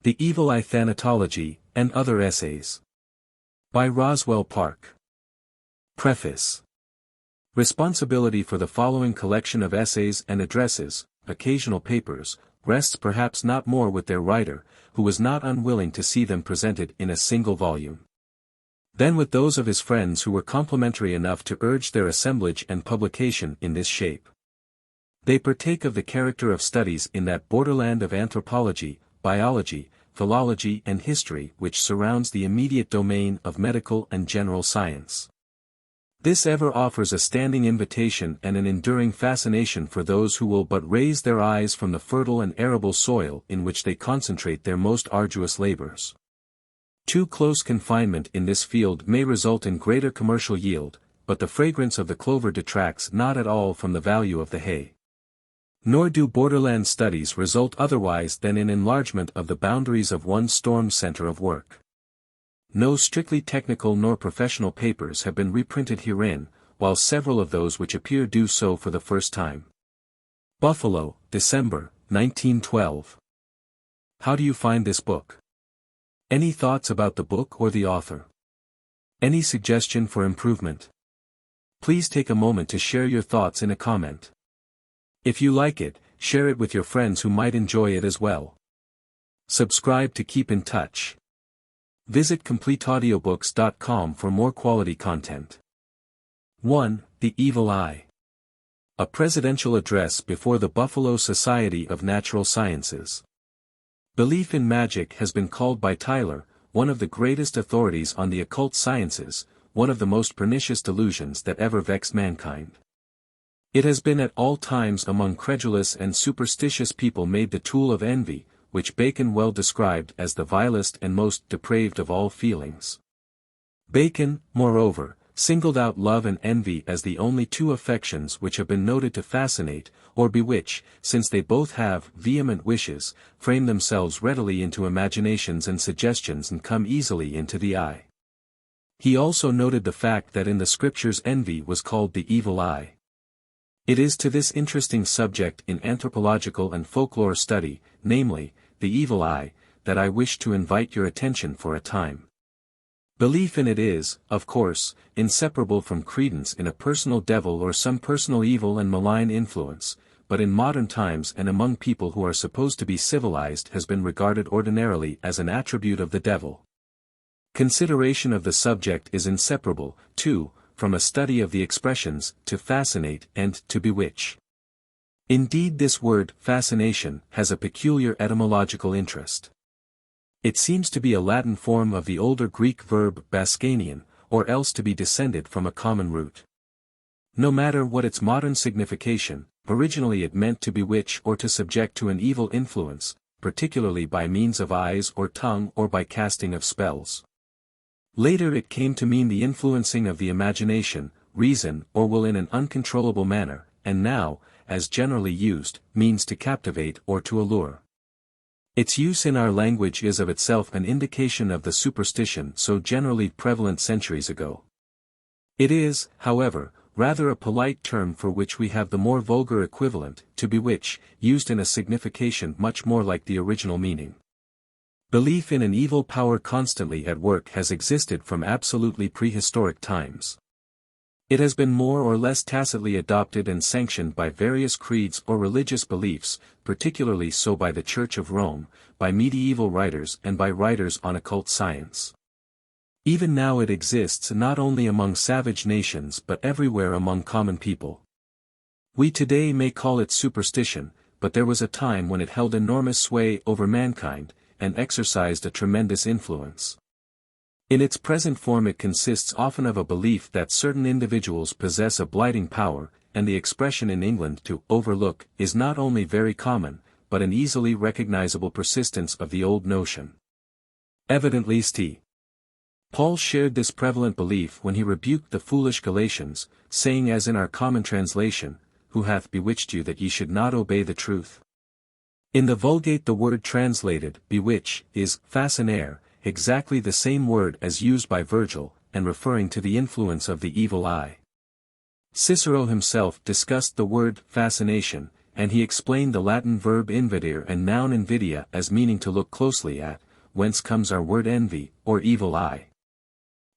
The Evil Eye Thanatology, and Other Essays. By Roswell Park. Preface. Responsibility for the following collection of essays and addresses, occasional papers, rests perhaps not more with their writer, who was not unwilling to see them presented in a single volume, than with those of his friends who were complimentary enough to urge their assemblage and publication in this shape. They partake of the character of studies in that borderland of anthropology, biology, philology and history which surrounds the immediate domain of medical and general science. This ever offers a standing invitation and an enduring fascination for those who will but raise their eyes from the fertile and arable soil in which they concentrate their most arduous labors. Too close confinement in this field may result in greater commercial yield, but the fragrance of the clover detracts not at all from the value of the hay. Nor do borderland studies result otherwise than in enlargement of the boundaries of one's storm center of work. No strictly technical nor professional papers have been reprinted herein, while several of those which appear do so for the first time. Buffalo, December, 1912. How do you find this book? Any thoughts about the book or the author? Any suggestion for improvement? Please take a moment to share your thoughts in a comment. If you like it, share it with your friends who might enjoy it as well. Subscribe to keep in touch. Visit CompleteAudiobooks.com for more quality content. 1. The Evil Eye. A Presidential Address before the Buffalo Society of Natural Sciences. Belief in magic has been called by Tyler, one of the greatest authorities on the occult sciences, one of the most pernicious delusions that ever vexed mankind. It has been at all times among credulous and superstitious people made the tool of envy, which Bacon well described as the vilest and most depraved of all feelings. Bacon, moreover, singled out love and envy as the only two affections which have been noted to fascinate, or bewitch, since they both have vehement wishes, frame themselves readily into imaginations and suggestions and come easily into the eye. He also noted the fact that in the scriptures envy was called the evil eye. It is to this interesting subject in anthropological and folklore study, namely, the evil eye, that I wish to invite your attention for a time. Belief in it is, of course, inseparable from credence in a personal devil or some personal evil and malign influence, but in modern times and among people who are supposed to be civilized has been regarded ordinarily as an attribute of the devil. Consideration of the subject is inseparable, too, from a study of the expressions, to fascinate and to bewitch. Indeed, this word, fascination, has a peculiar etymological interest. It seems to be a Latin form of the older Greek verb baskanian, or else to be descended from a common root. No matter what its modern signification, originally it meant to bewitch or to subject to an evil influence, particularly by means of eyes or tongue or by casting of spells. Later it came to mean the influencing of the imagination, reason or will in an uncontrollable manner, and now, as generally used, means to captivate or to allure. Its use in our language is of itself an indication of the superstition so generally prevalent centuries ago. It is, however, rather a polite term for which we have the more vulgar equivalent, to bewitch, used in a signification much more like the original meaning. Belief in an evil power constantly at work has existed from absolutely prehistoric times. It has been more or less tacitly adopted and sanctioned by various creeds or religious beliefs, particularly so by the Church of Rome, by medieval writers and by writers on occult science. Even now it exists not only among savage nations but everywhere among common people. We today may call it superstition, but there was a time when it held enormous sway over mankind, and exercised a tremendous influence. In its present form it consists often of a belief that certain individuals possess a blighting power, and the expression in England to overlook is not only very common, but an easily recognizable persistence of the old notion. Evidently St. Paul shared this prevalent belief when he rebuked the foolish Galatians, saying as in our common translation, "Who hath bewitched you that ye should not obey the truth?" In the Vulgate the word translated, bewitch, is, fascinare, exactly the same word as used by Virgil, and referring to the influence of the evil eye. Cicero himself discussed the word fascination, and he explained the Latin verb invidere and noun invidia as meaning to look closely at, whence comes our word envy, or evil eye.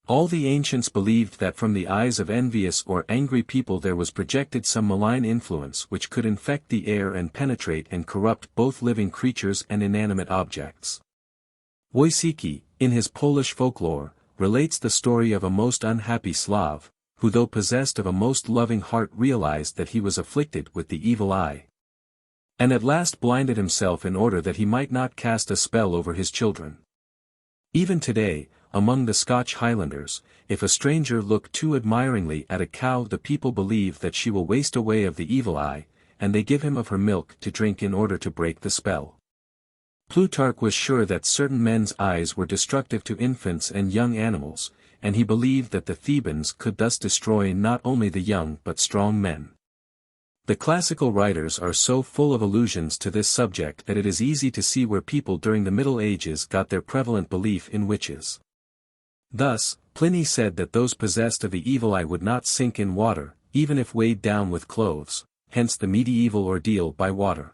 All the ancients believed that from the eyes of envious or angry people there was projected some malign influence which could infect the air and penetrate and corrupt both living creatures and inanimate objects. Wojcicki, in his Polish folklore, relates the story of a most unhappy Slav, who though possessed of a most loving heart realized that he was afflicted with the evil eye, and at last blinded himself in order that he might not cast a spell over his children. Even today, among the Scotch Highlanders, if a stranger look too admiringly at a cow the people believe that she will waste away of the evil eye, and they give him of her milk to drink in order to break the spell. Plutarch was sure that certain men's eyes were destructive to infants and young animals, and he believed that the Thebans could thus destroy not only the young but strong men. The classical writers are so full of allusions to this subject that it is easy to see where people during the Middle Ages got their prevalent belief in witches. Thus, Pliny said that those possessed of the evil eye would not sink in water, even if weighed down with cloves, hence the medieval ordeal by water.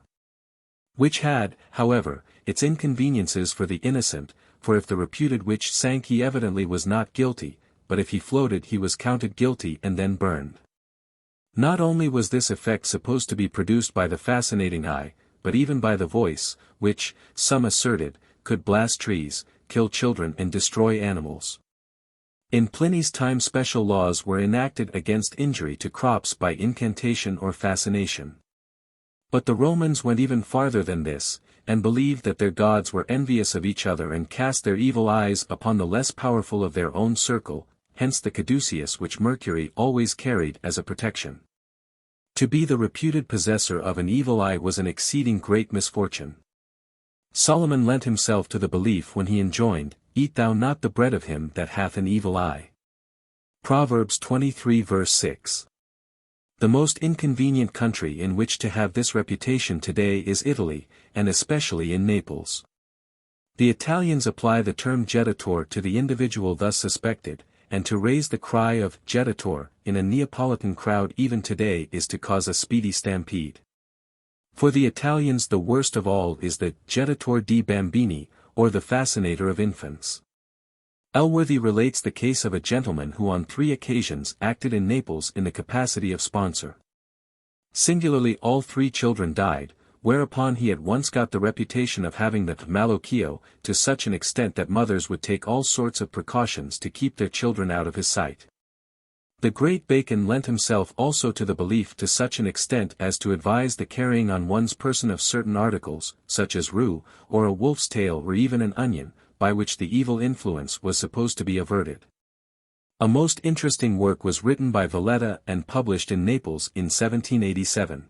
Which had, however, its inconveniences for the innocent, for if the reputed witch sank he evidently was not guilty, but if he floated he was counted guilty and then burned. Not only was this effect supposed to be produced by the fascinating eye, but even by the voice, which, some asserted, could blast trees, kill children and destroy animals. In Pliny's time special laws were enacted against injury to crops by incantation or fascination. But the Romans went even farther than this, and believed that their gods were envious of each other and cast their evil eyes upon the less powerful of their own circle, hence the caduceus which Mercury always carried as a protection. To be the reputed possessor of an evil eye was an exceeding great misfortune. Solomon lent himself to the belief when he enjoined, "Eat thou not the bread of him that hath an evil eye." Proverbs 23 verse 6. The most inconvenient country in which to have this reputation today is Italy, and especially in Naples. The Italians apply the term jettatore to the individual thus suspected, and to raise the cry of jettatore in a Neapolitan crowd even today is to cause a speedy stampede. For the Italians the worst of all is the jettatore di bambini, or the fascinator of infants. Elworthy relates the case of a gentleman who on 3 occasions acted in Naples in the capacity of sponsor. Singularly all 3 children died, whereupon he at once got the reputation of having the malocchio, to such an extent that mothers would take all sorts of precautions to keep their children out of his sight. The great Bacon lent himself also to the belief to such an extent as to advise the carrying on one's person of certain articles, such as rue, or a wolf's tail or even an onion, by which the evil influence was supposed to be averted. A most interesting work was written by Valletta and published in Naples in 1787.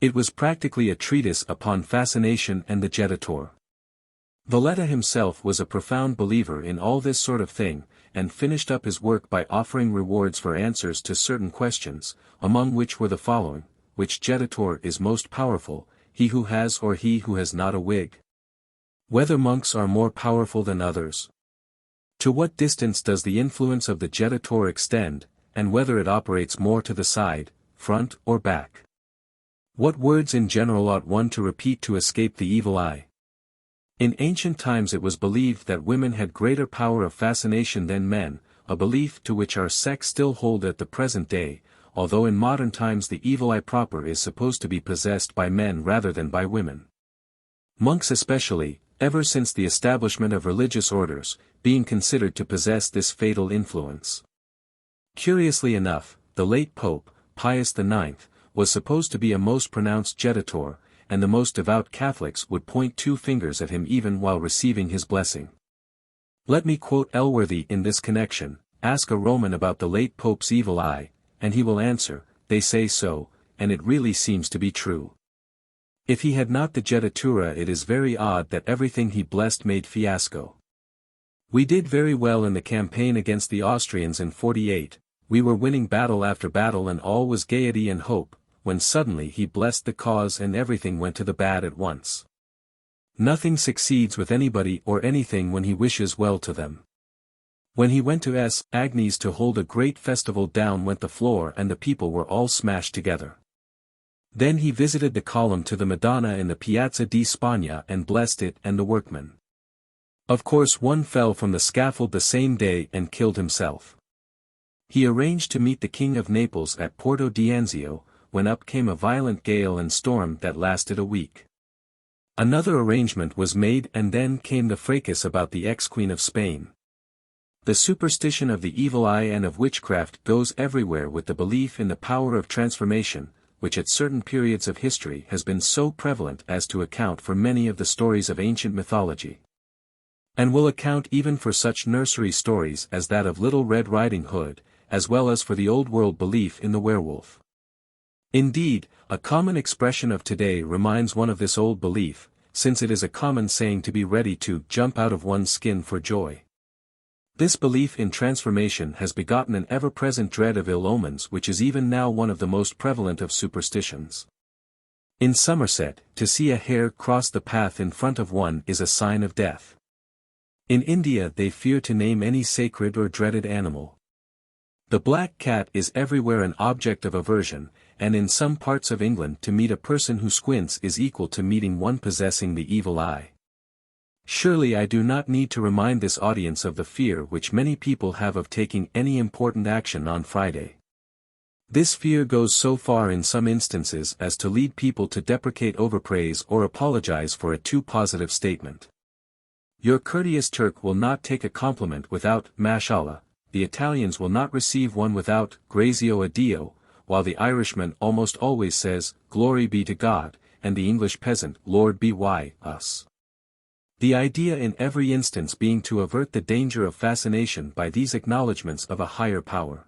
It was practically a treatise upon fascination and the jettatore. Valletta himself was a profound believer in all this sort of thing, and finished up his work by offering rewards for answers to certain questions, among which were the following: which jettatore is most powerful, he who has or he who has not a wig? Whether monks are more powerful than others? To what distance does the influence of the jettatore extend, and whether it operates more to the side, front or back? What words in general ought one to repeat to escape the evil eye? In ancient times it was believed that women had greater power of fascination than men, a belief to which our sects still hold at the present day, although in modern times the evil eye proper is supposed to be possessed by men rather than by women. Monks especially, ever since the establishment of religious orders, being considered to possess this fatal influence. Curiously enough, the late Pope, Pius IX, was supposed to be a most pronounced jettatore, and the most devout Catholics would point 2 fingers at him even while receiving his blessing. Let me quote Elworthy in this connection: "Ask a Roman about the late Pope's evil eye, and he will answer, they say so, and it really seems to be true. If he had not the jettatura it is very odd that everything he blessed made fiasco. We did very well in the campaign against the Austrians in '48, we were winning battle after battle and all was gaiety and hope, when suddenly he blessed the cause and everything went to the bad at once. Nothing succeeds with anybody or anything when he wishes well to them. When he went to S. Agnes to hold a great festival, down went the floor and the people were all smashed together. Then he visited the column to the Madonna in the Piazza di Spagna and blessed it and the workmen. Of course one fell from the scaffold the same day and killed himself. He arranged to meet the King of Naples at Porto d'Anzio, when up came a violent gale and storm that lasted a week. Another arrangement was made and then came the fracas about the ex-Queen of Spain. The superstition of the evil eye and of witchcraft goes everywhere with the belief in the power of transformation, which at certain periods of history has been so prevalent as to account for many of the stories of ancient mythology. And will account even for such nursery stories as that of Little Red Riding Hood, as well as for the old world belief in the werewolf. Indeed, a common expression of today reminds one of this old belief, since it is a common saying to be ready to jump out of one's skin for joy. This belief in transformation has begotten an ever-present dread of ill omens which is even now one of the most prevalent of superstitions. In Somerset, to see a hare cross the path in front of one is a sign of death. In India they fear to name any sacred or dreaded animal. The black cat is everywhere an object of aversion, and in some parts of England to meet a person who squints is equal to meeting one possessing the evil eye. Surely I do not need to remind this audience of the fear which many people have of taking any important action on Friday. This fear goes so far in some instances as to lead people to deprecate overpraise or apologize for a too positive statement. Your courteous Turk will not take a compliment without "Mashallah," the Italians will not receive one without "Grazio a Dio," while the Irishman almost always says, "Glory be to God," and the English peasant, "Lord be us." The idea in every instance being to avert the danger of fascination by these acknowledgments of a higher power.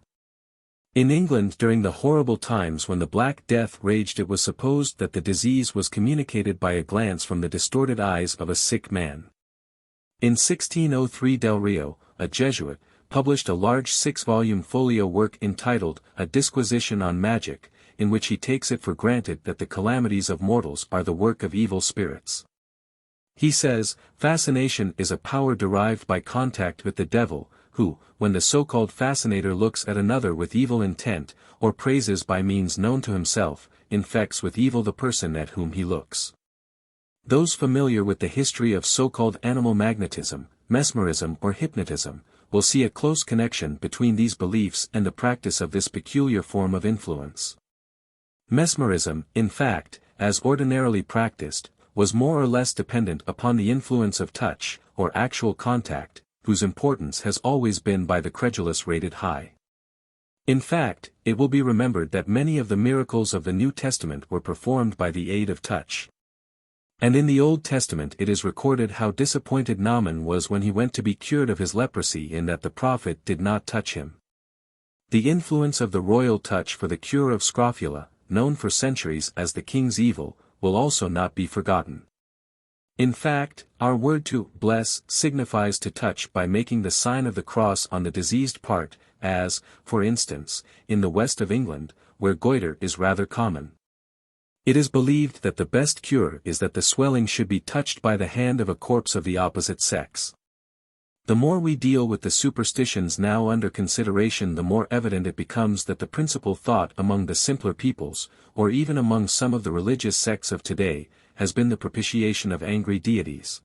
In England during the horrible times when the Black Death raged it was supposed that the disease was communicated by a glance from the distorted eyes of a sick man. In 1603 Del Rio, a Jesuit, published a large 6-volume folio work entitled A Disquisition on Magic, in which he takes it for granted that the calamities of mortals are the work of evil spirits. He says, fascination is a power derived by contact with the devil, who, when the so-called fascinator looks at another with evil intent, or praises by means known to himself, infects with evil the person at whom he looks. Those familiar with the history of so-called animal magnetism, mesmerism or hypnotism, will see a close connection between these beliefs and the practice of this peculiar form of influence. Mesmerism, in fact, as ordinarily practiced, was more or less dependent upon the influence of touch, or actual contact, whose importance has always been by the credulous rated high. In fact, it will be remembered that many of the miracles of the New Testament were performed by the aid of touch. And in the Old Testament it is recorded how disappointed Naaman was when he went to be cured of his leprosy in that the prophet did not touch him. The influence of the royal touch for the cure of scrofula, known for centuries as the king's evil, will also not be forgotten. In fact, our word to bless signifies to touch by making the sign of the cross on the diseased part, as, for instance, in the west of England, where goitre is rather common. It is believed that the best cure is that the swelling should be touched by the hand of a corpse of the opposite sex. The more we deal with the superstitions now under consideration, the more evident it becomes that the principal thought among the simpler peoples, or even among some of the religious sects of today, has been the propitiation of angry deities,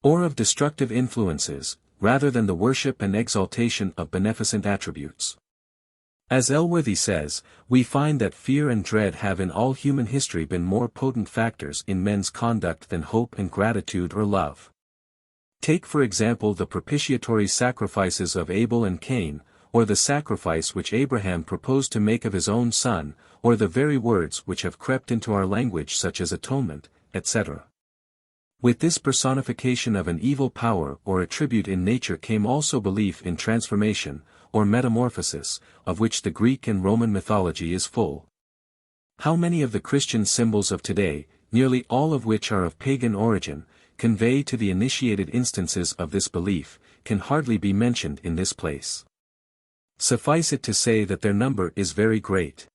or of destructive influences, rather than the worship and exaltation of beneficent attributes. As Elworthy says, we find that fear and dread have in all human history been more potent factors in men's conduct than hope and gratitude or love. Take for example the propitiatory sacrifices of Abel and Cain, or the sacrifice which Abraham proposed to make of his own son, or the very words which have crept into our language such as atonement, etc. With this personification of an evil power or attribute in nature came also belief in transformation, or metamorphosis, of which the Greek and Roman mythology is full. How many of the Christian symbols of today, nearly all of which are of pagan origin, convey to the initiated instances of this belief, can hardly be mentioned in this place. Suffice it to say that their number is very great.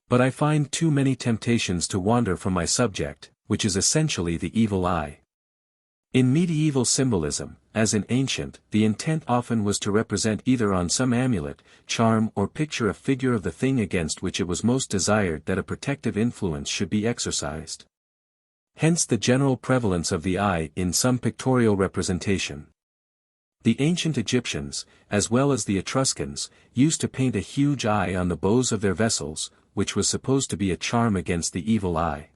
But I find too many temptations to wander from my subject, which is essentially the evil eye. In medieval symbolism, as in ancient, the intent often was to represent either on some amulet, charm or picture a figure of the thing against which it was most desired that a protective influence should be exercised. Hence the general prevalence of the eye in some pictorial representation. The ancient Egyptians, as well as the Etruscans, used to paint a huge eye on the bows of their vessels, which was supposed to be a charm against the evil eye.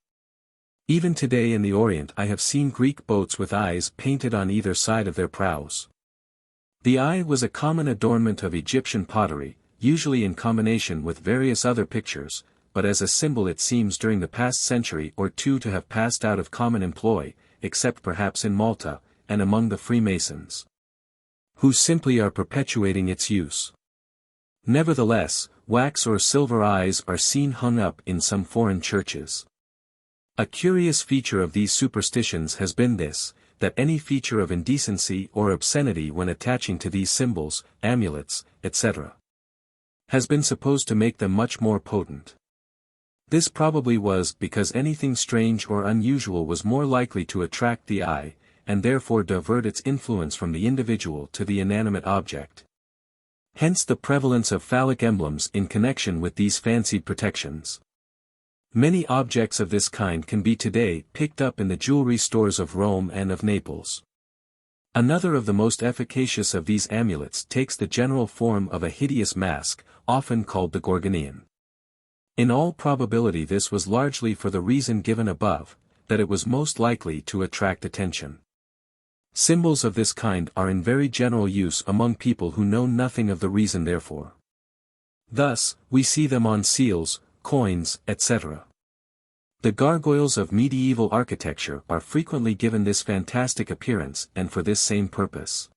Even today in the Orient I have seen Greek boats with eyes painted on either side of their prows. The eye was a common adornment of Egyptian pottery, usually in combination with various other pictures, but as a symbol it seems during the past century or two to have passed out of common employ, except perhaps in Malta, and among the Freemasons, who simply are perpetuating its use. Nevertheless, wax or silver eyes are seen hung up in some foreign churches. A curious feature of these superstitions has been this, that any feature of indecency or obscenity when attaching to these symbols, amulets, etc., has been supposed to make them much more potent. This probably was because anything strange or unusual was more likely to attract the eye, and therefore divert its influence from the individual to the inanimate object. Hence the prevalence of phallic emblems in connection with these fancied protections. Many objects of this kind can be today picked up in the jewelry stores of Rome and of Naples. Another of the most efficacious of these amulets takes the general form of a hideous mask, often called the Gorgonian. In all probability this was largely for the reason given above, that it was most likely to attract attention. Symbols of this kind are in very general use among people who know nothing of the reason therefore. Thus, we see them on seals, coins, etc. The gargoyles of medieval architecture are frequently given this fantastic appearance and for this same purpose.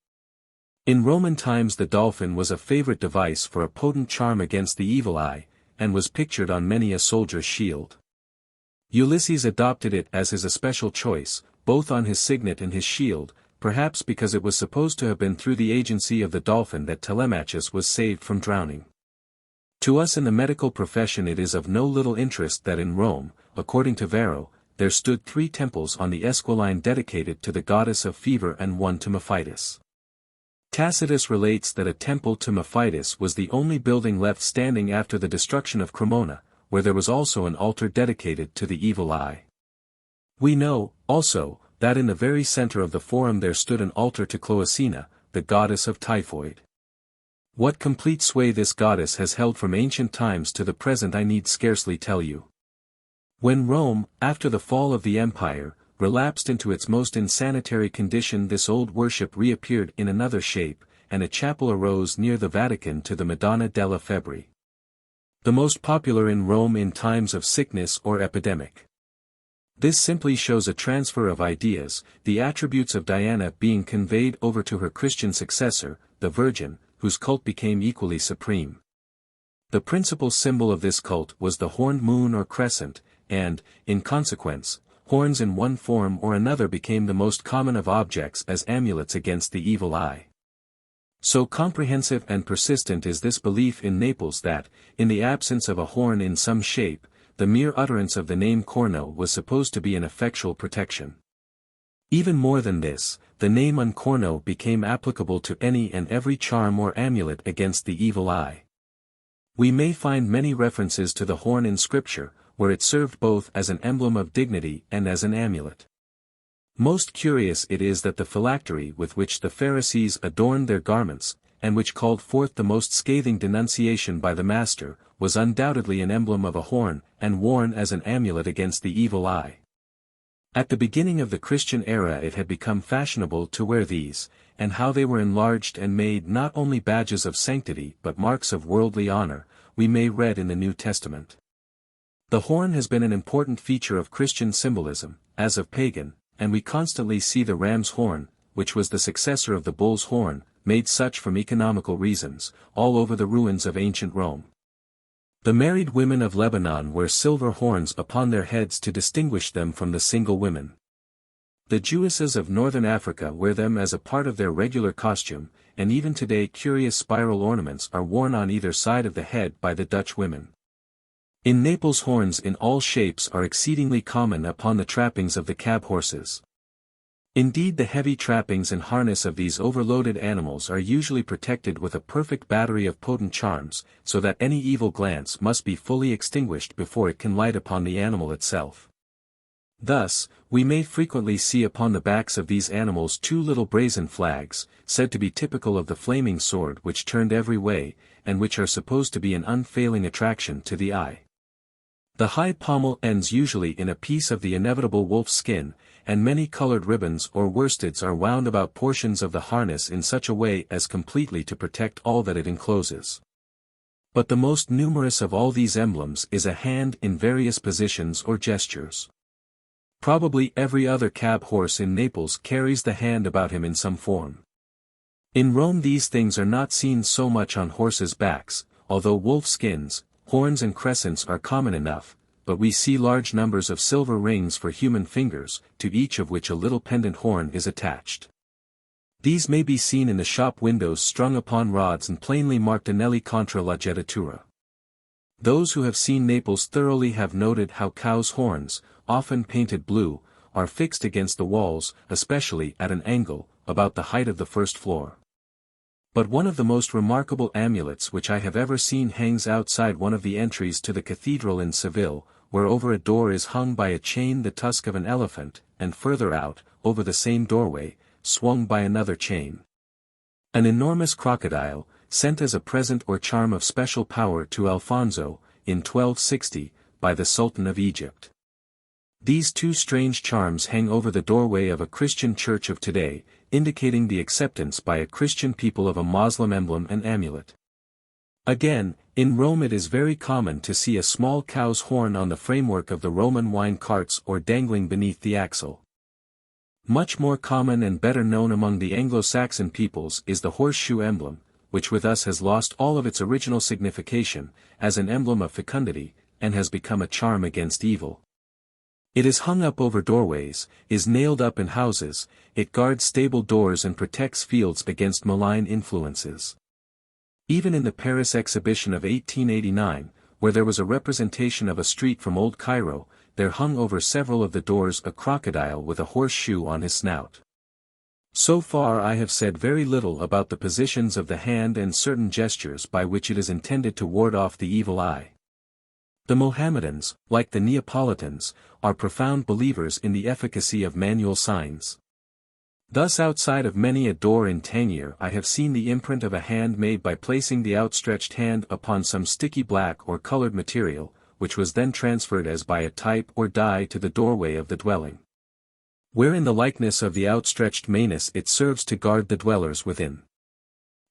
In Roman times the dolphin was a favorite device for a potent charm against the evil eye, and was pictured on many a soldier's shield. Ulysses adopted it as his especial choice, both on his signet and his shield, perhaps because it was supposed to have been through the agency of the dolphin that Telemachus was saved from drowning. To us in the medical profession it is of no little interest that in Rome, according to Varro, there stood 3 temples on the Esquiline dedicated to the goddess of fever and one to Mephitis. Tacitus relates that a temple to Mephitis was the only building left standing after the destruction of Cremona, where there was also an altar dedicated to the evil eye. We know, also, that in the very center of the forum there stood an altar to Cloacina, the goddess of typhoid. What complete sway this goddess has held from ancient times to the present I need scarcely tell you. When Rome, after the fall of the empire, relapsed into its most insanitary condition, this old worship reappeared in another shape, and a chapel arose near the Vatican to the Madonna della Febbre, the most popular in Rome in times of sickness or epidemic. This simply shows a transfer of ideas, the attributes of Diana being conveyed over to her Christian successor, the Virgin, whose cult became equally supreme. The principal symbol of this cult was the horned moon or crescent, and, in consequence, horns in one form or another became the most common of objects as amulets against the evil eye. So comprehensive and persistent is this belief in Naples that, in the absence of a horn in some shape, the mere utterance of the name corno was supposed to be an effectual protection. Even more than this, the name uncorno became applicable to any and every charm or amulet against the evil eye. We may find many references to the horn in Scripture, where it served both as an emblem of dignity and as an amulet. Most curious it is that the phylactery with which the Pharisees adorned their garments, and which called forth the most scathing denunciation by the Master, was undoubtedly an emblem of a horn, and worn as an amulet against the evil eye. At the beginning of the Christian era it had become fashionable to wear these, and how they were enlarged and made not only badges of sanctity but marks of worldly honor, we may read in the New Testament. The horn has been an important feature of Christian symbolism, as of pagan, and we constantly see the ram's horn, which was the successor of the bull's horn, made such from economical reasons, all over the ruins of ancient Rome. The married women of Lebanon wear silver horns upon their heads to distinguish them from the single women. The Jewesses of northern Africa wear them as a part of their regular costume, and even today curious spiral ornaments are worn on either side of the head by the Dutch women. In Naples horns in all shapes are exceedingly common upon the trappings of the cab horses. Indeed, the heavy trappings and harness of these overloaded animals are usually protected with a perfect battery of potent charms, so that any evil glance must be fully extinguished before it can light upon the animal itself. Thus, we may frequently see upon the backs of these animals two little brazen flags, said to be typical of the flaming sword which turned every way, and which are supposed to be an unfailing attraction to the eye. The high pommel ends usually in a piece of the inevitable wolf's skin, and many colored ribbons or worsteds are wound about portions of the harness in such a way as completely to protect all that it encloses. But the most numerous of all these emblems is a hand in various positions or gestures. Probably every other cab horse in Naples carries the hand about him in some form. In Rome these things are not seen so much on horses' backs, although wolf skins, horns and crescents are common enough, but we see large numbers of silver rings for human fingers, to each of which a little pendant horn is attached. These may be seen in the shop windows strung upon rods and plainly marked Anelli contra la Gettatura. Those who have seen Naples thoroughly have noted how cows' horns, often painted blue, are fixed against the walls, especially at an angle, about the height of the first floor. But one of the most remarkable amulets which I have ever seen hangs outside one of the entries to the cathedral in Seville, where over a door is hung by a chain the tusk of an elephant, and further out, over the same doorway, swung by another chain, an enormous crocodile, sent as a present or charm of special power to Alfonso, in 1260, by the Sultan of Egypt. These two strange charms hang over the doorway of a Christian church of today, indicating the acceptance by a Christian people of a Moslem emblem and amulet. Again, in Rome it is very common to see a small cow's horn on the framework of the Roman wine carts or dangling beneath the axle. Much more common and better known among the Anglo-Saxon peoples is the horseshoe emblem, which with us has lost all of its original signification, as an emblem of fecundity, and has become a charm against evil. It is hung up over doorways, is nailed up in houses, it guards stable doors and protects fields against malign influences. Even in the Paris exhibition of 1889, where there was a representation of a street from Old Cairo, there hung over several of the doors a crocodile with a horseshoe on his snout. So far I have said very little about the positions of the hand and certain gestures by which it is intended to ward off the evil eye. The Mohammedans, like the Neapolitans, are profound believers in the efficacy of manual signs. Thus outside of many a door in Tangier I have seen the imprint of a hand made by placing the outstretched hand upon some sticky black or colored material, which was then transferred as by a type or die to the doorway of the dwelling, where in the likeness of the outstretched manus it serves to guard the dwellers within.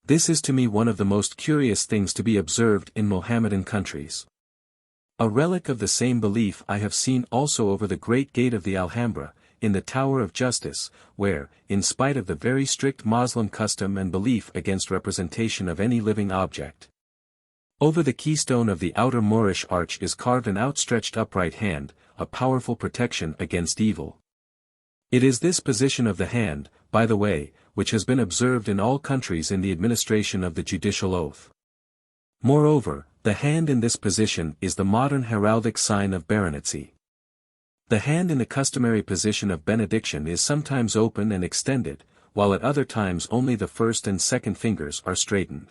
This is to me one of the most curious things to be observed in Mohammedan countries. A relic of the same belief I have seen also over the great gate of the Alhambra, in the Tower of Justice, where, in spite of the very strict Moslem custom and belief against representation of any living object, over the keystone of the outer Moorish arch is carved an outstretched upright hand, a powerful protection against evil. It is this position of the hand, by the way, which has been observed in all countries in the administration of the judicial oath. Moreover, the hand in this position is the modern heraldic sign of baronetcy. The hand in the customary position of benediction is sometimes open and extended, while at other times only the first and second fingers are straightened.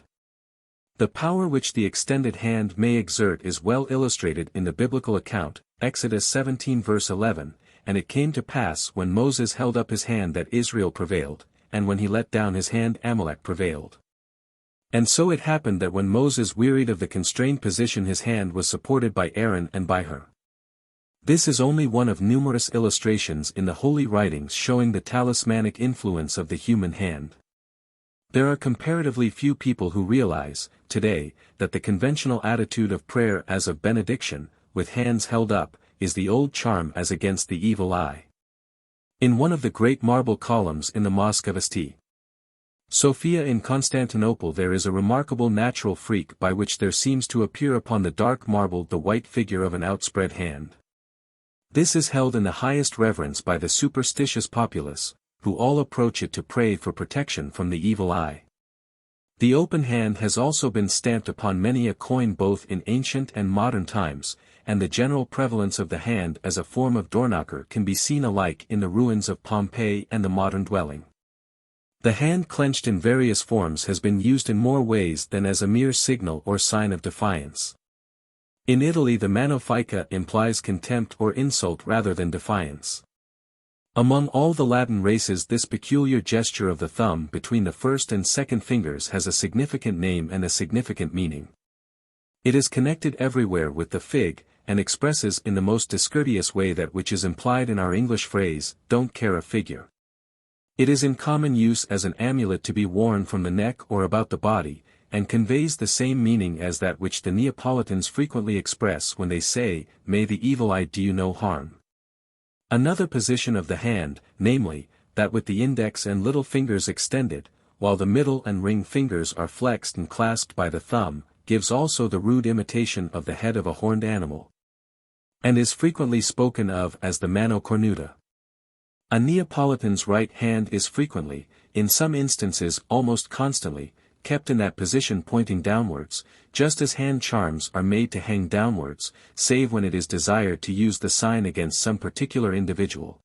The power which the extended hand may exert is well illustrated in the biblical account, Exodus 17 verse 11, and it came to pass when Moses held up his hand that Israel prevailed, and when he let down his hand Amalek prevailed. And so it happened that when Moses wearied of the constrained position his hand was supported by Aaron and by Hur. This is only one of numerous illustrations in the holy writings showing the talismanic influence of the human hand. There are comparatively few people who realize, today, that the conventional attitude of prayer as of benediction, with hands held up, is the old charm as against the evil eye. In one of the great marble columns in the Mosque of St. Sophia in Constantinople there is a remarkable natural freak by which there seems to appear upon the dark marble the white figure of an outspread hand. This is held in the highest reverence by the superstitious populace, who all approach it to pray for protection from the evil eye. The open hand has also been stamped upon many a coin both in ancient and modern times, and the general prevalence of the hand as a form of doorknocker can be seen alike in the ruins of Pompeii and the modern dwelling. The hand clenched in various forms has been used in more ways than as a mere signal or sign of defiance. In Italy the mano fica implies contempt or insult rather than defiance. Among all the Latin races this peculiar gesture of the thumb between the first and second fingers has a significant name and a significant meaning. It is connected everywhere with the fig, and expresses in the most discourteous way that which is implied in our English phrase, "don't care a figure." It is in common use as an amulet to be worn from the neck or about the body, and conveys the same meaning as that which the Neapolitans frequently express when they say, "May the evil eye do you no harm." Another position of the hand, namely, that with the index and little fingers extended, while the middle and ring fingers are flexed and clasped by the thumb, gives also the rude imitation of the head of a horned animal, and is frequently spoken of as the mano cornuta. A Neapolitan's right hand is frequently, in some instances almost constantly, kept in that position pointing downwards, just as hand charms are made to hang downwards, save when it is desired to use the sign against some particular individual.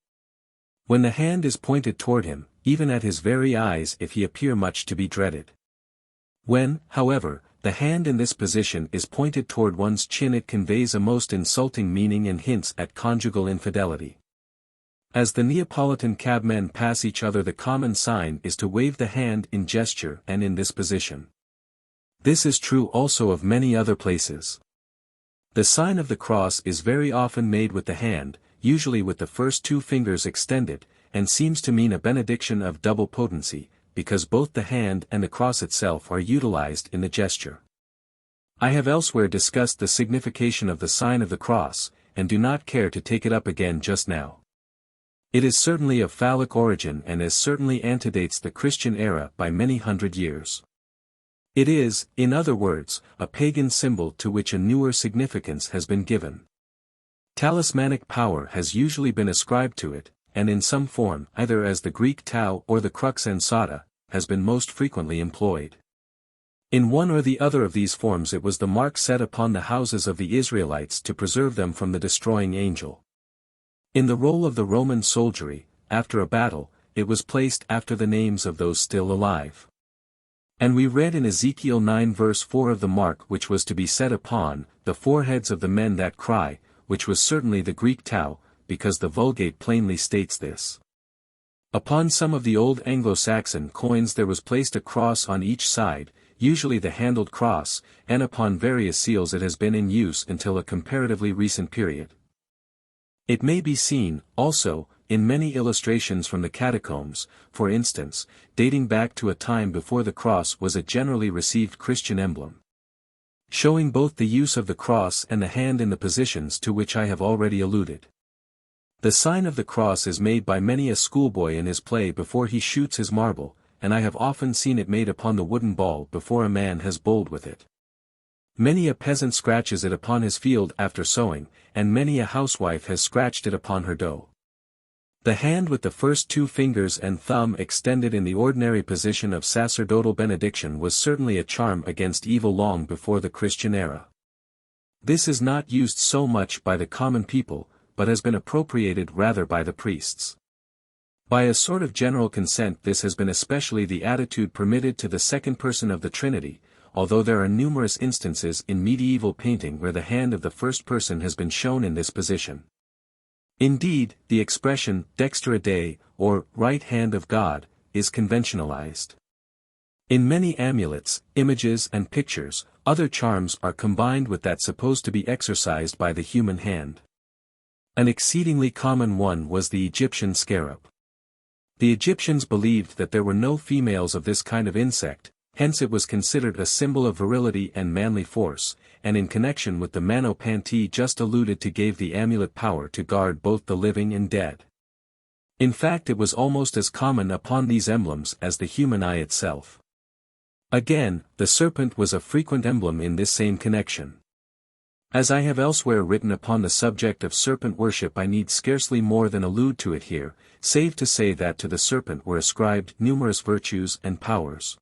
When the hand is pointed toward him, even at his very eyes if he appear much to be dreaded. When, however, the hand in this position is pointed toward one's chin it conveys a most insulting meaning and hints at conjugal infidelity. As the Neapolitan cabmen pass each other the common sign is to wave the hand in gesture and in this position. This is true also of many other places. The sign of the cross is very often made with the hand, usually with the first two fingers extended, and seems to mean a benediction of double potency, because both the hand and the cross itself are utilized in the gesture. I have elsewhere discussed the signification of the sign of the cross, and do not care to take it up again just now. It is certainly of phallic origin and as certainly antedates the Christian era by many hundred years. It is, in other words, a pagan symbol to which a newer significance has been given. Talismanic power has usually been ascribed to it, and in some form, either as the Greek tau or the crux ansata, has been most frequently employed. In one or the other of these forms it was the mark set upon the houses of the Israelites to preserve them from the destroying angel. In the roll of the Roman soldiery, after a battle, it was placed after the names of those still alive. And we read in Ezekiel 9 verse 4 of the mark which was to be set upon the foreheads of the men that cry, which was certainly the Greek tau, because the Vulgate plainly states this. Upon some of the old Anglo-Saxon coins there was placed a cross on each side, usually the handled cross, and upon various seals it has been in use until a comparatively recent period. It may be seen, also, in many illustrations from the catacombs, for instance, dating back to a time before the cross was a generally received Christian emblem, showing both the use of the cross and the hand in the positions to which I have already alluded. The sign of the cross is made by many a schoolboy in his play before he shoots his marble, and I have often seen it made upon the wooden ball before a man has bowled with it. Many a peasant scratches it upon his field after sowing, and many a housewife has scratched it upon her dough. The hand with the first two fingers and thumb extended in the ordinary position of sacerdotal benediction was certainly a charm against evil long before the Christian era. This is not used so much by the common people, but has been appropriated rather by the priests. By a sort of general consent this has been especially the attitude permitted to the second person of the Trinity, although there are numerous instances in medieval painting where the hand of the first person has been shown in this position. Indeed, the expression dextra Dei, or right hand of God, is conventionalized. In many amulets, images and pictures, other charms are combined with that supposed to be exercised by the human hand. An exceedingly common one was the Egyptian scarab. The Egyptians believed that there were no females of this kind of insect, hence it was considered a symbol of virility and manly force, and in connection with the mano panti just alluded to gave the amulet power to guard both the living and dead. In fact it was almost as common upon these emblems as the human eye itself. Again, the serpent was a frequent emblem in this same connection. As I have elsewhere written upon the subject of serpent worship I need scarcely more than allude to it here, save to say that to the serpent were ascribed numerous virtues and powers,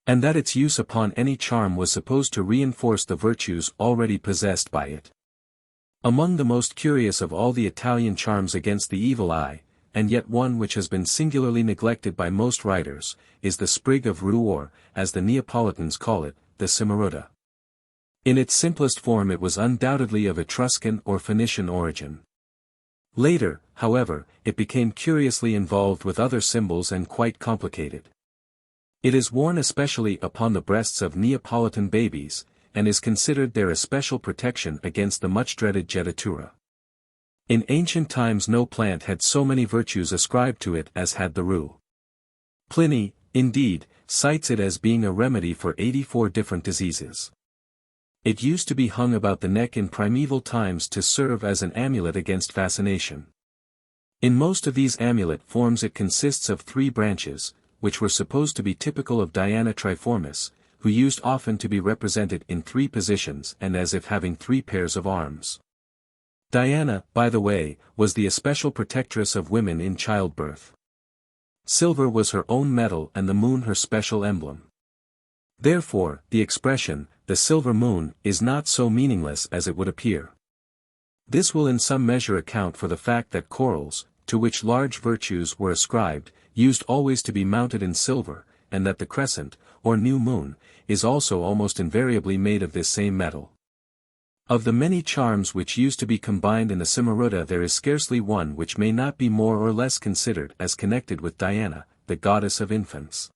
and that its use upon any charm was supposed to reinforce the virtues already possessed by it. Among the most curious of all the Italian charms against the evil eye, and yet one which has been singularly neglected by most writers, is the sprig of rue or, as the Neapolitans call it, the Cimaruta. In its simplest form it was undoubtedly of Etruscan or Phoenician origin. Later, however, it became curiously involved with other symbols and quite complicated. It is worn especially upon the breasts of Neapolitan babies, and is considered their especial protection against the much-dreaded jettatura. In ancient times no plant had so many virtues ascribed to it as had the rue. Pliny, indeed, cites it as being a remedy for 84 different diseases. It used to be hung about the neck in primeval times to serve as an amulet against fascination. In most of these amulet forms it consists of 3 branches, which were supposed to be typical of Diana Triformis, who used often to be represented in 3 positions and as if having 3 pairs of arms. Diana, by the way, was the especial protectress of women in childbirth. Silver was her own metal and the moon her special emblem. Therefore, the expression, the silver moon, is not so meaningless as it would appear. This will in some measure account for the fact that corals, to which large virtues were ascribed, used always to be mounted in silver, and that the crescent, or new moon, is also almost invariably made of this same metal. Of the many charms which used to be combined in the Cimaruta there is scarcely one which may not be more or less considered as connected with Diana, the goddess of infants.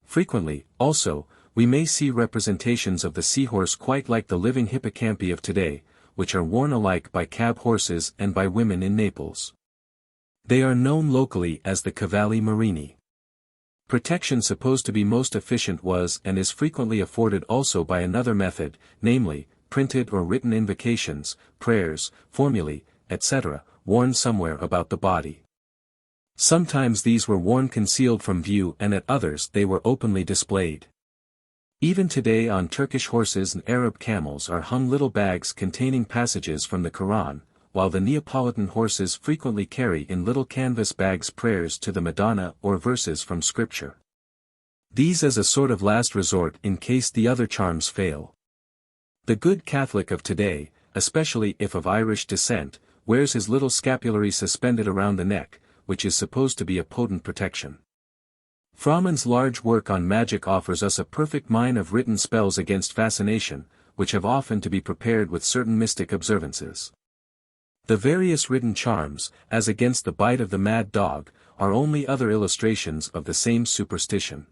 Frequently, also, we may see representations of the seahorse quite like the living hippocampi of today, which are worn alike by cab horses and by women in Naples. They are known locally as the cavalli marini. Protection supposed to be most efficient was and is frequently afforded also by another method, namely, printed or written invocations, prayers, formulae, etc., worn somewhere about the body. Sometimes these were worn concealed from view and at others they were openly displayed. Even today on Turkish horses and Arab camels are hung little bags containing passages from the Quran, while the Neapolitan horses frequently carry in little canvas bags prayers to the Madonna or verses from Scripture. These as a sort of last resort in case the other charms fail. The good Catholic of today, especially if of Irish descent, wears his little scapulary suspended around the neck, which is supposed to be a potent protection. Fromen's large work on magic offers us a perfect mine of written spells against fascination, which have often to be prepared with certain mystic observances. The various written charms, as against the bite of the mad dog, are only other illustrations of the same superstition.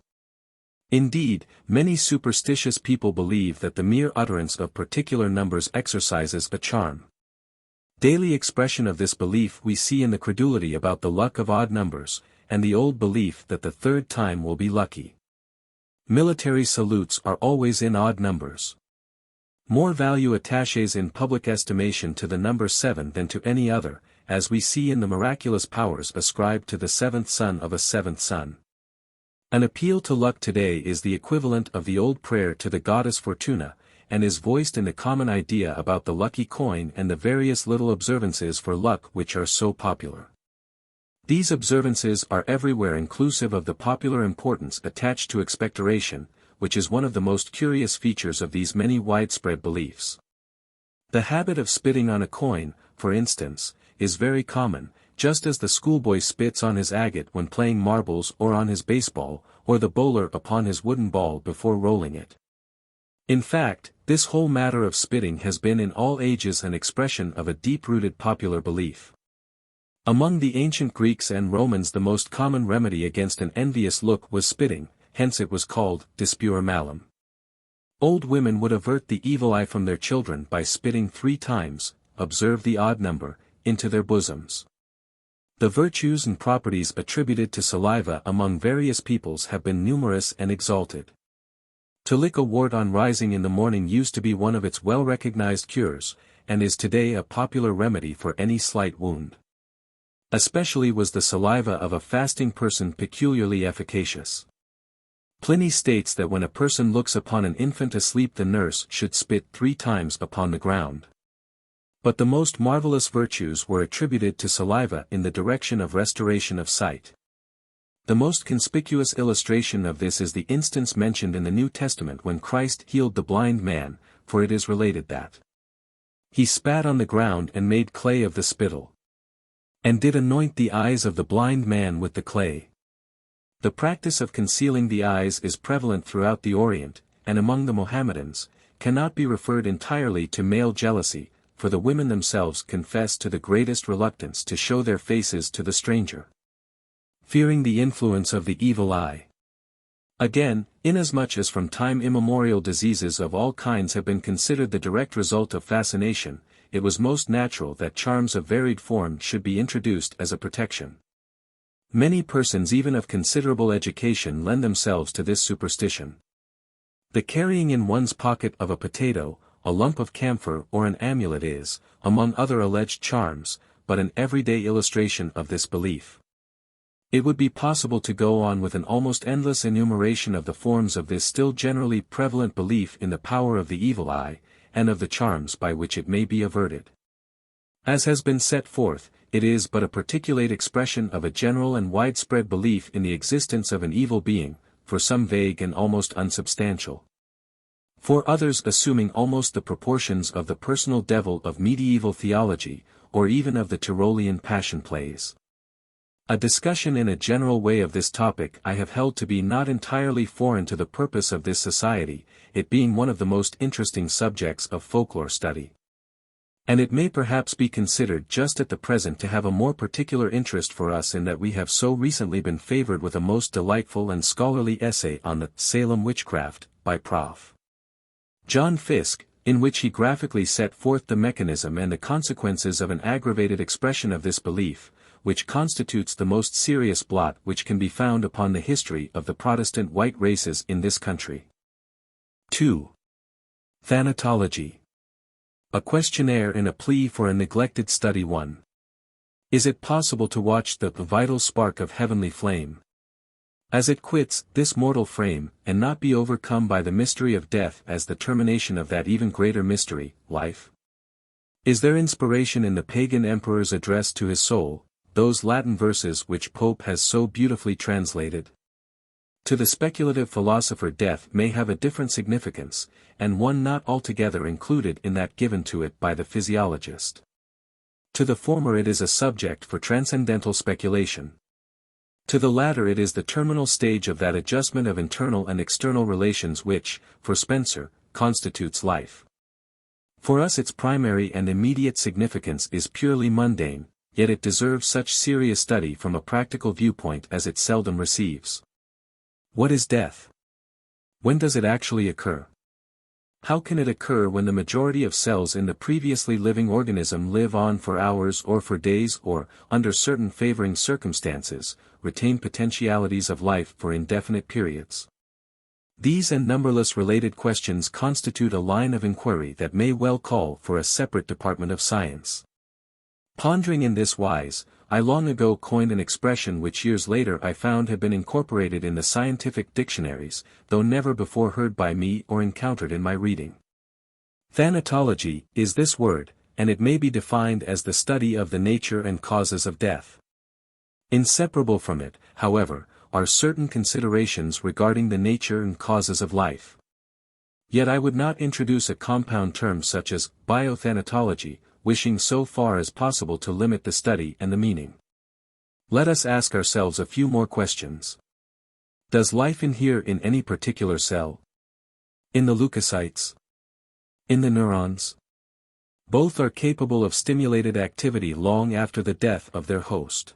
Indeed, many superstitious people believe that the mere utterance of particular numbers exercises a charm. Daily expression of this belief we see in the credulity about the luck of odd numbers, and the old belief that the 3rd time will be lucky. Military salutes are always in odd numbers. More value attaches in public estimation to the number 7 than to any other, as we see in the miraculous powers ascribed to the 7th son of a 7th son. An appeal to luck today is the equivalent of the old prayer to the goddess Fortuna, and is voiced in the common idea about the lucky coin and the various little observances for luck which are so popular. These observances are everywhere inclusive of the popular importance attached to expectoration, which is one of the most curious features of these many widespread beliefs. The habit of spitting on a coin, for instance, is very common, just as the schoolboy spits on his agate when playing marbles or on his baseball, or the bowler upon his wooden ball before rolling it. In fact, this whole matter of spitting has been in all ages an expression of a deep-rooted popular belief. Among the ancient Greeks and Romans the most common remedy against an envious look was spitting, hence it was called dispure malum. Old women would avert the evil eye from their children by spitting 3 times, observe the odd number, into their bosoms. The virtues and properties attributed to saliva among various peoples have been numerous and exalted. To lick a wart on rising in the morning used to be one of its well-recognized cures, and is today a popular remedy for any slight wound. Especially was the saliva of a fasting person peculiarly efficacious. Pliny states that when a person looks upon an infant asleep the nurse should spit 3 times upon the ground. But the most marvelous virtues were attributed to saliva in the direction of restoration of sight. The most conspicuous illustration of this is the instance mentioned in the New Testament when Christ healed the blind man, for it is related that He spat on the ground and made clay of the spittle. And did anoint the eyes of the blind man with the clay. The practice of concealing the eyes is prevalent throughout the Orient, and among the Mohammedans, cannot be referred entirely to male jealousy, for the women themselves confess to the greatest reluctance to show their faces to the stranger, fearing the influence of the evil eye. Again, inasmuch as from time immemorial diseases of all kinds have been considered the direct result of fascination, it was most natural that charms of varied form should be introduced as a protection. Many persons even of considerable education lend themselves to this superstition. The carrying in one's pocket of a potato, a lump of camphor or an amulet is, among other alleged charms, but an everyday illustration of this belief. It would be possible to go on with an almost endless enumeration of the forms of this still generally prevalent belief in the power of the evil eye, and of the charms by which it may be averted. As has been set forth, it is but a particulate expression of a general and widespread belief in the existence of an evil being, for some vague and almost unsubstantial. For others assuming almost the proportions of the personal devil of medieval theology, or even of the Tyrolean passion plays. A discussion in a general way of this topic I have held to be not entirely foreign to the purpose of this society, it being one of the most interesting subjects of folklore study. And it may perhaps be considered just at the present to have a more particular interest for us in that we have so recently been favored with a most delightful and scholarly essay on the Salem witchcraft, by Prof. John Fiske, in which he graphically set forth the mechanism and the consequences of an aggravated expression of this belief, which constitutes the most serious blot which can be found upon the history of the Protestant white races in this country. 2. Thanatology. A questionnaire in a plea for a neglected study. 1. Is it possible to watch the vital spark of heavenly flame, as it quits this mortal frame, and not be overcome by the mystery of death as the termination of that even greater mystery, life? Is there inspiration in the pagan emperor's address to his soul, those Latin verses which Pope has so beautifully translated? To the speculative philosopher death may have a different significance, and one not altogether included in that given to it by the physiologist. To the former it is a subject for transcendental speculation. To the latter it is the terminal stage of that adjustment of internal and external relations which, for Spencer, constitutes life. For us its primary and immediate significance is purely mundane, yet it deserves such serious study from a practical viewpoint as it seldom receives. What is death? When does it actually occur? How can it occur when the majority of cells in the previously living organism live on for hours or for days or, under certain favoring circumstances, retain potentialities of life for indefinite periods? These and numberless related questions constitute a line of inquiry that may well call for a separate department of science. Pondering in this wise, I long ago coined an expression which years later I found had been incorporated in the scientific dictionaries, though never before heard by me or encountered in my reading. Thanatology is this word, and it may be defined as the study of the nature and causes of death. Inseparable from it, however, are certain considerations regarding the nature and causes of life. Yet I would not introduce a compound term such as biothanatology, wishing so far as possible to limit the study and the meaning. Let us ask ourselves a few more questions. Does life inhere in any particular cell? In the leukocytes? In the neurons? Both are capable of stimulated activity long after the death of their host.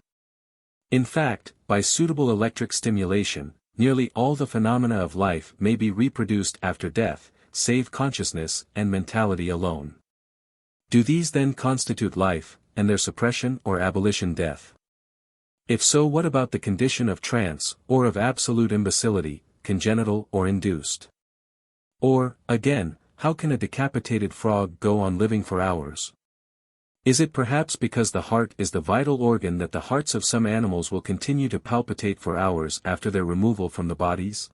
In fact, by suitable electric stimulation, nearly all the phenomena of life may be reproduced after death, save consciousness and mentality alone. Do these then constitute life, and their suppression or abolition death? If so, what about the condition of trance, or of absolute imbecility, congenital or induced? Or, again, how can a decapitated frog go on living for hours? Is it perhaps because the heart is the vital organ that the hearts of some animals will continue to palpitate for hours after their removal from the bodies?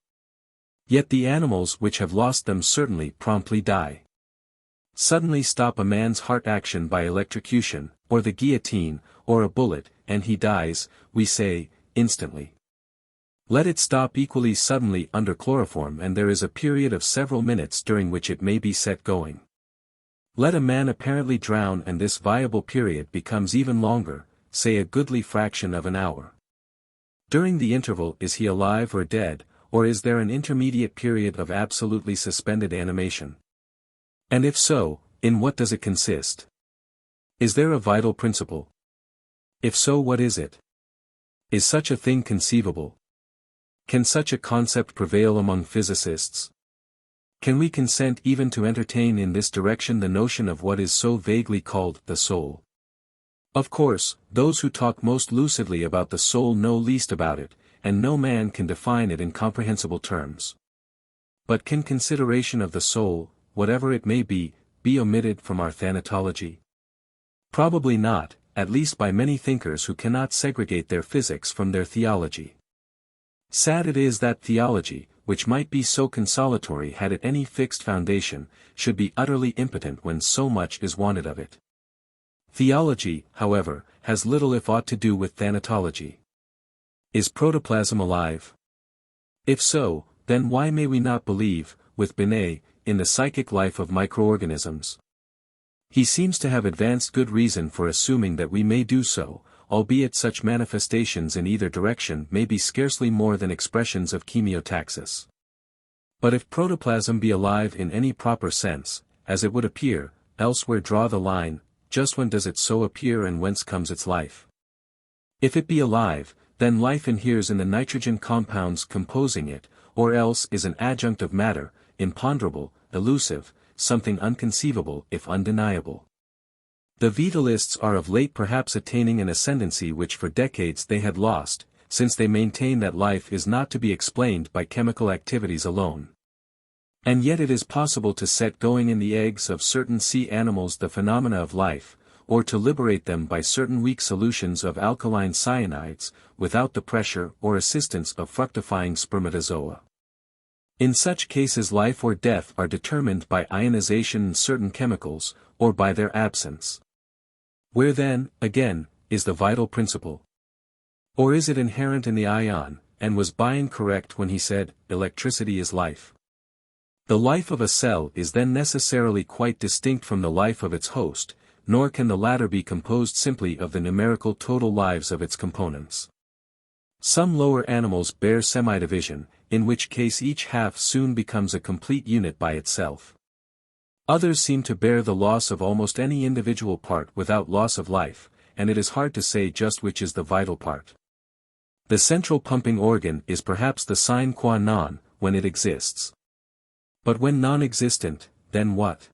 Yet the animals which have lost them certainly promptly die. Suddenly stop a man's heart action by electrocution, or the guillotine, or a bullet, and he dies, we say, instantly. Let it stop equally suddenly under chloroform and there is a period of several minutes during which it may be set going. Let a man apparently drown and this viable period becomes even longer, say a goodly fraction of an hour. During the interval is he alive or dead, or is there an intermediate period of absolutely suspended animation? And if so, in what does it consist? Is there a vital principle? If so, what is it? Is such a thing conceivable? Can such a concept prevail among physicists? Can we consent even to entertain in this direction the notion of what is so vaguely called the soul? Of course, those who talk most lucidly about the soul know least about it, and no man can define it in comprehensible terms. But can consideration of the soul, whatever it may be omitted from our thanatology? Probably not, at least by many thinkers who cannot segregate their physics from their theology. Sad it is that theology, which might be so consolatory had it any fixed foundation, should be utterly impotent when so much is wanted of it. Theology, however, has little if aught to do with thanatology. Is protoplasm alive? If so, then why may we not believe, with Binet, in the psychic life of microorganisms? He seems to have advanced good reason for assuming that we may do so, albeit such manifestations in either direction may be scarcely more than expressions of chemiotaxis. But if protoplasm be alive in any proper sense, as it would appear, elsewhere draw the line, just when does it so appear and whence comes its life? If it be alive, then life inheres in the nitrogen compounds composing it, or else is an adjunct of matter, imponderable, elusive, something unconceivable if undeniable. The vitalists are of late perhaps attaining an ascendancy which for decades they had lost, since they maintain that life is not to be explained by chemical activities alone. And yet it is possible to set going in the eggs of certain sea animals the phenomena of life, or to liberate them by certain weak solutions of alkaline cyanides, without the pressure or assistance of fructifying spermatozoa. In such cases life or death are determined by ionization in certain chemicals, or by their absence. Where then, again, is the vital principle? Or is it inherent in the ion, and was Bion correct when he said, electricity is life? The life of a cell is then necessarily quite distinct from the life of its host, nor can the latter be composed simply of the numerical total lives of its components. Some lower animals bear semi-division, in which case each half soon becomes a complete unit by itself. Others seem to bear the loss of almost any individual part without loss of life, and it is hard to say just which is the vital part. The central pumping organ is perhaps the sine qua non, when it exists. But when non-existent, then what?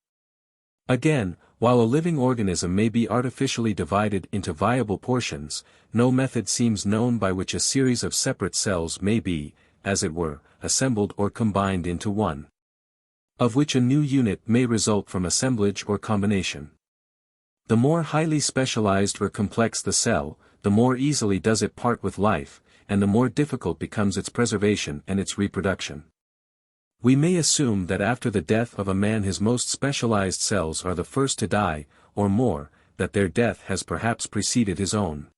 Again, while a living organism may be artificially divided into viable portions, no method seems known by which a series of separate cells may be, as it were, assembled or combined into one, of which a new unit may result from assemblage or combination. The more highly specialized or complex the cell, the more easily does it part with life, and the more difficult becomes its preservation and its reproduction. We may assume that after the death of a man his most specialized cells are the first to die, or more, that their death has perhaps preceded his own.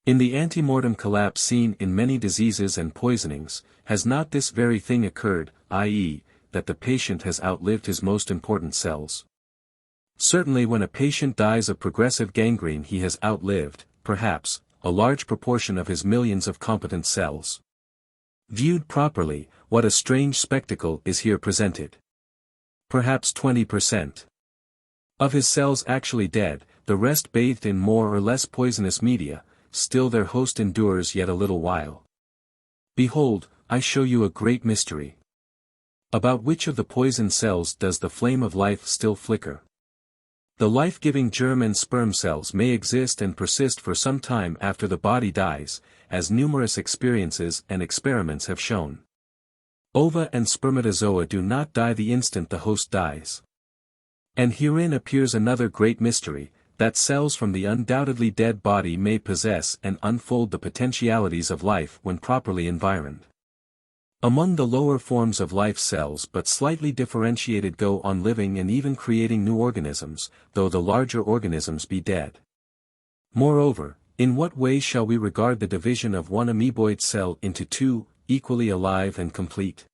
In the antemortem collapse seen in many diseases and poisonings, has not this very thing occurred, i.e., that the patient has outlived his most important cells? Certainly when a patient dies of progressive gangrene he has outlived, perhaps, a large proportion of his millions of competent cells. Viewed properly, what a strange spectacle is here presented. Perhaps 20% of his cells actually dead, the rest bathed in more or less poisonous media, still their host endures yet a little while. Behold, I show you a great mystery. About which of the poisoned cells does the flame of life still flicker? The life-giving germ and sperm cells may exist and persist for some time after the body dies, as numerous experiences and experiments have shown. Ova and spermatozoa do not die the instant the host dies. And herein appears another great mystery, that cells from the undoubtedly dead body may possess and unfold the potentialities of life when properly environed. Among the lower forms of life cells but slightly differentiated go on living and even creating new organisms, though the larger organisms be dead. Moreover, in what way shall we regard the division of one amoeboid cell into two, equally alive and complete?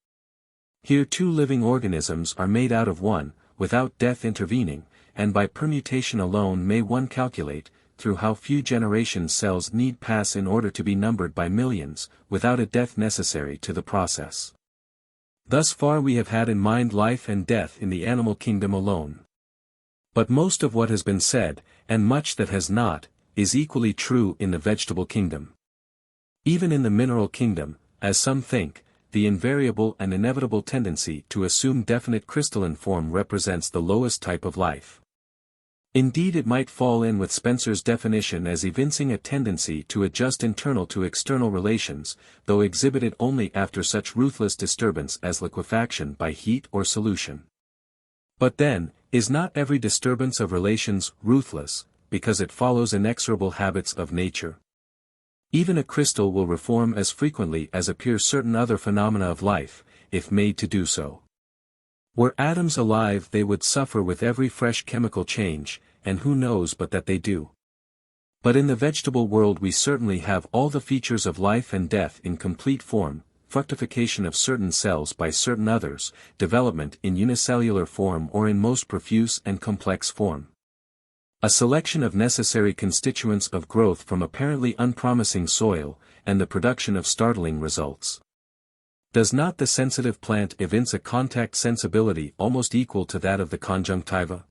Here two living organisms are made out of one, without death intervening, and by permutation alone may one calculate, through how few generations cells need pass in order to be numbered by millions, without a death necessary to the process. Thus far we have had in mind life and death in the animal kingdom alone. But most of what has been said, and much that has not, is equally true in the vegetable kingdom. Even in the mineral kingdom, as some think, the invariable and inevitable tendency to assume definite crystalline form represents the lowest type of life. Indeed, it might fall in with Spencer's definition as evincing a tendency to adjust internal to external relations, though exhibited only after such ruthless disturbance as liquefaction by heat or solution. But then, is not every disturbance of relations ruthless, because it follows inexorable habits of nature? Even a crystal will reform as frequently as appear certain other phenomena of life, if made to do so. Were atoms alive, they would suffer with every fresh chemical change, and who knows but that they do. But in the vegetable world we certainly have all the features of life and death in complete form, fructification of certain cells by certain others, development in unicellular form or in most profuse and complex form. A selection of necessary constituents of growth from apparently unpromising soil, and the production of startling results. Does not the sensitive plant evince a contact sensibility almost equal to that of the conjunctiva?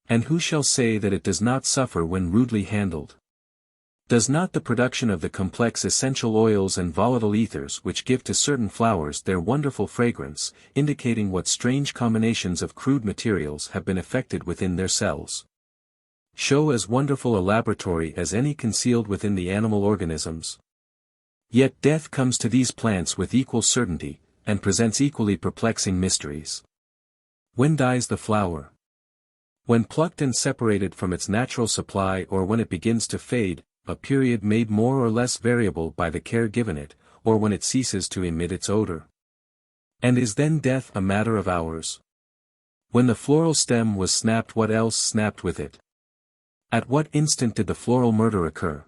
And who shall say that it does not suffer when rudely handled? Does not the production of the complex essential oils and volatile ethers which give to certain flowers their wonderful fragrance, indicating what strange combinations of crude materials have been effected within their cells, show as wonderful a laboratory as any concealed within the animal organisms? Yet death comes to these plants with equal certainty, and presents equally perplexing mysteries. When dies the flower? When plucked and separated from its natural supply, or when it begins to fade, a period made more or less variable by the care given it, or when it ceases to emit its odor? And is then death a matter of hours? When the floral stem was snapped, what else snapped with it? At what instant did the floral murder occur?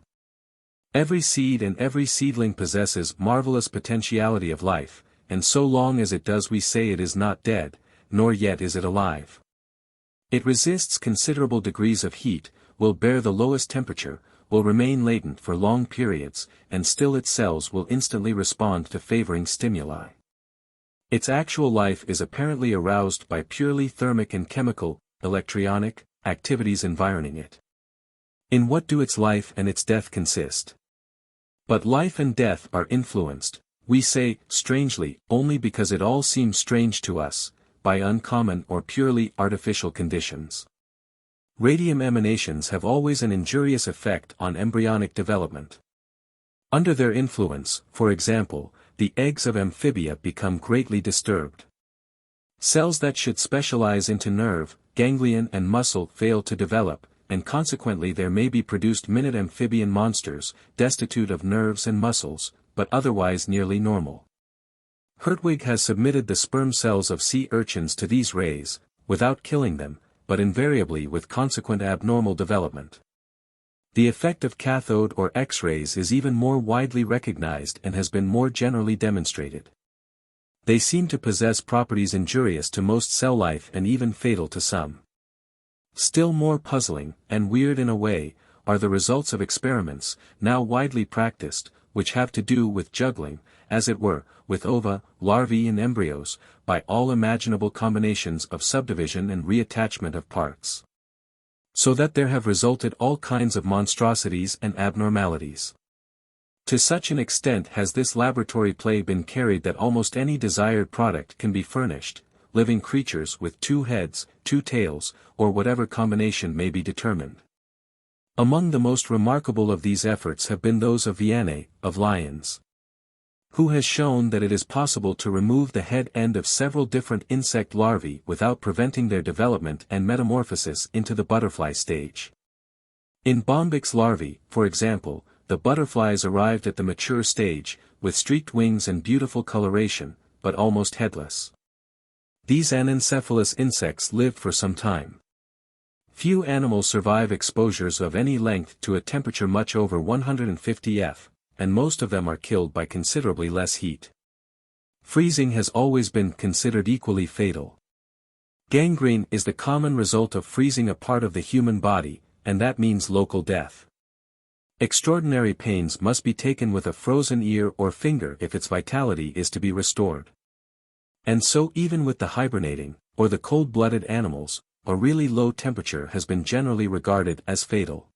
Every seed and every seedling possesses marvelous potentiality of life, and so long as it does we say it is not dead, nor yet is it alive. It resists considerable degrees of heat, will bear the lowest temperature, will remain latent for long periods, and still its cells will instantly respond to favoring stimuli. Its actual life is apparently aroused by purely thermic and chemical, electrionic, activities environing it. In what do its life and its death consist? But life and death are influenced, we say, strangely, only because it all seems strange to us, by uncommon or purely artificial conditions. Radium emanations have always an injurious effect on embryonic development. Under their influence, for example, the eggs of amphibia become greatly disturbed. Cells that should specialize into nerve, ganglion and muscle fail to develop, and consequently there may be produced minute amphibian monsters, destitute of nerves and muscles, but otherwise nearly normal. Hertwig has submitted the sperm cells of sea urchins to these rays, without killing them, but invariably with consequent abnormal development. The effect of cathode or X-rays is even more widely recognized and has been more generally demonstrated. They seem to possess properties injurious to most cell life and even fatal to some. Still more puzzling, and weird in a way, are the results of experiments, now widely practiced, which have to do with juggling, as it were, with ova, larvae and embryos, by all imaginable combinations of subdivision and reattachment of parts. So that there have resulted all kinds of monstrosities and abnormalities. To such an extent has this laboratory play been carried that almost any desired product can be furnished, living creatures with 2 heads, 2 tails, or whatever combination may be determined. Among the most remarkable of these efforts have been those of Vianney, of lions, who has shown that it is possible to remove the head end of several different insect larvae without preventing their development and metamorphosis into the butterfly stage. In Bombyx larvae, for example, the butterflies arrived at the mature stage, with streaked wings and beautiful coloration, but almost headless. These anencephalous insects lived for some time. Few animals survive exposures of any length to a temperature much over 150 F, and most of them are killed by considerably less heat. Freezing has always been considered equally fatal. Gangrene is the common result of freezing a part of the human body, and that means local death. Extraordinary pains must be taken with a frozen ear or finger if its vitality is to be restored. And so even with the hibernating, or the cold-blooded animals, a really low temperature has been generally regarded as fatal.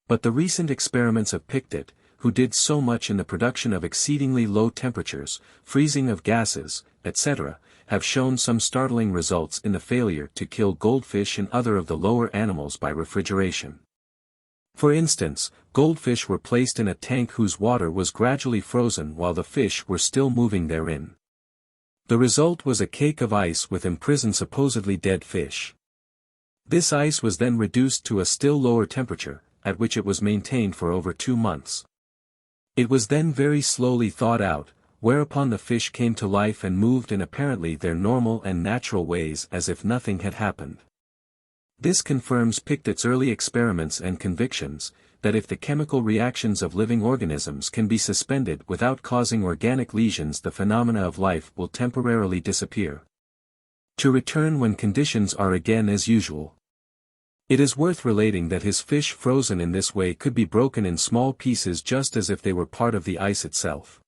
But the recent experiments of Pictet, who did so much in the production of exceedingly low temperatures, freezing of gases, etc., have shown some startling results in the failure to kill goldfish and other of the lower animals by refrigeration. For instance, goldfish were placed in a tank whose water was gradually frozen while the fish were still moving therein. The result was a cake of ice with imprisoned supposedly dead fish. This ice was then reduced to a still lower temperature, at which it was maintained for over 2 months. It was then very slowly thawed out, whereupon the fish came to life and moved in apparently their normal and natural ways as if nothing had happened. This confirms Pictet's early experiments and convictions, that if the chemical reactions of living organisms can be suspended without causing organic lesions, the phenomena of life will temporarily disappear, to return when conditions are again as usual. It is worth relating that his fish frozen in this way could be broken in small pieces just as if they were part of the ice itself.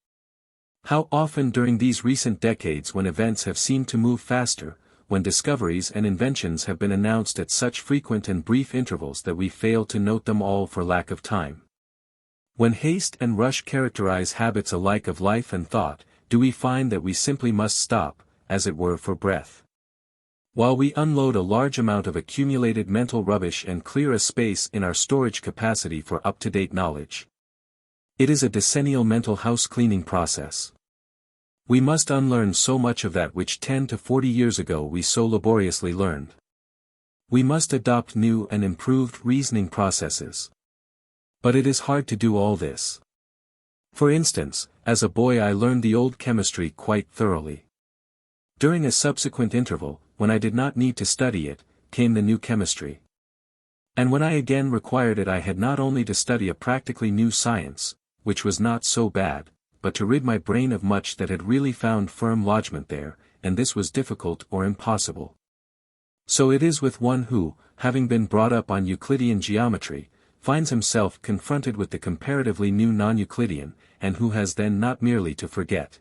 How often during these recent decades, when events have seemed to move faster, when discoveries and inventions have been announced at such frequent and brief intervals that we fail to note them all for lack of time. When haste and rush characterize habits alike of life and thought, do we find that we simply must stop, as it were for breath, while we unload a large amount of accumulated mental rubbish and clear a space in our storage capacity for up-to-date knowledge. It is a decennial mental house cleaning process. We must unlearn so much of that which 10 to 40 years ago we so laboriously learned. We must adopt new and improved reasoning processes. But it is hard to do all this. For instance, as a boy I learned the old chemistry quite thoroughly. During a subsequent interval, when I did not need to study it, came the new chemistry. And when I again required it, I had not only to study a practically new science, which was not so bad, but to rid my brain of much that had really found firm lodgment there, and this was difficult or impossible. So it is with one who, having been brought up on Euclidean geometry, finds himself confronted with the comparatively new non-Euclidean, and who has then not merely to forget,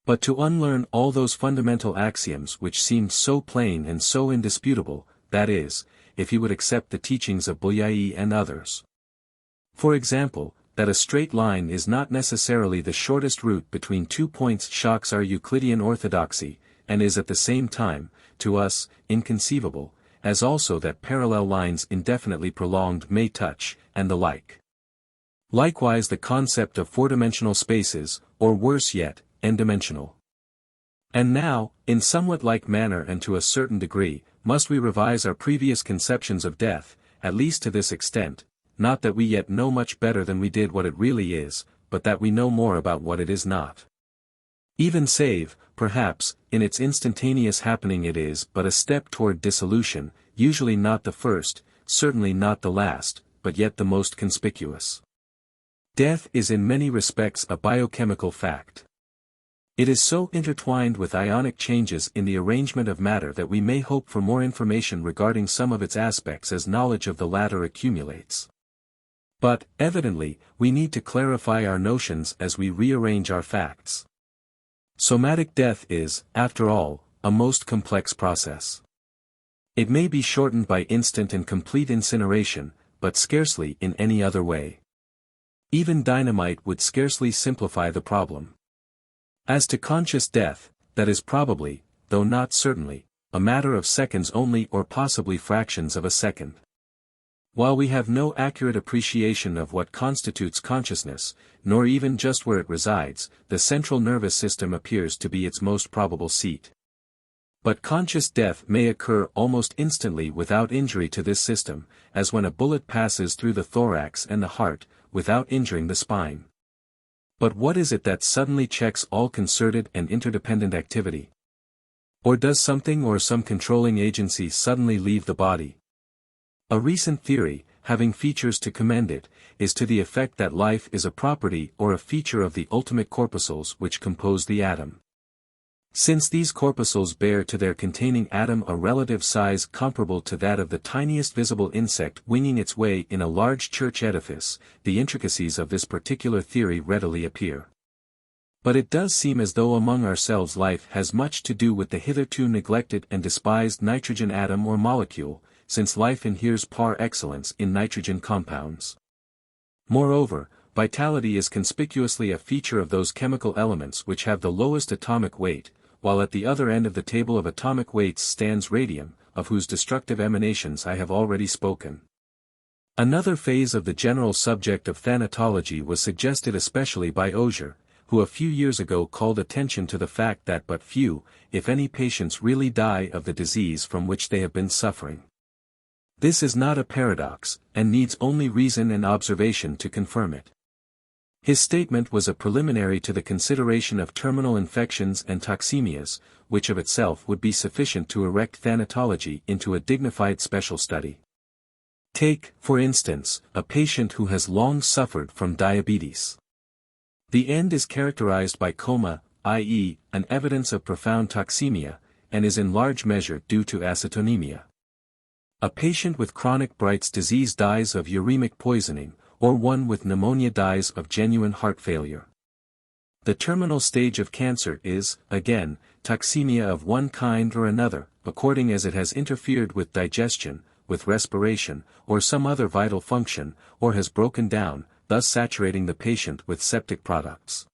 but to unlearn all those fundamental axioms which seemed so plain and so indisputable, that is, if he would accept the teachings of Bolyai and others. For example, that a straight line is not necessarily the shortest route between 2 points shocks our Euclidean orthodoxy, and is at the same time, to us, inconceivable, as also that parallel lines indefinitely prolonged may touch, and the like. Likewise the concept of four-dimensional spaces, or worse yet, n-dimensional. And now, in somewhat like manner and to a certain degree, must we revise our previous conceptions of death, at least to this extent, not that we yet know much better than we did what it really is, but that we know more about what it is not. Even save, perhaps, in its instantaneous happening it is but a step toward dissolution, usually not the first, certainly not the last, but yet the most conspicuous. Death is in many respects a biochemical fact. It is so intertwined with ionic changes in the arrangement of matter that we may hope for more information regarding some of its aspects as knowledge of the latter accumulates. But, evidently, we need to clarify our notions as we rearrange our facts. Somatic death is, after all, a most complex process. It may be shortened by instant and complete incineration, but scarcely in any other way. Even dynamite would scarcely simplify the problem. As to conscious death, that is probably, though not certainly, a matter of seconds only or possibly fractions of a second. While we have no accurate appreciation of what constitutes consciousness, nor even just where it resides, the central nervous system appears to be its most probable seat. But conscious death may occur almost instantly without injury to this system, as when a bullet passes through the thorax and the heart, without injuring the spine. But what is it that suddenly checks all concerted and interdependent activity? Or does something or some controlling agency suddenly leave the body? A recent theory, having features to commend it, is to the effect that life is a property or a feature of the ultimate corpuscles which compose the atom. Since these corpuscles bear to their containing atom a relative size comparable to that of the tiniest visible insect winging its way in a large church edifice, the intricacies of this particular theory readily appear. But it does seem as though among ourselves life has much to do with the hitherto neglected and despised nitrogen atom or molecule, since life inheres par excellence in nitrogen compounds. Moreover, vitality is conspicuously a feature of those chemical elements which have the lowest atomic weight, while at the other end of the table of atomic weights stands radium, of whose destructive emanations I have already spoken. Another phase of the general subject of thanatology was suggested especially by Auger, who a few years ago called attention to the fact that but few, if any patients really die of the disease from which they have been suffering. This is not a paradox, and needs only reason and observation to confirm it. His statement was a preliminary to the consideration of terminal infections and toxemias, which of itself would be sufficient to erect thanatology into a dignified special study. Take, for instance, a patient who has long suffered from diabetes. The end is characterized by coma, i.e., an evidence of profound toxemia, and is in large measure due to acetonemia. A patient with chronic Bright's disease dies of uremic poisoning, or one with pneumonia dies of genuine heart failure. The terminal stage of cancer is, again, toxemia of one kind or another, according as it has interfered with digestion, with respiration, or some other vital function, or has broken down, thus saturating the patient with septic products.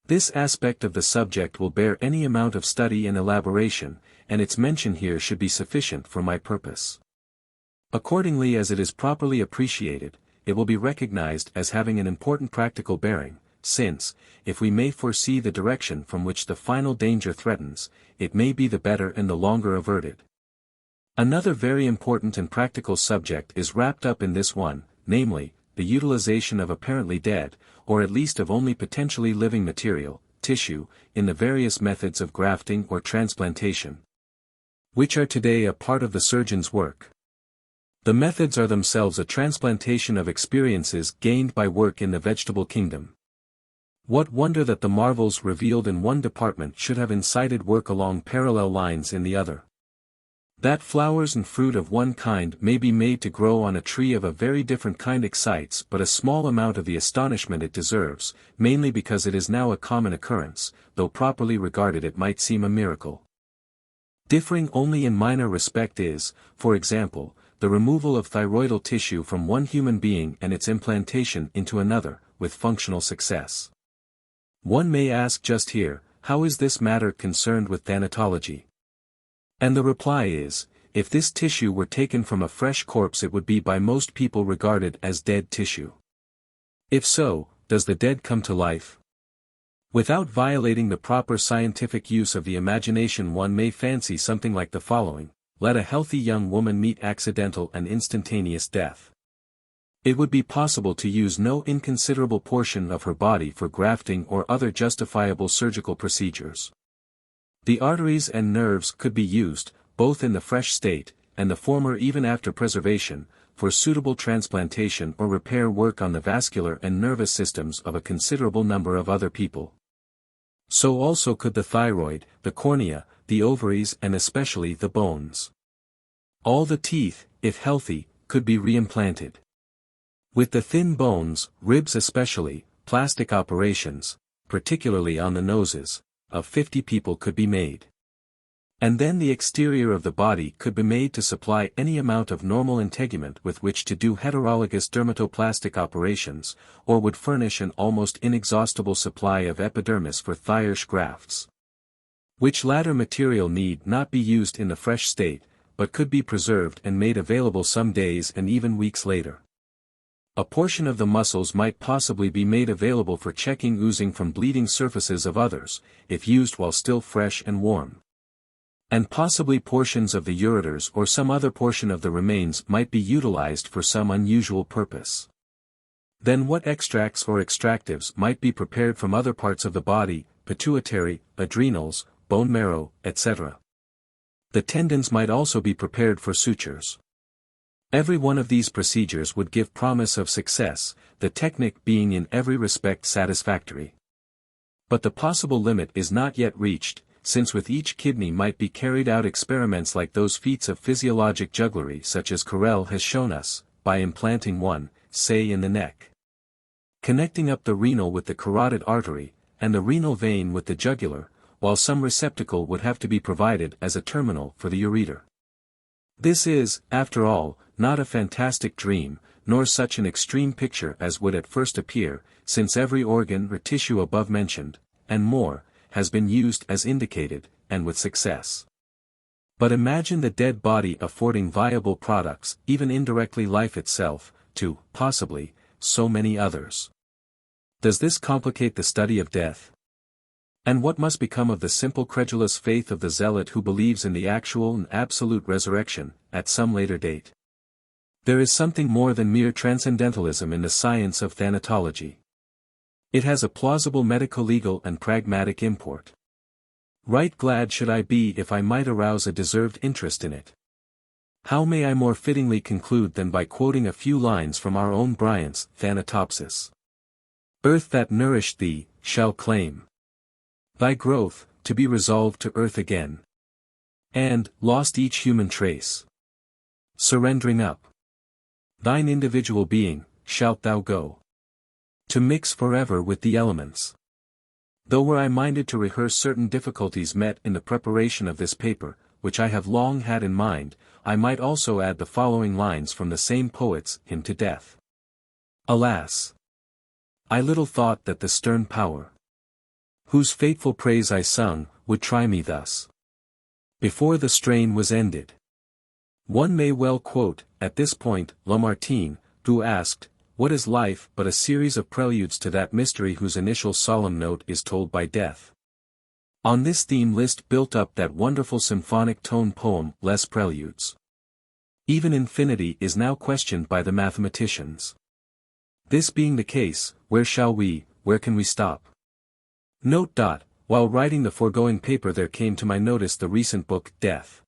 This aspect of the subject will bear any amount of study and elaboration, and its mention here should be sufficient for my purpose. Accordingly, as it is properly appreciated, it will be recognized as having an important practical bearing, since, if we may foresee the direction from which the final danger threatens, it may be the better and the longer averted. Another very important and practical subject is wrapped up in this one, namely, the utilization of apparently dead, or at least of only potentially living material, tissue, in the various methods of grafting or transplantation, which are today a part of the surgeon's work. The methods are themselves a transplantation of experiences gained by work in the vegetable kingdom. What wonder that the marvels revealed in one department should have incited work along parallel lines in the other. That flowers and fruit of one kind may be made to grow on a tree of a very different kind excites but a small amount of the astonishment it deserves, mainly because it is now a common occurrence, though properly regarded it might seem a miracle. Differing only in minor respect is, for example, the removal of thyroidal tissue from one human being and its implantation into another, with functional success. One may ask just here, how is this matter concerned with thanatology? And the reply is, if this tissue were taken from a fresh corpse it would be by most people regarded as dead tissue. If so, does the dead come to life? Without violating the proper scientific use of the imagination, one may fancy something like the following: let a healthy young woman meet accidental and instantaneous death. It would be possible to use no inconsiderable portion of her body for grafting or other justifiable surgical procedures. The arteries and nerves could be used, both in the fresh state, and the former even after preservation, for suitable transplantation or repair work on the vascular and nervous systems of a considerable number of other people. So also could the thyroid, the cornea, the ovaries and especially the bones. All the teeth, if healthy, could be reimplanted. With the thin bones, ribs especially, plastic operations, particularly on the noses, of 50 people could be made. And then the exterior of the body could be made to supply any amount of normal integument with which to do heterologous dermatoplastic operations, or would furnish an almost inexhaustible supply of epidermis for Thiersch grafts. Which latter material need not be used in the fresh state, but could be preserved and made available some days and even weeks later. A portion of the muscles might possibly be made available for checking oozing from bleeding surfaces of others, if used while still fresh and warm. And possibly portions of the ureters or some other portion of the remains might be utilized for some unusual purpose. Then what extracts or extractives might be prepared from other parts of the body, pituitary, adrenals, bone marrow, etc. The tendons might also be prepared for sutures. Every one of these procedures would give promise of success, the technique being in every respect satisfactory. But the possible limit is not yet reached, since with each kidney might be carried out experiments like those feats of physiologic jugglery such as Carrel has shown us, by implanting one, say in the neck, connecting up the renal with the carotid artery, and the renal vein with the jugular, while some receptacle would have to be provided as a terminal for the ureter. This is, after all, not a fantastic dream, nor such an extreme picture as would at first appear, since every organ or tissue above mentioned, and more, has been used as indicated, and with success. But imagine the dead body affording viable products, even indirectly life itself, to, possibly, so many others. Does this complicate the study of death? And what must become of the simple credulous faith of the zealot who believes in the actual and absolute resurrection, at some later date? There is something more than mere transcendentalism in the science of thanatology. It has a plausible medico-legal and pragmatic import. Right glad should I be if I might arouse a deserved interest in it. How may I more fittingly conclude than by quoting a few lines from our own Bryant's Thanatopsis? Earth that nourished thee, shall claim thy growth, to be resolved to earth again. And, lost each human trace, surrendering up thine individual being, shalt thou go to mix forever with the elements. Though were I minded to rehearse certain difficulties met in the preparation of this paper, which I have long had in mind, I might also add the following lines from the same poet's Hymn to Death. Alas! I little thought that the stern power, whose fateful praise I sung, would try me thus, before the strain was ended. One may well quote, at this point, Lamartine, who asked, what is life but a series of preludes to that mystery whose initial solemn note is told by death? On this theme Liszt built up that wonderful symphonic tone poem, Les Preludes. Even infinity is now questioned by the mathematicians. This being the case, where can we stop? Note. While writing the foregoing paper there came to my notice the recent book, Death,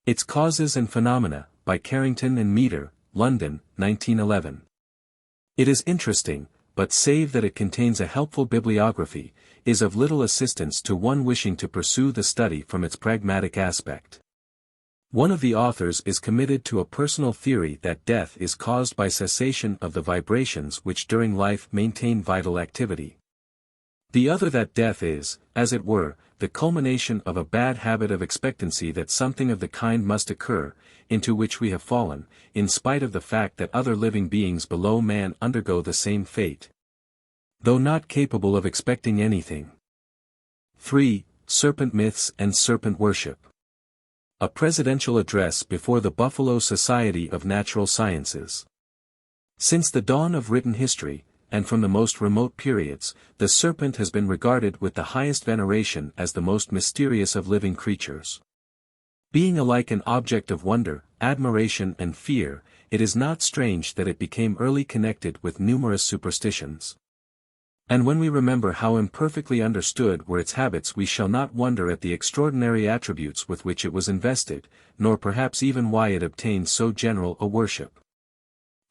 Its Causes and Phenomena, by Carrington and Meter, London, 1911. It is interesting, but save that it contains a helpful bibliography, is of little assistance to one wishing to pursue the study from its pragmatic aspect. One of the authors is committed to a personal theory that death is caused by cessation of the vibrations which during life maintain vital activity. The other that death is, as it were, the culmination of a bad habit of expectancy that something of the kind must occur, into which we have fallen, in spite of the fact that other living beings below man undergo the same fate, though not capable of expecting anything. 3. Serpent-Myths and Serpent Worship. A Presidential Address before the Buffalo Society of Natural Sciences. Since the dawn of written history, and from the most remote periods, the serpent has been regarded with the highest veneration as the most mysterious of living creatures. Being alike an object of wonder, admiration and fear, it is not strange that it became early connected with numerous superstitions. And when we remember how imperfectly understood were its habits we shall not wonder at the extraordinary attributes with which it was invested, nor perhaps even why it obtained so general a worship.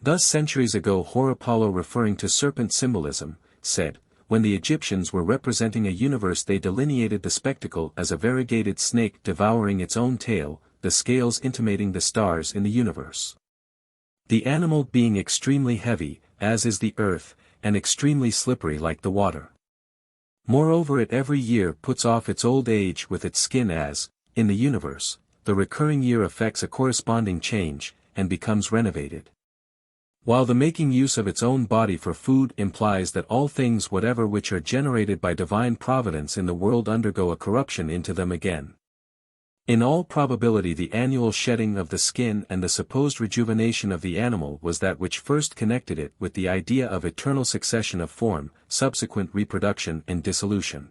Thus centuries ago Apollo, referring to serpent symbolism, said, when the Egyptians were representing a universe they delineated the spectacle as a variegated snake devouring its own tail, the scales intimating the stars in the universe. The animal being extremely heavy, as is the earth, and extremely slippery like the water. Moreover it every year puts off its old age with its skin as, in the universe, the recurring year effects a corresponding change, and becomes renovated. While the making use of its own body for food implies that all things whatever which are generated by divine providence in the world undergo a corruption into them again. In all probability the annual shedding of the skin and the supposed rejuvenation of the animal was that which first connected it with the idea of eternal succession of form, subsequent reproduction and dissolution.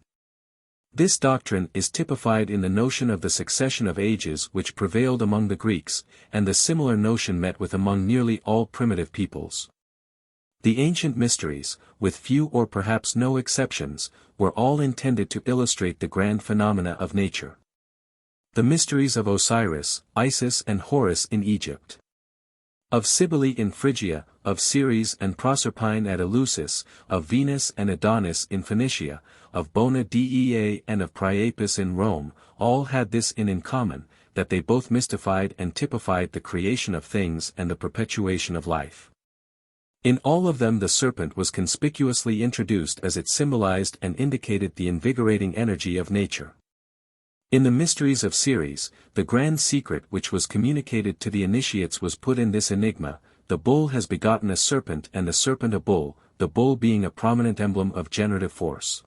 This doctrine is typified in the notion of the succession of ages which prevailed among the Greeks, and the similar notion met with among nearly all primitive peoples. The ancient mysteries, with few or perhaps no exceptions, were all intended to illustrate the grand phenomena of nature. The mysteries of Osiris, Isis and Horus in Egypt, of Cybele in Phrygia, of Ceres and Proserpine at Eleusis, of Venus and Adonis in Phoenicia, of Bona Dea and of Priapus in Rome, all had this in common, that they both mystified and typified the creation of things and the perpetuation of life. In all of them the serpent was conspicuously introduced as it symbolized and indicated the invigorating energy of nature. In the mysteries of Ceres, the grand secret which was communicated to the initiates was put in this enigma: the bull has begotten a serpent and the serpent a bull, the bull being a prominent emblem of generative force.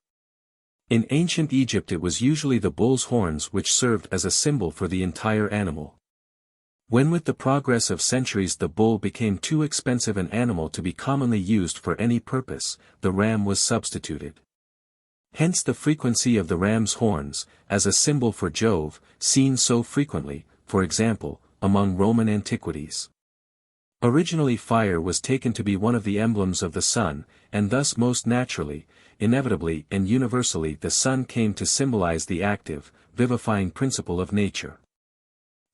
In ancient Egypt it was usually the bull's horns which served as a symbol for the entire animal. When with the progress of centuries the bull became too expensive an animal to be commonly used for any purpose, the ram was substituted. Hence the frequency of the ram's horns, as a symbol for Jove, seen so frequently, for example, among Roman antiquities. Originally fire was taken to be one of the emblems of the sun, and thus most naturally, inevitably and universally the sun came to symbolize the active, vivifying principle of nature.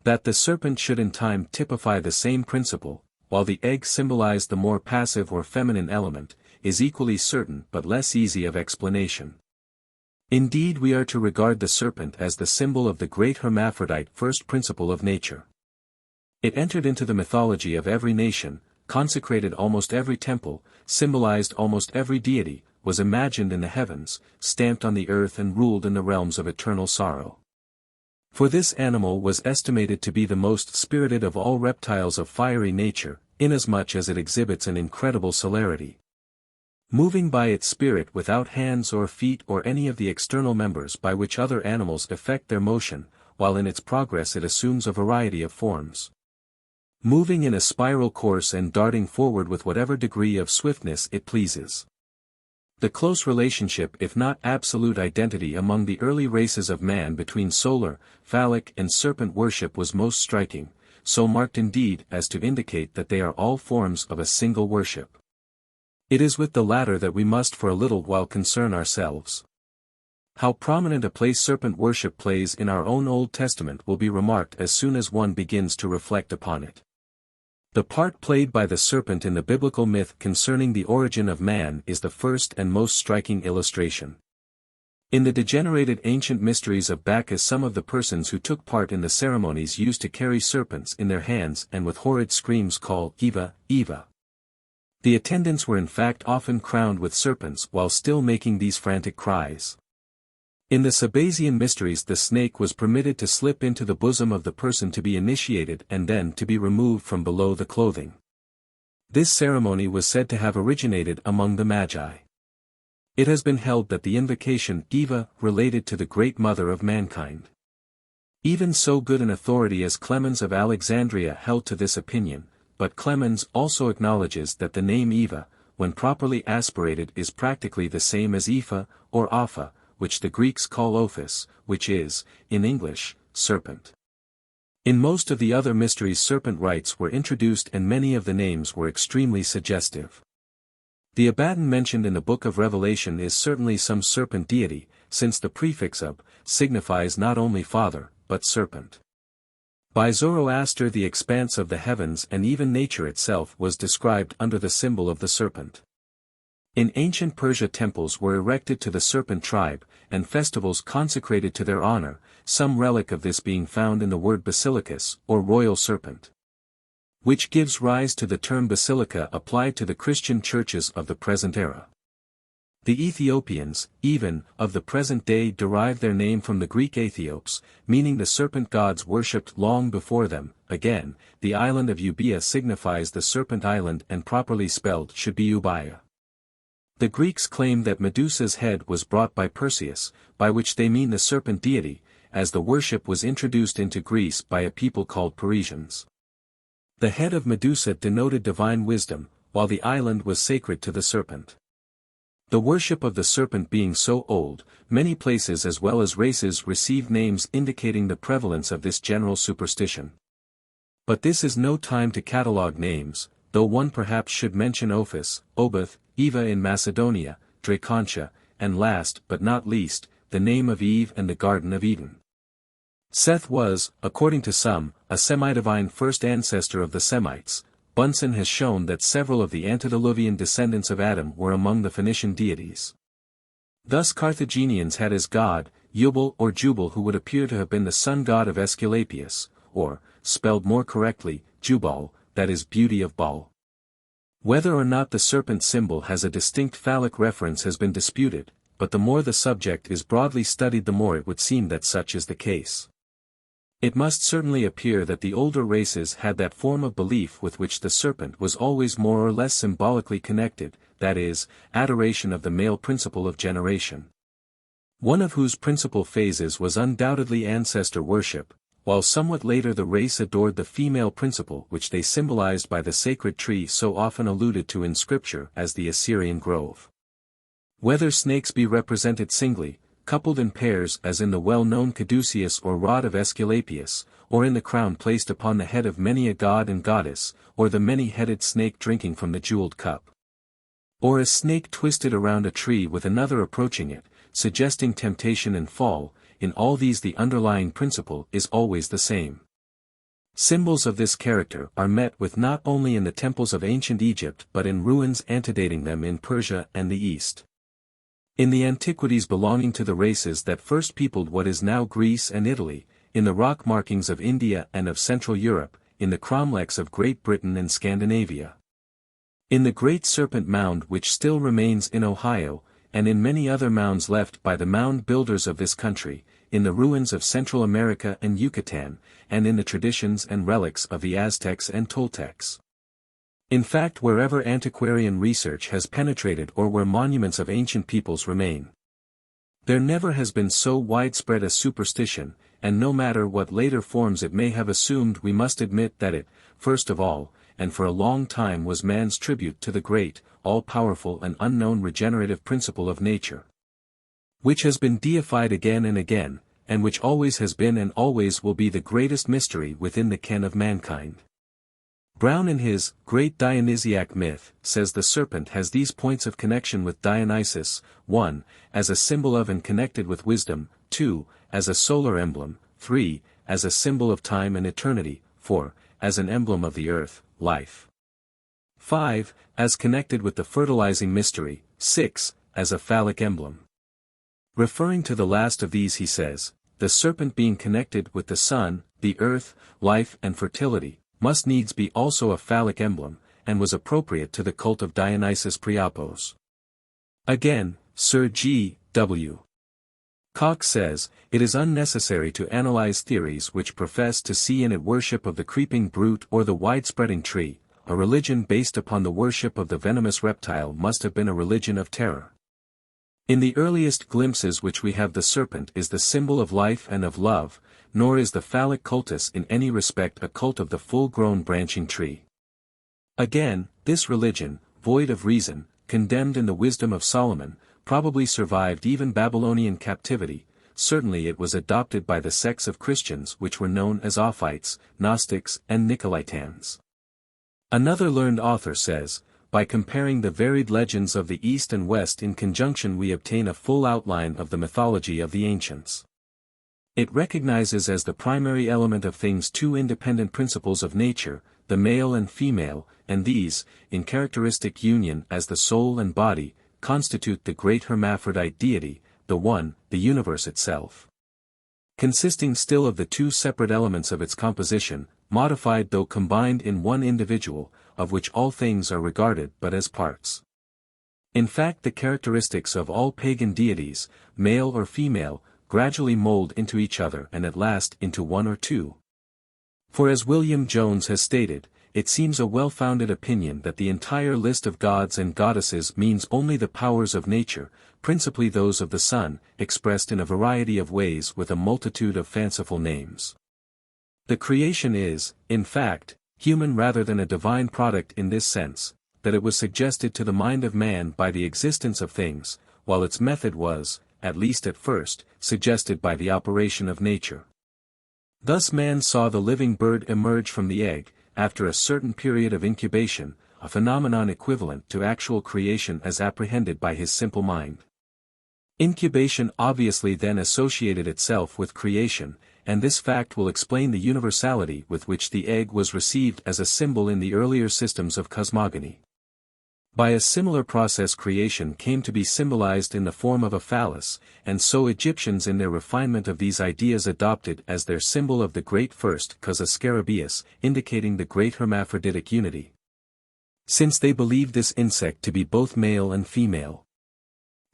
That the serpent should in time typify the same principle, while the egg symbolized the more passive or feminine element, is equally certain but less easy of explanation. Indeed, we are to regard the serpent as the symbol of the great hermaphrodite first principle of nature. It entered into the mythology of every nation, consecrated almost every temple, symbolized almost every deity, was imagined in the heavens, stamped on the earth and ruled in the realms of eternal sorrow. For this animal was estimated to be the most spirited of all reptiles of fiery nature, inasmuch as it exhibits an incredible celerity. Moving by its spirit without hands or feet or any of the external members by which other animals effect their motion, while in its progress it assumes a variety of forms. Moving in a spiral course and darting forward with whatever degree of swiftness it pleases. The close relationship if not absolute identity among the early races of man between solar, phallic and serpent worship was most striking, so marked indeed as to indicate that they are all forms of a single worship. It is with the latter that we must for a little while concern ourselves. How prominent a place serpent worship plays in our own Old Testament will be remarked as soon as one begins to reflect upon it. The part played by the serpent in the biblical myth concerning the origin of man is the first and most striking illustration. In the degenerated ancient mysteries of Bacchus, some of the persons who took part in the ceremonies used to carry serpents in their hands and with horrid screams call Eva, Eva. The attendants were in fact often crowned with serpents while still making these frantic cries. In the Sabasian mysteries the snake was permitted to slip into the bosom of the person to be initiated and then to be removed from below the clothing. This ceremony was said to have originated among the Magi. It has been held that the invocation Eva related to the great mother of mankind. Even so good an authority as Clemens of Alexandria held to this opinion, but Clemens also acknowledges that the name Eva, when properly aspirated, is practically the same as Epha, or Apha, which the Greeks call Ophis, which is, in English, serpent. In most of the other mysteries serpent rites were introduced and many of the names were extremely suggestive. The Abaddon mentioned in the Book of Revelation is certainly some serpent deity, since the prefix Ab signifies not only father, but serpent. By Zoroaster the expanse of the heavens and even nature itself was described under the symbol of the serpent. In ancient Persia temples were erected to the serpent tribe, and festivals consecrated to their honor, some relic of this being found in the word basilicus, or royal serpent, which gives rise to the term basilica applied to the Christian churches of the present era. The Ethiopians, even, of the present day derive their name from the Greek Aethiopes, meaning the serpent gods worshipped long before them. Again, the island of Euboea signifies the serpent island and properly spelled should be Euboea. The Greeks claim that Medusa's head was brought by Perseus, by which they mean the serpent deity, as the worship was introduced into Greece by a people called Parisians. The head of Medusa denoted divine wisdom, while the island was sacred to the serpent. The worship of the serpent being so old, many places as well as races received names indicating the prevalence of this general superstition. But this is no time to catalogue names, though one perhaps should mention Ophis, Oboth, Eva in Macedonia, Dracontia, and last but not least, the name of Eve and the Garden of Eden. Seth was, according to some, a semi-divine first ancestor of the Semites, Bunsen has shown that several of the antediluvian descendants of Adam were among the Phoenician deities. Thus Carthaginians had as god, Jubal or Jubal, who would appear to have been the sun god of Aesculapius, or, spelled more correctly, Jubal, that is beauty of Baal. Whether or not the serpent symbol has a distinct phallic reference has been disputed, but the more the subject is broadly studied the more it would seem that such is the case. It must certainly appear that the older races had that form of belief with which the serpent was always more or less symbolically connected, that is, adoration of the male principle of generation. One of whose principal phases was undoubtedly ancestor worship, while somewhat later the race adored the female principle which they symbolized by the sacred tree so often alluded to in scripture as the Assyrian grove. Whether snakes be represented singly, coupled in pairs as in the well-known caduceus or rod of Aesculapius, or in the crown placed upon the head of many a god and goddess, or the many-headed snake drinking from the jeweled cup. Or a snake twisted around a tree with another approaching it, suggesting temptation and fall, in all these the underlying principle is always the same. Symbols of this character are met with not only in the temples of ancient Egypt but in ruins antedating them in Persia and the East. In the antiquities belonging to the races that first peopled what is now Greece and Italy, in the rock markings of India and of Central Europe, in the cromlechs of Great Britain and Scandinavia. In the Great Serpent Mound which still remains in Ohio, and in many other mounds left by the mound builders of this country, in the ruins of Central America and Yucatan, and in the traditions and relics of the Aztecs and Toltecs. In fact, wherever antiquarian research has penetrated or where monuments of ancient peoples remain, there never has been so widespread a superstition, and no matter what later forms it may have assumed, we must admit that it, first of all, and for a long time was man's tribute to the great, all-powerful and unknown regenerative principle of nature, which has been deified again and again, and which always has been and always will be the greatest mystery within the ken of mankind. Brown in his Great Dionysiac Myth says the serpent has these points of connection with Dionysus: 1. As a symbol of and connected with wisdom, 2. As a solar emblem, 3. As a symbol of time and eternity, 4. As an emblem of the earth, life, 5. As connected with the fertilizing mystery, 6. As a phallic emblem. Referring to the last of these he says, the serpent being connected with the sun, the earth, life and fertility, must needs be also a phallic emblem, and was appropriate to the cult of Dionysus Priapos. Again, Sir G. W. Cox says, it is unnecessary to analyze theories which profess to see in it worship of the creeping brute or the wide-spreading tree. A religion based upon the worship of the venomous reptile must have been a religion of terror. In the earliest glimpses which we have, the serpent is the symbol of life and of love, nor is the phallic cultus in any respect a cult of the full-grown branching tree. Again, this religion, void of reason, condemned in the Wisdom of Solomon, probably survived even Babylonian captivity. Certainly it was adopted by the sects of Christians which were known as Ophites, Gnostics and Nicolaitans. Another learned author says, by comparing the varied legends of the East and West in conjunction we obtain a full outline of the mythology of the ancients. It recognizes as the primary element of things two independent principles of nature, the male and female, and these, in characteristic union as the soul and body, constitute the great hermaphrodite deity, the one, the universe itself. Consisting still of the two separate elements of its composition, modified though combined in one individual, of which all things are regarded but as parts. In fact, the characteristics of all pagan deities, male or female, gradually mold into each other and at last into one or two. For as William Jones has stated, it seems a well-founded opinion that the entire list of gods and goddesses means only the powers of nature, principally those of the sun, expressed in a variety of ways with a multitude of fanciful names. The creation is, in fact, human rather than a divine product in this sense, that it was suggested to the mind of man by the existence of things, while its method was, at least at first, suggested by the operation of nature. Thus man saw the living bird emerge from the egg, after a certain period of incubation, a phenomenon equivalent to actual creation as apprehended by his simple mind. Incubation obviously then associated itself with creation, and this fact will explain the universality with which the egg was received as a symbol in the earlier systems of cosmogony. By a similar process creation came to be symbolized in the form of a phallus, and so Egyptians in their refinement of these ideas adopted as their symbol of the great first cos a scarabaeus, indicating the great hermaphroditic unity. Since they believed this insect to be both male and female,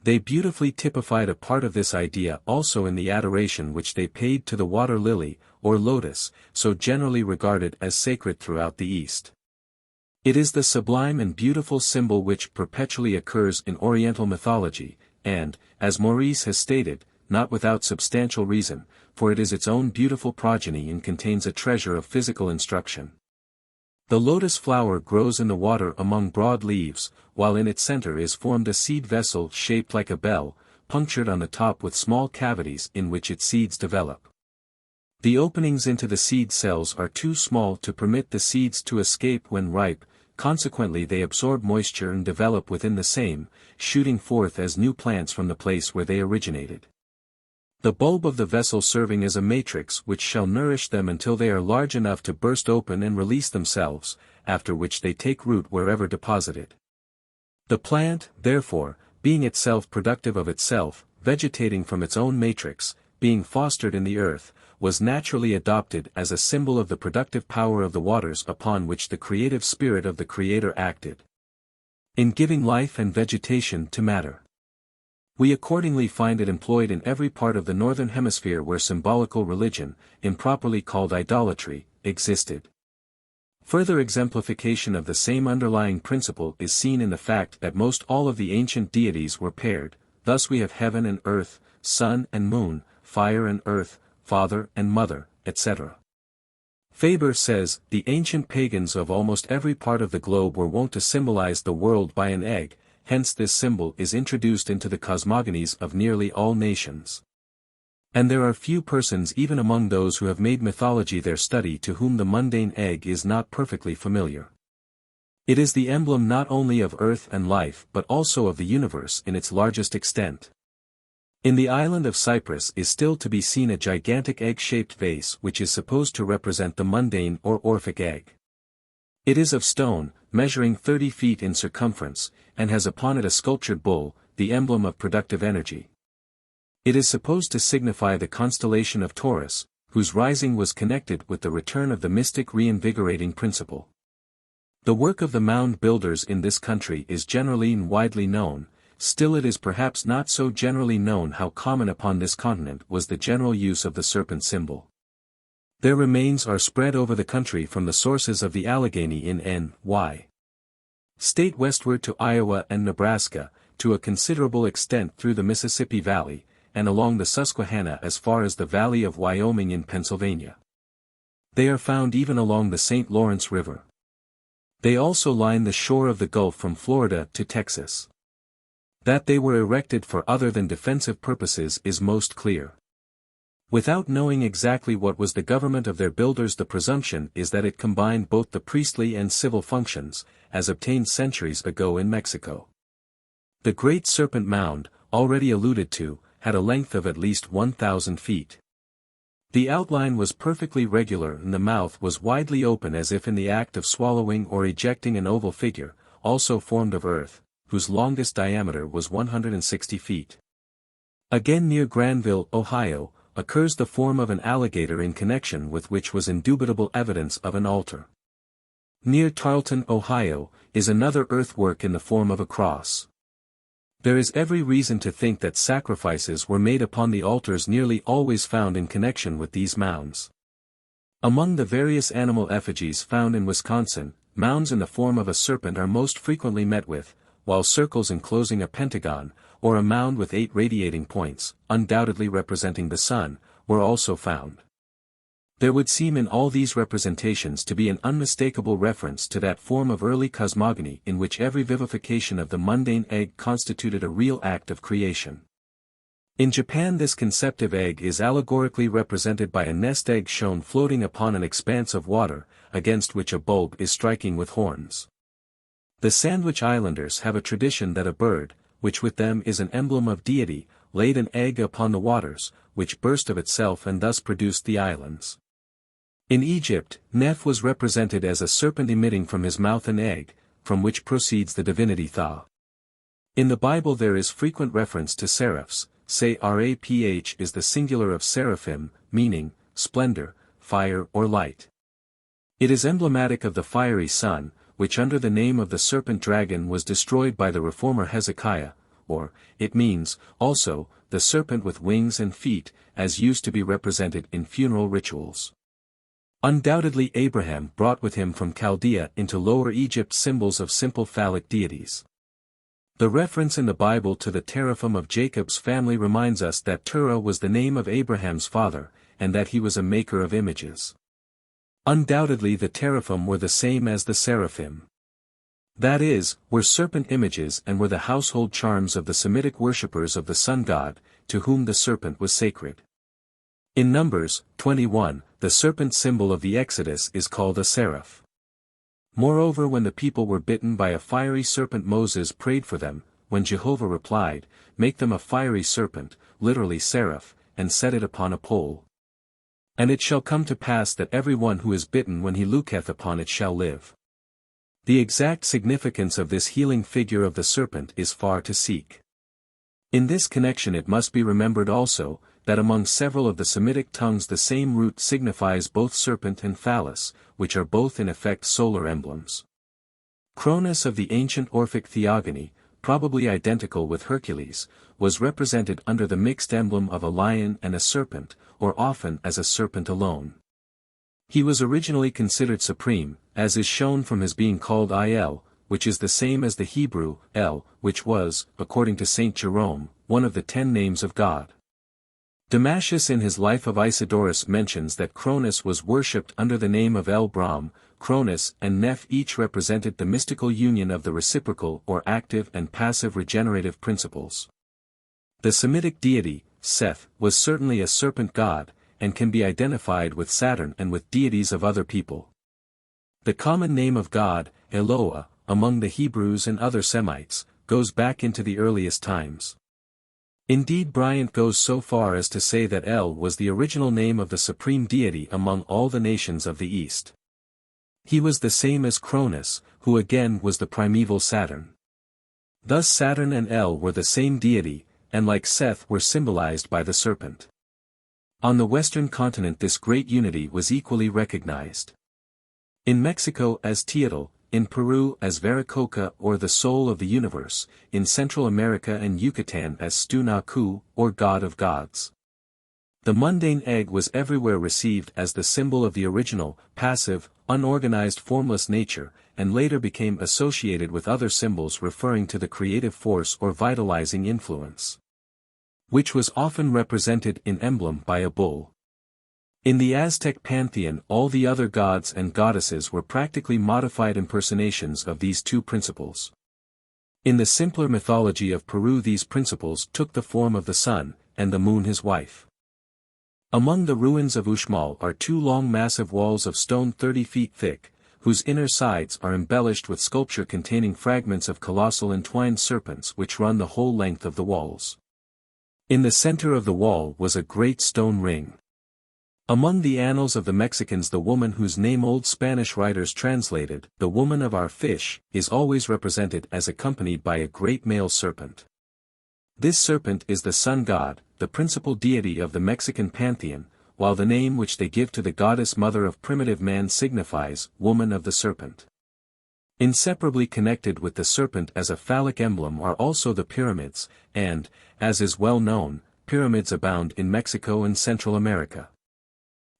they beautifully typified a part of this idea also in the adoration which they paid to the water lily, or lotus, so generally regarded as sacred throughout the East. It is the sublime and beautiful symbol which perpetually occurs in Oriental mythology, and, as Maurice has stated, not without substantial reason, for it is its own beautiful progeny and contains a treasure of physical instruction. The lotus flower grows in the water among broad leaves, while in its center is formed a seed vessel shaped like a bell, punctured on the top with small cavities in which its seeds develop. The openings into the seed cells are too small to permit the seeds to escape when ripe, consequently they absorb moisture and develop within the same, shooting forth as new plants from the place where they originated. The bulb of the vessel serving as a matrix which shall nourish them until they are large enough to burst open and release themselves, after which they take root wherever deposited. The plant, therefore, being itself productive of itself, vegetating from its own matrix, being fostered in the earth, was naturally adopted as a symbol of the productive power of the waters upon which the creative spirit of the Creator acted in giving life and vegetation to matter. We accordingly find it employed in every part of the northern hemisphere where symbolical religion, improperly called idolatry, existed. Further exemplification of the same underlying principle is seen in the fact that most all of the ancient deities were paired, thus we have heaven and earth, sun and moon, fire and earth, father and mother, etc. Faber says, the ancient pagans of almost every part of the globe were wont to symbolize the world by an egg, hence this symbol is introduced into the cosmogonies of nearly all nations. And there are few persons even among those who have made mythology their study to whom the mundane egg is not perfectly familiar. It is the emblem not only of earth and life but also of the universe in its largest extent. In the island of Cyprus is still to be seen a gigantic egg-shaped vase which is supposed to represent the mundane or Orphic egg. It is of stone, measuring 30 feet in circumference, and has upon it a sculptured bull, the emblem of productive energy. It is supposed to signify the constellation of Taurus, whose rising was connected with the return of the mystic reinvigorating principle. The work of the mound builders in this country is generally and widely known. Still it is perhaps not so generally known how common upon this continent was the general use of the serpent symbol. Their remains are spread over the country from the sources of the Allegheny in N.Y. State westward to Iowa and Nebraska, to a considerable extent through the Mississippi Valley, and along the Susquehanna as far as the Valley of Wyoming in Pennsylvania. They are found even along the St. Lawrence River. They also line the shore of the Gulf from Florida to Texas. That they were erected for other than defensive purposes is most clear. Without knowing exactly what was the government of their builders, the presumption is that it combined both the priestly and civil functions, as obtained centuries ago in Mexico. The Great Serpent Mound, already alluded to, had a length of at least 1,000 feet. The outline was perfectly regular and the mouth was widely open as if in the act of swallowing or ejecting an oval figure, also formed of earth, whose longest diameter was 160 feet. Again near Granville, Ohio, occurs the form of an alligator in connection with which was indubitable evidence of an altar. Near Tarleton, Ohio, is another earthwork in the form of a cross. There is every reason to think that sacrifices were made upon the altars nearly always found in connection with these mounds. Among the various animal effigies found in Wisconsin, mounds in the form of a serpent are most frequently met with, while circles enclosing a pentagon, or a mound with 8 radiating points, undoubtedly representing the sun, were also found. There would seem in all these representations to be an unmistakable reference to that form of early cosmogony in which every vivification of the mundane egg constituted a real act of creation. In Japan this conceptive egg is allegorically represented by a nest egg shown floating upon an expanse of water, against which a bulb is striking with horns. The Sandwich Islanders have a tradition that a bird, which with them is an emblem of deity, laid an egg upon the waters, which burst of itself and thus produced the islands. In Egypt, Neph was represented as a serpent emitting from his mouth an egg, from which proceeds the divinity Tha. In the Bible there is frequent reference to seraphs. Say Raph is the singular of seraphim, meaning, splendor, fire or light. It is emblematic of the fiery sun, which under the name of the serpent dragon was destroyed by the reformer Hezekiah, or, it means, also, the serpent with wings and feet, as used to be represented in funeral rituals. Undoubtedly Abraham brought with him from Chaldea into Lower Egypt symbols of simple phallic deities. The reference in the Bible to the teraphim of Jacob's family reminds us that Terah was the name of Abraham's father, and that he was a maker of images. Undoubtedly the teraphim were the same as the seraphim. That is, were serpent images and were the household charms of the Semitic worshippers of the sun god, to whom the serpent was sacred. In Numbers 21, the serpent symbol of the Exodus is called a seraph. Moreover, when the people were bitten by a fiery serpent, Moses prayed for them, when Jehovah replied, "Make them a fiery serpent," literally seraph, and set it upon a pole. And it shall come to pass that every one who is bitten when he looketh upon it shall live. The exact significance of this healing figure of the serpent is far to seek. In this connection it must be remembered also, that among several of the Semitic tongues the same root signifies both serpent and phallus, which are both in effect solar emblems. Cronus of the ancient Orphic theogony, probably identical with Hercules, was represented under the mixed emblem of a lion and a serpent, or often as a serpent alone. He was originally considered supreme, as is shown from his being called Il, which is the same as the Hebrew El, which was, according to Saint Jerome, one of the 10 names of God. Damascus in his Life of Isidorus mentions that Cronus was worshipped under the name of El Brahm. Cronus and Neph each represented the mystical union of the reciprocal or active and passive regenerative principles. The Semitic deity, Seth, was certainly a serpent god, and can be identified with Saturn and with deities of other people. The common name of God, Eloah, among the Hebrews and other Semites, goes back into the earliest times. Indeed, Bryant goes so far as to say that El was the original name of the supreme deity among all the nations of the East. He was the same as Cronus, who again was the primeval Saturn. Thus Saturn and El were the same deity, and like Seth were symbolized by the serpent. On the western continent this great unity was equally recognized. In Mexico as Teotl, in Peru as Viracocha or the soul of the universe, in Central America and Yucatan as Stu-Na-Ku, or God of Gods. The mundane egg was everywhere received as the symbol of the original, passive, unorganized formless nature, and later became associated with other symbols referring to the creative force or vitalizing influence, which was often represented in emblem by a bull. In the Aztec pantheon all the other gods and goddesses were practically modified impersonations of these two principles. In the simpler mythology of Peru these principles took the form of the sun, and the moon his wife. Among the ruins of Uxmal are 2 long massive walls of stone 30 feet thick, whose inner sides are embellished with sculpture containing fragments of colossal entwined serpents which run the whole length of the walls. In the center of the wall was a great stone ring. Among the annals of the Mexicans the woman whose name old Spanish writers translated, "the woman of our fish," is always represented as accompanied by a great male serpent. This serpent is the sun god, the principal deity of the Mexican pantheon, while the name which they give to the goddess mother of primitive man signifies, woman of the serpent. Inseparably connected with the serpent as a phallic emblem are also the pyramids, and, as is well known, pyramids abound in Mexico and Central America.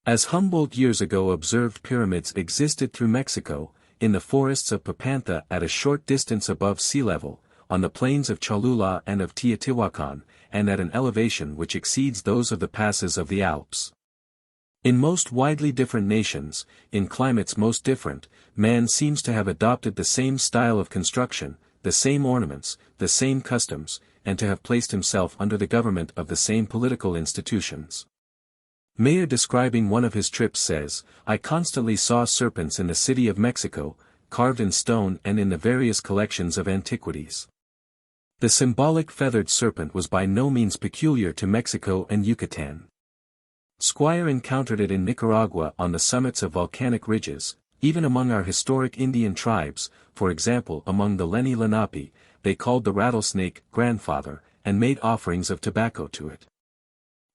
As Humboldt years ago observed, pyramids existed through Mexico, in the forests of Papantha at a short distance above sea level, on the plains of Cholula and of Teotihuacan, and at an elevation which exceeds those of the passes of the Alps. In most widely different nations, in climates most different, man seems to have adopted the same style of construction, the same ornaments, the same customs, and to have placed himself under the government of the same political institutions. Mayer, describing one of his trips, says, "I constantly saw serpents in the city of Mexico, carved in stone and in the various collections of antiquities. The symbolic feathered serpent was by no means peculiar to Mexico and Yucatan. Squire encountered it in Nicaragua on the summits of volcanic ridges, even among our historic Indian tribes, for example among the Lenni Lenape. They called the rattlesnake grandfather, and made offerings of tobacco to it.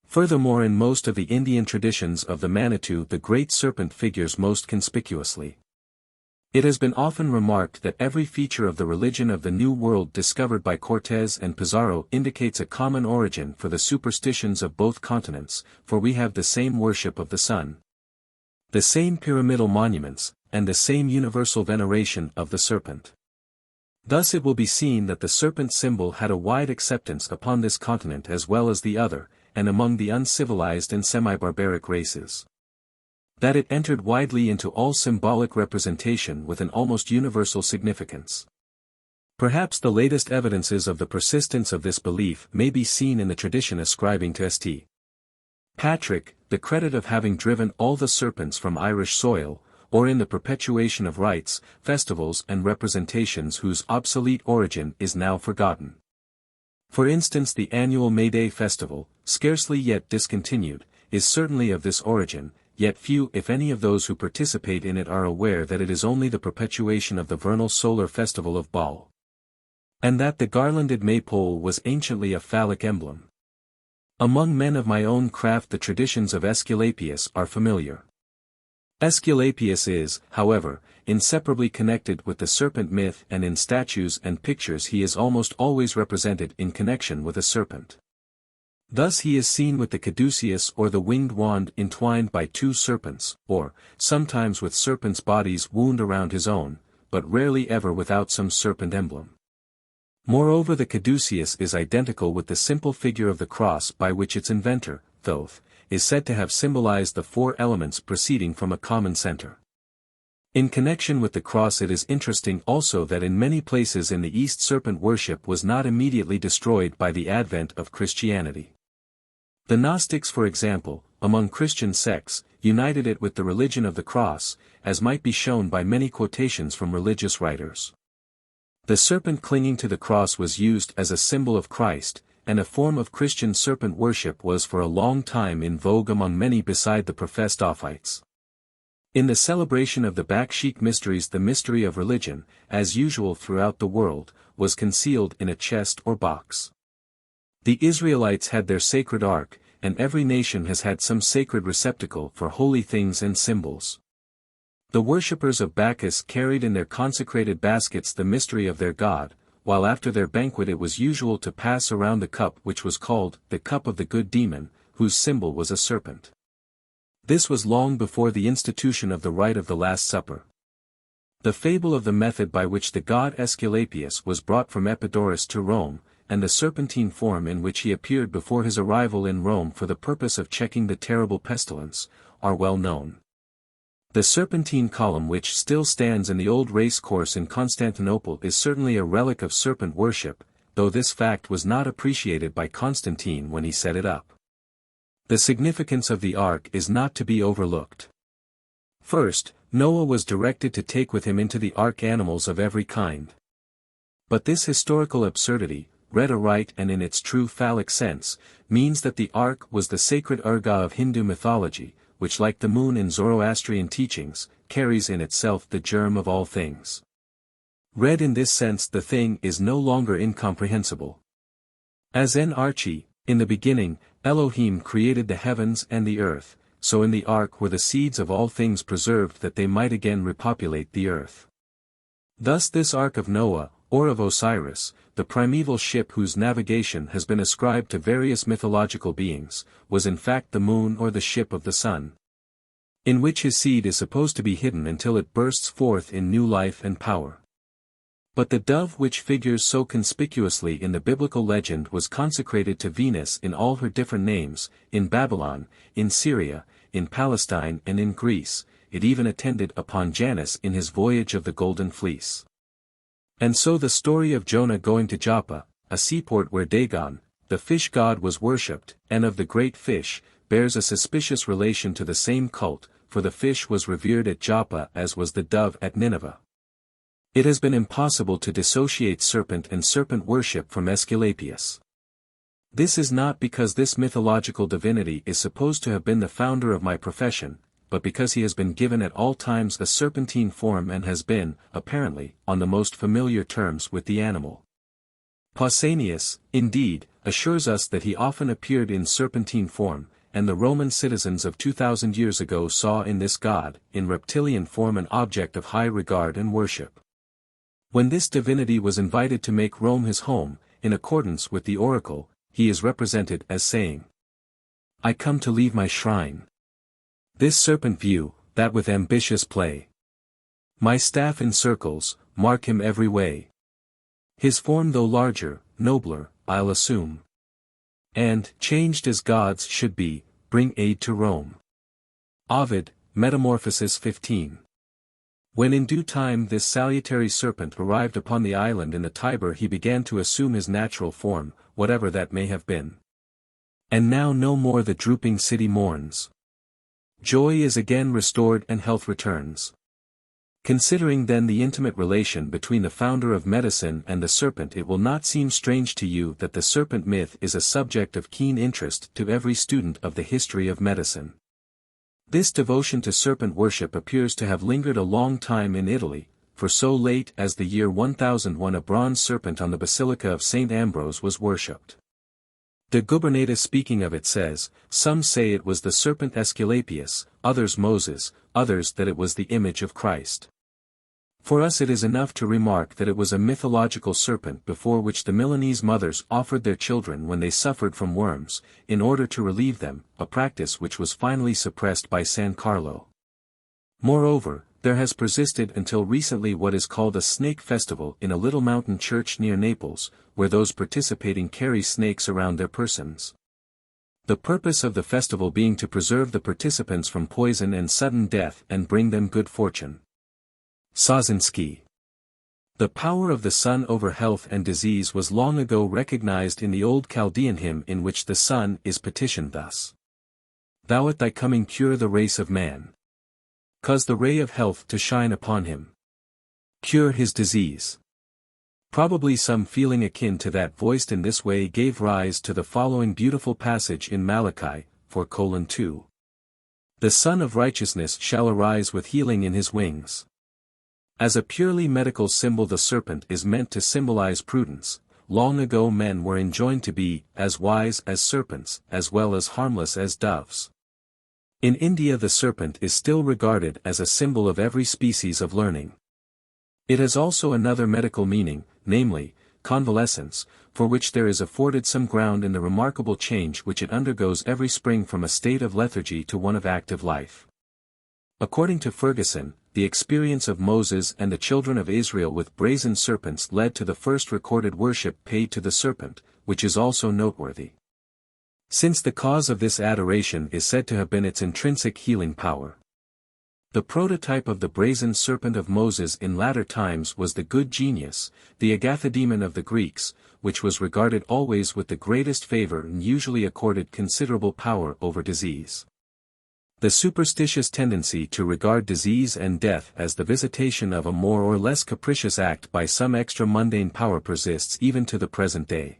Furthermore, in most of the Indian traditions of the Manitou the great serpent figures most conspicuously. It has been often remarked that every feature of the religion of the New World discovered by Cortés and Pizarro indicates a common origin for the superstitions of both continents, for we have the same worship of the sun, the same pyramidal monuments, and the same universal veneration of the serpent. Thus it will be seen that the serpent symbol had a wide acceptance upon this continent as well as the other, and among the uncivilized and semi-barbaric races. That it entered widely into all symbolic representation with an almost universal significance. Perhaps the latest evidences of the persistence of this belief may be seen in the tradition ascribing to St. Patrick the credit of having driven all the serpents from Irish soil, or in the perpetuation of rites, festivals and representations whose obsolete origin is now forgotten. For instance, the annual May Day festival, scarcely yet discontinued, is certainly of this origin, yet few if any of those who participate in it are aware that it is only the perpetuation of the vernal solar festival of Baal. And that the garlanded maypole was anciently a phallic emblem. Among men of my own craft the traditions of Aesculapius are familiar. Aesculapius is, however, inseparably connected with the serpent myth, and in statues and pictures he is almost always represented in connection with a serpent. Thus he is seen with the caduceus or the winged wand entwined by two serpents, or, sometimes with serpents' bodies wound around his own, but rarely ever without some serpent emblem. Moreover, the caduceus is identical with the simple figure of the cross by which its inventor, Thoth, is said to have symbolized the four elements proceeding from a common center. In connection with the cross it is interesting also that in many places in the East serpent worship was not immediately destroyed by the advent of Christianity. The Gnostics, for example, among Christian sects, united it with the religion of the cross, as might be shown by many quotations from religious writers. The serpent clinging to the cross was used as a symbol of Christ, and a form of Christian serpent worship was for a long time in vogue among many beside the professed Ophites. In the celebration of the Bakshik mysteries the mystery of religion, as usual throughout the world, was concealed in a chest or box. The Israelites had their sacred ark, and every nation has had some sacred receptacle for holy things and symbols. The worshippers of Bacchus carried in their consecrated baskets the mystery of their god, while after their banquet it was usual to pass around the cup which was called the cup of the good demon, whose symbol was a serpent. This was long before the institution of the rite of the Last Supper. The fable of the method by which the god Aesculapius was brought from Epidaurus to Rome, and the serpentine form in which he appeared before his arrival in Rome for the purpose of checking the terrible pestilence, are well known. The serpentine column which still stands in the old race course in Constantinople is certainly a relic of serpent worship, though this fact was not appreciated by Constantine when he set it up. The significance of the ark is not to be overlooked. First, Noah was directed to take with him into the ark animals of every kind. But this historical absurdity, read aright and in its true phallic sense, means that the ark was the sacred Urga of Hindu mythology, which like the moon in Zoroastrian teachings, carries in itself the germ of all things. Read in this sense the thing is no longer incomprehensible. As N. Archie, in the beginning, Elohim created the heavens and the earth, so in the ark were the seeds of all things preserved that they might again repopulate the earth. Thus this ark of Noah, or of Osiris, the primeval ship whose navigation has been ascribed to various mythological beings, was in fact the moon or the ship of the sun, in which his seed is supposed to be hidden until it bursts forth in new life and power. But the dove which figures so conspicuously in the biblical legend was consecrated to Venus in all her different names, in Babylon, in Syria, in Palestine and in Greece. It even attended upon Janus in his voyage of the Golden Fleece. And so the story of Jonah going to Joppa, a seaport where Dagon, the fish god was worshipped, and of the great fish, bears a suspicious relation to the same cult, for the fish was revered at Joppa as was the dove at Nineveh. It has been impossible to dissociate serpent and serpent worship from Aesculapius. This is not because this mythological divinity is supposed to have been the founder of my profession, but because he has been given at all times a serpentine form and has been, apparently, on the most familiar terms with the animal. Pausanias, indeed, assures us that he often appeared in serpentine form, and the Roman citizens of 2000 years ago saw in this god, in reptilian form, an object of high regard and worship. When this divinity was invited to make Rome his home, in accordance with the oracle, he is represented as saying, "I come to leave my shrine. This serpent view, that with ambitious play. My staff encircles, mark him every way. His form though larger, nobler, I'll assume. And, changed as gods should be, bring aid to Rome." Ovid, Metamorphoses 15. When in due time this salutary serpent arrived upon the island in the Tiber, he began to assume his natural form, whatever that may have been. And now no more the drooping city mourns. Joy is again restored and health returns. Considering then the intimate relation between the founder of medicine and the serpent, it will not seem strange to you that the serpent myth is a subject of keen interest to every student of the history of medicine. This devotion to serpent worship appears to have lingered a long time in Italy, for so late as the year 1001 a bronze serpent on the Basilica of St. Ambrose was worshipped. De Gubernatus, speaking of it, says, "Some say it was the serpent Aesculapius, others Moses, others that it was the image of Christ." For us it is enough to remark that it was a mythological serpent before which the Milanese mothers offered their children when they suffered from worms, in order to relieve them, a practice which was finally suppressed by San Carlo. Moreover, there has persisted until recently what is called a snake festival in a little mountain church near Naples, where those participating carry snakes around their persons. The purpose of the festival being to preserve the participants from poison and sudden death and bring them good fortune. Sosinski. The power of the sun over health and disease was long ago recognized in the old Chaldean hymn, in which the sun is petitioned thus: "Thou at thy coming cure the race of man. Cause the ray of health to shine upon him. Cure his disease." Probably some feeling akin to that voiced in this way gave rise to the following beautiful passage in Malachi, 4:2. "The Son of Righteousness shall arise with healing in his wings." As a purely medical symbol, the serpent is meant to symbolize prudence. Long ago men were enjoined to be as wise as serpents, as well as harmless as doves. In India the serpent is still regarded as a symbol of every species of learning. It has also another medical meaning, namely, convalescence, for which there is afforded some ground in the remarkable change which it undergoes every spring from a state of lethargy to one of active life. According to Ferguson, the experience of Moses and the children of Israel with brazen serpents led to the first recorded worship paid to the serpent, which is also noteworthy, since the cause of this adoration is said to have been its intrinsic healing power. The prototype of the brazen serpent of Moses in latter times was the good genius, the Agathodemon of the Greeks, which was regarded always with the greatest favor and usually accorded considerable power over disease. The superstitious tendency to regard disease and death as the visitation of a more or less capricious act by some extra-mundane power persists even to the present day.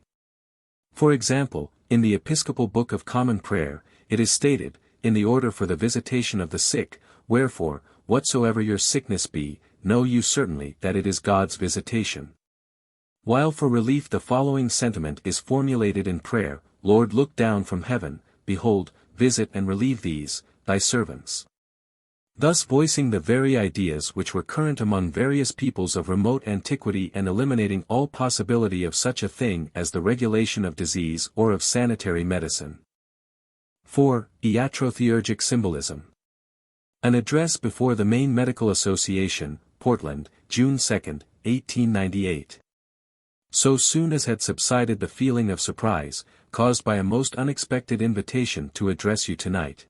For example, in the Episcopal Book of Common Prayer, it is stated, in the order for the visitation of the sick, "Wherefore, whatsoever your sickness be, know you certainly that it is God's visitation." While for relief the following sentiment is formulated in prayer: "Lord, look down from heaven, behold, visit and relieve these, thy servants." Thus voicing the very ideas which were current among various peoples of remote antiquity and eliminating all possibility of such a thing as the regulation of disease or of sanitary medicine. 4. Iatro-Theurgic Symbolism. An address before the Maine Medical Association, Portland, June 2, 1898. So soon as had subsided the feeling of surprise, caused by a most unexpected invitation to address you tonight,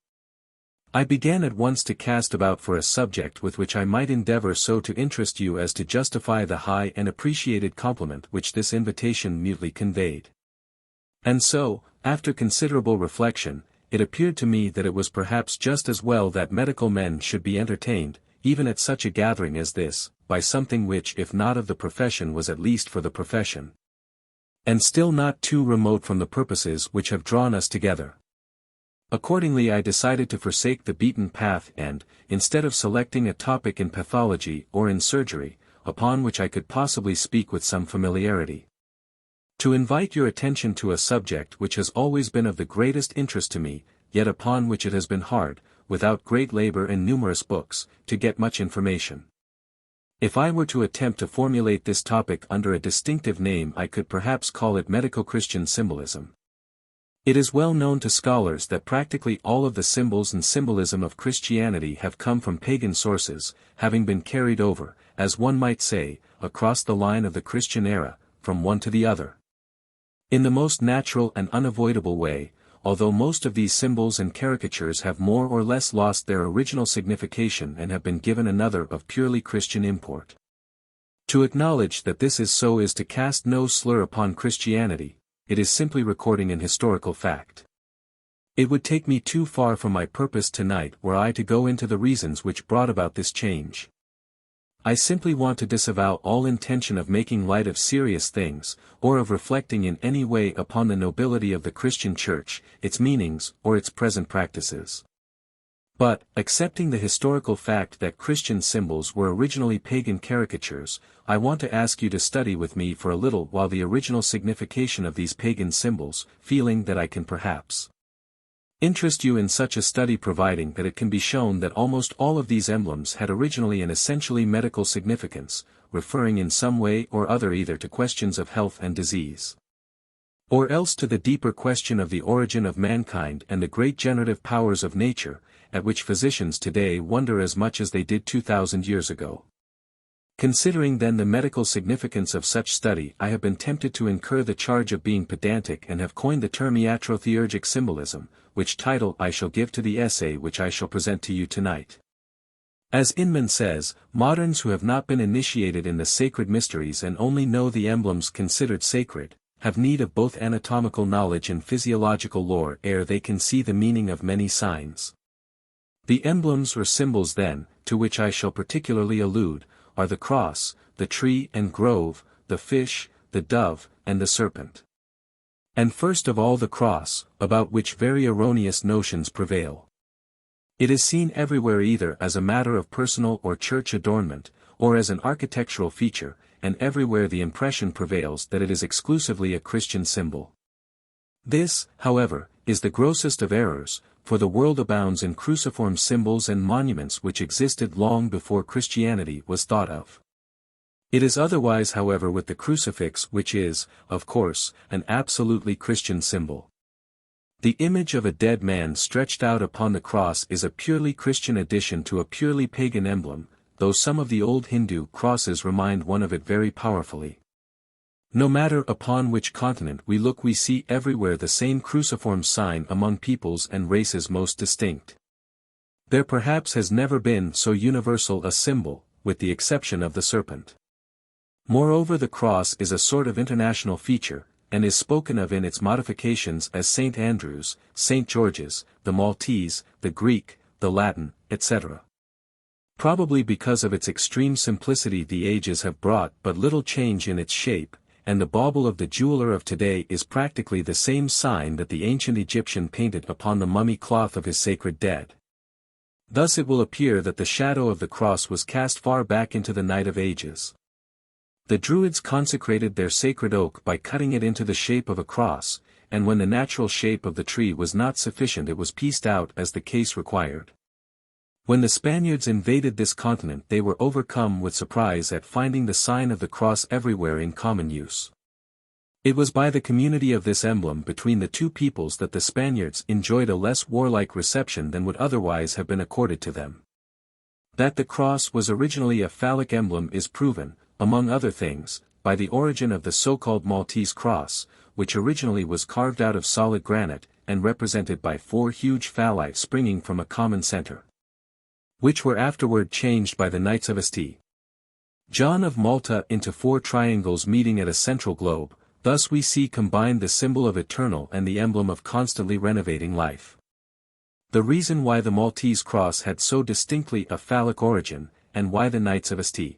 I began at once to cast about for a subject with which I might endeavor so to interest you as to justify the high and appreciated compliment which this invitation mutely conveyed. And so, after considerable reflection, it appeared to me that it was perhaps just as well that medical men should be entertained, even at such a gathering as this, by something which if not of the profession was at least for the profession. And still not too remote from the purposes which have drawn us together. Accordingly I decided to forsake the beaten path and, instead of selecting a topic in pathology or in surgery, upon which I could possibly speak with some familiarity, to invite your attention to a subject which has always been of the greatest interest to me, yet upon which it has been hard, without great labor and numerous books, to get much information. If I were to attempt to formulate this topic under a distinctive name, I could perhaps call it medico-Christian symbolism. It is well known to scholars that practically all of the symbols and symbolism of Christianity have come from pagan sources, having been carried over, as one might say, across the line of the Christian era, from one to the other. In the most natural and unavoidable way, although most of these symbols and caricatures have more or less lost their original signification and have been given another of purely Christian import. To acknowledge that this is so is to cast no slur upon Christianity. It is simply recording an historical fact. It would take me too far from my purpose tonight were I to go into the reasons which brought about this change. I simply want to disavow all intention of making light of serious things, or of reflecting in any way upon the nobility of the Christian Church, its meanings, or its present practices. But, accepting the historical fact that Christian symbols were originally pagan caricatures, I want to ask you to study with me for a little while the original signification of these pagan symbols, feeling that I can perhaps interest you in such a study, providing that it can be shown that almost all of these emblems had originally an essentially medical significance, referring in some way or other either to questions of health and disease, or else to the deeper question of the origin of mankind and the great generative powers of nature, at which physicians today wonder as much as they did 2,000 years ago. Considering then the medical significance of such study, I have been tempted to incur the charge of being pedantic and have coined the term Iatro-Theurgic Symbolism, which title I shall give to the essay which I shall present to you tonight. As Inman says, moderns who have not been initiated in the sacred mysteries and only know the emblems considered sacred, have need of both anatomical knowledge and physiological lore ere they can see the meaning of many signs. The emblems or symbols then, to which I shall particularly allude, are the cross, the tree and grove, the fish, the dove, and the serpent. And first of all the cross, about which very erroneous notions prevail. It is seen everywhere either as a matter of personal or church adornment, or as an architectural feature, and everywhere the impression prevails that it is exclusively a Christian symbol. This, however, is the grossest of errors, for the world abounds in cruciform symbols and monuments which existed long before Christianity was thought of. It is otherwise, however, with the crucifix, which is, of course, an absolutely Christian symbol. The image of a dead man stretched out upon the cross is a purely Christian addition to a purely pagan emblem, though some of the old Hindu crosses remind one of it very powerfully. No matter upon which continent we look, we see everywhere the same cruciform sign among peoples and races most distinct. There perhaps has never been so universal a symbol, with the exception of the serpent. Moreover, the cross is a sort of international feature, and is spoken of in its modifications as St. Andrew's, St. George's, the Maltese, the Greek, the Latin, etc. Probably because of its extreme simplicity the ages have brought but little change in its shape, and the bauble of the jeweler of today is practically the same sign that the ancient Egyptian painted upon the mummy cloth of his sacred dead. Thus it will appear that the shadow of the cross was cast far back into the night of ages. The Druids consecrated their sacred oak by cutting it into the shape of a cross, and when the natural shape of the tree was not sufficient it was pieced out as the case required. When the Spaniards invaded this continent they were overcome with surprise at finding the sign of the cross everywhere in common use. It was by the community of this emblem between the two peoples that the Spaniards enjoyed a less warlike reception than would otherwise have been accorded to them. That the cross was originally a phallic emblem is proven, among other things, by the origin of the so-called Maltese cross, which originally was carved out of solid granite, and represented by 4 huge phalli springing from a common center, which were afterward changed by the Knights of St. John of Malta into 4 triangles meeting at a central globe. Thus we see combined the symbol of eternal and the emblem of constantly renovating life. The reason why the Maltese cross had so distinctly a phallic origin, and why the Knights of St.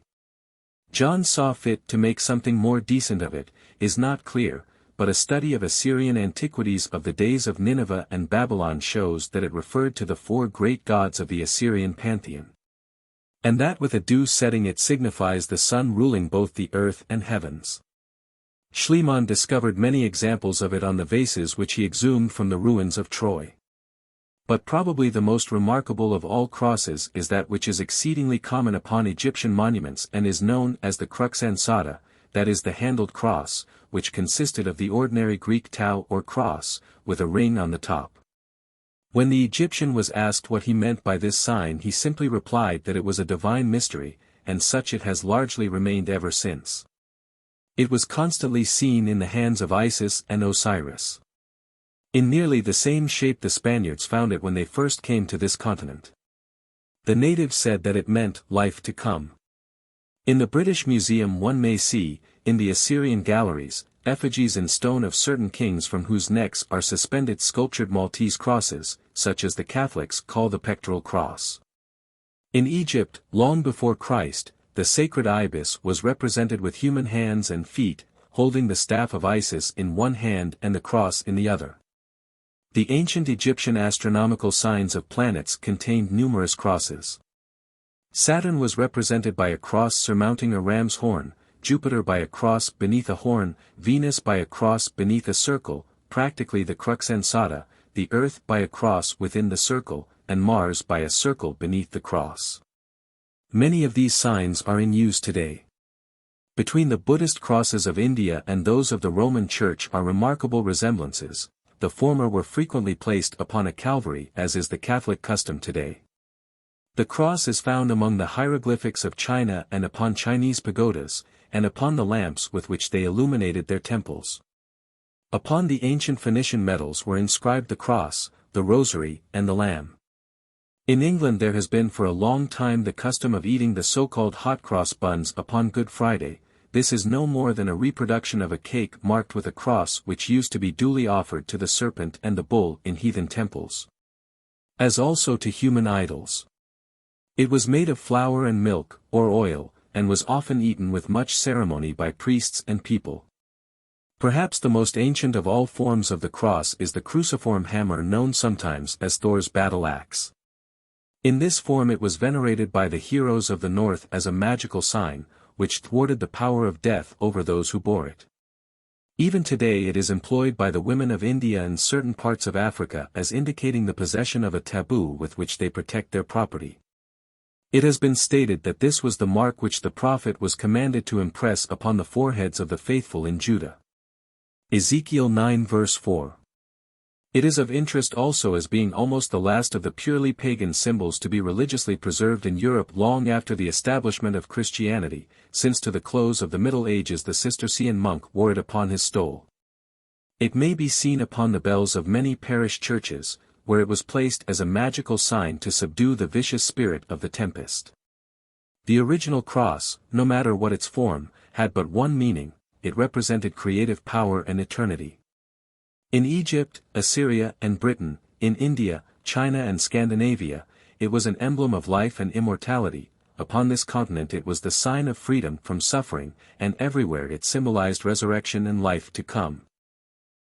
John saw fit to make something more decent of it, is not clear, but a study of Assyrian antiquities of the days of Nineveh and Babylon shows that it referred to the four great gods of the Assyrian pantheon. And that with a due setting it signifies the sun ruling both the earth and heavens. Schliemann discovered many examples of it on the vases which he exhumed from the ruins of Troy. But probably the most remarkable of all crosses is that which is exceedingly common upon Egyptian monuments and is known as the crux ansata, that is the handled cross, which consisted of the ordinary Greek tau or cross, with a ring on the top. When the Egyptian was asked what he meant by this sign, he simply replied that it was a divine mystery, and such it has largely remained ever since. It was constantly seen in the hands of Isis and Osiris. In nearly the same shape the Spaniards found it when they first came to this continent. The natives said that it meant life to come. In the British Museum one may see, in the Assyrian galleries, effigies in stone of certain kings from whose necks are suspended sculptured Maltese crosses, such as the Catholics call the pectoral cross. In Egypt, long before Christ, the sacred ibis was represented with human hands and feet, holding the staff of Isis in one hand and the cross in the other. The ancient Egyptian astronomical signs of planets contained numerous crosses. Saturn was represented by a cross surmounting a ram's horn, Jupiter by a cross beneath a horn, Venus by a cross beneath a circle, practically the crux ansata, the Earth by a cross within the circle, and Mars by a circle beneath the cross. Many of these signs are in use today. Between the Buddhist crosses of India and those of the Roman Church are remarkable resemblances. The former were frequently placed upon a calvary as is the Catholic custom today. The cross is found among the hieroglyphics of China and upon Chinese pagodas, and upon the lamps with which they illuminated their temples. Upon the ancient Phoenician medals were inscribed the cross, the rosary, and the lamb. In England there has been for a long time the custom of eating the so-called hot cross buns upon Good Friday. This is no more than a reproduction of a cake marked with a cross which used to be duly offered to the serpent and the bull in heathen temples, as also to human idols. It was made of flour and milk, or oil, and was often eaten with much ceremony by priests and people. Perhaps the most ancient of all forms of the cross is the cruciform hammer known sometimes as Thor's battle axe. In this form it was venerated by the heroes of the North as a magical sign, which thwarted the power of death over those who bore it. Even today it is employed by the women of India and certain parts of Africa as indicating the possession of a taboo with which they protect their property. It has been stated that this was the mark which the prophet was commanded to impress upon the foreheads of the faithful in Judah. Ezekiel 9 verse 4. It is of interest also as being almost the last of the purely pagan symbols to be religiously preserved in Europe long after the establishment of Christianity, since to the close of the Middle Ages the Cistercian monk wore it upon his stole. It may be seen upon the bells of many parish churches, where it was placed as a magical sign to subdue the vicious spirit of the tempest. The original cross, no matter what its form, had but one meaning: it represented creative power and eternity. In Egypt, Assyria and Britain, in India, China and Scandinavia, it was an emblem of life and immortality. Upon this continent it was the sign of freedom from suffering, and everywhere it symbolized resurrection and life to come.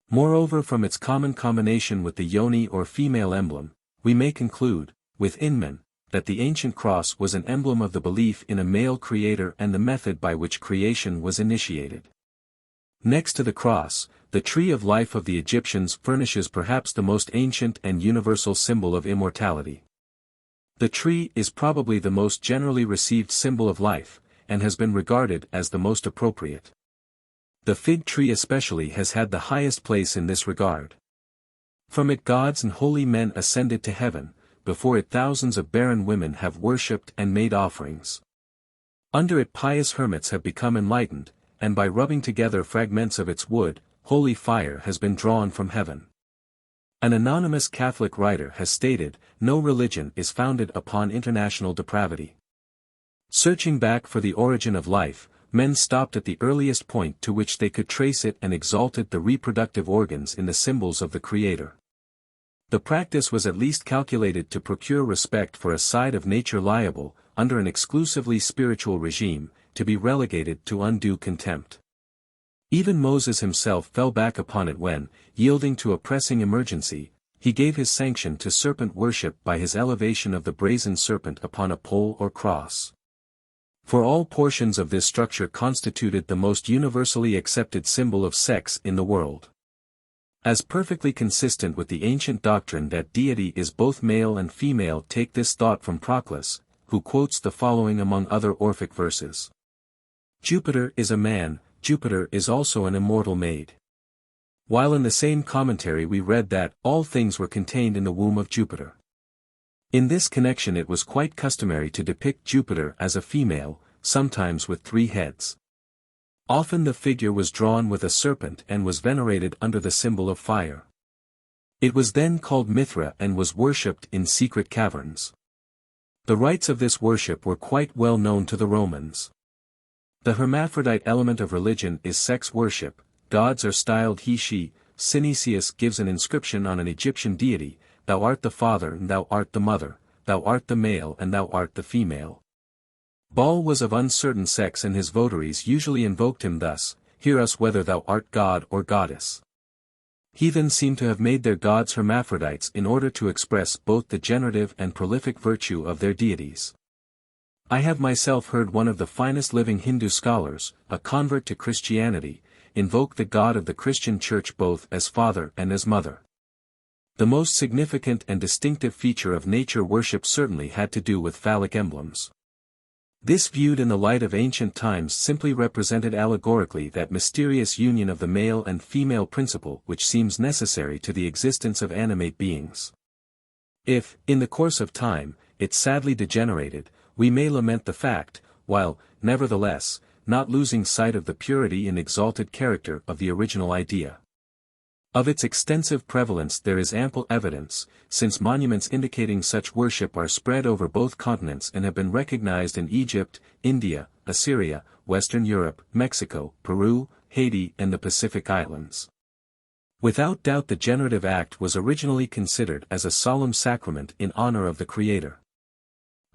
Moreover, from its common combination with the yoni or female emblem, we may conclude, with Inman, that the ancient cross was an emblem of the belief in a male creator and the method by which creation was initiated. Next to the cross, the tree of life of the Egyptians furnishes perhaps the most ancient and universal symbol of immortality. The tree is probably the most generally received symbol of life, and has been regarded as the most appropriate. The fig tree especially has had the highest place in this regard. From it gods and holy men ascended to heaven, before it thousands of barren women have worshipped and made offerings. Under it pious hermits have become enlightened, and by rubbing together fragments of its wood, holy fire has been drawn from heaven. An anonymous Catholic writer has stated, "No religion is founded upon international depravity." Searching back for the origin of life, men stopped at the earliest point to which they could trace it and exalted the reproductive organs in the symbols of the Creator. The practice was at least calculated to procure respect for a side of nature liable, under an exclusively spiritual regime, to be relegated to undue contempt. Even Moses himself fell back upon it when, yielding to a pressing emergency, he gave his sanction to serpent worship by his elevation of the brazen serpent upon a pole or cross. For all portions of this structure constituted the most universally accepted symbol of sex in the world. As perfectly consistent with the ancient doctrine that deity is both male and female, take this thought from Proclus, who quotes the following among other Orphic verses. Jupiter is a man, Jupiter is also an immortal maid. While in the same commentary we read that all things were contained in the womb of Jupiter. In this connection it was quite customary to depict Jupiter as a female, sometimes with 3 heads. Often the figure was drawn with a serpent and was venerated under the symbol of fire. It was then called Mithra and was worshipped in secret caverns. The rites of this worship were quite well known to the Romans. The hermaphrodite element of religion is sex worship, gods are styled he-she. Synesius gives an inscription on an Egyptian deity, thou art the father and thou art the mother, thou art the male and thou art the female. Baal was of uncertain sex and his votaries usually invoked him thus, hear us whether thou art god or goddess. Heathens seem to have made their gods hermaphrodites in order to express both the generative and prolific virtue of their deities. I have myself heard one of the finest living Hindu scholars, a convert to Christianity, invoke the God of the Christian Church both as father and as mother. The most significant and distinctive feature of nature worship certainly had to do with phallic emblems. This viewed in the light of ancient times simply represented allegorically that mysterious union of the male and female principle which seems necessary to the existence of animate beings. If, in the course of time, it sadly degenerated, we may lament the fact, while, nevertheless, not losing sight of the purity and exalted character of the original idea. Of its extensive prevalence there is ample evidence, since monuments indicating such worship are spread over both continents and have been recognized in Egypt, India, Assyria, Western Europe, Mexico, Peru, Haiti and the Pacific Islands. Without doubt the generative act was originally considered as a solemn sacrament in honor of the Creator.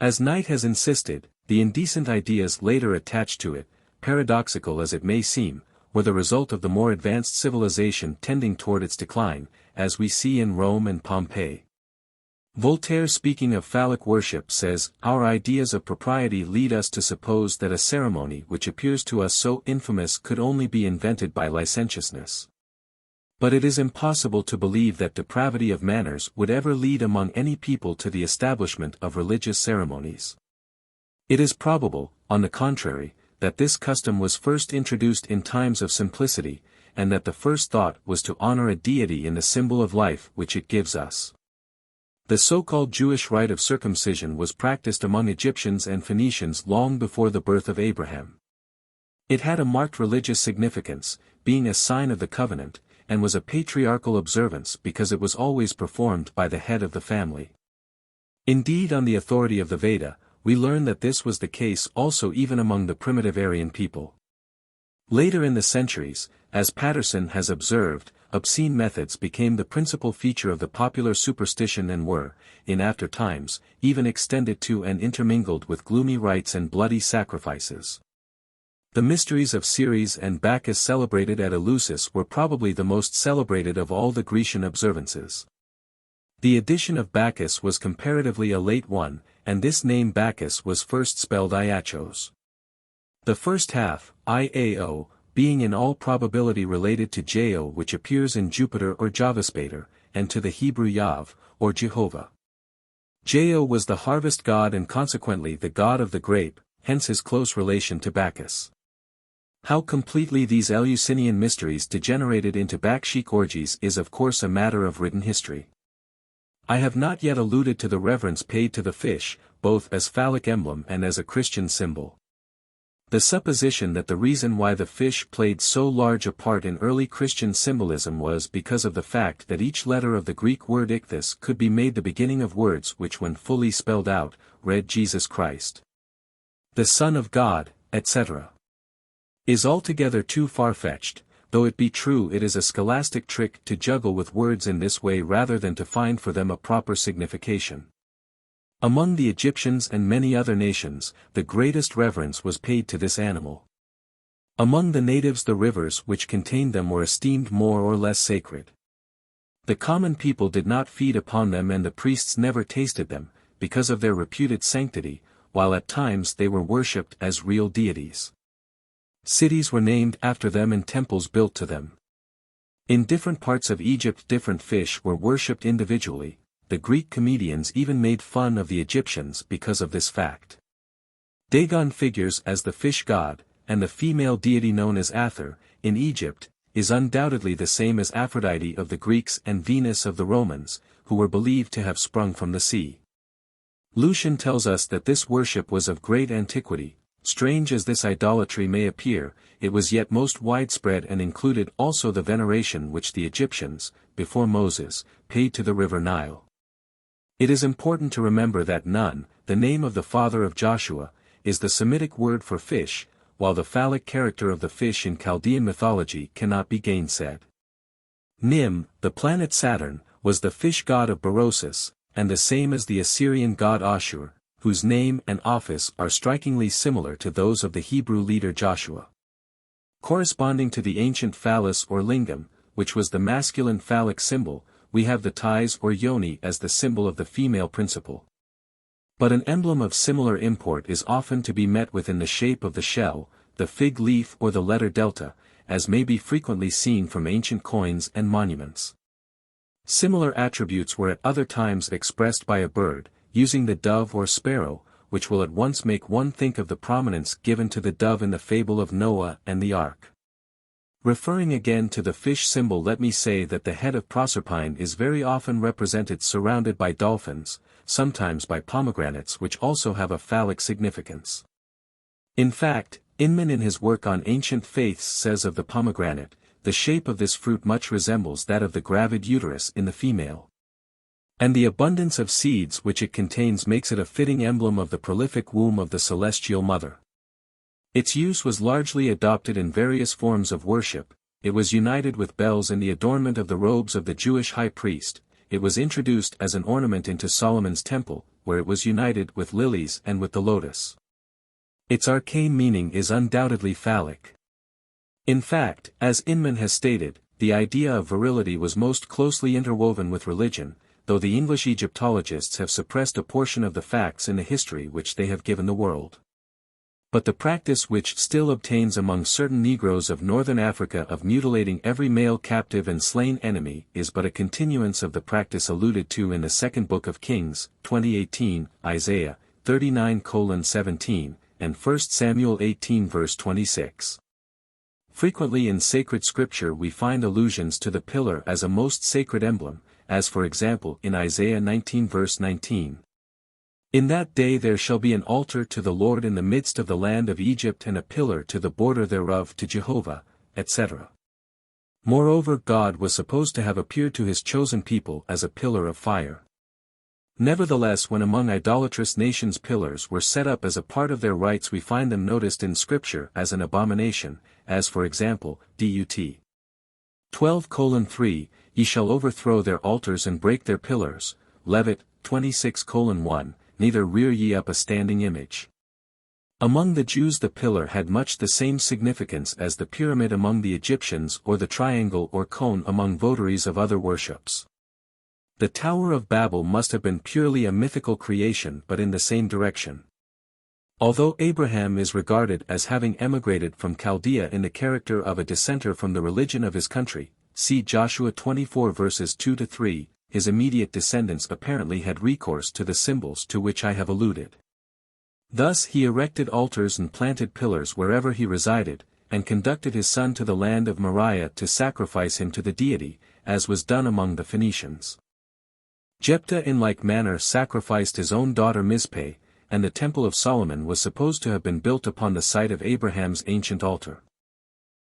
As Knight has insisted, the indecent ideas later attached to it, paradoxical as it may seem, were the result of the more advanced civilization tending toward its decline, as we see in Rome and Pompeii. Voltaire, speaking of phallic worship, says, "Our ideas of propriety lead us to suppose that a ceremony which appears to us so infamous could only be invented by licentiousness. But it is impossible to believe that depravity of manners would ever lead among any people to the establishment of religious ceremonies. It is probable, on the contrary, that this custom was first introduced in times of simplicity, and that the first thought was to honor a deity in the symbol of life which it gives us." The so-called Jewish rite of circumcision was practiced among Egyptians and Phoenicians long before the birth of Abraham. It had a marked religious significance, being a sign of the covenant, and was a patriarchal observance because it was always performed by the head of the family. Indeed, on the authority of the Veda, we learn that this was the case also even among the primitive Aryan people. Later in the centuries, as Patterson has observed, obscene methods became the principal feature of the popular superstition and were, in after times, even extended to and intermingled with gloomy rites and bloody sacrifices. The mysteries of Ceres and Bacchus celebrated at Eleusis were probably the most celebrated of all the Grecian observances. The addition of Bacchus was comparatively a late one, and this name Bacchus was first spelled Iatros. The first half, Iao, being in all probability related to Jao, which appears in Jupiter or Javaspater, and to the Hebrew Yav, or Jehovah. Jao was the harvest god and consequently the god of the grape, hence his close relation to Bacchus. How completely these Eleusinian mysteries degenerated into Bacchic orgies is of course a matter of written history. I have not yet alluded to the reverence paid to the fish, both as phallic emblem and as a Christian symbol. The supposition that the reason why the fish played so large a part in early Christian symbolism was because of the fact that each letter of the Greek word ichthys could be made the beginning of words which when fully spelled out, read Jesus Christ, the Son of God, etc., is altogether too far-fetched, though it be true it is a scholastic trick to juggle with words in this way rather than to find for them a proper signification. Among the Egyptians and many other nations, the greatest reverence was paid to this animal. Among the natives the rivers which contained them were esteemed more or less sacred. The common people did not feed upon them and the priests never tasted them, because of their reputed sanctity, while at times they were worshipped as real deities. Cities were named after them and temples built to them. In different parts of Egypt different fish were worshipped individually. The Greek comedians even made fun of the Egyptians because of this fact. Dagon figures as the fish god, and the female deity known as Ather, in Egypt, is undoubtedly the same as Aphrodite of the Greeks and Venus of the Romans, who were believed to have sprung from the sea. Lucian tells us that this worship was of great antiquity. Strange as this idolatry may appear, it was yet most widespread and included also the veneration which the Egyptians, before Moses, paid to the river Nile. It is important to remember that Nun, the name of the father of Joshua, is the Semitic word for fish, while the phallic character of the fish in Chaldean mythology cannot be gainsaid. Nim, the planet Saturn, was the fish god of Berosus, and the same as the Assyrian god Ashur, whose name and office are strikingly similar to those of the Hebrew leader Joshua. Corresponding to the ancient phallus or lingam, which was the masculine phallic symbol, we have the ties or yoni as the symbol of the female principle. But an emblem of similar import is often to be met with in the shape of the shell, the fig leaf or the letter delta, as may be frequently seen from ancient coins and monuments. Similar attributes were at other times expressed by a bird, using the dove or sparrow, which will at once make one think of the prominence given to the dove in the fable of Noah and the ark. Referring again to the fish symbol, let me say that the head of Proserpine is very often represented surrounded by dolphins, sometimes by pomegranates which also have a phallic significance. In fact, Inman in his work on ancient faiths says of the pomegranate, the shape of this fruit much resembles that of the gravid uterus in the female. And the abundance of seeds which it contains makes it a fitting emblem of the prolific womb of the celestial mother. Its use was largely adopted in various forms of worship. It was united with bells in the adornment of the robes of the Jewish high priest. It was introduced as an ornament into Solomon's temple, where it was united with lilies and with the lotus. Its arcane meaning is undoubtedly phallic. In fact, as Inman has stated, the idea of virility was most closely interwoven with religion, though the English Egyptologists have suppressed a portion of the facts in the history which they have given the world. But the practice which still obtains among certain Negroes of northern Africa of mutilating every male captive and slain enemy is but a continuance of the practice alluded to in the second book of Kings, 20:18, Isaiah, 39:17, and 1 Samuel 18 verse 26. Frequently in sacred scripture we find allusions to the pillar as a most sacred emblem, as for example in Isaiah 19 verse 19. In that day there shall be an altar to the Lord in the midst of the land of Egypt and a pillar to the border thereof to Jehovah, etc. Moreover, God was supposed to have appeared to his chosen people as a pillar of fire. Nevertheless, when among idolatrous nations pillars were set up as a part of their rites, we find them noticed in Scripture as an abomination, as for example, Dut. 12:3, Ye shall overthrow their altars and break their pillars, Levit, 26:1, neither rear ye up a standing image. Among the Jews the pillar had much the same significance as the pyramid among the Egyptians or the triangle or cone among votaries of other worships. The Tower of Babel must have been purely a mythical creation, but in the same direction. Although Abraham is regarded as having emigrated from Chaldea in the character of a dissenter from the religion of his country, see Joshua 24 verses 2-3, his immediate descendants apparently had recourse to the symbols to which I have alluded. Thus he erected altars and planted pillars wherever he resided, and conducted his son to the land of Moriah to sacrifice him to the deity, as was done among the Phoenicians. Jephthah in like manner sacrificed his own daughter Mizpeh, and the Temple of Solomon was supposed to have been built upon the site of Abraham's ancient altar.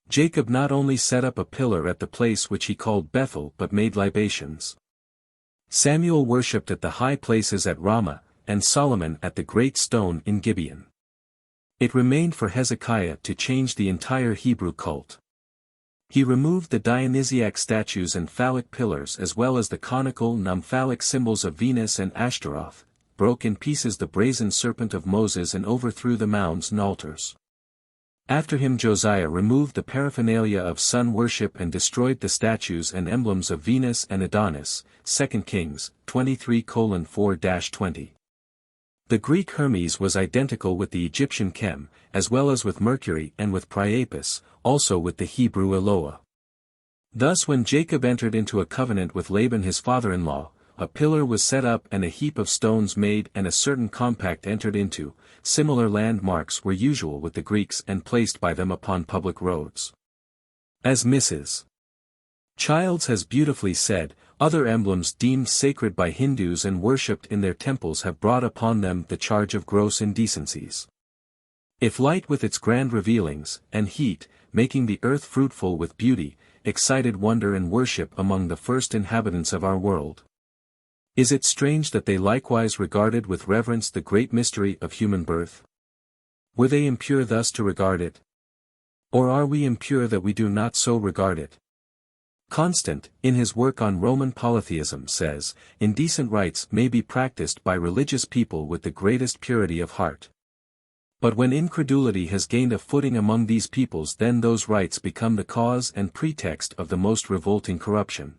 Jacob not only set up a pillar at the place which he called Bethel but made libations. Samuel worshipped at the high places at Ramah, and Solomon at the great stone in Gibeon. It remained for Hezekiah to change the entire Hebrew cult. He removed the Dionysiac statues and phallic pillars as well as the conical non-phallic symbols of Venus and Ashtaroth, broke in pieces the brazen serpent of Moses and overthrew the mounds and altars. After him Josiah removed the paraphernalia of sun worship and destroyed the statues and emblems of Venus and Adonis, 2 Kings, 23:4-20. The Greek Hermes was identical with the Egyptian Chem, as well as with Mercury and with Priapus, also with the Hebrew Eloah. Thus when Jacob entered into a covenant with Laban his father-in-law, a pillar was set up and a heap of stones made and a certain compact entered into. Similar landmarks were usual with the Greeks and placed by them upon public roads. As Mrs. Childs has beautifully said, other emblems deemed sacred by Hindus and worshipped in their temples have brought upon them the charge of gross indecencies. If light with its grand revealings, and heat, making the earth fruitful with beauty, excited wonder and worship among the first inhabitants of our world, is it strange that they likewise regarded with reverence the great mystery of human birth? Were they impure thus to regard it? Or are we impure that we do not so regard it? Constant, in his work on Roman polytheism says, indecent rites may be practiced by religious people with the greatest purity of heart. But when incredulity has gained a footing among these peoples, then those rites become the cause and pretext of the most revolting corruption.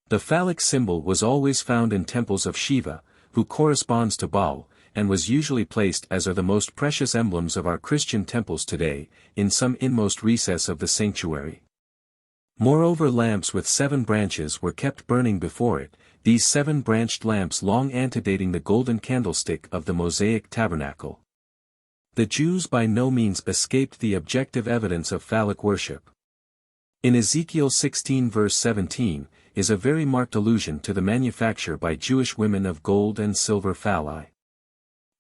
The phallic symbol was always found in temples of Shiva, who corresponds to Baal, and was usually placed as are the most precious emblems of our Christian temples today, in some inmost recess of the sanctuary. Moreover, lamps with 7 branches were kept burning before it, these 7-branched lamps long antedating the golden candlestick of the Mosaic tabernacle. The Jews by no means escaped the objective evidence of phallic worship. In Ezekiel 16 verse 17, is a very marked allusion to the manufacture by Jewish women of gold and silver phalli.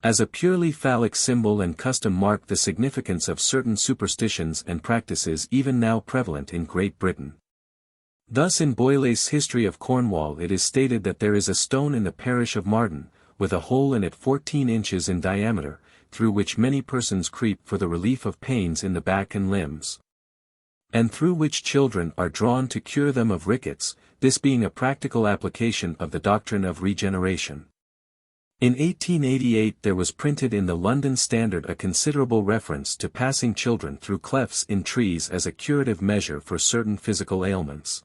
As a purely phallic symbol and custom mark the significance of certain superstitions and practices even now prevalent in Great Britain. Thus in Boyle's History of Cornwall it is stated that there is a stone in the parish of Marden, with a hole in it 14 inches in diameter, through which many persons creep for the relief of pains in the back and limbs, and through which children are drawn to cure them of rickets, this being a practical application of the doctrine of regeneration. In 1888 there was printed in the London Standard a considerable reference to passing children through clefts in trees as a curative measure for certain physical ailments.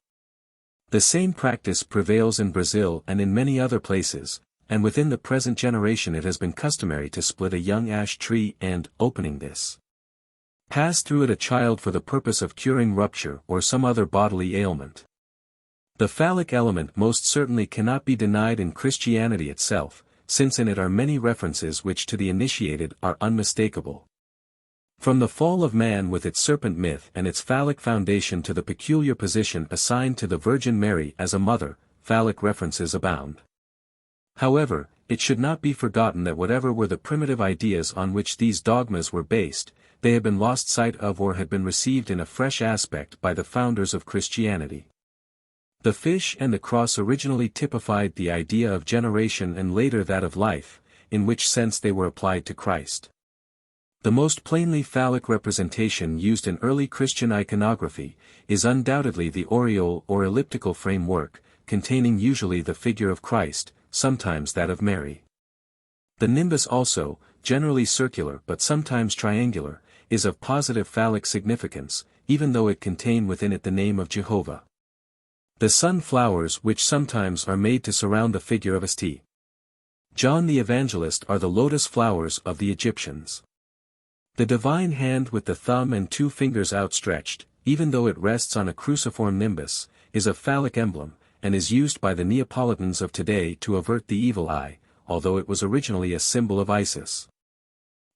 The same practice prevails in Brazil and in many other places, and within the present generation it has been customary to split a young ash tree and, opening this, pass through it a child for the purpose of curing rupture or some other bodily ailment. The phallic element most certainly cannot be denied in Christianity itself, since in it are many references which to the initiated are unmistakable. From the fall of man with its serpent myth and its phallic foundation to the peculiar position assigned to the Virgin Mary as a mother, phallic references abound. However, it should not be forgotten that whatever were the primitive ideas on which these dogmas were based, they had been lost sight of or had been received in a fresh aspect by the founders of Christianity. The fish and the cross originally typified the idea of generation and later that of life, in which sense they were applied to Christ. The most plainly phallic representation used in early Christian iconography is undoubtedly the aureole or elliptical framework, containing usually the figure of Christ, sometimes that of Mary. The nimbus also, generally circular but sometimes triangular, is of positive phallic significance, even though it contain within it the name of Jehovah. The sunflowers which sometimes are made to surround the figure of St. John the Evangelist are the lotus flowers of the Egyptians. The divine hand with the thumb and 2 fingers outstretched, even though it rests on a cruciform nimbus, is a phallic emblem, and is used by the Neapolitans of today to avert the evil eye, although it was originally a symbol of Isis.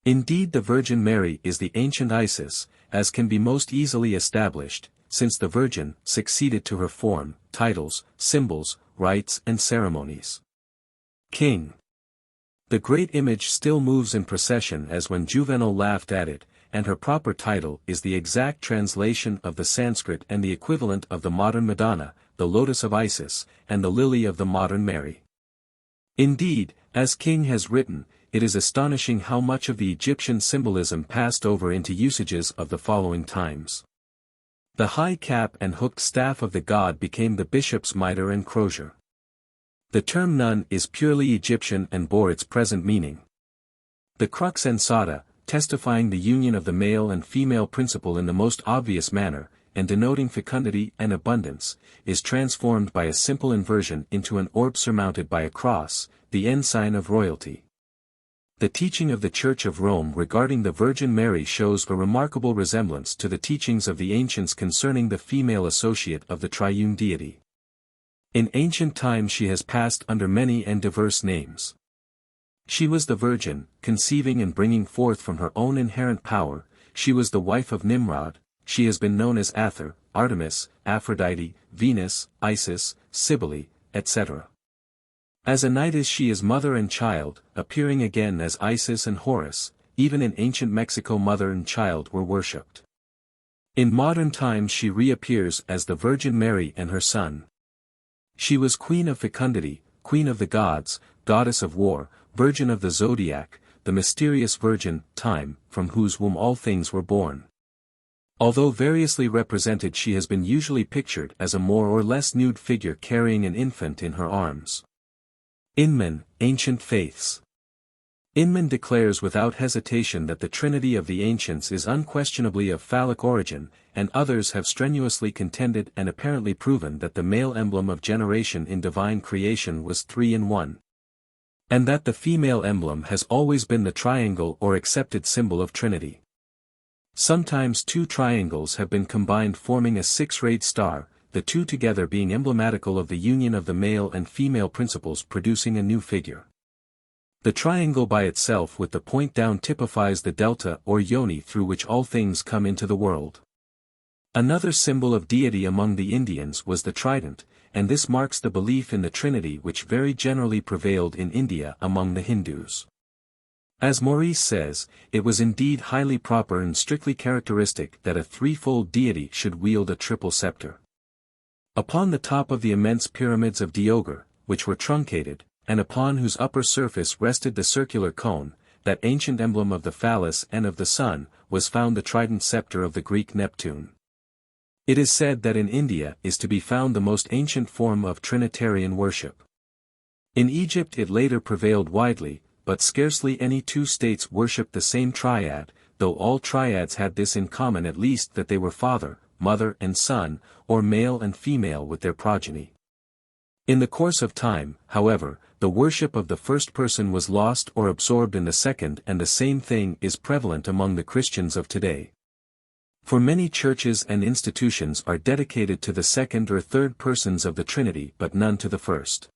Indeed, the Virgin Mary is the ancient Isis, as can be most easily established, since the Virgin succeeded to her form, titles, symbols, rites and ceremonies. King. The great image still moves in procession as when Juvenal laughed at it, and her proper title is the exact translation of the Sanskrit and the equivalent of the modern Madonna, the lotus of Isis, and the lily of the modern Mary. Indeed, as King has written, it is astonishing how much of the Egyptian symbolism passed over into usages of the following times. The high cap and hooked staff of the god became the bishop's mitre and crosier. The term nun is purely Egyptian and bore its present meaning. The crux ansata, testifying the union of the male and female principle in the most obvious manner, and denoting fecundity and abundance, is transformed by a simple inversion into an orb surmounted by a cross, the ensign of royalty. The teaching of the Church of Rome regarding the Virgin Mary shows a remarkable resemblance to the teachings of the ancients concerning the female associate of the triune deity. In ancient times she has passed under many and diverse names. She was the Virgin, conceiving and bringing forth from her own inherent power. She was the wife of Nimrod. She has been known as Ather, Artemis, Aphrodite, Venus, Isis, Cybele, etc. As Anaesthesia she is mother and child, appearing again as Isis and Horus. Even in ancient Mexico mother and child were worshipped. In modern times she reappears as the Virgin Mary and her son. She was queen of fecundity, queen of the gods, goddess of war, virgin of the zodiac, the mysterious virgin, time, from whose womb all things were born. Although variously represented, she has been usually pictured as a more or less nude figure carrying an infant in her arms. Inman, Ancient Faiths. Inman declares without hesitation that the Trinity of the ancients is unquestionably of phallic origin, and others have strenuously contended and apparently proven that the male emblem of generation in divine creation was 3 in 1. And that the female emblem has always been the triangle or accepted symbol of Trinity. Sometimes two triangles have been combined forming a six-rayed star, the two together being emblematical of the union of the male and female principles producing a new figure. The triangle by itself with the point down typifies the delta or yoni through which all things come into the world. Another symbol of deity among the Indians was the trident, and this marks the belief in the Trinity which very generally prevailed in India among the Hindus. As Maurice says, it was indeed highly proper and strictly characteristic that a threefold deity should wield a triple scepter. Upon the top of the immense pyramids of Dioger, which were truncated, and upon whose upper surface rested the circular cone, that ancient emblem of the phallus and of the sun, was found the trident scepter of the Greek Neptune. It is said that in India is to be found the most ancient form of Trinitarian worship. In Egypt it later prevailed widely, but scarcely any two states worshipped the same triad, though all triads had this in common, at least that they were father, mother and son, or male and female with their progeny. In the course of time, however, the worship of the first person was lost or absorbed in the second, and the same thing is prevalent among the Christians of today. For many churches and institutions are dedicated to the second or third persons of the Trinity but none to the first.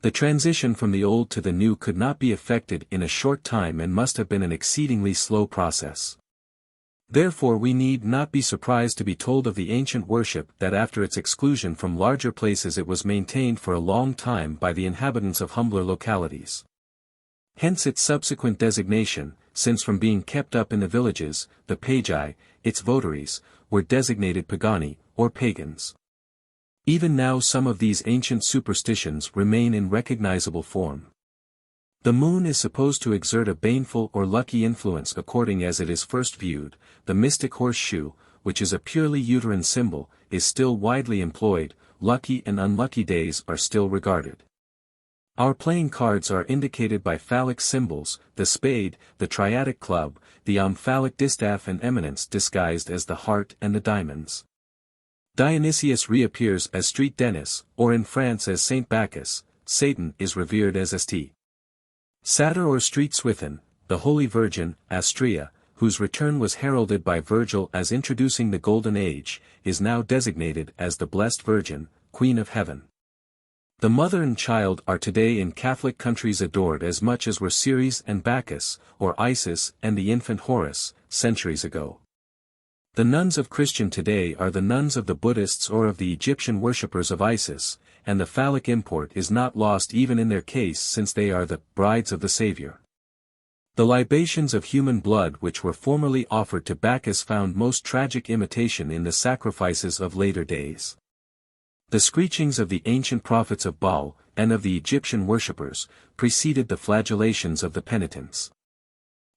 The transition from the old to the new could not be effected in a short time and must have been an exceedingly slow process. Therefore we need not be surprised to be told of the ancient worship that after its exclusion from larger places it was maintained for a long time by the inhabitants of humbler localities. Hence its subsequent designation, since from being kept up in the villages, the pagi, its votaries, were designated pagani, or pagans. Even now some of these ancient superstitions remain in recognizable form. The moon is supposed to exert a baneful or lucky influence according as it is first viewed. The mystic horseshoe, which is a purely uterine symbol, is still widely employed. Lucky and unlucky days are still regarded. Our playing cards are indicated by phallic symbols, the spade, the triadic club, the omphallic distaff and eminence disguised as the heart and the diamonds. Dionysius reappears as Street Denis, or in France as Saint Bacchus. Satan is revered as St. Satyr or Street Swithin, the Holy Virgin, Astrea, whose return was heralded by Virgil as introducing the Golden Age, is now designated as the Blessed Virgin, Queen of Heaven. The mother and child are today in Catholic countries adored as much as were Ceres and Bacchus, or Isis and the infant Horus, centuries ago. The nuns of Christian today are the nuns of the Buddhists or of the Egyptian worshippers of Isis, and the phallic import is not lost even in their case since they are the brides of the Savior. The libations of human blood which were formerly offered to Bacchus found most tragic imitation in the sacrifices of later days. The screechings of the ancient prophets of Baal, and of the Egyptian worshippers, preceded the flagellations of the penitents.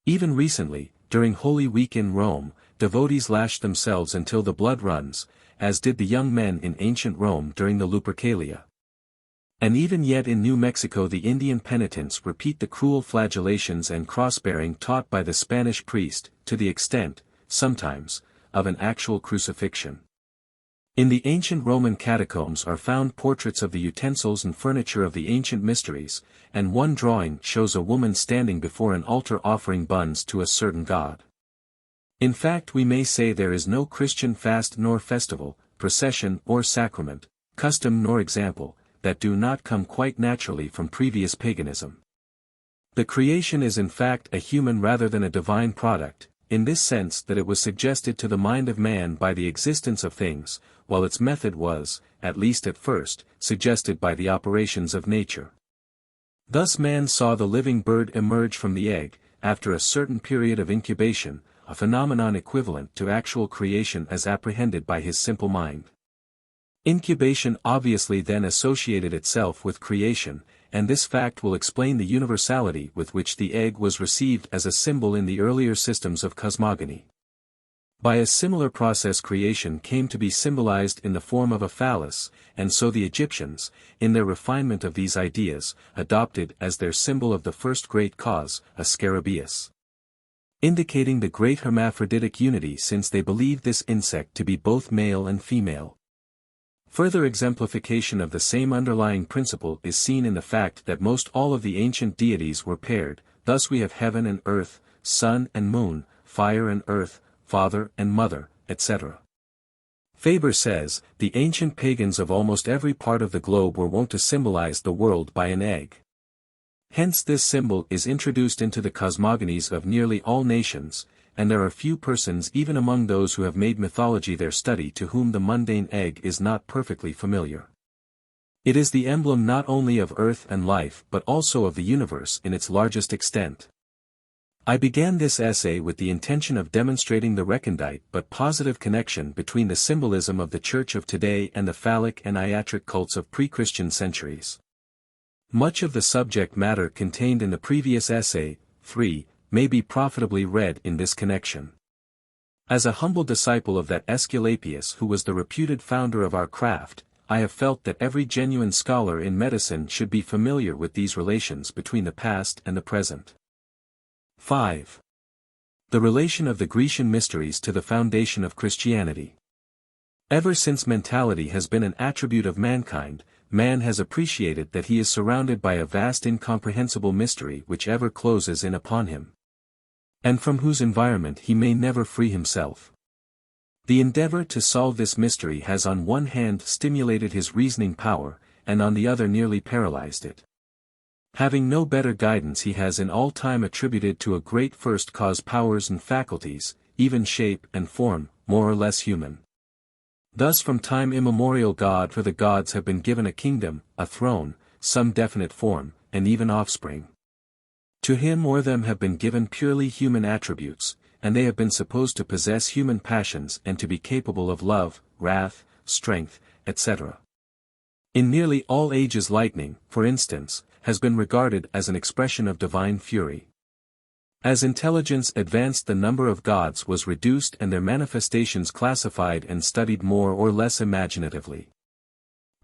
Even recently, during Holy Week in Rome, devotees lash themselves until the blood runs, as did the young men in ancient Rome during the Lupercalia. And even yet in New Mexico the Indian penitents repeat the cruel flagellations and cross-bearing taught by the Spanish priest, to the extent, sometimes, of an actual crucifixion. In the ancient Roman catacombs are found portraits of the utensils and furniture of the ancient mysteries, and one drawing shows a woman standing before an altar offering buns to a certain god. In fact, we may say there is no Christian fast nor festival, procession or sacrament, custom nor example, that do not come quite naturally from previous paganism. The creation is in fact a human rather than a divine product, in this sense that it was suggested to the mind of man by the existence of things, while its method was, at least at first, suggested by the operations of nature. Thus man saw the living bird emerge from the egg, after a certain period of incubation, a phenomenon equivalent to actual creation as apprehended by his simple mind. Incubation obviously then associated itself with creation, and this fact will explain the universality with which the egg was received as a symbol in the earlier systems of cosmogony. By a similar process creation came to be symbolized in the form of a phallus, and so the Egyptians, in their refinement of these ideas, adopted as their symbol of the first great cause, a scarabaeus. Indicating the great hermaphroditic unity since they believed this insect to be both male and female. Further exemplification of the same underlying principle is seen in the fact that most all of the ancient deities were paired, thus we have heaven and earth, sun and moon, fire and earth, father and mother, etc. Faber says, the ancient pagans of almost every part of the globe were wont to symbolize the world by an egg. Hence this symbol is introduced into the cosmogonies of nearly all nations, and there are few persons even among those who have made mythology their study to whom the mundane egg is not perfectly familiar. It is the emblem not only of earth and life but also of the universe in its largest extent. I began this essay with the intention of demonstrating the recondite but positive connection between the symbolism of the Church of today and the phallic and iatric cults of pre-Christian centuries. Much of the subject matter contained in the previous essay, 3, may be profitably read in this connection. As a humble disciple of that Aesculapius who was the reputed founder of our craft, I have felt that every genuine scholar in medicine should be familiar with these relations between the past and the present. 5. The relation of the Grecian Mysteries to the foundation of Christianity. Ever since mentality has been an attribute of mankind, man has appreciated that he is surrounded by a vast incomprehensible mystery which ever closes in upon him, and from whose environment he may never free himself. The endeavor to solve this mystery has on one hand stimulated his reasoning power, and on the other nearly paralyzed it. Having no better guidance he has in all time attributed to a great first cause powers and faculties, even shape and form, more or less human. Thus from time immemorial God or the gods have been given a kingdom, a throne, some definite form, and even offspring. To him or them have been given purely human attributes, and they have been supposed to possess human passions and to be capable of love, wrath, strength, etc. In nearly all ages lightning, for instance, has been regarded as an expression of divine fury. As intelligence advanced the number of gods was reduced and their manifestations classified and studied more or less imaginatively.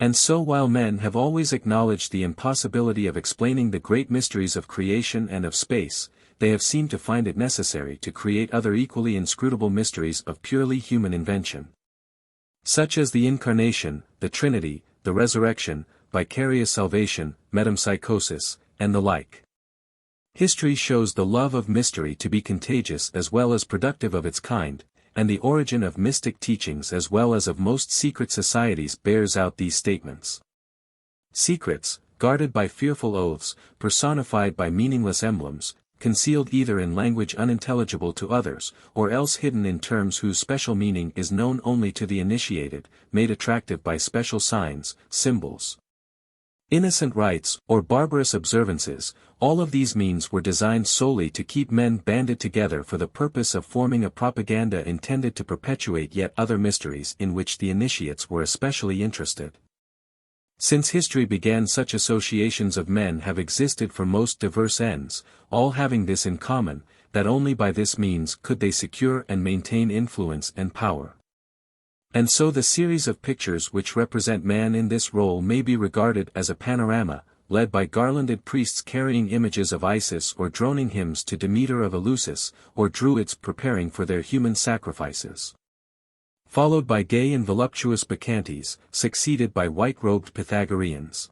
And so while men have always acknowledged the impossibility of explaining the great mysteries of creation and of space, they have seemed to find it necessary to create other equally inscrutable mysteries of purely human invention. Such as the Incarnation, the Trinity, the Resurrection, vicarious salvation, metempsychosis, and the like. History shows the love of mystery to be contagious as well as productive of its kind, and the origin of mystic teachings as well as of most secret societies bears out these statements. Secrets, guarded by fearful oaths, personified by meaningless emblems, concealed either in language unintelligible to others, or else hidden in terms whose special meaning is known only to the initiated, made attractive by special signs, symbols. Innocent rites, or barbarous observances, all of these means were designed solely to keep men banded together for the purpose of forming a propaganda intended to perpetuate yet other mysteries in which the initiates were especially interested. Since history began, such associations of men have existed for most diverse ends, all having this in common, that only by this means could they secure and maintain influence and power. And so the series of pictures which represent man in this role may be regarded as a panorama, led by garlanded priests carrying images of Isis or droning hymns to Demeter of Eleusis, or druids preparing for their human sacrifices. Followed by gay and voluptuous bacchantes, succeeded by white-robed Pythagoreans.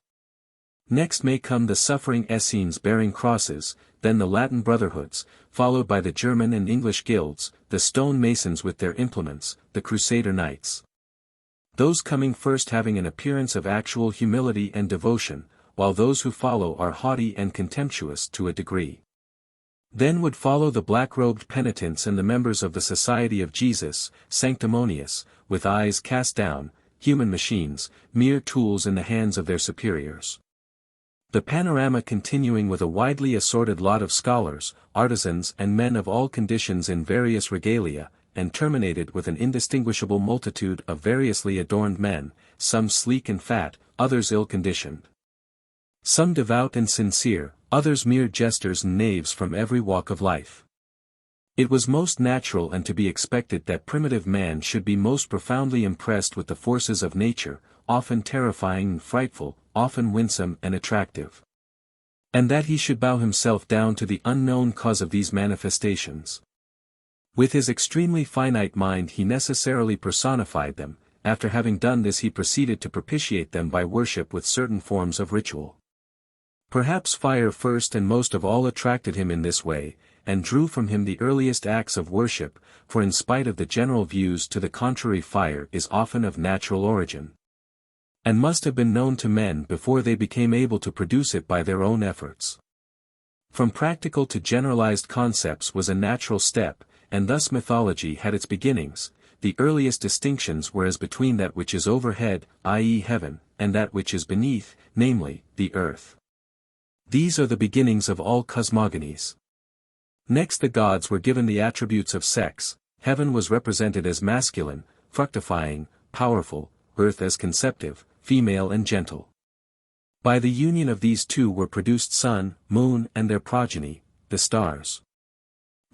Next may come the suffering Essenes bearing crosses, then the Latin brotherhoods, followed by the German and English guilds, the stone masons with their implements, the Crusader knights. Those coming first having an appearance of actual humility and devotion, while those who follow are haughty and contemptuous to a degree. Then would follow the black-robed penitents and the members of the Society of Jesus, sanctimonious, with eyes cast down, human machines, mere tools in the hands of their superiors. The panorama continuing with a widely assorted lot of scholars, artisans and men of all conditions in various regalia, and terminated with an indistinguishable multitude of variously adorned men, some sleek and fat, others ill-conditioned. Some devout and sincere, others mere jesters and knaves from every walk of life. It was most natural and to be expected that primitive man should be most profoundly impressed with the forces of nature, often terrifying and frightful, often winsome and attractive. And that he should bow himself down to the unknown cause of these manifestations. With his extremely finite mind he necessarily personified them. After having done this he proceeded to propitiate them by worship with certain forms of ritual. Perhaps fire first and most of all attracted him in this way, and drew from him the earliest acts of worship, for in spite of the general views to the contrary fire is often of natural origin, and must have been known to men before they became able to produce it by their own efforts. From practical to generalized concepts was a natural step, and thus mythology had its beginnings. The earliest distinctions were as between that which is overhead, i.e. heaven, and that which is beneath, namely, the earth. These are the beginnings of all cosmogonies. Next the gods were given the attributes of sex. Heaven was represented as masculine, fructifying, powerful, earth as conceptive, female and gentle. By the union of these two were produced sun, moon and their progeny, the stars.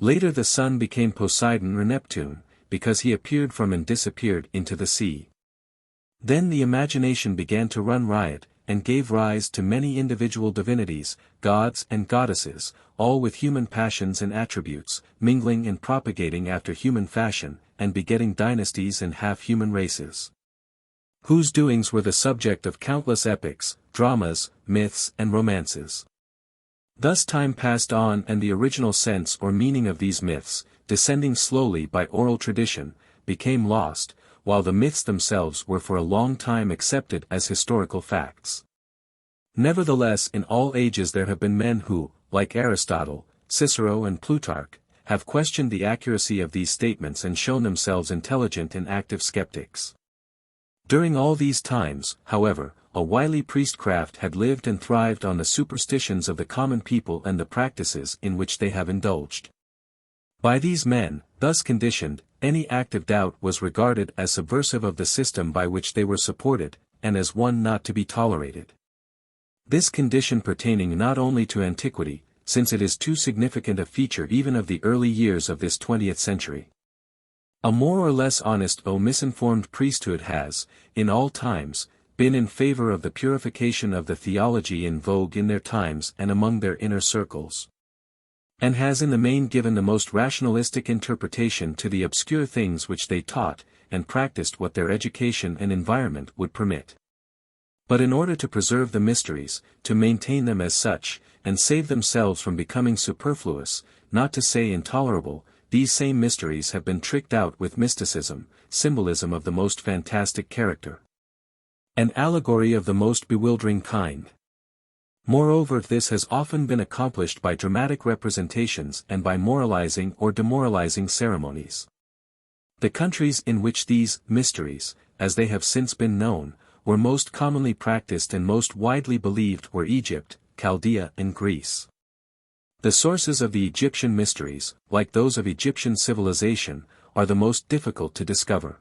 Later the sun became Poseidon or Neptune, because he appeared from and disappeared into the sea. Then the imagination began to run riot, and gave rise to many individual divinities, gods and goddesses, all with human passions and attributes, mingling and propagating after human fashion, and begetting dynasties and half-human races, whose doings were the subject of countless epics, dramas, myths and romances. Thus time passed on and the original sense or meaning of these myths, descending slowly by oral tradition, became lost, while the myths themselves were for a long time accepted as historical facts. Nevertheless in all ages there have been men who, like Aristotle, Cicero and Plutarch, have questioned the accuracy of these statements and shown themselves intelligent and active skeptics. During all these times, however, a wily priestcraft had lived and thrived on the superstitions of the common people and the practices in which they have indulged. By these men, thus conditioned, any act of doubt was regarded as subversive of the system by which they were supported, and as one not to be tolerated. This condition pertaining not only to antiquity, since it is too significant a feature even of the early years of this 20th century. A more or less honest though misinformed priesthood has, in all times, been in favor of the purification of the theology in vogue in their times and among their inner circles, and has in the main given the most rationalistic interpretation to the obscure things which they taught, and practiced what their education and environment would permit. But in order to preserve the mysteries, to maintain them as such, and save themselves from becoming superfluous, not to say intolerable, these same mysteries have been tricked out with mysticism, symbolism of the most fantastic character, an allegory of the most bewildering kind. Moreover, this has often been accomplished by dramatic representations and by moralizing or demoralizing ceremonies. The countries in which these mysteries, as they have since been known, were most commonly practiced and most widely believed were Egypt, Chaldea and Greece. The sources of the Egyptian mysteries, like those of Egyptian civilization, are the most difficult to discover.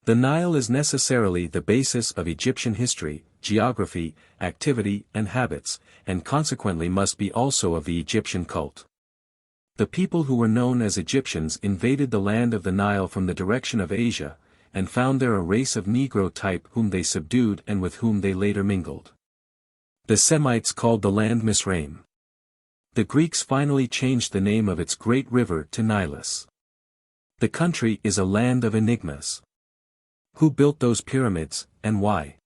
The Nile is necessarily the basis of Egyptian history, geography, activity and habits, and consequently must be also of the Egyptian cult. The people who were known as Egyptians invaded the land of the Nile from the direction of Asia, and found there a race of Negro type whom they subdued and with whom they later mingled. The Semites called the land Misraim. The Greeks finally changed the name of its great river to Nilus. The country is a land of enigmas. Who built those pyramids, and why?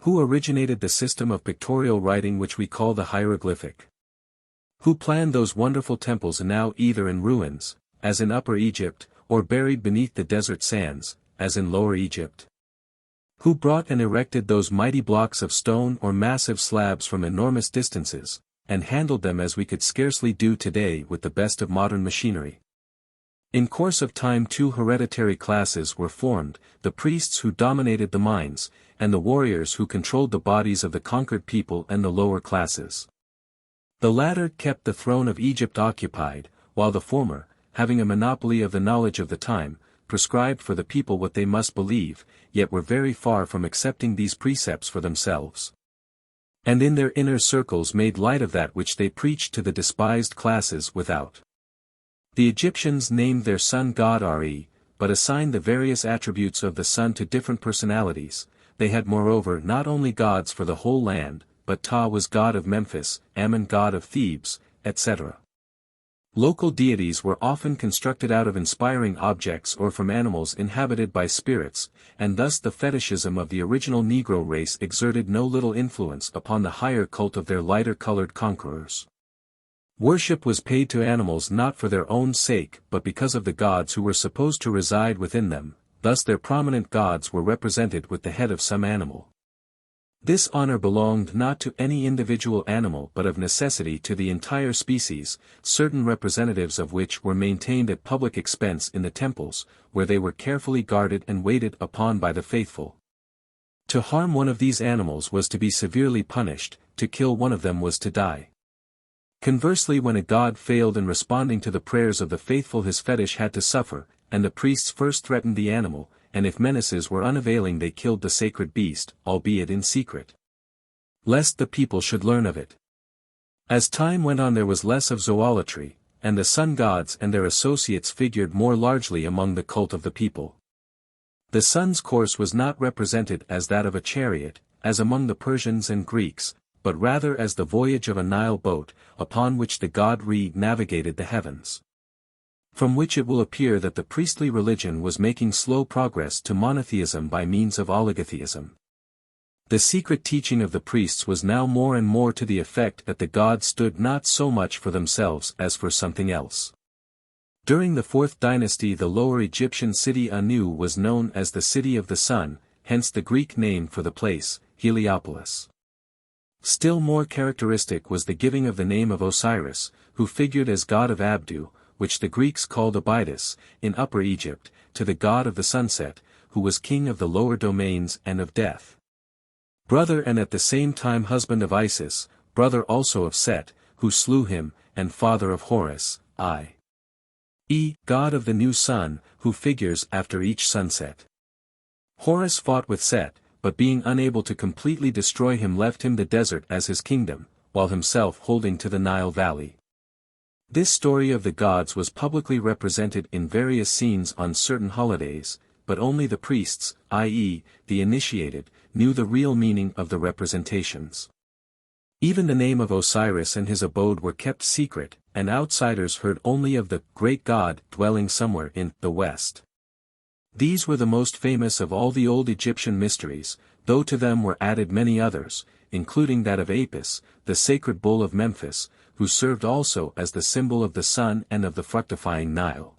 Who originated the system of pictorial writing which we call the hieroglyphic? Who planned those wonderful temples now either in ruins, as in Upper Egypt, or buried beneath the desert sands, as in Lower Egypt? Who brought and erected those mighty blocks of stone or massive slabs from enormous distances, and handled them as we could scarcely do today with the best of modern machinery? In course of time two hereditary classes were formed, the priests who dominated the minds, and the warriors who controlled the bodies of the conquered people and the lower classes. The latter kept the throne of Egypt occupied, while the former, having a monopoly of the knowledge of the time, prescribed for the people what they must believe, yet were very far from accepting these precepts for themselves. And in their inner circles made light of that which they preached to the despised classes without. The Egyptians named their sun god Re, but assigned the various attributes of the sun to different personalities. They had moreover not only gods for the whole land, but Ptah was god of Memphis, Ammon god of Thebes, etc. Local deities were often constructed out of inspiring objects or from animals inhabited by spirits, and thus the fetishism of the original Negro race exerted no little influence upon the higher cult of their lighter-colored conquerors. Worship was paid to animals not for their own sake but because of the gods who were supposed to reside within them, thus their prominent gods were represented with the head of some animal. This honor belonged not to any individual animal but of necessity to the entire species, certain representatives of which were maintained at public expense in the temples, where they were carefully guarded and waited upon by the faithful. To harm one of these animals was to be severely punished, to kill one of them was to die. Conversely, when a god failed in responding to the prayers of the faithful, his fetish had to suffer, and the priests first threatened the animal, and if menaces were unavailing they killed the sacred beast, albeit in secret, lest the people should learn of it. As time went on there was less of zoolatry, and the sun gods and their associates figured more largely among the cult of the people. The sun's course was not represented as that of a chariot, as among the Persians and Greeks, but rather as the voyage of a Nile boat, upon which the god Re navigated the heavens. From which it will appear that the priestly religion was making slow progress to monotheism by means of oligotheism. The secret teaching of the priests was now more and more to the effect that the gods stood not so much for themselves as for something else. During the 4th dynasty the Lower Egyptian city Anu was known as the City of the Sun, hence the Greek name for the place, Heliopolis. Still more characteristic was the giving of the name of Osiris, who figured as god of Abdu, which the Greeks called Abydos, in Upper Egypt, to the god of the sunset, who was king of the lower domains and of death. Brother and at the same time husband of Isis, brother also of Set, who slew him, and father of Horus, i.e., god of the new sun, who figures after each sunset. Horus fought with Set, but being unable to completely destroy him left him the desert as his kingdom, while himself holding to the Nile Valley. This story of the gods was publicly represented in various scenes on certain holidays, but only the priests, i.e., the initiated, knew the real meaning of the representations. Even the name of Osiris and his abode were kept secret, and outsiders heard only of the great god dwelling somewhere in the west. These were the most famous of all the old Egyptian mysteries, though to them were added many others, including that of Apis, the sacred bull of Memphis, who served also as the symbol of the sun and of the fructifying Nile.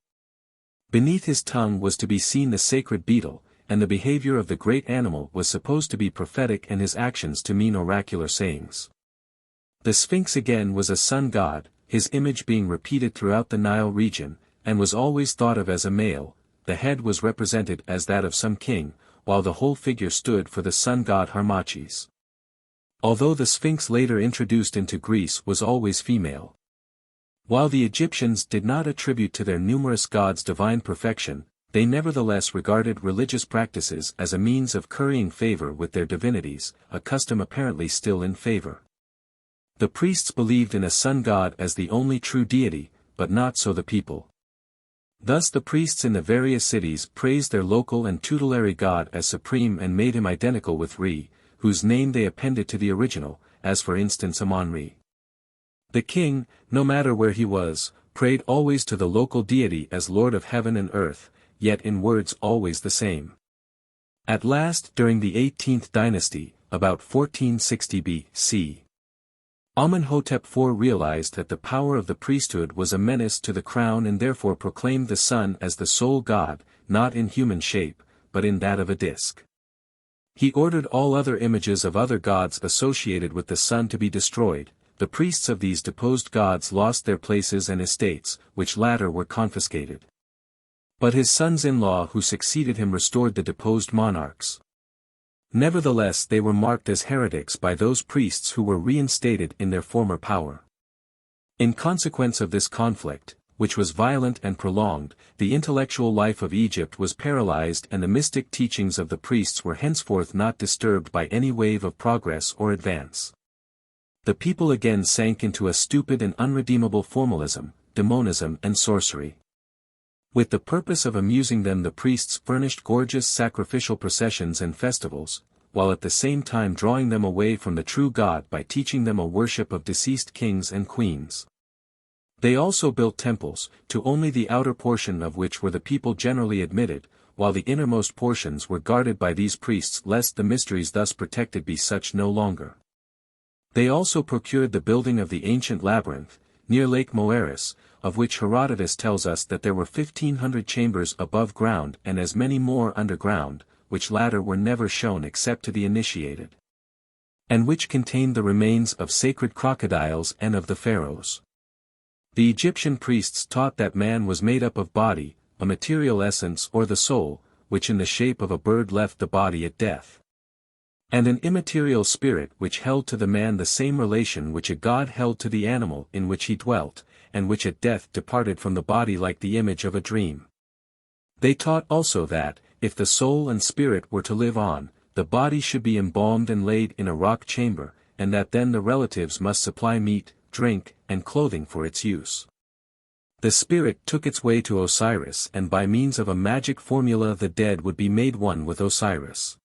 Beneath his tongue was to be seen the sacred beetle, and the behavior of the great animal was supposed to be prophetic and his actions to mean oracular sayings. The Sphinx again was a sun god, his image being repeated throughout the Nile region, and was always thought of as a male. The head was represented as that of some king, while the whole figure stood for the sun god Harmachis. Although the Sphinx later introduced into Greece was always female. While the Egyptians did not attribute to their numerous gods divine perfection, they nevertheless regarded religious practices as a means of currying favor with their divinities, a custom apparently still in favor. The priests believed in a sun god as the only true deity, but not so the people. Thus the priests in the various cities praised their local and tutelary god as supreme and made him identical with Re, whose name they appended to the original, as for instance Amon-Re. The king, no matter where he was, prayed always to the local deity as Lord of heaven and earth, yet in words always the same. At last during the 18th dynasty, about 1460 B.C., Amenhotep IV realized that the power of the priesthood was a menace to the crown and therefore proclaimed the sun as the sole god, not in human shape, but in that of a disk. He ordered all other images of other gods associated with the sun to be destroyed. The priests of these deposed gods lost their places and estates, which latter were confiscated. But his sons-in-law who succeeded him restored the deposed monarchs. Nevertheless they were marked as heretics by those priests who were reinstated in their former power. In consequence of this conflict, which was violent and prolonged, the intellectual life of Egypt was paralyzed and the mystic teachings of the priests were henceforth not disturbed by any wave of progress or advance. The people again sank into a stupid and unredeemable formalism, demonism and sorcery. With the purpose of amusing them the priests furnished gorgeous sacrificial processions and festivals, while at the same time drawing them away from the true God by teaching them a worship of deceased kings and queens. They also built temples, to only the outer portion of which were the people generally admitted, while the innermost portions were guarded by these priests lest the mysteries thus protected be such no longer. They also procured the building of the ancient labyrinth, near Lake Moeris, of which Herodotus tells us that there were 1,500 chambers above ground and as many more underground, which latter were never shown except to the initiated, and which contained the remains of sacred crocodiles and of the pharaohs. The Egyptian priests taught that man was made up of body, a material essence or the soul, which in the shape of a bird left the body at death, and an immaterial spirit which held to the man the same relation which a god held to the animal in which he dwelt, and which at death departed from the body like the image of a dream. They taught also that, if the soul and spirit were to live on, the body should be embalmed and laid in a rock chamber, and that then the relatives must supply meat, drink, and clothing for its use. The spirit took its way to Osiris and by means of a magic formula the dead would be made one with Osiris.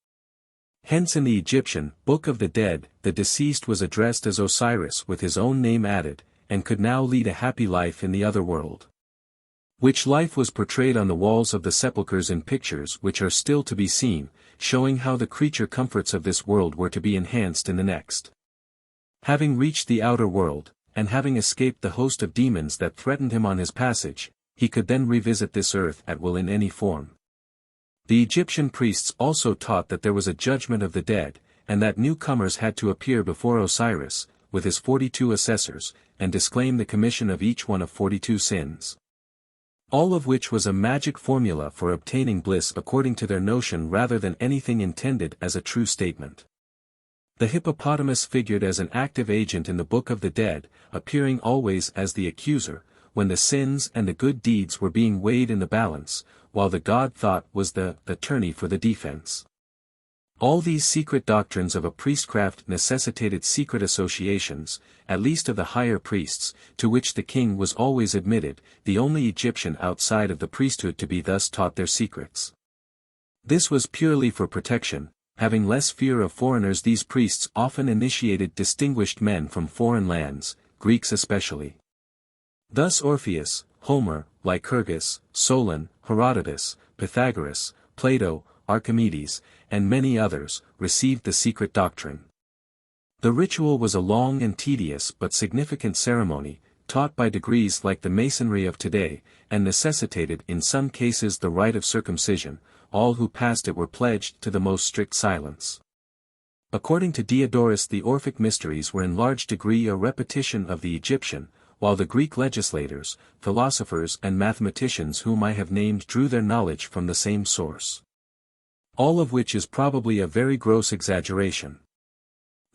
Hence in the Egyptian Book of the Dead, the deceased was addressed as Osiris with his own name added, and could now lead a happy life in the other world. Which life was portrayed on the walls of the sepulchres in pictures which are still to be seen, showing how the creature comforts of this world were to be enhanced in the next. Having reached the outer world, and having escaped the host of demons that threatened him on his passage, he could then revisit this earth at will in any form. The Egyptian priests also taught that there was a judgment of the dead, and that newcomers had to appear before Osiris, with his 42 assessors, and disclaim the commission of each one of 42 sins. All of which was a magic formula for obtaining bliss according to their notion rather than anything intended as a true statement. The hippopotamus figured as an active agent in the Book of the Dead, appearing always as the accuser, when the sins and the good deeds were being weighed in the balance, while the god thought was the attorney for the defense. All these secret doctrines of a priestcraft necessitated secret associations, at least of the higher priests, to which the king was always admitted, the only Egyptian outside of the priesthood to be thus taught their secrets. This was purely for protection. Having less fear of foreigners, these priests often initiated distinguished men from foreign lands, Greeks especially. Thus Orpheus, Homer, Lycurgus, Solon, Herodotus, Pythagoras, Plato, Archimedes, and many others, received the secret doctrine. The ritual was a long and tedious but significant ceremony, taught by degrees like the masonry of today, and necessitated in some cases the rite of circumcision. All who passed it were pledged to the most strict silence. According to Diodorus, the Orphic mysteries were in large degree a repetition of the Egyptian, while the Greek legislators, philosophers and mathematicians whom I have named drew their knowledge from the same source. All of which is probably a very gross exaggeration.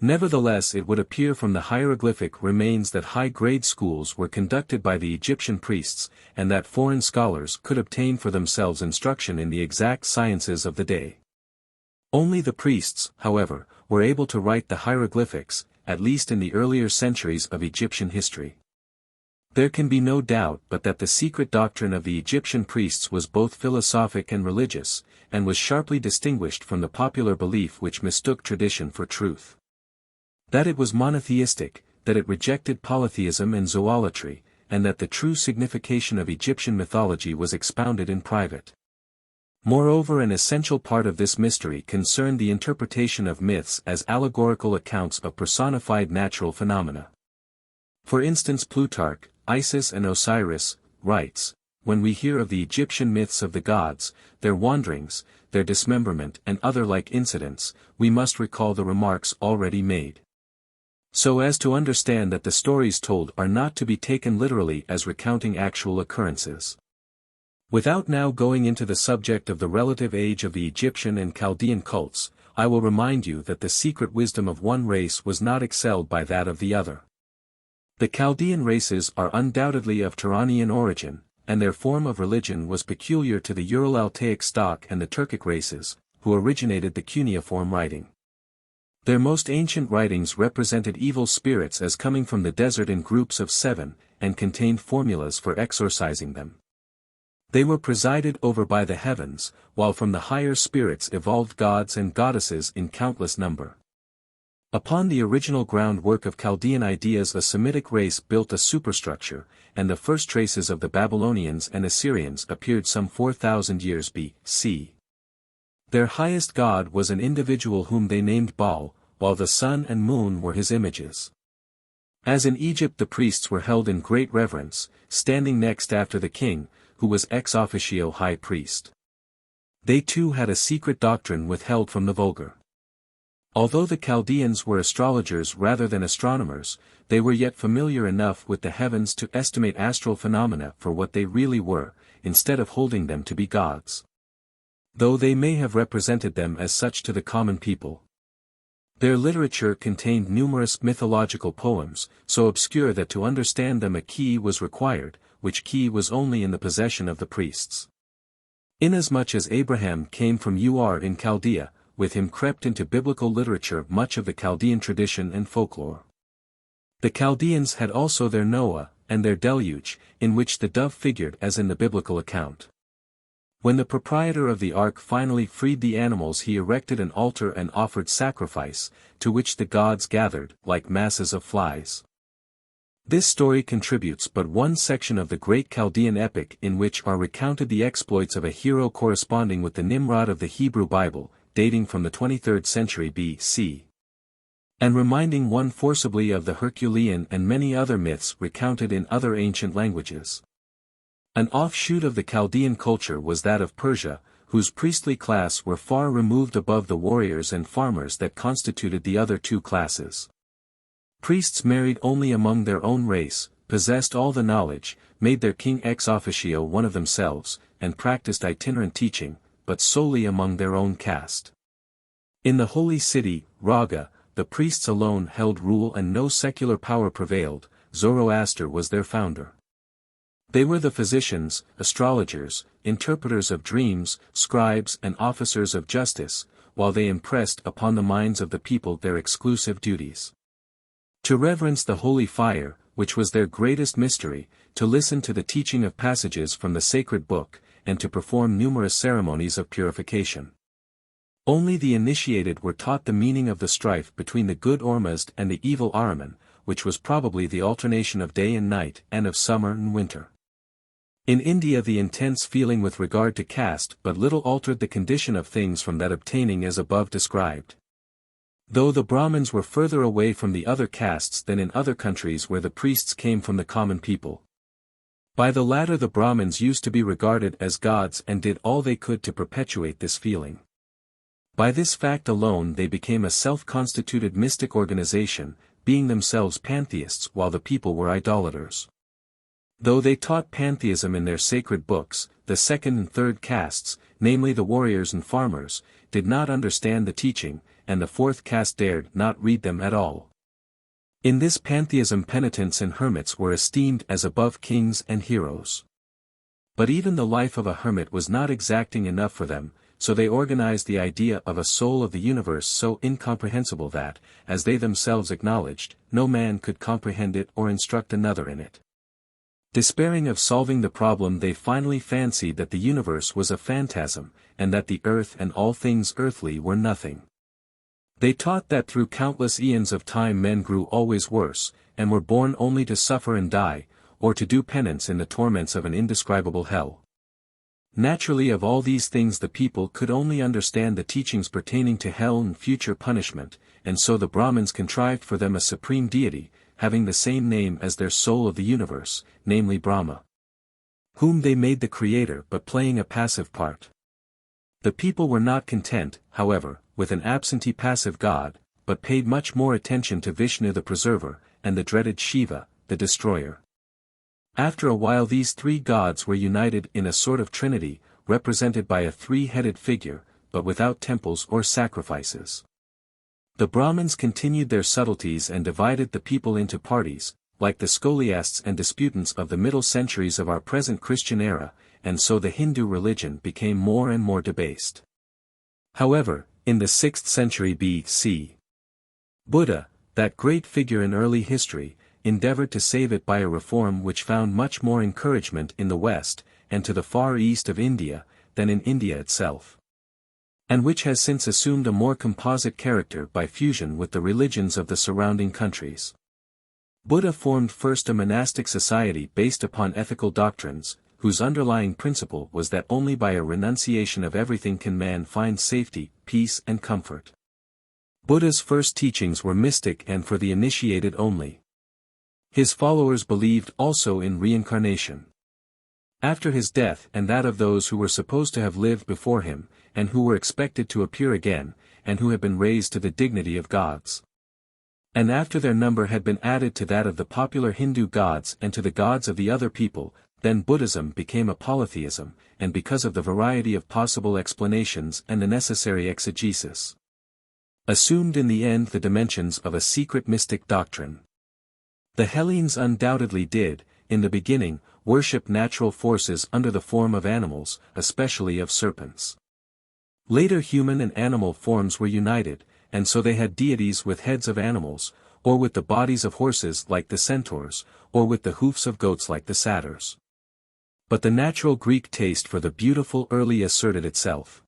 Nevertheless, it would appear from the hieroglyphic remains that high-grade schools were conducted by the Egyptian priests, and that foreign scholars could obtain for themselves instruction in the exact sciences of the day. Only the priests, however, were able to write the hieroglyphics, at least in the earlier centuries of Egyptian history. There can be no doubt but that the secret doctrine of the Egyptian priests was both philosophic and religious, and was sharply distinguished from the popular belief which mistook tradition for truth. That it was monotheistic, that it rejected polytheism and zoolatry, and that the true signification of Egyptian mythology was expounded in private. Moreover, an essential part of this mystery concerned the interpretation of myths as allegorical accounts of personified natural phenomena. For instance, Plutarch, Isis and Osiris, writes, "When we hear of the Egyptian myths of the gods, their wanderings, their dismemberment and other like incidents, we must recall the remarks already made. So as to understand that the stories told are not to be taken literally as recounting actual occurrences." Without now going into the subject of the relative age of the Egyptian and Chaldean cults, I will remind you that the secret wisdom of one race was not excelled by that of the other. The Chaldean races are undoubtedly of Turanian origin, and their form of religion was peculiar to the Ural-Altaic stock and the Turkic races, who originated the cuneiform writing. Their most ancient writings represented evil spirits as coming from the desert in groups of 7, and contained formulas for exorcising them. They were presided over by the heavens, while from the higher spirits evolved gods and goddesses in countless number. Upon the original groundwork of Chaldean ideas a Semitic race built a superstructure, and the first traces of the Babylonians and Assyrians appeared some 4,000 years B.C. Their highest god was an individual whom they named Baal, while the sun and moon were his images. As in Egypt the priests were held in great reverence, standing next after the king, who was ex officio high priest. They too had a secret doctrine withheld from the vulgar. Although the Chaldeans were astrologers rather than astronomers, they were yet familiar enough with the heavens to estimate astral phenomena for what they really were, instead of holding them to be gods. Though they may have represented them as such to the common people. Their literature contained numerous mythological poems, so obscure that to understand them a key was required, which key was only in the possession of the priests. Inasmuch as Abraham came from Ur in Chaldea, with him crept into biblical literature much of the Chaldean tradition and folklore. The Chaldeans had also their Noah, and their deluge, in which the dove figured as in the biblical account. When the proprietor of the ark finally freed the animals he erected an altar and offered sacrifice, to which the gods gathered, like masses of flies. This story contributes but one section of the great Chaldean epic in which are recounted the exploits of a hero corresponding with the Nimrod of the Hebrew Bible, dating from the 23rd century B.C. and reminding one forcibly of the Herculean and many other myths recounted in other ancient languages. An offshoot of the Chaldean culture was that of Persia, whose priestly class were far removed above the warriors and farmers that constituted the other two classes. Priests married only among their own race, possessed all the knowledge, made their king ex officio one of themselves, and practiced itinerant teaching, but solely among their own caste. In the holy city, Raga, the priests alone held rule and no secular power prevailed. Zoroaster was their founder. They were the physicians, astrologers, interpreters of dreams, scribes and officers of justice, while they impressed upon the minds of the people their exclusive duties. To reverence the holy fire, which was their greatest mystery, to listen to the teaching of passages from the sacred book, and to perform numerous ceremonies of purification. Only the initiated were taught the meaning of the strife between the good Ormuzd and the evil Ahriman, which was probably the alternation of day and night and of summer and winter. In India the intense feeling with regard to caste but little altered the condition of things from that obtaining as above described. Though the Brahmins were further away from the other castes than in other countries where the priests came from the common people. By the latter the Brahmins used to be regarded as gods and did all they could to perpetuate this feeling. By this fact alone they became a self-constituted mystic organization, being themselves pantheists while the people were idolaters. Though they taught pantheism in their sacred books, the second and third castes, namely the warriors and farmers, did not understand the teaching, and the fourth caste dared not read them at all. In this pantheism penitents and hermits were esteemed as above kings and heroes. But even the life of a hermit was not exacting enough for them, so they organized the idea of a soul of the universe so incomprehensible that, as they themselves acknowledged, no man could comprehend it or instruct another in it. Despairing of solving the problem, they finally fancied that the universe was a phantasm, and that the earth and all things earthly were nothing. They taught that through countless eons of time men grew always worse, and were born only to suffer and die, or to do penance in the torments of an indescribable hell. Naturally, of all these things the people could only understand the teachings pertaining to hell and future punishment, and so the Brahmins contrived for them a supreme deity, having the same name as their soul of the universe, namely Brahma, whom they made the creator but playing a passive part. The people were not content, however, with an absentee passive god, but paid much more attention to Vishnu the preserver, and the dreaded Shiva, the destroyer. After a while these three gods were united in a sort of trinity, represented by a three-headed figure, but without temples or sacrifices. The Brahmins continued their subtleties and divided the people into parties, like the scholiasts and disputants of the middle centuries of our present Christian era, and so the Hindu religion became more and more debased. However, in the 6th century B.C., Buddha, that great figure in early history, endeavored to save it by a reform which found much more encouragement in the West, and to the far east of India, than in India itself, and which has since assumed a more composite character by fusion with the religions of the surrounding countries. Buddha formed first a monastic society based upon ethical doctrines, whose underlying principle was that only by a renunciation of everything can man find safety, peace and comfort. Buddha's first teachings were mystic and for the initiated only. His followers believed also in reincarnation. After his death and that of those who were supposed to have lived before him, and who were expected to appear again, and who had been raised to the dignity of gods. And after their number had been added to that of the popular Hindu gods and to the gods of the other people, then Buddhism became a polytheism, and because of the variety of possible explanations and the necessary exegesis, assumed in the end the dimensions of a secret mystic doctrine. The Hellenes undoubtedly did, in the beginning, worship natural forces under the form of animals, especially of serpents. Later human and animal forms were united, and so they had deities with heads of animals, or with the bodies of horses like the centaurs, or with the hoofs of goats like the satyrs. But the natural Greek taste for the beautiful early asserted itself.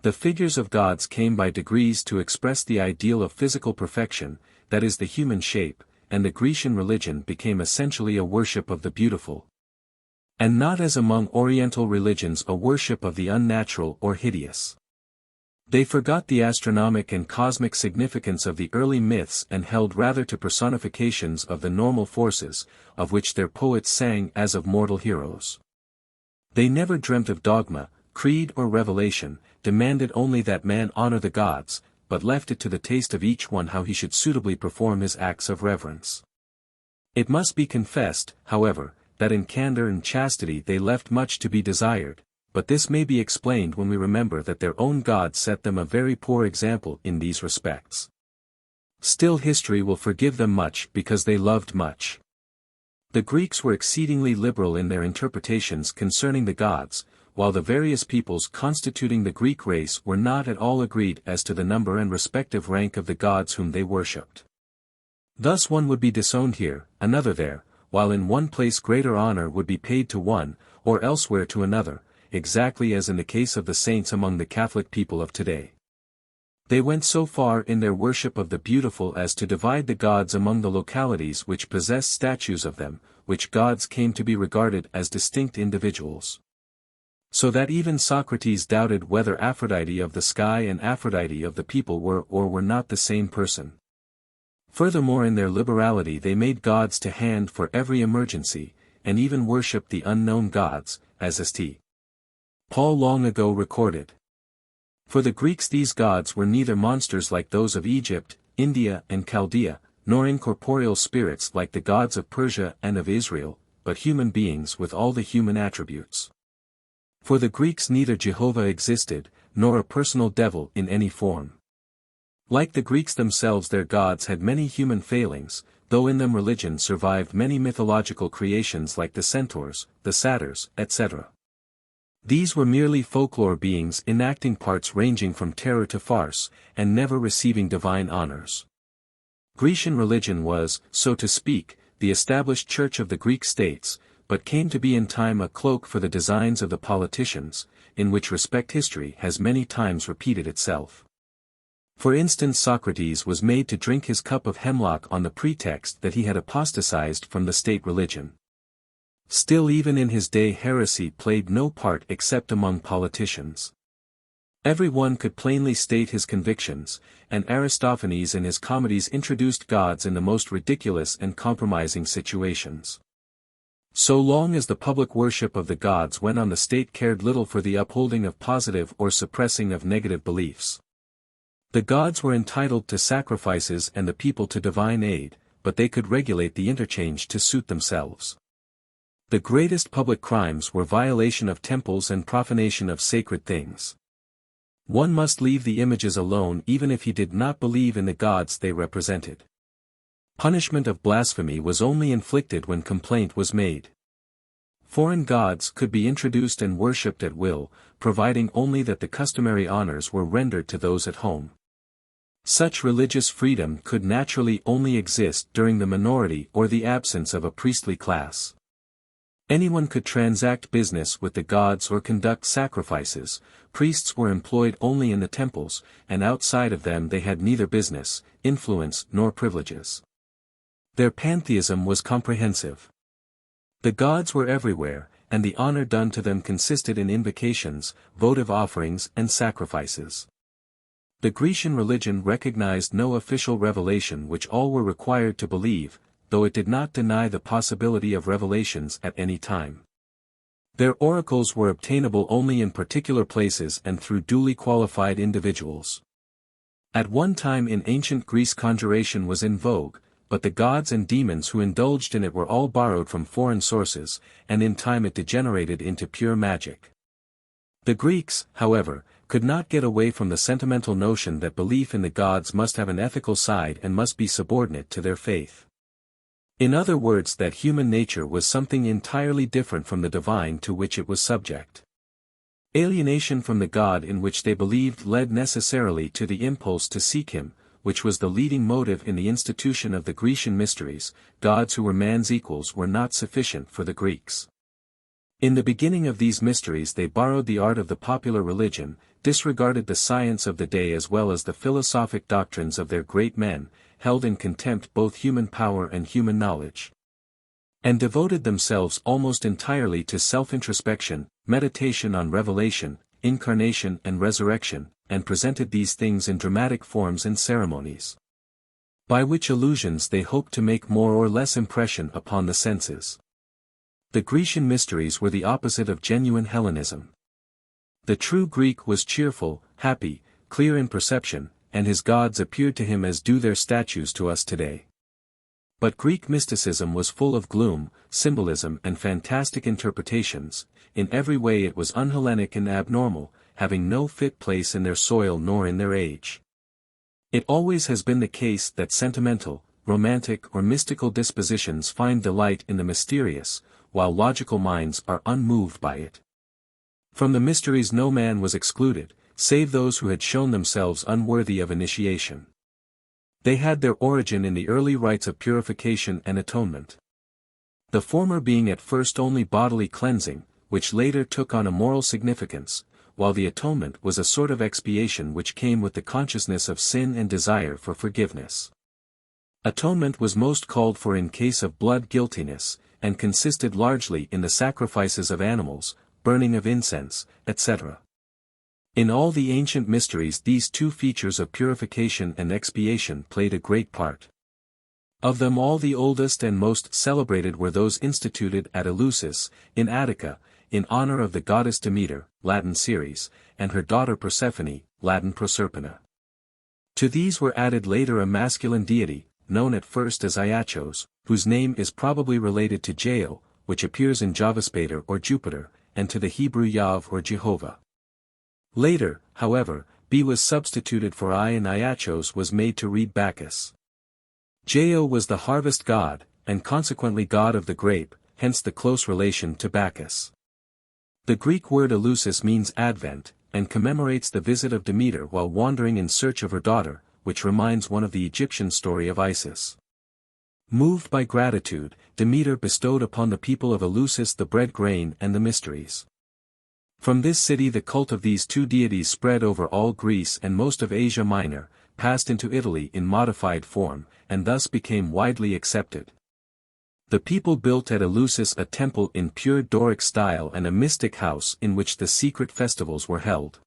The figures of gods came by degrees to express the ideal of physical perfection, that is the human shape, and the Grecian religion became essentially a worship of the beautiful. And not as among Oriental religions a worship of the unnatural or hideous. They forgot the astronomic and cosmic significance of the early myths and held rather to personifications of the normal forces, of which their poets sang as of mortal heroes. They never dreamt of dogma, creed or revelation, demanded only that man honor the gods, but left it to the taste of each one how he should suitably perform his acts of reverence. It must be confessed, however, that in candor and chastity they left much to be desired, but this may be explained when we remember that their own gods set them a very poor example in these respects. Still history will forgive them much because they loved much. The Greeks were exceedingly liberal in their interpretations concerning the gods, while the various peoples constituting the Greek race were not at all agreed as to the number and respective rank of the gods whom they worshipped. Thus one would be disowned here, another there, while in one place greater honor would be paid to one, or elsewhere to another, exactly as in the case of the saints among the Catholic people of today. They went so far in their worship of the beautiful as to divide the gods among the localities which possessed statues of them, which gods came to be regarded as distinct individuals. So that even Socrates doubted whether Aphrodite of the sky and Aphrodite of the people were or were not the same person. Furthermore, in their liberality they made gods to hand for every emergency, and even worshipped the unknown gods, as St. Paul long ago recorded. For the Greeks these gods were neither monsters like those of Egypt, India and Chaldea, nor incorporeal spirits like the gods of Persia and of Israel, but human beings with all the human attributes. For the Greeks neither Jehovah existed, nor a personal devil in any form. Like the Greeks themselves their gods had many human failings, though in them religion survived many mythological creations like the centaurs, the satyrs, etc. These were merely folklore beings enacting parts ranging from terror to farce, and never receiving divine honors. Grecian religion was, so to speak, the established church of the Greek states, but came to be in time a cloak for the designs of the politicians, in which respect history has many times repeated itself. For instance, Socrates was made to drink his cup of hemlock on the pretext that he had apostatized from the state religion. Still, even in his day, heresy played no part except among politicians. Every one could plainly state his convictions, and Aristophanes in his comedies introduced gods in the most ridiculous and compromising situations. So long as the public worship of the gods went on, the state cared little for the upholding of positive or suppressing of negative beliefs. The gods were entitled to sacrifices and the people to divine aid, but they could regulate the interchange to suit themselves. The greatest public crimes were violation of temples and profanation of sacred things. One must leave the images alone even if he did not believe in the gods they represented. Punishment of blasphemy was only inflicted when complaint was made. Foreign gods could be introduced and worshipped at will, providing only that the customary honors were rendered to those at home. Such religious freedom could naturally only exist during the minority or the absence of a priestly class. Anyone could transact business with the gods or conduct sacrifices. Priests were employed only in the temples, and outside of them they had neither business, influence nor privileges. Their pantheism was comprehensive. The gods were everywhere, and the honor done to them consisted in invocations, votive offerings and sacrifices. The Grecian religion recognized no official revelation which all were required to believe, though it did not deny the possibility of revelations at any time. Their oracles were obtainable only in particular places and through duly qualified individuals. At one time in ancient Greece conjuration was in vogue, but the gods and demons who indulged in it were all borrowed from foreign sources, and in time it degenerated into pure magic. The Greeks, however, could not get away from the sentimental notion that belief in the gods must have an ethical side and must be subordinate to their faith. In other words, that human nature was something entirely different from the divine to which it was subject. Alienation from the God in which they believed led necessarily to the impulse to seek him, which was the leading motive in the institution of the Grecian Mysteries. Gods who were man's equals were not sufficient for the Greeks. In the beginning of these mysteries they borrowed the art of the popular religion, disregarded the science of the day as well as the philosophic doctrines of their great men, held in contempt both human power and human knowledge, and devoted themselves almost entirely to self-introspection, meditation on revelation, incarnation and resurrection, and presented these things in dramatic forms and ceremonies, by which illusions they hoped to make more or less impression upon the senses. The Grecian mysteries were the opposite of genuine Hellenism. The true Greek was cheerful, happy, clear in perception, and his gods appeared to him as do their statues to us today. But Greek mysticism was full of gloom, symbolism and fantastic interpretations. In every way it was un-Hellenic and abnormal, having no fit place in their soil nor in their age. It always has been the case that sentimental, romantic or mystical dispositions find delight in the mysterious, while logical minds are unmoved by it. From the mysteries no man was excluded, save those who had shown themselves unworthy of initiation. They had their origin in the early rites of purification and atonement. The former being at first only bodily cleansing, which later took on a moral significance, while the atonement was a sort of expiation which came with the consciousness of sin and desire for forgiveness. Atonement was most called for in case of blood guiltiness, and consisted largely in the sacrifices of animals, burning of incense, etc. In all the ancient mysteries these two features of purification and expiation played a great part. Of them all the oldest and most celebrated were those instituted at Eleusis, in Attica, in honor of the goddess Demeter, Latin Ceres, and her daughter Persephone, Latin Proserpina. To these were added later a masculine deity, known at first as Iatros, whose name is probably related to Jael, which appears in Javaspater or Jupiter, and to the Hebrew Yav or Jehovah. Later, however, B was substituted for I and Iatros was made to read Bacchus. Jael was the harvest god, and consequently god of the grape, hence the close relation to Bacchus. The Greek word Eleusis means advent, and commemorates the visit of Demeter while wandering in search of her daughter, which reminds one of the Egyptian story of Isis. Moved by gratitude, Demeter bestowed upon the people of Eleusis the bread grain and the mysteries. From this city the cult of these two deities spread over all Greece and most of Asia Minor, passed into Italy in modified form, and thus became widely accepted. The people built at Eleusis a temple in pure Doric style and a mystic house in which the secret festivals were held.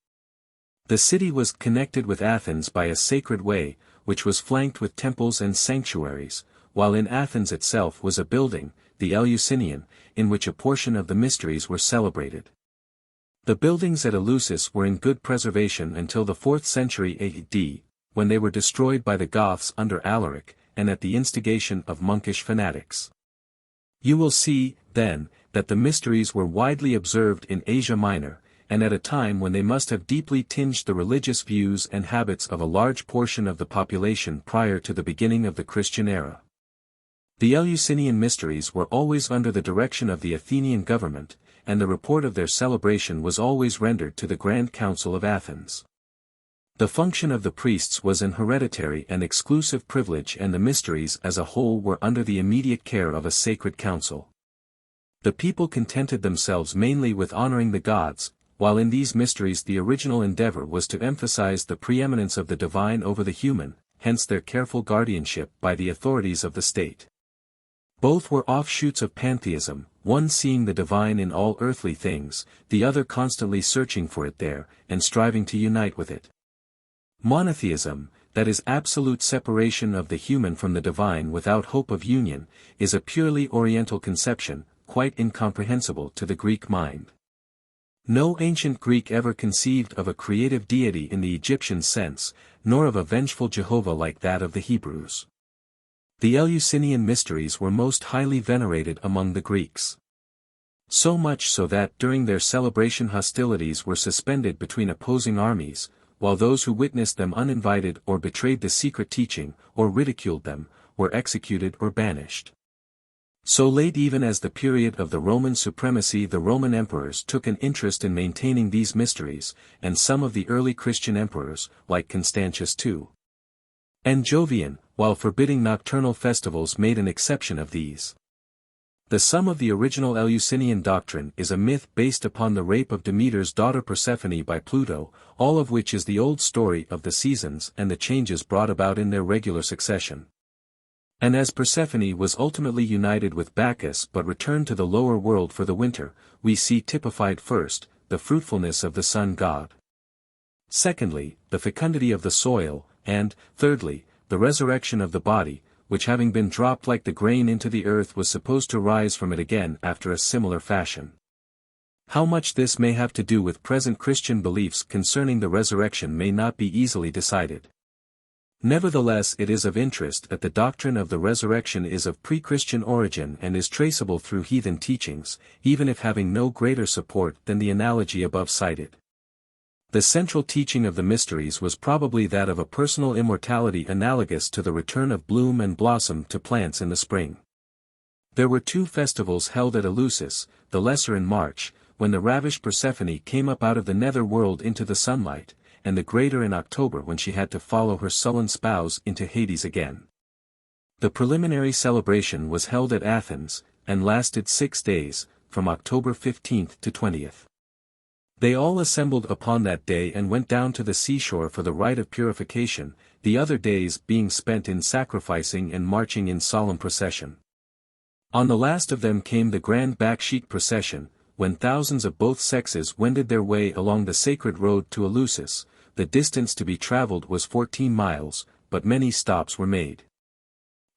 The city was connected with Athens by a sacred way, which was flanked with temples and sanctuaries, while in Athens itself was a building, the Eleusinion, in which a portion of the mysteries were celebrated. The buildings at Eleusis were in good preservation until the 4th century AD, when they were destroyed by the Goths under Alaric, and at the instigation of monkish fanatics. You will see, then, that the mysteries were widely observed in Asia Minor, and at a time when they must have deeply tinged the religious views and habits of a large portion of the population prior to the beginning of the Christian era. The Eleusinian mysteries were always under the direction of the Athenian government, and the report of their celebration was always rendered to the Grand Council of Athens. The function of the priests was an hereditary and exclusive privilege, and the mysteries as a whole were under the immediate care of a sacred council. The people contented themselves mainly with honoring the gods, while in these mysteries the original endeavor was to emphasize the preeminence of the divine over the human, hence their careful guardianship by the authorities of the state. Both were offshoots of pantheism, one seeing the divine in all earthly things, the other constantly searching for it there, and striving to unite with it. Monotheism, that is absolute separation of the human from the divine without hope of union, is a purely Oriental conception, quite incomprehensible to the Greek mind. No ancient Greek ever conceived of a creative deity in the Egyptian sense, nor of a vengeful Jehovah like that of the Hebrews. The Eleusinian mysteries were most highly venerated among the Greeks. So much so that during their celebration hostilities were suspended between opposing armies, while those who witnessed them uninvited or betrayed the secret teaching, or ridiculed them, were executed or banished. So late even as the period of the Roman supremacy the Roman emperors took an interest in maintaining these mysteries, and some of the early Christian emperors, like Constantius II. And Jovian, while forbidding nocturnal festivals made an exception of these. The sum of the original Eleusinian doctrine is a myth based upon the rape of Demeter's daughter Persephone by Pluto, all of which is the old story of the seasons and the changes brought about in their regular succession. And as Persephone was ultimately united with Bacchus but returned to the lower world for the winter, we see typified first, the fruitfulness of the sun god. Secondly, the fecundity of the soil, and, thirdly, the resurrection of the body, which having been dropped like the grain into the earth was supposed to rise from it again after a similar fashion. How much this may have to do with present Christian beliefs concerning the resurrection may not be easily decided. Nevertheless, it is of interest that the doctrine of the resurrection is of pre-Christian origin and is traceable through heathen teachings, even if having no greater support than the analogy above cited. The central teaching of the mysteries was probably that of a personal immortality analogous to the return of bloom and blossom to plants in the spring. There were 2 festivals held at Eleusis, the lesser in March, when the ravished Persephone came up out of the nether world into the sunlight, and the greater in October when she had to follow her sullen spouse into Hades again. The preliminary celebration was held at Athens, and lasted 6 days, from October 15th to 20th. They all assembled upon that day and went down to the seashore for the rite of purification, the other days being spent in sacrificing and marching in solemn procession. On the last of them came the grand backsheet procession, when thousands of both sexes wended their way along the sacred road to Eleusis. The distance to be traveled was 14 miles, but many stops were made.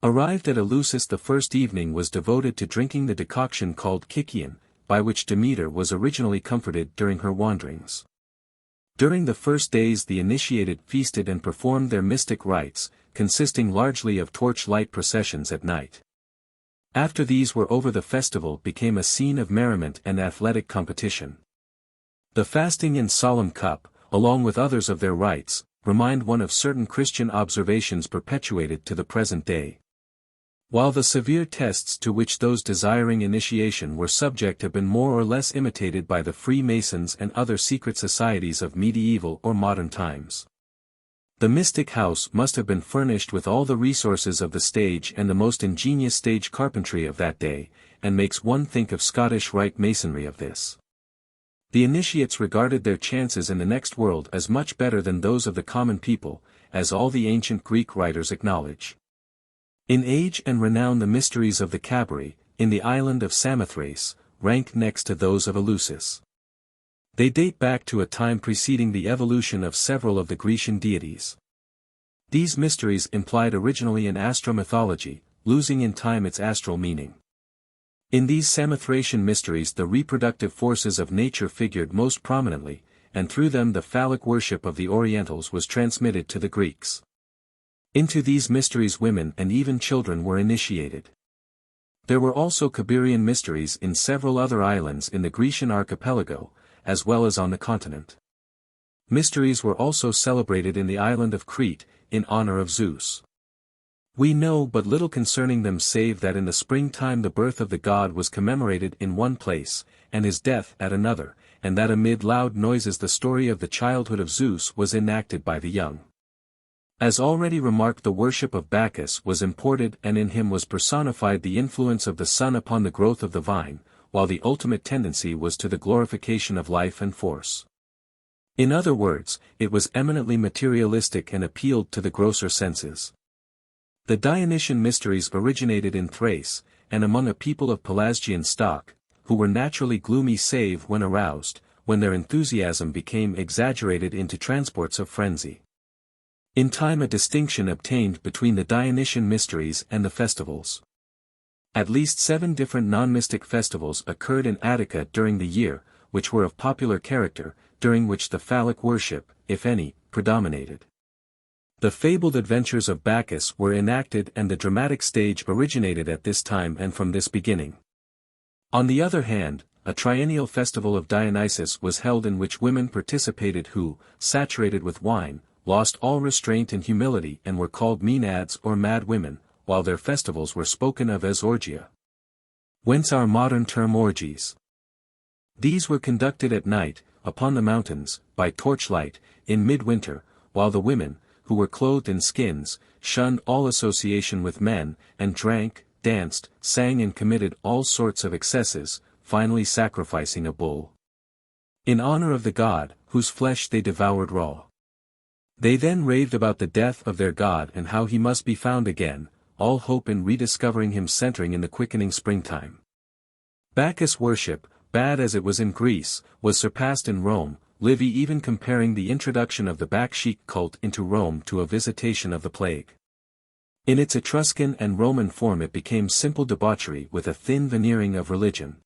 Arrived at Eleusis, the first evening was devoted to drinking the decoction called Kykion, by which Demeter was originally comforted during her wanderings. During the first days the initiated feasted and performed their mystic rites, consisting largely of torch-light processions at night. After these were over, the festival became a scene of merriment and athletic competition. The fasting and solemn cup, along with others of their rites, remind one of certain Christian observations perpetuated to the present day. While the severe tests to which those desiring initiation were subject have been more or less imitated by the Freemasons and other secret societies of medieval or modern times. The mystic house must have been furnished with all the resources of the stage and the most ingenious stage carpentry of that day, and makes one think of Scottish Rite masonry of this. The initiates regarded their chances in the next world as much better than those of the common people, as all the ancient Greek writers acknowledge. In age and renown the mysteries of the Cabri, in the island of Samothrace, rank next to those of Eleusis. They date back to a time preceding the evolution of several of the Grecian deities. These mysteries implied originally an astro-mythology, losing in time its astral meaning. In these Samothracian mysteries the reproductive forces of nature figured most prominently, and through them the phallic worship of the Orientals was transmitted to the Greeks. Into these mysteries women and even children were initiated. There were also Cabirian mysteries in several other islands in the Grecian archipelago, as well as on the continent. Mysteries were also celebrated in the island of Crete, in honor of Zeus. We know but little concerning them save that in the springtime the birth of the god was commemorated in one place, and his death at another, and that amid loud noises the story of the childhood of Zeus was enacted by the young. As already remarked, the worship of Bacchus was imported, and in him was personified the influence of the sun upon the growth of the vine, while the ultimate tendency was to the glorification of life and force. In other words, it was eminently materialistic and appealed to the grosser senses. The Dionysian mysteries originated in Thrace, and among a people of Pelasgian stock, who were naturally gloomy save when aroused, when their enthusiasm became exaggerated into transports of frenzy. In time a distinction obtained between the Dionysian mysteries and the festivals. At least 7 different non-mystic festivals occurred in Attica during the year, which were of popular character, during which the phallic worship, if any, predominated. The fabled adventures of Bacchus were enacted and the dramatic stage originated at this time and from this beginning. On the other hand, a triennial festival of Dionysus was held in which women participated who, saturated with wine, lost all restraint and humility and were called Maenads or mad women, while their festivals were spoken of as orgia. Whence our modern term orgies. These were conducted at night, upon the mountains, by torchlight, in midwinter, while the women, who were clothed in skins, shunned all association with men, and drank, danced, sang and committed all sorts of excesses, finally sacrificing a bull. In honor of the god, whose flesh they devoured raw. They then raved about the death of their god and how he must be found again, all hope in rediscovering him centering in the quickening springtime. Bacchus worship, bad as it was in Greece, was surpassed in Rome, Livy even comparing the introduction of the Bakshik cult into Rome to a visitation of the plague. In its Etruscan and Roman form it became simple debauchery with a thin veneering of religion.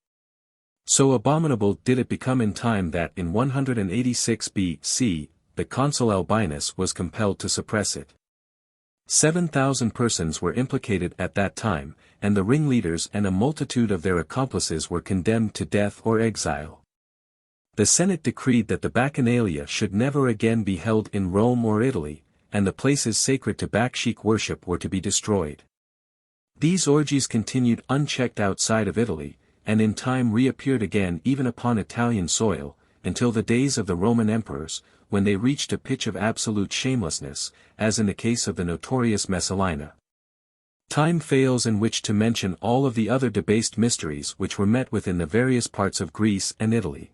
So abominable did it become in time that in 186 B.C., the consul Albinus was compelled to suppress it. 7,000 persons were implicated at that time, and the ringleaders and a multitude of their accomplices were condemned to death or exile. The Senate decreed that the Bacchanalia should never again be held in Rome or Italy, and the places sacred to Bakshik worship were to be destroyed. These orgies continued unchecked outside of Italy, and in time reappeared again even upon Italian soil, until the days of the Roman emperors, when they reached a pitch of absolute shamelessness, as in the case of the notorious Messalina. Time fails in which to mention all of the other debased mysteries which were met with in the various parts of Greece and Italy.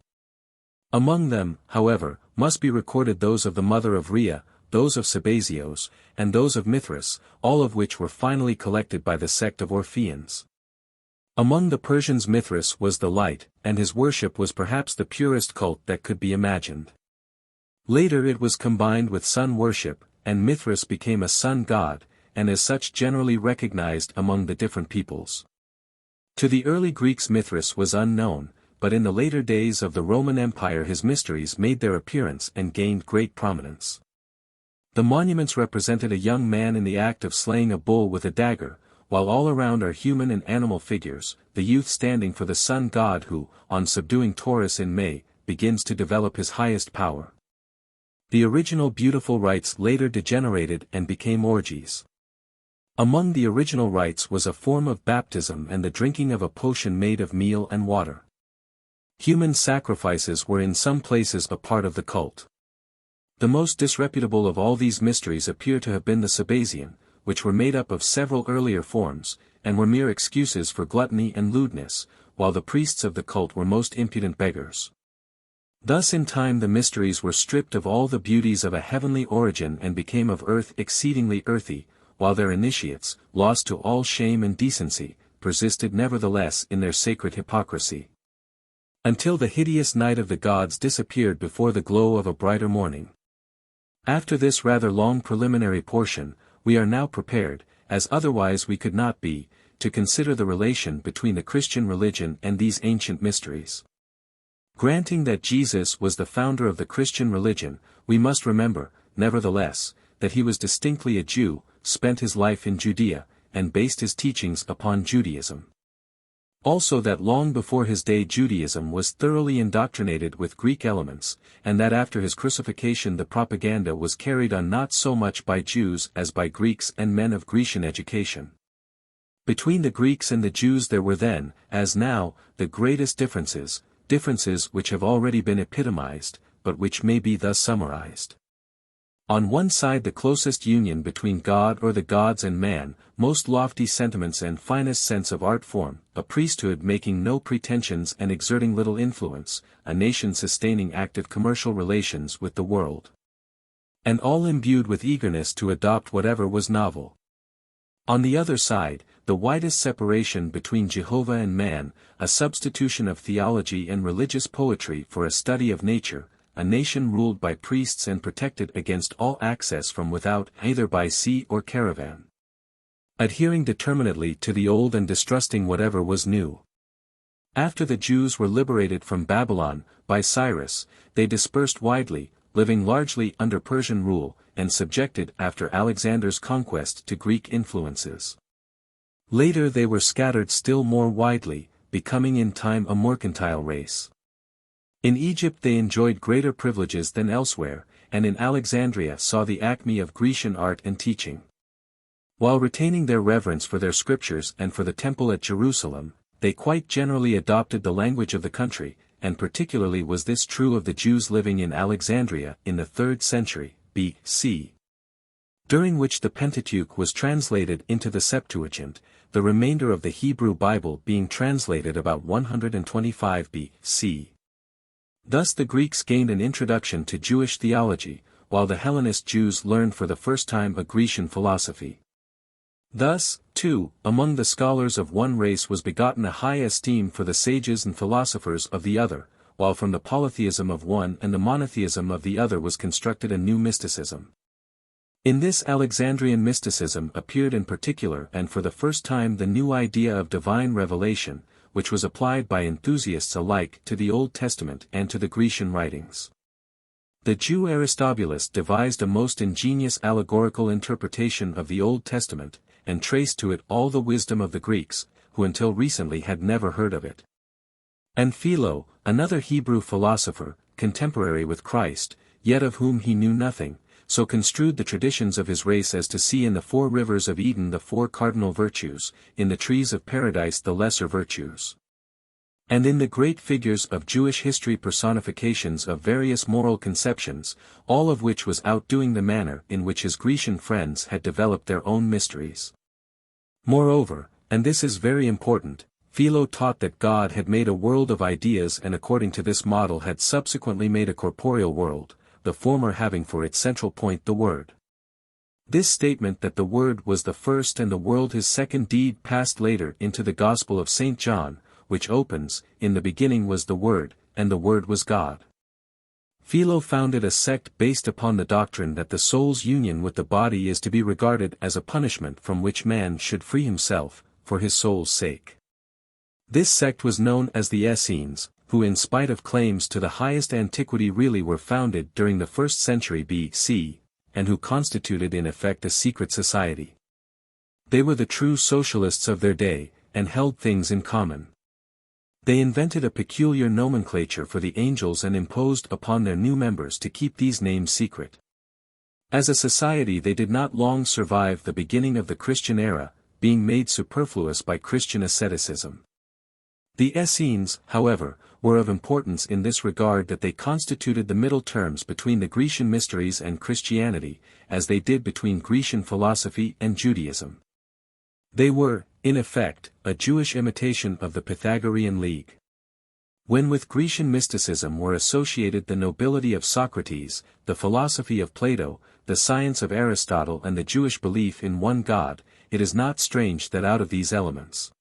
Among them, however, must be recorded those of the mother of Rhea, those of Sabazios, and those of Mithras, all of which were finally collected by the sect of Orpheans. Among the Persians Mithras was the light, and his worship was perhaps the purest cult that could be imagined. Later it was combined with sun worship, and Mithras became a sun god, and as such generally recognized among the different peoples. To the early Greeks Mithras was unknown, but in the later days of the Roman Empire his mysteries made their appearance and gained great prominence. The monuments represented a young man in the act of slaying a bull with a dagger, while all around are human and animal figures, the youth standing for the sun god who, on subduing Taurus in May, begins to develop his highest power. The original beautiful rites later degenerated and became orgies. Among the original rites was a form of baptism and the drinking of a potion made of meal and water. Human sacrifices were in some places a part of the cult. The most disreputable of all these mysteries appear to have been the Sabazian, which were made up of several earlier forms, and were mere excuses for gluttony and lewdness, while the priests of the cult were most impudent beggars. Thus in time the mysteries were stripped of all the beauties of a heavenly origin and became of earth exceedingly earthy, while their initiates, lost to all shame and decency, persisted nevertheless in their sacred hypocrisy. Until the hideous night of the gods disappeared before the glow of a brighter morning. After this rather long preliminary portion, we are now prepared, as otherwise we could not be, to consider the relation between the Christian religion and these ancient mysteries. Granting that Jesus was the founder of the Christian religion, we must remember, nevertheless, that he was distinctly a Jew, spent his life in Judea, and based his teachings upon Judaism. Also that long before his day Judaism was thoroughly indoctrinated with Greek elements, and that after his crucifixion the propaganda was carried on not so much by Jews as by Greeks and men of Grecian education. Between the Greeks and the Jews there were then, as now, the greatest differences which have already been epitomized, but which may be thus summarized. On one side the closest union between God or the gods and man, most lofty sentiments and finest sense of art form, a priesthood making no pretensions and exerting little influence, a nation sustaining active commercial relations with the world. And all imbued with eagerness to adopt whatever was novel. On the other side, the widest separation between Jehovah and man, a substitution of theology and religious poetry for a study of nature, a nation ruled by priests and protected against all access from without either by sea or caravan. Adhering determinedly to the old and distrusting whatever was new. After the Jews were liberated from Babylon, by Cyrus, they dispersed widely, living largely under Persian rule, and subjected after Alexander's conquest to Greek influences. Later they were scattered still more widely, becoming in time a mercantile race. In Egypt they enjoyed greater privileges than elsewhere, and in Alexandria saw the acme of Grecian art and teaching. While retaining their reverence for their scriptures and for the temple at Jerusalem, they quite generally adopted the language of the country, and particularly was this true of the Jews living in Alexandria in the 3rd century B.C., during which the Pentateuch was translated into the Septuagint, the remainder of the Hebrew Bible being translated about 125 B.C. Thus the Greeks gained an introduction to Jewish theology, while the Hellenist Jews learned for the first time a Grecian philosophy. Thus, too, among the scholars of one race was begotten a high esteem for the sages and philosophers of the other, while from the polytheism of one and the monotheism of the other was constructed a new mysticism. In this Alexandrian mysticism appeared in particular and for the first time the new idea of divine revelation, which was applied by enthusiasts alike to the Old Testament and to the Grecian writings. The Jew Aristobulus devised a most ingenious allegorical interpretation of the Old Testament, and traced to it all the wisdom of the Greeks, who until recently had never heard of it. And Philo, another Hebrew philosopher, contemporary with Christ, yet of whom he knew nothing, so construed the traditions of his race as to see in the 4 rivers of Eden the 4 cardinal virtues, in the trees of paradise the lesser virtues. And in the great figures of Jewish history personifications of various moral conceptions, all of which was outdoing the manner in which his Grecian friends had developed their own mysteries. Moreover, and this is very important, Philo taught that God had made a world of ideas and according to this model had subsequently made a corporeal world, the former having for its central point the Word. This statement that the Word was the first and the world his second deed passed later into the Gospel of St. John, which opens, "In the beginning was the Word, and the Word was God." Philo founded a sect based upon the doctrine that the soul's union with the body is to be regarded as a punishment from which man should free himself, for his soul's sake. This sect was known as the Essenes, who in spite of claims to the highest antiquity really were founded during the 1st century B.C., and who constituted in effect a secret society. They were the true socialists of their day, and held things in common. They invented a peculiar nomenclature for the angels and imposed upon their new members to keep these names secret. As a society they did not long survive the beginning of the Christian era, being made superfluous by Christian asceticism. The Essenes, however, were of importance in this regard that they constituted the middle terms between the Grecian Mysteries and Christianity, as they did between Grecian philosophy and Judaism. They were, in effect, a Jewish imitation of the Pythagorean League. When with Grecian mysticism were associated the nobility of Socrates, the philosophy of Plato, the science of Aristotle and the Jewish belief in one God, it is not strange that out of these elements,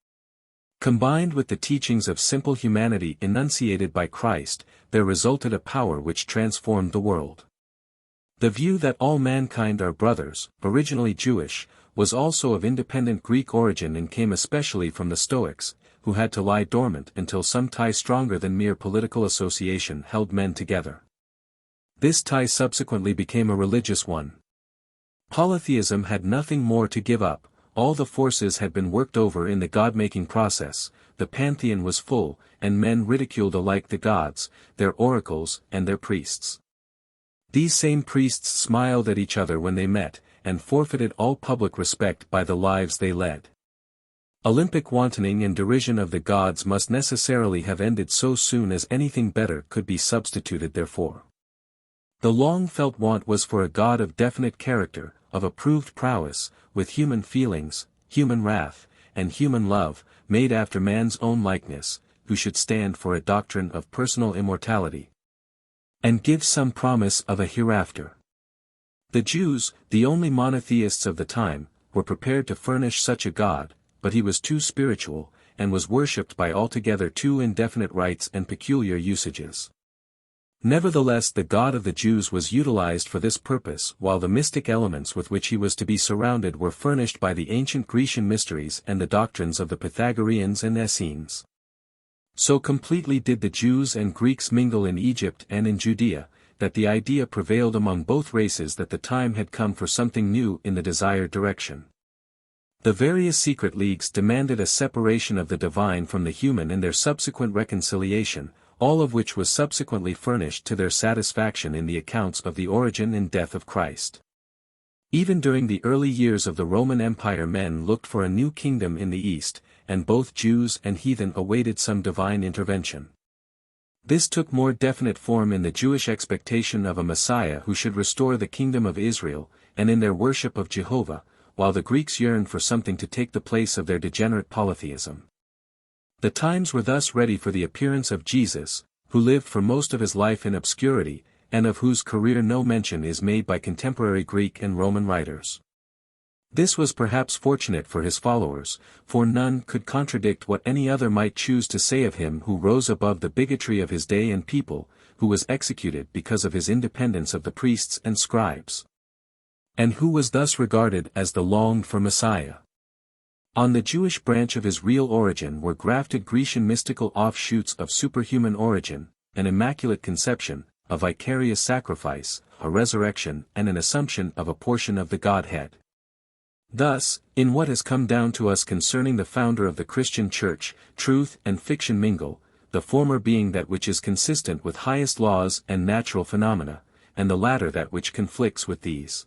combined with the teachings of simple humanity enunciated by Christ, there resulted a power which transformed the world. The view that all mankind are brothers, originally Jewish, was also of independent Greek origin and came especially from the Stoics, who had to lie dormant until some tie stronger than mere political association held men together. This tie subsequently became a religious one. Polytheism had nothing more to give up, all the forces had been worked over in the god-making process, the pantheon was full, and men ridiculed alike the gods, their oracles, and their priests. These same priests smiled at each other when they met, and forfeited all public respect by the lives they led. Olympic wantoning and derision of the gods must necessarily have ended so soon as anything better could be substituted therefor. The long-felt want was for a god of definite character, of approved prowess, with human feelings, human wrath, and human love, made after man's own likeness, who should stand for a doctrine of personal immortality, and give some promise of a hereafter. The Jews, the only monotheists of the time, were prepared to furnish such a god, but he was too spiritual, and was worshipped by altogether too indefinite rites and peculiar usages. Nevertheless the God of the Jews was utilized for this purpose while the mystic elements with which he was to be surrounded were furnished by the ancient Grecian mysteries and the doctrines of the Pythagoreans and Essenes. So completely did the Jews and Greeks mingle in Egypt and in Judea, that the idea prevailed among both races that the time had come for something new in the desired direction. The various secret leagues demanded a separation of the divine from the human and their subsequent reconciliation, all of which was subsequently furnished to their satisfaction in the accounts of the origin and death of Christ. Even during the early years of the Roman Empire men looked for a new kingdom in the East, and both Jews and heathen awaited some divine intervention. This took more definite form in the Jewish expectation of a Messiah who should restore the kingdom of Israel, and in their worship of Jehovah, while the Greeks yearned for something to take the place of their degenerate polytheism. The times were thus ready for the appearance of Jesus, who lived for most of his life in obscurity, and of whose career no mention is made by contemporary Greek and Roman writers. This was perhaps fortunate for his followers, for none could contradict what any other might choose to say of him who rose above the bigotry of his day and people, who was executed because of his independence of the priests and scribes, and who was thus regarded as the longed-for Messiah. On the Jewish branch of his real origin were grafted Grecian mystical offshoots of superhuman origin, an immaculate conception, a vicarious sacrifice, a resurrection and an assumption of a portion of the Godhead. Thus, in what has come down to us concerning the founder of the Christian Church, truth and fiction mingle, the former being that which is consistent with highest laws and natural phenomena, and the latter that which conflicts with these.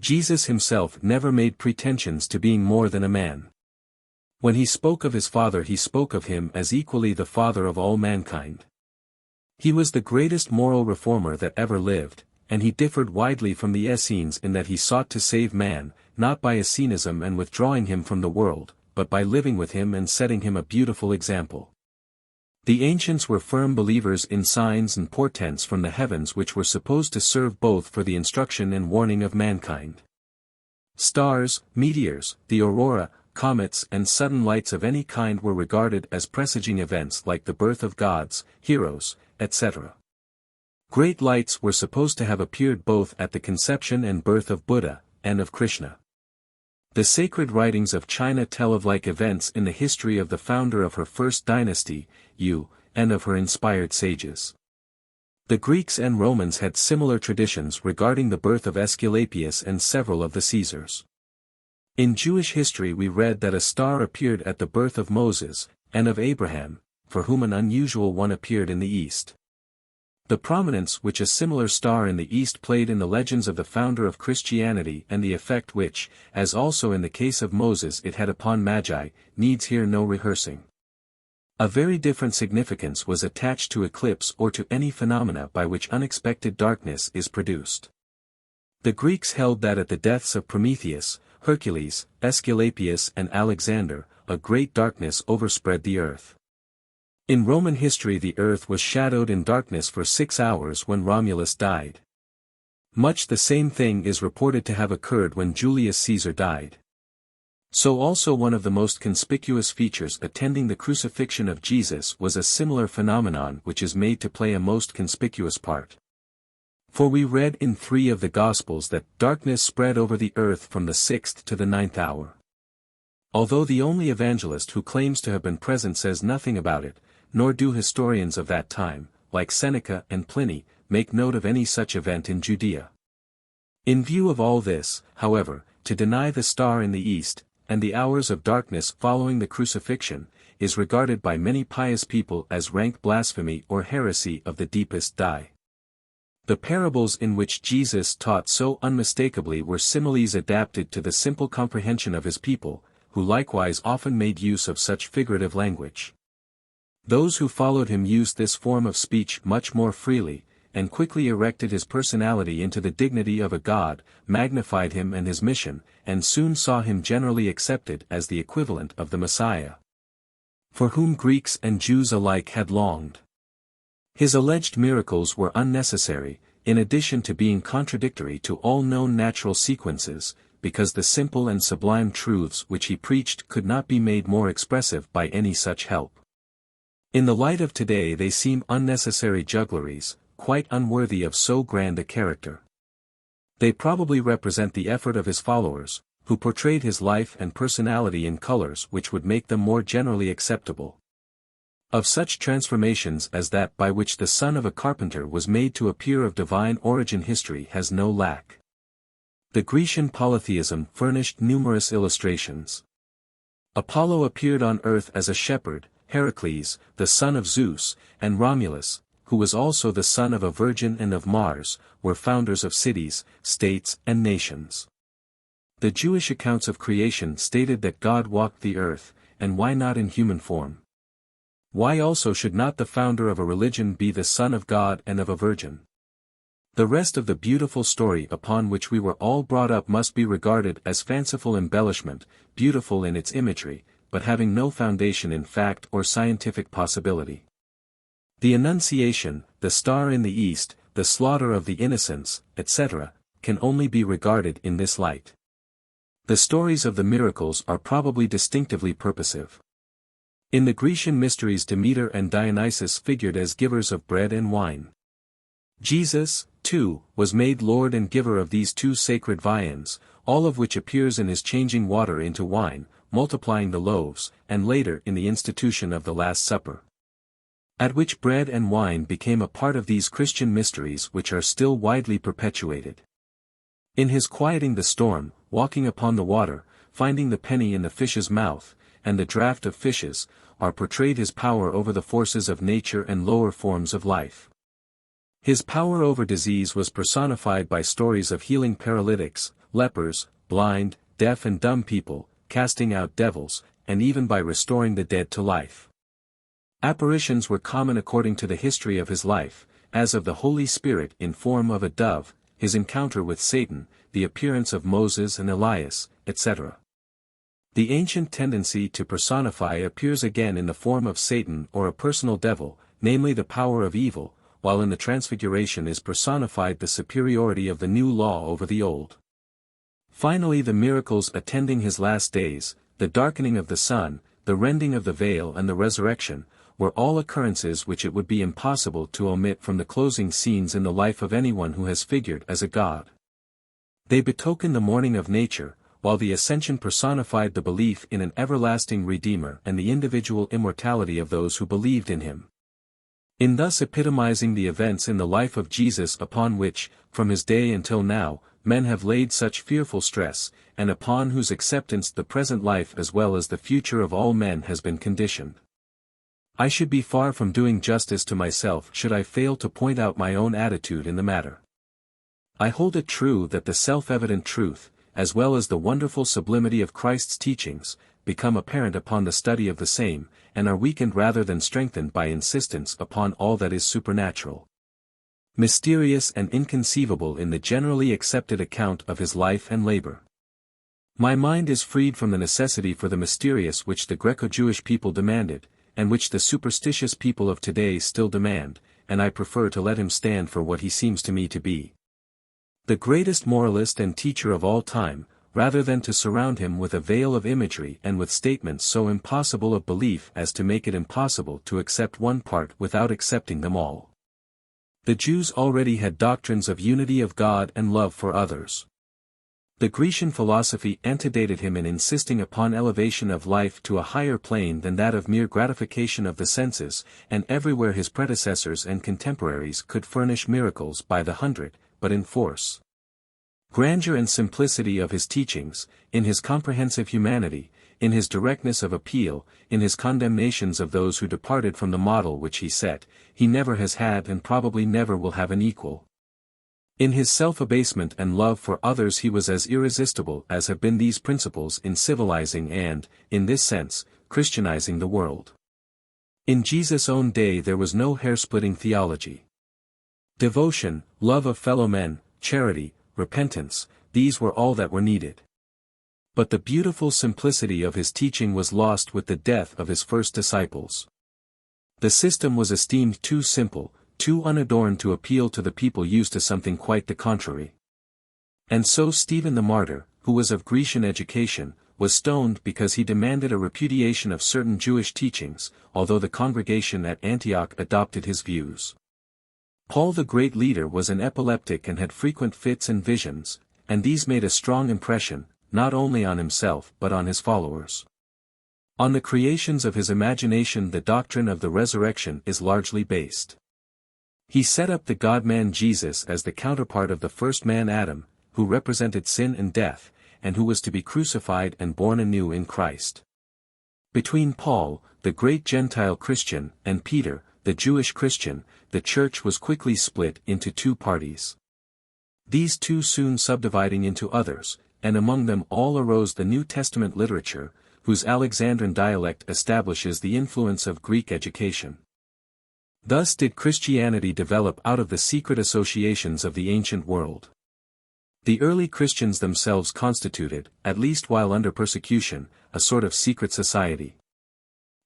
Jesus himself never made pretensions to being more than a man. When he spoke of his Father he spoke of him as equally the Father of all mankind. He was the greatest moral reformer that ever lived, and he differed widely from the Essenes in that he sought to save man, not by Essenism and withdrawing him from the world, but by living with him and setting him a beautiful example. The ancients were firm believers in signs and portents from the heavens which were supposed to serve both for the instruction and warning of mankind. Stars, meteors, the aurora, comets and sudden lights of any kind were regarded as presaging events like the birth of gods, heroes, etc. Great lights were supposed to have appeared both at the conception and birth of Buddha, and of Krishna. The sacred writings of China tell of like events in the history of the founder of her first dynasty, Yu, and of her inspired sages. The Greeks and Romans had similar traditions regarding the birth of Aesculapius and several of the Caesars. In Jewish history we read that a star appeared at the birth of Moses, and of Abraham, for whom an unusual one appeared in the east. The prominence which a similar star in the East played in the legends of the founder of Christianity and the effect which, as also in the case of Moses it had upon Magi, needs here no rehearsing. A very different significance was attached to eclipse or to any phenomena by which unexpected darkness is produced. The Greeks held that at the deaths of Prometheus, Hercules, Aesculapius and Alexander, a great darkness overspread the earth. In Roman history the earth was shadowed in darkness for 6 hours when Romulus died. Much the same thing is reported to have occurred when Julius Caesar died. So also one of the most conspicuous features attending the crucifixion of Jesus was a similar phenomenon which is made to play a most conspicuous part. For we read in 3 of the Gospels that darkness spread over the earth from the 6th to the 9th hour. Although the only evangelist who claims to have been present says nothing about it, nor do historians of that time, like Seneca and Pliny, make note of any such event in Judea. In view of all this, however, to deny the star in the east, and the hours of darkness following the crucifixion, is regarded by many pious people as rank blasphemy or heresy of the deepest dye. The parables in which Jesus taught so unmistakably were similes adapted to the simple comprehension of his people, who likewise often made use of such figurative language. Those who followed him used this form of speech much more freely, and quickly erected his personality into the dignity of a god, magnified him and his mission, and soon saw him generally accepted as the equivalent of the Messiah, for whom Greeks and Jews alike had longed. His alleged miracles were unnecessary, in addition to being contradictory to all known natural sequences, because the simple and sublime truths which he preached could not be made more expressive by any such help. In the light of today they seem unnecessary juggleries, quite unworthy of so grand a character. They probably represent the effort of his followers, who portrayed his life and personality in colors which would make them more generally acceptable. Of such transformations as that by which the son of a carpenter was made to appear of divine origin history has no lack. The Grecian polytheism furnished numerous illustrations. Apollo appeared on earth as a shepherd, Heracles, the son of Zeus, and Romulus, who was also the son of a virgin and of Mars, were founders of cities, states, and nations. The Jewish accounts of creation stated that God walked the earth, and why not in human form? Why also should not the founder of a religion be the Son of God and of a virgin? The rest of the beautiful story upon which we were all brought up must be regarded as fanciful embellishment, beautiful in its imagery, but having no foundation in fact or scientific possibility. The Annunciation, the star in the east, the slaughter of the innocents, etc., can only be regarded in this light. The stories of the miracles are probably distinctively purposive. In the Grecian Mysteries Demeter and Dionysus figured as givers of bread and wine. Jesus, too, was made Lord and giver of these 2 sacred viands, all of which appears in his changing water into wine, multiplying the loaves, and later in the institution of the Last Supper, at which bread and wine became a part of these Christian mysteries which are still widely perpetuated. In his quieting the storm, walking upon the water, finding the penny in the fish's mouth, and the draught of fishes, are portrayed his power over the forces of nature and lower forms of life. His power over disease was personified by stories of healing paralytics, lepers, blind, deaf and dumb people, casting out devils, and even by restoring the dead to life. Apparitions were common according to the history of his life, as of the Holy Spirit in form of a dove, his encounter with Satan, the appearance of Moses and Elias, etc. The ancient tendency to personify appears again in the form of Satan or a personal devil, namely the power of evil, while in the Transfiguration is personified the superiority of the new law over the old. Finally, the miracles attending his last days, the darkening of the sun, the rending of the veil and the resurrection, were all occurrences which it would be impossible to omit from the closing scenes in the life of anyone who has figured as a god. They betoken the morning of nature, while the Ascension personified the belief in an everlasting Redeemer and the individual immortality of those who believed in him. In thus epitomizing the events in the life of Jesus upon which, from his day until now, men have laid such fearful stress, and upon whose acceptance the present life as well as the future of all men has been conditioned. I should be far from doing justice to myself should I fail to point out my own attitude in the matter. I hold it true that the self-evident truth, as well as the wonderful sublimity of Christ's teachings, become apparent upon the study of the same, and are weakened rather than strengthened by insistence upon all that is supernatural, mysterious and inconceivable in the generally accepted account of his life and labor. My mind is freed from the necessity for the mysterious which the Greco-Jewish people demanded, and which the superstitious people of today still demand, and I prefer to let him stand for what he seems to me to be, the greatest moralist and teacher of all time, rather than to surround him with a veil of imagery and with statements so impossible of belief as to make it impossible to accept one part without accepting them all. The Jews already had doctrines of unity of God and love for others. The Grecian philosophy antedated him in insisting upon elevation of life to a higher plane than that of mere gratification of the senses, and everywhere his predecessors and contemporaries could furnish miracles by the hundred, but in force, grandeur and simplicity of his teachings, in his comprehensive humanity, in his directness of appeal, in his condemnations of those who departed from the model which he set, he never has had and probably never will have an equal. In his self-abasement and love for others he was as irresistible as have been these principles in civilizing and, in this sense, Christianizing the world. In Jesus' own day there was no hair-splitting theology. Devotion, love of fellow men, charity, repentance, these were all that were needed. But the beautiful simplicity of his teaching was lost with the death of his first disciples. The system was esteemed too simple, too unadorned to appeal to the people used to something quite the contrary. And so Stephen the martyr, who was of Grecian education, was stoned because he demanded a repudiation of certain Jewish teachings, although the congregation at Antioch adopted his views. Paul the great leader was an epileptic and had frequent fits and visions, and these made a strong impression, not only on himself but on his followers. On the creations of his imagination the doctrine of the resurrection is largely based. He set up the God-man Jesus as the counterpart of the first man Adam, who represented sin and death, and who was to be crucified and born anew in Christ. Between Paul, the great Gentile Christian, and Peter, the Jewish Christian, the church was quickly split into two parties. These two soon subdividing into others, and among them all arose the New Testament literature, whose Alexandrine dialect establishes the influence of Greek education. Thus did Christianity develop out of the secret associations of the ancient world. The early Christians themselves constituted, at least while under persecution, a sort of secret society.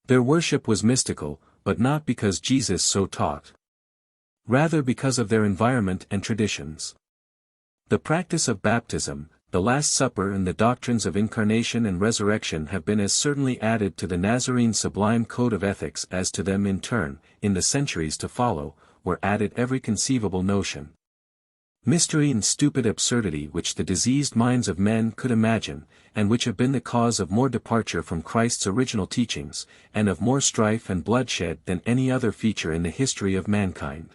Their worship was mystical, but not because Jesus so taught. Rather because of their environment and traditions. The practice of baptism, the Last Supper and the doctrines of incarnation and resurrection have been as certainly added to the Nazarene sublime code of ethics as to them in turn, in the centuries to follow, were added every conceivable notion, mystery and stupid absurdity which the diseased minds of men could imagine, and which have been the cause of more departure from Christ's original teachings, and of more strife and bloodshed than any other feature in the history of mankind.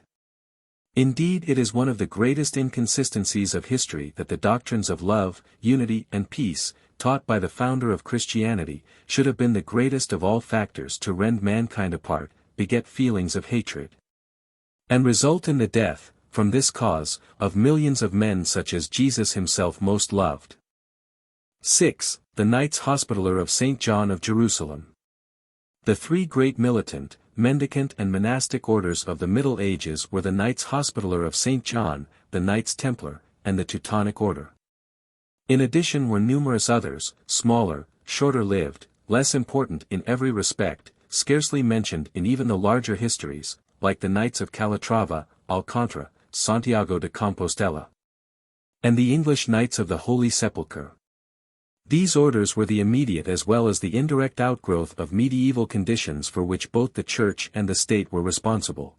Indeed, it is one of the greatest inconsistencies of history that the doctrines of love, unity and peace, taught by the founder of Christianity, should have been the greatest of all factors to rend mankind apart, beget feelings of hatred, and result in the death, from this cause, of millions of men such as Jesus himself most loved. 6. The Knights Hospitaller of St. John of Jerusalem. The three great militant, mendicant and monastic orders of the Middle Ages were the Knights Hospitaller of St. John, the Knights Templar, and the Teutonic Order. In addition were numerous others, smaller, shorter-lived, less important in every respect, scarcely mentioned in even the larger histories, like the Knights of Calatrava, Alcantara, Santiago de Compostela, and the English Knights of the Holy Sepulchre. These orders were the immediate as well as the indirect outgrowth of medieval conditions for which both the Church and the State were responsible.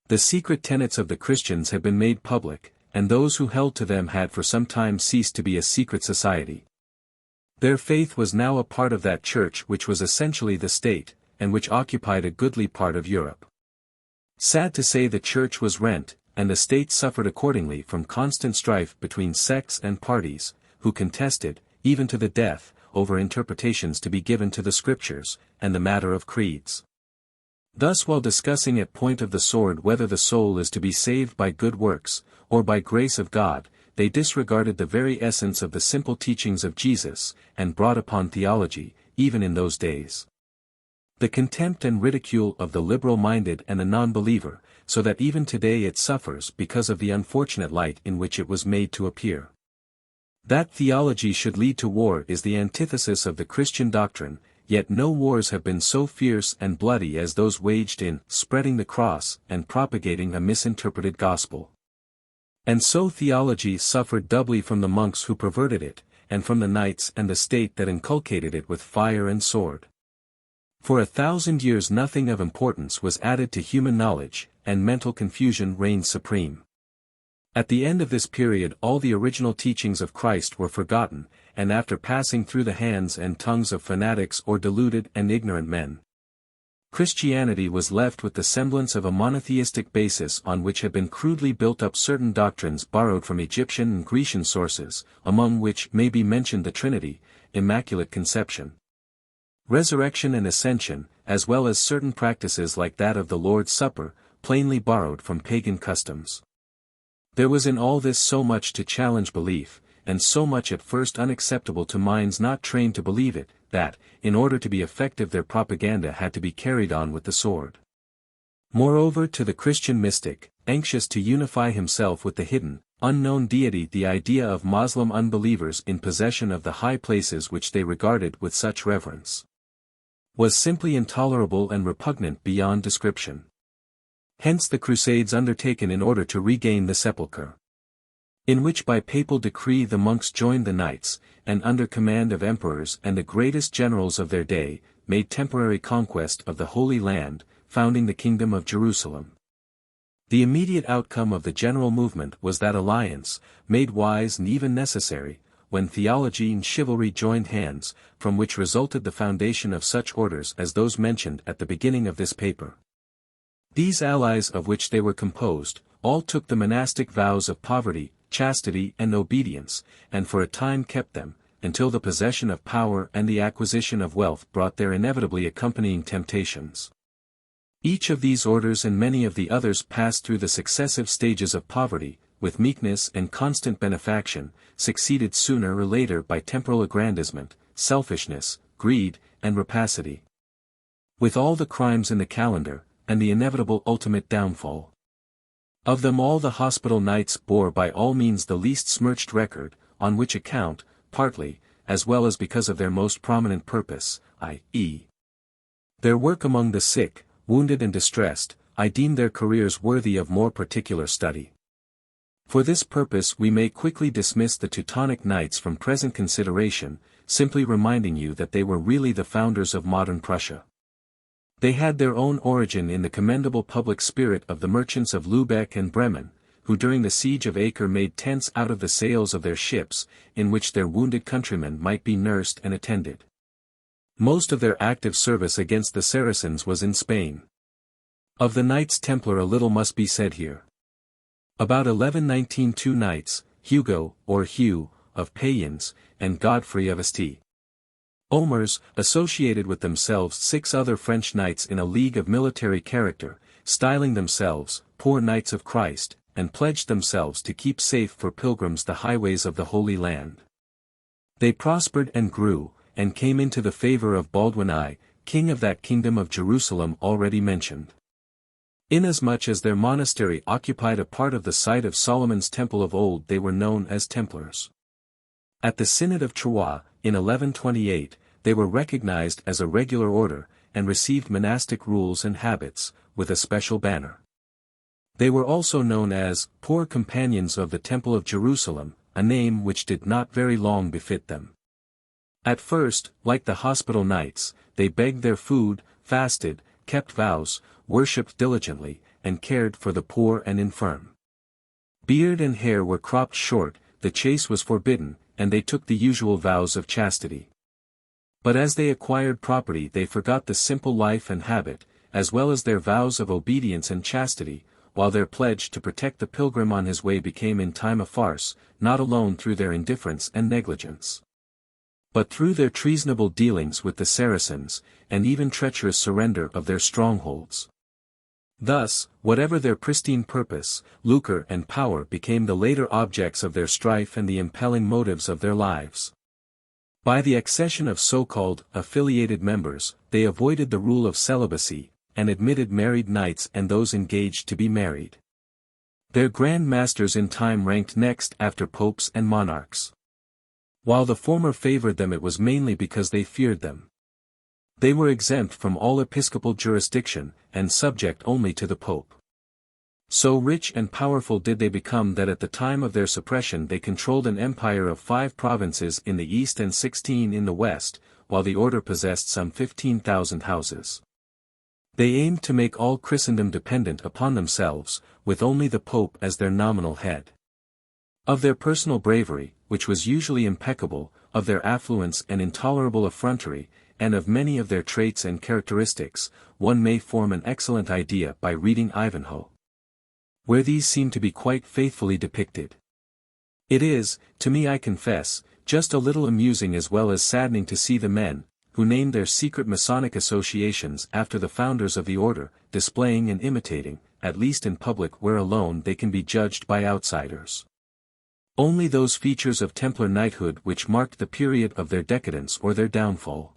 The secret tenets of the Christians had been made public, and those who held to them had for some time ceased to be a secret society. Their faith was now a part of that Church which was essentially the State, and which occupied a goodly part of Europe. Sad to say, the Church was rent, and the State suffered accordingly from constant strife between sects and parties, who contested, even to the death, over interpretations to be given to the Scriptures, and the matter of creeds. Thus, while discussing at point of the sword whether the soul is to be saved by good works, or by grace of God, they disregarded the very essence of the simple teachings of Jesus, and brought upon theology, even in those days. The contempt and ridicule of the liberal-minded and the non-believer, so that even today it suffers because of the unfortunate light in which it was made to appear. That theology should lead to war is the antithesis of the Christian doctrine, yet no wars have been so fierce and bloody as those waged in spreading the cross and propagating a misinterpreted gospel. And so theology suffered doubly from the monks who perverted it, and from the knights and the state that inculcated it with fire and sword. For 1,000 years nothing of importance was added to human knowledge, and mental confusion reigned supreme. At the end of this period all the original teachings of Christ were forgotten, and after passing through the hands and tongues of fanatics or deluded and ignorant men, Christianity was left with the semblance of a monotheistic basis on which had been crudely built up certain doctrines borrowed from Egyptian and Grecian sources, among which may be mentioned the Trinity, Immaculate Conception, Resurrection and Ascension, as well as certain practices like that of the Lord's Supper, plainly borrowed from pagan customs. There was in all this so much to challenge belief, and so much at first unacceptable to minds not trained to believe it, that, in order to be effective their propaganda had to be carried on with the sword. Moreover, to the Christian mystic, anxious to unify himself with the hidden, unknown deity, the idea of Moslem unbelievers in possession of the high places which they regarded with such reverence was simply intolerable and repugnant beyond description. Hence the crusades undertaken in order to regain the sepulchre, in which by papal decree the monks joined the knights, and under command of emperors and the greatest generals of their day, made temporary conquest of the Holy Land, founding the Kingdom of Jerusalem. The immediate outcome of the general movement was that alliance, made wise and even necessary, when theology and chivalry joined hands, from which resulted the foundation of such orders as those mentioned at the beginning of this paper. These allies of which they were composed, all took the monastic vows of poverty, chastity and obedience, and for a time kept them, until the possession of power and the acquisition of wealth brought their inevitably accompanying temptations. Each of these orders and many of the others passed through the successive stages of poverty, with meekness and constant benefaction, succeeded sooner or later by temporal aggrandizement, selfishness, greed, and rapacity. With all the crimes in the calendar, and the inevitable ultimate downfall. Of them all the hospital knights bore by all means the least smirched record, on which account, partly, as well as because of their most prominent purpose, i.e., their work among the sick, wounded and distressed, I deem their careers worthy of more particular study. For this purpose we may quickly dismiss the Teutonic Knights from present consideration, simply reminding you that they were really the founders of modern Prussia. They had their own origin in the commendable public spirit of the merchants of Lübeck and Bremen, who during the siege of Acre made tents out of the sails of their ships, in which their wounded countrymen might be nursed and attended. Most of their active service against the Saracens was in Spain. Of the Knights Templar a little must be said here. About 1119 two knights, Hugo, or Hugh, of Payens, and Godfrey of Asti, Omers, associated with themselves 6 other French knights in a league of military character, styling themselves, Poor Knights of Christ, and pledged themselves to keep safe for pilgrims the highways of the Holy Land. They prospered and grew, and came into the favor of Baldwin I, king of that kingdom of Jerusalem already mentioned. Inasmuch as their monastery occupied a part of the site of Solomon's temple of old, they were known as Templars. At the Synod of Troyes, in 1128, they were recognized as a regular order, and received monastic rules and habits, with a special banner. They were also known as Poor Companions of the Temple of Jerusalem, a name which did not very long befit them. At first, like the hospital knights, they begged their food, fasted, kept vows, worshipped diligently, and cared for the poor and infirm. Beard and hair were cropped short, the chase was forbidden, and they took the usual vows of chastity. But as they acquired property they forgot the simple life and habit, as well as their vows of obedience and chastity, while their pledge to protect the pilgrim on his way became in time a farce, not alone through their indifference and negligence, but through their treasonable dealings with the Saracens, and even treacherous surrender of their strongholds. Thus, whatever their pristine purpose, lucre and power became the later objects of their strife and the impelling motives of their lives. By the accession of so-called affiliated members, they avoided the rule of celibacy, and admitted married knights and those engaged to be married. Their grand masters in time ranked next after popes and monarchs. While the former favored them, it was mainly because they feared them. They were exempt from all episcopal jurisdiction, and subject only to the pope. So rich and powerful did they become that at the time of their suppression they controlled an empire of 5 provinces in the east and 16 in the west, while the order possessed some 15,000 houses. They aimed to make all Christendom dependent upon themselves, with only the Pope as their nominal head. Of their personal bravery, which was usually impeccable, of their affluence and intolerable effrontery, and of many of their traits and characteristics, one may form an excellent idea by reading Ivanhoe, where these seem to be quite faithfully depicted. It is, to me I confess, just a little amusing as well as saddening to see the men, who named their secret Masonic associations after the founders of the order, displaying and imitating, at least in public where alone they can be judged by outsiders, only those features of Templar knighthood which marked the period of their decadence or their downfall.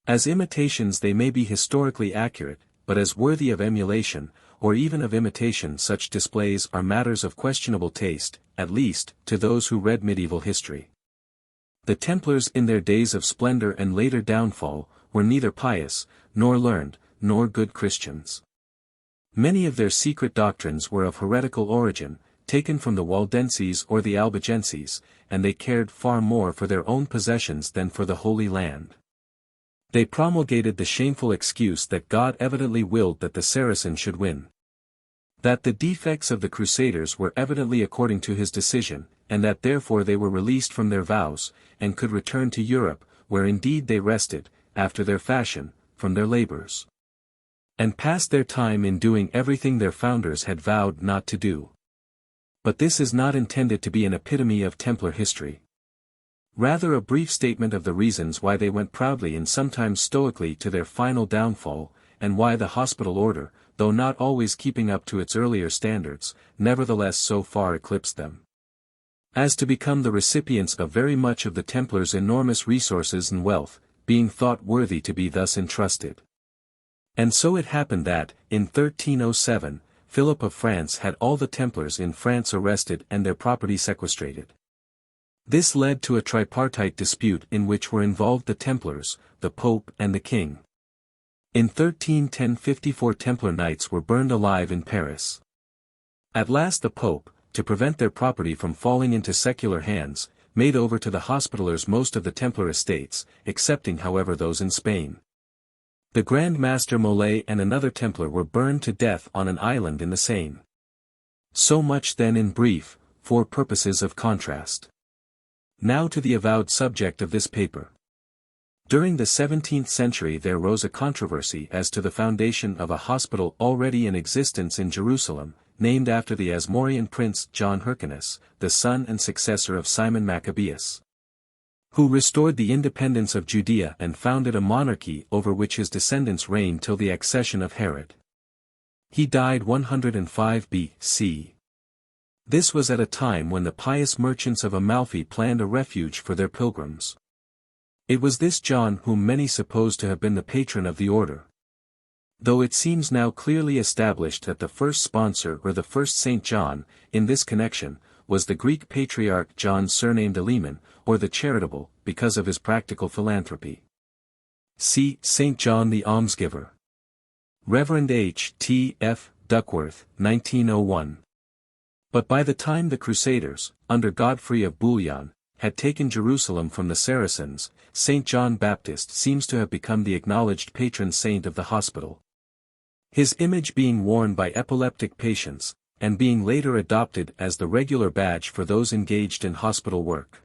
As imitations they may be historically accurate, but as worthy of emulation, or even of imitation, such displays are matters of questionable taste, at least, to those who read medieval history. The Templars in their days of splendor and later downfall, were neither pious, nor learned, nor good Christians. Many of their secret doctrines were of heretical origin, taken from the Waldenses or the Albigenses, and they cared far more for their own possessions than for the Holy Land. They promulgated the shameful excuse that God evidently willed that the Saracen should win. That the defects of the Crusaders were evidently according to his decision, and that therefore they were released from their vows, and could return to Europe, where indeed they rested, after their fashion, from their labors, and passed their time in doing everything their founders had vowed not to do. But this is not intended to be an epitome of Templar history. Rather a brief statement of the reasons why they went proudly and sometimes stoically to their final downfall, and why the hospital order, though not always keeping up to its earlier standards, nevertheless so far eclipsed them as to become the recipients of very much of the Templars' enormous resources and wealth, being thought worthy to be thus entrusted. And so it happened that, in 1307, Philip of France had all the Templars in France arrested and their property sequestrated. This led to a tripartite dispute in which were involved the Templars, the Pope and the King. In 1310 54 Templar knights were burned alive in Paris. At last the Pope, to prevent their property from falling into secular hands, made over to the Hospitallers most of the Templar estates, excepting however those in Spain. The Grand Master Molay and another Templar were burned to death on an island in the Seine. So much then in brief, for purposes of contrast. Now to the avowed subject of this paper. During the 17th century there rose a controversy as to the foundation of a hospital already in existence in Jerusalem, named after the Asmorean prince John Hyrcanus, the son and successor of Simon Maccabeus, who restored the independence of Judea and founded a monarchy over which his descendants reigned till the accession of Herod. He died 105 B.C. This was at a time when the pious merchants of Amalfi planned a refuge for their pilgrims. It was this John whom many suppose to have been the patron of the order, though it seems now clearly established that the first sponsor or the first Saint John, in this connection, was the Greek patriarch John surnamed Aleman, or the Charitable, because of his practical philanthropy. See Saint John the Almsgiver. Reverend H. T. F. Duckworth, 1901. But by the time the Crusaders, under Godfrey of Bouillon, had taken Jerusalem from the Saracens, Saint John Baptist seems to have become the acknowledged patron saint of the hospital. His image being worn by epileptic patients, and being later adopted as the regular badge for those engaged in hospital work.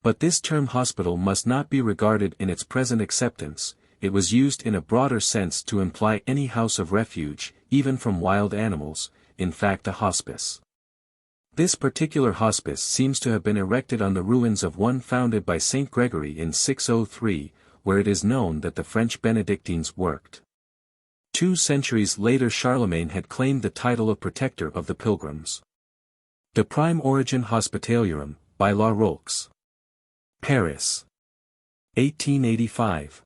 But this term hospital must not be regarded in its present acceptance, it was used in a broader sense to imply any house of refuge, even from wild animals, in fact a hospice. This particular hospice seems to have been erected on the ruins of one founded by Saint Gregory in 603, where it is known that the French Benedictines worked. 2 centuries later Charlemagne had claimed the title of protector of the pilgrims. De Prime Origine Hospitaliarum, by La Roques. Paris. 1885.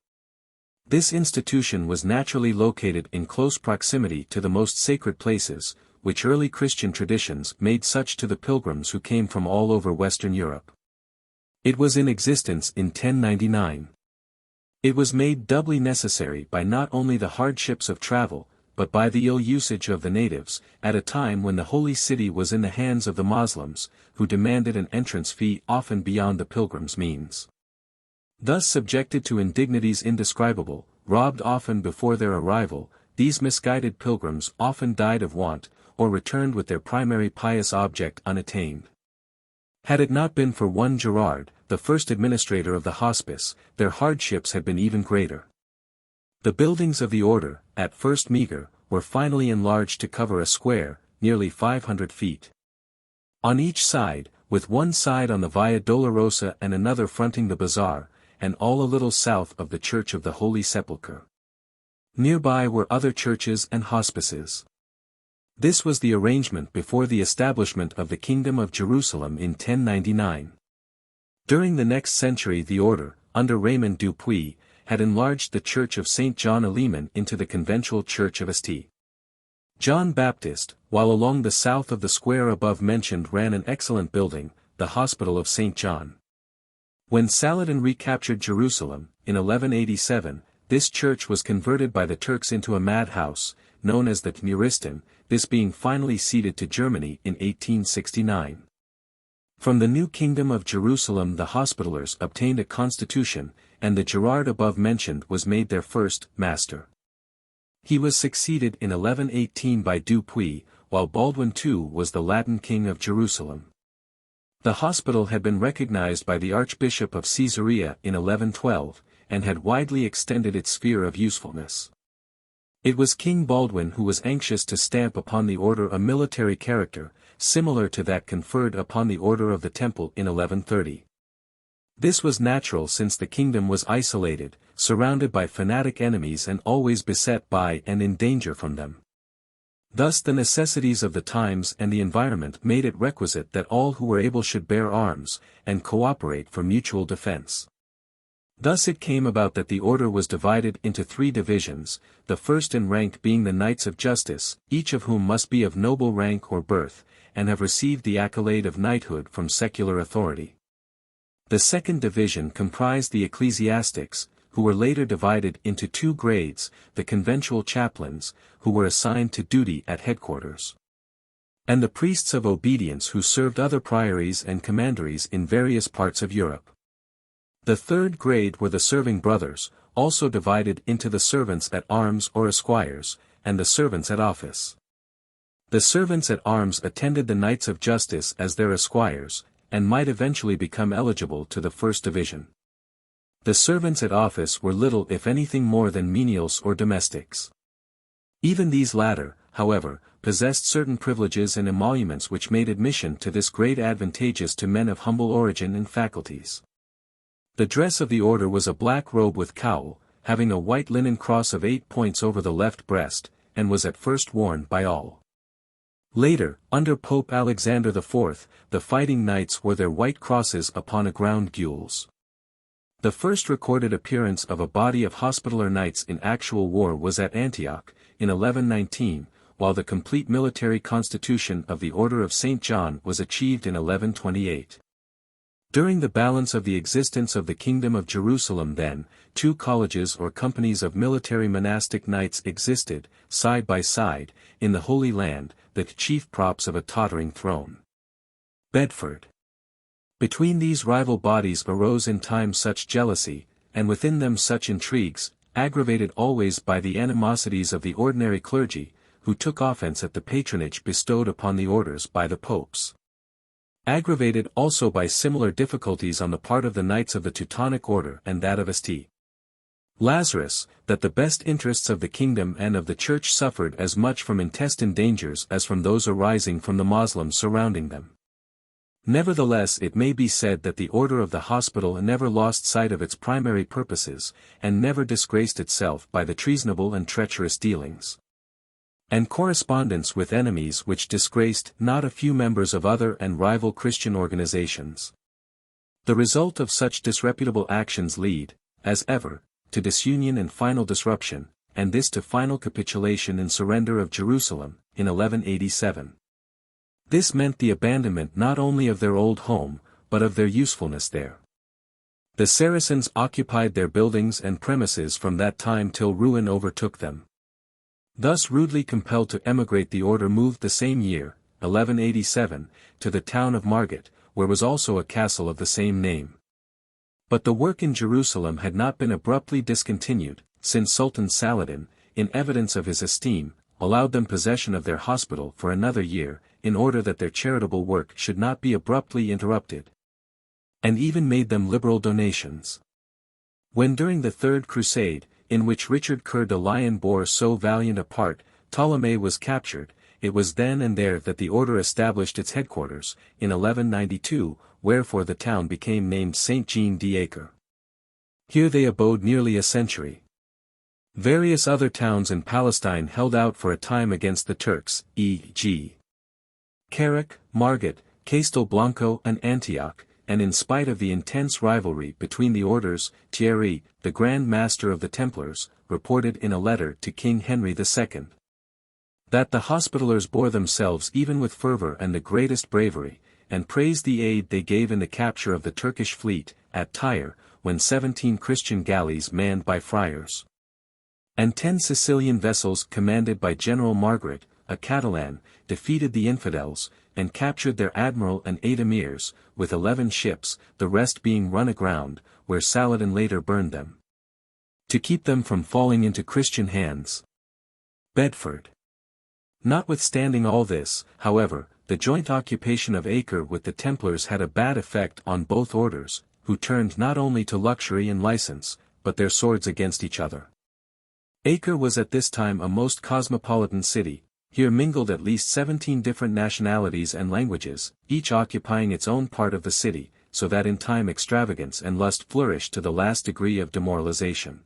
This institution was naturally located in close proximity to the most sacred places, which early Christian traditions made such to the pilgrims who came from all over Western Europe. It was in existence in 1099. It was made doubly necessary by not only the hardships of travel, but by the ill usage of the natives, at a time when the holy city was in the hands of the Moslems, who demanded an entrance fee often beyond the pilgrims' means. Thus subjected to indignities indescribable, robbed often before their arrival, these misguided pilgrims often died of want, or returned with their primary pious object unattained. Had it not been for one Gerard, the first administrator of the hospice, their hardships had been even greater. The buildings of the order, at first meager, were finally enlarged to cover a square, nearly 500 feet. On each side, with one side on the Via Dolorosa and another fronting the bazaar, and all a little south of the Church of the Holy Sepulchre. Nearby were other churches and hospices. This was the arrangement before the establishment of the Kingdom of Jerusalem in 1099. During the next century the order, under Raymond Dupuy, had enlarged the Church of St. John a Leman into the conventual Church of St. John Baptist, while along the south of the square above mentioned ran an excellent building, the Hospital of St. John. When Saladin recaptured Jerusalem, in 1187, this church was converted by the Turks into a madhouse, known as the Tmuristan, this being finally ceded to Germany in 1869. From the new Kingdom of Jerusalem the Hospitallers obtained a constitution, and the Gerard above mentioned was made their first master. He was succeeded in 1118 by Dupuy, while Baldwin II was the Latin king of Jerusalem. The hospital had been recognized by the Archbishop of Caesarea in 1112, and had widely extended its sphere of usefulness. It was King Baldwin who was anxious to stamp upon the order a military character, similar to that conferred upon the Order of the Temple in 1130. This was natural since the kingdom was isolated, surrounded by fanatic enemies and always beset by and in danger from them. Thus the necessities of the times and the environment made it requisite that all who were able should bear arms, and cooperate for mutual defense. Thus it came about that the order was divided into 3 divisions, the first in rank being the Knights of Justice, each of whom must be of noble rank or birth, and have received the accolade of knighthood from secular authority. The second division comprised the Ecclesiastics, who were later divided into 2 grades, the conventual chaplains, who were assigned to duty at headquarters, and the priests of obedience who served other priories and commanderies in various parts of Europe. The third grade were the serving brothers, also divided into the servants at arms or esquires, and the servants at office. The servants at arms attended the Knights of Justice as their esquires, and might eventually become eligible to the first division. The servants at office were little if anything more than menials or domestics. Even these latter, however, possessed certain privileges and emoluments which made admission to this grade advantageous to men of humble origin and faculties. The dress of the order was a black robe with cowl, having a white linen cross of 8 points over the left breast, and was at first worn by all. Later, under Pope Alexander IV, the fighting knights wore their white crosses upon a ground gules. The first recorded appearance of a body of Hospitaller knights in actual war was at Antioch, in 1119, while the complete military constitution of the Order of St. John was achieved in 1128. During the balance of the existence of the Kingdom of Jerusalem then, 2 colleges or companies of military monastic knights existed, side by side, in the Holy Land, the chief props of a tottering throne. Bedford. Between these rival bodies arose in time such jealousy, and within them such intrigues, aggravated always by the animosities of the ordinary clergy, who took offense at the patronage bestowed upon the orders by the popes. Aggravated also by similar difficulties on the part of the Knights of the Teutonic Order and that of St. Lazarus, that the best interests of the kingdom and of the Church suffered as much from intestine dangers as from those arising from the Moslems surrounding them. Nevertheless it may be said that the Order of the Hospital never lost sight of its primary purposes, and never disgraced itself by the treasonable and treacherous dealings and correspondence with enemies which disgraced not a few members of other and rival Christian organizations. The result of such disreputable actions lead, as ever, to disunion and final disruption, and this to final capitulation and surrender of Jerusalem, in 1187. This meant the abandonment not only of their old home, but of their usefulness there. The Saracens occupied their buildings and premises from that time till ruin overtook them. Thus rudely compelled to emigrate, the order moved the same year, 1187, to the town of Margate, where was also a castle of the same name. But the work in Jerusalem had not been abruptly discontinued, since Sultan Saladin, in evidence of his esteem, allowed them possession of their hospital for another year, in order that their charitable work should not be abruptly interrupted, and even made them liberal donations. When during the Third Crusade, in which Richard Coeur de Lion bore so valiant a part, Ptolemy was captured, it was then and there that the order established its headquarters, in 1192, wherefore the town became named Saint Jean d'Acre. Here they abode nearly a century. Various other towns in Palestine held out for a time against the Turks, e.g. Kerak, Margate, Castelblanco and Antioch, and in spite of the intense rivalry between the orders, Thierry, the Grand Master of the Templars, reported in a letter to King Henry II. That the Hospitallers bore themselves even with fervor and the greatest bravery, and praised the aid they gave in the capture of the Turkish fleet, at Tyre, when 17 Christian galleys manned by friars, and 10 Sicilian vessels commanded by General Margaret, a Catalan, defeated the infidels, and captured their admiral and 8 emirs, with 11 ships, the rest being run aground, where Saladin later burned them, to keep them from falling into Christian hands. Bedford. Notwithstanding all this, however, the joint occupation of Acre with the Templars had a bad effect on both orders, who turned not only to luxury and license, but their swords against each other. Acre was at this time a most cosmopolitan city. Here mingled at least 17 different nationalities and languages, each occupying its own part of the city, so that in time extravagance and lust flourished to the last degree of demoralization.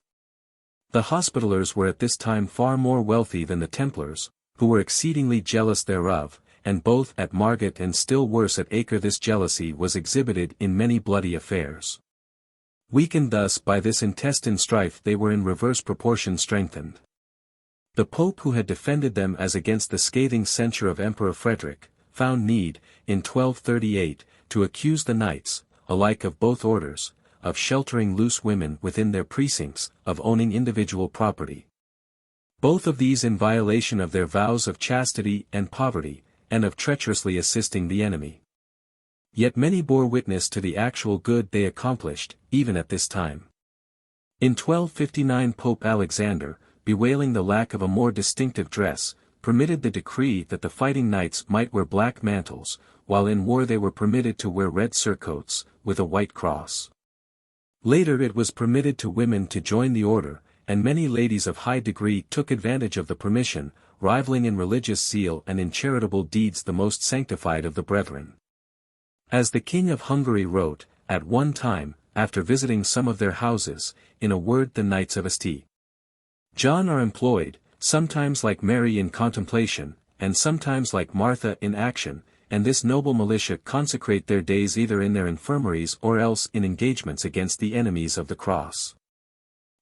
The Hospitallers were at this time far more wealthy than the Templars, who were exceedingly jealous thereof, and both at Margate and still worse at Acre this jealousy was exhibited in many bloody affairs. Weakened thus by this intestine strife, they were in reverse proportion strengthened. The Pope, who had defended them as against the scathing censure of Emperor Frederick, found need, in 1238, to accuse the knights, alike of both orders, of sheltering loose women within their precincts, of owning individual property, both of these in violation of their vows of chastity and poverty, and of treacherously assisting the enemy. Yet many bore witness to the actual good they accomplished, even at this time. In 1259 Pope Alexander, bewailing the lack of a more distinctive dress, permitted the decree that the fighting knights might wear black mantles, while in war they were permitted to wear red surcoats, with a white cross. Later it was permitted to women to join the order, and many ladies of high degree took advantage of the permission, rivaling in religious zeal and in charitable deeds the most sanctified of the brethren. As the King of Hungary wrote, at one time, after visiting some of their houses, in a word the Knights of St. John are employed, sometimes like Mary in contemplation, and sometimes like Martha in action, and this noble militia consecrate their days either in their infirmaries or else in engagements against the enemies of the cross.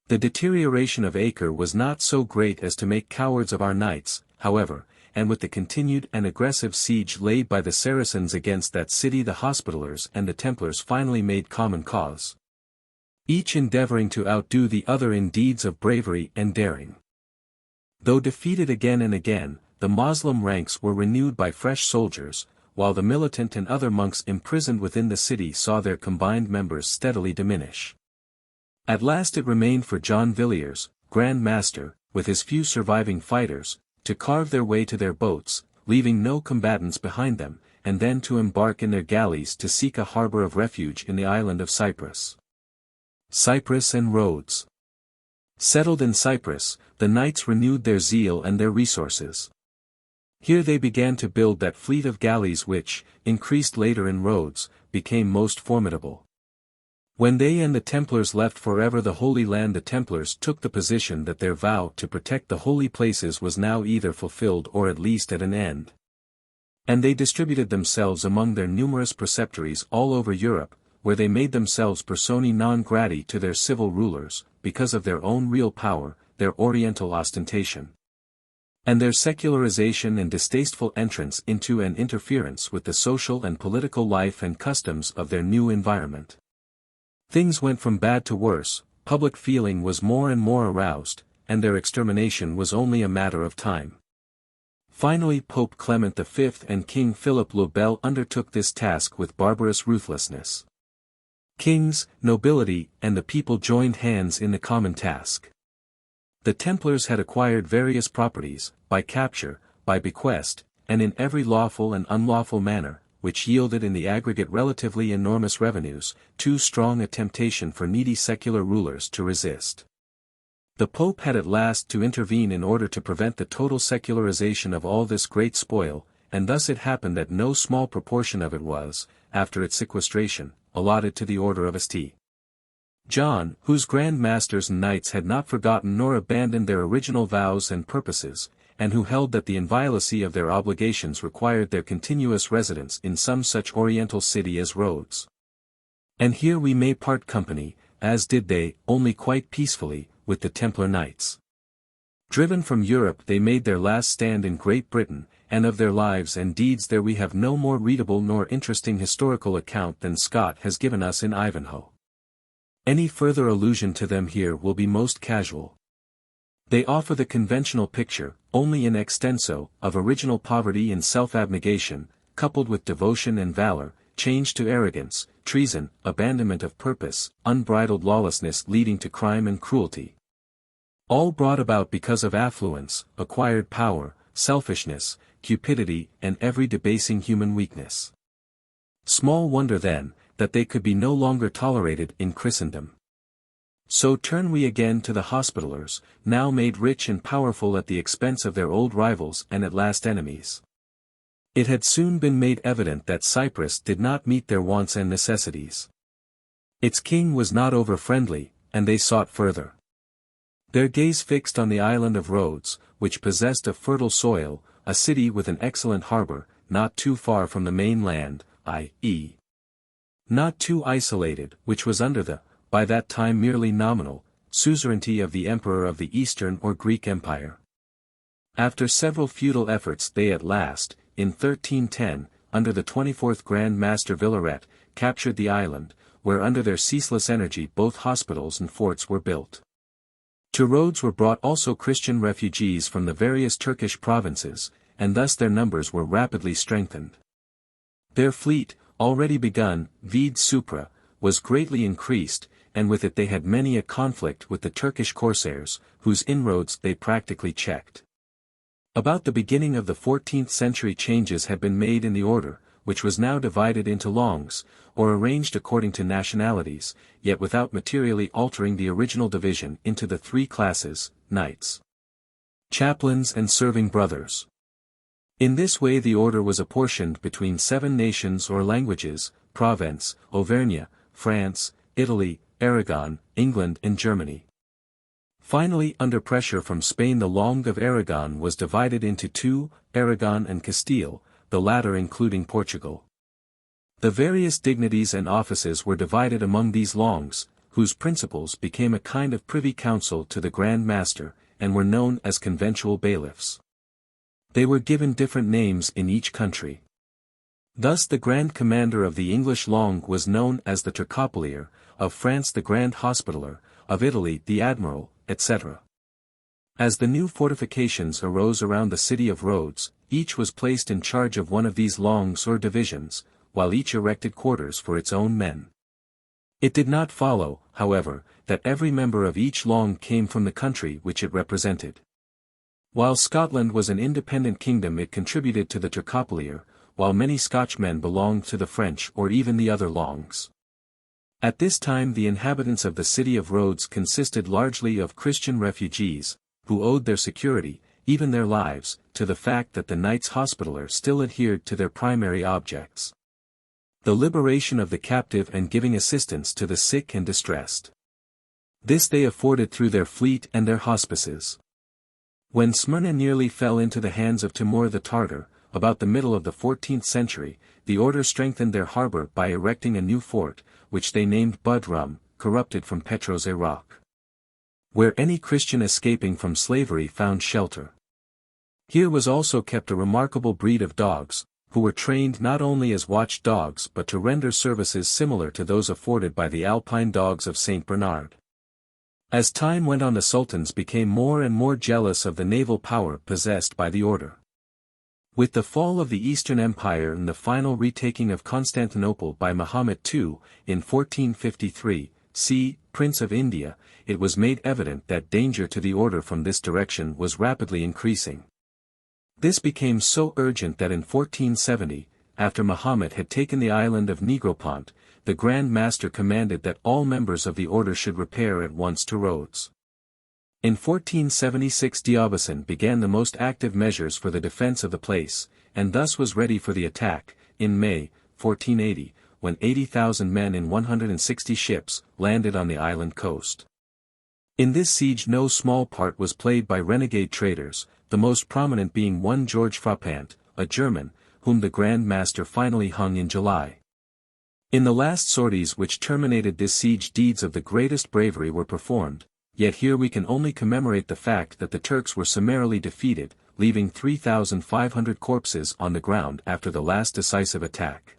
The deterioration of Acre was not so great as to make cowards of our knights, however, and with the continued and aggressive siege laid by the Saracens against that city, the Hospitallers and the Templars finally made common cause, each endeavoring to outdo the other in deeds of bravery and daring. Though defeated again and again, the Moslem ranks were renewed by fresh soldiers, while the militant and other monks imprisoned within the city saw their combined members steadily diminish. At last it remained for John Villiers, Grand Master, with his few surviving fighters, to carve their way to their boats, leaving no combatants behind them, and then to embark in their galleys to seek a harbor of refuge in the island of Cyprus. Cyprus and Rhodes. Settled in Cyprus, the knights renewed their zeal and their resources. Here they began to build that fleet of galleys which, increased later in Rhodes, became most formidable. When they and the Templars left forever the Holy Land, the Templars took the position that their vow to protect the holy places was now either fulfilled or at least at an end. And they distributed themselves among their numerous preceptories all over Europe, where they made themselves persona non grata to their civil rulers, because of their own real power, their oriental ostentation, and their secularization and distasteful entrance into and interference with the social and political life and customs of their new environment. Things went from bad to worse, public feeling was more and more aroused, and their extermination was only a matter of time. Finally Pope Clement V and King Philip le Bel undertook this task with barbarous ruthlessness. Kings, nobility, and the people joined hands in the common task. The Templars had acquired various properties, by capture, by bequest, and in every lawful and unlawful manner, which yielded in the aggregate relatively enormous revenues, too strong a temptation for needy secular rulers to resist. The Pope had at last to intervene in order to prevent the total secularization of all this great spoil, and thus it happened that no small proportion of it was, after its sequestration, allotted to the order of St. John, whose Grand Masters and Knights had not forgotten nor abandoned their original vows and purposes, and who held that the inviolacy of their obligations required their continuous residence in some such oriental city as Rhodes. And here we may part company, as did they, only quite peacefully, with the Templar Knights. Driven from Europe they made their last stand in Great Britain, and of their lives and deeds there we have no more readable nor interesting historical account than Scott has given us in Ivanhoe. Any further allusion to them here will be most casual. They offer the conventional picture, only in extenso, of original poverty and self-abnegation, coupled with devotion and valor, changed to arrogance, treason, abandonment of purpose, unbridled lawlessness leading to crime and cruelty. All brought about because of affluence, acquired power, selfishness, cupidity, and every debasing human weakness. Small wonder then, that they could be no longer tolerated in Christendom. So turn we again to the Hospitallers, now made rich and powerful at the expense of their old rivals and at last enemies. It had soon been made evident that Cyprus did not meet their wants and necessities. Its king was not over-friendly, and they sought further. Their gaze fixed on the island of Rhodes, which possessed a fertile soil, a city with an excellent harbor, not too far from the main land, i.e. not too isolated, which was under the, by that time merely nominal, suzerainty of the Emperor of the Eastern or Greek Empire. After several futile efforts they at last, in 1310, under the 24th Grand Master Villaret, captured the island, where under their ceaseless energy both hospitals and forts were built. To Rhodes were brought also Christian refugees from the various Turkish provinces, and thus their numbers were rapidly strengthened. Their fleet, already begun, vide supra, was greatly increased, and with it they had many a conflict with the Turkish corsairs, whose inroads they practically checked. About the beginning of the 14th century changes had been made in the order, which was now divided into longs, or arranged according to nationalities, yet without materially altering the original division into the three classes, knights, chaplains and serving brothers. In this way the order was apportioned between 7 nations or languages, Provence, Auvergne, France, Italy, Aragon, England and Germany. Finally under pressure from Spain the Longue of Aragon was divided into 2, Aragon and Castile, the latter including Portugal. The various dignities and offices were divided among these longs, whose principals became a kind of privy council to the Grand Master, and were known as conventual bailiffs. They were given different names in each country. Thus the Grand Commander of the English Longue was known as the Tercopolier, of France the Grand Hospitaller, of Italy the Admiral, etc. As the new fortifications arose around the city of Rhodes, each was placed in charge of one of these longs or divisions, while each erected quarters for its own men. It did not follow, however, that every member of each long came from the country which it represented. While Scotland was an independent kingdom it contributed to the Tercopolier, while many Scotchmen belonged to the French or even the other longs. At this time the inhabitants of the city of Rhodes consisted largely of Christian refugees, who owed their security, even their lives, to the fact that the Knights Hospitaller still adhered to their primary objects: the liberation of the captive and giving assistance to the sick and distressed. This they afforded through their fleet and their hospices. When Smyrna nearly fell into the hands of Timur the Tartar, about the middle of the 14th century, the order strengthened their harbor by erecting a new fort, which they named Budrum, corrupted from Petros Iraq, where any Christian escaping from slavery found shelter. Here was also kept a remarkable breed of dogs, who were trained not only as watch dogs but to render services similar to those afforded by the Alpine dogs of Saint Bernard. As time went on, the sultans became more and more jealous of the naval power possessed by the order. With the fall of the Eastern Empire and the final retaking of Constantinople by Muhammad II, in 1453, Prince of India, it was made evident that danger to the order from this direction was rapidly increasing. This became so urgent that in 1470, after Muhammad had taken the island of Negropont, the Grand Master commanded that all members of the order should repair at once to Rhodes. In 1476 Diobasan began the most active measures for the defense of the place, and thus was ready for the attack, in May, 1480, when 80,000 men in 160 ships landed on the island coast. In this siege no small part was played by renegade traders, the most prominent being one George Frappant, a German, whom the Grand Master finally hung in July. In the last sorties which terminated this siege deeds of the greatest bravery were performed, yet here we can only commemorate the fact that the Turks were summarily defeated, leaving 3,500 corpses on the ground after the last decisive attack.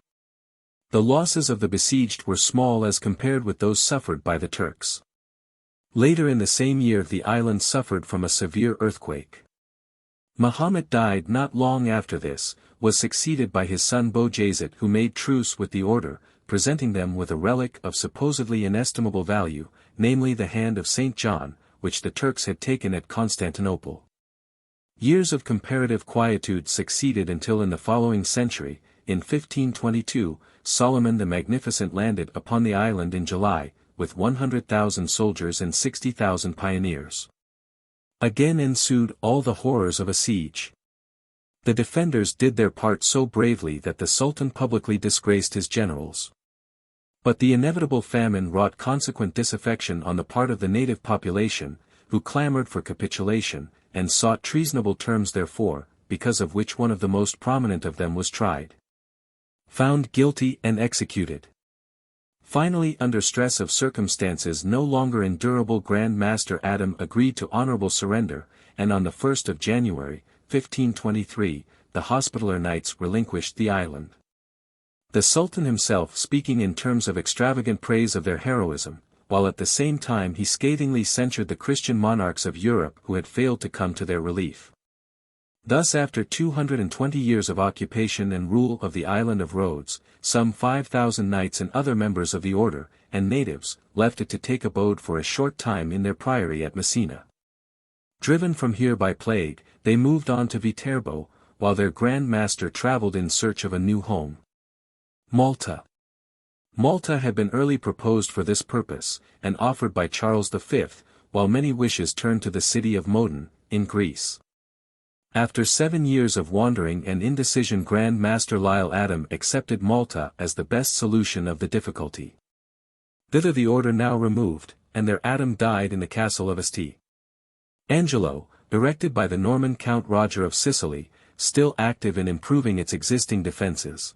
The losses of the besieged were small as compared with those suffered by the Turks. Later in the same year the island suffered from a severe earthquake. Muhammad died not long after this, was succeeded by his son Bojazet, who made truce with the order, presenting them with a relic of supposedly inestimable value, namely the hand of St. John, which the Turks had taken at Constantinople. Years of comparative quietude succeeded until in the following century, in 1522, Solomon the Magnificent landed upon the island in July, with 100,000 soldiers and 60,000 pioneers. Again ensued all the horrors of a siege. The defenders did their part so bravely that the Sultan publicly disgraced his generals. But the inevitable famine wrought consequent disaffection on the part of the native population, who clamored for capitulation, and sought treasonable terms therefor, because of which one of the most prominent of them was tried, found guilty and executed. Finally, under stress of circumstances no longer endurable, Grand Master Adam agreed to honorable surrender, and on the 1st of January, 1523, the Hospitaller Knights relinquished the island. The Sultan himself speaking in terms of extravagant praise of their heroism, while at the same time he scathingly censured the Christian monarchs of Europe who had failed to come to their relief. Thus after 220 years of occupation and rule of the island of Rhodes, some 5,000 knights and other members of the order, and natives, left it to take abode for a short time in their priory at Messina. Driven from here by plague, they moved on to Viterbo, while their Grand Master travelled in search of a new home. Malta. Malta had been early proposed for this purpose, and offered by Charles V, while many wishes turned to the city of Modon, in Greece. After 7 years of wandering and indecision, Grand Master Lyle Adam accepted Malta as the best solution of the difficulty. Thither the order now removed, and there Adam died in the castle of St. Angelo, erected by the Norman Count Roger of Sicily, still active in improving its existing defences.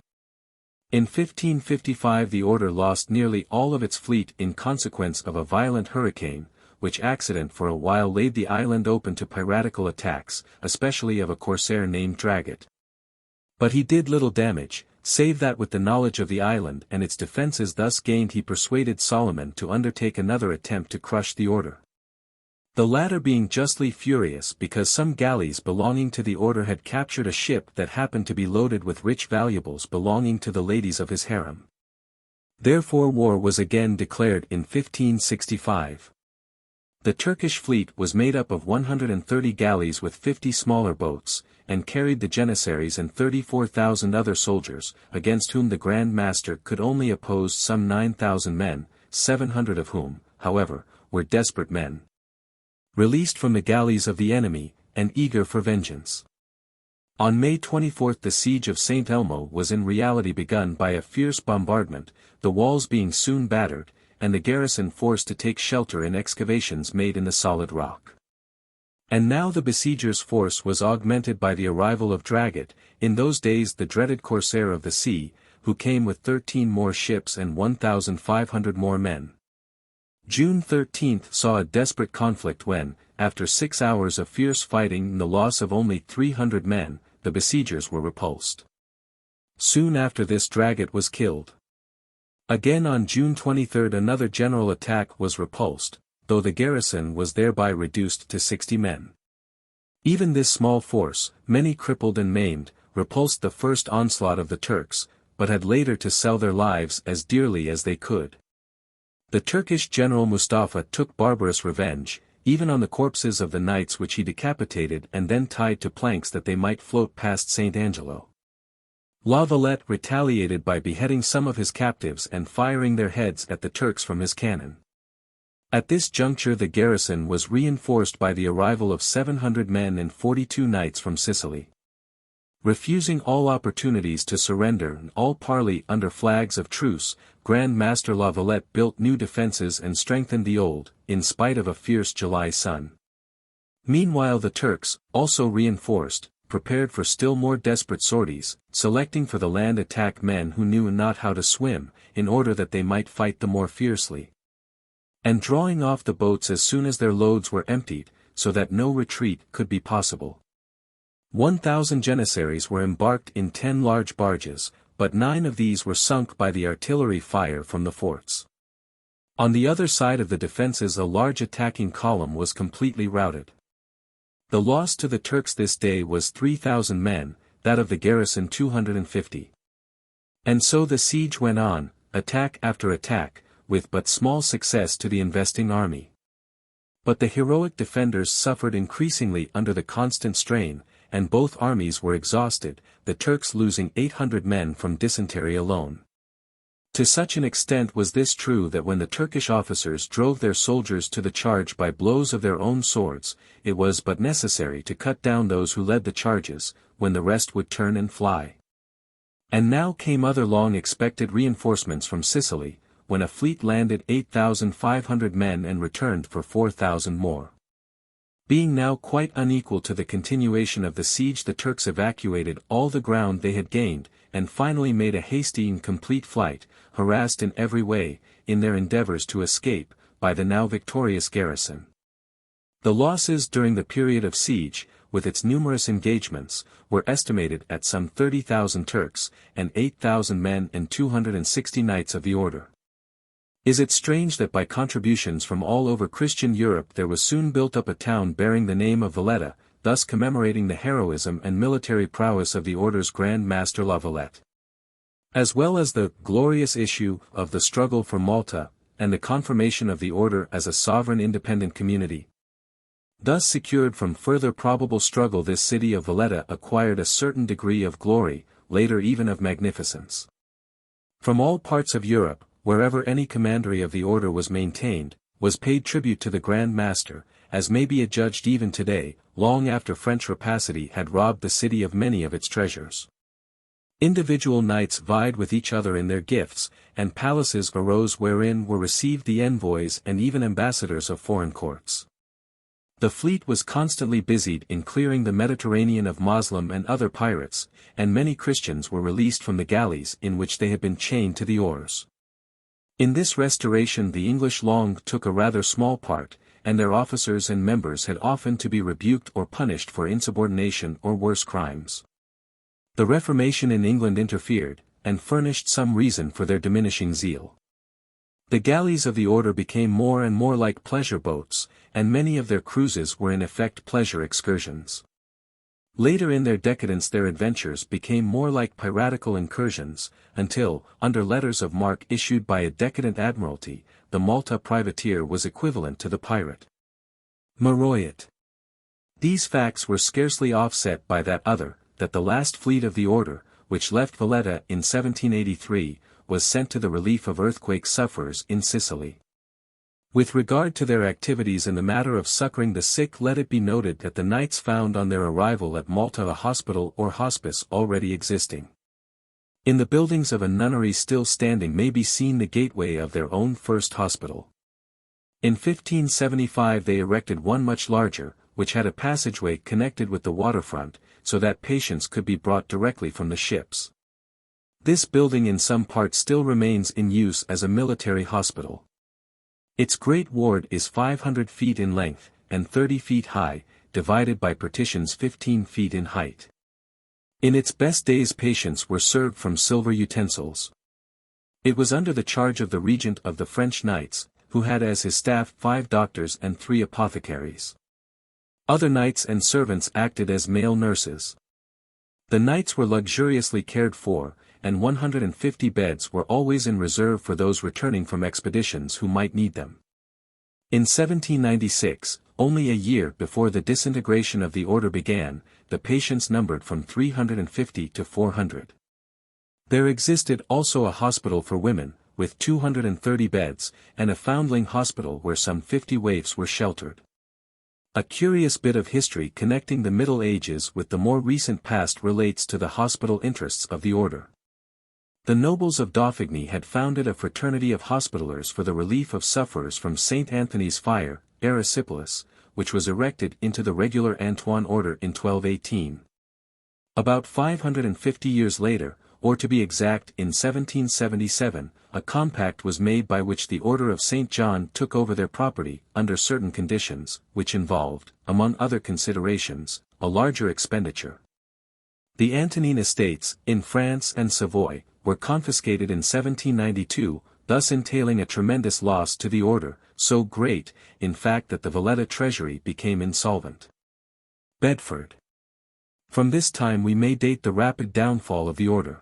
In 1555 the order lost nearly all of its fleet in consequence of a violent hurricane, which accident for a while laid the island open to piratical attacks, especially of a corsair named Dragut. But he did little damage, save that with the knowledge of the island and its defences thus gained he persuaded Solomon to undertake another attempt to crush the order. The latter being justly furious because some galleys belonging to the order had captured a ship that happened to be loaded with rich valuables belonging to the ladies of his harem. Therefore war was again declared in 1565. The Turkish fleet was made up of 130 galleys with 50 smaller boats, and carried the Janissaries and 34,000 other soldiers, against whom the Grand Master could only oppose some 9,000 men, 700 of whom, however, were desperate men, released from the galleys of the enemy, and eager for vengeance. On May 24 the siege of St. Elmo was in reality begun by a fierce bombardment, the walls being soon battered, and the garrison forced to take shelter in excavations made in the solid rock. And now the besiegers' force was augmented by the arrival of Dragut, in those days the dreaded corsair of the sea, who came with 13 more ships and 1,500 more men. June 13 saw a desperate conflict when, after 6 hours of fierce fighting and the loss of only 300 men, the besiegers were repulsed. Soon after this Dragut was killed. Again on June 23 another general attack was repulsed, though the garrison was thereby reduced to 60 men. Even this small force, many crippled and maimed, repulsed the first onslaught of the Turks, but had later to sell their lives as dearly as they could. The Turkish general Mustafa took barbarous revenge, even on the corpses of the knights which he decapitated and then tied to planks that they might float past St. Angelo. La Valette retaliated by beheading some of his captives and firing their heads at the Turks from his cannon. At this juncture the garrison was reinforced by the arrival of 700 men and 42 knights from Sicily. Refusing all opportunities to surrender and all parley under flags of truce, Grand Master La Valette built new defences and strengthened the old, in spite of a fierce July sun. Meanwhile the Turks, also reinforced, prepared for still more desperate sorties, selecting for the land attack men who knew not how to swim, in order that they might fight the more fiercely. And drawing off the boats as soon as their loads were emptied, so that no retreat could be possible. 1,000 janissaries were embarked in 10 large barges, but 9 of these were sunk by the artillery fire from the forts. On the other side of the defences a large attacking column was completely routed. The loss to the Turks this day was 3,000 men, that of the garrison 250. And so the siege went on, attack after attack, with but small success to the investing army. But the heroic defenders suffered increasingly under the constant strain, and both armies were exhausted, the Turks losing 800 men from dysentery alone. To such an extent was this true that when the Turkish officers drove their soldiers to the charge by blows of their own swords, it was but necessary to cut down those who led the charges, when the rest would turn and fly. And now came other long-expected reinforcements from Sicily, when a fleet landed 8,500 men and returned for 4,000 more. Being now quite unequal to the continuation of the siege the Turks evacuated all the ground they had gained, and finally made a hasty and complete flight, harassed in every way, in their endeavours to escape, by the now victorious garrison. The losses during the period of siege, with its numerous engagements, were estimated at some 30,000 Turks, and 8,000 men and 260 knights of the order. Is it strange that by contributions from all over Christian Europe there was soon built up a town bearing the name of Valletta, thus commemorating the heroism and military prowess of the order's Grand Master La Valette? As well as the glorious issue of the struggle for Malta, and the confirmation of the order as a sovereign independent community. Thus secured from further probable struggle this city of Valletta acquired a certain degree of glory, later even of magnificence. From all parts of Europe, wherever any commandery of the order was maintained, was paid tribute to the Grand Master, as may be adjudged even today, long after French rapacity had robbed the city of many of its treasures. Individual knights vied with each other in their gifts, and palaces arose wherein were received the envoys and even ambassadors of foreign courts. The fleet was constantly busied in clearing the Mediterranean of Moslem and other pirates, and many Christians were released from the galleys in which they had been chained to the oars. In this restoration the English long took a rather small part, and their officers and members had often to be rebuked or punished for insubordination or worse crimes. The Reformation in England interfered, and furnished some reason for their diminishing zeal. The galleys of the order became more and more like pleasure boats, and many of their cruises were in effect pleasure excursions. Later in their decadence their adventures became more like piratical incursions, until, under letters of marque issued by a decadent admiralty, the Malta privateer was equivalent to the pirate Maroyat. These facts were scarcely offset by that the last fleet of the order, which left Valletta in 1783, was sent to the relief of earthquake sufferers in Sicily. With regard to their activities in the matter of succoring the sick, let it be noted that the knights found on their arrival at Malta a hospital or hospice already existing. In the buildings of a nunnery still standing may be seen the gateway of their own first hospital. In 1575 they erected one much larger, which had a passageway connected with the waterfront, so that patients could be brought directly from the ships. This building in some parts still remains in use as a military hospital. Its great ward is 500 feet in length, and 30 feet high, divided by partitions 15 feet in height. In its best days patients were served from silver utensils. It was under the charge of the regent of the French knights, who had as his staff 5 doctors and 3 apothecaries. Other knights and servants acted as male nurses. The knights were luxuriously cared for, and 150 beds were always in reserve for those returning from expeditions who might need them. In 1796, only a year before the disintegration of the order began, the patients numbered from 350 to 400. There existed also a hospital for women, with 230 beds, and a foundling hospital where some 50 waifs were sheltered. A curious bit of history connecting the Middle Ages with the more recent past relates to the hospital interests of the order. The nobles of Dauphigny had founded a fraternity of hospitallers for the relief of sufferers from St. Anthony's fire, erysipelas, which was erected into the regular Antoine order in 1218. About 550 years later, or to be exact in 1777, a compact was made by which the Order of St. John took over their property, under certain conditions, which involved, among other considerations, a larger expenditure. The Antonine estates, in France and Savoy, were confiscated in 1792, thus entailing a tremendous loss to the order, so great, in fact that the Valletta treasury became insolvent. Bedford. From this time we may date the rapid downfall of the order.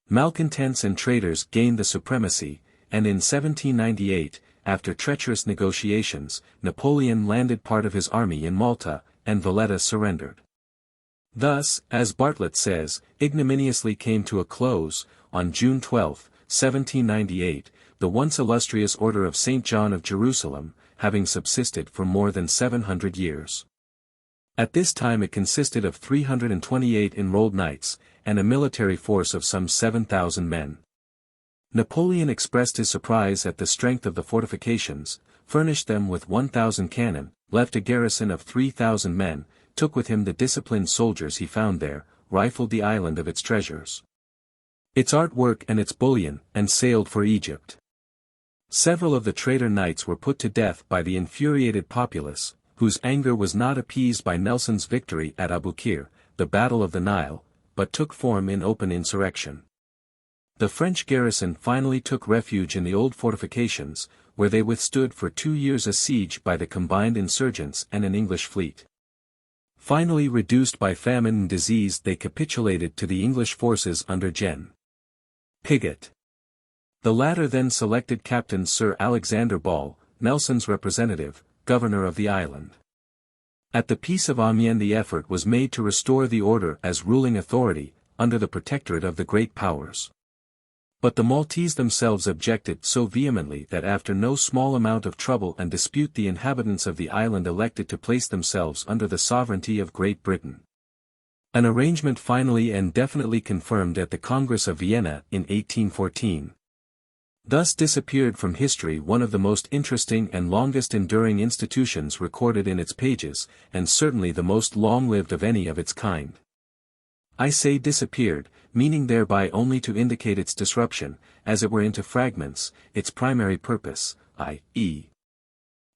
Malcontents and traitors gained the supremacy, and in 1798, after treacherous negotiations, Napoleon landed part of his army in Malta, and Valletta surrendered. Thus, as Bartlett says, ignominiously came to a close, on June 12, 1798, the once illustrious Order of St. John of Jerusalem, having subsisted for more than 700 years. At this time it consisted of 328 enrolled knights, and a military force of some 7,000 men. Napoleon expressed his surprise at the strength of the fortifications, furnished them with 1,000 cannon, left a garrison of 3,000 men, took with him the disciplined soldiers he found there, rifled the island of its treasures, its artwork and its bullion, and sailed for Egypt. Several of the traitor knights were put to death by the infuriated populace, whose anger was not appeased by Nelson's victory at Aboukir, the Battle of the Nile, but took form in open insurrection. The French garrison finally took refuge in the old fortifications, where they withstood for 2 years a siege by the combined insurgents and an English fleet. Finally reduced by famine and disease they capitulated to the English forces under Gen. Pigot. The latter then selected Captain Sir Alexander Ball, Nelson's representative, governor of the island. At the Peace of Amiens the effort was made to restore the order as ruling authority, under the protectorate of the great powers. But the Maltese themselves objected so vehemently that after no small amount of trouble and dispute the inhabitants of the island elected to place themselves under the sovereignty of Great Britain. An arrangement finally and definitely confirmed at the Congress of Vienna in 1814. Thus disappeared from history one of the most interesting and longest enduring institutions recorded in its pages, and certainly the most long-lived of any of its kind. I say disappeared, meaning thereby only to indicate its disruption, as it were into fragments, its primary purpose, i.e.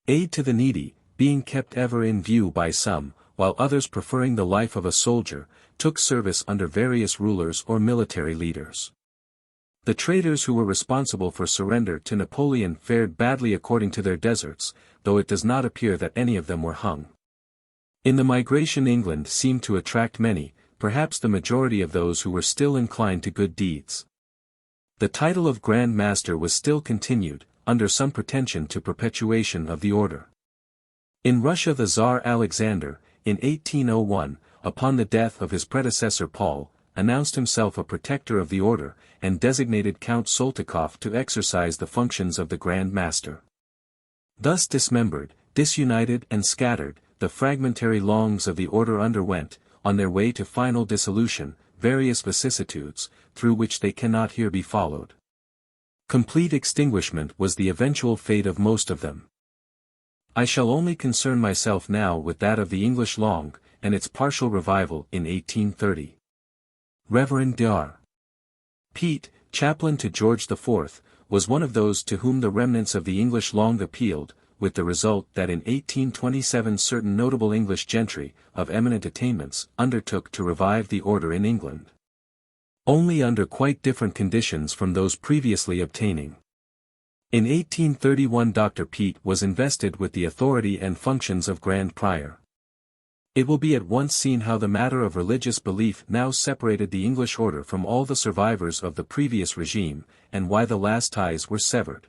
aid to the needy, being kept ever in view by some, while others preferring the life of a soldier, took service under various rulers or military leaders. The traitors who were responsible for surrender to Napoleon fared badly according to their deserts, though it does not appear that any of them were hung. In the migration England seemed to attract many, perhaps the majority of those who were still inclined to good deeds. The title of Grand Master was still continued, under some pretension to perpetuation of the order. In Russia the Tsar Alexander, in 1801, upon the death of his predecessor Paul, announced himself a protector of the order, and designated Count Soltykov to exercise the functions of the Grand Master. Thus dismembered, disunited and scattered, the fragmentary longs of the order underwent, on their way to final dissolution, various vicissitudes, through which they cannot here be followed. Complete extinguishment was the eventual fate of most of them. I shall only concern myself now with that of the English Long, and its partial revival in 1830. Reverend Dr. Pete, chaplain to George IV, was one of those to whom the remnants of the English Long appealed, with the result that in 1827 certain notable English gentry, of eminent attainments, undertook to revive the order in England. Only under quite different conditions from those previously obtaining. In 1831 Dr. Pete was invested with the authority and functions of Grand Prior. It will be at once seen how the matter of religious belief now separated the English order from all the survivors of the previous regime, and why the last ties were severed.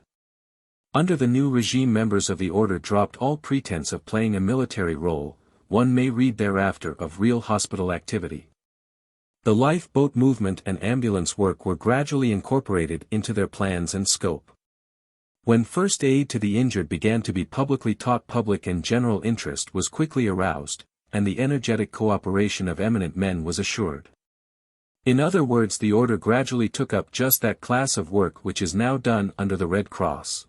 Under the new regime members of the order dropped all pretense of playing a military role. One may read thereafter of real hospital activity. The lifeboat movement and ambulance work were gradually incorporated into their plans and scope. When first aid to the injured began to be publicly taught, public and general interest was quickly aroused, and the energetic cooperation of eminent men was assured. In other words, the order gradually took up just that class of work which is now done under the Red Cross.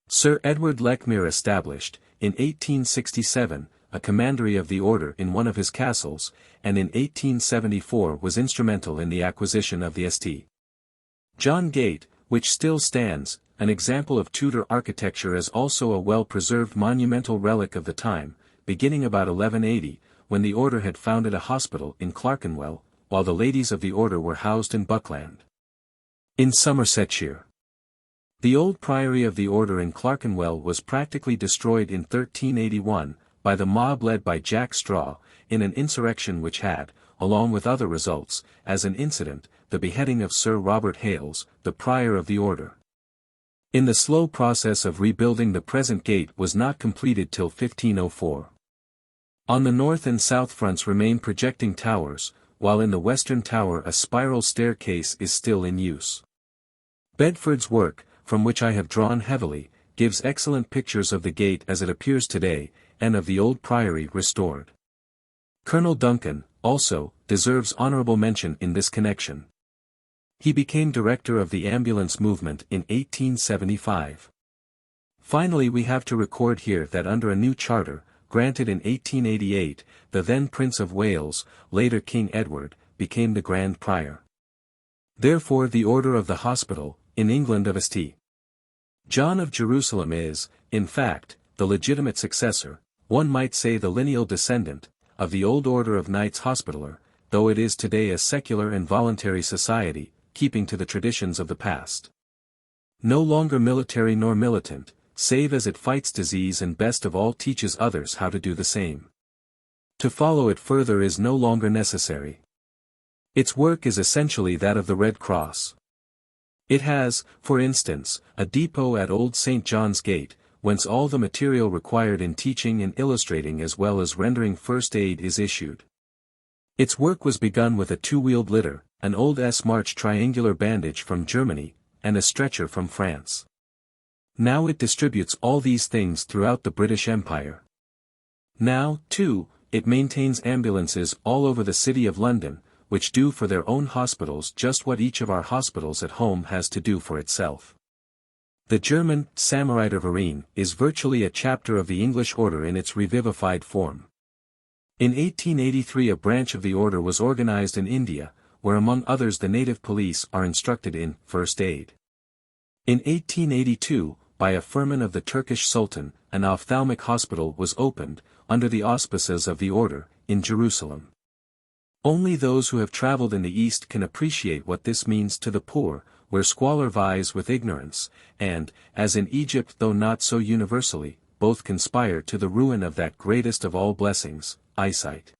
Sir Edward Lechmere established, in 1867, a commandery of the order in one of his castles, and in 1874 was instrumental in the acquisition of the St. John Gate, which still stands, an example of Tudor architecture, as also a well-preserved monumental relic of the time, beginning about 1180, when the order had founded a hospital in Clerkenwell, while the ladies of the order were housed in Buckland, in Somersetshire. The old priory of the order in Clerkenwell was practically destroyed in 1381, by the mob led by Jack Straw, in an insurrection which had, along with other results, as an incident, the beheading of Sir Robert Hales, the prior of the order. In the slow process of rebuilding, the present gate was not completed till 1504. On the north and south fronts remain projecting towers, while in the western tower a spiral staircase is still in use. Bedford's work, from which I have drawn heavily, gives excellent pictures of the gate as it appears today, and of the old priory restored. Colonel Duncan, also, deserves honorable mention in this connection. He became director of the ambulance movement in 1875. Finally, we have to record here that under a new charter, granted in 1888, the then Prince of Wales, later King Edward, became the Grand Prior. Therefore the order of the hospital, in England of St. John of Jerusalem is, in fact, the legitimate successor, one might say the lineal descendant, of the old order of Knights Hospitaller, though it is today a secular and voluntary society, keeping to the traditions of the past. No longer military nor militant, save as it fights disease and best of all teaches others how to do the same. To follow it further is no longer necessary. Its work is essentially that of the Red Cross. It has, for instance, a depot at Old St. John's Gate, whence all the material required in teaching and illustrating as well as rendering first aid is issued. Its work was begun with a two-wheeled litter, an old S-March triangular bandage from Germany, and a stretcher from France. Now it distributes all these things throughout the British Empire. Now, too, it maintains ambulances all over the City of London, which do for their own hospitals just what each of our hospitals at home has to do for itself. The German Samariterverein is virtually a chapter of the English order in its revivified form. In 1883 a branch of the order was organized in India, where among others the native police are instructed in first aid. In 1882, by a firman of the Turkish Sultan, an ophthalmic hospital was opened, under the auspices of the order, in Jerusalem. Only those who have traveled in the East can appreciate what this means to the poor, where squalor vies with ignorance, and, as in Egypt though not so universally, both conspire to the ruin of that greatest of all blessings, eyesight.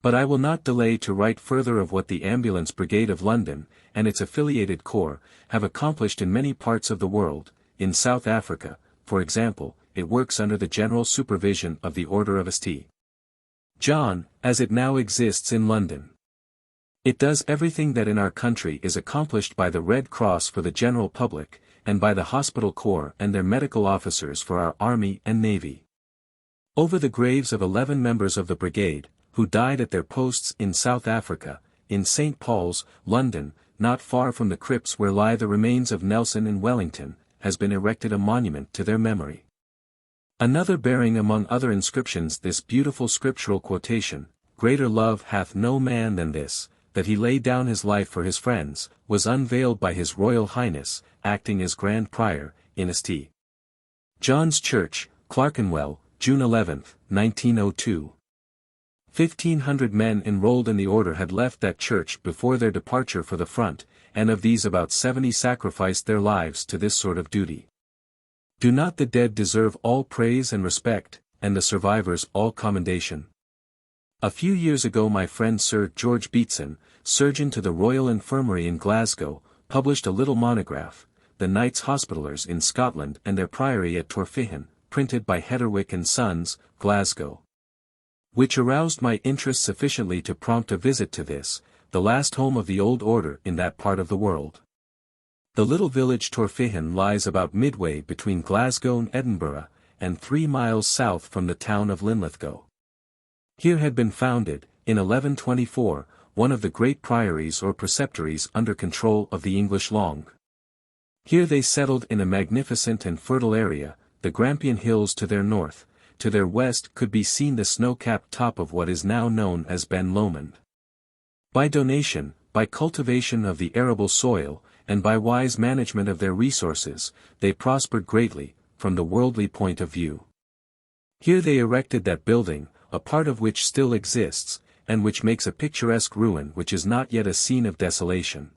But I will not delay to write further of what the Ambulance Brigade of London, and its affiliated corps, have accomplished in many parts of the world. In South Africa, for example, it works under the general supervision of the Order of St. John, as it now exists in London. It does everything that in our country is accomplished by the Red Cross for the general public, and by the hospital corps and their medical officers for our Army and Navy. Over the graves of 11 members of the brigade, who died at their posts in South Africa, in St. Paul's, London, not far from the crypts where lie the remains of Nelson and Wellington, has been erected a monument to their memory. Another bearing among other inscriptions this beautiful scriptural quotation, "Greater love hath no man than this, that he lay down his life for his friends," was unveiled by His Royal Highness, acting as Grand Prior, in St. John's Church, Clerkenwell, June 11, 1902. 1,500 men enrolled in the order had left that church before their departure for the front, and of these about 70 sacrificed their lives to this sort of duty. Do not the dead deserve all praise and respect, and the survivors all commendation? A few years ago my friend Sir George Beatson, surgeon to the Royal Infirmary in Glasgow, published a little monograph, The Knights Hospitallers in Scotland and Their Priory at Torfaen, printed by Hedderwick and Sons, Glasgow, which aroused my interest sufficiently to prompt a visit to this, the last home of the old order in that part of the world. The little village Torfaen lies about midway between Glasgow and Edinburgh, and 3 miles south from the town of Linlithgow. Here had been founded, in 1124, one of the great priories or preceptories under control of the English Long. Here they settled in a magnificent and fertile area, the Grampian Hills to their north. To their west could be seen the snow-capped top of what is now known as Ben Lomond. By donation, by cultivation of the arable soil, and by wise management of their resources, they prospered greatly, from the worldly point of view. Here they erected that building, a part of which still exists, and which makes a picturesque ruin which is not yet a scene of desolation.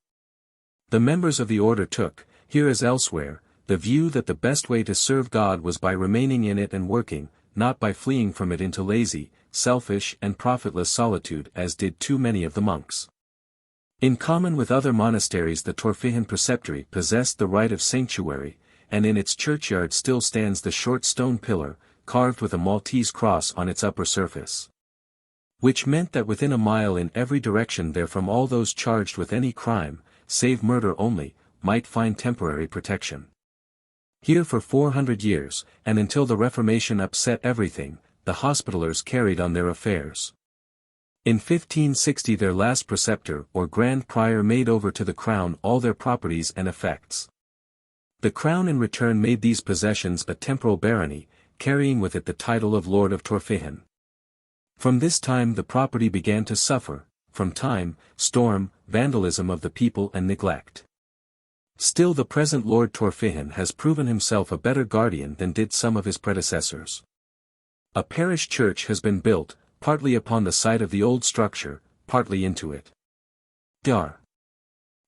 The members of the order took, here as elsewhere, the view that the best way to serve God was by remaining in it and working, not by fleeing from it into lazy, selfish and profitless solitude as did too many of the monks. In common with other monasteries the Torfaen Preceptory possessed the right of sanctuary, and in its churchyard still stands the short stone pillar, carved with a Maltese cross on its upper surface. Which meant that within a mile in every direction therefrom all those charged with any crime, save murder only, might find temporary protection. Here for 400 years, and until the Reformation upset everything, the Hospitallers carried on their affairs. In 1560 their last preceptor or Grand Prior made over to the Crown all their properties and effects. The Crown in return made these possessions a temporal barony, carrying with it the title of Lord of Torfaen. From this time the property began to suffer, from time, storm, vandalism of the people and neglect. Still the present Lord Torfaen has proven himself a better guardian than did some of his predecessors. A parish church has been built, partly upon the site of the old structure, partly into it. Dr.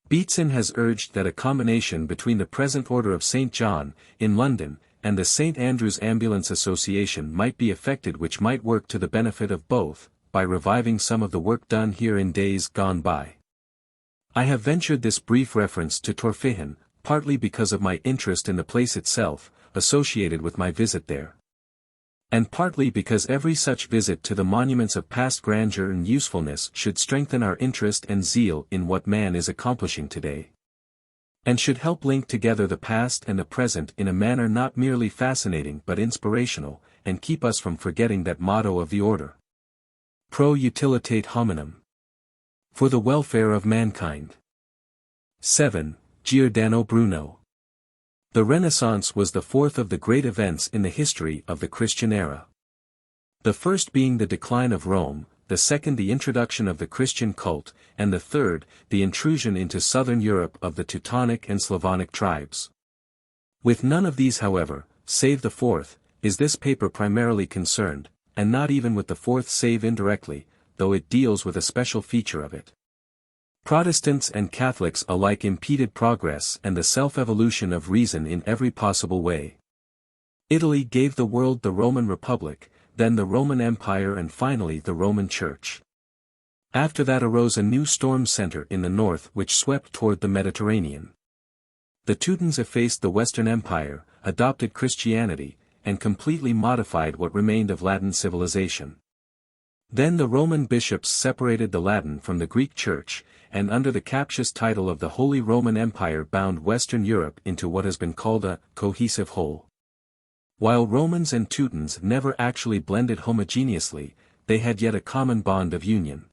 Beatson has urged that a combination between the present Order of St. John, in London, and the St. Andrew's Ambulance Association might be effected which might work to the benefit of both, by reviving some of the work done here in days gone by. I have ventured this brief reference to Torfaen, partly because of my interest in the place itself, associated with my visit there. And partly because every such visit to the monuments of past grandeur and usefulness should strengthen our interest and zeal in what man is accomplishing today. And should help link together the past and the present in a manner not merely fascinating but inspirational, and keep us from forgetting that motto of the order. Pro utilitate hominum. For the welfare of mankind. 7. Giordano Bruno. The Renaissance was the fourth of the great events in the history of the Christian era. The first being the decline of Rome, the second the introduction of the Christian cult, and the third, the intrusion into southern Europe of the Teutonic and Slavonic tribes. With none of these however, save the fourth, is this paper primarily concerned, and not even with the fourth save indirectly, though it deals with a special feature of it. Protestants and Catholics alike impeded progress and the self-evolution of reason in every possible way. Italy gave the world the Roman Republic, then the Roman Empire and finally the Roman Church. After that arose a new storm center in the north which swept toward the Mediterranean. The Teutons effaced the Western Empire, adopted Christianity, and completely modified what remained of Latin civilization. Then the Roman bishops separated the Latin from the Greek Church, and under the captious title of the Holy Roman Empire bound Western Europe into what has been called a cohesive whole. While Romans and Teutons never actually blended homogeneously, they had yet a common bond of union.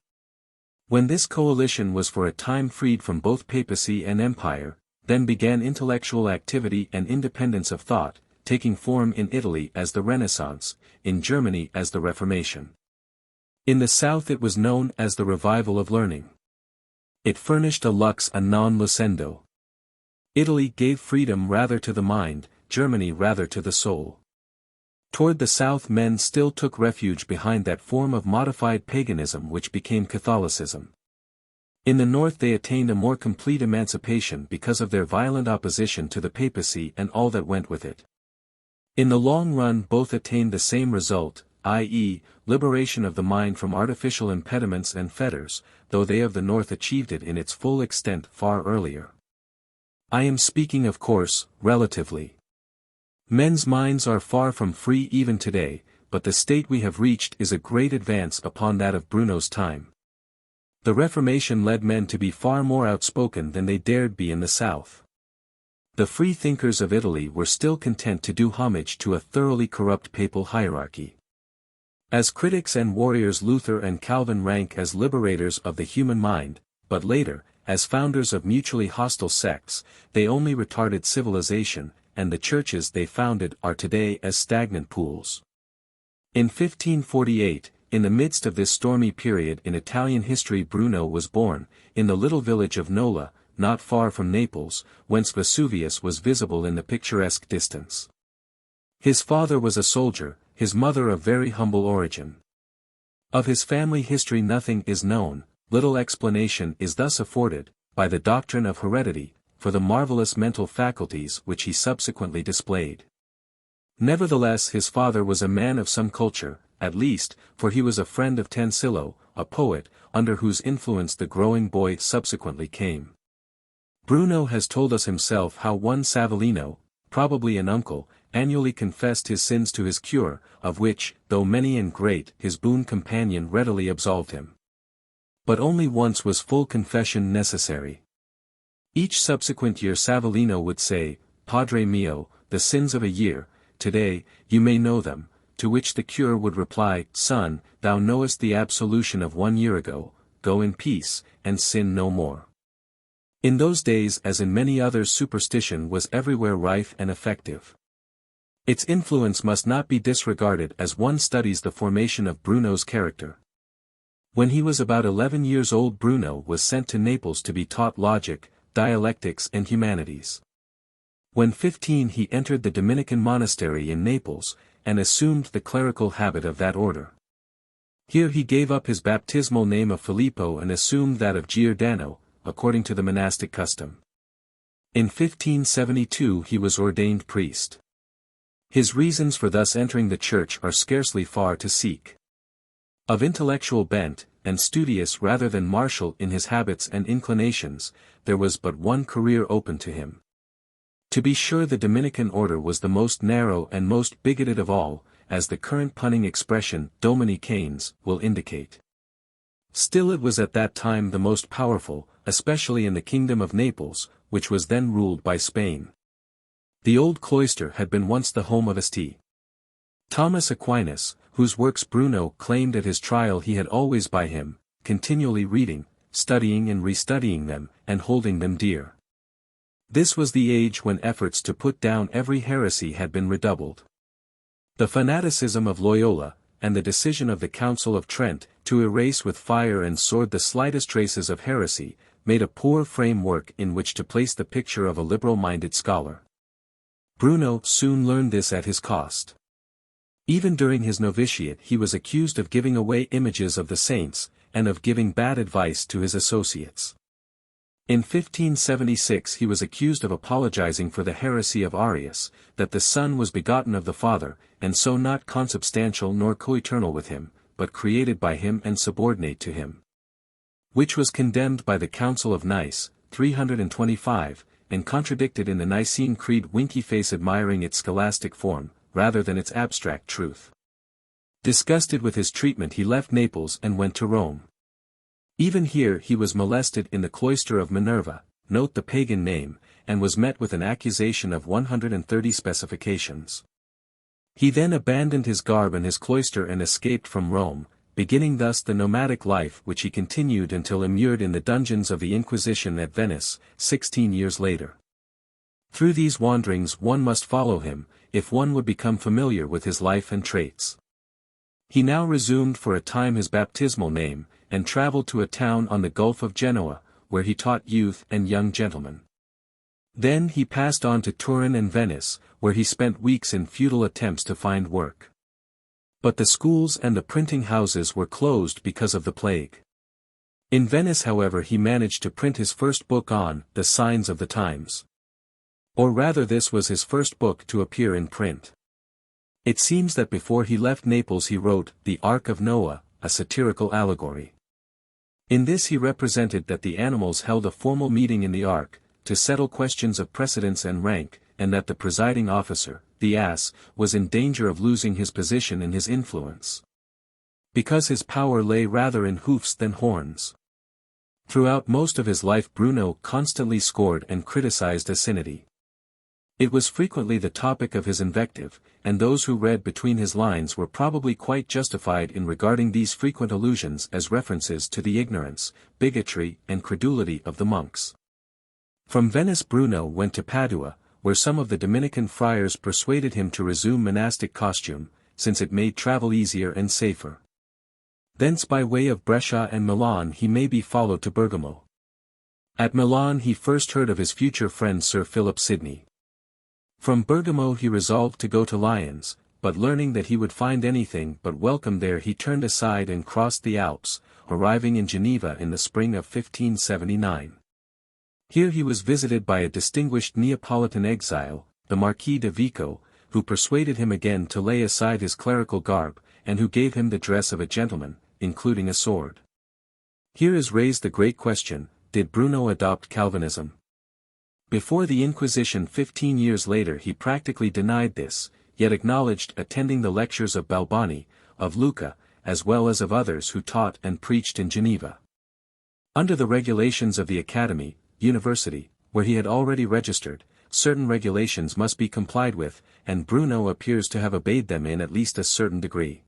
When this coalition was for a time freed from both papacy and empire, then began intellectual activity and independence of thought, taking form in Italy as the Renaissance, in Germany as the Reformation. In the South it was known as the Revival of Learning. It furnished a lux a non lucendo. Italy gave freedom rather to the mind, Germany rather to the soul. Toward the South men still took refuge behind that form of modified paganism which became Catholicism. In the North they attained a more complete emancipation because of their violent opposition to the papacy and all that went with it. In the long run both attained the same result, i.e., liberation of the mind from artificial impediments and fetters, though they of the North achieved it in its full extent far earlier. I am speaking of course, relatively. Men's minds are far from free even today, but the state we have reached is a great advance upon that of Bruno's time. The Reformation led men to be far more outspoken than they dared be in the South. The free thinkers of Italy were still content to do homage to a thoroughly corrupt papal hierarchy. As critics and warriors Luther and Calvin rank as liberators of the human mind, but later, as founders of mutually hostile sects, they only retarded civilization, and the churches they founded are today as stagnant pools. In 1548, in the midst of this stormy period in Italian history Bruno was born, in the little village of Nola, not far from Naples, whence Vesuvius was visible in the picturesque distance. His father was a soldier, his mother of very humble origin. Of his family history nothing is known, little explanation is thus afforded, by the doctrine of heredity, for the marvelous mental faculties which he subsequently displayed. Nevertheless his father was a man of some culture, at least, for he was a friend of Tansillo, a poet, under whose influence the growing boy subsequently came. Bruno has told us himself how one Savellino, probably an uncle, annually confessed his sins to his cure, of which, though many and great, his boon companion readily absolved him. But only once was full confession necessary. Each subsequent year Savellino would say, Padre mio, the sins of a year, today, you may know them, to which the cure would reply, Son, thou knowest the absolution of 1 year ago, go in peace, and sin no more. In those days as in many others superstition was everywhere rife and effective. Its influence must not be disregarded as one studies the formation of Bruno's character. When he was about 11 years old Bruno was sent to Naples to be taught logic, dialectics and humanities. When 15 he entered the Dominican monastery in Naples, and assumed the clerical habit of that order. Here he gave up his baptismal name of Filippo and assumed that of Giordano, according to the monastic custom. In 1572 he was ordained priest. His reasons for thus entering the church are scarcely far to seek. Of intellectual bent, and studious rather than martial in his habits and inclinations, there was but one career open to him. To be sure the Dominican order was the most narrow and most bigoted of all, as the current punning expression, Domini Canes, will indicate. Still it was at that time the most powerful, especially in the kingdom of Naples, which was then ruled by Spain. The old cloister had been once the home of St. Thomas Aquinas, whose works Bruno claimed at his trial he had always by him, continually reading, studying and restudying them, and holding them dear. This was the age when efforts to put down every heresy had been redoubled. The fanaticism of Loyola, and the decision of the Council of Trent, to erase with fire and sword the slightest traces of heresy, made a poor framework in which to place the picture of a liberal-minded scholar. Bruno soon learned this at his cost. Even during his novitiate he was accused of giving away images of the saints, and of giving bad advice to his associates. In 1576 he was accused of apologizing for the heresy of Arius, that the Son was begotten of the Father, and so not consubstantial nor coeternal with him, but created by him and subordinate to him. Which was condemned by the Council of Nice, 325, and contradicted in the Nicene Creed, winky face admiring its scholastic form, rather than its abstract truth. Disgusted with his treatment he left Naples and went to Rome. Even here he was molested in the cloister of Minerva, note the pagan name, and was met with an accusation of 130 specifications. He then abandoned his garb and his cloister and escaped from Rome, beginning thus the nomadic life which he continued until immured in the dungeons of the Inquisition at Venice, 16 years later. Through these wanderings one must follow him, if one would become familiar with his life and traits. He now resumed for a time his baptismal name, and travelled to a town on the Gulf of Genoa, where he taught youth and young gentlemen. Then he passed on to Turin and Venice, where he spent weeks in futile attempts to find work. But the schools and the printing houses were closed because of the plague. In Venice, however, he managed to print his first book on the signs of the times. Or rather, this was his first book to appear in print. It seems that before he left Naples he wrote The Ark of Noah, a satirical allegory. In this he represented that the animals held a formal meeting in the ark, to settle questions of precedence and rank, and that the presiding officer, the ass, was in danger of losing his position and his influence. Because his power lay rather in hoofs than horns. Throughout most of his life Bruno constantly scored and criticized asininity. It was frequently the topic of his invective, and those who read between his lines were probably quite justified in regarding these frequent allusions as references to the ignorance, bigotry, and credulity of the monks. From Venice Bruno went to Padua, where some of the Dominican friars persuaded him to resume monastic costume, since it made travel easier and safer. Thence by way of Brescia and Milan he may be followed to Bergamo. At Milan he first heard of his future friend Sir Philip Sidney. From Bergamo he resolved to go to Lyons, but learning that he would find anything but welcome there he turned aside and crossed the Alps, arriving in Geneva in the spring of 1579. Here he was visited by a distinguished Neapolitan exile, the Marquis de Vico, who persuaded him again to lay aside his clerical garb, and who gave him the dress of a gentleman, including a sword. Here is raised the great question, did Bruno adopt Calvinism? Before the Inquisition 15 years later he practically denied this, yet acknowledged attending the lectures of Balbani, of Lucca, as well as of others who taught and preached in Geneva. Under the regulations of the Academy, University, where he had already registered, certain regulations must be complied with, and Bruno appears to have obeyed them in at least a certain degree.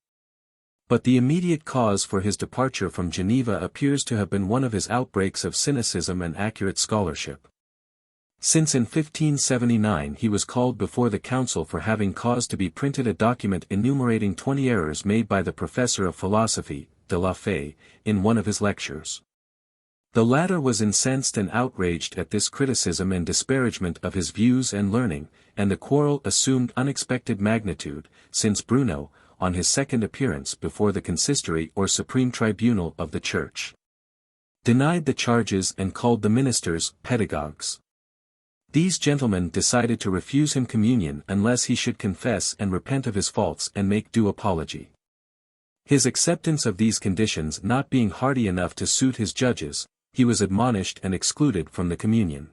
But the immediate cause for his departure from Geneva appears to have been one of his outbreaks of cynicism and accurate scholarship. Since in 1579 he was called before the council for having caused to be printed a document enumerating 20 errors made by the professor of philosophy, de la Fay, in one of his lectures. The latter was incensed and outraged at this criticism and disparagement of his views and learning, and the quarrel assumed unexpected magnitude, since Bruno, on his second appearance before the consistory or supreme tribunal of the Church, denied the charges and called the ministers pedagogues. These gentlemen decided to refuse him communion unless he should confess and repent of his faults and make due apology. His acceptance of these conditions not being hearty enough to suit his judges, he was admonished and excluded from the communion.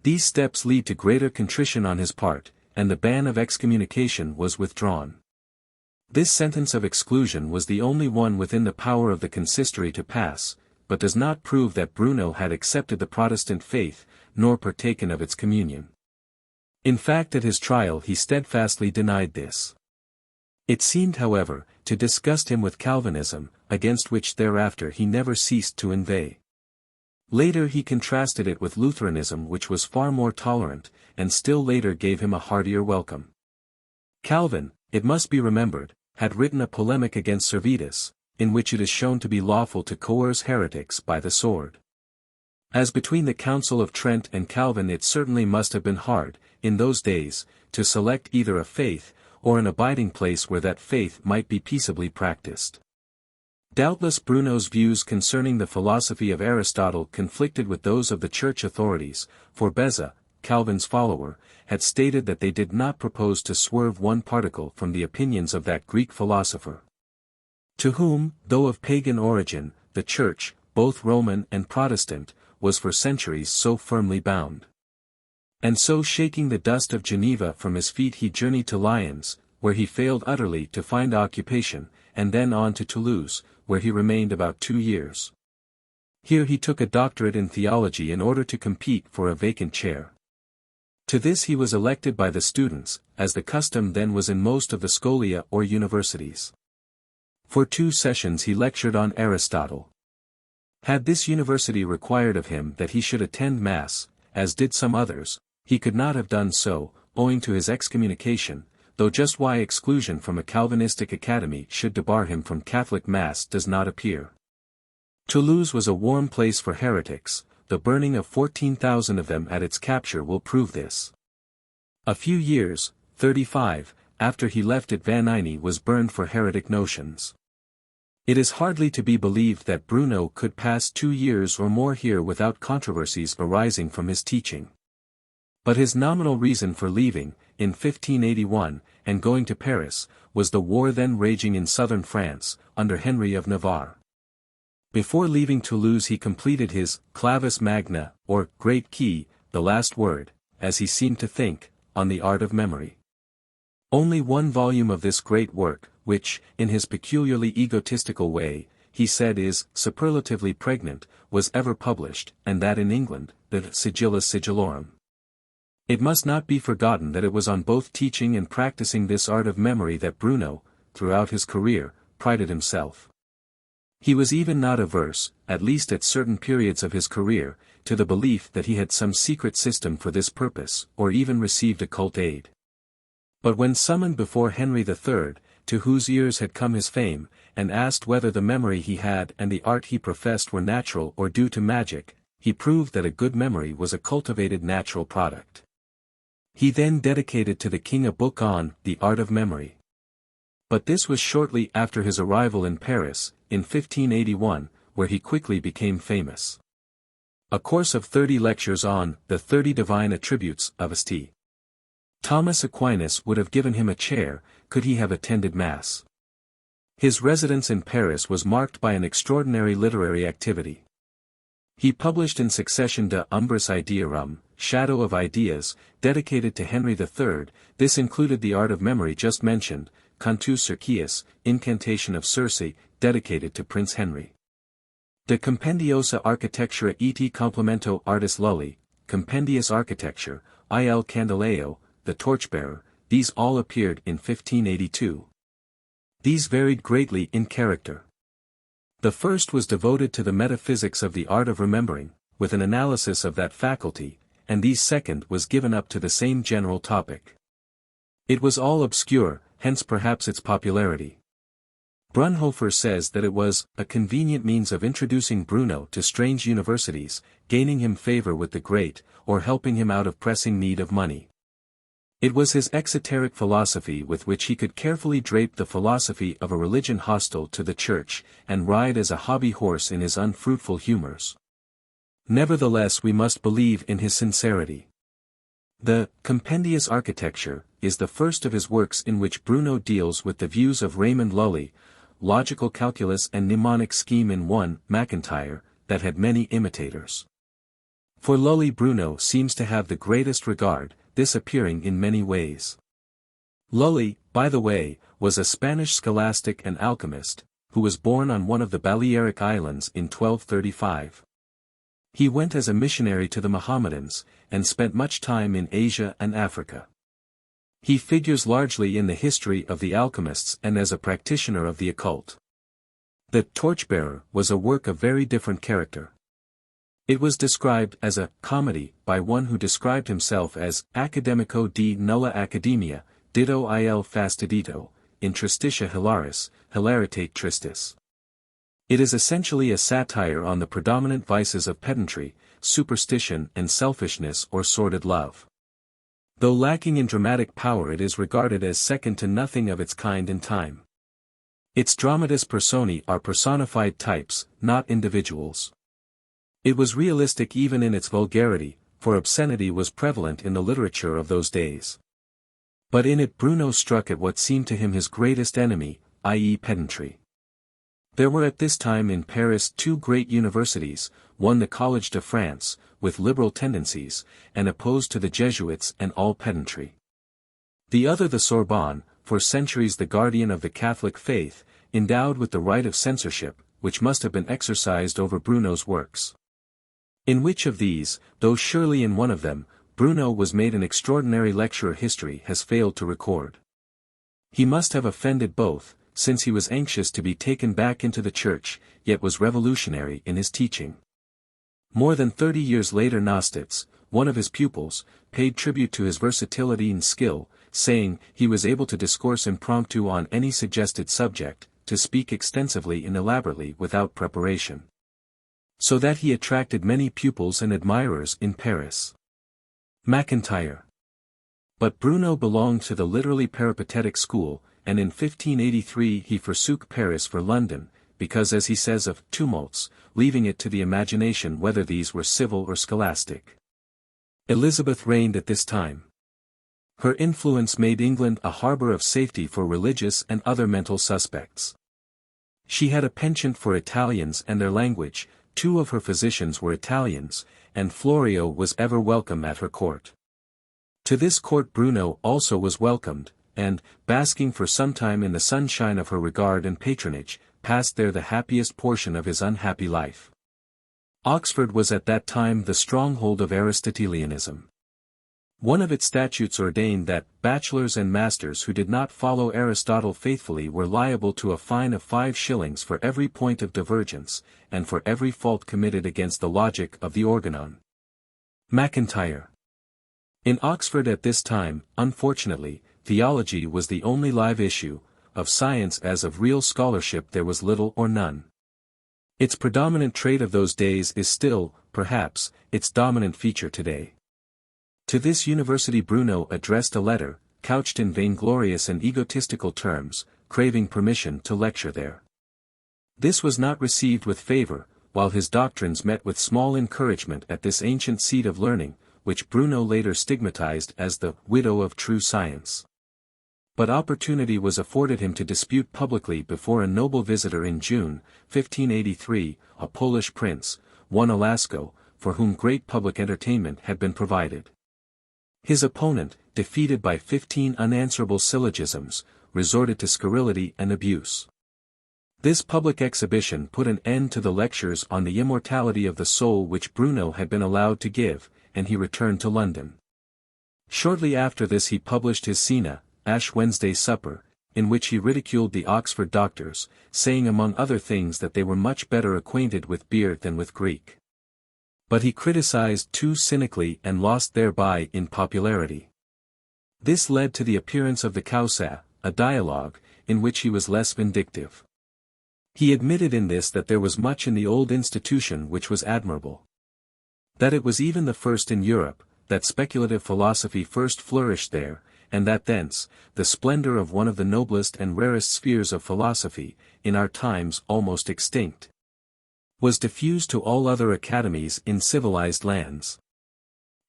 These steps lead to greater contrition on his part, and the ban of excommunication was withdrawn. This sentence of exclusion was the only one within the power of the consistory to pass, but does not prove that Bruno had accepted the Protestant faith, nor partaken of its communion. In fact, at his trial he steadfastly denied this. It seemed, however, to disgust him with Calvinism, against which thereafter he never ceased to inveigh. Later he contrasted it with Lutheranism, which was far more tolerant, and still later gave him a heartier welcome. Calvin, it must be remembered, had written a polemic against Servetus, in which it is shown to be lawful to coerce heretics by the sword. As between the Council of Trent and Calvin it certainly must have been hard, in those days, to select either a faith, or an abiding place where that faith might be peaceably practiced. Doubtless Bruno's views concerning the philosophy of Aristotle conflicted with those of the church authorities, for Beza, Calvin's follower, had stated that they did not propose to swerve one particle from the opinions of that Greek philosopher, to whom, though of pagan origin, the Church, both Roman and Protestant, was for centuries so firmly bound. And so, shaking the dust of Geneva from his feet, he journeyed to Lyons, where he failed utterly to find occupation, and then on to Toulouse, where he remained about 2 years. Here he took a doctorate in theology in order to compete for a vacant chair. To this he was elected by the students, as the custom then was in most of the scholia or universities. For 2 sessions he lectured on Aristotle. Had this university required of him that he should attend Mass, as did some others, he could not have done so, owing to his excommunication, though just why exclusion from a Calvinistic academy should debar him from Catholic Mass does not appear. Toulouse was a warm place for heretics, the burning of 14,000 of them at its capture will prove this. A few years, 35, after he left it Vanini was burned for heretic notions. It is hardly to be believed that Bruno could pass 2 years or more here without controversies arising from his teaching. But his nominal reason for leaving, in 1581, and going to Paris, was the war then raging in southern France, under Henry of Navarre. Before leaving Toulouse he completed his Clavis Magna, or Great Key, the last word, as he seemed to think, on the art of memory. Only one volume of this great work, which, in his peculiarly egotistical way, he said is superlatively pregnant, was ever published, and that in England, the Sigillus Sigillorum. It must not be forgotten that it was on both teaching and practicing this art of memory that Bruno, throughout his career, prided himself. He was even not averse, at least at certain periods of his career, to the belief that he had some secret system for this purpose, or even received occult aid. But when summoned before Henry III, to whose ears had come his fame, and asked whether the memory he had and the art he professed were natural or due to magic, he proved that a good memory was a cultivated natural product. He then dedicated to the king a book on the art of memory. But this was shortly after his arrival in Paris, in 1581, where he quickly became famous. A course of 30 lectures on the 30 divine attributes of St. Thomas Aquinas would have given him a chair, could he have attended Mass. His residence in Paris was marked by an extraordinary literary activity. He published in succession De Umbris Idearum, Shadow of Ideas, dedicated to Henry III, this included the art of memory just mentioned, Cantus Circeus, Incantation of Circe, dedicated to Prince Henry. De Compendiosa Architectura et Complemento Artis Lully, Compendious Architecture, Il Candeleo, The Torchbearer, these all appeared in 1582. These varied greatly in character. The first was devoted to the metaphysics of the art of remembering, with an analysis of that faculty, and the second was given up to the same general topic. It was all obscure, hence perhaps its popularity. Brunhofer says that it was a convenient means of introducing Bruno to strange universities, gaining him favor with the great, or helping him out of pressing need of money. It was his exoteric philosophy with which he could carefully drape the philosophy of a religion hostile to the church, and ride as a hobby horse in his unfruitful humors. Nevertheless we must believe in his sincerity. The Compendious Architecture is the first of his works in which Bruno deals with the views of Raymond Lully, logical calculus and mnemonic scheme in one, MacIntyre, that had many imitators. For Lully Bruno seems to have the greatest regard, this appearing in many ways. Lully, by the way, was a Spanish scholastic and alchemist, who was born on one of the Balearic Islands in 1235. He went as a missionary to the Mohammedans, and spent much time in Asia and Africa. He figures largely in the history of the alchemists and as a practitioner of the occult. The Torchbearer was a work of very different character. It was described as a comedy by one who described himself as Academico di nulla Academia, ditto il fastidito, in tristitia hilaris, hilaritate tristis. It is essentially a satire on the predominant vices of pedantry, superstition and selfishness or sordid love. Though lacking in dramatic power, it is regarded as second to nothing of its kind in time. Its dramatis personae are personified types, not individuals. It was realistic even in its vulgarity, for obscenity was prevalent in the literature of those days. But in it Bruno struck at what seemed to him his greatest enemy, i.e. pedantry. There were at this time in Paris two great universities, one the Collège de France, with liberal tendencies, and opposed to the Jesuits and all pedantry. The other the Sorbonne, for centuries the guardian of the Catholic faith, endowed with the right of censorship, which must have been exercised over Bruno's works. In which of these, though surely in one of them, Bruno was made an extraordinary lecturer history has failed to record. He must have offended both, since he was anxious to be taken back into the church, yet was revolutionary in his teaching. More than 30 years later Gnostics, one of his pupils, paid tribute to his versatility and skill, saying, he was able to discourse impromptu on any suggested subject, to speak extensively and elaborately without preparation. So that he attracted many pupils and admirers in Paris. MacIntyre. But Bruno belonged to the literally peripatetic school, and in 1583 he forsook Paris for London, because as he says of tumults, leaving it to the imagination whether these were civil or scholastic. Elizabeth reigned at this time. Her influence made England a harbour of safety for religious and other mental suspects. She had a penchant for Italians and their language, 2 of her physicians were Italians, and Florio was ever welcome at her court. To this court Bruno also was welcomed, and, basking for some time in the sunshine of her regard and patronage, passed there the happiest portion of his unhappy life. Oxford was at that time the stronghold of Aristotelianism. One of its statutes ordained that bachelors and masters who did not follow Aristotle faithfully were liable to a fine of 5 shillings for every point of divergence, and for every fault committed against the logic of the organon. MacIntyre. In Oxford at this time, unfortunately, theology was the only live issue. Of science as of real scholarship there was little or none. Its predominant trait of those days is still, perhaps, its dominant feature today. To this university Bruno addressed a letter, couched in vainglorious and egotistical terms, craving permission to lecture there. This was not received with favor, while his doctrines met with small encouragement at this ancient seat of learning, which Bruno later stigmatized as the widow of true science. But opportunity was afforded him to dispute publicly before a noble visitor in June, 1583, a Polish prince, one Alasco, for whom great public entertainment had been provided. His opponent, defeated by 15 unanswerable syllogisms, resorted to scurrility and abuse. This public exhibition put an end to the lectures on the immortality of the soul which Bruno had been allowed to give, and he returned to London. Shortly after this he published his Cena, Ash Wednesday Supper, in which he ridiculed the Oxford doctors, saying among other things that they were much better acquainted with beer than with Greek. But he criticized too cynically and lost thereby in popularity. This led to the appearance of the Causa, a dialogue, in which he was less vindictive. He admitted in this that there was much in the old institution which was admirable. That it was even the first in Europe, that speculative philosophy first flourished there, and that thence, the splendor of one of the noblest and rarest spheres of philosophy, in our times almost extinct, was diffused to all other academies in civilized lands.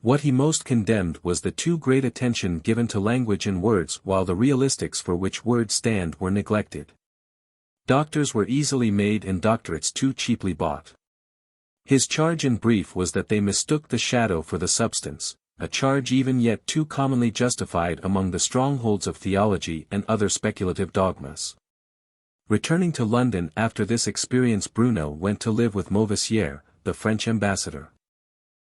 What he most condemned was the too great attention given to language and words while the realistics for which words stand were neglected. Doctors were easily made and doctorates too cheaply bought. His charge in brief was that they mistook the shadow for the substance, a charge even yet too commonly justified among the strongholds of theology and other speculative dogmas. Returning to London after this experience Bruno went to live with Mauvissiere, the French ambassador.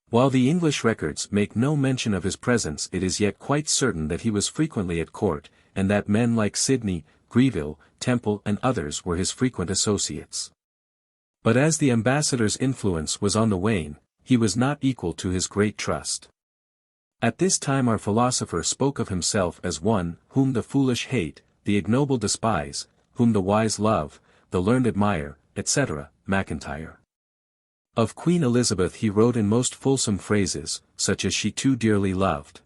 While the English records make no mention of his presence it is yet quite certain that he was frequently at court, and that men like Sidney, Greville, Temple and others were his frequent associates. But as the ambassador's influence was on the wane, he was not equal to his great trust. At this time our philosopher spoke of himself as one, whom the foolish hate, the ignoble despise, whom the wise love, the learned admire, etc., MacIntyre. Of Queen Elizabeth he wrote in most fulsome phrases, such as she too dearly loved.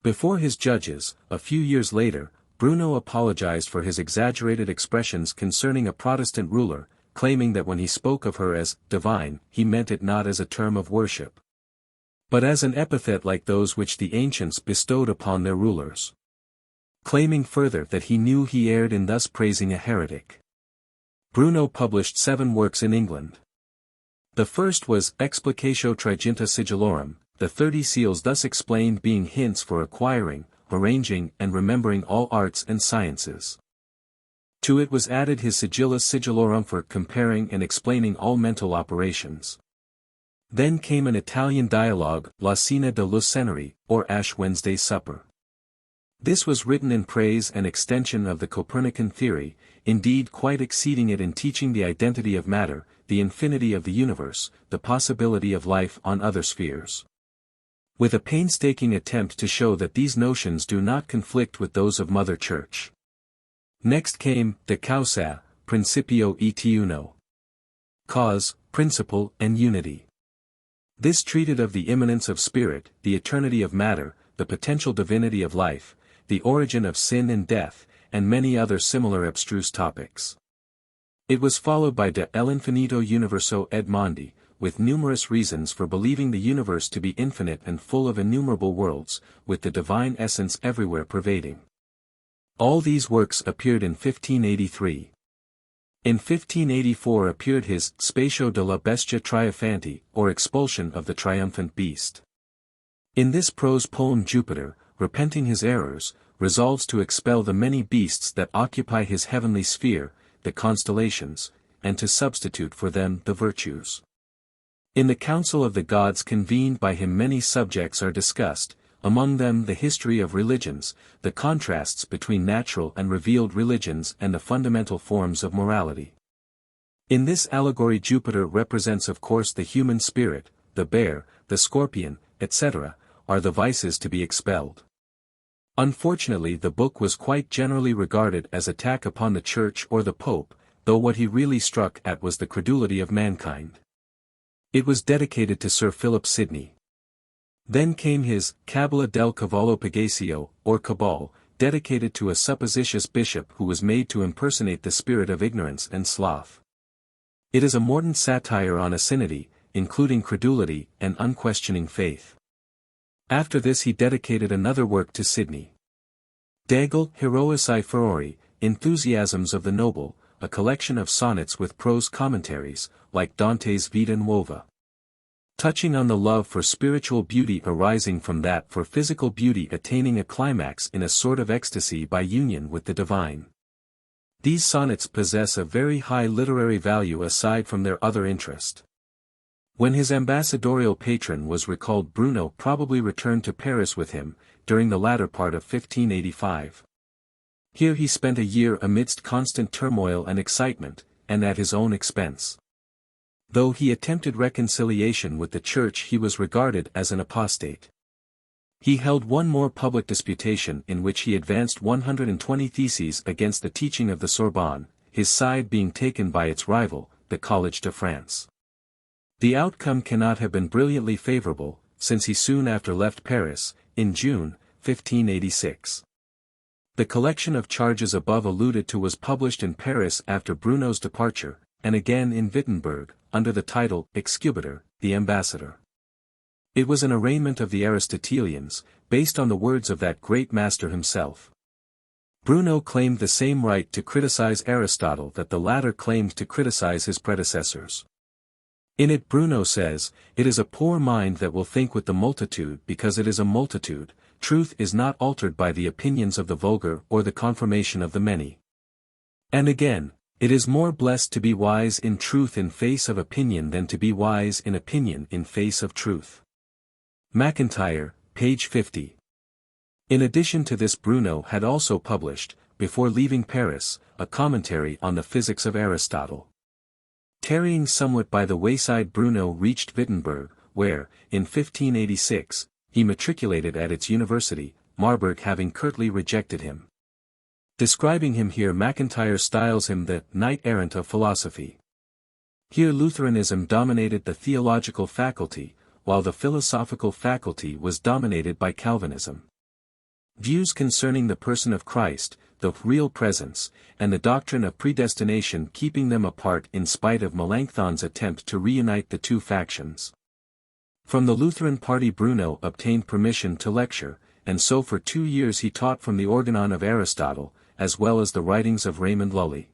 Before his judges, a few years later, Bruno apologized for his exaggerated expressions concerning a Protestant ruler, claiming that when he spoke of her as divine, he meant it not as a term of worship, but as an epithet like those which the ancients bestowed upon their rulers. Claiming further that he knew he erred in thus praising a heretic. Bruno published 7 works in England. The first was Explicatio Triginta Sigillorum, the 30 seals thus explained being hints for acquiring, arranging and remembering all arts and sciences. To it was added his Sigillus Sigillorum for comparing and explaining all mental operations. Then came an Italian dialogue, La Cena de Luceneri, or Ash Wednesday Supper. This was written in praise and extension of the Copernican theory, indeed quite exceeding it in teaching the identity of matter, the infinity of the universe, the possibility of life on other spheres. with a painstaking attempt to show that these notions do not conflict with those of Mother Church. Next came De Causa, Principio et Uno. Cause, Principle and Unity. This treated of the immanence of spirit, the eternity of matter, the potential divinity of life, the origin of sin and death, and many other similar abstruse topics. It was followed by De L'Infinito Universo ed Mondi, with numerous reasons for believing the universe to be infinite and full of innumerable worlds, with the divine essence everywhere pervading. All these works appeared in 1583. In 1584 appeared his Spatio della Bestia Triumphanti, or Expulsion of the Triumphant Beast. In this prose poem Jupiter, repenting his errors, resolves to expel the many beasts that occupy his heavenly sphere, the constellations, and to substitute for them the virtues. In the council of the gods convened by him many subjects are discussed, among them the history of religions, the contrasts between natural and revealed religions and the fundamental forms of morality. In this allegory Jupiter represents of course the human spirit, the bear, the scorpion, etc., are the vices to be expelled. Unfortunately the book was quite generally regarded as attack upon the Church or the Pope, though what he really struck at was the credulity of mankind. It was dedicated to Sir Philip Sidney. Then came his Cabala del Cavallo Pagacio, or Cabal, dedicated to a supposititious bishop who was made to impersonate the spirit of ignorance and sloth. It is a mordant satire on asininity, including credulity and unquestioning faith. After this he dedicated another work to Sidney. Degel Heroici Furori, Enthusiasms of the Noble, a collection of sonnets with prose commentaries, like Dante's Vita Nuova. Touching on the love for spiritual beauty arising from that for physical beauty attaining a climax in a sort of ecstasy by union with the divine. These sonnets possess a very high literary value aside from their other interest. When his ambassadorial patron was recalled, Bruno probably returned to Paris with him, during the latter part of 1585. Here he spent a year amidst constant turmoil and excitement, and at his own expense. Though he attempted reconciliation with the Church, he was regarded as an apostate. He held one more public disputation in which he advanced 120 theses against the teaching of the Sorbonne, his side being taken by its rival, the Collège de France. The outcome cannot have been brilliantly favorable, since he soon after left Paris, in June, 1586. The collection of charges above alluded to was published in Paris after Bruno's departure, and again in Wittenberg, under the title, Excubitor, the Ambassador. It was an arraignment of the Aristotelians, based on the words of that great master himself. Bruno claimed the same right to criticize Aristotle that the latter claimed to criticize his predecessors. In it Bruno says, "It is a poor mind that will think with the multitude because it is a multitude, truth is not altered by the opinions of the vulgar or the confirmation of the many." And again, "It is more blessed to be wise in truth in face of opinion than to be wise in opinion in face of truth." McIntyre, page 50. In addition to this Bruno had also published, before leaving Paris, a commentary on the physics of Aristotle. Tarrying somewhat by the wayside Bruno reached Wittenberg, where, in 1586, he matriculated at its university, Marburg having curtly rejected him. Describing him here McIntyre styles him the knight-errant of philosophy. Here Lutheranism dominated the theological faculty, while the philosophical faculty was dominated by Calvinism. Views concerning the person of Christ, the real presence, and the doctrine of predestination keeping them apart in spite of Melanchthon's attempt to reunite the two factions. From the Lutheran party Bruno obtained permission to lecture, and so for 2 years he taught from the Organon of Aristotle, as well as the writings of Raymond Lully.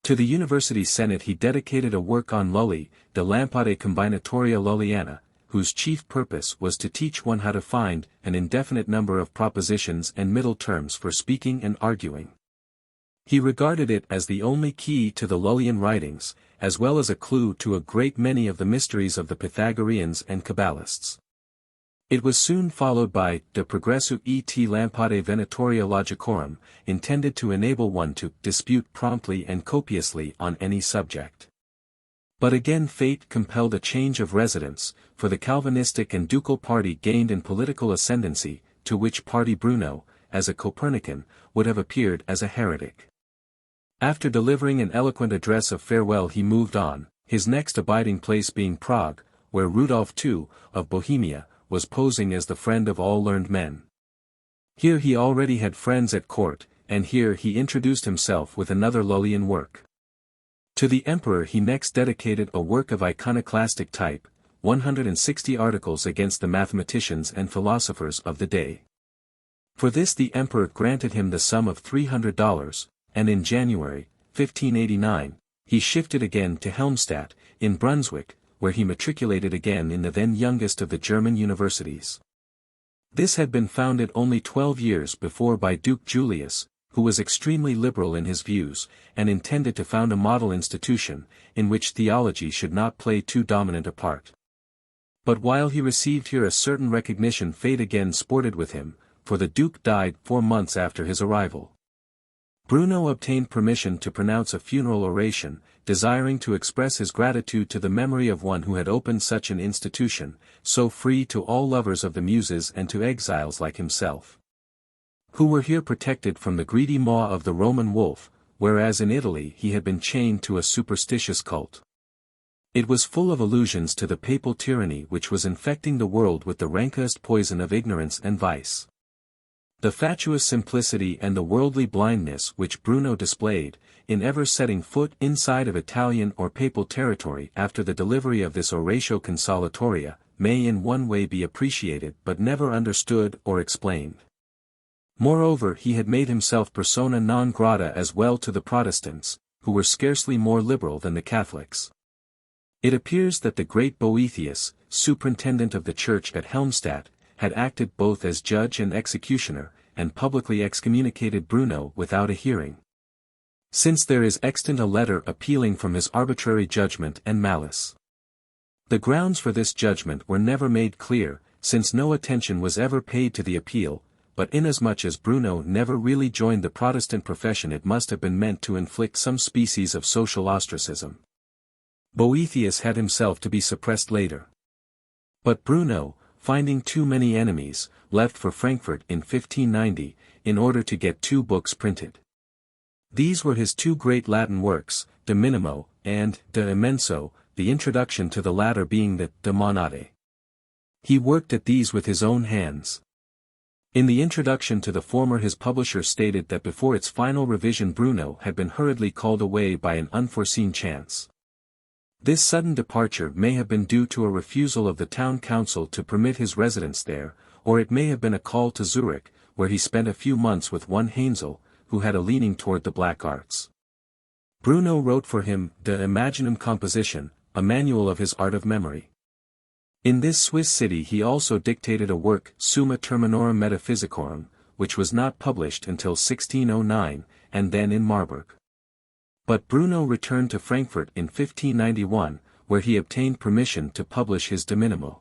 To the University Senate he dedicated a work on Lully, De Lampade Combinatoria Lulliana, whose chief purpose was to teach one how to find an indefinite number of propositions and middle terms for speaking and arguing. He regarded it as the only key to the Lullian writings, as well as a clue to a great many of the mysteries of the Pythagoreans and Kabbalists. It was soon followed by De Progressu et Lampade Venatoria Logicorum, intended to enable one to dispute promptly and copiously on any subject. But again fate compelled a change of residence, for the Calvinistic and ducal party gained in political ascendancy, to which party Bruno, as a Copernican, would have appeared as a heretic. After delivering an eloquent address of farewell he moved on, his next abiding place being Prague, where Rudolph II, of Bohemia, was posing as the friend of all learned men. Here he already had friends at court, and here he introduced himself with another Lullian work. To the emperor he next dedicated a work of iconoclastic type, 160 articles against the mathematicians and philosophers of the day. For this the emperor granted him the sum of $300, and in January, 1589, he shifted again to Helmstadt, in Brunswick, where he matriculated again in the then youngest of the German universities. This had been founded only 12 years before by Duke Julius, who was extremely liberal in his views, and intended to found a model institution, in which theology should not play too dominant a part. But while he received here a certain recognition, fate again sported with him, for the Duke died 4 months after his arrival. Bruno obtained permission to pronounce a funeral oration, desiring to express his gratitude to the memory of one who had opened such an institution, so free to all lovers of the muses and to exiles like himself, who were here protected from the greedy maw of the Roman wolf, whereas in Italy he had been chained to a superstitious cult. It was full of allusions to the papal tyranny which was infecting the world with the rankest poison of ignorance and vice. The fatuous simplicity and the worldly blindness which Bruno displayed, in ever setting foot inside of Italian or papal territory after the delivery of this Oratio Consolatoria, may in one way be appreciated but never understood or explained. Moreover, he had made himself persona non grata as well to the Protestants, who were scarcely more liberal than the Catholics. It appears that the great Boethius, superintendent of the church at Helmstadt, had acted both as judge and executioner, and publicly excommunicated Bruno without a hearing. Since there is extant a letter appealing from his arbitrary judgment and malice. The grounds for this judgment were never made clear, since no attention was ever paid to the appeal, but inasmuch as Bruno never really joined the Protestant profession it must have been meant to inflict some species of social ostracism. Boethius had himself to be suppressed later. But Bruno, finding too many enemies, left for Frankfurt in 1590, in order to get 2 books printed. These were his 2 great Latin works, De Minimo, and De Immenso, the introduction to the latter being the De Monade. He worked at these with his own hands. In the introduction to the former his publisher stated that before its final revision Bruno had been hurriedly called away by an unforeseen chance. This sudden departure may have been due to a refusal of the town council to permit his residence there, or it may have been a call to Zurich, where he spent a few months with one Heinzel, who had a leaning toward the black arts. Bruno wrote for him De Imaginum Composition, a manual of his art of memory. In this Swiss city he also dictated a work Summa Terminorum Metaphysicorum, which was not published until 1609, and then in Marburg. But Bruno returned to Frankfurt in 1591, where he obtained permission to publish his De Minimo.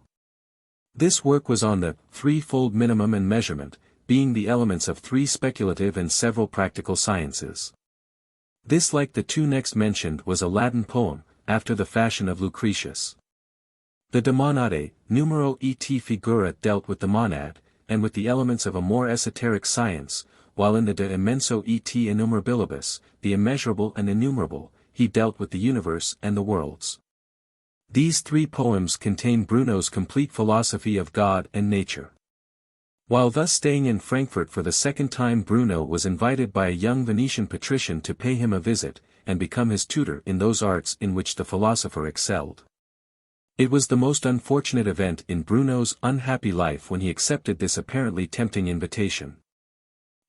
This work was on the threefold minimum and measurement, being the elements of 3 speculative and several practical sciences. This, like the 2 next mentioned, was a Latin poem, after the fashion of Lucretius. The De Monade, numero et figura, dealt with the monad, and with the elements of a more esoteric science, while in the De Immenso et Innumerabilibus, the immeasurable and innumerable, he dealt with the universe and the worlds. These 3 poems contain Bruno's complete philosophy of God and nature. While thus staying in Frankfurt for the second time, Bruno was invited by a young Venetian patrician to pay him a visit, and become his tutor in those arts in which the philosopher excelled. It was the most unfortunate event in Bruno's unhappy life when he accepted this apparently tempting invitation.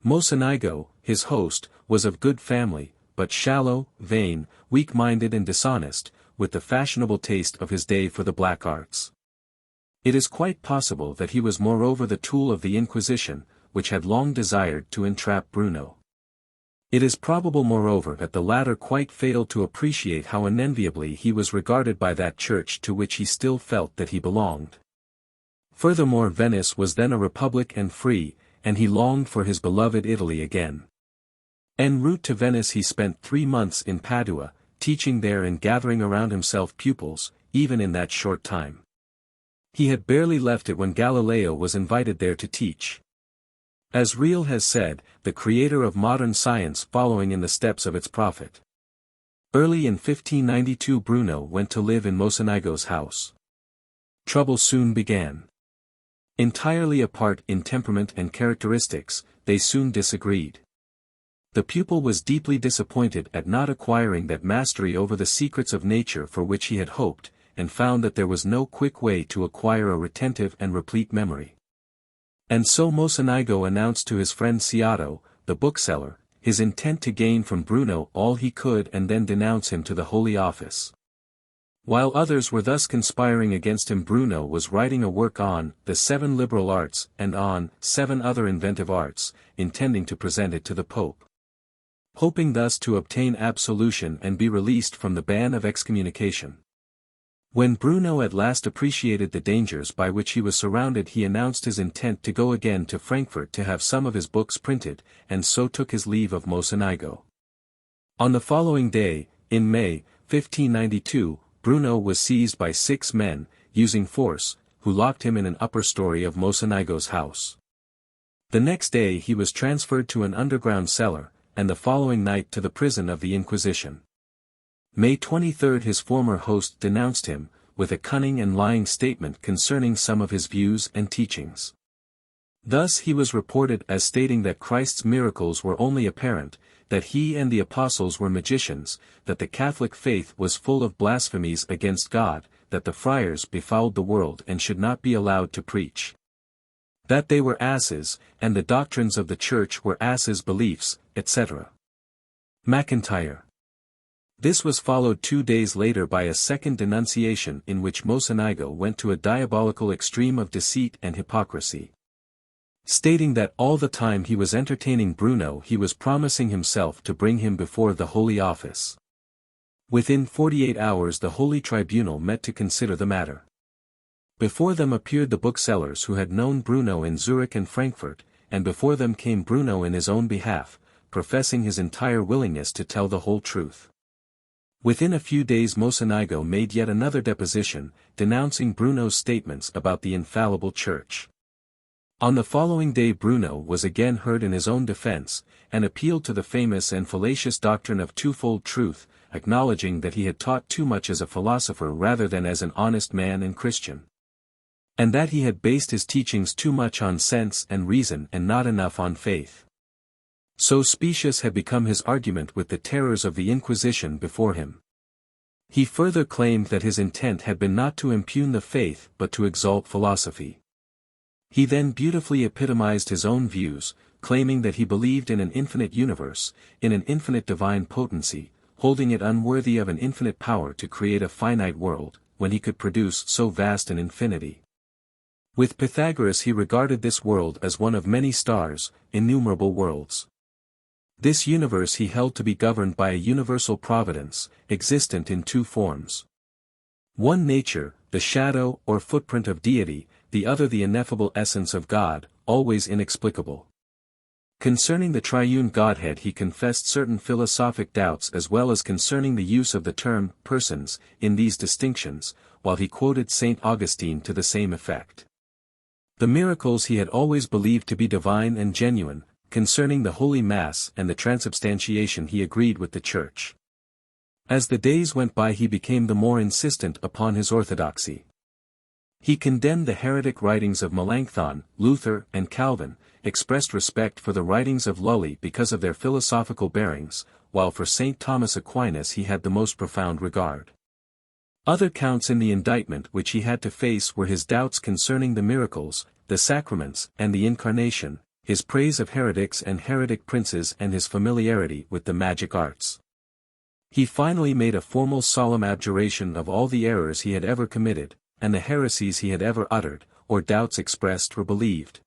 Mocenigo, his host, was of good family, but shallow, vain, weak-minded and dishonest, with the fashionable taste of his day for the black arts. It is quite possible that he was moreover the tool of the Inquisition, which had long desired to entrap Bruno. It is probable moreover that the latter quite failed to appreciate how unenviably he was regarded by that church to which he still felt that he belonged. Furthermore, Venice was then a republic and free, and he longed for his beloved Italy again. En route to Venice he spent 3 months in Padua, teaching there and gathering around himself pupils, even in that short time. He had barely left it when Galileo was invited there to teach. As Real has said, the creator of modern science following in the steps of its prophet. Early in 1592 Bruno went to live in Mocenigo's house. Trouble soon began. Entirely apart in temperament and characteristics, they soon disagreed. The pupil was deeply disappointed at not acquiring that mastery over the secrets of nature for which he had hoped, and found that there was no quick way to acquire a retentive and replete memory. And so Mocenigo announced to his friend Iatro, the bookseller, his intent to gain from Bruno all he could and then denounce him to the Holy Office. While others were thus conspiring against him, Bruno was writing a work on the 7 liberal arts and on 7 other inventive arts, intending to present it to the Pope. Hoping thus to obtain absolution and be released from the ban of excommunication. When Bruno at last appreciated the dangers by which he was surrounded, he announced his intent to go again to Frankfurt to have some of his books printed, and so took his leave of Mocenigo. On the following day, in May, 1592, Bruno was seized by 6 men, using force, who locked him in an upper story of Mocenigo's house. The next day he was transferred to an underground cellar, and the following night to the prison of the Inquisition. May 23 his former host denounced him, with a cunning and lying statement concerning some of his views and teachings. Thus he was reported as stating that Christ's miracles were only apparent, that he and the apostles were magicians, that the Catholic faith was full of blasphemies against God, that the friars befouled the world and should not be allowed to preach. That they were asses, and the doctrines of the Church were asses' beliefs, etc. McIntyre. This was followed 2 days later by a second denunciation in which Mocenigo went to a diabolical extreme of deceit and hypocrisy. Stating that all the time he was entertaining Bruno he was promising himself to bring him before the Holy Office. Within 48 hours the Holy Tribunal met to consider the matter. Before them appeared the booksellers who had known Bruno in Zurich and Frankfurt, and before them came Bruno in his own behalf, professing his entire willingness to tell the whole truth. Within a few days Mocenigo made yet another deposition, denouncing Bruno's statements about the infallible Church. On the following day Bruno was again heard in his own defense, and appealed to the famous and fallacious doctrine of twofold truth, acknowledging that he had taught too much as a philosopher rather than as an honest man and Christian. And that he had based his teachings too much on sense and reason and not enough on faith. So specious had become his argument with the terrors of the Inquisition before him. He further claimed that his intent had been not to impugn the faith but to exalt philosophy. He then beautifully epitomized his own views, claiming that he believed in an infinite universe, in an infinite divine potency, holding it unworthy of an infinite power to create a finite world, when he could produce so vast an infinity. With Pythagoras he regarded this world as one of many stars, innumerable worlds. This universe he held to be governed by a universal providence, existent in 2 forms. One nature, the shadow or footprint of deity, the other the ineffable essence of God, always inexplicable. Concerning the triune Godhead he confessed certain philosophic doubts as well as concerning the use of the term persons in these distinctions, while he quoted St. Augustine to the same effect. The miracles he had always believed to be divine and genuine, concerning the Holy Mass and the transubstantiation he agreed with the Church. As the days went by he became the more insistent upon his orthodoxy. He condemned the heretic writings of Melanchthon, Luther, and Calvin, expressed respect for the writings of Lully because of their philosophical bearings, while for St. Thomas Aquinas he had the most profound regard. Other counts in the indictment which he had to face were his doubts concerning the miracles, the sacraments, and the Incarnation, his praise of heretics and heretic princes and his familiarity with the magic arts. He finally made a formal solemn abjuration of all the errors he had ever committed, and the heresies he had ever uttered, or doubts expressed or believed.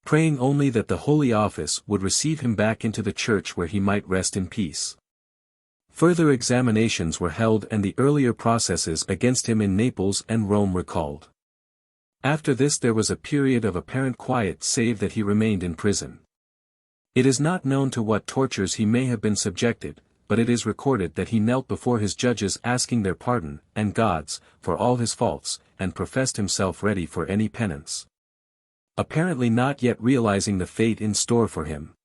Praying only that the Holy Office would receive him back into the Church where he might rest in peace. Further examinations were held and the earlier processes against him in Naples and Rome recalled. After this there was a period of apparent quiet save that he remained in prison. It is not known to what tortures he may have been subjected, but it is recorded that he knelt before his judges asking their pardon, and God's, for all his faults, and professed himself ready for any penance. Apparently not yet realizing the fate in store for him.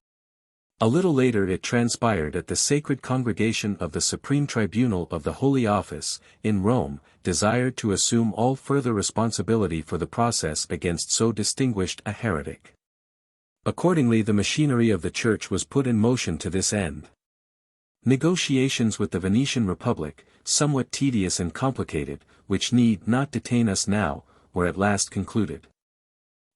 A little later it transpired that the Sacred Congregation of the Supreme Tribunal of the Holy Office, in Rome, desired to assume all further responsibility for the process against so distinguished a heretic. Accordingly the machinery of the Church was put in motion to this end. Negotiations with the Venetian Republic, somewhat tedious and complicated, which need not detain us now, were at last concluded.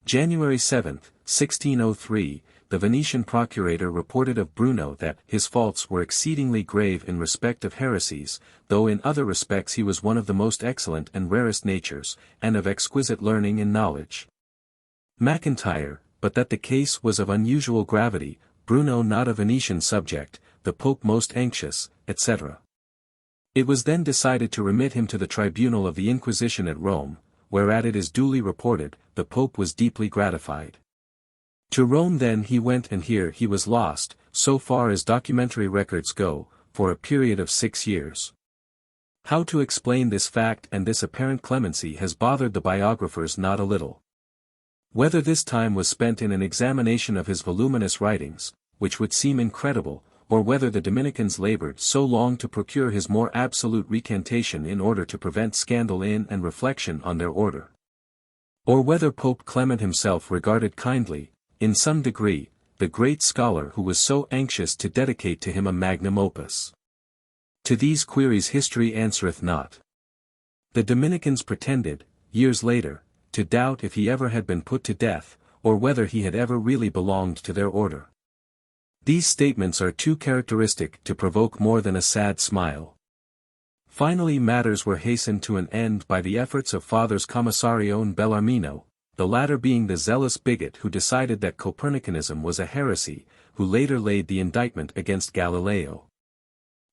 January 7, 1603, the Venetian procurator reported of Bruno that his faults were exceedingly grave in respect of heresies, though in other respects he was one of the most excellent and rarest natures, and of exquisite learning and knowledge. McIntyre, but that the case was of unusual gravity, Bruno not a Venetian subject, the Pope most anxious, etc. It was then decided to remit him to the tribunal of the Inquisition at Rome, whereat it is duly reported, the Pope was deeply gratified. To Rome then he went, and here he was lost, so far as documentary records go, for a period of 6 years. How to explain this fact and this apparent clemency has bothered the biographers not a little. Whether this time was spent in an examination of his voluminous writings, which would seem incredible, or whether the Dominicans labored so long to procure his more absolute recantation in order to prevent scandal in and reflection on their order. Or whether Pope Clement himself regarded kindly, in some degree, the great scholar who was so anxious to dedicate to him a magnum opus. To these queries history answereth not. The Dominicans pretended, years later, to doubt if he ever had been put to death, or whether he had ever really belonged to their order. These statements are too characteristic to provoke more than a sad smile. Finally matters were hastened to an end by the efforts of Fathers Commissario and Bellarmino, the latter being the zealous bigot who decided that Copernicanism was a heresy, who later laid the indictment against Galileo.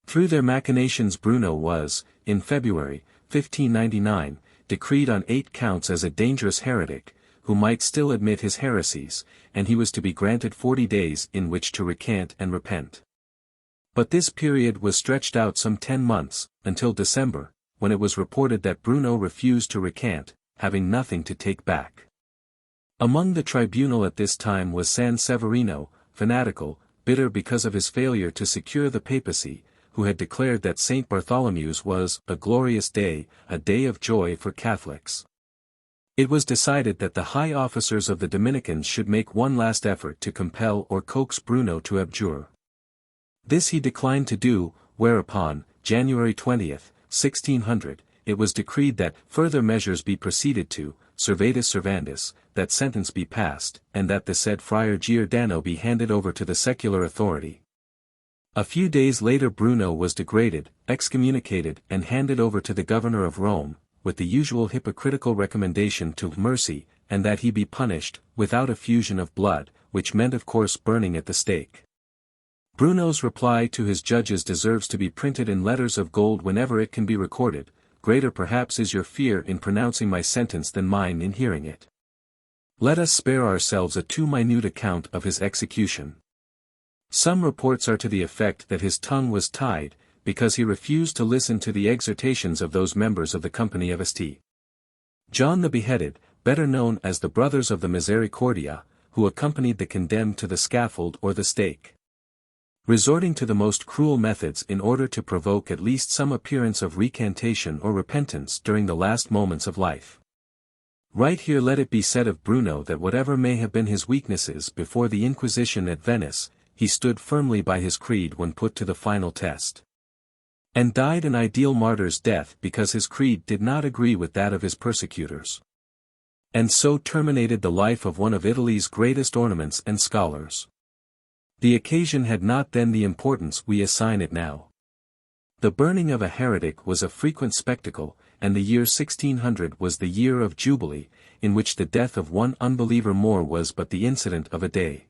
Through their machinations Bruno was, in February, 1599, decreed on 8 counts as a dangerous heretic, who might still admit his heresies, and he was to be granted 40 days in which to recant and repent. But this period was stretched out some 10 months, until December, when it was reported that Bruno refused to recant, having nothing to take back. Among the tribunal at this time was San Severino, fanatical, bitter because of his failure to secure the papacy, who had declared that St. Bartholomew's was a glorious day, a day of joy for Catholics. It was decided that the high officers of the Dominicans should make one last effort to compel or coax Bruno to abjure. This he declined to do, whereupon, January 20, 1600, it was decreed that further measures be proceeded to, servatus servandis, that sentence be passed, and that the said Friar Giordano be handed over to the secular authority. A few days later Bruno was degraded, excommunicated, and handed over to the governor of Rome, with the usual hypocritical recommendation to mercy, and that he be punished, without effusion of blood, which meant of course burning at the stake. Bruno's reply to his judges deserves to be printed in letters of gold whenever it can be recorded. Greater perhaps is your fear in pronouncing my sentence than mine in hearing it. Let us spare ourselves a too minute account of his execution. Some reports are to the effect that his tongue was tied, because he refused to listen to the exhortations of those members of the Company of St. John the Beheaded, better known as the Brothers of the Misericordia, who accompanied the condemned to the scaffold or the stake. Resorting to the most cruel methods in order to provoke at least some appearance of recantation or repentance during the last moments of life. Right here let it be said of Bruno that whatever may have been his weaknesses before the Inquisition at Venice, he stood firmly by his creed when put to the final test. And died an ideal martyr's death because his creed did not agree with that of his persecutors. And so terminated the life of one of Italy's greatest ornaments and scholars. The occasion had not then the importance we assign it now. The burning of a heretic was a frequent spectacle, and the year 1600 was the year of Jubilee, in which the death of one unbeliever more was but the incident of a day.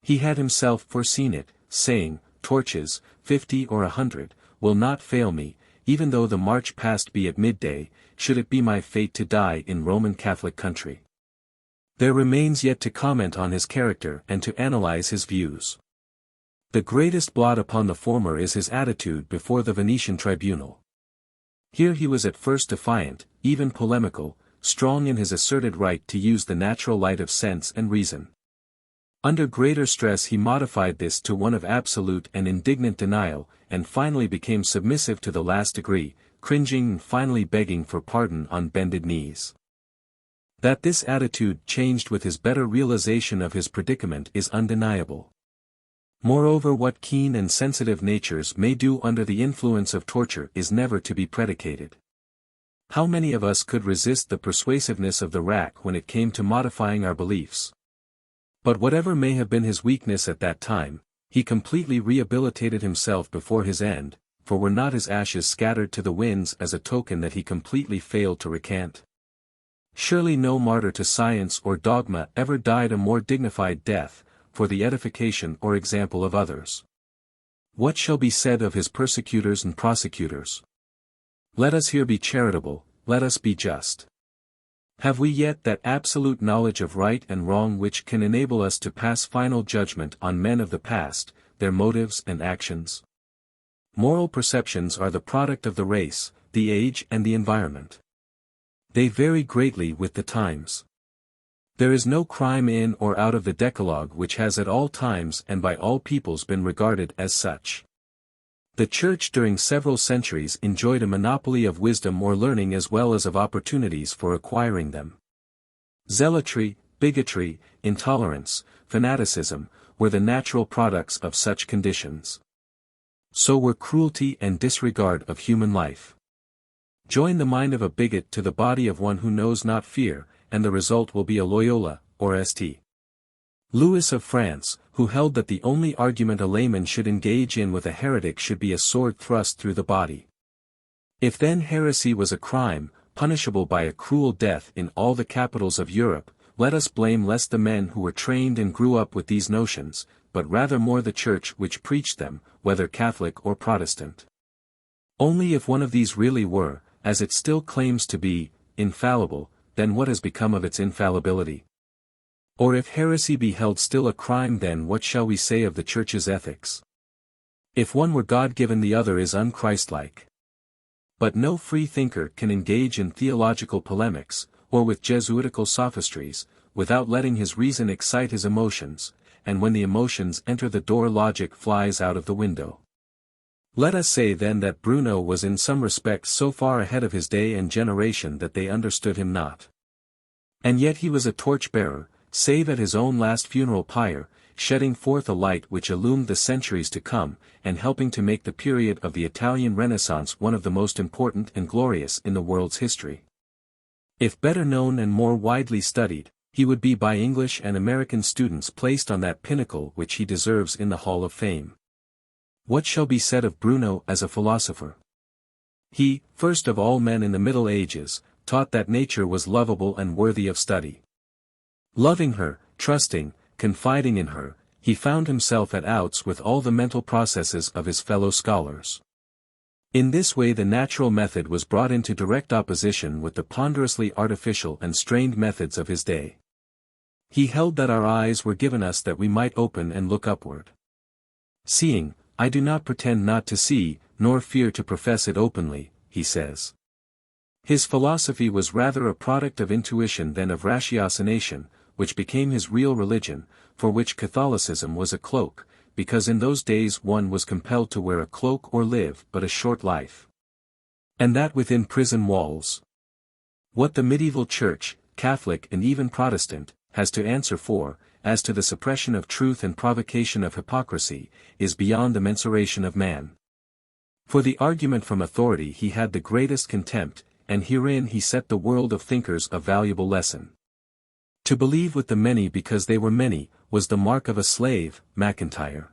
He had himself foreseen it, saying, "Torches, 50 or 100, will not fail me, even though the march past be at midday, should it be my fate to die in Roman Catholic country." There remains yet to comment on his character and to analyze his views. The greatest blot upon the former is his attitude before the Venetian tribunal. Here he was at first defiant, even polemical, strong in his asserted right to use the natural light of sense and reason. Under greater stress he modified this to one of absolute and indignant denial, and finally became submissive to the last degree, cringing and finally begging for pardon on bended knees. That this attitude changed with his better realization of his predicament is undeniable. Moreover, what keen and sensitive natures may do under the influence of torture is never to be predicated. How many of us could resist the persuasiveness of the rack when it came to modifying our beliefs? But whatever may have been his weakness at that time, he completely rehabilitated himself before his end, for were not his ashes scattered to the winds as a token that he completely failed to recant? Surely no martyr to science or dogma ever died a more dignified death, for the edification or example of others. What shall be said of his persecutors and prosecutors? Let us here be charitable, let us be just. Have we yet that absolute knowledge of right and wrong which can enable us to pass final judgment on men of the past, their motives and actions? Moral perceptions are the product of the race, the age and the environment. They vary greatly with the times. There is no crime in or out of the Decalogue which has at all times and by all peoples been regarded as such. The Church during several centuries enjoyed a monopoly of wisdom or learning as well as of opportunities for acquiring them. Zealotry, bigotry, intolerance, fanaticism, were the natural products of such conditions. So were cruelty and disregard of human life. Join the mind of a bigot to the body of one who knows not fear, and the result will be a Loyola, or St. Louis of France, who held that the only argument a layman should engage in with a heretic should be a sword thrust through the body. If then heresy was a crime, punishable by a cruel death in all the capitals of Europe, let us blame less the men who were trained and grew up with these notions, but rather more the Church which preached them, whether Catholic or Protestant. Only if one of these really were, as it still claims to be, infallible, then what has become of its infallibility? Or if heresy be held still a crime, then what shall we say of the Church's ethics? If one were God-given, the other is unchristlike. But no free thinker can engage in theological polemics, or with Jesuitical sophistries, without letting his reason excite his emotions, and when the emotions enter the door, logic flies out of the window. Let us say then that Bruno was in some respects so far ahead of his day and generation that they understood him not. And yet he was a torch-bearer, save at his own last funeral pyre, shedding forth a light which illumined the centuries to come, and helping to make the period of the Italian Renaissance one of the most important and glorious in the world's history. If better known and more widely studied, he would be by English and American students placed on that pinnacle which he deserves in the Hall of Fame. What shall be said of Bruno as a philosopher? He, first of all men in the Middle Ages, taught that nature was lovable and worthy of study. Loving her, trusting, confiding in her, he found himself at outs with all the mental processes of his fellow scholars. In this way the natural method was brought into direct opposition with the ponderously artificial and strained methods of his day. He held that our eyes were given us that we might open and look upward. Seeing, I do not pretend not to see, nor fear to profess it openly, he says. His philosophy was rather a product of intuition than of ratiocination, which became his real religion, for which Catholicism was a cloak, because in those days one was compelled to wear a cloak or live but a short life. And that within prison walls. What the medieval Church, Catholic and even Protestant, has to answer for, as to the suppression of truth and provocation of hypocrisy, is beyond the mensuration of man. For the argument from authority he had the greatest contempt, and herein he set the world of thinkers a valuable lesson. To believe with the many because they were many, was the mark of a slave, MacIntyre.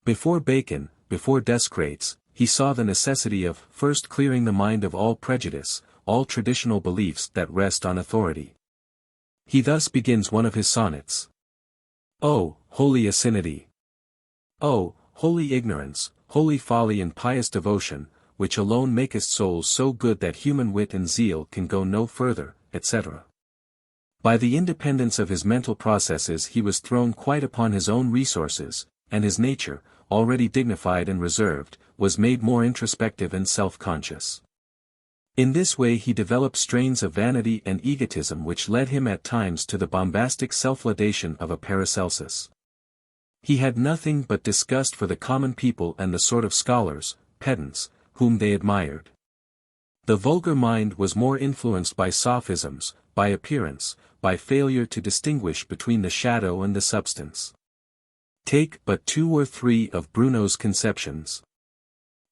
Before Bacon, before Descartes, he saw the necessity of first clearing the mind of all prejudice, all traditional beliefs that rest on authority. He thus begins one of his sonnets. O, holy assiduity! O, holy ignorance, holy folly and pious devotion, which alone makest souls so good that human wit and zeal can go no further, etc. By the independence of his mental processes he was thrown quite upon his own resources, and his nature, already dignified and reserved, was made more introspective and self-conscious. In this way he developed strains of vanity and egotism which led him at times to the bombastic self-laudation of a Paracelsus. He had nothing but disgust for the common people and the sort of scholars, pedants, whom they admired. The vulgar mind was more influenced by sophisms, by appearance, by failure to distinguish between the shadow and the substance. Take but 2 or 3 of Bruno's conceptions.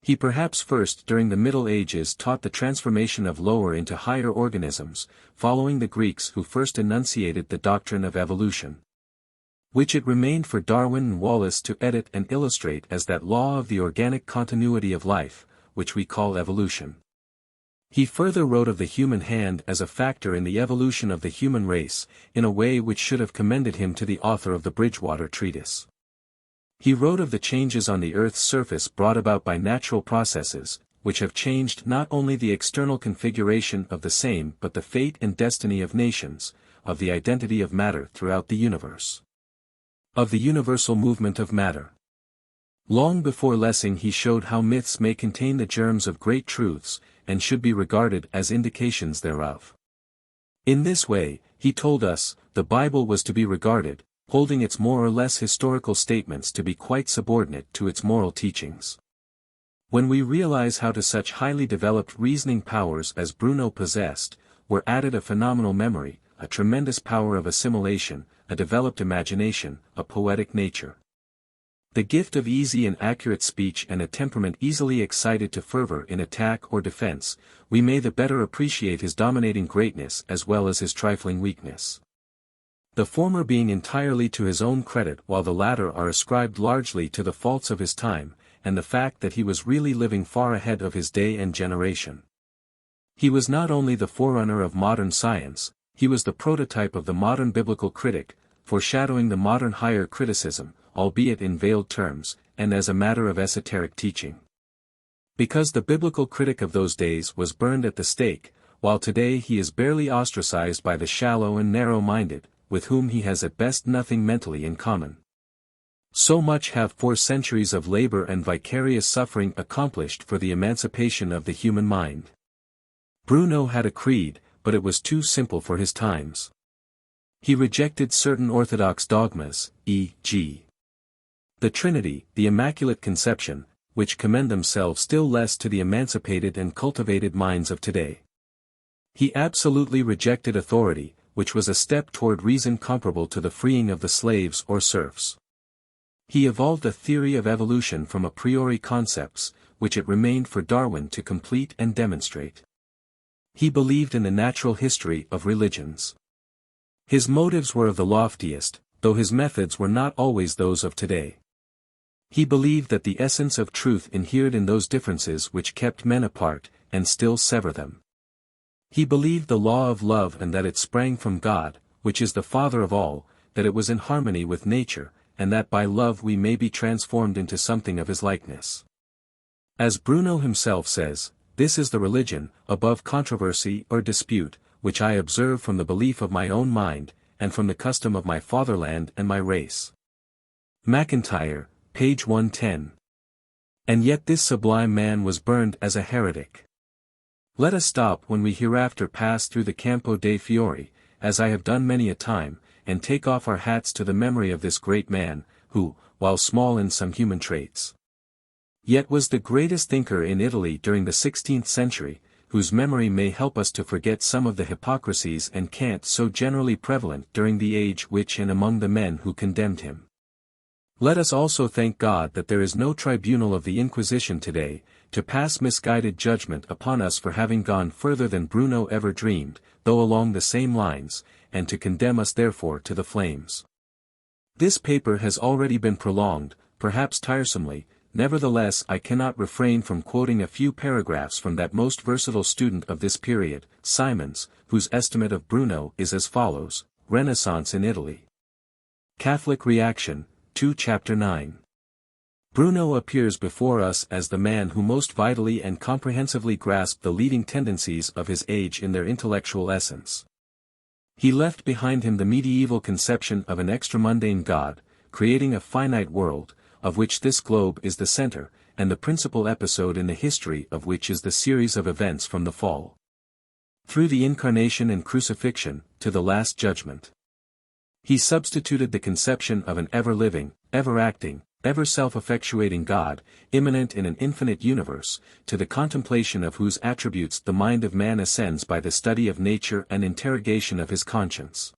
He perhaps first during the Middle Ages taught the transformation of lower into higher organisms, following the Greeks who first enunciated the doctrine of evolution, which it remained for Darwin and Wallace to edit and illustrate as that law of the organic continuity of life, which we call evolution. He further wrote of the human hand as a factor in the evolution of the human race, in a way which should have commended him to the author of the Bridgewater Treatise. He wrote of the changes on the Earth's surface brought about by natural processes, which have changed not only the external configuration of the same but the fate and destiny of nations, of the identity of matter throughout the universe, of the universal movement of matter. Long before Lessing he showed how myths may contain the germs of great truths, and should be regarded as indications thereof. In this way, he told us, the Bible was to be regarded, holding its more or less historical statements to be quite subordinate to its moral teachings. When we realize how to such highly developed reasoning powers as Bruno possessed, were added a phenomenal memory, a tremendous power of assimilation, a developed imagination, a poetic nature, the gift of easy and accurate speech and a temperament easily excited to fervor in attack or defense, we may the better appreciate his dominating greatness as well as his trifling weakness. The former being entirely to his own credit while the latter are ascribed largely to the faults of his time, and the fact that he was really living far ahead of his day and generation. He was not only the forerunner of modern science, he was the prototype of the modern biblical critic, foreshadowing the modern higher criticism, albeit in veiled terms, and as a matter of esoteric teaching. Because the biblical critic of those days was burned at the stake, while today he is barely ostracized by the shallow and narrow-minded, with whom he has at best nothing mentally in common. So much have 4 centuries of labor and vicarious suffering accomplished for the emancipation of the human mind. Bruno had a creed, but it was too simple for his times. He rejected certain orthodox dogmas, e.g. the Trinity, the Immaculate Conception, which commend themselves still less to the emancipated and cultivated minds of today. He absolutely rejected authority, which was a step toward reason comparable to the freeing of the slaves or serfs. He evolved a theory of evolution from a priori concepts, which it remained for Darwin to complete and demonstrate. He believed in the natural history of religions. His motives were of the loftiest, though his methods were not always those of today. He believed that the essence of truth inhered in those differences which kept men apart, and still sever them. He believed the law of love and that it sprang from God, which is the Father of all, that it was in harmony with nature, and that by love we may be transformed into something of his likeness. As Bruno himself says, this is the religion, above controversy or dispute, which I observe from the belief of my own mind, and from the custom of my fatherland and my race. McIntyre, page 110. And yet this sublime man was burned as a heretic. Let us stop when we hereafter pass through the Campo dei Fiori, as I have done many a time, and take off our hats to the memory of this great man, who, while small in some human traits, yet was the greatest thinker in Italy during the 16th century, whose memory may help us to forget some of the hypocrisies and cant so generally prevalent during the age which and among the men who condemned him. Let us also thank God that there is no tribunal of the Inquisition today, to pass misguided judgment upon us for having gone further than Bruno ever dreamed, though along the same lines, and to condemn us therefore to the flames. This paper has already been prolonged, perhaps tiresomely, nevertheless I cannot refrain from quoting a few paragraphs from that most versatile student of this period, Symonds, whose estimate of Bruno is as follows: Renaissance in Italy. Catholic Reaction, 2 Chapter 9. Bruno appears before us as the man who most vitally and comprehensively grasped the leading tendencies of his age in their intellectual essence. He left behind him the medieval conception of an extramundane God, creating a finite world, of which this globe is the center, and the principal episode in the history of which is the series of events from the fall, through the incarnation and crucifixion, to the last judgment. He substituted the conception of an ever-living, ever-acting, ever-self-effectuating God, immanent in an infinite universe, to the contemplation of whose attributes the mind of man ascends by the study of nature and interrogation of his conscience.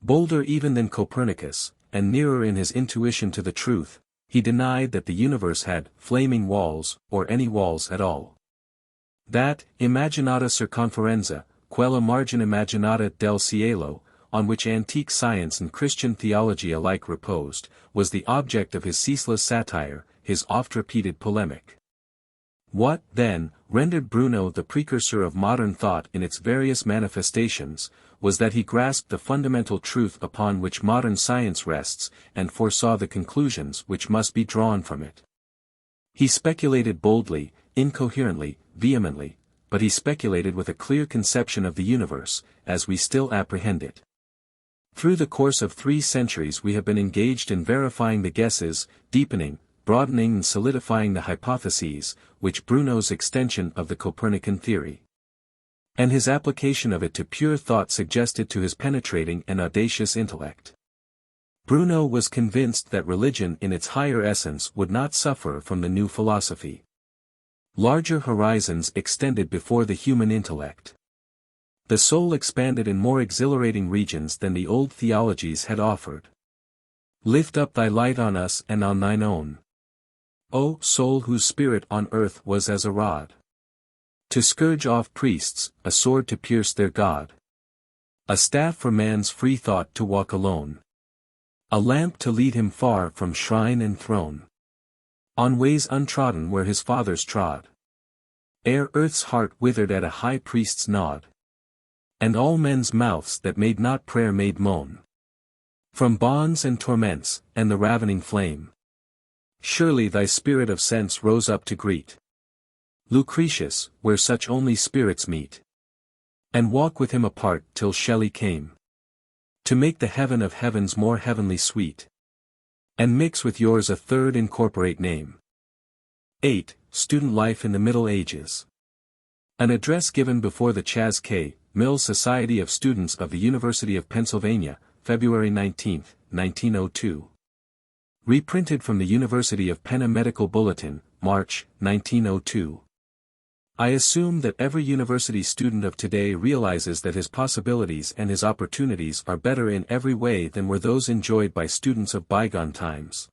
Bolder even than Copernicus, and nearer in his intuition to the truth, he denied that the universe had flaming walls, or any walls at all. That, immaginata circonferenza, quella margine immaginata del cielo, on which antique science and Christian theology alike reposed, was the object of his ceaseless satire, his oft-repeated polemic. What, then, rendered Bruno the precursor of modern thought in its various manifestations, was that he grasped the fundamental truth upon which modern science rests, and foresaw the conclusions which must be drawn from it. He speculated boldly, incoherently, vehemently, but he speculated with a clear conception of the universe, as we still apprehend it. Through the course of 3 centuries we have been engaged in verifying the guesses, deepening, broadening and solidifying the hypotheses, which Bruno's extension of the Copernican theory, and his application of it to pure thought suggested to his penetrating and audacious intellect. Bruno was convinced that religion in its higher essence would not suffer from the new philosophy. Larger horizons extended before the human intellect. The soul expanded in more exhilarating regions than the old theologies had offered. Lift up thy light on us and on thine own, O soul whose spirit on earth was as a rod, to scourge off priests, a sword to pierce their God, a staff for man's free thought to walk alone, a lamp to lead him far from shrine and throne, on ways untrodden where his fathers trod, ere earth's heart withered at a high priest's nod, and all men's mouths that made not prayer made moan, from bonds and torments, and the ravening flame. Surely thy spirit of sense rose up to greet Lucretius, where such only spirits meet, and walk with him apart till Shelley came, to make the heaven of heavens more heavenly sweet, and mix with yours a third incorporate name. 8. Student Life in the Middle Ages. An address given before the Chas. K. Mills Society of Students of the University of Pennsylvania, February 19, 1902. Reprinted from the University of Penna Medical Bulletin, March, 1902. I assume that every university student of today realizes that his possibilities and his opportunities are better in every way than were those enjoyed by students of bygone times.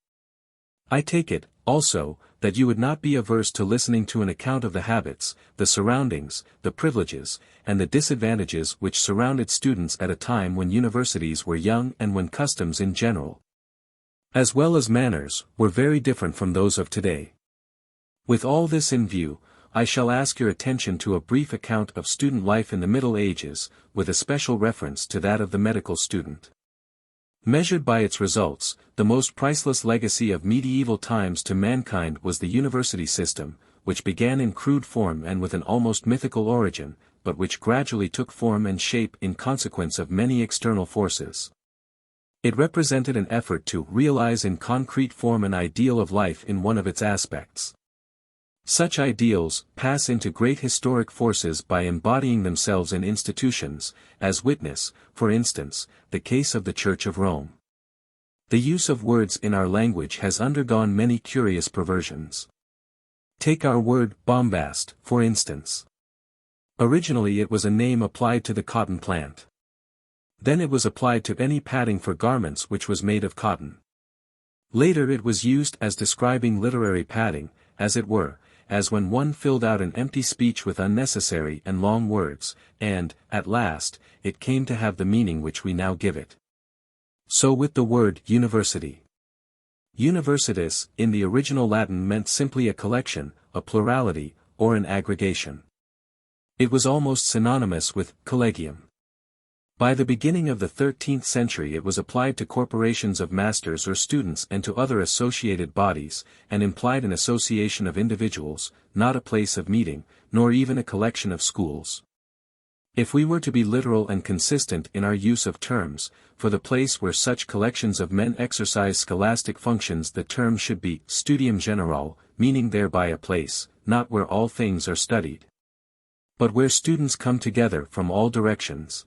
I take it, also, that you would not be averse to listening to an account of the habits, the surroundings, the privileges, and the disadvantages which surrounded students at a time when universities were young and when customs in general, as well as manners, were very different from those of today. With all this in view, I shall ask your attention to a brief account of student life in the Middle Ages, with a special reference to that of the medical student. Measured by its results, the most priceless legacy of medieval times to mankind was the university system, which began in crude form and with an almost mythical origin, but which gradually took form and shape in consequence of many external forces. It represented an effort to realize in concrete form an ideal of life in one of its aspects. Such ideals pass into great historic forces by embodying themselves in institutions, as witness, for instance, the case of the Church of Rome. The use of words in our language has undergone many curious perversions. Take our word bombast, for instance. Originally it was a name applied to the cotton plant. Then it was applied to any padding for garments which was made of cotton. Later it was used as describing literary padding, as it were, as when one filled out an empty speech with unnecessary and long words, and, at last, it came to have the meaning which we now give it. So with the word university. Universitas, in the original Latin meant simply a collection, a plurality, or an aggregation. It was almost synonymous with collegium. By the beginning of the 13th century it was applied to corporations of masters or students and to other associated bodies, and implied an association of individuals, not a place of meeting, nor even a collection of schools. If we were to be literal and consistent in our use of terms, for the place where such collections of men exercise scholastic functions, the term should be studium generale, meaning thereby a place, not where all things are studied, but where students come together from all directions.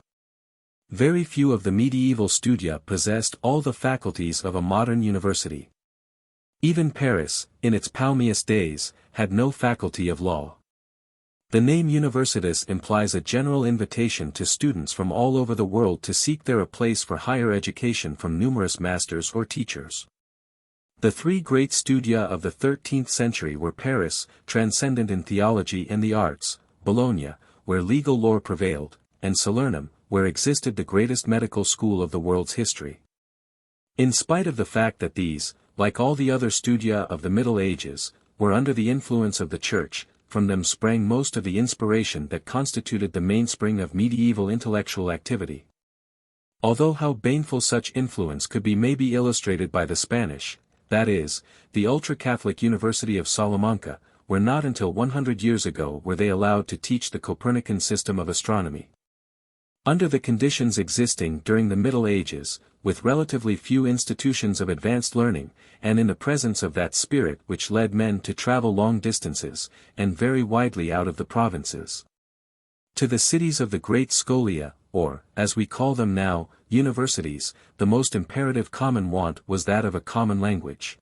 Very few of the medieval studia possessed all the faculties of a modern university. Even Paris, in its palmiest days, had no faculty of law. The name universitas implies a general invitation to students from all over the world to seek there a place for higher education from numerous masters or teachers. The three great studia of the 13th century were Paris, transcendent in theology and the arts, Bologna, where legal lore prevailed, and Salernum, where existed the greatest medical school of the world's history. In spite of the fact that these, like all the other studia of the Middle Ages, were under the influence of the Church, from them sprang most of the inspiration that constituted the mainspring of medieval intellectual activity. Although how baneful such influence could be may be illustrated by the Spanish, that is, the ultra-Catholic University of Salamanca, where not until 100 years ago were they allowed to teach the Copernican system of astronomy. Under the conditions existing during the Middle Ages, with relatively few institutions of advanced learning, and in the presence of that spirit which led men to travel long distances, and very widely out of the provinces, to the cities of the great scholia, or, as we call them now, universities, the most imperative common want was that of a common language.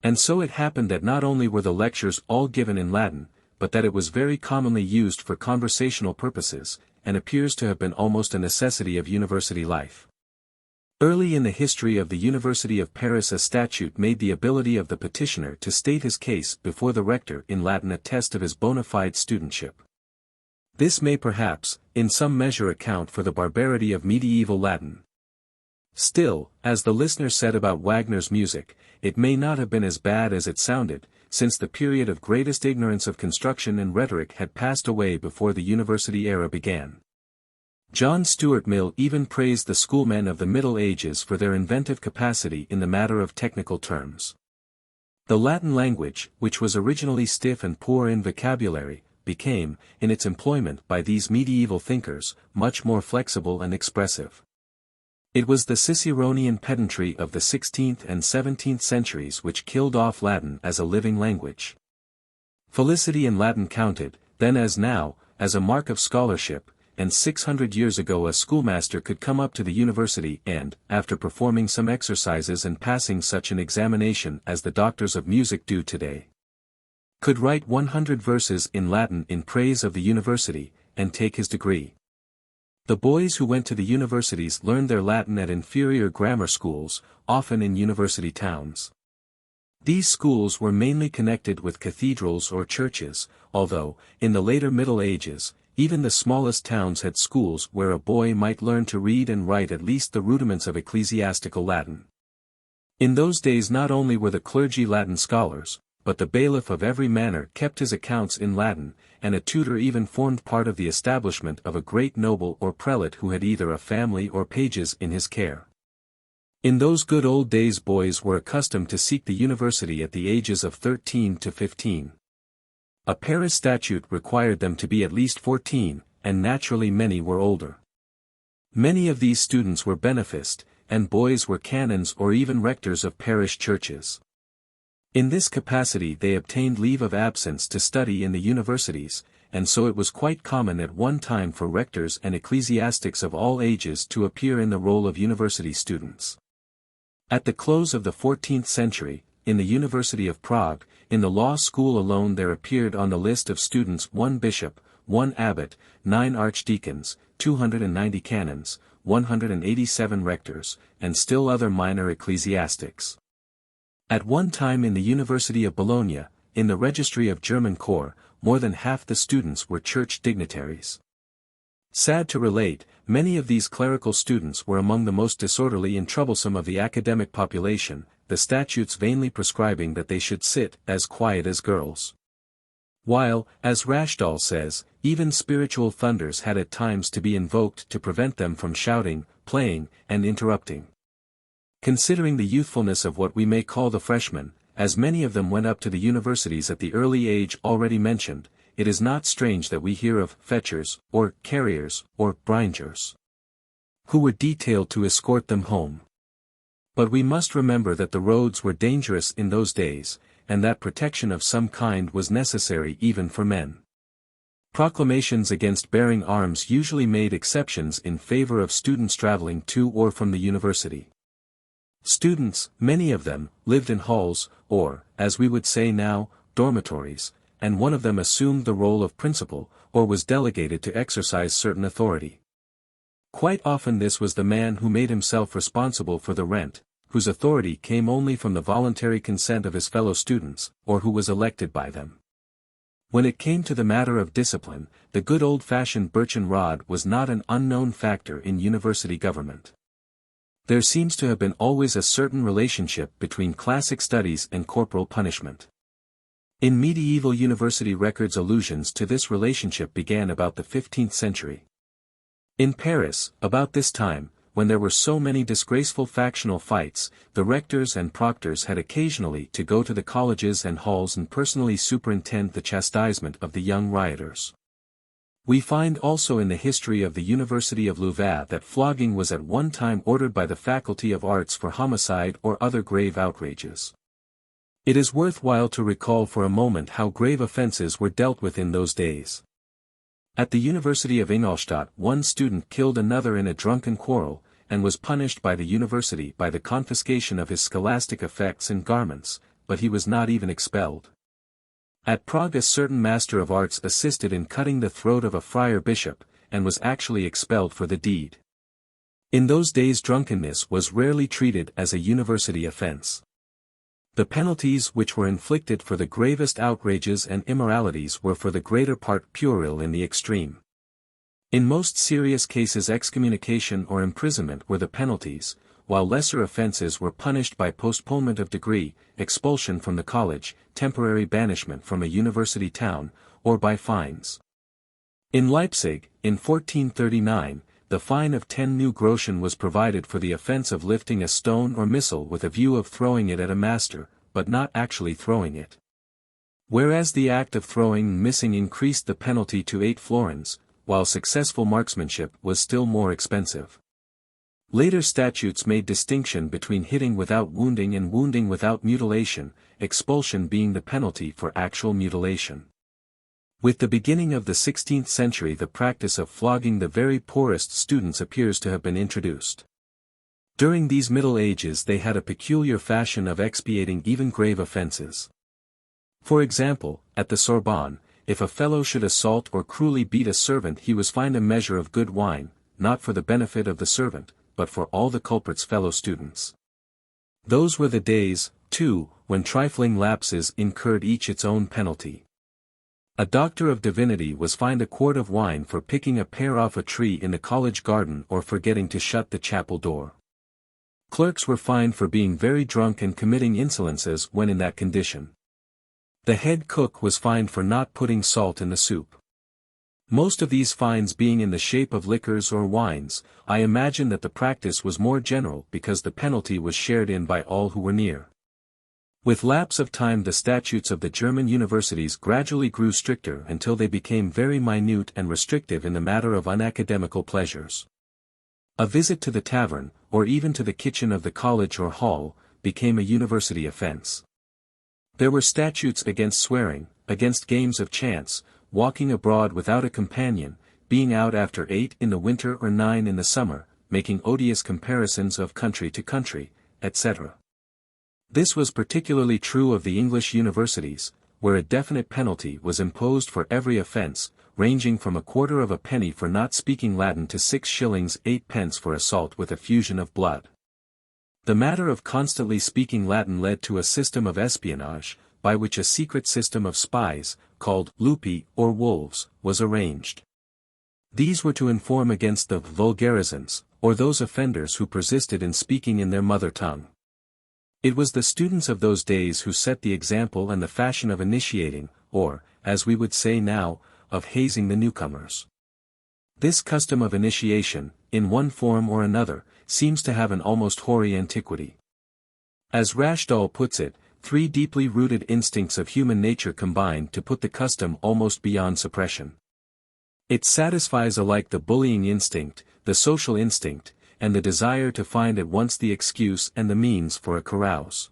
And so it happened that not only were the lectures all given in Latin, but that it was very commonly used for conversational purposes, and appears to have been almost a necessity of university life. Early in the history of the University of Paris a statute made the ability of the petitioner to state his case before the rector in Latin a test of his bona fide studentship. This may perhaps, in some measure account for the barbarity of medieval Latin. Still, as the listener said about Wagner's music, it may not have been as bad as it sounded, since the period of greatest ignorance of construction and rhetoric had passed away before the university era began. John Stuart Mill even praised the schoolmen of the Middle Ages for their inventive capacity in the matter of technical terms. The Latin language, which was originally stiff and poor in vocabulary, became, in its employment by these medieval thinkers, much more flexible and expressive. It was the Ciceronian pedantry of the 16th and 17th centuries which killed off Latin as a living language. Felicity in Latin counted, then as now, as a mark of scholarship, and 600 years ago a schoolmaster could come up to the university and, after performing some exercises and passing such an examination as the doctors of music do today, could write 100 verses in Latin in praise of the university, and take his degree. The boys who went to the universities learned their Latin at inferior grammar schools, often in university towns. These schools were mainly connected with cathedrals or churches, although, in the later Middle Ages, even the smallest towns had schools where a boy might learn to read and write at least the rudiments of ecclesiastical Latin. In those days not only were the clergy Latin scholars, but the bailiff of every manor kept his accounts in Latin, and a tutor even formed part of the establishment of a great noble or prelate who had either a family or pages in his care. In those good old days boys were accustomed to seek the university at the ages of 13 to 15. A Paris statute required them to be at least 14, and naturally many were older. Many of these students were beneficed, and boys were canons or even rectors of parish churches. In this capacity they obtained leave of absence to study in the universities, and so it was quite common at one time for rectors and ecclesiastics of all ages to appear in the role of university students. At the close of the 14th century, in the University of Prague, in the law school alone there appeared on the list of students 1 bishop, 1 abbot, 9 archdeacons, 290 canons, 187 rectors, and still other minor ecclesiastics. At one time in the University of Bologna, in the registry of German corps, more than half the students were church dignitaries. Sad to relate, many of these clerical students were among the most disorderly and troublesome of the academic population, the statutes vainly prescribing that they should sit as quiet as girls. While, as Rashdall says, even spiritual thunders had at times to be invoked to prevent them from shouting, playing, and interrupting. Considering the youthfulness of what we may call the freshmen, as many of them went up to the universities at the early age already mentioned, it is not strange that we hear of fetchers, or carriers, or bringers, who were detailed to escort them home. But we must remember that the roads were dangerous in those days, and that protection of some kind was necessary even for men. Proclamations against bearing arms usually made exceptions in favor of students traveling to or from the university. Students, many of them, lived in halls, or, as we would say now, dormitories, and one of them assumed the role of principal, or was delegated to exercise certain authority. Quite often this was the man who made himself responsible for the rent, whose authority came only from the voluntary consent of his fellow students, or who was elected by them. When it came to the matter of discipline, the good old-fashioned birchen rod was not an unknown factor in university government. There seems to have been always a certain relationship between classic studies and corporal punishment. In medieval university records allusions to this relationship began about the 15th century. In Paris, about this time, when there were so many disgraceful factional fights, the rectors and proctors had occasionally to go to the colleges and halls and personally superintend the chastisement of the young rioters. We find also in the history of the University of Louvain that flogging was at one time ordered by the Faculty of Arts for homicide or other grave outrages. It is worthwhile to recall for a moment how grave offenses were dealt with in those days. At the University of Ingolstadt, one student killed another in a drunken quarrel, and was punished by the university by the confiscation of his scholastic effects and garments, but he was not even expelled. At Prague a certain master of arts assisted in cutting the throat of a friar bishop, and was actually expelled for the deed. In those days drunkenness was rarely treated as a university offense. The penalties which were inflicted for the gravest outrages and immoralities were for the greater part puerile in the extreme. In most serious cases excommunication or imprisonment were the penalties, while lesser offenses were punished by postponement of degree, expulsion from the college, temporary banishment from a university town, or by fines. In Leipzig, in 1439, the fine of 10 new groschen was provided for the offense of lifting a stone or missile with a view of throwing it at a master, but not actually throwing it. Whereas the act of throwing and missing increased the penalty to 8 florins, while successful marksmanship was still more expensive. Later statutes made distinction between hitting without wounding and wounding without mutilation, expulsion being the penalty for actual mutilation. With the beginning of the 16th century the practice of flogging the very poorest students appears to have been introduced. During these Middle Ages they had a peculiar fashion of expiating even grave offenses. For example, at the Sorbonne, if a fellow should assault or cruelly beat a servant he was fined a measure of good wine, not for the benefit of the servant, but for all the culprit's fellow students. Those were the days, too, when trifling lapses incurred each its own penalty. A doctor of divinity was fined a quart of wine for picking a pear off a tree in the college garden or forgetting to shut the chapel door. Clerks were fined for being very drunk and committing insolences when in that condition. The head cook was fined for not putting salt in the soup. Most of these fines being in the shape of liquors or wines, I imagine that the practice was more general because the penalty was shared in by all who were near. With lapse of time the statutes of the German universities gradually grew stricter until they became very minute and restrictive in the matter of unacademical pleasures. A visit to the tavern, or even to the kitchen of the college or hall, became a university offense. There were statutes against swearing, against games of chance, walking abroad without a companion, being out after 8 in the winter or 9 in the summer, making odious comparisons of country to country, etc. This was particularly true of the English universities, where a definite penalty was imposed for every offense, ranging from a quarter of a penny for not speaking Latin to 6 shillings 8 pence for assault with effusion of blood. The matter of constantly speaking Latin led to a system of espionage, by which a secret system of spies, called lupi or wolves, was arranged. These were to inform against the vulgarisans, or those offenders who persisted in speaking in their mother tongue. It was the students of those days who set the example and the fashion of initiating, or, as we would say now, of hazing the newcomers. This custom of initiation, in one form or another, seems to have an almost hoary antiquity. As Rashdall puts it, three deeply rooted instincts of human nature combined to put the custom almost beyond suppression. It satisfies alike the bullying instinct, the social instinct, and the desire to find at once the excuse and the means for a carouse.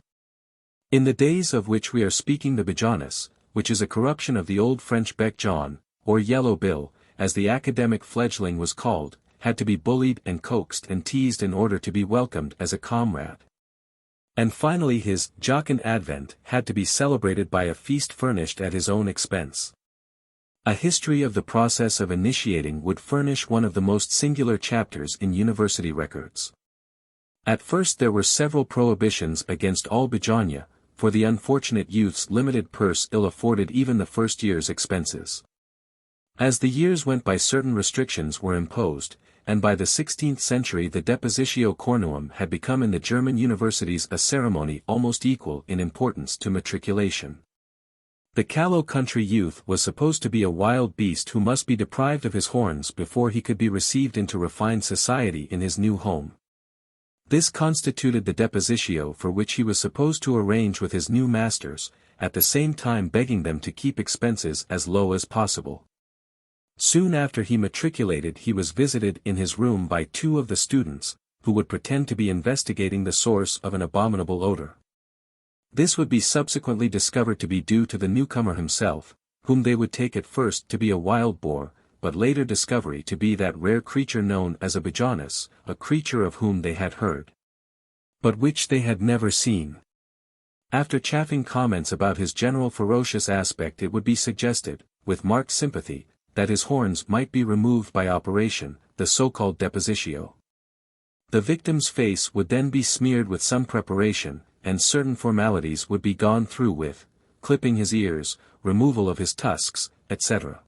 In the days of which we are speaking, the Bijanis, which is a corruption of the old French bec John, or Yellow Bill, as the academic fledgling was called, had to be bullied and coaxed and teased in order to be welcomed as a comrade. And finally his jocund advent had to be celebrated by a feast furnished at his own expense. A history of the process of initiating would furnish one of the most singular chapters in university records. At first there were several prohibitions against all bijania, for the unfortunate youth's limited purse ill-afforded even the first year's expenses. As the years went by, certain restrictions were imposed, and by the 16th century the depositio cornuum had become in the German universities a ceremony almost equal in importance to matriculation. The callow country youth was supposed to be a wild beast who must be deprived of his horns before he could be received into refined society in his new home. This constituted the depositio for which he was supposed to arrange with his new masters, at the same time begging them to keep expenses as low as possible. Soon after he matriculated he was visited in his room by two of the students, who would pretend to be investigating the source of an abominable odor. This would be subsequently discovered to be due to the newcomer himself, whom they would take at first to be a wild boar, but later discovery to be that rare creature known as a Bijanis, a creature of whom they had heard, but which they had never seen. After chaffing comments about his general ferocious aspect, it would be suggested, with marked sympathy, that his horns might be removed by operation, the so-called depositio. The victim's face would then be smeared with some preparation, and certain formalities would be gone through with, clipping his ears, removal of his tusks, etc.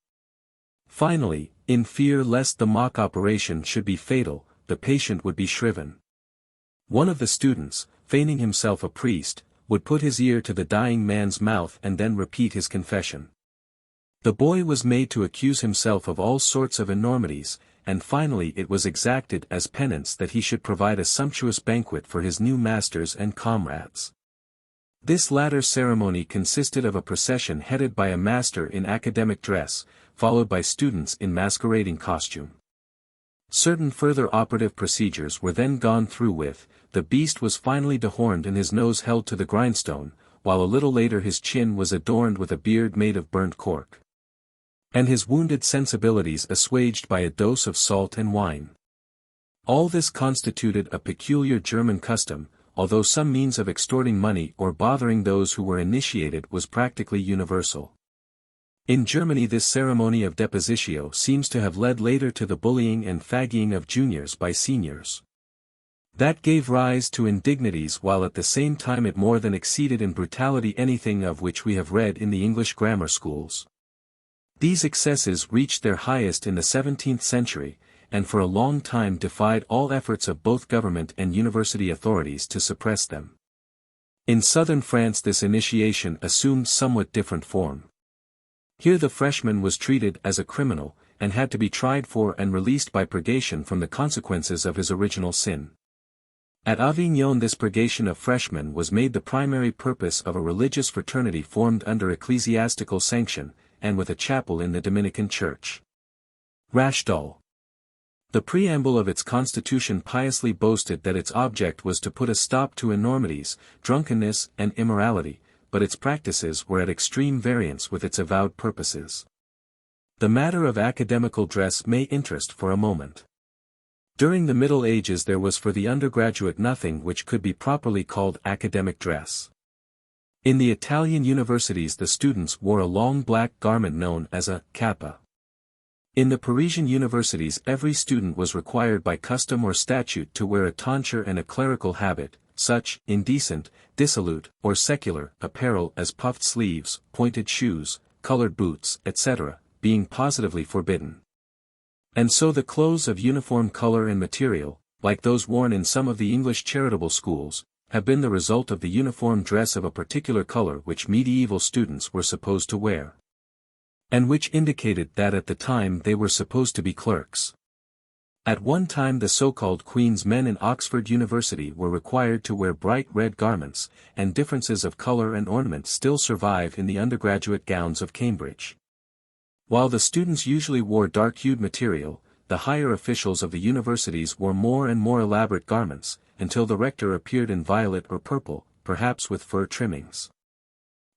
Finally, in fear lest the mock operation should be fatal, the patient would be shriven. One of the students, feigning himself a priest, would put his ear to the dying man's mouth and then repeat his confession. The boy was made to accuse himself of all sorts of enormities, and finally it was exacted as penance that he should provide a sumptuous banquet for his new masters and comrades. This latter ceremony consisted of a procession headed by a master in academic dress, followed by students in masquerading costume. Certain further operative procedures were then gone through with, the beast was finally dehorned and his nose held to the grindstone, while a little later his chin was adorned with a beard made of burnt cork, and his wounded sensibilities assuaged by a dose of salt and wine. All this constituted a peculiar German custom, although some means of extorting money or bothering those who were initiated was practically universal. In Germany this ceremony of depositio seems to have led later to the bullying and fagging of juniors by seniors. That gave rise to indignities while at the same time it more than exceeded in brutality anything of which we have read in the English grammar schools. These excesses reached their highest in the 17th century, and for a long time defied all efforts of both government and university authorities to suppress them. In southern France this initiation assumed somewhat different form. Here the freshman was treated as a criminal, and had to be tried for and released by purgation from the consequences of his original sin. At Avignon this purgation of freshmen was made the primary purpose of a religious fraternity formed under ecclesiastical sanction, and with a chapel in the Dominican Church. Rashdall. The preamble of its constitution piously boasted that its object was to put a stop to enormities, drunkenness and immorality, but its practices were at extreme variance with its avowed purposes. The matter of academical dress may interest for a moment. During the Middle Ages there was for the undergraduate nothing which could be properly called academic dress. In the Italian universities the students wore a long black garment known as a cappa. In the Parisian universities every student was required by custom or statute to wear a tonsure and a clerical habit, such indecent, dissolute, or secular apparel as puffed sleeves, pointed shoes, colored boots, etc., being positively forbidden. And so the clothes of uniform color and material, like those worn in some of the English charitable schools, have been the result of the uniform dress of a particular color which medieval students were supposed to wear, and which indicated that at the time they were supposed to be clerks. At one time the so-called Queen's men in Oxford University were required to wear bright red garments, and differences of color and ornament still survive in the undergraduate gowns of Cambridge. While the students usually wore dark-hued material, the higher officials of the universities wore more and more elaborate garments, until the rector appeared in violet or purple, perhaps with fur trimmings.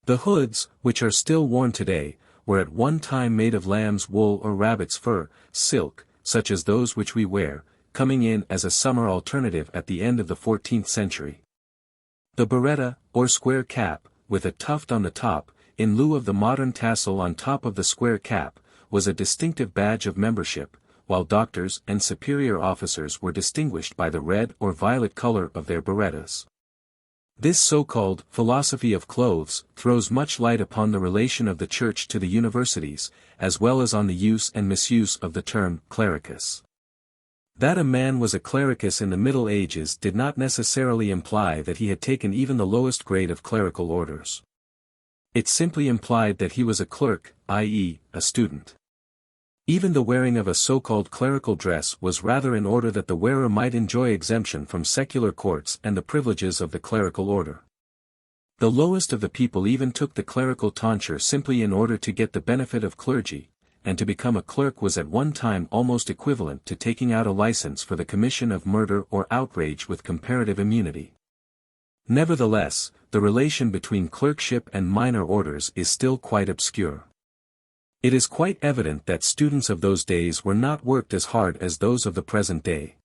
The hoods, which are still worn today, were at one time made of lamb's wool or rabbit's fur, silk, such as those which we wear, coming in as a summer alternative at the end of the 14th century. The biretta, or square cap, with a tuft on the top, in lieu of the modern tassel on top of the square cap, was a distinctive badge of membership, while doctors and superior officers were distinguished by the red or violet color of their birettas. This so-called philosophy of clothes throws much light upon the relation of the Church to the universities, as well as on the use and misuse of the term clericus. That a man was a clericus in the Middle Ages did not necessarily imply that he had taken even the lowest grade of clerical orders. It simply implied that he was a clerk, i.e., a student. Even the wearing of a so-called clerical dress was rather in order that the wearer might enjoy exemption from secular courts and the privileges of the clerical order. The lowest of the people even took the clerical tonsure simply in order to get the benefit of clergy, and to become a clerk was at one time almost equivalent to taking out a license for the commission of murder or outrage with comparative immunity. Nevertheless, the relation between clerkship and minor orders is still quite obscure. It is quite evident that students of those days were not worked as hard as those of the present day.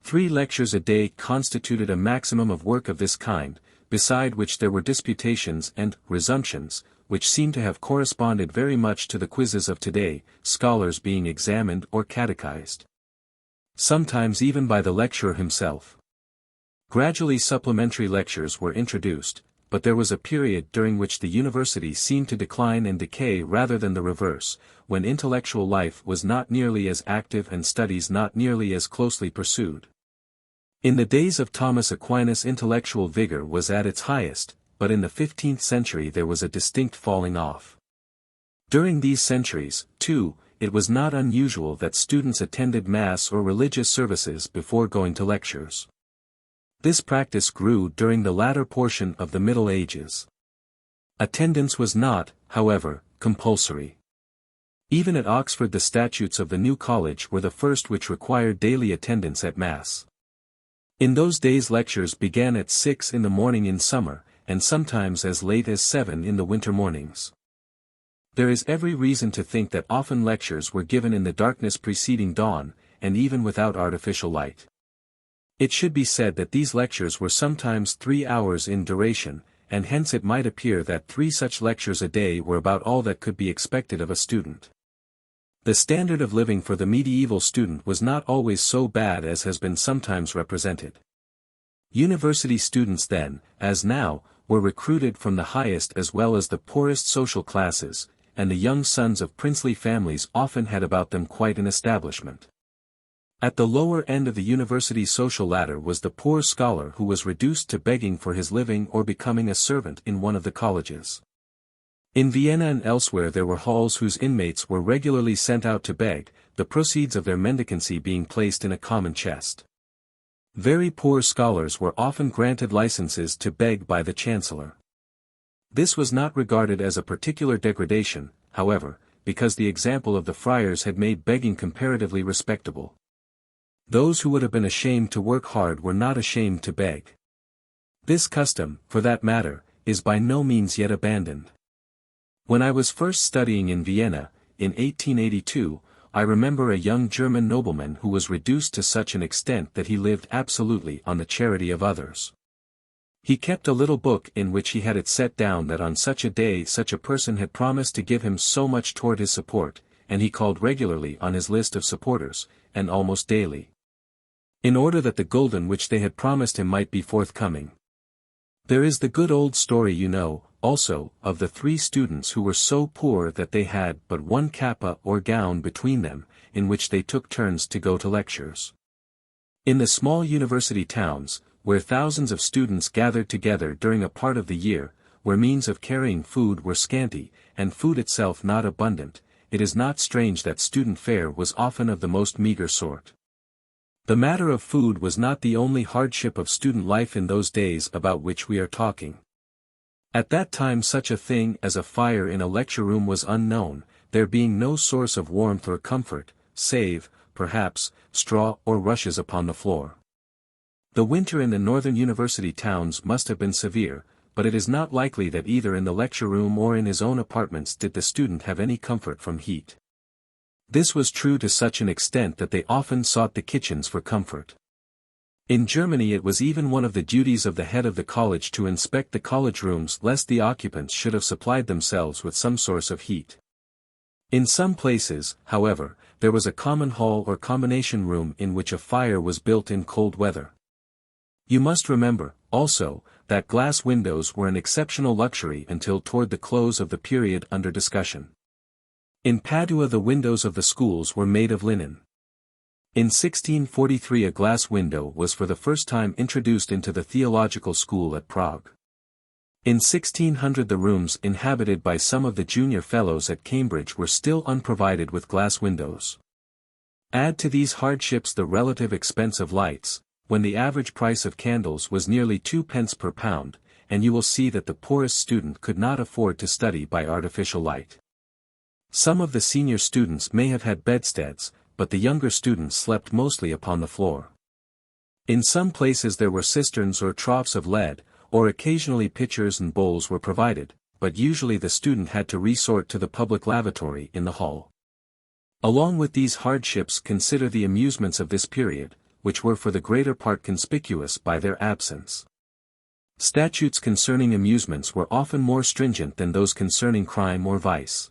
3 lectures a day constituted a maximum of work of this kind, beside which there were disputations and resumptions, which seem to have corresponded very much to the quizzes of today, scholars being examined or catechized. Sometimes even by the lecturer himself. Gradually supplementary lectures were introduced, but there was a period during which the university seemed to decline and decay rather than the reverse, when intellectual life was not nearly as active and studies not nearly as closely pursued. In the days of Thomas Aquinas intellectual vigor was at its highest, but in the 15th century there was a distinct falling off. During these centuries, too, it was not unusual that students attended mass or religious services before going to lectures. This practice grew during the latter portion of the Middle Ages. Attendance was not, however, compulsory. Even at Oxford the statutes of the new college were the first which required daily attendance at Mass. In those days lectures began at 6 in the morning in summer, and sometimes as late as 7 in the winter mornings. There is every reason to think that often lectures were given in the darkness preceding dawn, and even without artificial light. It should be said that these lectures were sometimes 3 hours in duration, and hence it might appear that 3 such lectures a day were about all that could be expected of a student. The standard of living for the medieval student was not always so bad as has been sometimes represented. University students then, as now, were recruited from the highest as well as the poorest social classes, and the young sons of princely families often had about them quite an establishment. At the lower end of the university social ladder was the poor scholar who was reduced to begging for his living or becoming a servant in one of the colleges. In Vienna and elsewhere there were halls whose inmates were regularly sent out to beg, the proceeds of their mendicancy being placed in a common chest. Very poor scholars were often granted licenses to beg by the chancellor. This was not regarded as a particular degradation, however, because the example of the friars had made begging comparatively respectable. Those who would have been ashamed to work hard were not ashamed to beg. This custom, for that matter, is by no means yet abandoned. When I was first studying in Vienna, in 1882, I remember a young German nobleman who was reduced to such an extent that he lived absolutely on the charity of others. He kept a little book in which he had it set down that on such a day such a person had promised to give him so much toward his support, and he called regularly on his list of supporters, and almost daily, in order that the gulden which they had promised him might be forthcoming. There is the good old story you know, also, of the 3 students who were so poor that they had but one kappa or gown between them, in which they took turns to go to lectures. In the small university towns, where thousands of students gathered together during a part of the year, where means of carrying food were scanty, and food itself not abundant, it is not strange that student fare was often of the most meager sort. The matter of food was not the only hardship of student life in those days about which we are talking. At that time such a thing as a fire in a lecture room was unknown, there being no source of warmth or comfort, save, perhaps, straw or rushes upon the floor. The winter in the northern university towns must have been severe, but it is not likely that either in the lecture room or in his own apartments did the student have any comfort from heat. This was true to such an extent that they often sought the kitchens for comfort. In Germany it was even one of the duties of the head of the college to inspect the college rooms lest the occupants should have supplied themselves with some source of heat. In some places, however, there was a common hall or combination room in which a fire was built in cold weather. You must remember, also, that glass windows were an exceptional luxury until toward the close of the period under discussion. In Padua the windows of the schools were made of linen. In 1643 a glass window was for the first time introduced into the theological school at Prague. In 1600 the rooms inhabited by some of the junior fellows at Cambridge were still unprovided with glass windows. Add to these hardships the relative expense of lights, when the average price of candles was nearly 2 pence per pound, and you will see that the poorest student could not afford to study by artificial light. Some of the senior students may have had bedsteads, but the younger students slept mostly upon the floor. In some places there were cisterns or troughs of lead, or occasionally pitchers and bowls were provided, but usually the student had to resort to the public lavatory in the hall. Along with these hardships consider the amusements of this period, which were for the greater part conspicuous by their absence. Statutes concerning amusements were often more stringent than those concerning crime or vice.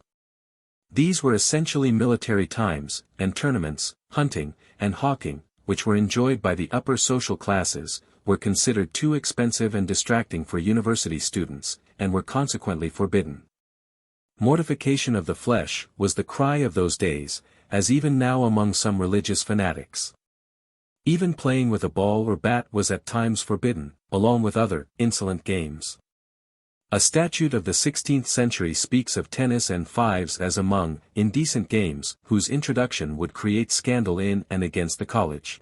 These were essentially military times, and tournaments, hunting, and hawking, which were enjoyed by the upper social classes, were considered too expensive and distracting for university students, and were consequently forbidden. Mortification of the flesh was the cry of those days, as even now among some religious fanatics. Even playing with a ball or bat was at times forbidden, along with other insolent games. A statute of the 16th century speaks of tennis and fives as among indecent games, whose introduction would create scandal in and against the college.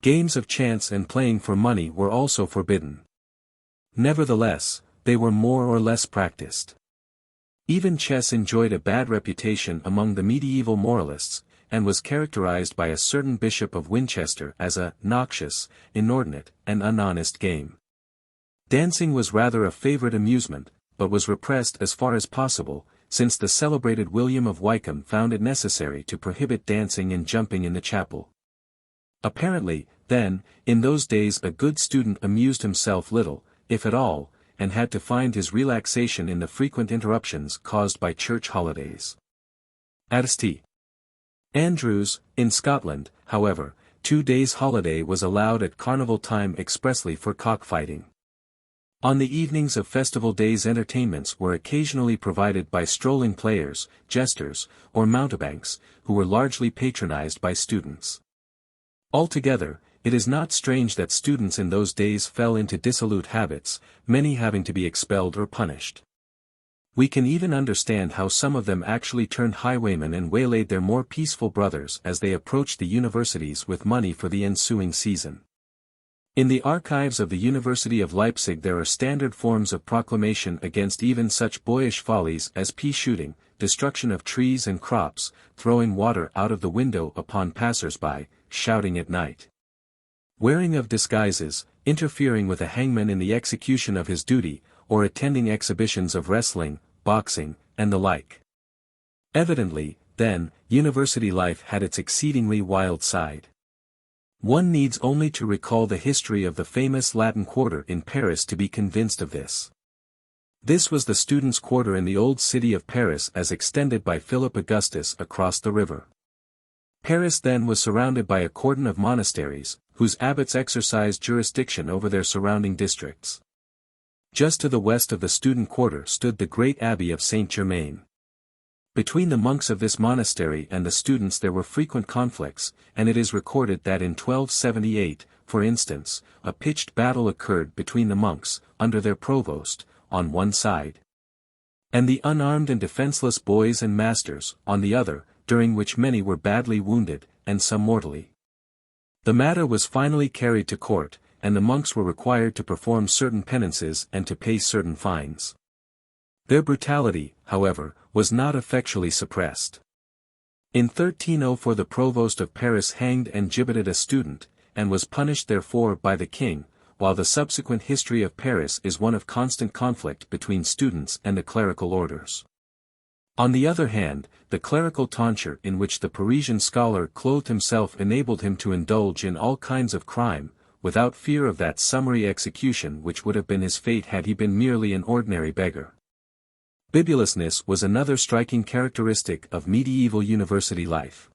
Games of chance and playing for money were also forbidden. Nevertheless, they were more or less practiced. Even chess enjoyed a bad reputation among the medieval moralists, and was characterized by a certain Bishop of Winchester as a noxious, inordinate, and unhonest game. Dancing was rather a favorite amusement, but was repressed as far as possible, since the celebrated William of Wykeham found it necessary to prohibit dancing and jumping in the chapel. Apparently, then, in those days a good student amused himself little, if at all, and had to find his relaxation in the frequent interruptions caused by church holidays. St. Andrews, in Scotland, however, 2 days' holiday was allowed at carnival time expressly for cockfighting. On the evenings of festival days entertainments were occasionally provided by strolling players, jesters, or mountebanks, who were largely patronized by students. Altogether, it is not strange that students in those days fell into dissolute habits, many having to be expelled or punished. We can even understand how some of them actually turned highwaymen and waylaid their more peaceful brothers as they approached the universities with money for the ensuing season. In the archives of the University of Leipzig there are standard forms of proclamation against even such boyish follies as pea-shooting, destruction of trees and crops, throwing water out of the window upon passers-by, shouting at night, wearing of disguises, interfering with a hangman in the execution of his duty, or attending exhibitions of wrestling, boxing, and the like. Evidently, then, university life had its exceedingly wild side. One needs only to recall the history of the famous Latin Quarter in Paris to be convinced of this. This was the students' quarter in the old city of Paris as extended by Philip Augustus across the river. Paris then was surrounded by a cordon of monasteries, whose abbots exercised jurisdiction over their surrounding districts. Just to the west of the student quarter stood the great abbey of Saint-Germain. Between the monks of this monastery and the students there were frequent conflicts, and it is recorded that in 1278, for instance, a pitched battle occurred between the monks, under their provost, on one side, and the unarmed and defenseless boys and masters, on the other, during which many were badly wounded, and some mortally. The matter was finally carried to court, and the monks were required to perform certain penances and to pay certain fines. Their brutality, however, was not effectually suppressed. In 1304 the provost of Paris hanged and gibbeted a student, and was punished therefore by the king, while the subsequent history of Paris is one of constant conflict between students and the clerical orders. On the other hand, the clerical tonsure in which the Parisian scholar clothed himself enabled him to indulge in all kinds of crime, without fear of that summary execution which would have been his fate had he been merely an ordinary beggar. Bibulousness was another striking characteristic of medieval university life.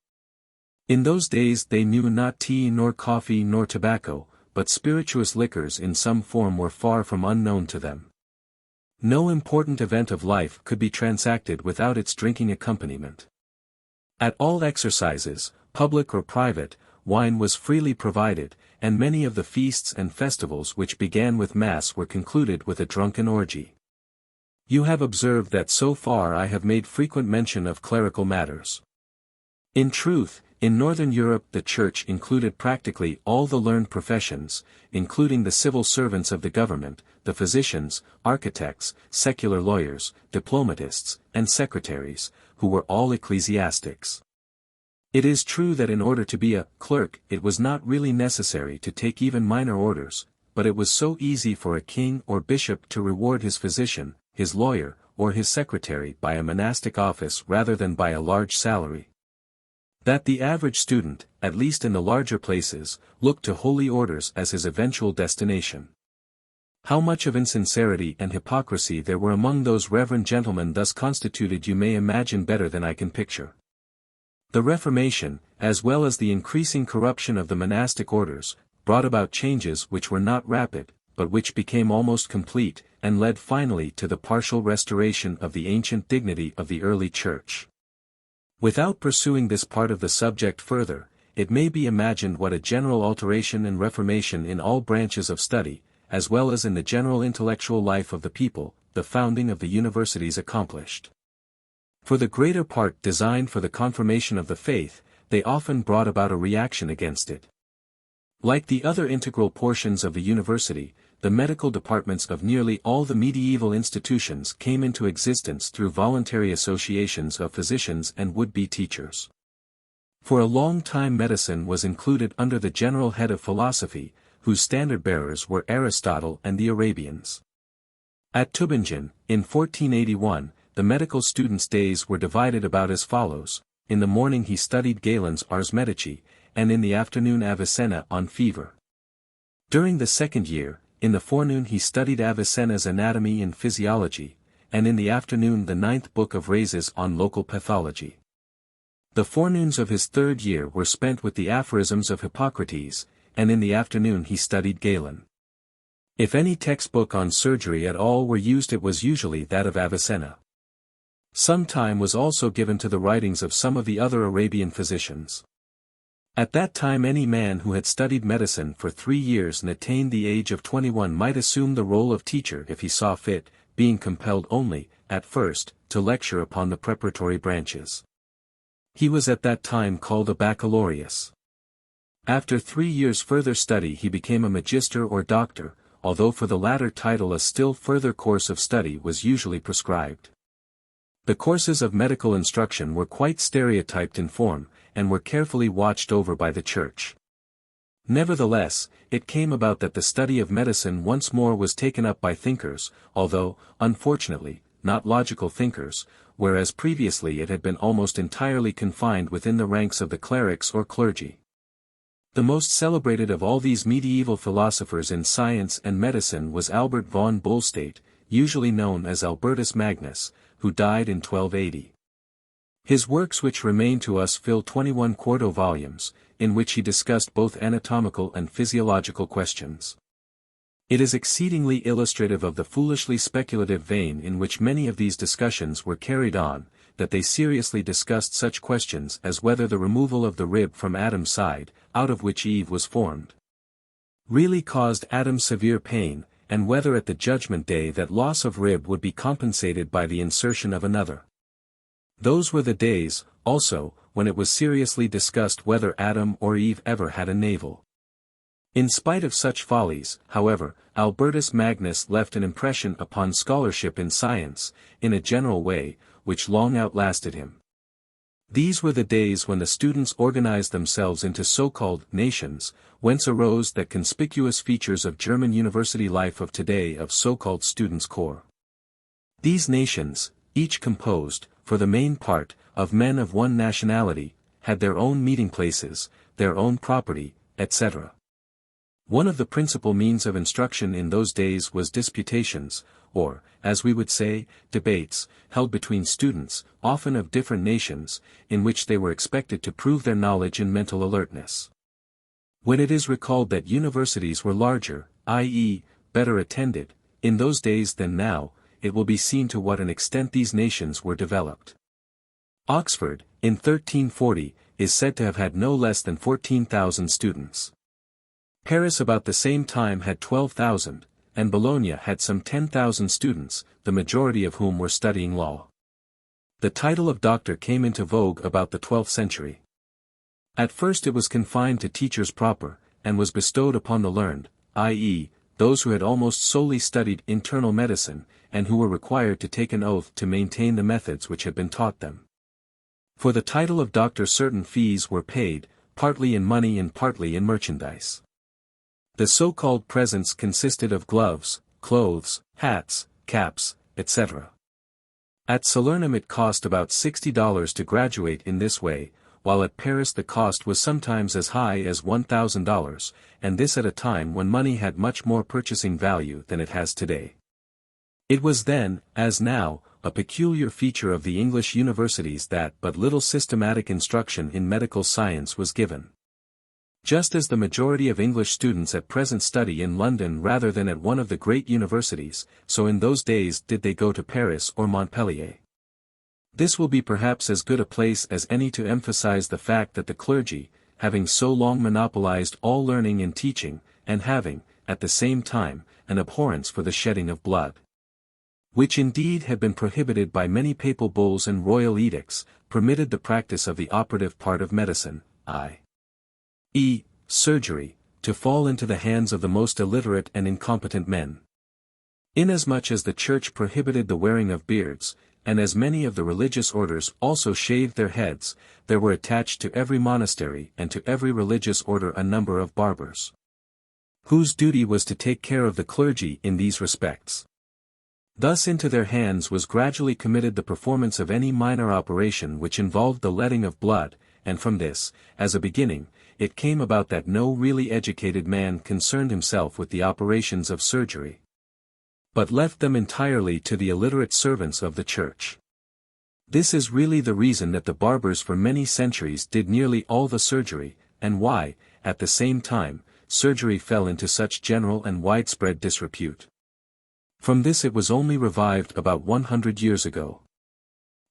In those days they knew not tea nor coffee nor tobacco, but spirituous liquors in some form were far from unknown to them. No important event of life could be transacted without its drinking accompaniment. At all exercises, public or private, wine was freely provided, and many of the feasts and festivals which began with Mass were concluded with a drunken orgy. You have observed that so far I have made frequent mention of clerical matters. In truth, in Northern Europe the Church included practically all the learned professions, including the civil servants of the government, the physicians, architects, secular lawyers, diplomatists, and secretaries, who were all ecclesiastics. It is true that in order to be a clerk it was not really necessary to take even minor orders, but it was so easy for a king or bishop to reward his physician, his lawyer, or his secretary by a monastic office rather than by a large salary, that the average student, at least in the larger places, looked to holy orders as his eventual destination. How much of insincerity and hypocrisy there were among those reverend gentlemen thus constituted you may imagine better than I can picture. The Reformation, as well as the increasing corruption of the monastic orders, brought about changes which were not rapid, but which became almost complete, and led finally to the partial restoration of the ancient dignity of the early Church. Without pursuing this part of the subject further, it may be imagined what a general alteration and reformation in all branches of study, as well as in the general intellectual life of the people, the founding of the universities accomplished. For the greater part designed for the confirmation of the faith, they often brought about a reaction against it. Like the other integral portions of the university, the medical departments of nearly all the medieval institutions came into existence through voluntary associations of physicians and would-be teachers. For a long time medicine was included under the general head of philosophy, whose standard-bearers were Aristotle and the Arabians. At Tübingen, in 1481, the medical student's days were divided about as follows: in the morning he studied Galen's Ars Medici, and in the afternoon Avicenna on fever. During the second year, in the forenoon he studied Avicenna's Anatomy and Physiology, and in the afternoon the 9th book of Rhazes on local pathology. The forenoons of his third year were spent with the aphorisms of Hippocrates, and in the afternoon he studied Galen. If any textbook on surgery at all were used it was usually that of Avicenna. Some time was also given to the writings of some of the other Arabian physicians. At that time any man who had studied medicine for 3 years and attained the age of 21 might assume the role of teacher if he saw fit, being compelled only, at first, to lecture upon the preparatory branches. He was at that time called a baccalaureus. After 3 years further study he became a magister or doctor, although for the latter title a still further course of study was usually prescribed. The courses of medical instruction were quite stereotyped in form, and were carefully watched over by the Church. Nevertheless, it came about that the study of medicine once more was taken up by thinkers, although, unfortunately, not logical thinkers, whereas previously it had been almost entirely confined within the ranks of the clerics or clergy. The most celebrated of all these medieval philosophers in science and medicine was Albert von Bollstadt, usually known as Albertus Magnus, who died in 1280. His works which remain to us fill 21 quarto volumes, in which he discussed both anatomical and physiological questions. It is exceedingly illustrative of the foolishly speculative vein in which many of these discussions were carried on, that they seriously discussed such questions as whether the removal of the rib from Adam's side, out of which Eve was formed, really caused Adam severe pain, and whether at the judgment day that loss of rib would be compensated by the insertion of another. Those were the days, also, when it was seriously discussed whether Adam or Eve ever had a navel. In spite of such follies, however, Albertus Magnus left an impression upon scholarship in science, in a general way, which long outlasted him. These were the days when the students organized themselves into so-called nations, whence arose that conspicuous features of German university life of today of so-called students' corps. These nations, each composed, for the main part, of men of one nationality, had their own meeting places, their own property, etc. One of the principal means of instruction in those days was disputations, or, as we would say, debates, held between students, often of different nations, in which they were expected to prove their knowledge and mental alertness. When it is recalled that universities were larger, i.e., better attended, in those days than now, it will be seen to what an extent these nations were developed. Oxford, in 1340, is said to have had no less than 14,000 students. Paris about the same time had 12,000, and Bologna had some 10,000 students, the majority of whom were studying law. The title of doctor came into vogue about the 12th century. At first it was confined to teachers proper, and was bestowed upon the learned, i.e., those who had almost solely studied internal medicine, and who were required to take an oath to maintain the methods which had been taught them. For the title of doctor certain fees were paid, partly in money and partly in merchandise. The so-called presents consisted of gloves, clothes, hats, caps, etc. At Salernum it cost about $60 to graduate in this way, while at Paris the cost was sometimes as high as $1,000, and this at a time when money had much more purchasing value than it has today. It was then, as now, a peculiar feature of the English universities that but little systematic instruction in medical science was given. Just as the majority of English students at present study in London rather than at one of the great universities, so in those days did they go to Paris or Montpellier. This will be perhaps as good a place as any to emphasize the fact that the clergy, having so long monopolized all learning and teaching, and having, at the same time, an abhorrence for the shedding of blood, which indeed had been prohibited by many papal bulls and royal edicts, permitted the practice of the operative part of medicine, i.e., surgery, to fall into the hands of the most illiterate and incompetent men. Inasmuch as the Church prohibited the wearing of beards, and as many of the religious orders also shaved their heads, there were attached to every monastery and to every religious order a number of barbers, whose duty was to take care of the clergy in these respects. Thus into their hands was gradually committed the performance of any minor operation which involved the letting of blood, and from this, as a beginning, it came about that no really educated man concerned himself with the operations of surgery, but left them entirely to the illiterate servants of the Church. This is really the reason that the barbers for many centuries did nearly all the surgery, and why, at the same time, surgery fell into such general and widespread disrepute. From this it was only revived about 100 years ago.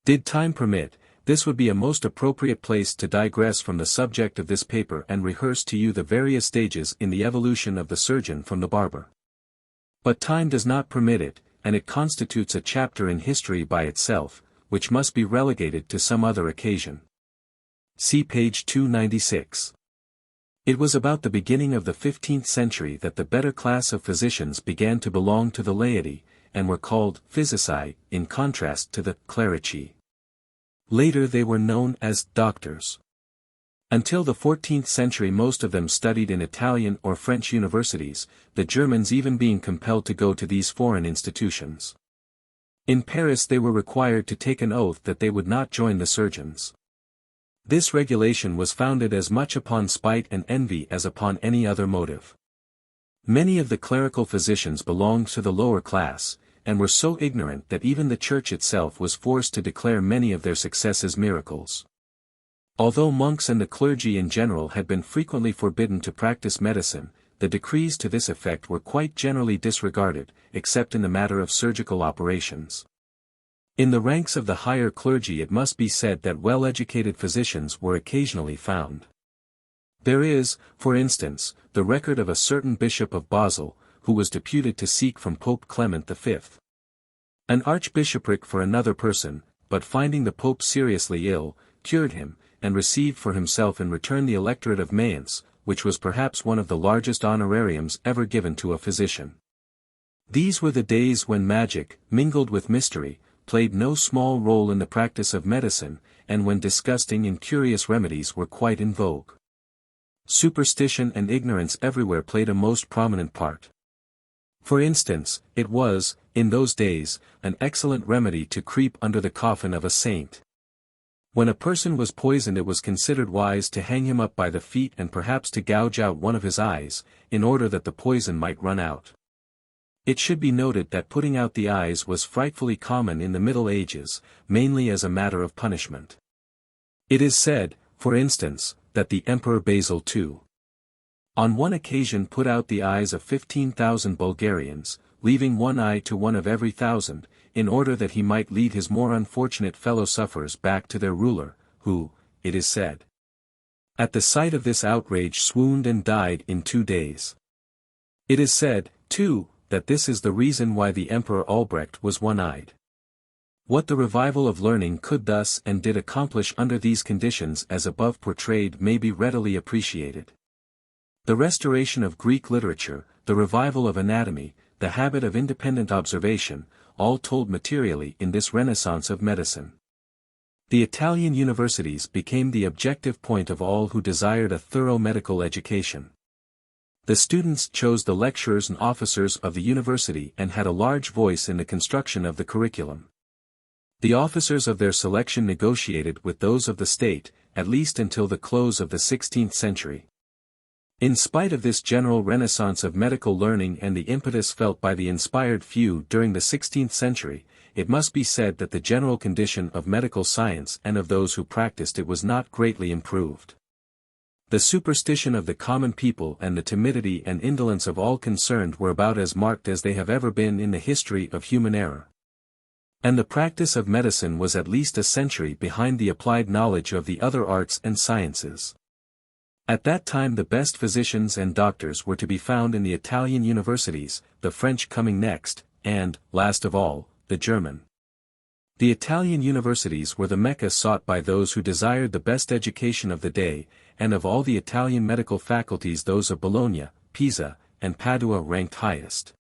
Did time permit, this would be a most appropriate place to digress from the subject of this paper and rehearse to you the various stages in the evolution of the surgeon from the barber. But time does not permit it, and it constitutes a chapter in history by itself, which must be relegated to some other occasion. See page 296. It was about the beginning of the 15th century that the better class of physicians began to belong to the laity, and were called physici, in contrast to the clerici. Later they were known as doctors. Until the 14th century most of them studied in Italian or French universities, the Germans even being compelled to go to these foreign institutions. In Paris they were required to take an oath that they would not join the surgeons. This regulation was founded as much upon spite and envy as upon any other motive. Many of the clerical physicians belonged to the lower class, and were so ignorant that even the Church itself was forced to declare many of their successes miracles. Although monks and the clergy in general had been frequently forbidden to practice medicine, the decrees to this effect were quite generally disregarded, except in the matter of surgical operations. In the ranks of the higher clergy it must be said that well-educated physicians were occasionally found. There is, for instance, the record of a certain Bishop of Basel, who was deputed to seek from Pope Clement V an archbishopric for another person, but finding the Pope seriously ill, cured him, and received for himself in return the electorate of Mayence, which was perhaps one of the largest honorariums ever given to a physician. These were the days when magic, mingled with mystery, played no small role in the practice of medicine, and when disgusting and curious remedies were quite in vogue. Superstition and ignorance everywhere played a most prominent part. For instance, it was, in those days, an excellent remedy to creep under the coffin of a saint. When a person was poisoned, it was considered wise to hang him up by the feet and perhaps to gouge out one of his eyes, in order that the poison might run out. It should be noted that putting out the eyes was frightfully common in the Middle Ages, mainly as a matter of punishment. It is said, for instance, that the Emperor Basil II, on one occasion put out the eyes of 15,000 Bulgarians, leaving one eye to one of every 1,000, in order that he might lead his more unfortunate fellow sufferers back to their ruler, who, it is said, at the sight of this outrage swooned and died in 2 days. It is said, too, that this is the reason why the Emperor Albrecht was one-eyed. What the revival of learning could thus and did accomplish under these conditions as above portrayed may be readily appreciated. The restoration of Greek literature, the revival of anatomy, the habit of independent observation, all told materially in this renaissance of medicine. The Italian universities became the objective point of all who desired a thorough medical education. The students chose the lecturers and officers of the university and had a large voice in the construction of the curriculum. The officers of their selection negotiated with those of the state, at least until the close of the 16th century. In spite of this general renaissance of medical learning and the impetus felt by the inspired few during the 16th century, it must be said that the general condition of medical science and of those who practiced it was not greatly improved. The superstition of the common people and the timidity and indolence of all concerned were about as marked as they have ever been in the history of human error. And the practice of medicine was at least a century behind the applied knowledge of the other arts and sciences. At that time the best physicians and doctors were to be found in the Italian universities, the French coming next, and, last of all, the German. The Italian universities were the Mecca sought by those who desired the best education of the day, and of all the Italian medical faculties those of Bologna, Pisa, and Padua ranked highest.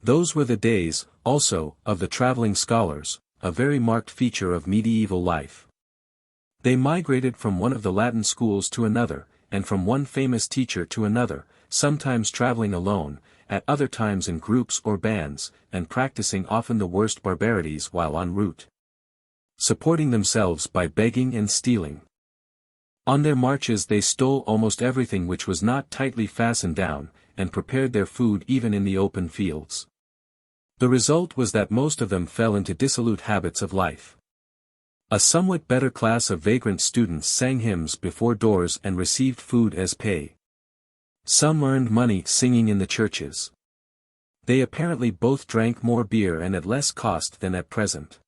Those were the days, also, of the traveling scholars, a very marked feature of medieval life. They migrated from one of the Latin schools to another, and from one famous teacher to another, sometimes traveling alone, at other times in groups or bands, and practicing often the worst barbarities while en route. Supporting themselves by begging and stealing. On their marches they stole almost everything which was not tightly fastened down, and prepared their food even in the open fields. The result was that most of them fell into dissolute habits of life. A somewhat better class of vagrant students sang hymns before doors and received food as pay. Some earned money singing in the churches. They apparently both drank more beer and at less cost than at present.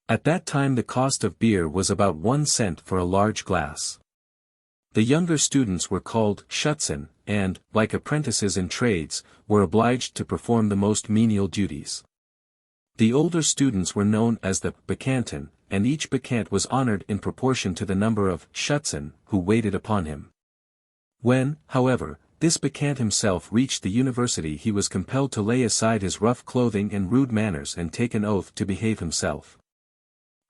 At that time the cost of beer was about 1 cent for a large glass. The younger students were called Schutzen, and, like apprentices in trades, were obliged to perform the most menial duties. The older students were known as the Bacchanten, and each Bacchant was honored in proportion to the number of Schutzen who waited upon him. When, however, this Bacchant himself reached the university he was compelled to lay aside his rough clothing and rude manners and take an oath to behave himself.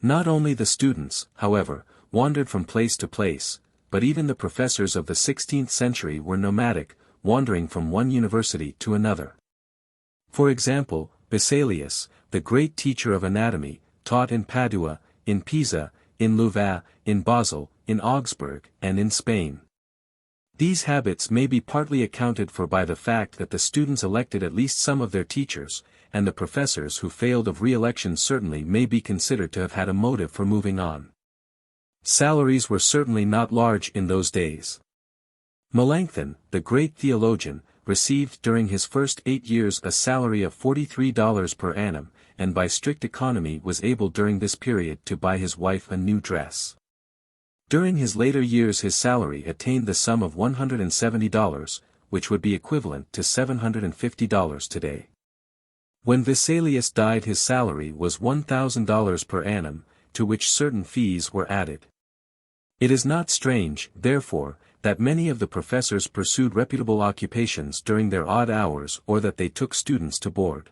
Not only the students, however, wandered from place to place, but even the professors of the 16th century were nomadic, wandering from one university to another. For example, Vesalius, the great teacher of anatomy, taught in Padua, in Pisa, in Louvain, in Basel, in Augsburg, and in Spain. These habits may be partly accounted for by the fact that the students elected at least some of their teachers, and the professors who failed of re-election certainly may be considered to have had a motive for moving on. Salaries were certainly not large in those days. Melanchthon, the great theologian, received during his first 8 years a salary of $43 per annum, and by strict economy was able during this period to buy his wife a new dress. During his later years his salary attained the sum of $170, which would be equivalent to $750 today. When Vesalius died his salary was $1,000 per annum, to which certain fees were added. It is not strange, therefore, that many of the professors pursued reputable occupations during their odd hours or that they took students to board.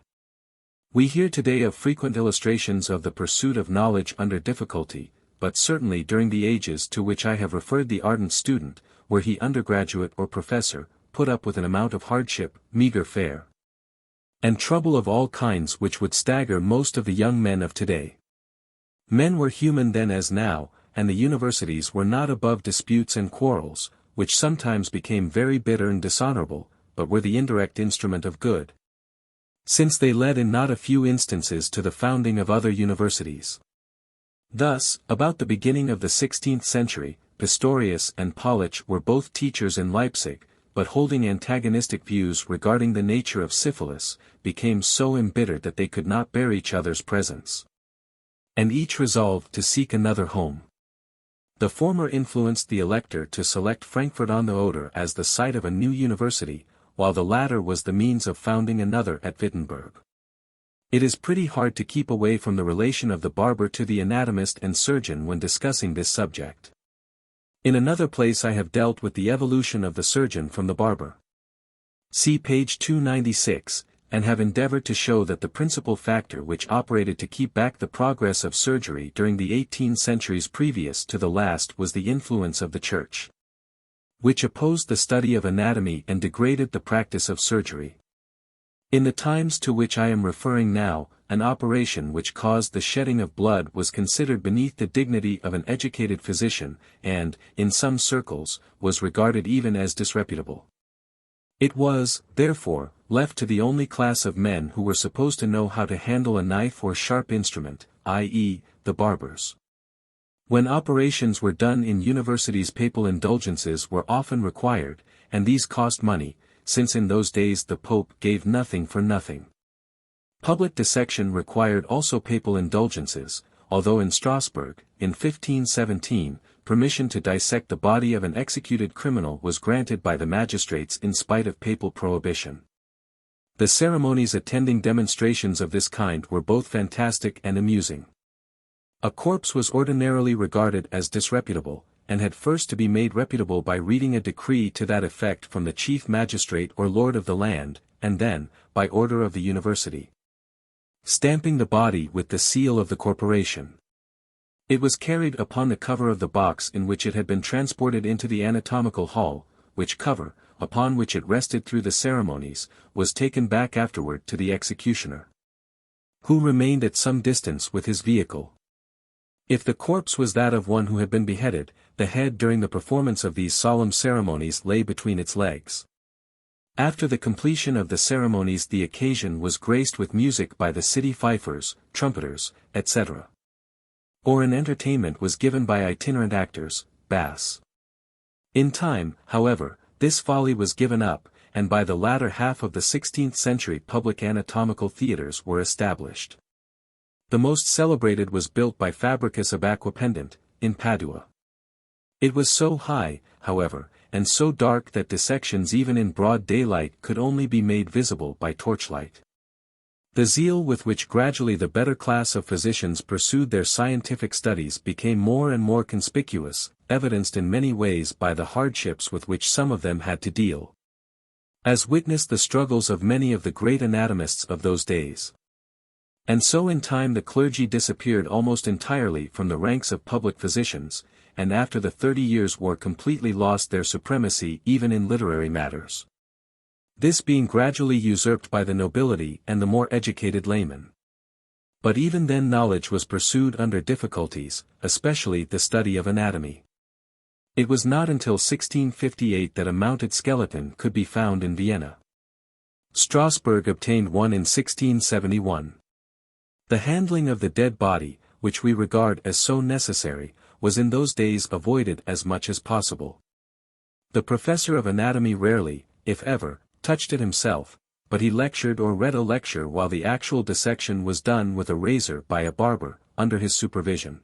We hear today of frequent illustrations of the pursuit of knowledge under difficulty, but certainly during the ages to which I have referred the ardent student, were he undergraduate or professor, put up with an amount of hardship, meager fare, and trouble of all kinds which would stagger most of the young men of today. Men were human then as now, and the universities were not above disputes and quarrels, which sometimes became very bitter and dishonorable, but were the indirect instrument of good, since they led in not a few instances to the founding of other universities. Thus, about the beginning of the 16th century, Pistorius and Pollich were both teachers in Leipzig, but holding antagonistic views regarding the nature of syphilis, became so embittered that they could not bear each other's presence, and each resolved to seek another home. The former influenced the elector to select Frankfurt on the Oder as the site of a new university, while the latter was the means of founding another at Wittenberg. It is pretty hard to keep away from the relation of the barber to the anatomist and surgeon when discussing this subject. In another place I have dealt with the evolution of the surgeon from the barber. See page 296, and have endeavored to show that the principal factor which operated to keep back the progress of surgery during the 18 centuries previous to the last was the influence of the Church, which opposed the study of anatomy and degraded the practice of surgery. In the times to which I am referring now, an operation which caused the shedding of blood was considered beneath the dignity of an educated physician, and, in some circles, was regarded even as disreputable. It was, therefore, left to the only class of men who were supposed to know how to handle a knife or sharp instrument, i.e., the barbers. When operations were done in universities, papal indulgences were often required, and these cost money, since in those days the Pope gave nothing for nothing. Public dissection required also papal indulgences, although in Strasbourg, in 1517, permission to dissect the body of an executed criminal was granted by the magistrates in spite of papal prohibition. The ceremonies attending demonstrations of this kind were both fantastic and amusing. A corpse was ordinarily regarded as disreputable, and had first to be made reputable by reading a decree to that effect from the chief magistrate or lord of the land, and then, by order of the university, stamping the body with the seal of the corporation. It was carried upon the cover of the box in which it had been transported into the anatomical hall, which cover, upon which it rested through the ceremonies, was taken back afterward to the executioner, who remained at some distance with his vehicle. If the corpse was that of one who had been beheaded, the head during the performance of these solemn ceremonies lay between its legs. After the completion of the ceremonies the occasion was graced with music by the city fifers, trumpeters, etc. Or an entertainment was given by itinerant actors, bass. In time, however, this folly was given up, and by the latter half of the 16th century public anatomical theatres were established. The most celebrated was built by Fabricius of Aquapendente, in Padua. It was so high, however, and so dark that dissections even in broad daylight could only be made visible by torchlight. The zeal with which gradually the better class of physicians pursued their scientific studies became more and more conspicuous, evidenced in many ways by the hardships with which some of them had to deal, as witnessed the struggles of many of the great anatomists of those days. And so in time the clergy disappeared almost entirely from the ranks of public physicians, and after the 30 Years' War completely lost their supremacy even in literary matters, this being gradually usurped by the nobility and the more educated laymen. But even then knowledge was pursued under difficulties, especially the study of anatomy. It was not until 1658 that a mounted skeleton could be found in Vienna. Strasbourg obtained one in 1671. The handling of the dead body, which we regard as so necessary, was in those days avoided as much as possible. The professor of anatomy rarely, if ever, touched it himself, but he lectured or read a lecture while the actual dissection was done with a razor by a barber, under his supervision.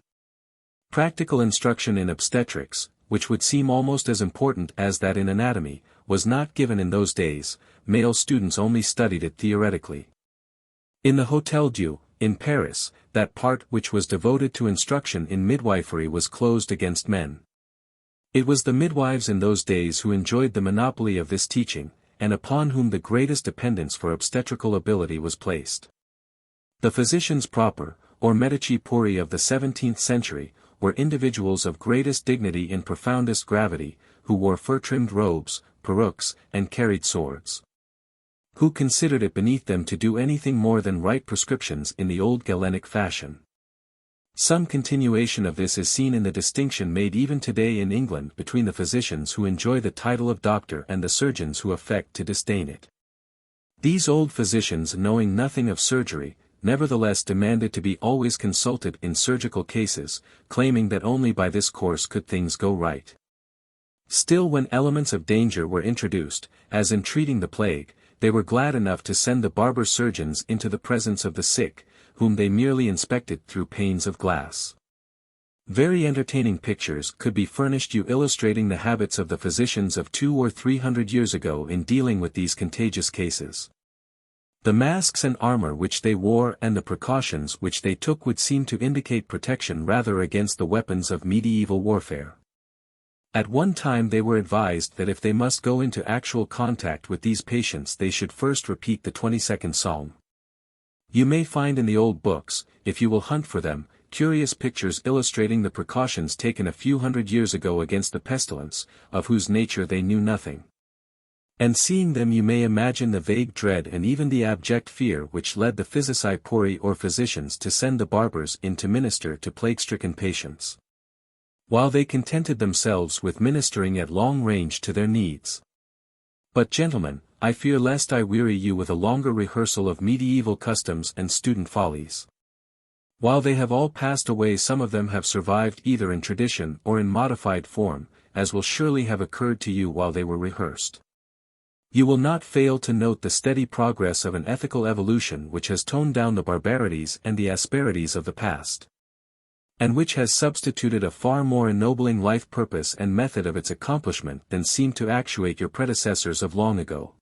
Practical instruction in obstetrics, which would seem almost as important as that in anatomy, was not given in those days. Male students only studied it theoretically. In the Hôtel Dieu, in Paris, that part which was devoted to instruction in midwifery was closed against men. It was the midwives in those days who enjoyed the monopoly of this teaching, and upon whom the greatest dependence for obstetrical ability was placed. The physicians proper, or medici puri of the 17th century, were individuals of greatest dignity and profoundest gravity, who wore fur-trimmed robes, perukes, and carried swords. Who considered it beneath them to do anything more than write prescriptions in the old Galenic fashion. Some continuation of this is seen in the distinction made even today in England between the physicians who enjoy the title of doctor and the surgeons who affect to disdain it. These old physicians, knowing nothing of surgery, nevertheless demanded to be always consulted in surgical cases, claiming that only by this course could things go right. Still, when elements of danger were introduced, as in treating the plague, they were glad enough to send the barber surgeons into the presence of the sick, whom they merely inspected through panes of glass. Very entertaining pictures could be furnished you illustrating the habits of the physicians of 200 or 300 years ago in dealing with these contagious cases. The masks and armor which they wore and the precautions which they took would seem to indicate protection rather against the weapons of medieval warfare. At one time they were advised that if they must go into actual contact with these patients they should first repeat the 22nd Psalm. You may find in the old books, if you will hunt for them, curious pictures illustrating the precautions taken a few hundred years ago against the pestilence, of whose nature they knew nothing. And seeing them you may imagine the vague dread and even the abject fear which led the physici puri or physicians to send the barbers in to minister to plague-stricken patients, while they contented themselves with ministering at long range to their needs. But gentlemen, I fear lest I weary you with a longer rehearsal of medieval customs and student follies. While they have all passed away, some of them have survived either in tradition or in modified form, as will surely have occurred to you while they were rehearsed. You will not fail to note the steady progress of an ethical evolution which has toned down the barbarities and the asperities of the past, and which has substituted a far more ennobling life purpose and method of its accomplishment than seemed to actuate your predecessors of long ago.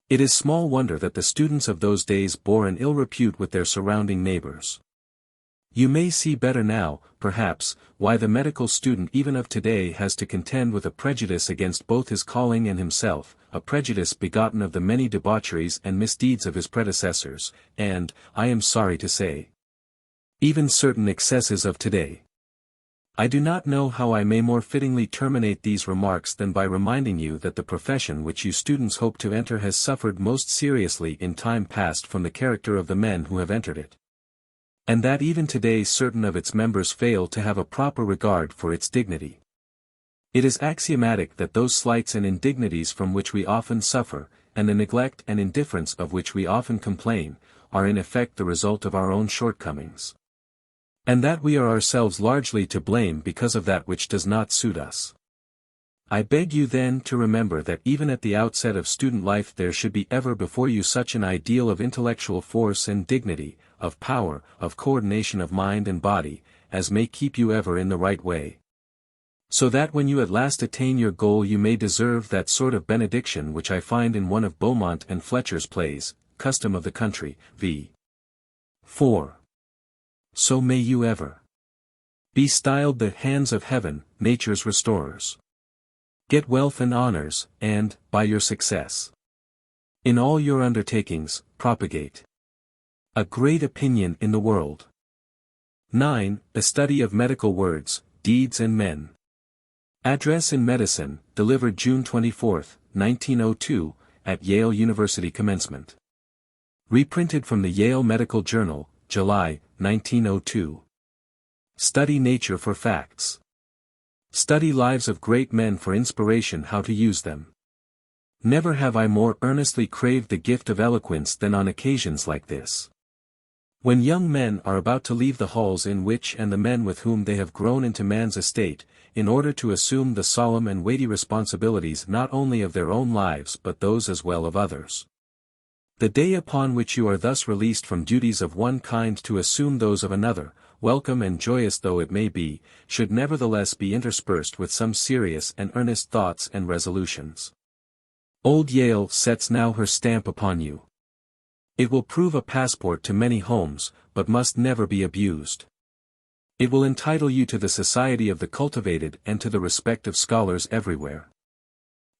It is small wonder that the students of those days bore an ill repute with their surrounding neighbors. You may see better now, perhaps, why the medical student even of today has to contend with a prejudice against both his calling and himself, a prejudice begotten of the many debaucheries and misdeeds of his predecessors, and, I am sorry to say, even certain excesses of today. I do not know how I may more fittingly terminate these remarks than by reminding you that the profession which you students hope to enter has suffered most seriously in time past from the character of the men who have entered it, and that even today certain of its members fail to have a proper regard for its dignity. It is axiomatic that those slights and indignities from which we often suffer, and the neglect and indifference of which we often complain, are in effect the result of our own shortcomings, and that we are ourselves largely to blame because of that which does not suit us. I beg you then to remember that even at the outset of student life there should be ever before you such an ideal of intellectual force and dignity, of power, of coordination of mind and body, as may keep you ever in the right way, so that when you at last attain your goal you may deserve that sort of benediction which I find in one of Beaumont and Fletcher's plays, Custom of the Country, v. 4. So may you ever be styled the hands of heaven, nature's restorers. Get wealth and honors, and, by your success in all your undertakings, propagate a great opinion in the world. 9. The study of medical words, deeds and men. Address in Medicine, delivered June 24, 1902, at Yale University Commencement. Reprinted from the Yale Medical Journal, July, 1902. Study nature for facts. Study lives of great men for inspiration how to use them. Never have I more earnestly craved the gift of eloquence than on occasions like this, when young men are about to leave the halls in which and the men with whom they have grown into man's estate, in order to assume the solemn and weighty responsibilities not only of their own lives but those as well of others. The day upon which you are thus released from duties of one kind to assume those of another, welcome and joyous though it may be, should nevertheless be interspersed with some serious and earnest thoughts and resolutions. Old Yale sets now her stamp upon you. It will prove a passport to many homes, but must never be abused. It will entitle you to the society of the cultivated and to the respect of scholars everywhere.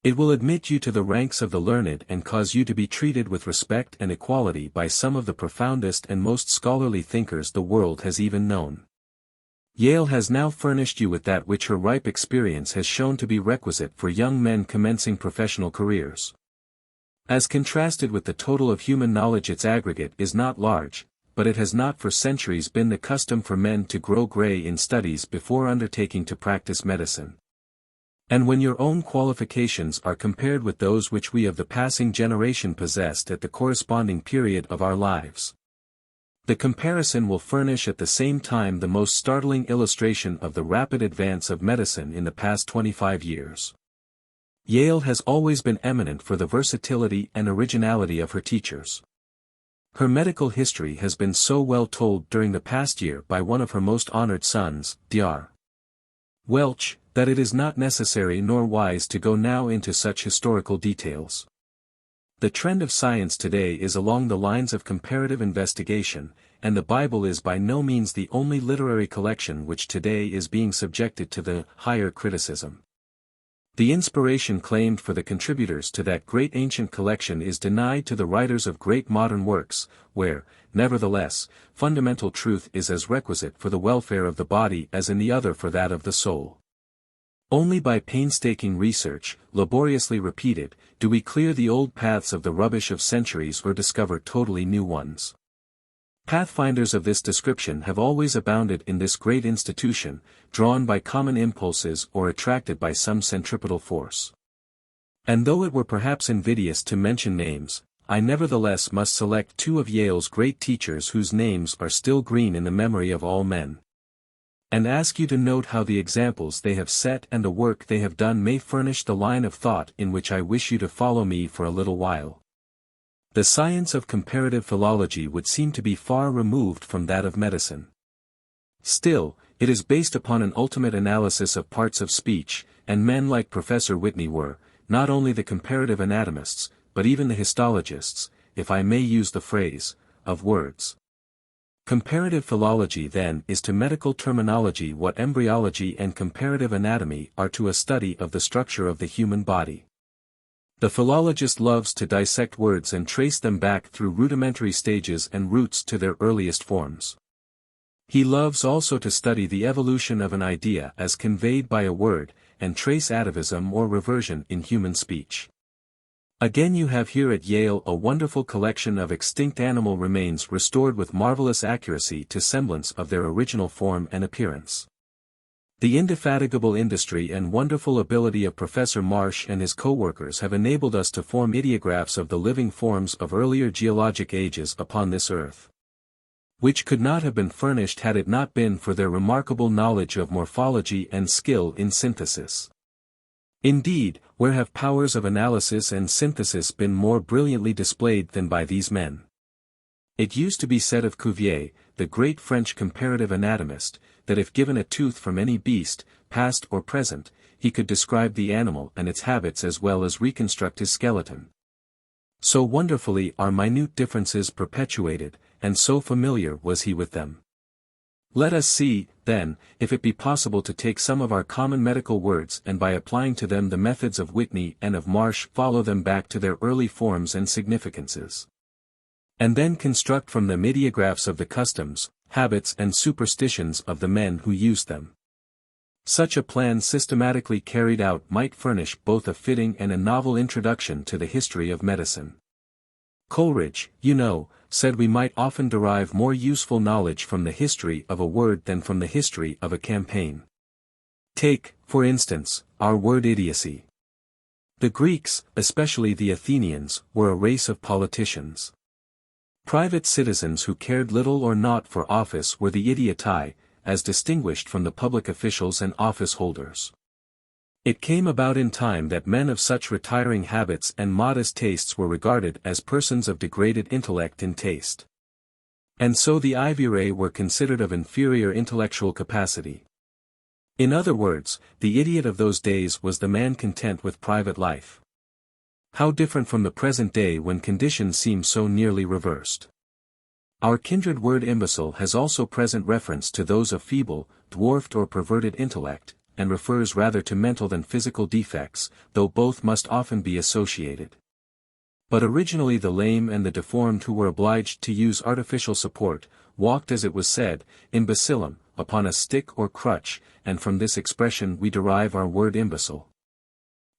It will admit you to the ranks of the learned and cause you to be treated with respect and equality by some of the profoundest and most scholarly thinkers the world has even known. Yale has now furnished you with that which her ripe experience has shown to be requisite for young men commencing professional careers. As contrasted with the total of human knowledge, its aggregate is not large, but it has not for centuries been the custom for men to grow gray in studies before undertaking to practice medicine. And when your own qualifications are compared with those which we of the passing generation possessed at the corresponding period of our lives, the comparison will furnish at the same time the most startling illustration of the rapid advance of medicine in the past 25 years. Yale has always been eminent for the versatility and originality of her teachers. Her medical history has been so well told during the past year by one of her most honored sons, Dr. Welch, that it is not necessary nor wise to go now into such historical details. The trend of science today is along the lines of comparative investigation, and the Bible is by no means the only literary collection which today is being subjected to the higher criticism. The inspiration claimed for the contributors to that great ancient collection is denied to the writers of great modern works, where, nevertheless, fundamental truth is as requisite for the welfare of the body as in the other for that of the soul. Only by painstaking research, laboriously repeated, do we clear the old paths of the rubbish of centuries or discover totally new ones. Pathfinders of this description have always abounded in this great institution, drawn by common impulses or attracted by some centripetal force. And though it were perhaps invidious to mention names, I nevertheless must select two of Yale's great teachers whose names are still green in the memory of all men, and ask you to note how the examples they have set and the work they have done may furnish the line of thought in which I wish you to follow me for a little while. The science of comparative philology would seem to be far removed from that of medicine. Still, it is based upon an ultimate analysis of parts of speech, and men like Professor Whitney were, not only the comparative anatomists, but even the histologists, if I may use the phrase, of words. Comparative philology then is to medical terminology what embryology and comparative anatomy are to a study of the structure of the human body. The philologist loves to dissect words and trace them back through rudimentary stages and roots to their earliest forms. He loves also to study the evolution of an idea as conveyed by a word, and trace atavism or reversion in human speech. Again, you have here at Yale a wonderful collection of extinct animal remains restored with marvelous accuracy to semblance of their original form and appearance. The indefatigable industry and wonderful ability of Professor Marsh and his co-workers have enabled us to form ideographs of the living forms of earlier geologic ages upon this earth, which could not have been furnished had it not been for their remarkable knowledge of morphology and skill in synthesis. Indeed, where have powers of analysis and synthesis been more brilliantly displayed than by these men? It used to be said of Cuvier, the great French comparative anatomist, that if given a tooth from any beast, past or present, he could describe the animal and its habits as well as reconstruct his skeleton. So wonderfully are minute differences perpetuated, and so familiar was he with them. Let us see, then, if it be possible to take some of our common medical words and by applying to them the methods of Whitney and of Marsh follow them back to their early forms and significances, and then construct from them ideographs of the customs, habits and superstitions of the men who used them. Such a plan systematically carried out might furnish both a fitting and a novel introduction to the history of medicine. Coleridge, you know, said we might often derive more useful knowledge from the history of a word than from the history of a campaign. Take, for instance, our word idiocy. The Greeks, especially the Athenians, were a race of politicians. Private citizens who cared little or naught for office were the idiotai, as distinguished from the public officials and office holders. It came about in time that men of such retiring habits and modest tastes were regarded as persons of degraded intellect and taste. And so the Ivirae were considered of inferior intellectual capacity. In other words, the idiot of those days was the man content with private life. How different from the present day when conditions seem so nearly reversed. Our kindred word imbecile has also present reference to those of feeble, dwarfed or perverted intellect, and refers rather to mental than physical defects, though both must often be associated. But originally the lame and the deformed who were obliged to use artificial support, walked as it was said, imbecillum, upon a stick or crutch, and from this expression we derive our word imbecile.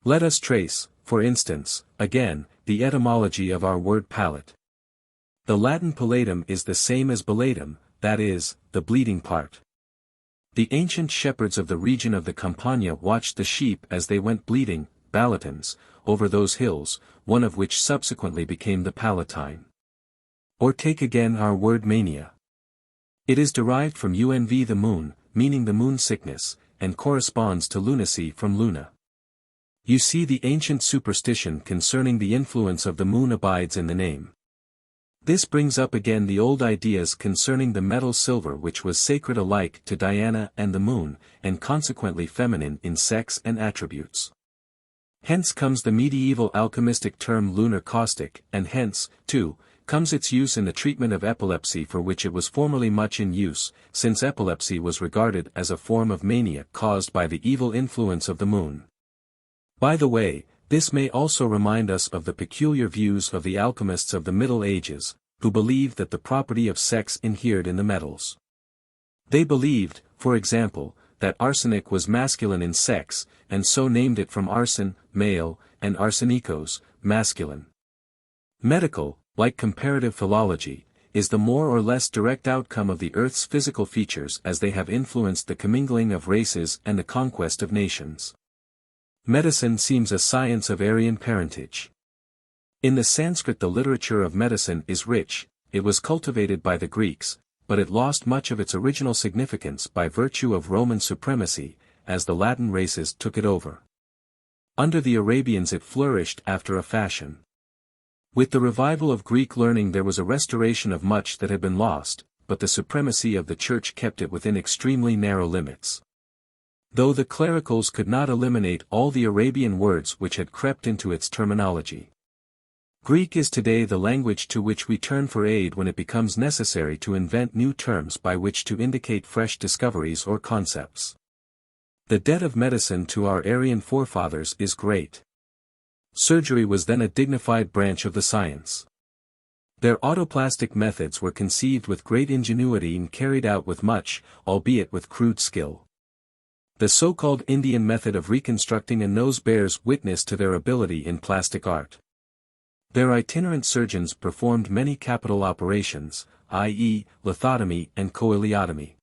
Let us trace, for instance, again, the etymology of our word palate. The Latin palatum is the same as balatum, that is, the bleeding part. The ancient shepherds of the region of the Campania watched the sheep as they went bleeding, balatins, over those hills, one of which subsequently became the Palatine. Or take again our word mania. It is derived from unv the moon, meaning the moon sickness, and corresponds to lunacy from luna. You see the ancient superstition concerning the influence of the moon abides in the name. This brings up again the old ideas concerning the metal silver which was sacred alike to Diana and the moon, and consequently feminine in sex and attributes. Hence comes the medieval alchemistic term lunar caustic, and hence, too, comes its use in the treatment of epilepsy for which it was formerly much in use, since epilepsy was regarded as a form of mania caused by the evil influence of the moon. By the way, this may also remind us of the peculiar views of the alchemists of the Middle Ages, who believed that the property of sex inhered in the metals. They believed, for example, that arsenic was masculine in sex, and so named it from arsen, male, and arsenikos, masculine. Medical, like comparative philology, is the more or less direct outcome of the Earth's physical features as they have influenced the commingling of races and the conquest of nations. Medicine seems a science of Aryan parentage. In the Sanskrit the literature of medicine is rich, it was cultivated by the Greeks, but it lost much of its original significance by virtue of Roman supremacy, as the Latin races took it over. Under the Arabians it flourished after a fashion. With the revival of Greek learning there was a restoration of much that had been lost, but the supremacy of the Church kept it within extremely narrow limits. Though the clericals could not eliminate all the Arabian words which had crept into its terminology. Greek is today the language to which we turn for aid when it becomes necessary to invent new terms by which to indicate fresh discoveries or concepts. The debt of medicine to our Aryan forefathers is great. Surgery was then a dignified branch of the science. Their autoplastic methods were conceived with great ingenuity and carried out with much, albeit with crude skill. The so-called Indian method of reconstructing a nose bears witness to their ability in plastic art. Their itinerant surgeons performed many capital operations, i.e., lithotomy and coiliotomy.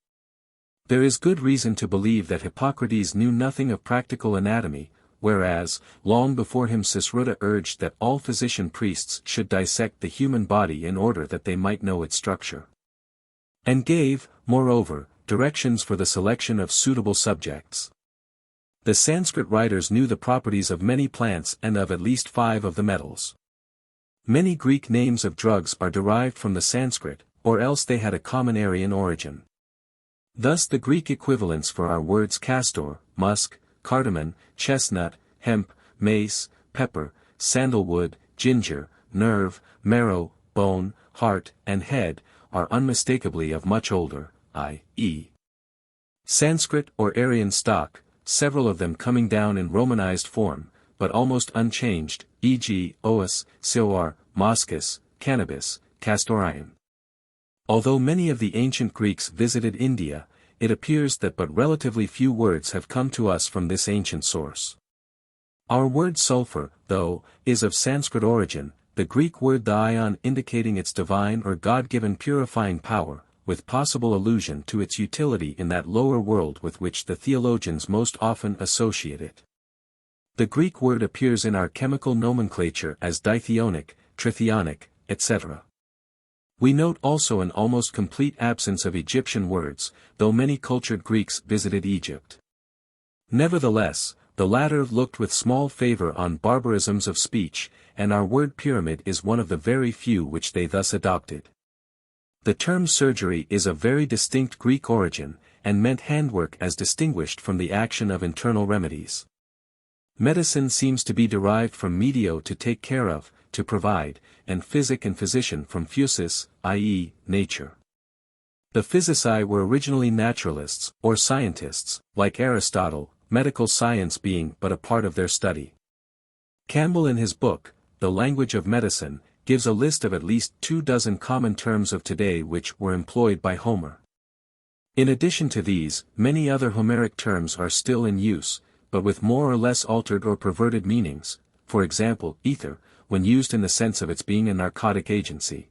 There is good reason to believe that Hippocrates knew nothing of practical anatomy, whereas, long before him Ciceroda urged that all physician-priests should dissect the human body in order that they might know its structure. And gave, moreover, directions for the selection of suitable subjects. The Sanskrit writers knew the properties of many plants and of at least 5 of the metals. Many Greek names of drugs are derived from the Sanskrit, or else they had a common Aryan origin. Thus the Greek equivalents for our words castor, musk, cardamom, chestnut, hemp, mace, pepper, sandalwood, ginger, nerve, marrow, bone, heart, and head, are unmistakably of much older, i.e. Sanskrit or Aryan stock, several of them coming down in Romanized form, but almost unchanged, e.g. oas, sioar, moschus, cannabis, castorion. Although many of the ancient Greeks visited India, it appears that but relatively few words have come to us from this ancient source. Our word sulfur, though, is of Sanskrit origin, the Greek word ion indicating its divine or God-given purifying power, with possible allusion to its utility in that lower world with which the theologians most often associate it. The Greek word appears in our chemical nomenclature as dithionic, trithionic, etc. We note also an almost complete absence of Egyptian words, though many cultured Greeks visited Egypt. Nevertheless, the latter looked with small favor on barbarisms of speech, and our word pyramid is one of the very few which they thus adopted. The term surgery is of very distinct Greek origin, and meant handwork as distinguished from the action of internal remedies. Medicine seems to be derived from medio to take care of, to provide, and physic and physician from physis, i.e., nature. The physici were originally naturalists, or scientists, like Aristotle, medical science being but a part of their study. Campbell in his book, The Language of Medicine, gives a list of at least 24 common terms of today which were employed by Homer. In addition to these, many other Homeric terms are still in use, but with more or less altered or perverted meanings, for example, ether, when used in the sense of its being a narcotic agency.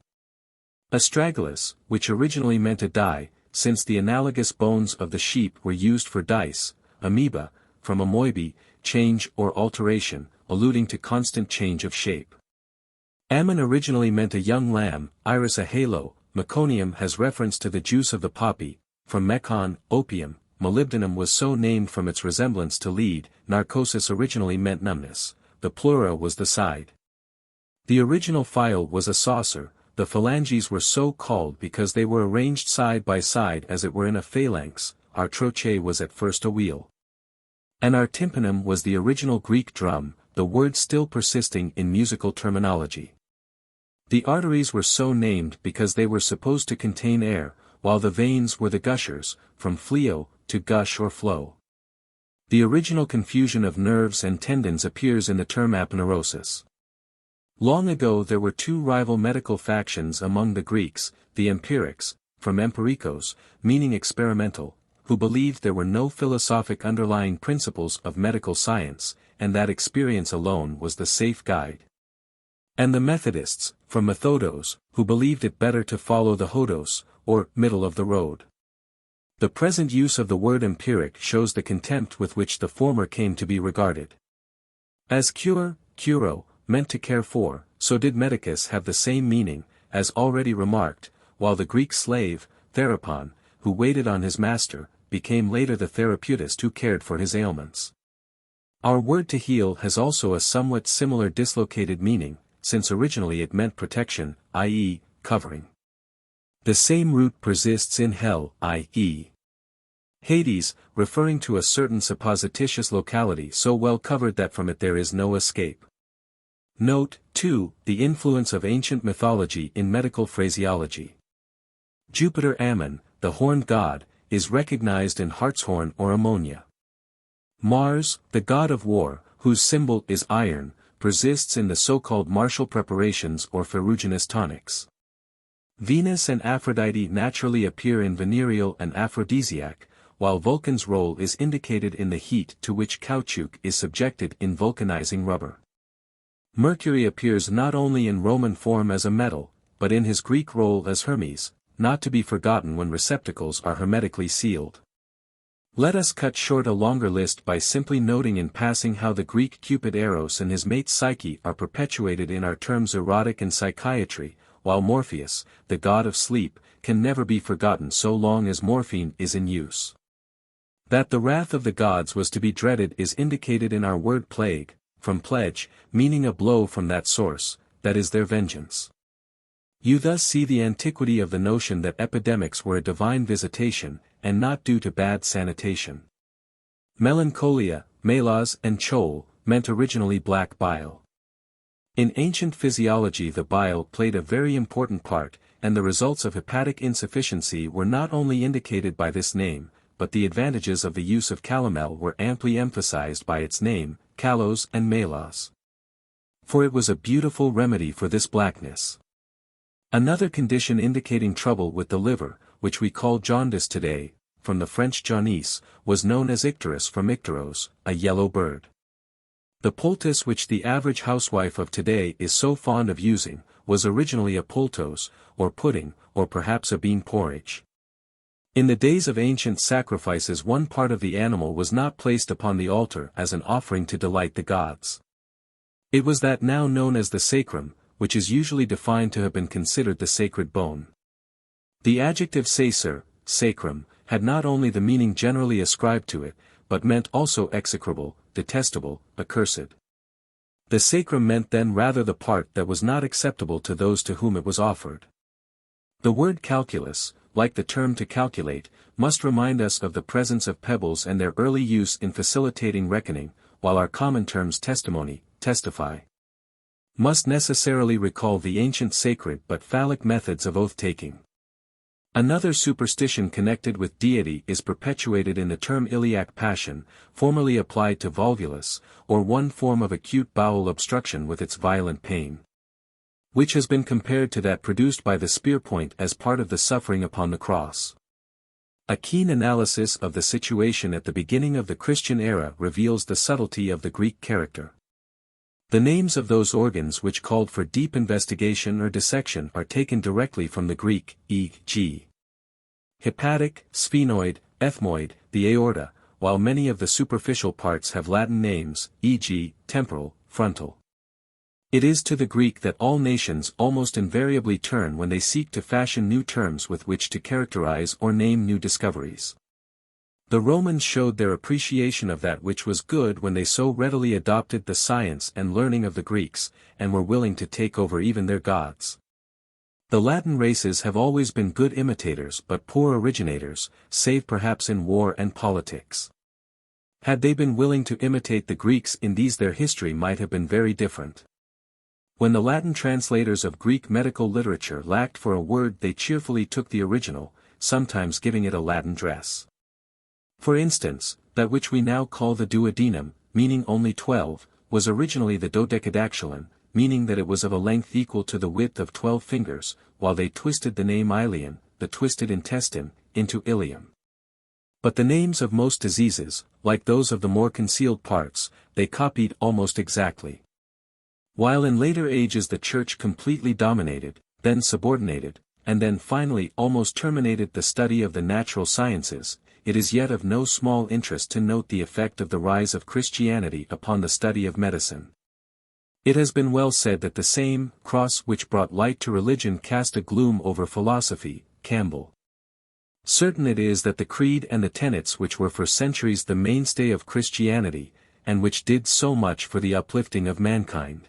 Astragalus, which originally meant a die, since the analogous bones of the sheep were used for dice. Amoeba, from amoibe, change or alteration, alluding to constant change of shape. Ammon originally meant a young lamb, iris a halo. Meconium has reference to the juice of the poppy, from mecon, opium. Molybdenum was so named from its resemblance to lead. Narcosis originally meant numbness, the pleura was the side. The original file was a saucer. The phalanges were so called because they were arranged side by side as it were in a phalanx. Our trochee was at first a wheel. And our tympanum was the original Greek drum, the word still persisting in musical terminology. The arteries were so named because they were supposed to contain air, while the veins were the gushers, from fleo, to gush or flow. The original confusion of nerves and tendons appears in the term aponeurosis. Long ago there were two rival medical factions among the Greeks, the empirics, from empirikos, meaning experimental, who believed there were no philosophic underlying principles of medical science, and that experience alone was the safe guide. And the Methodists, from methodos, who believed it better to follow the hodos, or middle of the road. The present use of the word empiric shows the contempt with which the former came to be regarded. As cure, curo, meant to care for, so did medicus have the same meaning, as already remarked, while the Greek slave, therapon, who waited on his master, became later the therapeutist who cared for his ailments. Our word to heal has also a somewhat similar dislocated meaning, since originally it meant protection, i.e., covering. The same root persists in hell, i.e. Hades, referring to a certain supposititious locality so well covered that from it there is no escape. Note, too, the influence of ancient mythology in medical phraseology. Jupiter Ammon, the horned god, is recognized in hartshorn or ammonia. Mars, the god of war, whose symbol is iron, persists in the so-called martial preparations or ferruginous tonics. Venus and Aphrodite naturally appear in venereal and aphrodisiac, while Vulcan's role is indicated in the heat to which caoutchouc is subjected in vulcanizing rubber. Mercury appears not only in Roman form as a metal, but in his Greek role as Hermes, not to be forgotten when receptacles are hermetically sealed. Let us cut short a longer list by simply noting in passing how the Greek Cupid Eros and his mate Psyche are perpetuated in our terms erotic and psychiatry, while Morpheus, the god of sleep, can never be forgotten so long as morphine is in use. That the wrath of the gods was to be dreaded is indicated in our word plague, from pledge, meaning a blow from that source, that is their vengeance. You thus see the antiquity of the notion that epidemics were a divine visitation, and not due to bad sanitation. Melancholia, melas and chole, meant originally black bile. In ancient physiology the bile played a very important part, and the results of hepatic insufficiency were not only indicated by this name, but the advantages of the use of calomel were amply emphasized by its name, kalos and melas. For it was a beautiful remedy for this blackness. Another condition indicating trouble with the liver, which we call jaundice today, from the French jaunisse, was known as icterus from icteros, a yellow bird. The poultice which the average housewife of today is so fond of using, was originally a poultos, or pudding, or perhaps a bean porridge. In the days of ancient sacrifices one part of the animal was not placed upon the altar as an offering to delight the gods. It was that now known as the sacrum, which is usually defined to have been considered the sacred bone. The adjective sacer, sacrum, had not only the meaning generally ascribed to it, but meant also execrable, detestable, accursed. The sacrum meant then rather the part that was not acceptable to those to whom it was offered. The word calculus, like the term to calculate, must remind us of the presence of pebbles and their early use in facilitating reckoning, while our common terms testimony, testify, must necessarily recall the ancient sacred but phallic methods of oath-taking. Another superstition connected with deity is perpetuated in the term iliac passion, formerly applied to volvulus, or one form of acute bowel obstruction with its violent pain, which has been compared to that produced by the spear point as part of the suffering upon the cross. A keen analysis of the situation at the beginning of the Christian era reveals the subtlety of the Greek character. The names of those organs which called for deep investigation or dissection are taken directly from the Greek, e.g. hepatic, sphenoid, ethmoid, the aorta, while many of the superficial parts have Latin names, e.g., temporal, frontal. It is to the Greek that all nations almost invariably turn when they seek to fashion new terms with which to characterize or name new discoveries. The Romans showed their appreciation of that which was good when they so readily adopted the science and learning of the Greeks, and were willing to take over even their gods. The Latin races have always been good imitators but poor originators, save perhaps in war and politics. Had they been willing to imitate the Greeks in these, their history might have been very different. When the Latin translators of Greek medical literature lacked for a word, they cheerfully took the original, sometimes giving it a Latin dress. For instance, that which we now call the duodenum, meaning only 12, was originally the dodecadactylon, meaning that it was of a length equal to the width of 12 fingers, while they twisted the name ileum, the twisted intestine, into ileum. But the names of most diseases, like those of the more concealed parts, they copied almost exactly. While in later ages the Church completely dominated, then subordinated, and then finally almost terminated the study of the natural sciences, it is yet of no small interest to note the effect of the rise of Christianity upon the study of medicine. It has been well said that the same cross which brought light to religion cast a gloom over philosophy, Campbell. Certain it is that the creed and the tenets which were for centuries the mainstay of Christianity, and which did so much for the uplifting of mankind,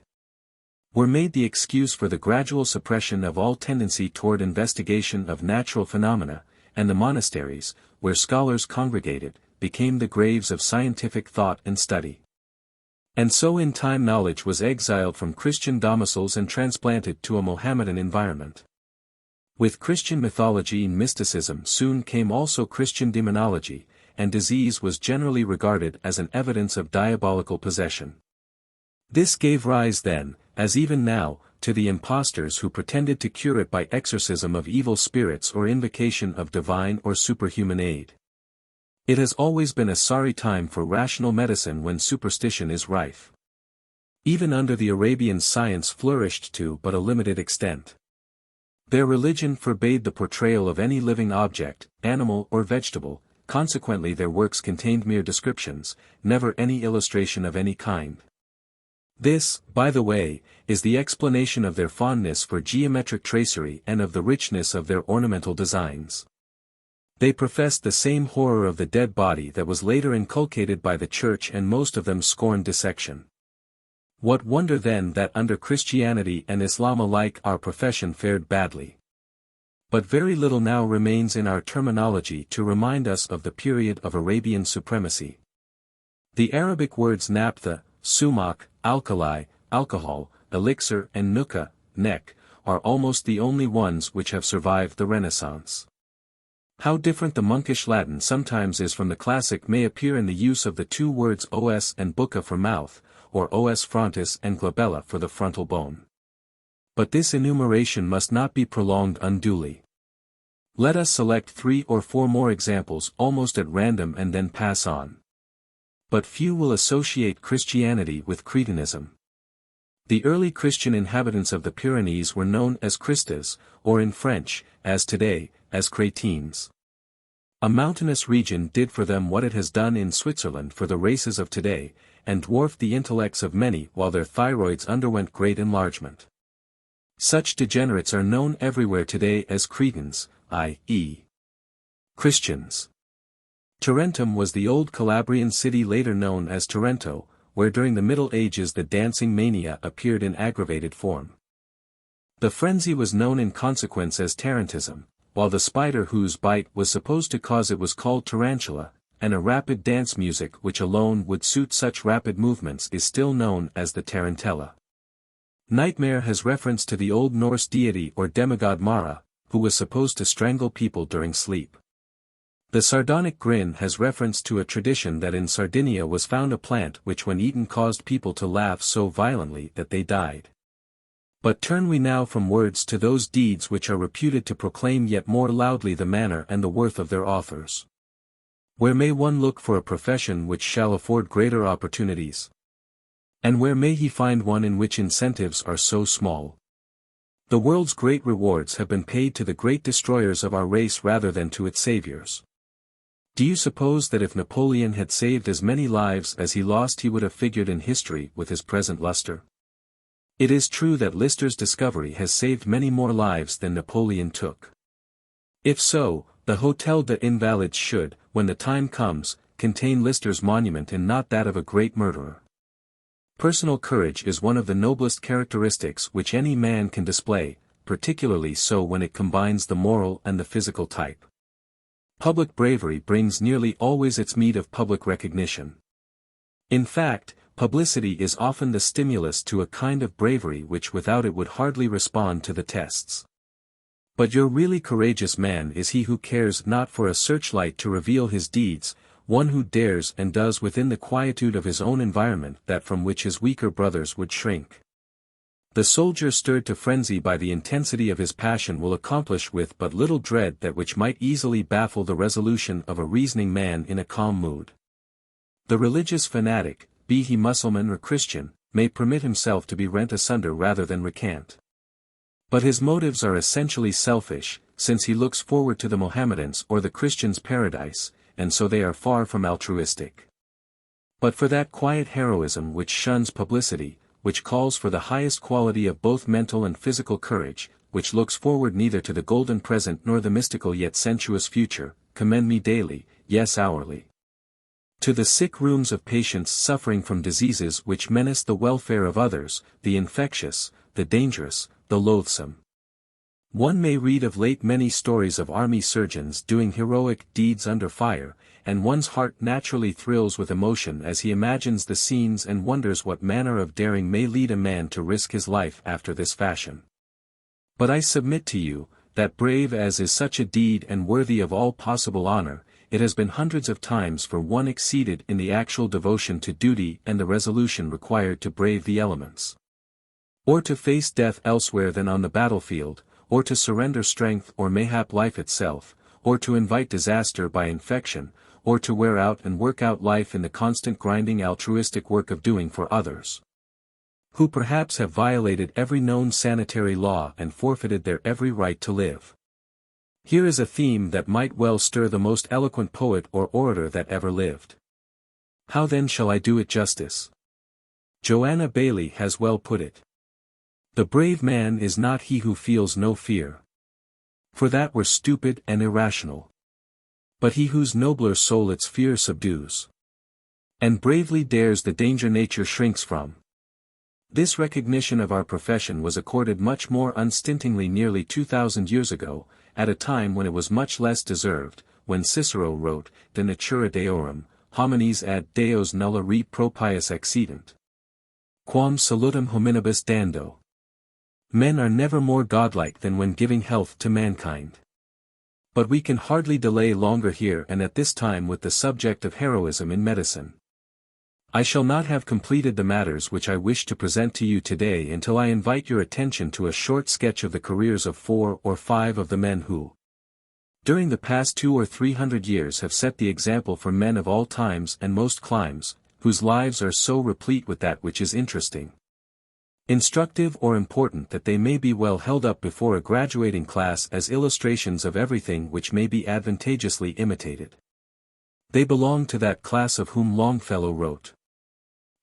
were made the excuse for the gradual suppression of all tendency toward investigation of natural phenomena, and the monasteries, where scholars congregated, became the graves of scientific thought and study. And so in time knowledge was exiled from Christian domiciles and transplanted to a Mohammedan environment. With Christian mythology and mysticism soon came also Christian demonology, and disease was generally regarded as an evidence of diabolical possession. This gave rise then, as even now, to the impostors who pretended to cure it by exorcism of evil spirits or invocation of divine or superhuman aid. It has always been a sorry time for rational medicine when superstition is rife. Even under the Arabians science flourished to but a limited extent. Their religion forbade the portrayal of any living object, animal or vegetable, consequently their works contained mere descriptions, never any illustration of any kind. This, by the way, is the explanation of their fondness for geometric tracery and of the richness of their ornamental designs. They professed the same horror of the dead body that was later inculcated by the Church, and most of them scorned dissection. What wonder then that under Christianity and Islam alike our profession fared badly? But very little now remains in our terminology to remind us of the period of Arabian supremacy. The Arabic words naphtha, sumac, alkali, alcohol, elixir and nuka, neck, are almost the only ones which have survived the Renaissance. How different the monkish Latin sometimes is from the classic may appear in the use of the two words os and bucca for mouth, or os frontis and glabella for the frontal bone. But this enumeration must not be prolonged unduly. Let us select 3 or 4 more examples almost at random and then pass on. But few will associate Christianity with Cretinism. The early Christian inhabitants of the Pyrenees were known as Christas, or in French, as today, as Cretines. A mountainous region did for them what it has done in Switzerland for the races of today, and dwarfed the intellects of many while their thyroids underwent great enlargement. Such degenerates are known everywhere today as Cretans, i.e. Christians. Tarentum was the old Calabrian city later known as Tarento, where during the Middle Ages the dancing mania appeared in aggravated form. The frenzy was known in consequence as tarantism, while the spider whose bite was supposed to cause it was called tarantula, and a rapid dance music which alone would suit such rapid movements is still known as the tarantella. Nightmare has reference to the Old Norse deity or demigod Mara, who was supposed to strangle people during sleep. The sardonic grin has reference to a tradition that in Sardinia was found a plant which when eaten caused people to laugh so violently that they died. But turn we now from words to those deeds which are reputed to proclaim yet more loudly the manner and the worth of their authors. Where may one look for a profession which shall afford greater opportunities? And where may he find one in which incentives are so small? The world's great rewards have been paid to the great destroyers of our race rather than to its saviors. Do you suppose that if Napoleon had saved as many lives as he lost he would have figured in history with his present luster? It is true that Lister's discovery has saved many more lives than Napoleon took. If so, the Hôtel des Invalides should, when the time comes, contain Lister's monument and not that of a great murderer. Personal courage is one of the noblest characteristics which any man can display, particularly so when it combines the moral and the physical type. Public bravery brings nearly always its meed of public recognition. In fact, publicity is often the stimulus to a kind of bravery which without it would hardly respond to the tests. But your really courageous man is he who cares not for a searchlight to reveal his deeds, one who dares and does within the quietude of his own environment that from which his weaker brothers would shrink. The soldier stirred to frenzy by the intensity of his passion will accomplish with but little dread that which might easily baffle the resolution of a reasoning man in a calm mood. The religious fanatic, be he Mussulman or Christian, may permit himself to be rent asunder rather than recant. But his motives are essentially selfish, since he looks forward to the Mohammedans' or the Christians' paradise, and so they are far from altruistic. But for that quiet heroism which shuns publicity, which calls for the highest quality of both mental and physical courage, which looks forward neither to the golden present nor the mystical yet sensuous future, commend me daily, yes hourly. To the sick rooms of patients suffering from diseases which menace the welfare of others, the infectious, the dangerous, the loathsome. One may read of late many stories of army surgeons doing heroic deeds under fire, and one's heart naturally thrills with emotion as he imagines the scenes and wonders what manner of daring may lead a man to risk his life after this fashion. But I submit to you, that brave as is such a deed and worthy of all possible honor, it has been hundreds of times for one exceeded in the actual devotion to duty and the resolution required to brave the elements. Or to face death elsewhere than on the battlefield, or to surrender strength or mayhap life itself, or to invite disaster by infection, or to wear out and work out life in the constant grinding altruistic work of doing for others, who perhaps have violated every known sanitary law and forfeited their every right to live. Here is a theme that might well stir the most eloquent poet or orator that ever lived. How then shall I do it justice? Joanna Baillie has well put it. The brave man is not he who feels no fear. For that were stupid and irrational. But he whose nobler soul its fear subdues, and bravely dares the danger nature shrinks from. This recognition of our profession was accorded much more unstintingly nearly 2,000 years ago, at a time when it was much less deserved, when Cicero wrote, De natura deorum, homines ad deos nulla re propius accident. Quam salutem hominibus dando. Men are never more godlike than when giving health to mankind. But we can hardly delay longer here and at this time with the subject of heroism in medicine. I shall not have completed the matters which I wish to present to you today until I invite your attention to a short sketch of the careers of 4 or 5 of the men who, during the past 200 or 300 years have set the example for men of all times and most climes, whose lives are so replete with that which is interesting, instructive or important that they may be well held up before a graduating class as illustrations of everything which may be advantageously imitated. They belong to that class of whom Longfellow wrote.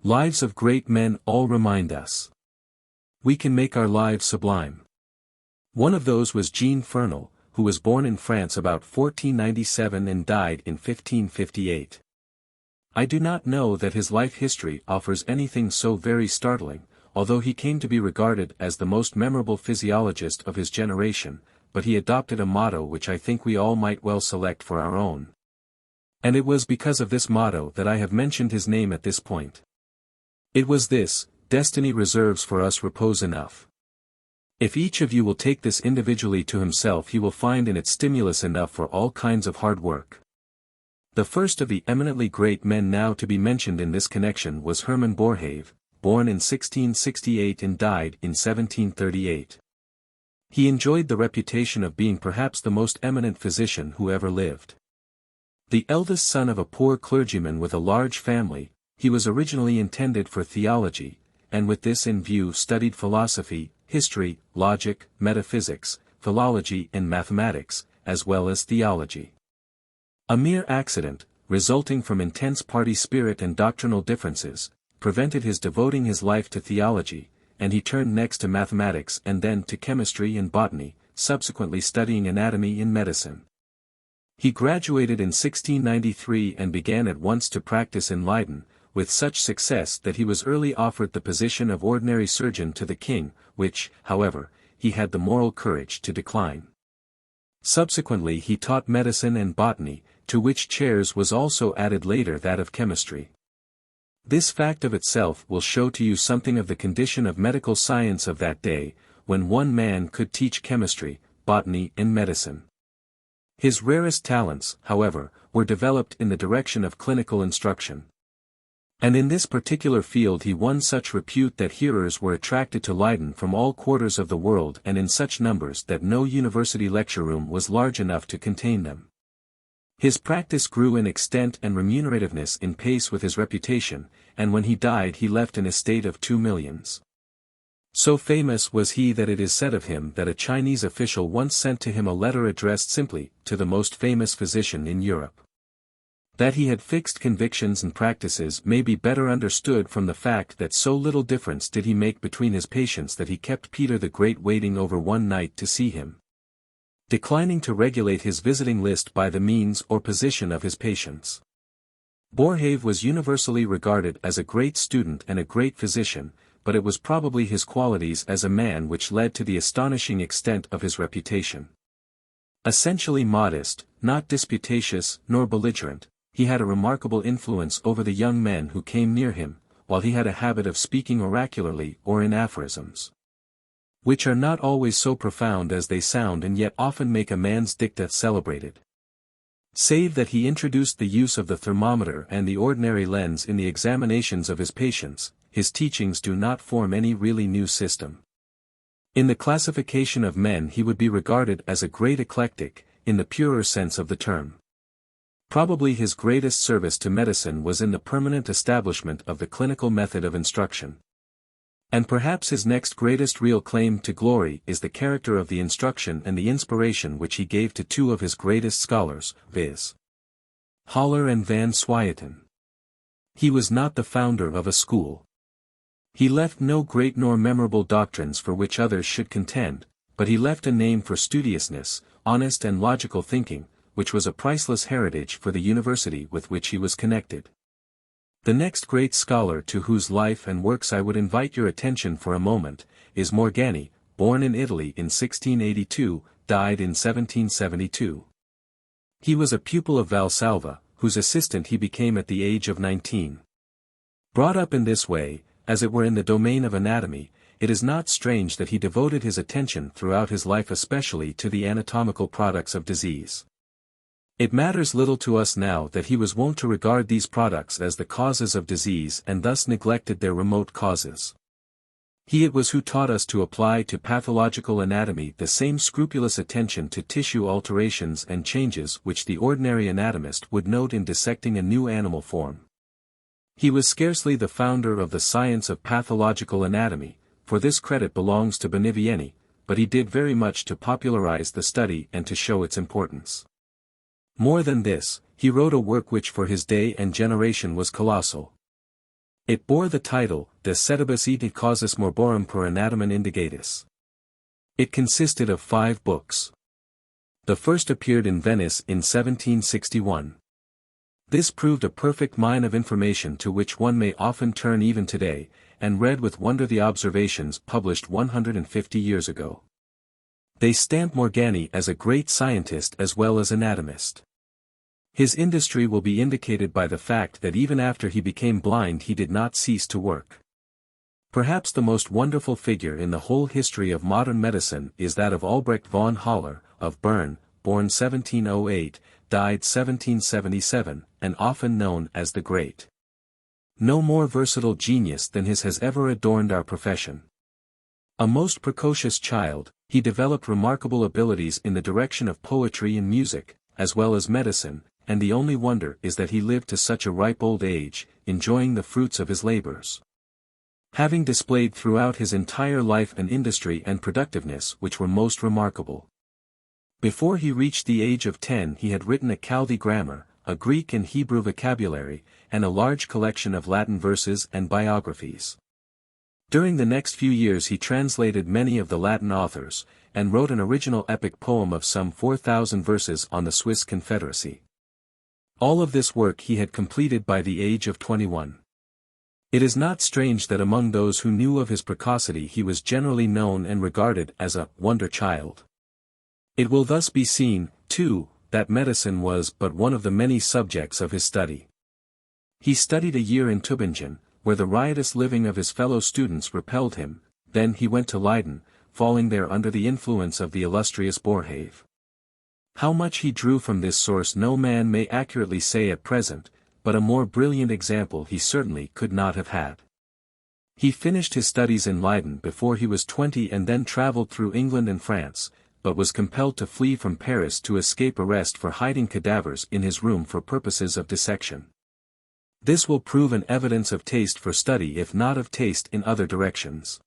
Lives of great men all remind us we can make our lives sublime. One of those was Jean Fernel, who was born in France about 1497 and died in 1558. I do not know that his life history offers anything so very startling, although he came to be regarded as the most memorable physiologist of his generation, but he adopted a motto which I think we all might well select for our own. And it was because of this motto that I have mentioned his name at this point. It was this: destiny reserves for us repose enough. If each of you will take this individually to himself, he will find in it stimulus enough for all kinds of hard work. The first of the eminently great men now to be mentioned in this connection was Hermann Boerhaave, born in 1668 and died in 1738. He enjoyed the reputation of being perhaps the most eminent physician who ever lived. The eldest son of a poor clergyman with a large family, he was originally intended for theology, and with this in view studied philosophy, history, logic, metaphysics, philology and mathematics, as well as theology. A mere accident, resulting from intense party spirit and doctrinal differences, prevented his devoting his life to theology, and he turned next to mathematics and then to chemistry and botany, subsequently studying anatomy and medicine. He graduated in 1693 and began at once to practice in Leiden, with such success that he was early offered the position of ordinary surgeon to the king, which, however, he had the moral courage to decline. Subsequently he taught medicine and botany, to which chairs was also added later that of chemistry. This fact of itself will show to you something of the condition of medical science of that day, when one man could teach chemistry, botany and medicine. His rarest talents, however, were developed in the direction of clinical instruction. And in this particular field he won such repute that hearers were attracted to Leiden from all quarters of the world and in such numbers that no university lecture room was large enough to contain them. His practice grew in extent and remunerativeness in pace with his reputation, and when he died he left an estate of 2 millions. So famous was he that it is said of him that a Chinese official once sent to him a letter addressed simply, to the most famous physician in Europe. That he had fixed convictions and practices may be better understood from the fact that so little difference did he make between his patients that he kept Peter the Great waiting over one night to see him, declining to regulate his visiting list by the means or position of his patients. Boerhaave was universally regarded as a great student and a great physician, but it was probably his qualities as a man which led to the astonishing extent of his reputation. Essentially modest, not disputatious nor belligerent, he had a remarkable influence over the young men who came near him, while he had a habit of speaking oracularly or in aphorisms, which are not always so profound as they sound and yet often make a man's dicta celebrated. Save that he introduced the use of the thermometer and the ordinary lens in the examinations of his patients, his teachings do not form any really new system. In the classification of men he would be regarded as a great eclectic, in the purer sense of the term. Probably his greatest service to medicine was in the permanent establishment of the clinical method of instruction. And perhaps his next greatest real claim to glory is the character of the instruction and the inspiration which he gave to two of his greatest scholars, viz. Haller and van Swieten. He was not the founder of a school. He left no great nor memorable doctrines for which others should contend, but he left a name for studiousness, honest and logical thinking, which was a priceless heritage for the university with which he was connected. The next great scholar to whose life and works I would invite your attention for a moment, is Morgani, born in Italy in 1682, died in 1772. He was a pupil of Valsalva, whose assistant he became at the age of 19. Brought up in this way, as it were in the domain of anatomy, it is not strange that he devoted his attention throughout his life especially to the anatomical products of disease. It matters little to us now that he was wont to regard these products as the causes of disease and thus neglected their remote causes. He it was who taught us to apply to pathological anatomy the same scrupulous attention to tissue alterations and changes which the ordinary anatomist would note in dissecting a new animal form. He was scarcely the founder of the science of pathological anatomy, for this credit belongs to Bonivieni, but he did very much to popularize the study and to show its importance. More than this, he wrote a work which for his day and generation was colossal. It bore the title, De Sedibus et Causis Morborum per Anatomen Indigatis. It consisted of 5 books. The first appeared in Venice in 1761. This proved a perfect mine of information to which one may often turn even today, and read with wonder the observations published 150 years ago. They stamp Morgani as a great scientist as well as anatomist. His industry will be indicated by the fact that even after he became blind he did not cease to work. Perhaps the most wonderful figure in the whole history of modern medicine is that of Albrecht von Haller, of Bern, born 1708, died 1777, and often known as the Great. No more versatile genius than his has ever adorned our profession. A most precocious child, he developed remarkable abilities in the direction of poetry and music, as well as medicine, and the only wonder is that he lived to such a ripe old age, enjoying the fruits of his labors. Having displayed throughout his entire life an industry and productiveness which were most remarkable. Before he reached the age of 10 he had written a Chaldee grammar, a Greek and Hebrew vocabulary, and a large collection of Latin verses and biographies. During the next few years he translated many of the Latin authors, and wrote an original epic poem of some 4,000 verses on the Swiss Confederacy. All of this work he had completed by the age of 21. It is not strange that among those who knew of his precocity he was generally known and regarded as a wonder child. It will thus be seen, too, that medicine was but one of the many subjects of his study. He studied a year in Tübingen, where the riotous living of his fellow students repelled him, then he went to Leyden, falling there under the influence of the illustrious Boerhaave. How much he drew from this source no man may accurately say at present, but a more brilliant example he certainly could not have had. He finished his studies in Leyden before he was 20 and then travelled through England and France, but was compelled to flee from Paris to escape arrest for hiding cadavers in his room for purposes of dissection. This will prove an evidence of taste for study if not of taste in other directions.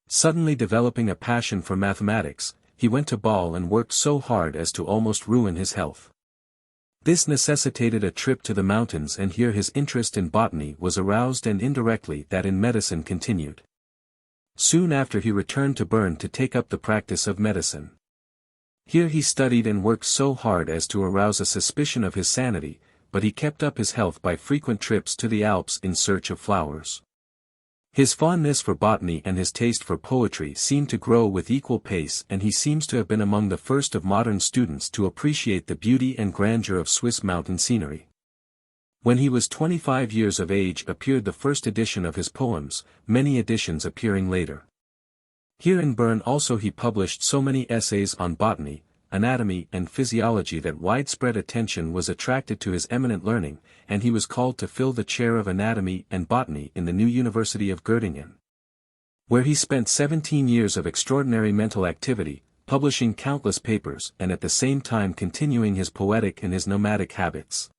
Suddenly developing a passion for mathematics, he went to Bâle and worked so hard as to almost ruin his health. This necessitated a trip to the mountains, and here his interest in botany was aroused and indirectly that in medicine continued. Soon after he returned to Bern to take up the practice of medicine. Here he studied and worked so hard as to arouse a suspicion of his sanity, but he kept up his health by frequent trips to the Alps in search of flowers. His fondness for botany and his taste for poetry seemed to grow with equal pace, and he seems to have been among the first of modern students to appreciate the beauty and grandeur of Swiss mountain scenery. When he was 25 years of age appeared the first edition of his poems, many editions appearing later. Here in Bern also he published so many essays on botany, anatomy and physiology that widespread attention was attracted to his eminent learning, and he was called to fill the chair of anatomy and botany in the new University of Göttingen, where he spent 17 years of extraordinary mental activity, publishing countless papers and at the same time continuing his poetic and his nomadic habits.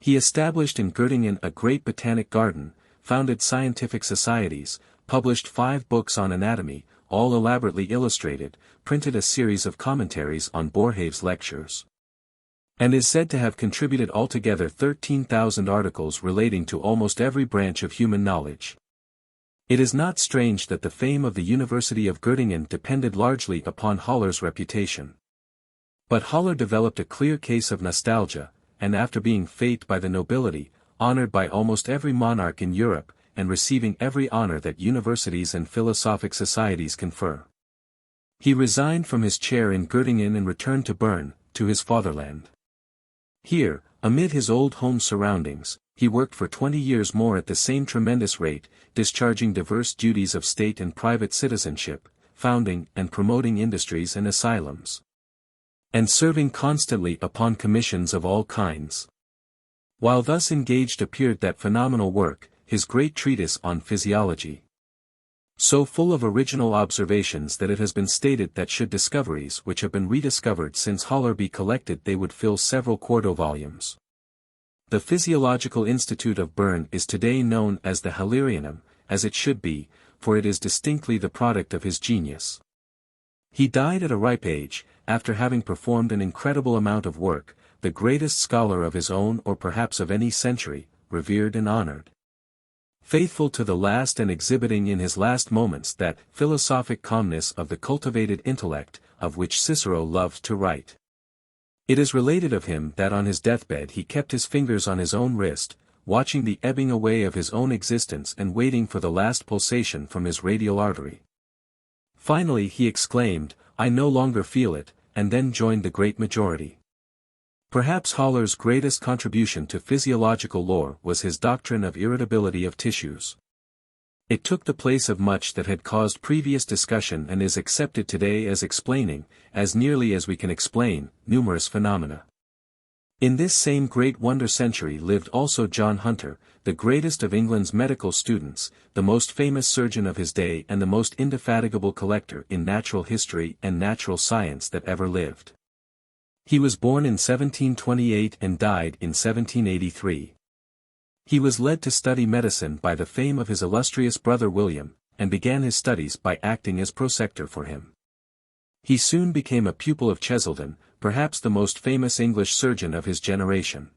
He established in Göttingen a great botanic garden, founded scientific societies, published 5 books on anatomy, all elaborately illustrated, printed a series of commentaries on Boerhaave's lectures, and is said to have contributed altogether 13,000 articles relating to almost every branch of human knowledge. It is not strange that the fame of the University of Göttingen depended largely upon Haller's reputation. But Haller developed a clear case of nostalgia, and after being fêted by the nobility, honored by almost every monarch in Europe, and receiving every honor that universities and philosophic societies confer, he resigned from his chair in Göttingen and returned to Bern, to his fatherland. Here, amid his old home surroundings, he worked for 20 years more at the same tremendous rate, discharging diverse duties of state and private citizenship, founding and promoting industries and asylums, and serving constantly upon commissions of all kinds. While thus engaged appeared that phenomenal work, his great treatise on physiology, so full of original observations that it has been stated that should discoveries which have been rediscovered since Haller be collected they would fill several quarto volumes. The Physiological Institute of Bern is today known as the Hallerianum, as it should be, for it is distinctly the product of his genius. He died at a ripe age, after having performed an incredible amount of work, the greatest scholar of his own or perhaps of any century, revered and honored, faithful to the last and exhibiting in his last moments that philosophic calmness of the cultivated intellect, of which Cicero loved to write. It is related of him that on his deathbed he kept his fingers on his own wrist, watching the ebbing away of his own existence and waiting for the last pulsation from his radial artery. Finally he exclaimed, "I no longer feel it," and then joined the great majority. Perhaps Haller's greatest contribution to physiological lore was his doctrine of irritability of tissues. It took the place of much that had caused previous discussion and is accepted today as explaining, as nearly as we can explain, numerous phenomena. In this same great wonder century lived also John Hunter, the greatest of England's medical students, the most famous surgeon of his day and the most indefatigable collector in natural history and natural science that ever lived. He was born in 1728 and died in 1783. He was led to study medicine by the fame of his illustrious brother William, and began his studies by acting as prosector for him. He soon became a pupil of Cheselden, perhaps the most famous English surgeon of his generation.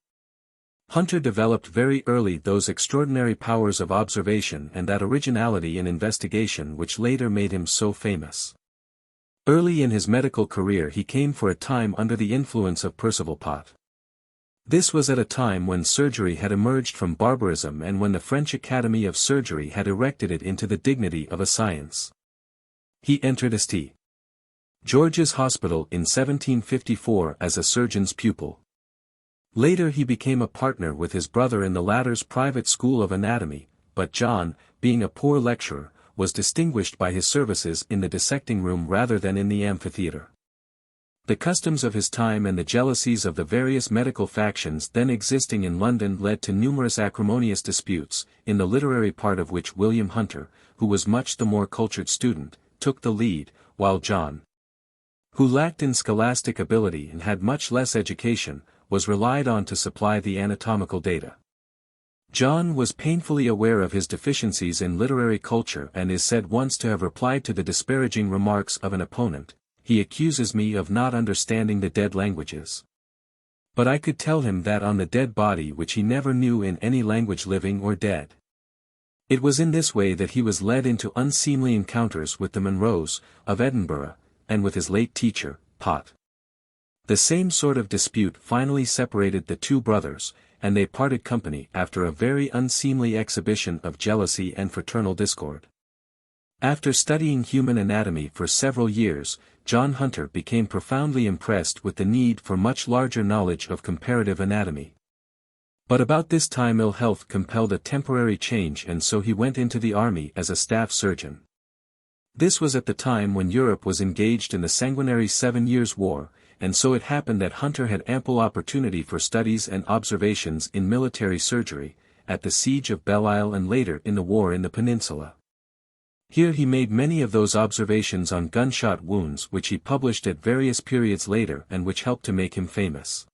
Hunter developed very early those extraordinary powers of observation and that originality in investigation which later made him so famous. Early in his medical career he came for a time under the influence of Percival Pott. This was at a time when surgery had emerged from barbarism and when the French Academy of Surgery had erected it into the dignity of a science. He entered St. George's Hospital in 1754 as a surgeon's pupil. Later he became a partner with his brother in the latter's private school of anatomy, but John, being a poor lecturer, was distinguished by his services in the dissecting room rather than in the amphitheatre. The customs of his time and the jealousies of the various medical factions then existing in London led to numerous acrimonious disputes, in the literary part of which William Hunter, who was much the more cultured student, took the lead, while John, who lacked in scholastic ability and had much less education, was relied on to supply the anatomical data. John was painfully aware of his deficiencies in literary culture and is said once to have replied to the disparaging remarks of an opponent, "He accuses me of not understanding the dead languages. But I could tell him that on the dead body which he never knew in any language living or dead." It was in this way that he was led into unseemly encounters with the Munros, of Edinburgh, and with his late teacher, Pott. The same sort of dispute finally separated the two brothers, and they parted company after a very unseemly exhibition of jealousy and fraternal discord. After studying human anatomy for several years, John Hunter became profoundly impressed with the need for much larger knowledge of comparative anatomy. But about this time ill health compelled a temporary change and so he went into the army as a staff surgeon. This was at the time when Europe was engaged in the sanguinary 7 Years' War, and so it happened that Hunter had ample opportunity for studies and observations in military surgery, at the siege of Belle Isle and later in the war in the peninsula. Here he made many of those observations on gunshot wounds which he published at various periods later and which helped to make him famous.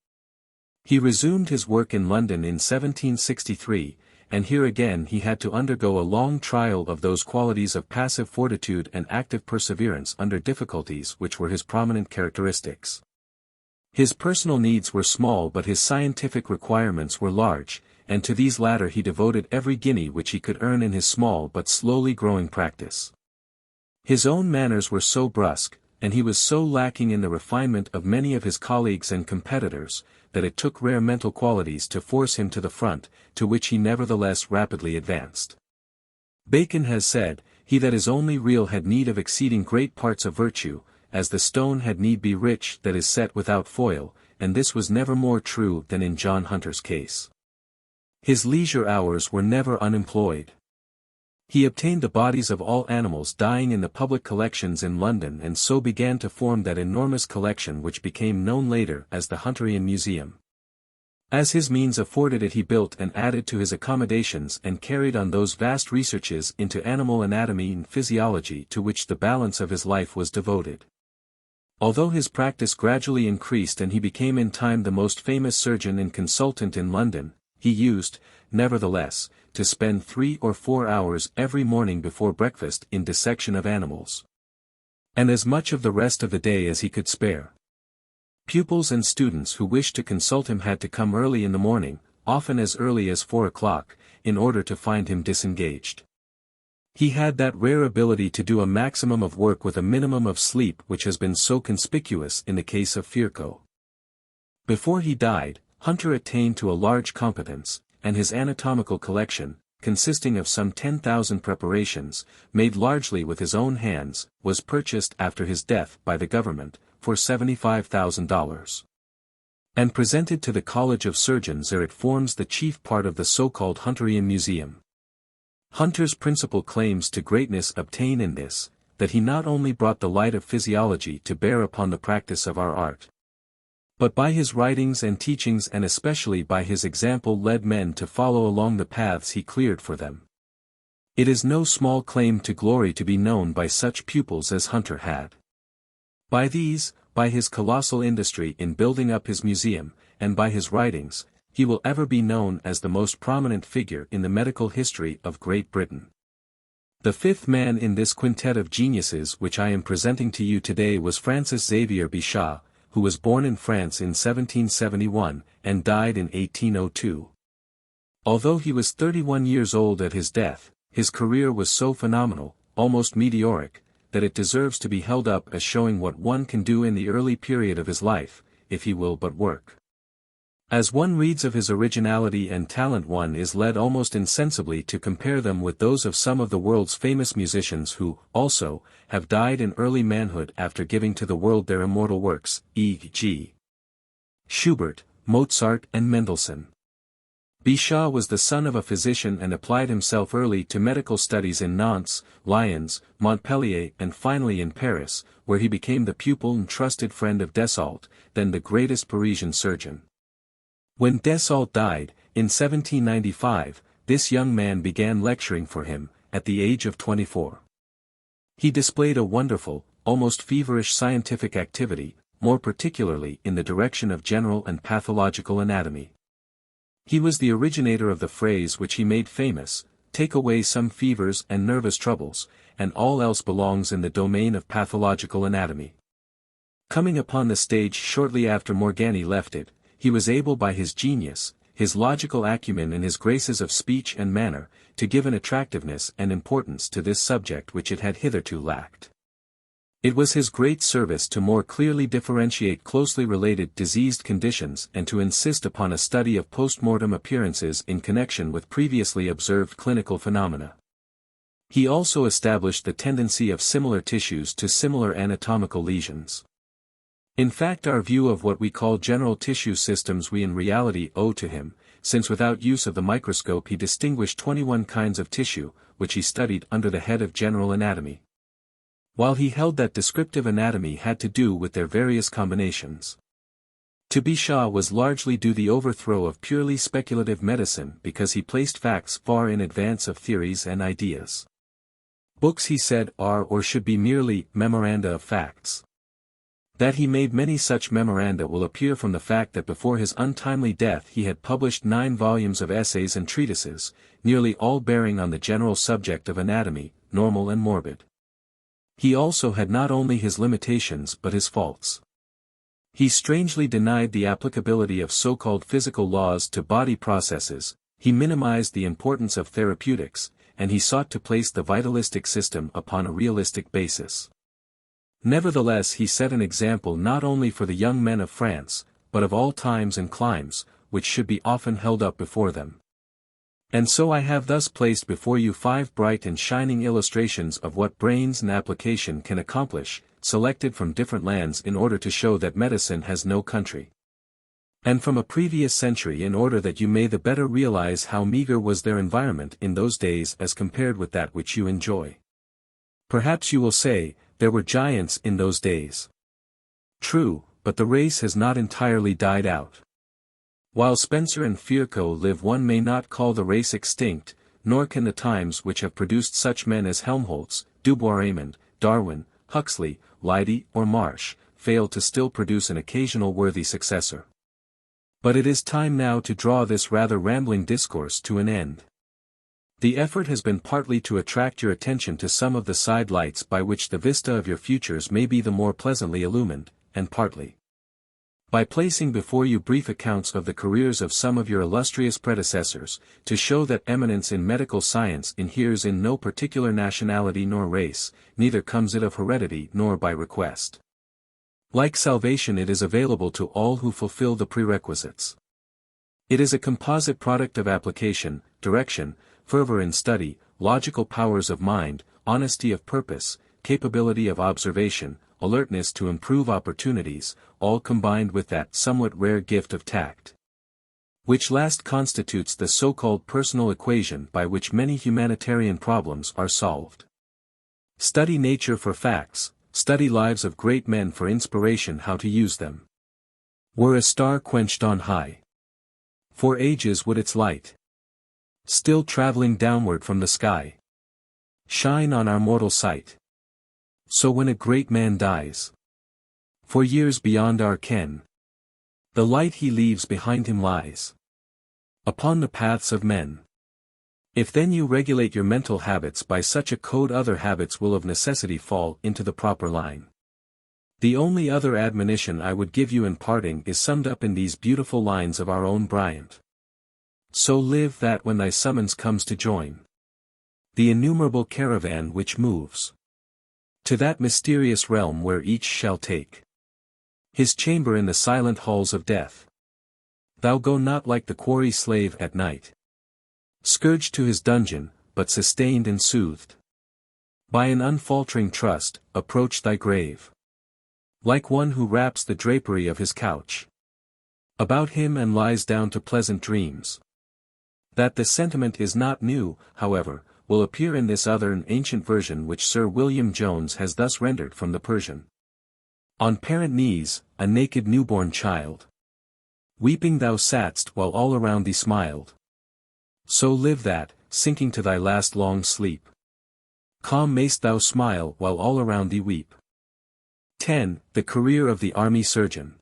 He resumed his work in London in 1763, and here again he had to undergo a long trial of those qualities of passive fortitude and active perseverance under difficulties which were his prominent characteristics. His personal needs were small but his scientific requirements were large, and to these latter he devoted every guinea which he could earn in his small but slowly growing practice. His own manners were so brusque, and he was so lacking in the refinement of many of his colleagues and competitors, that it took rare mental qualities to force him to the front, to which he nevertheless rapidly advanced. Bacon has said, "He that is only real had need of exceeding great parts of virtue, as the stone had need be rich that is set without foil," and this was never more true than in John Hunter's case. His leisure hours were never unemployed. He obtained the bodies of all animals dying in the public collections in London and so began to form that enormous collection which became known later as the Hunterian Museum. As his means afforded it he built and added to his accommodations and carried on those vast researches into animal anatomy and physiology to which the balance of his life was devoted. Although his practice gradually increased and he became in time the most famous surgeon and consultant in London, he used, nevertheless, to spend 3 or 4 hours every morning before breakfast in dissection of animals, and as much of the rest of the day as he could spare. Pupils and students who wished to consult him had to come early in the morning, often as early as 4 o'clock, in order to find him disengaged. He had that rare ability to do a maximum of work with a minimum of sleep which has been so conspicuous in the case of Virchow. Before he died, Hunter attained to a large competence, and his anatomical collection, consisting of some 10,000 preparations, made largely with his own hands, was purchased after his death by the government, for $75,000. and presented to the College of Surgeons, where it forms the chief part of the so-called Hunterian Museum. Hunter's principal claims to greatness obtain in this, that he not only brought the light of physiology to bear upon the practice of our art, but by his writings and teachings, and especially by his example, led men to follow along the paths he cleared for them. It is no small claim to glory to be known by such pupils as Hunter had. By these, by his colossal industry in building up his museum, and by his writings, he will ever be known as the most prominent figure in the medical history of Great Britain. The fifth man in this quintet of geniuses which I am presenting to you today was Francis Xavier Bichat, who was born in France in 1771, and died in 1802. Although he was 31 years old at his death, his career was so phenomenal, almost meteoric, that it deserves to be held up as showing what one can do in the early period of his life, if he will but work. As one reads of his originality and talent, one is led almost insensibly to compare them with those of some of the world's famous musicians who, also, have died in early manhood after giving to the world their immortal works, e.g. Schubert, Mozart and Mendelssohn. Bichat was the son of a physician and applied himself early to medical studies in Nantes, Lyons, Montpellier and finally in Paris, where he became the pupil and trusted friend of Desault, then the greatest Parisian surgeon. When Desault died, in 1795, this young man began lecturing for him, at the age of 24. He displayed a wonderful, almost feverish scientific activity, more particularly in the direction of general and pathological anatomy. He was the originator of the phrase which he made famous, "Take away some fevers and nervous troubles, and all else belongs in the domain of pathological anatomy." Coming upon the stage shortly after Morgani left it, he was able by his genius, his logical acumen and his graces of speech and manner, to give an attractiveness and importance to this subject which it had hitherto lacked. It was his great service to more clearly differentiate closely related diseased conditions and to insist upon a study of post-mortem appearances in connection with previously observed clinical phenomena. He also established the tendency of similar tissues to similar anatomical lesions. In fact, our view of what we call general tissue systems we in reality owe to him, since without use of the microscope he distinguished 21 kinds of tissue, which he studied under the head of general anatomy, while he held that descriptive anatomy had to do with their various combinations. To Bichat was largely due the overthrow of purely speculative medicine because he placed facts far in advance of theories and ideas. Books, he said, are or should be merely memoranda of facts. That he made many such memoranda will appear from the fact that before his untimely death he had published 9 volumes of essays and treatises, nearly all bearing on the general subject of anatomy, normal and morbid. He also had not only his limitations but his faults. He strangely denied the applicability of so-called physical laws to body processes, he minimized the importance of therapeutics, and he sought to place the vitalistic system upon a realistic basis. Nevertheless, he set an example not only for the young men of France, but of all times and climes, which should be often held up before them. And so I have thus placed before you 5 bright and shining illustrations of what brains and application can accomplish, selected from different lands in order to show that medicine has no country, and from a previous century in order that you may the better realize how meager was their environment in those days as compared with that which you enjoy. Perhaps you will say, there were giants in those days. True, but the race has not entirely died out. While Spencer and Virchow live, one may not call the race extinct, nor can the times which have produced such men as Helmholtz, Dubois-Reymond, Darwin, Huxley, Leidy or Marsh, fail to still produce an occasional worthy successor. But it is time now to draw this rather rambling discourse to an end. The effort has been partly to attract your attention to some of the side lights by which the vista of your futures may be the more pleasantly illumined, and partly by placing before you brief accounts of the careers of some of your illustrious predecessors, to show that eminence in medical science inheres in no particular nationality nor race, neither comes it of heredity nor by request. Like salvation, it is available to all who fulfill the prerequisites. It is a composite product of application, direction, fervor in study, logical powers of mind, honesty of purpose, capability of observation, alertness to improve opportunities, all combined with that somewhat rare gift of tact, which last constitutes the so-called personal equation by which many humanitarian problems are solved. Study nature for facts, study lives of great men for inspiration how to use them. Were a star quenched on high, for ages would its light, still traveling downward from the sky, shine on our mortal sight. So when a great man dies, for years beyond our ken, the light he leaves behind him lies upon the paths of men. If then you regulate your mental habits by such a code, other habits will of necessity fall into the proper line. The only other admonition I would give you in parting is summed up in these beautiful lines of our own Bryant. So live that when thy summons comes to join the innumerable caravan which moves to that mysterious realm where each shall take his chamber in the silent halls of death, thou go not like the quarry slave at night, scourged to his dungeon, but sustained and soothed by an unfaltering trust, approach thy grave like one who wraps the drapery of his couch about him and lies down to pleasant dreams. That the sentiment is not new, however, will appear in this other and ancient version which Sir William Jones has thus rendered from the Persian. On parent knees, a naked newborn child, weeping thou satst while all around thee smiled. So live that, sinking to thy last long sleep, calm mayst thou smile while all around thee weep. 10. The Career of the Army Surgeon.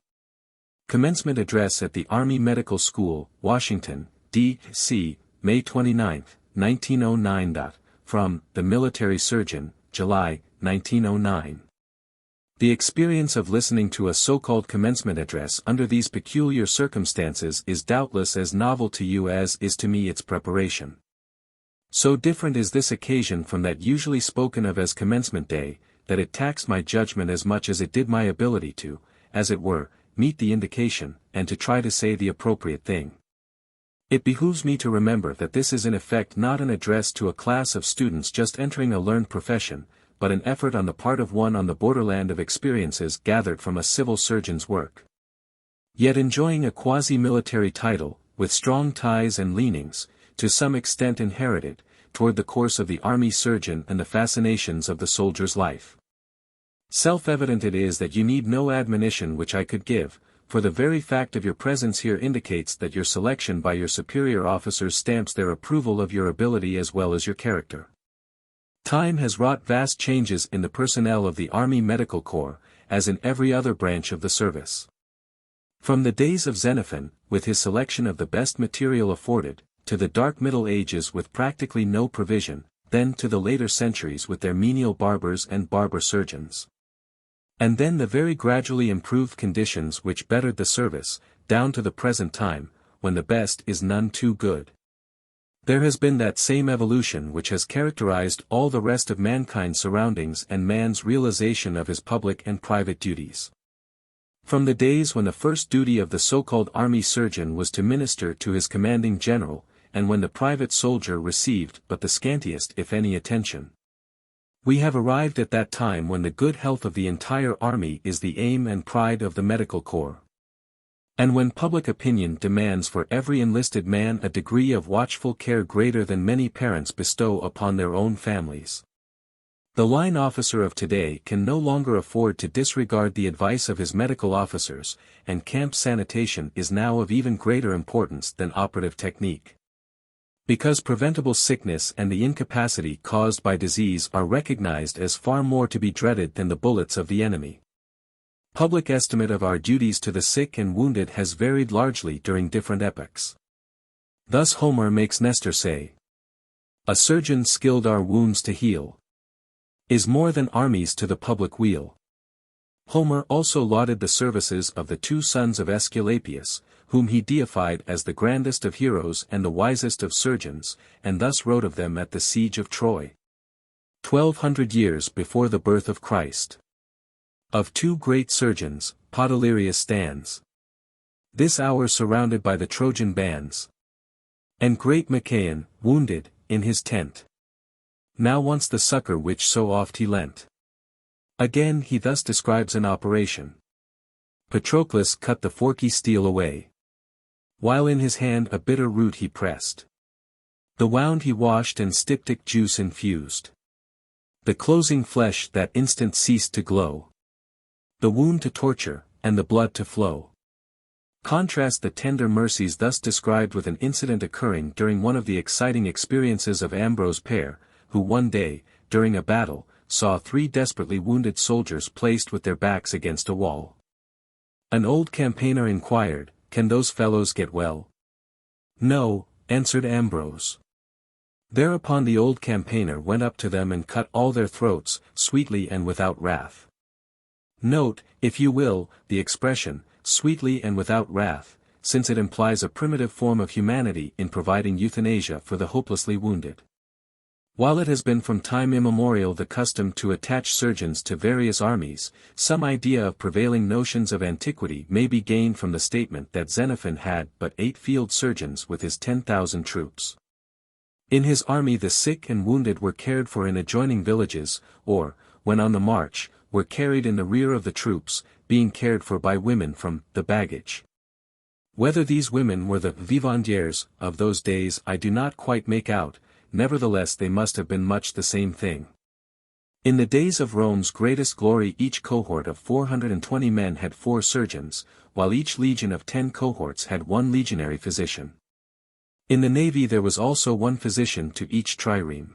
Commencement Address at the Army Medical School, Washington, D.C., May 29, 1909. From The Military Surgeon, July, 1909. The experience of listening to a so-called commencement address under these peculiar circumstances is doubtless as novel to you as is to me its preparation. So different is this occasion from that usually spoken of as commencement day, that it taxed my judgment as much as it did my ability to, as it were, meet the indication, and to try to say the appropriate thing. It behooves me to remember that this is in effect not an address to a class of students just entering a learned profession, but an effort on the part of one on the borderland of experiences gathered from a civil surgeon's work, yet enjoying a quasi-military title, with strong ties and leanings, to some extent inherited, toward the course of the army surgeon and the fascinations of the soldier's life. Self-evident it is that you need no admonition which I could give, for the very fact of your presence here indicates that your selection by your superior officers stamps their approval of your ability as well as your character. Time has wrought vast changes in the personnel of the Army Medical Corps, as in every other branch of the service. From the days of Xenophon, with his selection of the best material afforded, to the dark Middle Ages with practically no provision, then to the later centuries with their menial barbers and barber surgeons. And then the very gradually improved conditions which bettered the service, down to the present time, when the best is none too good. There has been that same evolution which has characterized all the rest of mankind's surroundings and man's realization of his public and private duties. From the days when the first duty of the so-called army surgeon was to minister to his commanding general, and when the private soldier received but the scantiest if any attention, we have arrived at that time when the good health of the entire army is the aim and pride of the medical corps. And when public opinion demands for every enlisted man a degree of watchful care greater than many parents bestow upon their own families. The line officer of today can no longer afford to disregard the advice of his medical officers, and camp sanitation is now of even greater importance than operative technique. Because preventable sickness and the incapacity caused by disease are recognized as far more to be dreaded than the bullets of the enemy. Public estimate of our duties to the sick and wounded has varied largely during different epochs. Thus Homer makes Nestor say, "A surgeon skilled our wounds to heal is more than armies to the public weal." Homer also lauded the services of the two sons of Aesculapius, whom he deified as the grandest of heroes and the wisest of surgeons, and thus wrote of them at the siege of Troy, 1200 years before the birth of Christ. Of two great surgeons, Podalirius stands this hour surrounded by the Trojan bands, and great Machaon, wounded, in his tent, now wants the succor which so oft he lent. Again he thus describes an operation. Patroclus cut the forky steel away, while in his hand a bitter root he pressed. The wound he washed and styptic juice infused. The closing flesh that instant ceased to glow. The wound to torture, and the blood to flow. Contrast the tender mercies thus described with an incident occurring during one of the exciting experiences of Ambrose Pare, who one day, during a battle, saw 3 desperately wounded soldiers placed with their backs against a wall. An old campaigner inquired, "Can those fellows get well?" "No," answered Ambrose. Thereupon the old campaigner went up to them and cut all their throats, sweetly and without wrath. Note, if you will, the expression, sweetly and without wrath, since it implies a primitive form of humanity in providing euthanasia for the hopelessly wounded. While it has been from time immemorial the custom to attach surgeons to various armies, some idea of prevailing notions of antiquity may be gained from the statement that Xenophon had but 8 field surgeons with his 10,000 troops. In his army the sick and wounded were cared for in adjoining villages, or, when on the march, were carried in the rear of the troops, being cared for by women from the baggage. Whether these women were the vivandières of those days I do not quite make out, nevertheless they must have been much the same thing. In the days of Rome's greatest glory each cohort of 420 men had 4 surgeons, while each legion of 10 cohorts had 1 legionary physician. In the navy there was also 1 physician to each trireme.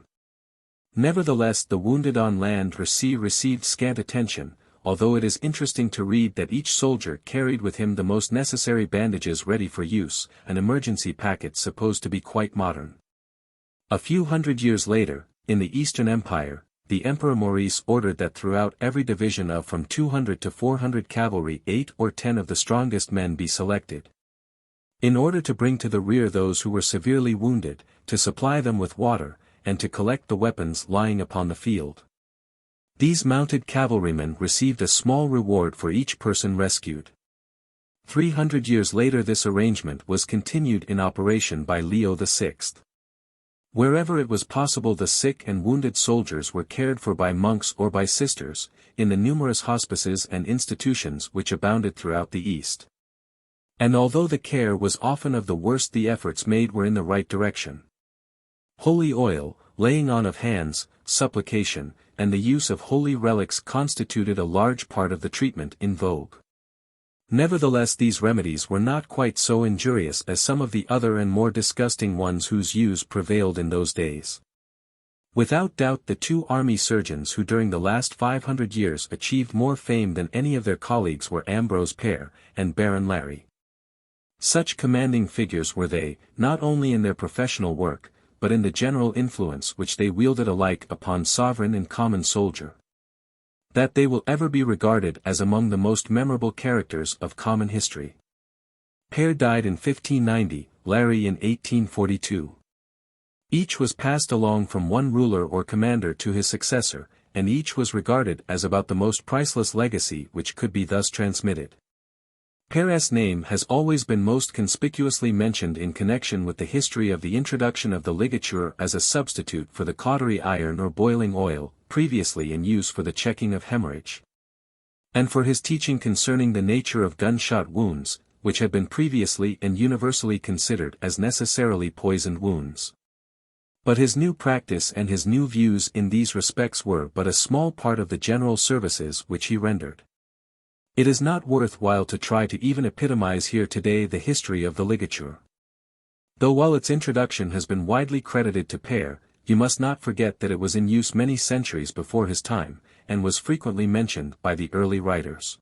Nevertheless the wounded on land or sea received scant attention, although it is interesting to read that each soldier carried with him the most necessary bandages ready for use, an emergency packet supposed to be quite modern. A few hundred years later, in the Eastern Empire, the Emperor Maurice ordered that throughout every division of from 200 to 400 cavalry 8 or 10 of the strongest men be selected. In order to bring to the rear those who were severely wounded, to supply them with water, and to collect the weapons lying upon the field. These mounted cavalrymen received a small reward for each person rescued. 300 years later this arrangement was continued in operation by Leo VI. Wherever it was possible the sick and wounded soldiers were cared for by monks or by sisters, in the numerous hospices and institutions which abounded throughout the East. And although the care was often of the worst the efforts made were in the right direction. Holy oil, laying on of hands, supplication, and the use of holy relics constituted a large part of the treatment in vogue. Nevertheless these remedies were not quite so injurious as some of the other and more disgusting ones whose use prevailed in those days. Without doubt the 2 army surgeons who during the last 500 years achieved more fame than any of their colleagues were Ambrose Pare, and Baron Larry. Such commanding figures were they, not only in their professional work, but in the general influence which they wielded alike upon sovereign and common soldier. That they will ever be regarded as among the most memorable characters of common history. Pare died in 1590, Larry in 1842. Each was passed along from one ruler or commander to his successor, and each was regarded as about the most priceless legacy which could be thus transmitted. Pare's name has always been most conspicuously mentioned in connection with the history of the introduction of the ligature as a substitute for the cautery iron or boiling oil, previously in use for the checking of hemorrhage. And for his teaching concerning the nature of gunshot wounds, which had been previously and universally considered as necessarily poisoned wounds. But his new practice and his new views in these respects were but a small part of the general services which he rendered. It is not worth while to try to even epitomize here today the history of the ligature. Though while its introduction has been widely credited to Pare, you must not forget that it was in use many centuries before his time, and was frequently mentioned by the early writers.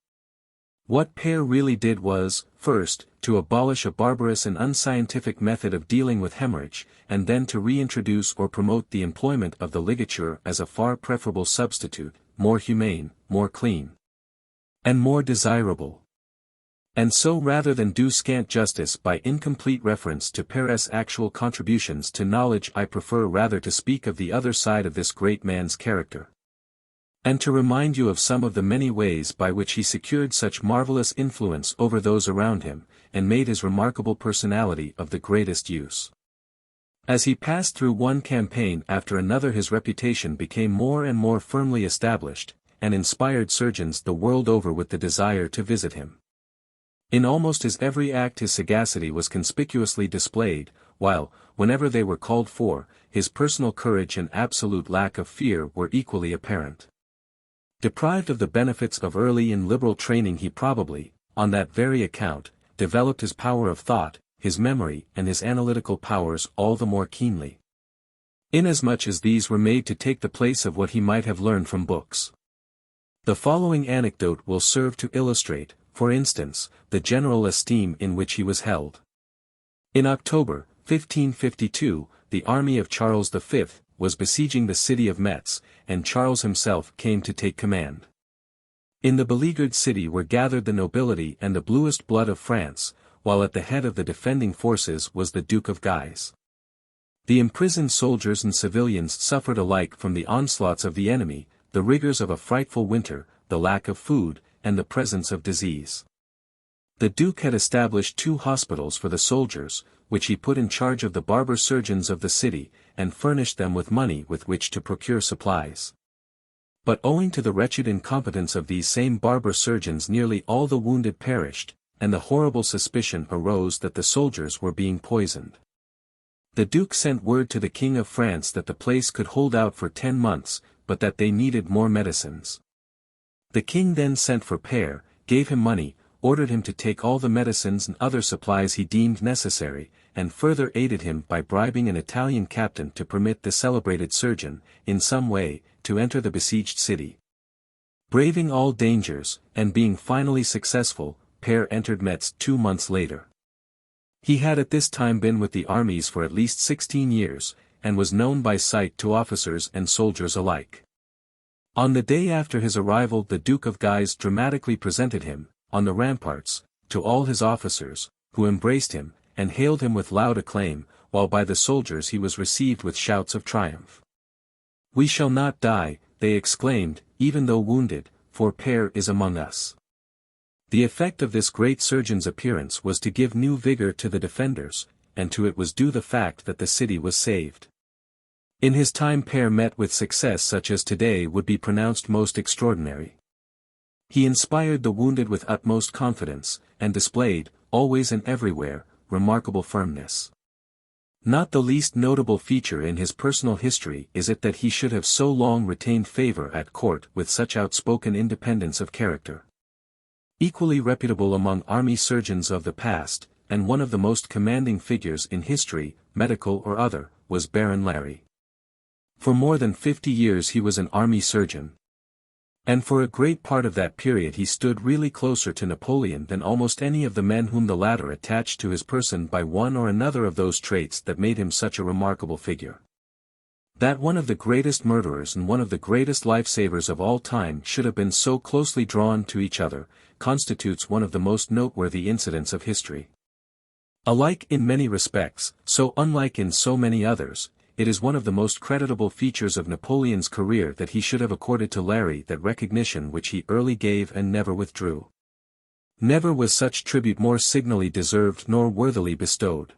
What Pare really did was, first, to abolish a barbarous and unscientific method of dealing with hemorrhage, and then to reintroduce or promote the employment of the ligature as a far preferable substitute, more humane, more clean, and more desirable. And so rather than do scant justice by incomplete reference to Pare's actual contributions to knowledge I prefer rather to speak of the other side of this great man's character. And to remind you of some of the many ways by which he secured such marvelous influence over those around him, and made his remarkable personality of the greatest use. As he passed through one campaign after another his reputation became more and more firmly established, and inspired surgeons the world over with the desire to visit him. In almost his every act his sagacity was conspicuously displayed, while, whenever they were called for, his personal courage and absolute lack of fear were equally apparent. Deprived of the benefits of early and liberal training, he probably, on that very account, developed his power of thought, his memory and his analytical powers all the more keenly, inasmuch as these were made to take the place of what he might have learned from books. The following anecdote will serve to illustrate, for instance, the general esteem in which he was held. In October, 1552, the army of Charles V was besieging the city of Metz, and Charles himself came to take command. In the beleaguered city were gathered the nobility and the bluest blood of France, while at the head of the defending forces was the Duke of Guise. The imprisoned soldiers and civilians suffered alike from the onslaughts of the enemy, the rigors of a frightful winter, the lack of food, and the presence of disease. The Duke had established 2 hospitals for the soldiers, which he put in charge of the barber surgeons of the city, and furnished them with money with which to procure supplies. But owing to the wretched incompetence of these same barber surgeons nearly all the wounded perished, and the horrible suspicion arose that the soldiers were being poisoned. The Duke sent word to the King of France that the place could hold out for 10 months, but that they needed more medicines. The king then sent for Père, gave him money, ordered him to take all the medicines and other supplies he deemed necessary, and further aided him by bribing an Italian captain to permit the celebrated surgeon, in some way, to enter the besieged city. Braving all dangers, and being finally successful, Père entered Metz 2 months later. He had at this time been with the armies for at least 16 years, and was known by sight to officers and soldiers alike. On the day after his arrival the Duke of Guise dramatically presented him, on the ramparts, to all his officers, who embraced him, and hailed him with loud acclaim, while by the soldiers he was received with shouts of triumph. "We shall not die," they exclaimed, "even though wounded, for Père is among us." The effect of this great surgeon's appearance was to give new vigor to the defenders, and to it was due the fact that the city was saved. In his time Père met with success such as today would be pronounced most extraordinary. He inspired the wounded with utmost confidence, and displayed, always and everywhere, remarkable firmness. Not the least notable feature in his personal history is it that he should have so long retained favor at court with such outspoken independence of character. Equally reputable among army surgeons of the past, and one of the most commanding figures in history, medical or other, was Baron Larrey. For more than 50 years he was an army surgeon. And for a great part of that period he stood really closer to Napoleon than almost any of the men whom the latter attached to his person by one or another of those traits that made him such a remarkable figure. That one of the greatest murderers and one of the greatest lifesavers of all time should have been so closely drawn to each other, constitutes one of the most noteworthy incidents of history. Alike in many respects, so unlike in so many others, it is one of the most creditable features of Napoleon's career that he should have accorded to Larrey that recognition which he early gave and never withdrew. Never was such tribute more signally deserved nor worthily bestowed.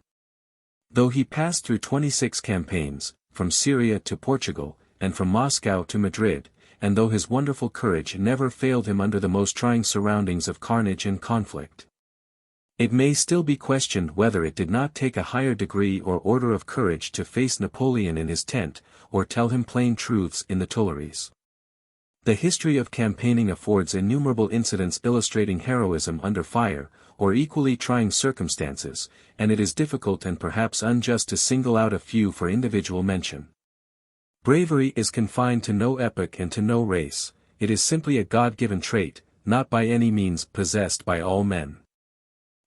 Though he passed through 26 campaigns, from Syria to Portugal, and from Moscow to Madrid, and though his wonderful courage never failed him under the most trying surroundings of carnage and conflict, it may still be questioned whether it did not take a higher degree or order of courage to face Napoleon in his tent, or tell him plain truths in the Tuileries. The history of campaigning affords innumerable incidents illustrating heroism under fire, or equally trying circumstances, and it is difficult and perhaps unjust to single out a few for individual mention. Bravery is confined to no epoch and to no race, it is simply a God-given trait, not by any means possessed by all men.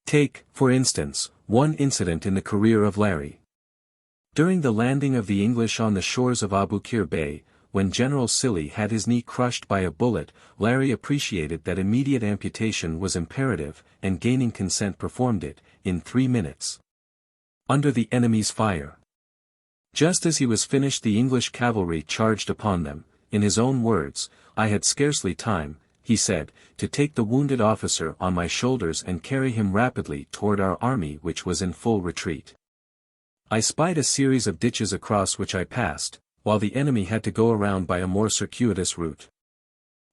Take, for instance, one incident in the career of Larrey. During the landing of the English on the shores of Aboukir Bay, when General Silly had his knee crushed by a bullet, Larrey appreciated that immediate amputation was imperative, and gaining consent performed it, in 3 minutes. Under the enemy's fire. Just as he was finished the English cavalry charged upon them, in his own words, "I had scarcely time," he said, "to take the wounded officer on my shoulders and carry him rapidly toward our army which was in full retreat. I spied a series of ditches across which I passed, while the enemy had to go around by a more circuitous route.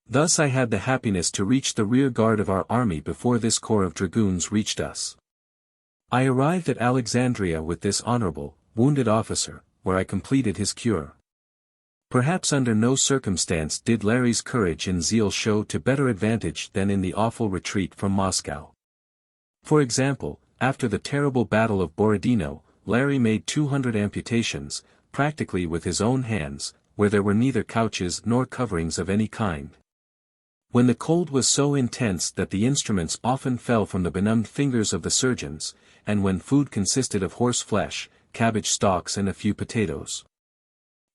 Thus I had the happiness to reach the rear guard of our army before this corps of dragoons reached us. I arrived at Alexandria with this honorable, wounded officer, where I completed his cure. Perhaps under no circumstance did Larry's courage and zeal show to better advantage than in the awful retreat from Moscow. For example, after the terrible battle of Borodino, Larry made 200 amputations, practically with his own hands, where there were neither couches nor coverings of any kind. When the cold was so intense that the instruments often fell from the benumbed fingers of the surgeons, and when food consisted of horse flesh, cabbage stalks and a few potatoes.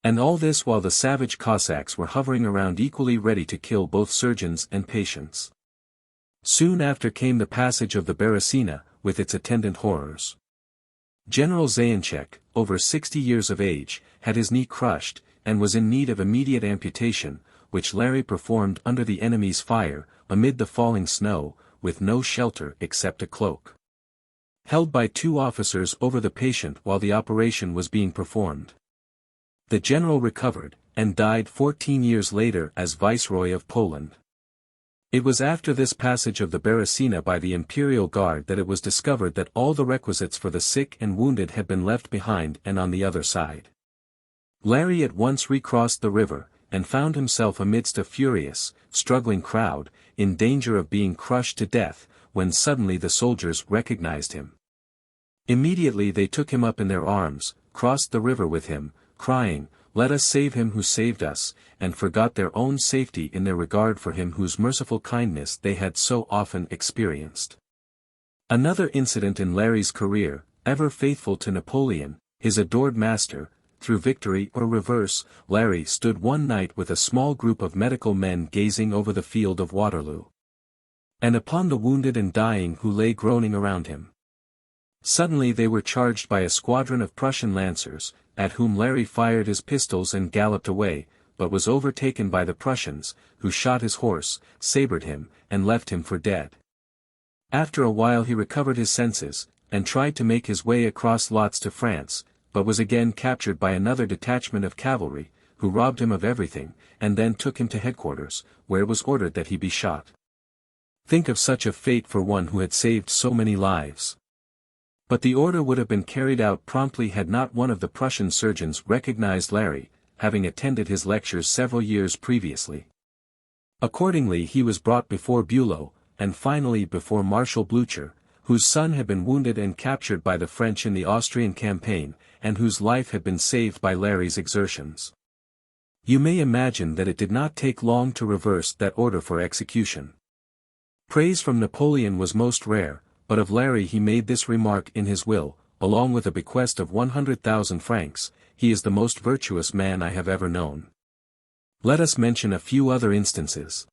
And all this while the savage Cossacks were hovering around equally ready to kill both surgeons and patients. Soon after came the passage of the Beresina, with its attendant horrors. General Zayanchek, over 60 years of age, had his knee crushed, and was in need of immediate amputation, which Larry performed under the enemy's fire, amid the falling snow, with no shelter except a cloak. Held by 2 officers over the patient while the operation was being performed. The general recovered, and died 14 years later as Viceroy of Poland. It was after this passage of the Beresina by the Imperial Guard that it was discovered that all the requisites for the sick and wounded had been left behind and on the other side. Larry at once recrossed the river, and found himself amidst a furious, struggling crowd, in danger of being crushed to death, when suddenly the soldiers recognized him. Immediately they took him up in their arms, crossed the river with him, crying, "Let us save him who saved us," and forgot their own safety in their regard for him whose merciful kindness they had so often experienced. Another incident in Larry's career, ever faithful to Napoleon, his adored master. Through victory or reverse, Larry stood one night with a small group of medical men gazing over the field of Waterloo. And upon the wounded and dying who lay groaning around him. Suddenly they were charged by a squadron of Prussian lancers, at whom Larry fired his pistols and galloped away, but was overtaken by the Prussians, who shot his horse, sabred him, and left him for dead. After a while he recovered his senses, and tried to make his way across lots to France, but was again captured by another detachment of cavalry, who robbed him of everything, and then took him to headquarters, where it was ordered that he be shot. Think of such a fate for one who had saved so many lives. But the order would have been carried out promptly had not one of the Prussian surgeons recognized Larry, having attended his lectures several years previously. Accordingly he was brought before Bülow, and finally before Marshal Blücher, whose son had been wounded and captured by the French in the Austrian campaign, and whose life had been saved by Larry's exertions. You may imagine that it did not take long to reverse that order for execution. Praise from Napoleon was most rare, but of Larry he made this remark in his will, along with a bequest of 100,000 francs, "He is the most virtuous man I have ever known." Let us mention a few other instances.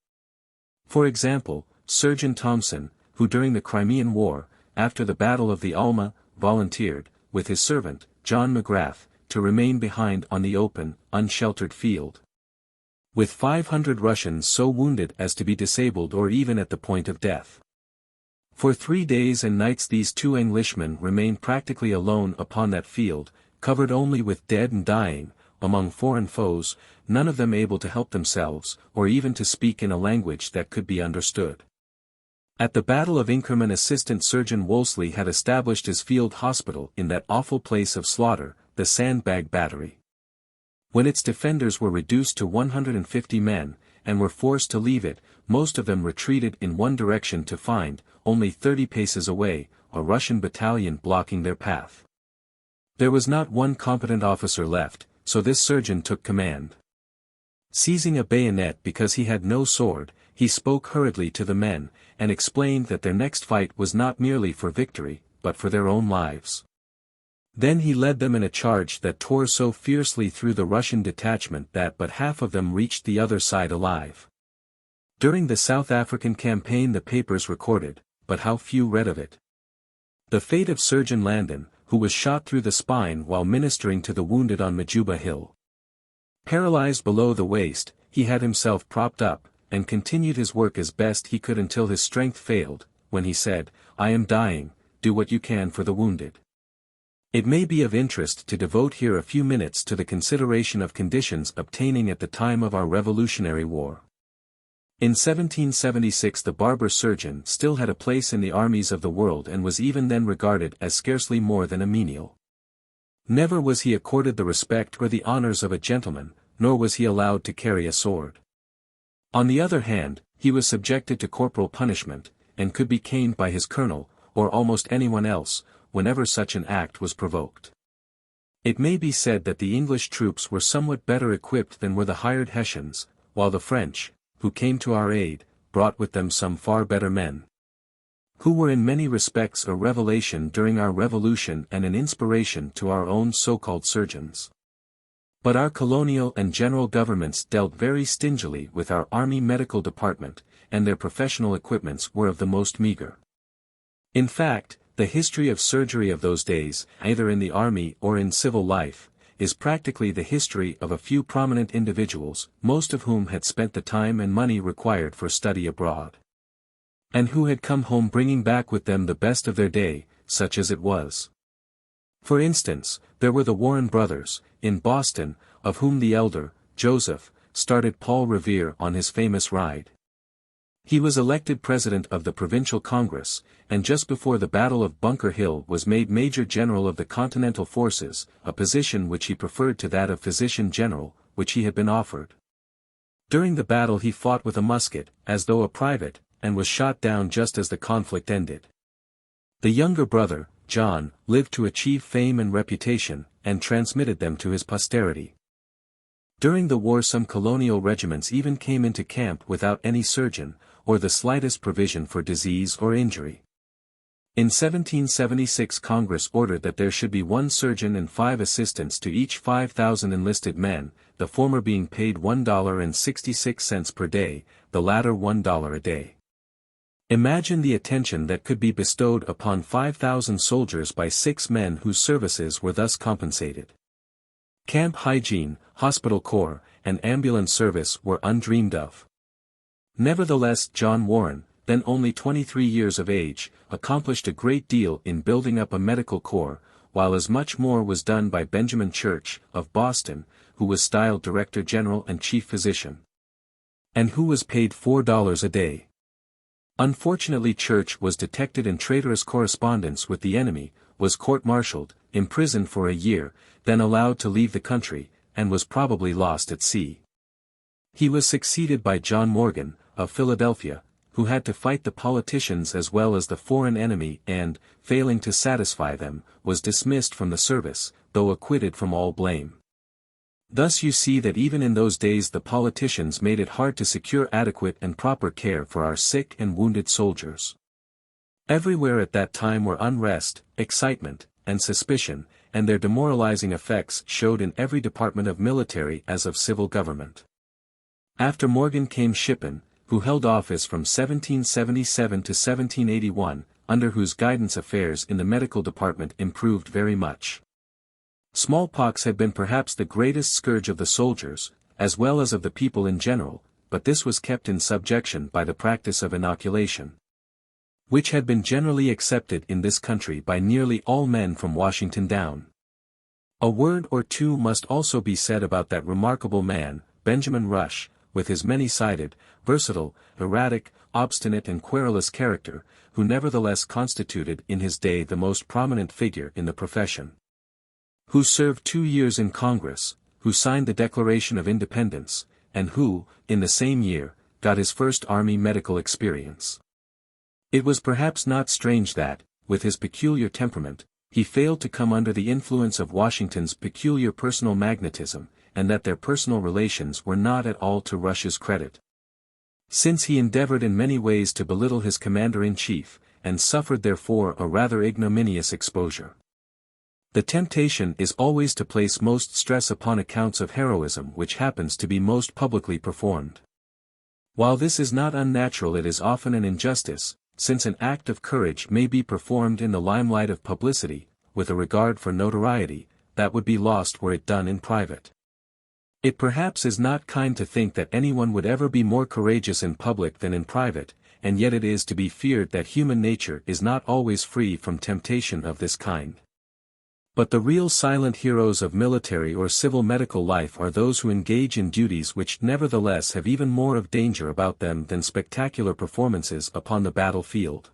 For example, Surgeon Thomson, who during the Crimean War, after the Battle of the Alma, volunteered, with his servant, John McGrath, to remain behind on the open, unsheltered field. With 500 Russians so wounded as to be disabled or even at the point of death. For 3 days and nights these 2 Englishmen remained practically alone upon that field, covered only with dead and dying, among foreign foes, none of them able to help themselves, or even to speak in a language that could be understood. At the Battle of Inkerman Assistant Surgeon Wolseley had established his field hospital in that awful place of slaughter, the Sandbag Battery. When its defenders were reduced to 150 men, and were forced to leave it, most of them retreated in one direction to find, only 30 paces away, a Russian battalion blocking their path. There was not one competent officer left, so this surgeon took command. Seizing a bayonet because he had no sword, he spoke hurriedly to the men, and explained that their next fight was not merely for victory, but for their own lives. Then he led them in a charge that tore so fiercely through the Russian detachment that but half of them reached the other side alive. During the South African campaign the papers recorded, but how few read of it. The fate of Surgeon Landon, who was shot through the spine while ministering to the wounded on Majuba Hill. Paralyzed below the waist, he had himself propped up, and continued his work as best he could until his strength failed, when he said, "I am dying, do what you can for the wounded." It may be of interest to devote here a few minutes to the consideration of conditions obtaining at the time of our Revolutionary War. In 1776 the barber surgeon still had a place in the armies of the world and was even then regarded as scarcely more than a menial. Never was he accorded the respect or the honors of a gentleman, nor was he allowed to carry a sword. On the other hand, he was subjected to corporal punishment, and could be caned by his colonel, or almost anyone else, whenever such an act was provoked. It may be said that the English troops were somewhat better equipped than were the hired Hessians, while the French, who came to our aid, brought with them some far better men, who were in many respects a revelation during our revolution and an inspiration to our own so-called surgeons. But our colonial and general governments dealt very stingily with our army medical department, and their professional equipments were of the most meager. In fact, the history of surgery of those days, either in the army or in civil life, is practically the history of a few prominent individuals, most of whom had spent the time and money required for study abroad, and who had come home bringing back with them the best of their day, such as it was. For instance, there were the Warren brothers, in Boston, of whom the elder, Joseph, started Paul Revere on his famous ride. He was elected president of the Provincial Congress, and just before the Battle of Bunker Hill was made Major General of the Continental Forces, a position which he preferred to that of Physician General, which he had been offered. During the battle he fought with a musket, as though a private, and was shot down just as the conflict ended. The younger brother, John, lived to achieve fame and reputation, and transmitted them to his posterity. During the war some colonial regiments even came into camp without any surgeon, or the slightest provision for disease or injury. In 1776 Congress ordered that there should be 1 surgeon and 5 assistants to each 5,000 enlisted men, the former being paid $1.66 per day, the latter $1 a day. Imagine the attention that could be bestowed upon 5,000 soldiers by 6 men whose services were thus compensated. Camp hygiene, hospital corps, and ambulance service were undreamed of. Nevertheless John Warren, then only 23 years of age, accomplished a great deal in building up a medical corps, while as much more was done by Benjamin Church, of Boston, who was styled Director General and Chief Physician, and who was paid $4 a day. Unfortunately Church was detected in traitorous correspondence with the enemy, was court-martialed, imprisoned for a year, then allowed to leave the country, and was probably lost at sea. He was succeeded by John Morgan, of Philadelphia, who had to fight the politicians as well as the foreign enemy and, failing to satisfy them, was dismissed from the service, though acquitted from all blame. Thus you see that even in those days the politicians made it hard to secure adequate and proper care for our sick and wounded soldiers. Everywhere at that time were unrest, excitement, and suspicion, and their demoralizing effects showed in every department of military as of civil government. After Morgan came Shippen, who held office from 1777 to 1781, under whose guidance affairs in the medical department improved very much. Smallpox had been perhaps the greatest scourge of the soldiers, as well as of the people in general, but this was kept in subjection by the practice of inoculation, which had been generally accepted in this country by nearly all men from Washington down. A word or two must also be said about that remarkable man, Benjamin Rush, with his many-sided, versatile, erratic, obstinate and querulous character, who nevertheless constituted in his day the most prominent figure in the profession. Who served 2 years in Congress, who signed the Declaration of Independence, and who, in the same year, got his first army medical experience. It was perhaps not strange that, with his peculiar temperament, he failed to come under the influence of Washington's peculiar personal magnetism, and that their personal relations were not at all to Rush's credit. Since he endeavored in many ways to belittle his commander-in-chief, and suffered therefore a rather ignominious exposure. The temptation is always to place most stress upon accounts of heroism which happens to be most publicly performed. While this is not unnatural, it is often an injustice, since an act of courage may be performed in the limelight of publicity, with a regard for notoriety, that would be lost were it done in private. It perhaps is not kind to think that anyone would ever be more courageous in public than in private, and yet it is to be feared that human nature is not always free from temptation of this kind. But the real silent heroes of military or civil medical life are those who engage in duties which nevertheless have even more of danger about them than spectacular performances upon the battlefield.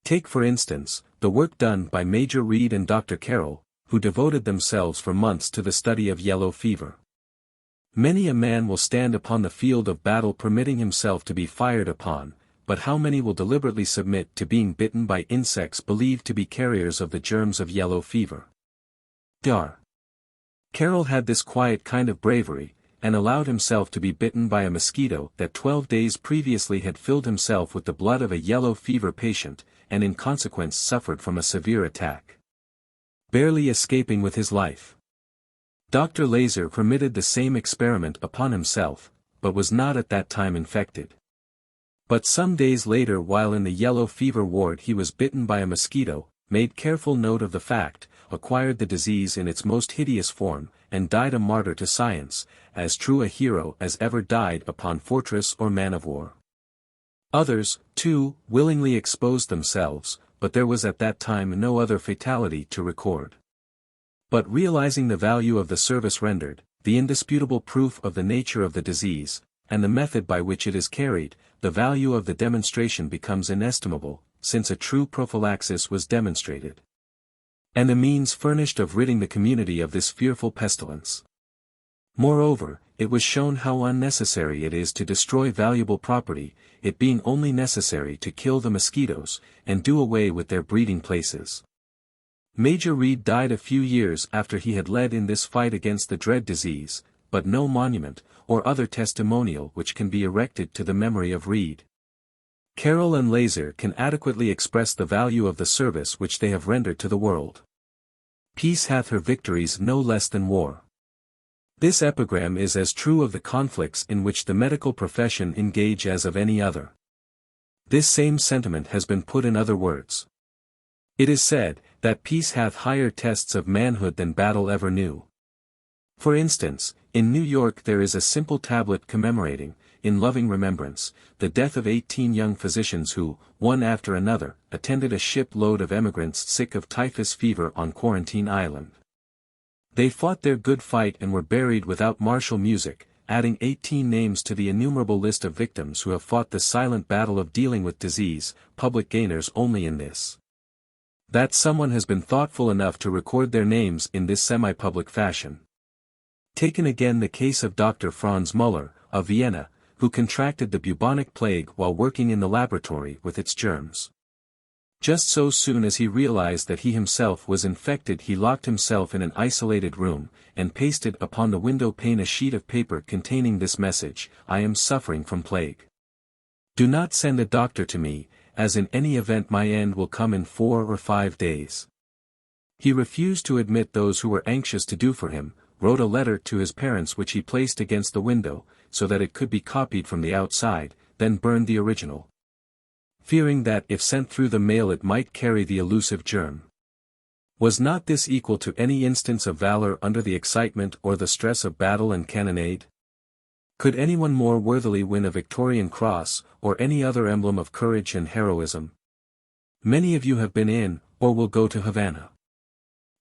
Take for instance, the work done by Major Reed and Dr. Carroll, who devoted themselves for months to the study of yellow fever. Many a man will stand upon the field of battle permitting himself to be fired upon, but how many will deliberately submit to being bitten by insects believed to be carriers of the germs of yellow fever? Dr. Carroll had this quiet kind of bravery, and allowed himself to be bitten by a mosquito that 12 days previously had filled himself with the blood of a yellow fever patient, and in consequence suffered from a severe attack, barely escaping with his life. Dr. Laser permitted the same experiment upon himself, but was not at that time infected. But some days later, while in the yellow fever ward, he was bitten by a mosquito, made careful note of the fact, acquired the disease in its most hideous form, and died a martyr to science, as true a hero as ever died upon fortress or man-of-war. Others, too, willingly exposed themselves, but there was at that time no other fatality to record. But realizing the value of the service rendered, the indisputable proof of the nature of the disease, and the method by which it is carried, the value of the demonstration becomes inestimable, since a true prophylaxis was demonstrated, and a means furnished of ridding the community of this fearful pestilence. Moreover, it was shown how unnecessary it is to destroy valuable property, it being only necessary to kill the mosquitoes, and do away with their breeding places. Major Reed died a few years after he had led in this fight against the dread disease, but no monument, or other testimonial which can be erected to the memory of Reed, Carroll and Laser can adequately express the value of the service which they have rendered to the world. Peace hath her victories no less than war. This epigram is as true of the conflicts in which the medical profession engage as of any other. This same sentiment has been put in other words. It is said, that peace hath higher tests of manhood than battle ever knew. For instance, in New York there is a simple tablet commemorating, in loving remembrance, the death of 18 young physicians who, one after another, attended a ship load of emigrants sick of typhus fever on Quarantine Island. They fought their good fight and were buried without martial music, adding 18 names to the innumerable list of victims who have fought the silent battle of dealing with disease, public gainers only in this, that someone has been thoughtful enough to record their names in this semi-public fashion. Taken again the case of Dr. Franz Müller, of Vienna, who contracted the bubonic plague while working in the laboratory with its germs. Just so soon as he realized that he himself was infected, he locked himself in an isolated room, and pasted upon the window pane a sheet of paper containing this message: "I am suffering from plague. Do not send a doctor to me, as in any event my end will come in 4 or 5 days." He refused to admit those who were anxious to do for him, wrote a letter to his parents which he placed against the window, so that it could be copied from the outside, then burned the original, fearing that if sent through the mail it might carry the elusive germ. Was not this equal to any instance of valor under the excitement or the stress of battle and cannonade? Could anyone more worthily win a Victorian Cross, or any other emblem of courage and heroism? Many of you have been in, or will go to Havana.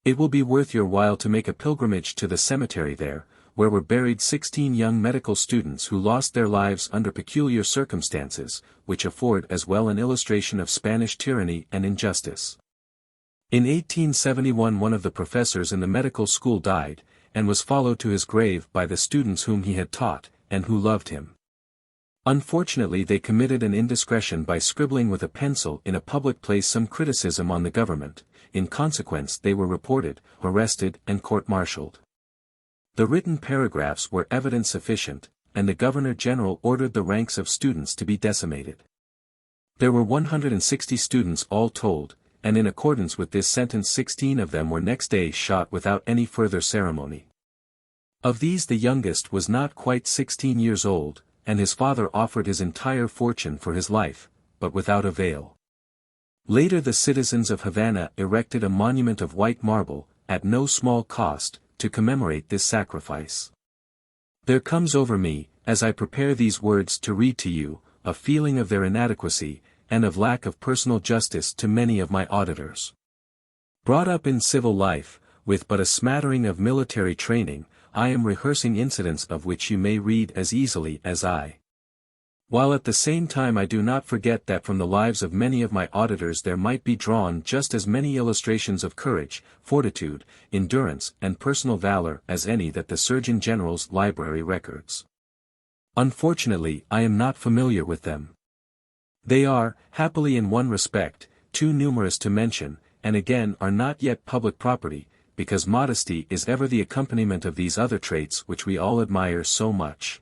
It will be worth your while to make a pilgrimage to the cemetery there, where were buried 16 young medical students who lost their lives under peculiar circumstances, which afford as well an illustration of Spanish tyranny and injustice. In 1871 one of the professors in the medical school died, and was followed to his grave by the students whom he had taught, and who loved him. Unfortunately they committed an indiscretion by scribbling with a pencil in a public place some criticism on the government. In consequence they were reported, arrested and court-martialed. The written paragraphs were evidence sufficient, and the Governor-General ordered the ranks of students to be decimated. There were 160 students all told, and in accordance with this sentence 16 of them were next day shot without any further ceremony. Of these the youngest was not quite 16 years old, and his father offered his entire fortune for his life, but without avail. Later the citizens of Havana erected a monument of white marble, at no small cost, to commemorate this sacrifice. There comes over me, as I prepare these words to read to you, a feeling of their inadequacy, and of lack of personal justice to many of my auditors. Brought up in civil life, with but a smattering of military training, I am rehearsing incidents of which you may read as easily as I. While at the same time I do not forget that from the lives of many of my auditors there might be drawn just as many illustrations of courage, fortitude, endurance, and personal valor as any that the Surgeon General's library records. Unfortunately, I am not familiar with them. They are, happily in one respect, too numerous to mention, and again are not yet public property, because modesty is ever the accompaniment of these other traits which we all admire so much.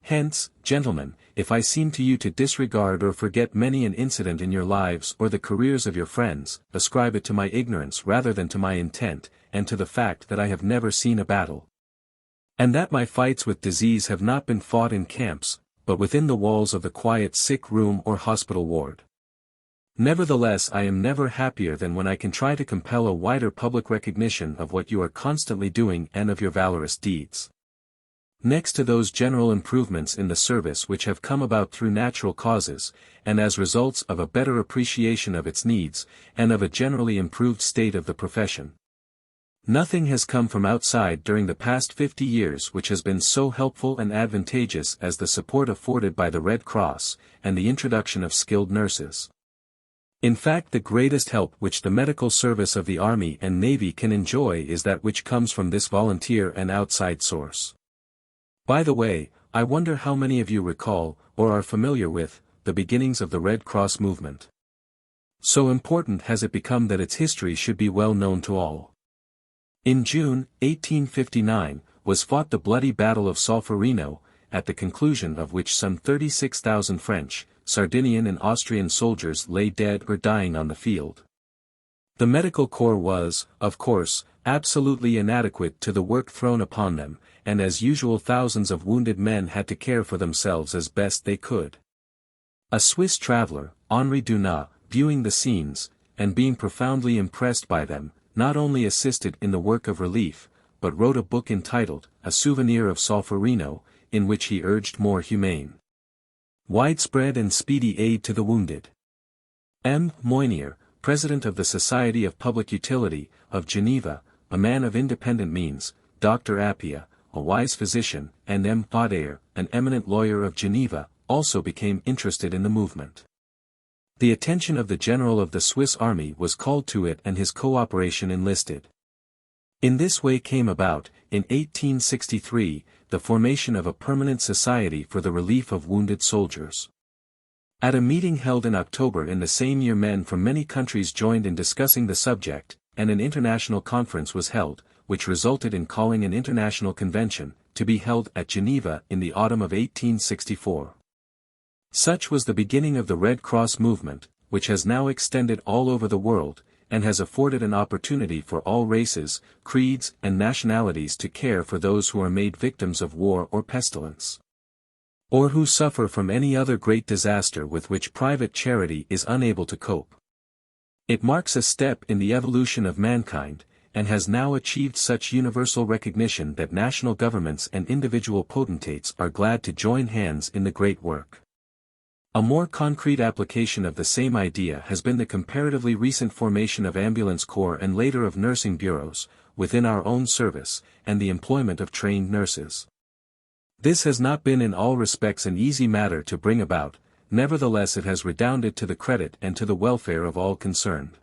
Hence, gentlemen, if I seem to you to disregard or forget many an incident in your lives or the careers of your friends, ascribe it to my ignorance rather than to my intent, and to the fact that I have never seen a battle. And that my fights with disease have not been fought in camps, but within the walls of the quiet sick room or hospital ward. Nevertheless, I am never happier than when I can try to compel a wider public recognition of what you are constantly doing and of your valorous deeds. Next to those general improvements in the service which have come about through natural causes, and as results of a better appreciation of its needs, and of a generally improved state of the profession. Nothing has come from outside during the past 50 years which has been so helpful and advantageous as the support afforded by the Red Cross, and the introduction of skilled nurses. In fact, the greatest help which the medical service of the Army and Navy can enjoy is that which comes from this volunteer and outside source. By the way, I wonder how many of you recall, or are familiar with, the beginnings of the Red Cross movement. So important has it become that its history should be well known to all. In June, 1859, was fought the bloody Battle of Solferino, at the conclusion of which some 36,000 French, Sardinian and Austrian soldiers lay dead or dying on the field. The medical corps was, of course, absolutely inadequate to the work thrown upon them, and as usual thousands of wounded men had to care for themselves as best they could. A Swiss traveller, Henri Dunant, viewing the scenes, and being profoundly impressed by them, not only assisted in the work of relief, but wrote a book entitled, A Souvenir of Solferino, in which he urged more humane, widespread and speedy aid to the wounded. M. Moynier, President of the Society of Public Utility, of Geneva, a man of independent means, Dr. Appia, a wise physician, and M. Baudaire, an eminent lawyer of Geneva, also became interested in the movement. The attention of the general of the Swiss army was called to it and his cooperation enlisted. In this way came about, in 1863, the formation of a permanent society for the relief of wounded soldiers. At a meeting held in October in the same year, men from many countries joined in discussing the subject, and an international conference was held, which resulted in calling an international convention, to be held at Geneva in the autumn of 1864. Such was the beginning of the Red Cross movement, which has now extended all over the world, and has afforded an opportunity for all races, creeds, and nationalities to care for those who are made victims of war or pestilence, or who suffer from any other great disaster with which private charity is unable to cope. It marks a step in the evolution of mankind, and has now achieved such universal recognition that national governments and individual potentates are glad to join hands in the great work. A more concrete application of the same idea has been the comparatively recent formation of ambulance corps and later of nursing bureaus, within our own service, and the employment of trained nurses. This has not been in all respects an easy matter to bring about, nevertheless it has redounded to the credit and to the welfare of all concerned.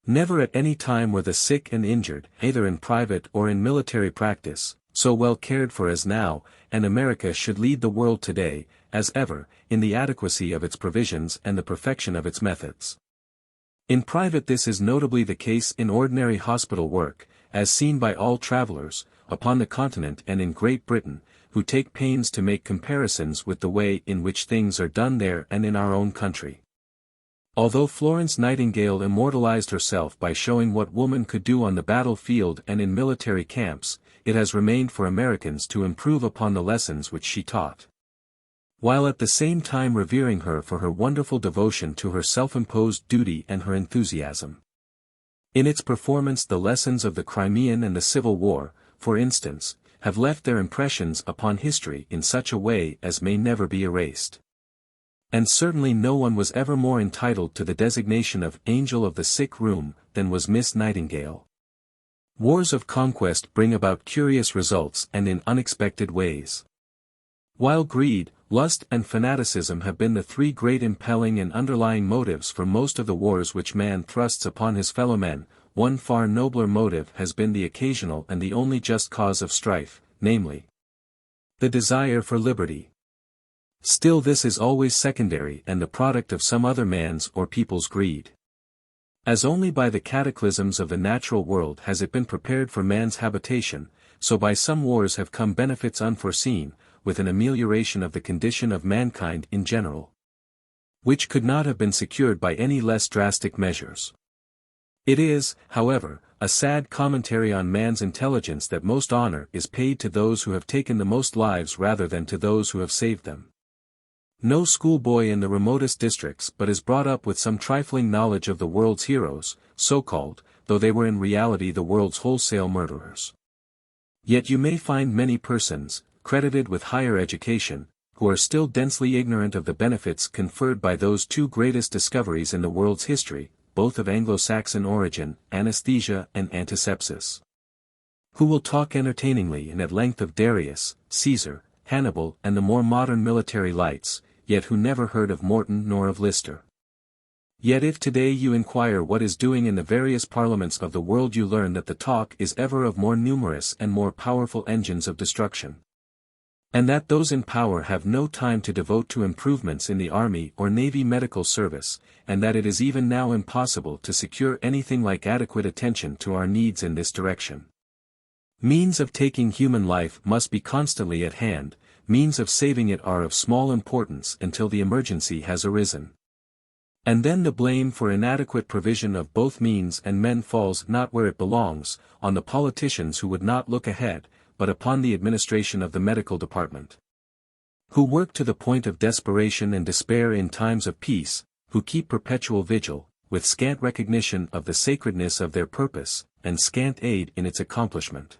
Never at any time were the sick and injured, either in private or in military practice, so well cared for as now, and America should lead the world today, as ever, in the adequacy of its provisions and the perfection of its methods. In private this is notably the case in ordinary hospital work, as seen by all travelers, upon the continent and in Great Britain, who take pains to make comparisons with the way in which things are done there and in our own country. Although Florence Nightingale immortalized herself by showing what woman could do on the battlefield and in military camps, it has remained for Americans to improve upon the lessons which she taught, while at the same time revering her for her wonderful devotion to her self-imposed duty and her enthusiasm. In its performance the lessons of the Crimean and the Civil War, for instance, have left their impressions upon history in such a way as may never be erased. And certainly no one was ever more entitled to the designation of Angel of the Sick Room than was Miss Nightingale. Wars of conquest bring about curious results and in unexpected ways. While greed, lust and fanaticism have been the three great impelling and underlying motives for most of the wars which man thrusts upon his fellow men, one far nobler motive has been the occasional and the only just cause of strife, namely, the desire for liberty. Still this is always secondary and the product of some other man's or people's greed. As only by the cataclysms of the natural world has it been prepared for man's habitation, so by some wars have come benefits unforeseen, with an amelioration of the condition of mankind in general, which could not have been secured by any less drastic measures. It is, however, a sad commentary on man's intelligence that most honor is paid to those who have taken the most lives rather than to those who have saved them. No schoolboy in the remotest districts but is brought up with some trifling knowledge of the world's heroes, so-called, though they were in reality the world's wholesale murderers. Yet you may find many persons, credited with higher education, who are still densely ignorant of the benefits conferred by those two greatest discoveries in the world's history, both of Anglo-Saxon origin, anesthesia and antisepsis. Who will talk entertainingly and at length of Darius, Caesar, Hannibal and the more modern military lights, yet who never heard of Morton nor of Lister. Yet if today you inquire what is doing in the various parliaments of the world, you learn that the talk is ever of more numerous and more powerful engines of destruction, and that those in power have no time to devote to improvements in the army or navy medical service, and that it is even now impossible to secure anything like adequate attention to our needs in this direction. Means of taking human life must be constantly at hand, means of saving it are of small importance until the emergency has arisen. And then the blame for inadequate provision of both means and men falls not where it belongs, on the politicians who would not look ahead, but upon the administration of the medical department, who work to the point of desperation and despair in times of peace, who keep perpetual vigil, with scant recognition of the sacredness of their purpose, and scant aid in its accomplishment.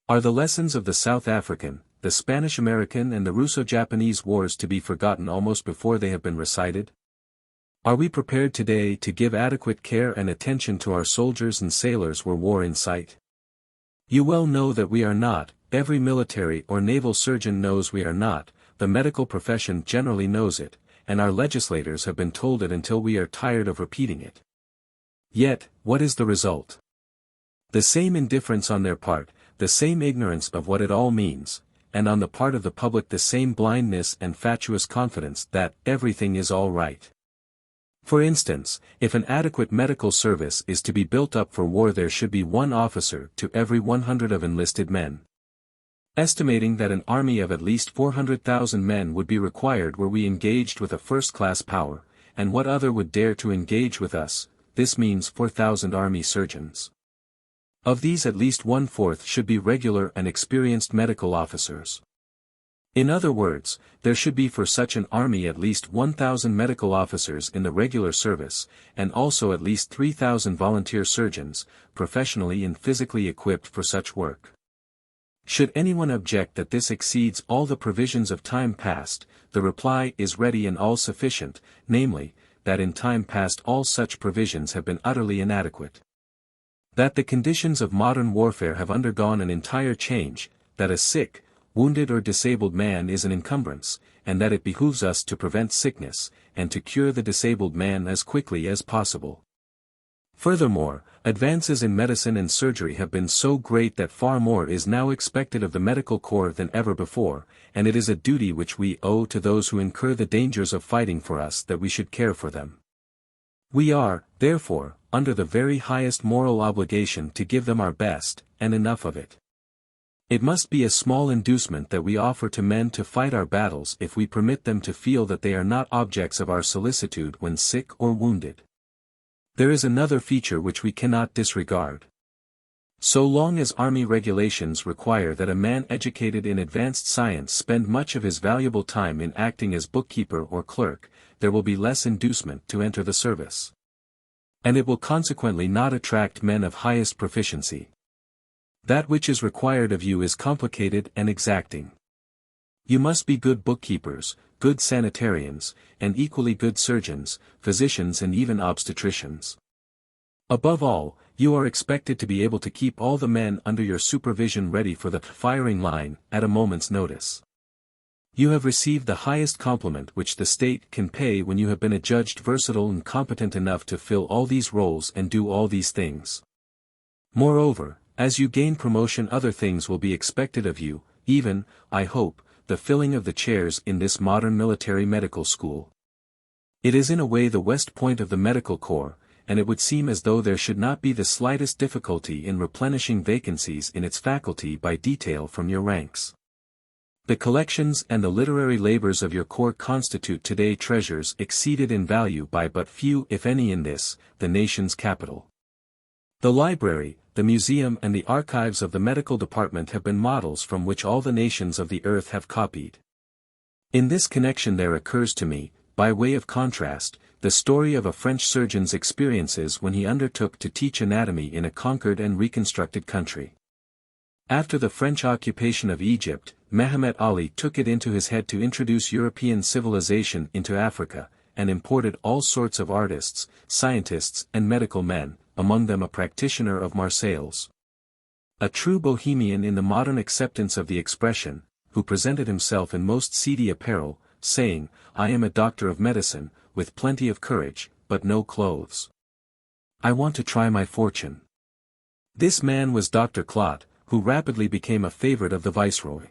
Are the lessons of the South African, the Spanish-American and the Russo-Japanese wars to be forgotten almost before they have been recited? Are we prepared today to give adequate care and attention to our soldiers and sailors were war in sight? You well know that we are not, every military or naval surgeon knows we are not, the medical profession generally knows it, and our legislators have been told it until we are tired of repeating it. Yet, what is the result? The same indifference on their part, the same ignorance of what it all means, and on the part of the public the same blindness and fatuous confidence that everything is all right. For instance, if an adequate medical service is to be built up for war, there should be one officer to every 100 of enlisted men. Estimating that an army of at least 400,000 men would be required were we engaged with a first-class power, and what other would dare to engage with us, this means 4,000 army surgeons. Of these at least 1/4 should be regular and experienced medical officers. In other words, there should be for such an army at least 1,000 medical officers in the regular service, and also at least 3,000 volunteer surgeons, professionally and physically equipped for such work. Should anyone object that this exceeds all the provisions of time past, the reply is ready and all sufficient, namely, that in time past all such provisions have been utterly inadequate. That the conditions of modern warfare have undergone an entire change, that a sick, wounded or disabled man is an encumbrance, and that it behooves us to prevent sickness, and to cure the disabled man as quickly as possible. Furthermore, advances in medicine and surgery have been so great that far more is now expected of the medical corps than ever before, and it is a duty which we owe to those who incur the dangers of fighting for us that we should care for them. We are, therefore, under the very highest moral obligation to give them our best, and enough of it. It must be a small inducement that we offer to men to fight our battles if we permit them to feel that they are not objects of our solicitude when sick or wounded. There is another feature which we cannot disregard. So long as army regulations require that a man educated in advanced science spend much of his valuable time in acting as bookkeeper or clerk, there will be less inducement to enter the service. And it will consequently not attract men of highest proficiency. That which is required of you is complicated and exacting. You must be good bookkeepers, good sanitarians, and equally good surgeons, physicians and even obstetricians. Above all, you are expected to be able to keep all the men under your supervision ready for the firing line at a moment's notice. You have received the highest compliment which the state can pay when you have been adjudged versatile and competent enough to fill all these roles and do all these things. Moreover, as you gain promotion, other things will be expected of you, even, I hope, the filling of the chairs in this modern military medical school. It is in a way the West Point of the medical corps, and it would seem as though there should not be the slightest difficulty in replenishing vacancies in its faculty by detail from your ranks. The collections and the literary labors of your corps constitute today treasures exceeded in value by but few if any in this, the nation's capital. The library, the museum and the archives of the medical department have been models from which all the nations of the earth have copied. In this connection there occurs to me, by way of contrast, the story of a French surgeon's experiences when he undertook to teach anatomy in a conquered and reconstructed country. After the French occupation of Egypt, Mehemet Ali took it into his head to introduce European civilization into Africa, and imported all sorts of artists, scientists and medical men, among them a practitioner of Marseilles. A true bohemian in the modern acceptance of the expression, who presented himself in most seedy apparel, saying, "I am a doctor of medicine, with plenty of courage, but no clothes. I want to try my fortune." This man was Dr. Clot, who rapidly became a favorite of the viceroy.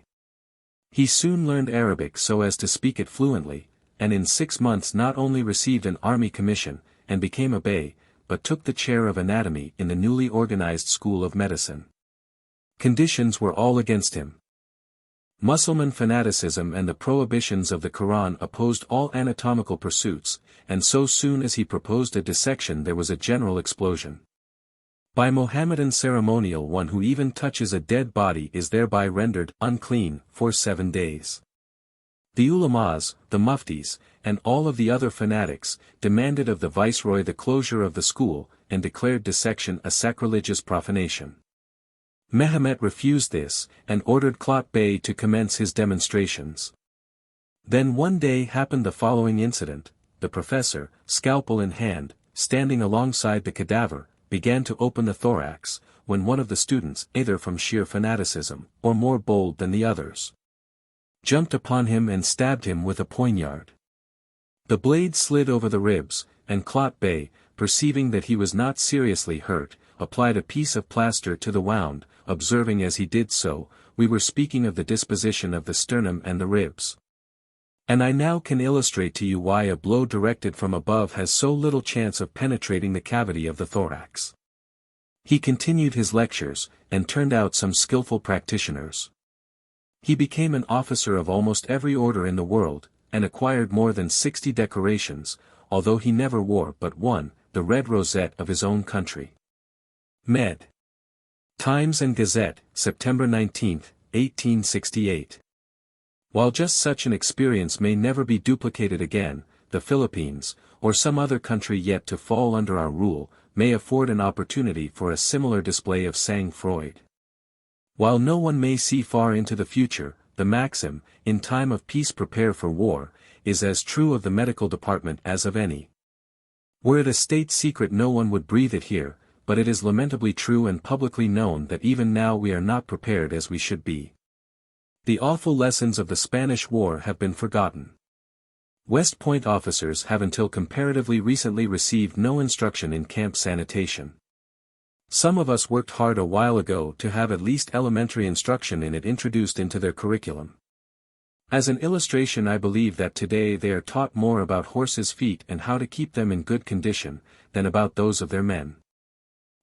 He soon learned Arabic so as to speak it fluently, and in 6 months not only received an army commission, and became a bey, but took the chair of anatomy in the newly organized school of medicine. Conditions were all against him. Mussulman fanaticism and the prohibitions of the Quran opposed all anatomical pursuits, and so soon as he proposed a dissection there was a general explosion. By Mohammedan ceremonial one who even touches a dead body is thereby rendered unclean for 7 days. The ulamas, the muftis, and all of the other fanatics, demanded of the viceroy the closure of the school, and declared dissection a sacrilegious profanation. Mehemet refused this, and ordered Clot Bey to commence his demonstrations. Then one day happened the following incident: the professor, scalpel in hand, standing alongside the cadaver, began to open the thorax, when one of the students, either from sheer fanaticism, or more bold than the others, jumped upon him and stabbed him with a poignard. The blade slid over the ribs, and Clot Bey, perceiving that he was not seriously hurt, applied a piece of plaster to the wound, observing as he did so, "We were speaking of the disposition of the sternum and the ribs. And I now can illustrate to you why a blow directed from above has so little chance of penetrating the cavity of the thorax." He continued his lectures, and turned out some skillful practitioners. He became an officer of almost every order in the world, and acquired more than 60 decorations, although he never wore but one, the red rosette of his own country. Med. Times and Gazette, September 19, 1868. While just such an experience may never be duplicated again, the Philippines, or some other country yet to fall under our rule, may afford an opportunity for a similar display of sang-froid. While no one may see far into the future, the maxim, "In time of peace prepare for war," is as true of the medical department as of any. Were it a state secret no one would breathe it here, but it is lamentably true and publicly known that even now we are not prepared as we should be. The awful lessons of the Spanish War have been forgotten. West Point officers have until comparatively recently received no instruction in camp sanitation. Some of us worked hard a while ago to have at least elementary instruction in it introduced into their curriculum. As an illustration, I believe that today they are taught more about horses' feet and how to keep them in good condition, than about those of their men.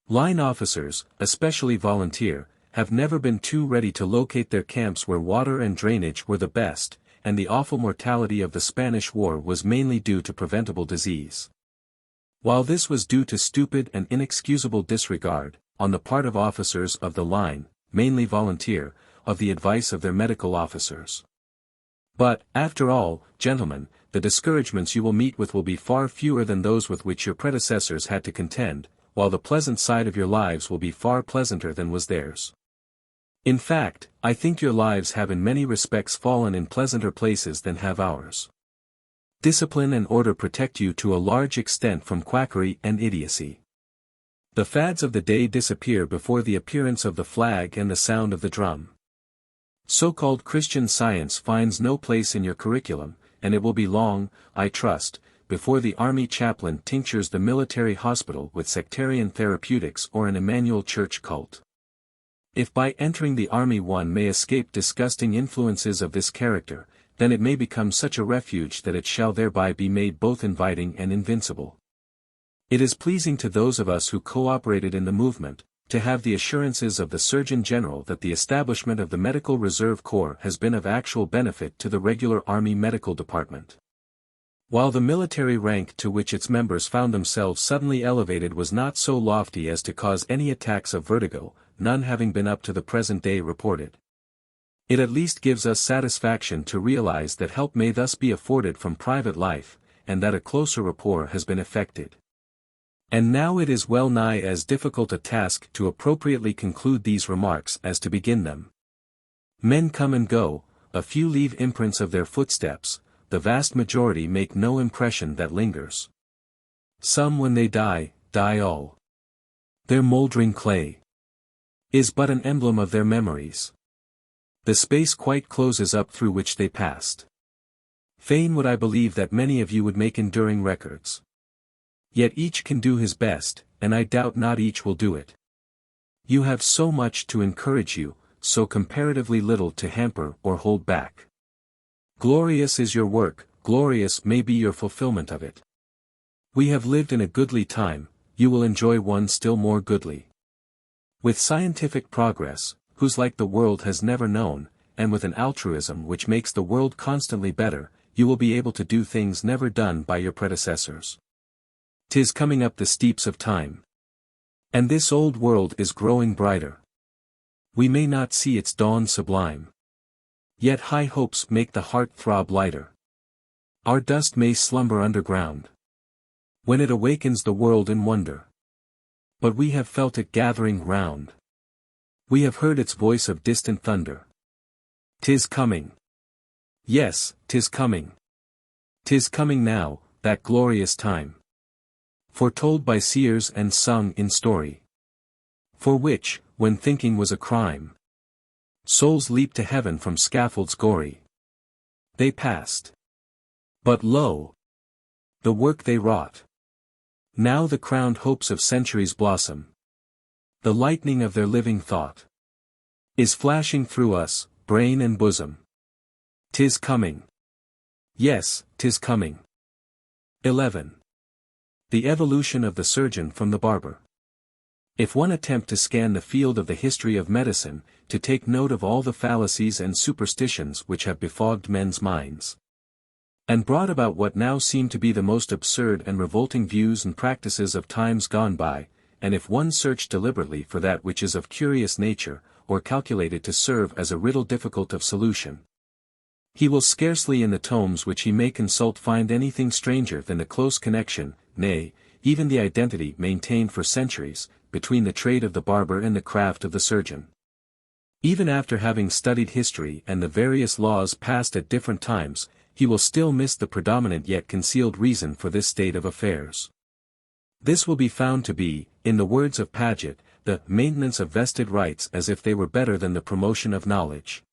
Line officers, especially volunteer, have never been too ready to locate their camps where water and drainage were the best, and the awful mortality of the Spanish War was mainly due to preventable disease. While this was due to stupid and inexcusable disregard, on the part of officers of the line, mainly volunteer, of the advice of their medical officers. But, after all, gentlemen, the discouragements you will meet with will be far fewer than those with which your predecessors had to contend, while the pleasant side of your lives will be far pleasanter than was theirs. In fact, I think your lives have in many respects fallen in pleasanter places than have ours. Discipline and order protect you to a large extent from quackery and idiocy. The fads of the day disappear before the appearance of the flag and the sound of the drum. So-called Christian Science finds no place in your curriculum, and it will be long, I trust, before the army chaplain tinctures the military hospital with sectarian therapeutics or an Emmanuel Church cult. If by entering the army one may escape disgusting influences of this character, then it may become such a refuge that it shall thereby be made both inviting and invincible. It is pleasing to those of us who cooperated in the movement, to have the assurances of the Surgeon General that the establishment of the Medical Reserve Corps has been of actual benefit to the regular Army Medical Department. While the military rank to which its members found themselves suddenly elevated was not so lofty as to cause any attacks of vertigo, none having been up to the present day reported. It at least gives us satisfaction to realize that help may thus be afforded from private life, and that a closer rapport has been effected. And now it is well nigh as difficult a task to appropriately conclude these remarks as to begin them. Men come and go, a few leave imprints of their footsteps, the vast majority make no impression that lingers. Some when they die, die all. Their mouldering clay is but an emblem of their memories. The space quite closes up through which they passed. Fain would I believe that many of you would make enduring records. Yet each can do his best, and I doubt not each will do it. You have so much to encourage you, so comparatively little to hamper or hold back. Glorious is your work, glorious may be your fulfillment of it. We have lived in a goodly time, you will enjoy one still more goodly. With scientific progress, whose like the world has never known, and with an altruism which makes the world constantly better, you will be able to do things never done by your predecessors. 'Tis coming up the steeps of time. And this old world is growing brighter. We may not see its dawn sublime. Yet high hopes make the heart throb lighter. Our dust may slumber underground, when it awakens the world in wonder. But we have felt it gathering round. We have heard its voice of distant thunder. 'Tis coming. Yes, 'tis coming. 'Tis coming now, that glorious time. Foretold by seers and sung in story. For which, when thinking was a crime, souls leaped to heaven from scaffolds gory. They passed. But lo! The work they wrought. Now the crowned hopes of centuries blossom. The lightning of their living thought is flashing through us, brain and bosom. 'Tis coming. Yes, 'tis coming. 11. The evolution of the surgeon from the barber. If one attempt to scan the field of the history of medicine, to take note of all the fallacies and superstitions which have befogged men's minds, and brought about what now seem to be the most absurd and revolting views and practices of times gone by, and if one search deliberately for that which is of curious nature, or calculated to serve as a riddle difficult of solution, he will scarcely in the tomes which he may consult find anything stranger than the close connection, nay, even the identity maintained for centuries, between the trade of the barber and the craft of the surgeon. Even after having studied history and the various laws passed at different times, he will still miss the predominant yet concealed reason for this state of affairs. This will be found to be, in the words of Paget, the maintenance of vested rights as if they were better than the promotion of knowledge.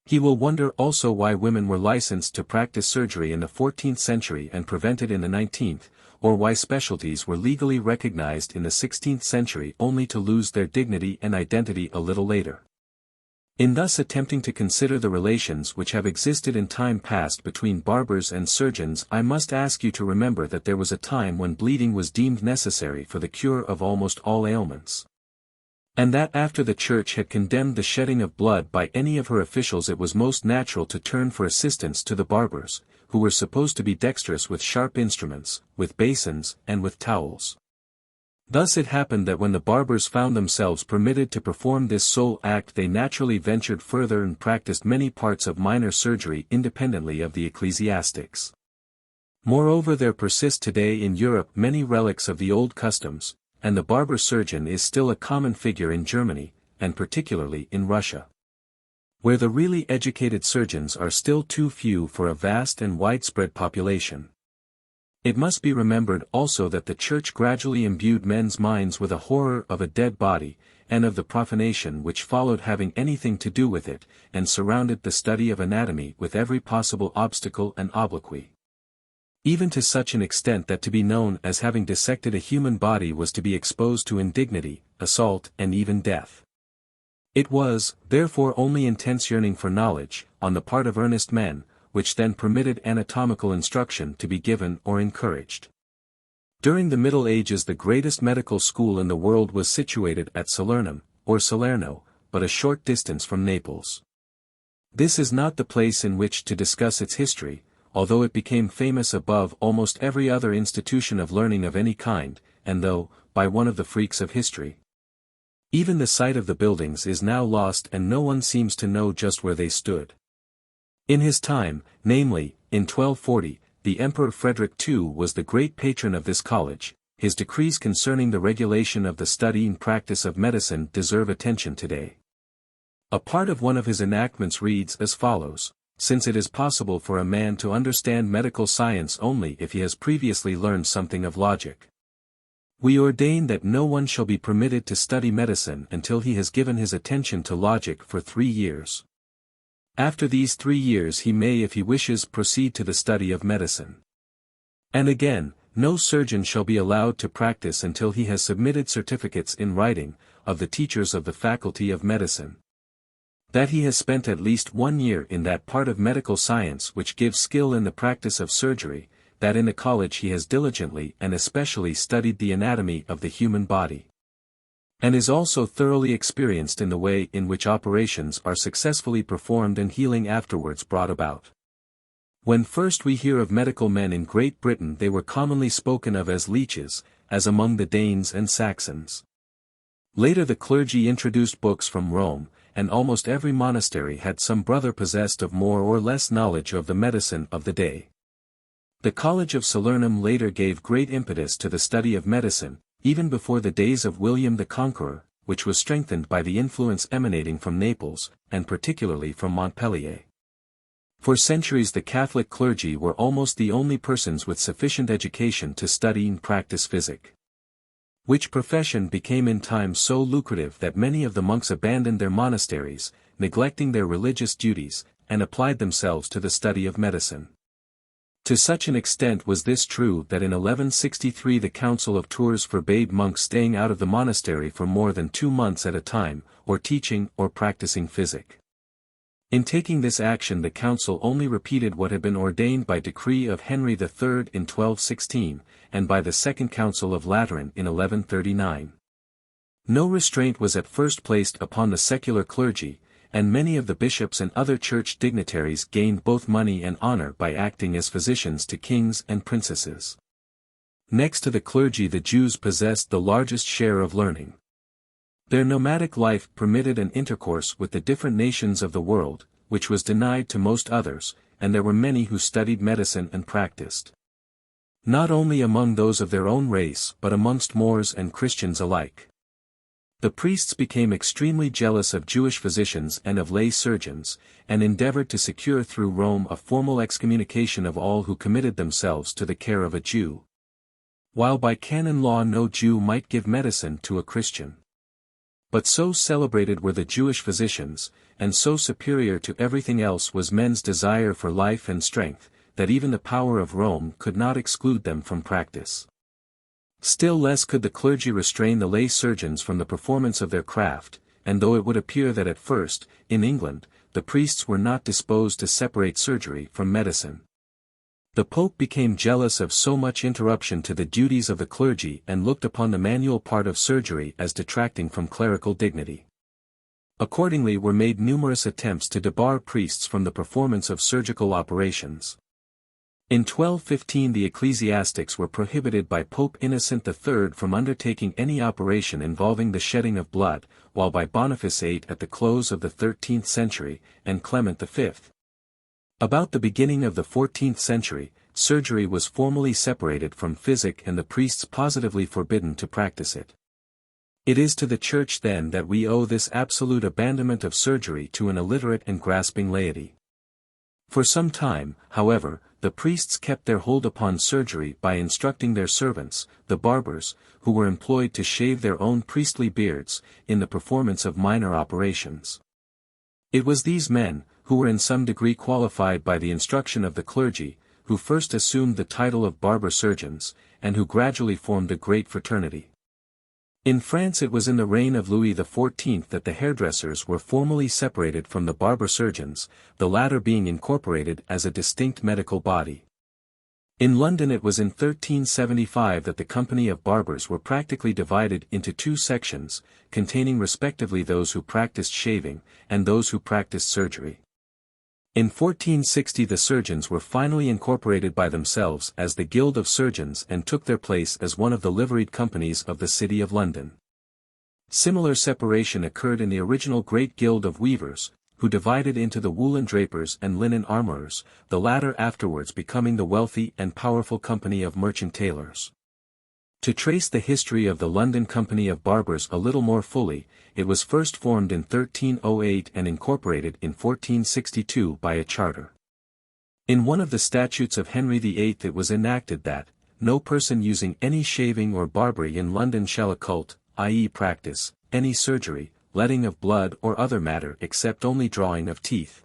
He will wonder also why women were licensed to practice surgery in the 14th century and prevented in the 19th, or why specialties were legally recognized in the 16th century only to lose their dignity and identity a little later. In thus attempting to consider the relations which have existed in time past between barbers and surgeons, I must ask you to remember that there was a time when bleeding was deemed necessary for the cure of almost all ailments. And that after the Church had condemned the shedding of blood by any of her officials, it was most natural to turn for assistance to the barbers, who were supposed to be dexterous with sharp instruments, with basins, and with towels. Thus it happened that when the barbers found themselves permitted to perform this sole act, they naturally ventured further and practiced many parts of minor surgery independently of the ecclesiastics. Moreover, there persist today in Europe many relics of the old customs, and the barber surgeon is still a common figure in Germany, and particularly in Russia, where the really educated surgeons are still too few for a vast and widespread population. It must be remembered also that the Church gradually imbued men's minds with a horror of a dead body, and of the profanation which followed having anything to do with it, and surrounded the study of anatomy with every possible obstacle and obloquy. Even to such an extent that to be known as having dissected a human body was to be exposed to indignity, assault, and even death. It was, therefore, only intense yearning for knowledge, on the part of earnest men, which then permitted anatomical instruction to be given or encouraged. During the Middle Ages the greatest medical school in the world was situated at Salernum, or Salerno, but a short distance from Naples. This is not the place in which to discuss its history, although it became famous above almost every other institution of learning of any kind, and though, by one of the freaks of history, even the site of the buildings is now lost and no one seems to know just where they stood. In his time, namely, in 1240, the Emperor Frederick II was the great patron of this college. His decrees concerning the regulation of the study and practice of medicine deserve attention today. A part of one of his enactments reads as follows: "Since it is possible for a man to understand medical science only if he has previously learned something of logic, we ordain that no one shall be permitted to study medicine until he has given his attention to logic for 3 years. After these 3 years he may, if he wishes, proceed to the study of medicine. And again, no surgeon shall be allowed to practice until he has submitted certificates in writing, of the teachers of the faculty of medicine, that he has spent at least 1 year in that part of medical science which gives skill in the practice of surgery, that in the college he has diligently and especially studied the anatomy of the human body, and is also thoroughly experienced in the way in which operations are successfully performed and healing afterwards brought about. When first we hear of medical men in Great Britain they were commonly spoken of as leeches, as among the Danes and Saxons. Later the clergy introduced books from Rome, and almost every monastery had some brother possessed of more or less knowledge of the medicine of the day. The College of Salernum later gave great impetus to the study of medicine, even before the days of William the Conqueror, which was strengthened by the influence emanating from Naples, and particularly from Montpellier. For centuries the Catholic clergy were almost the only persons with sufficient education to study and practice physic, which profession became in time so lucrative that many of the monks abandoned their monasteries, neglecting their religious duties, and applied themselves to the study of medicine. To such an extent was this true that in 1163 the Council of Tours forbade monks staying out of the monastery for more than 2 months at a time, or teaching or practicing physic. In taking this action the council only repeated what had been ordained by decree of Henry III in 1216, and by the Second Council of Lateran in 1139. No restraint was at first placed upon the secular clergy, and many of the bishops and other church dignitaries gained both money and honor by acting as physicians to kings and princesses. Next to the clergy the Jews possessed the largest share of learning. Their nomadic life permitted an intercourse with the different nations of the world, which was denied to most others, and there were many who studied medicine and practiced, not only among those of their own race but amongst Moors and Christians alike. The priests became extremely jealous of Jewish physicians and of lay surgeons, and endeavored to secure through Rome a formal excommunication of all who committed themselves to the care of a Jew, while by canon law no Jew might give medicine to a Christian. But so celebrated were the Jewish physicians, and so superior to everything else was men's desire for life and strength, that even the power of Rome could not exclude them from practice. Still less could the clergy restrain the lay surgeons from the performance of their craft, and though it would appear that at first, in England, the priests were not disposed to separate surgery from medicine, the Pope became jealous of so much interruption to the duties of the clergy and looked upon the manual part of surgery as detracting from clerical dignity. Accordingly were made numerous attempts to debar priests from the performance of surgical operations. In 1215 the ecclesiastics were prohibited by Pope Innocent III from undertaking any operation involving the shedding of blood, while by Boniface VIII at the close of the 13th century, and Clement V, about the beginning of the 14th century, surgery was formally separated from physic and the priests positively forbidden to practice it. It is to the Church then that we owe this absolute abandonment of surgery to an illiterate and grasping laity. For some time, however, the priests kept their hold upon surgery by instructing their servants, the barbers, who were employed to shave their own priestly beards, in the performance of minor operations. It was these men, who were in some degree qualified by the instruction of the clergy, who first assumed the title of barber surgeons, and who gradually formed a great fraternity. In France it was in the reign of Louis XIV that the hairdressers were formally separated from the barber surgeons, the latter being incorporated as a distinct medical body. In London it was in 1375 that the company of barbers were practically divided into two sections, containing respectively those who practiced shaving, and those who practiced surgery. In 1460 the surgeons were finally incorporated by themselves as the Guild of Surgeons and took their place as one of the liveried companies of the City of London. Similar separation occurred in the original Great Guild of Weavers, who divided into the woolen drapers and linen armourers, the latter afterwards becoming the wealthy and powerful company of merchant tailors. To trace the history of the London Company of Barbers a little more fully, it was first formed in 1308 and incorporated in 1462 by a charter. In one of the statutes of Henry VIII it was enacted that, no person using any shaving or barbering in London shall occult, i.e. practice, any surgery, letting of blood or other matter except only drawing of teeth.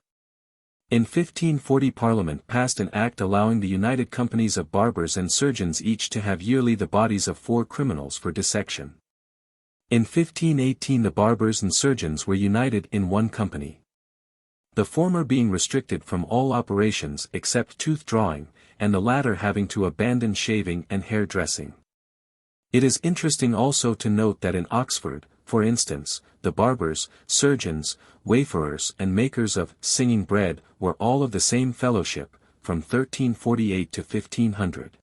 In 1540 Parliament passed an act allowing the united companies of barbers and surgeons each to have yearly the bodies of 4 criminals for dissection. In 1518 the barbers and surgeons were united in one company. The former being restricted from all operations except tooth drawing, and the latter having to abandon shaving and hair dressing. It is interesting also to note that in Oxford, for instance, the barbers, surgeons, wayfarers and makers of singing bread were all of the same fellowship, from 1348 to 1500.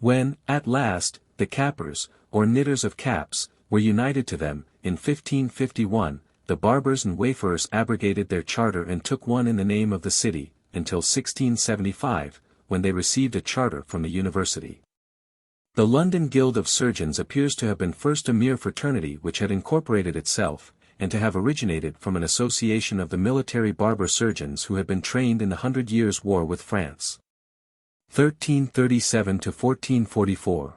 When, at last, the cappers, or knitters of caps, were united to them, in 1551, the barbers and wayfarers abrogated their charter and took one in the name of the city, until 1675, when they received a charter from the university. The London Guild of Surgeons appears to have been first a mere fraternity which had incorporated itself, and to have originated from an association of the military barber surgeons who had been trained in the 100 Years' War with France. 1337 to 1444.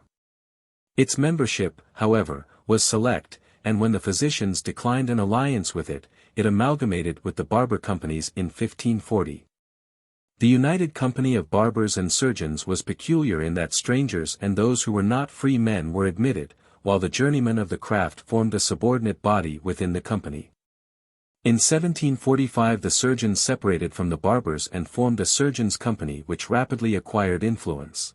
Its membership, however, was select, and when the physicians declined an alliance with it, it amalgamated with the barber companies in 1540. The United Company of Barbers and Surgeons was peculiar in that strangers and those who were not free men were admitted, while the journeymen of the craft formed a subordinate body within the company. In 1745 the surgeons separated from the barbers and formed a surgeons' company which rapidly acquired influence.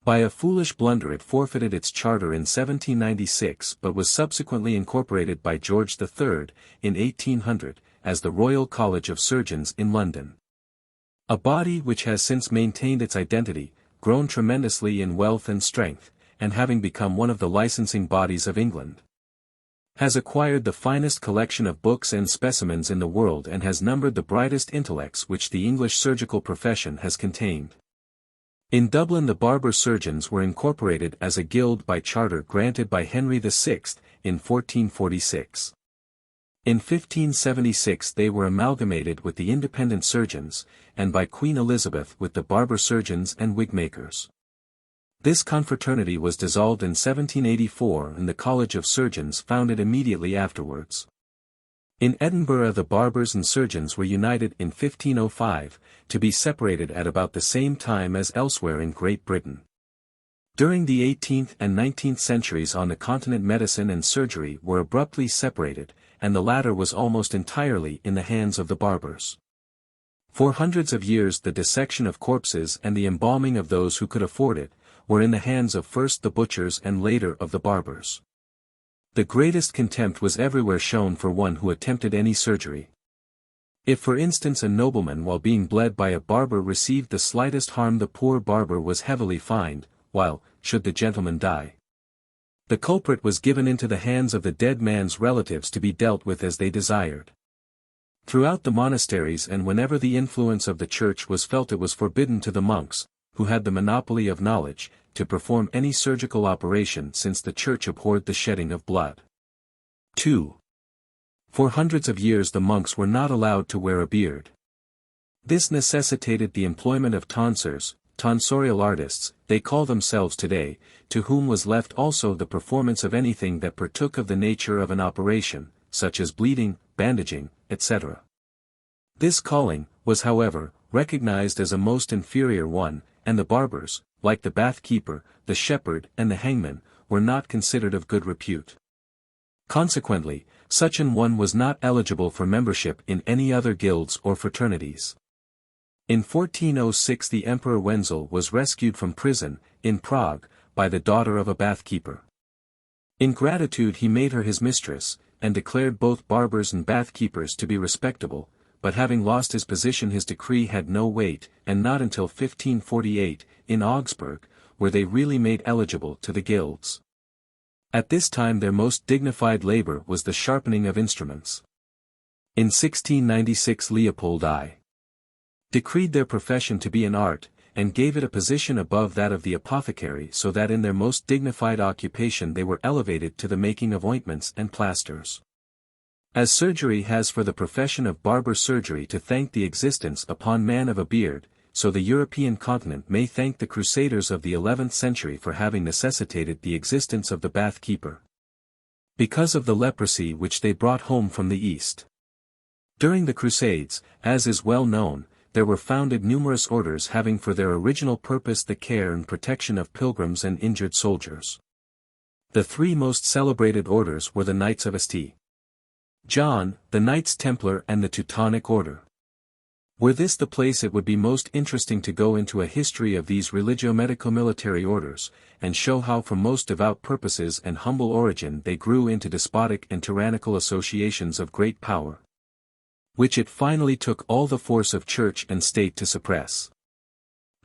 By a foolish blunder it forfeited its charter in 1796 but was subsequently incorporated by George III, in 1800, as the Royal College of Surgeons in London. A body which has since maintained its identity, grown tremendously in wealth and strength, and having become one of the licensing bodies of England, has acquired the finest collection of books and specimens in the world and has numbered the brightest intellects which the English surgical profession has contained. In Dublin the barber surgeons were incorporated as a guild by charter granted by Henry VI, in 1446. In 1576 they were amalgamated with the independent surgeons, and by Queen Elizabeth with the barber surgeons and wigmakers. This confraternity was dissolved in 1784 and the College of Surgeons founded immediately afterwards. In Edinburgh the barbers and surgeons were united in 1505, to be separated at about the same time as elsewhere in Great Britain. During the 18th and 19th centuries on the continent medicine and surgery were abruptly separated, and the latter was almost entirely in the hands of the barbers. For hundreds of years the dissection of corpses and the embalming of those who could afford it, were in the hands of first the butchers and later of the barbers. The greatest contempt was everywhere shown for one who attempted any surgery. If for instance a nobleman while being bled by a barber received the slightest harm the poor barber was heavily fined, while, should the gentleman die, the culprit was given into the hands of the dead man's relatives to be dealt with as they desired. Throughout the monasteries and whenever the influence of the church was felt it was forbidden to the monks, who had the monopoly of knowledge, to perform any surgical operation since the church abhorred the shedding of blood. 2. For hundreds of years the monks were not allowed to wear a beard. This necessitated the employment of tonsors, tonsorial artists, they call themselves today, to whom was left also the performance of anything that partook of the nature of an operation, such as bleeding, bandaging, etc. This calling was however, recognized as a most inferior one, and the barbers, like the bath-keeper, the shepherd and the hangman, were not considered of good repute. Consequently, such an one was not eligible for membership in any other guilds or fraternities. In 1406 the Emperor Wenzel was rescued from prison, in Prague, by the daughter of a bath-keeper. In gratitude he made her his mistress, and declared both barbers and bath-keepers to be respectable, but having lost his position his decree had no weight, and not until 1548, in Augsburg, were they really made eligible to the guilds. At this time their most dignified labor was the sharpening of instruments. In 1696 Leopold I decreed their profession to be an art, and gave it a position above that of the apothecary so that in their most dignified occupation they were elevated to the making of ointments and plasters. As surgery has for the profession of barber surgery to thank the existence upon man of a beard, so the European continent may thank the Crusaders of the 11th century for having necessitated the existence of the bath-keeper. Because of the leprosy which they brought home from the East. During the Crusades, as is well known, there were founded numerous orders having for their original purpose the care and protection of pilgrims and injured soldiers. The three most celebrated orders were the Knights of St. John, the Knights Templar and the Teutonic Order. Were this the place it would be most interesting to go into a history of these religio-medico-military orders, and show how from most devout purposes and humble origin they grew into despotic and tyrannical associations of great power, which it finally took all the force of church and state to suppress.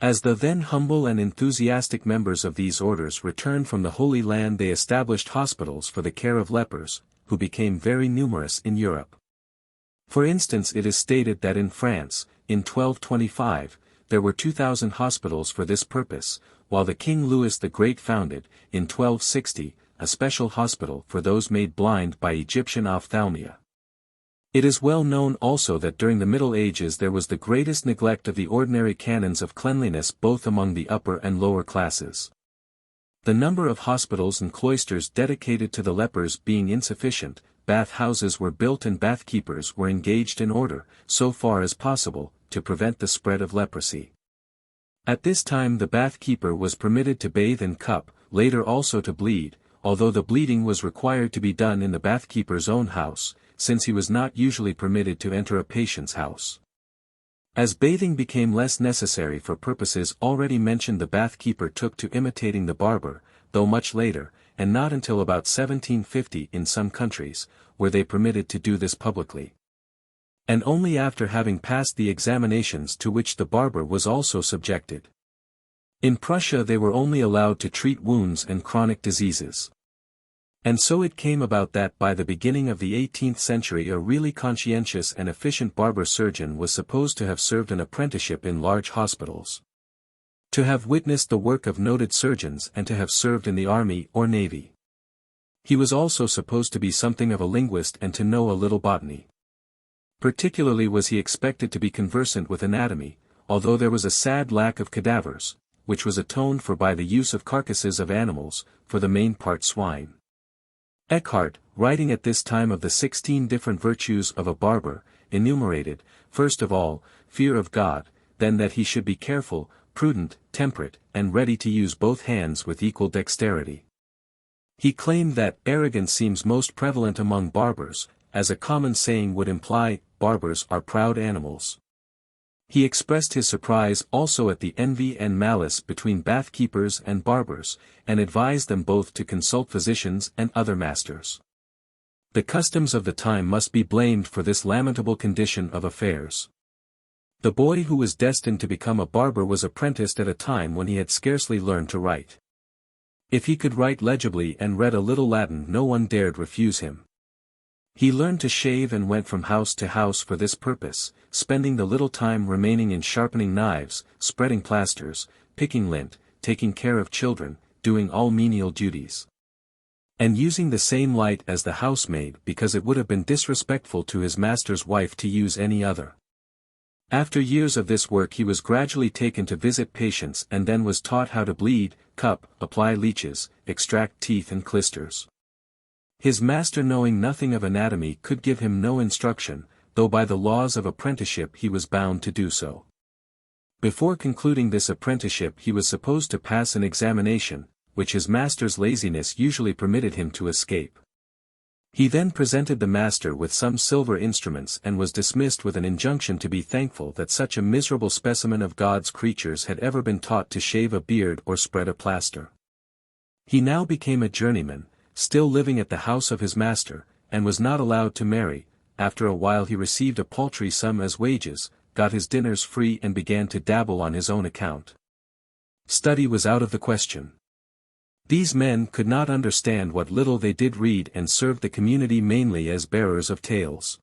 As the then humble and enthusiastic members of these orders returned from the Holy Land they established hospitals for the care of lepers, who became very numerous in Europe. For instance it is stated that in France, in 1225, there were 2,000 hospitals for this purpose, while the King Louis the Great founded, in 1260, a special hospital for those made blind by Egyptian ophthalmia. It is well known also that during the Middle Ages there was the greatest neglect of the ordinary canons of cleanliness both among the upper and lower classes. The number of hospitals and cloisters dedicated to the lepers being insufficient, bath houses were built and bath-keepers were engaged in order, so far as possible, to prevent the spread of leprosy. At this time the bath-keeper was permitted to bathe and cup, later also to bleed, although the bleeding was required to be done in the bath-keeper's own house, since he was not usually permitted to enter a patient's house. As bathing became less necessary for purposes already mentioned the bath-keeper took to imitating the barber, though much later, and not until about 1750 in some countries, were they permitted to do this publicly. And only after having passed the examinations to which the barber was also subjected. In Prussia they were only allowed to treat wounds and chronic diseases. And so it came about that by the beginning of the 18th century a really conscientious and efficient barber surgeon was supposed to have served an apprenticeship in large hospitals, to have witnessed the work of noted surgeons and to have served in the army or navy. He was also supposed to be something of a linguist and to know a little botany. Particularly was he expected to be conversant with anatomy, although there was a sad lack of cadavers, which was atoned for by the use of carcasses of animals, for the main part swine. Eckhart, writing at this time of the 16 different virtues of a barber, enumerated, first of all, fear of God, then that he should be careful, prudent, temperate, and ready to use both hands with equal dexterity. He claimed that arrogance seems most prevalent among barbers, as a common saying would imply, barbers are proud animals. He expressed his surprise also at the envy and malice between bath-keepers and barbers, and advised them both to consult physicians and other masters. The customs of the time must be blamed for this lamentable condition of affairs. The boy who was destined to become a barber was apprenticed at a time when he had scarcely learned to write. If he could write legibly and read a little Latin no one dared refuse him. He learned to shave and went from house to house for this purpose, spending the little time remaining in sharpening knives, spreading plasters, picking lint, taking care of children, doing all menial duties, and using the same light as the housemaid because it would have been disrespectful to his master's wife to use any other. After years of this work he was gradually taken to visit patients and then was taught how to bleed, cup, apply leeches, extract teeth and clisters. His master, knowing nothing of anatomy, could give him no instruction, though by the laws of apprenticeship he was bound to do so. Before concluding this apprenticeship he was supposed to pass an examination, which his master's laziness usually permitted him to escape. He then presented the master with some silver instruments and was dismissed with an injunction to be thankful that such a miserable specimen of God's creatures had ever been taught to shave a beard or spread a plaster. He now became a journeyman, still living at the house of his master, and was not allowed to marry. After a while he received a paltry sum as wages, got his dinners free and began to dabble on his own account. Study was out of the question. These men could not understand what little they did read and served the community mainly as bearers of tales.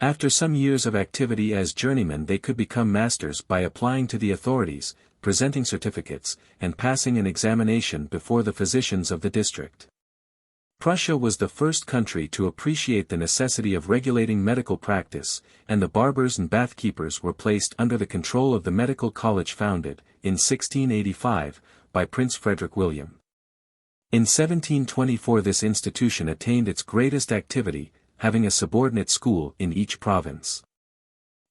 After some years of activity as journeymen they could become masters by applying to the authorities, presenting certificates, and passing an examination before the physicians of the district. Prussia was the first country to appreciate the necessity of regulating medical practice, and the barbers and bathkeepers were placed under the control of the medical college founded, in 1685, by Prince Frederick William. In 1724 this institution attained its greatest activity, having a subordinate school in each province.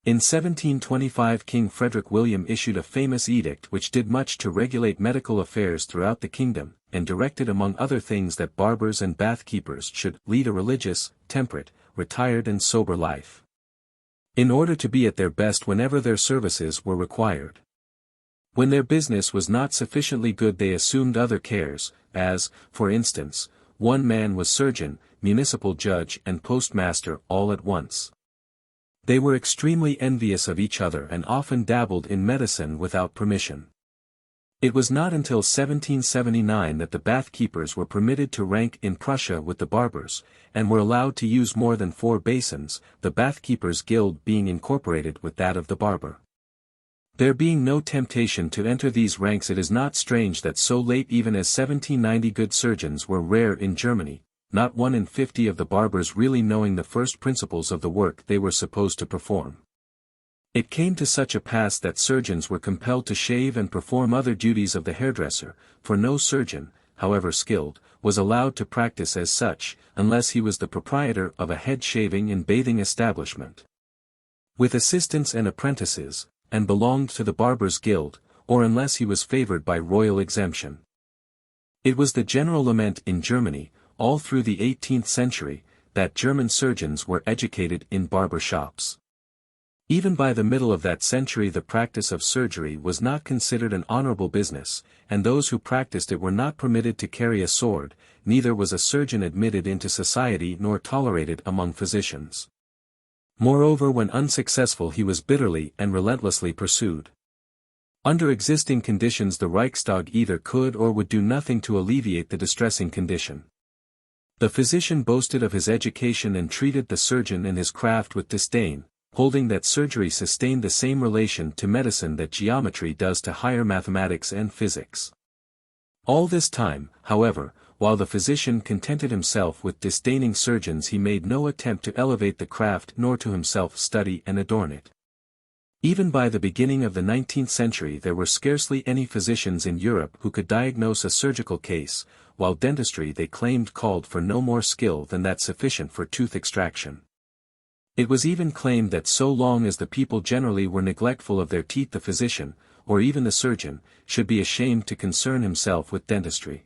In 1725 King Frederick William issued a famous edict which did much to regulate medical affairs throughout the kingdom, and directed among other things that barbers and bathkeepers should lead a religious, temperate, retired and sober life, in order to be at their best whenever their services were required. When their business was not sufficiently good they assumed other cares, as, for instance, one man was surgeon, municipal judge and postmaster all at once. They were extremely envious of each other and often dabbled in medicine without permission. It was not until 1779 that the bathkeepers were permitted to rank in Prussia with the barbers, and were allowed to use more than 4 basins, the bathkeepers' guild being incorporated with that of the barber. There being no temptation to enter these ranks, it is not strange that so late even as 1790 good surgeons were rare in Germany, not 1 in 50 of the barbers really knowing the first principles of the work they were supposed to perform. It came to such a pass that surgeons were compelled to shave and perform other duties of the hairdresser, for no surgeon, however skilled, was allowed to practice as such, unless he was the proprietor of a head-shaving and bathing establishment, with assistants and apprentices, and belonged to the Barbers' Guild, or unless he was favored by royal exemption. It was the general lament in Germany, all through the 18th century, that German surgeons were educated in barber shops. Even by the middle of that century the practice of surgery was not considered an honorable business, and those who practiced it were not permitted to carry a sword, neither was a surgeon admitted into society nor tolerated among physicians. Moreover, when unsuccessful he was bitterly and relentlessly pursued. Under existing conditions the Reichstag either could or would do nothing to alleviate the distressing condition. The physician boasted of his education and treated the surgeon and his craft with disdain, holding that surgery sustained the same relation to medicine that geometry does to higher mathematics and physics. All this time, however, while the physician contented himself with disdaining surgeons, he made no attempt to elevate the craft nor to himself study and adorn it. Even by the beginning of the 19th century there were scarcely any physicians in Europe who could diagnose a surgical case, while dentistry they claimed called for no more skill than that sufficient for tooth extraction. It was even claimed that so long as the people generally were neglectful of their teeth the physician, or even the surgeon, should be ashamed to concern himself with dentistry.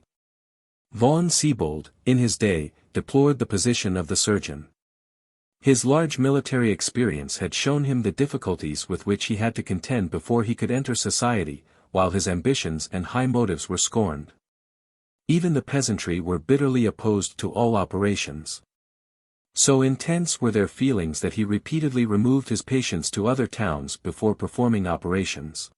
Von Siebold, in his day, deplored the position of the surgeon. His large military experience had shown him the difficulties with which he had to contend before he could enter society, while his ambitions and high motives were scorned. Even the peasantry were bitterly opposed to all operations. So intense were their feelings that he repeatedly removed his patients to other towns before performing operations.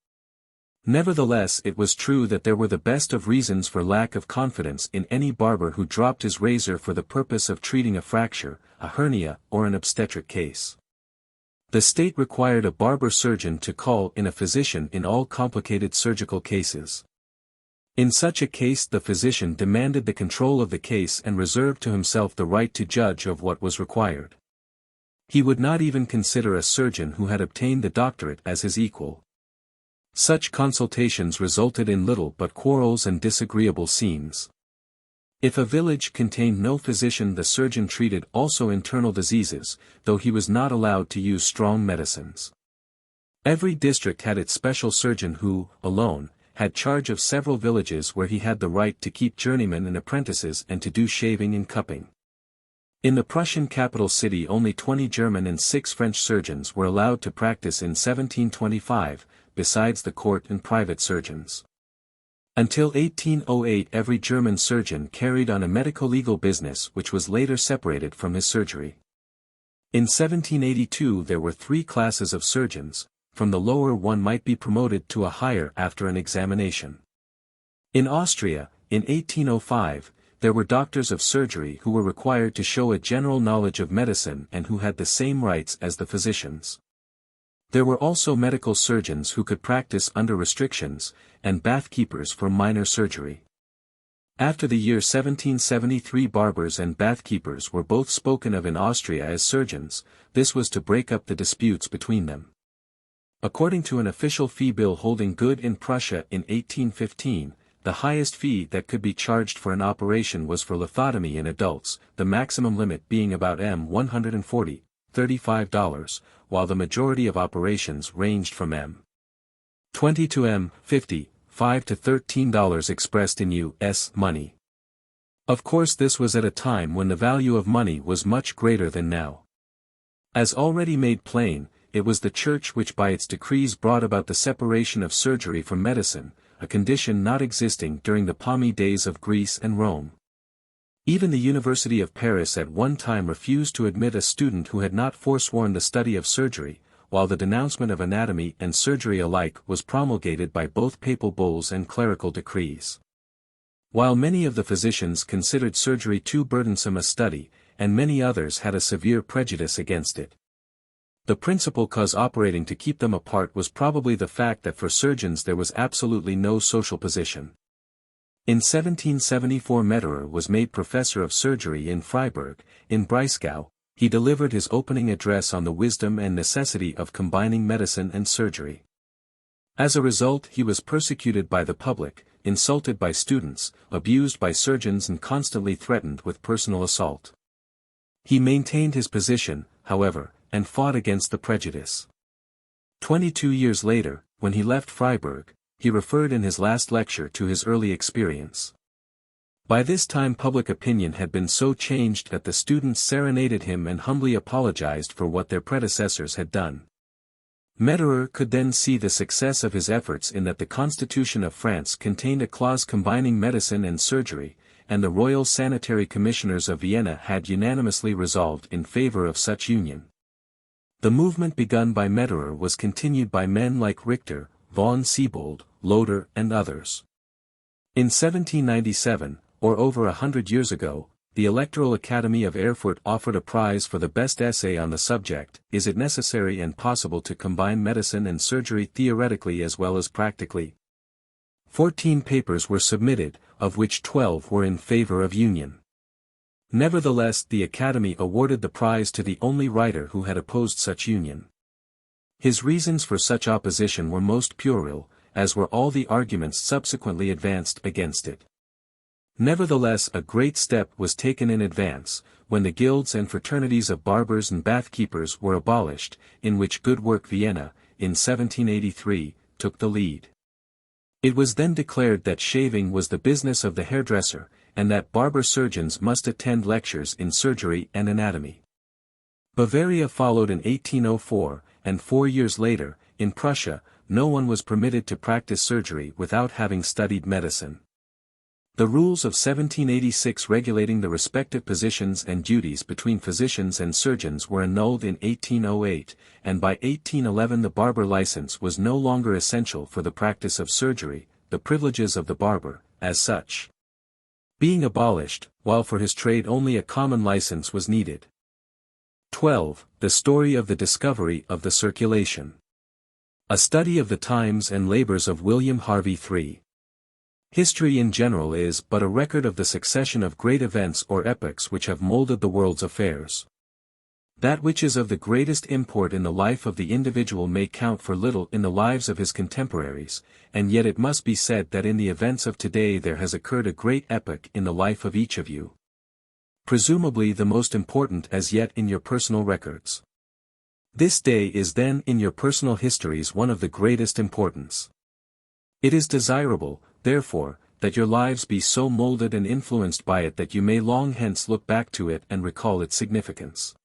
Nevertheless, it was true that there were the best of reasons for lack of confidence in any barber who dropped his razor for the purpose of treating a fracture, a hernia, or an obstetric case. The state required a barber surgeon to call in a physician in all complicated surgical cases. In such a case the physician demanded the control of the case and reserved to himself the right to judge of what was required. He would not even consider a surgeon who had obtained the doctorate as his equal. Such consultations resulted in little but quarrels and disagreeable scenes. If a village contained no physician, the surgeon treated also internal diseases, though he was not allowed to use strong medicines. Every district had its special surgeon who, alone, had charge of several villages where he had the right to keep journeymen and apprentices and to do shaving and cupping. In the Prussian capital city only 20 German and 6 French surgeons were allowed to practice in 1725, besides the court and private surgeons. Until 1808 every German surgeon carried on a medico-legal business which was later separated from his surgery. In 1782 there were 3 classes of surgeons. From the lower one might be promoted to a higher after an examination. In Austria, in 1805, there were doctors of surgery who were required to show a general knowledge of medicine and who had the same rights as the physicians. There were also medical surgeons who could practice under restrictions, and bath-keepers for minor surgery. After the year 1773 barbers and bath-keepers were both spoken of in Austria as surgeons. This was to break up the disputes between them. According to an official fee bill holding good in Prussia in 1815, the highest fee that could be charged for an operation was for lithotomy in adults, the maximum limit being about $140, $35, while the majority of operations ranged from $20 to $50, $5 to $13 expressed in U.S. money. Of course this was at a time when the value of money was much greater than now. As already made plain, it was the Church which by its decrees brought about the separation of surgery from medicine, a condition not existing during the palmy days of Greece and Rome. Even the University of Paris at one time refused to admit a student who had not forsworn the study of surgery, while the denouncement of anatomy and surgery alike was promulgated by both papal bulls and clerical decrees. While many of the physicians considered surgery too burdensome a study, and many others had a severe prejudice against it. The principal cause operating to keep them apart was probably the fact that for surgeons there was absolutely no social position. In 1774 Mederer was made professor of surgery in Freiburg, in Breisgau. He delivered his opening address on the wisdom and necessity of combining medicine and surgery. As a result he was persecuted by the public, insulted by students, abused by surgeons and constantly threatened with personal assault. He maintained his position, however, and fought against the prejudice. 22 years later, when he left Freiburg, he referred in his last lecture to his early experience. By this time public opinion had been so changed that the students serenaded him and humbly apologized for what their predecessors had done. Mederer could then see the success of his efforts in that the Constitution of France contained a clause combining medicine and surgery, and the Royal Sanitary Commissioners of Vienna had unanimously resolved in favor of such union. The movement begun by Mederer was continued by men like Richter, von Siebold, Loder and others. In 1797, or over 100 years ago, the Electoral Academy of Erfurt offered a prize for the best essay on the subject, "Is it necessary and possible to combine medicine and surgery theoretically as well as practically?" 14 papers were submitted, of which 12 were in favor of union. Nevertheless the Academy awarded the prize to the only writer who had opposed such union. His reasons for such opposition were most puerile, as were all the arguments subsequently advanced against it. Nevertheless a great step was taken in advance, when the guilds and fraternities of barbers and bath-keepers were abolished, in which Good Work Vienna, in 1783, took the lead. It was then declared that shaving was the business of the hairdresser, and that barber surgeons must attend lectures in surgery and anatomy. Bavaria followed in 1804, and 4 years later, in Prussia, no one was permitted to practice surgery without having studied medicine. The rules of 1786 regulating the respective positions and duties between physicians and surgeons were annulled in 1808, and by 1811 the barber license was no longer essential for the practice of surgery, the privileges of the barber, as such, being abolished, while for his trade only a common license was needed. 12. The story of the discovery of the circulation. A study of the times and labors of William Harvey III. History in general is but a record of the succession of great events or epochs which have molded the world's affairs. That which is of the greatest import in the life of the individual may count for little in the lives of his contemporaries, and yet it must be said that in the events of today there has occurred a great epoch in the life of each of you. Presumably the most important as yet in your personal records. This day is then in your personal histories one of the greatest importance. It is desirable, therefore, that your lives be so molded and influenced by it that you may long hence look back to it and recall its significance.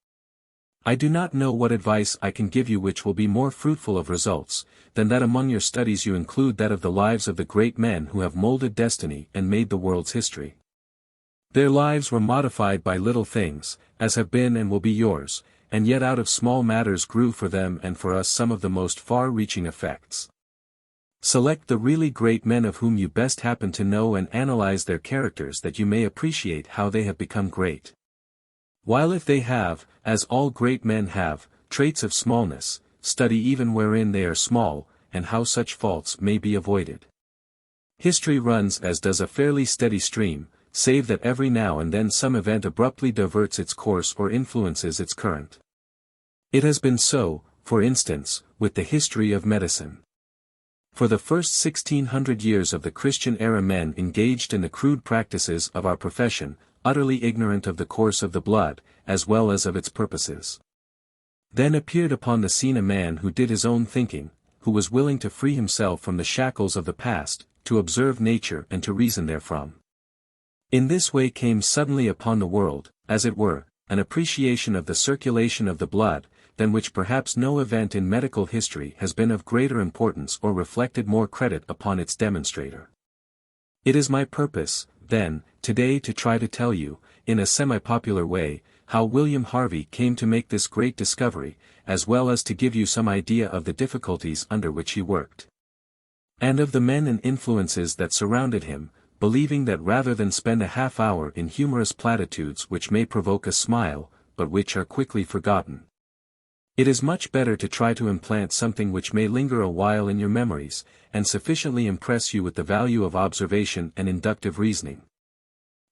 I do not know what advice I can give you which will be more fruitful of results, than that among your studies you include that of the lives of the great men who have molded destiny and made the world's history. Their lives were modified by little things, as have been and will be yours, and yet out of small matters grew for them and for us some of the most far-reaching effects. Select the really great men of whom you best happen to know and analyze their characters that you may appreciate how they have become great. While if they have, as all great men have, traits of smallness, study even wherein they are small, and how such faults may be avoided. History runs as does a fairly steady stream, save that every now and then some event abruptly diverts its course or influences its current. It has been so, for instance, with the history of medicine. For the first 1600 years of the Christian era men engaged in the crude practices of our profession, utterly ignorant of the course of the blood, as well as of its purposes. Then appeared upon the scene a man who did his own thinking, who was willing to free himself from the shackles of the past, to observe nature and to reason therefrom. In this way came suddenly upon the world, as it were, an appreciation of the circulation of the blood, than which perhaps no event in medical history has been of greater importance or reflected more credit upon its demonstrator. It is my purpose, then, today to try to tell you, in a semi-popular way, how William Harvey came to make this great discovery, as well as to give you some idea of the difficulties under which he worked. And of the men and influences that surrounded him, believing that rather than spend a half hour in humorous platitudes which may provoke a smile, but which are quickly forgotten, it is much better to try to implant something which may linger a while in your memories, and sufficiently impress you with the value of observation and inductive reasoning.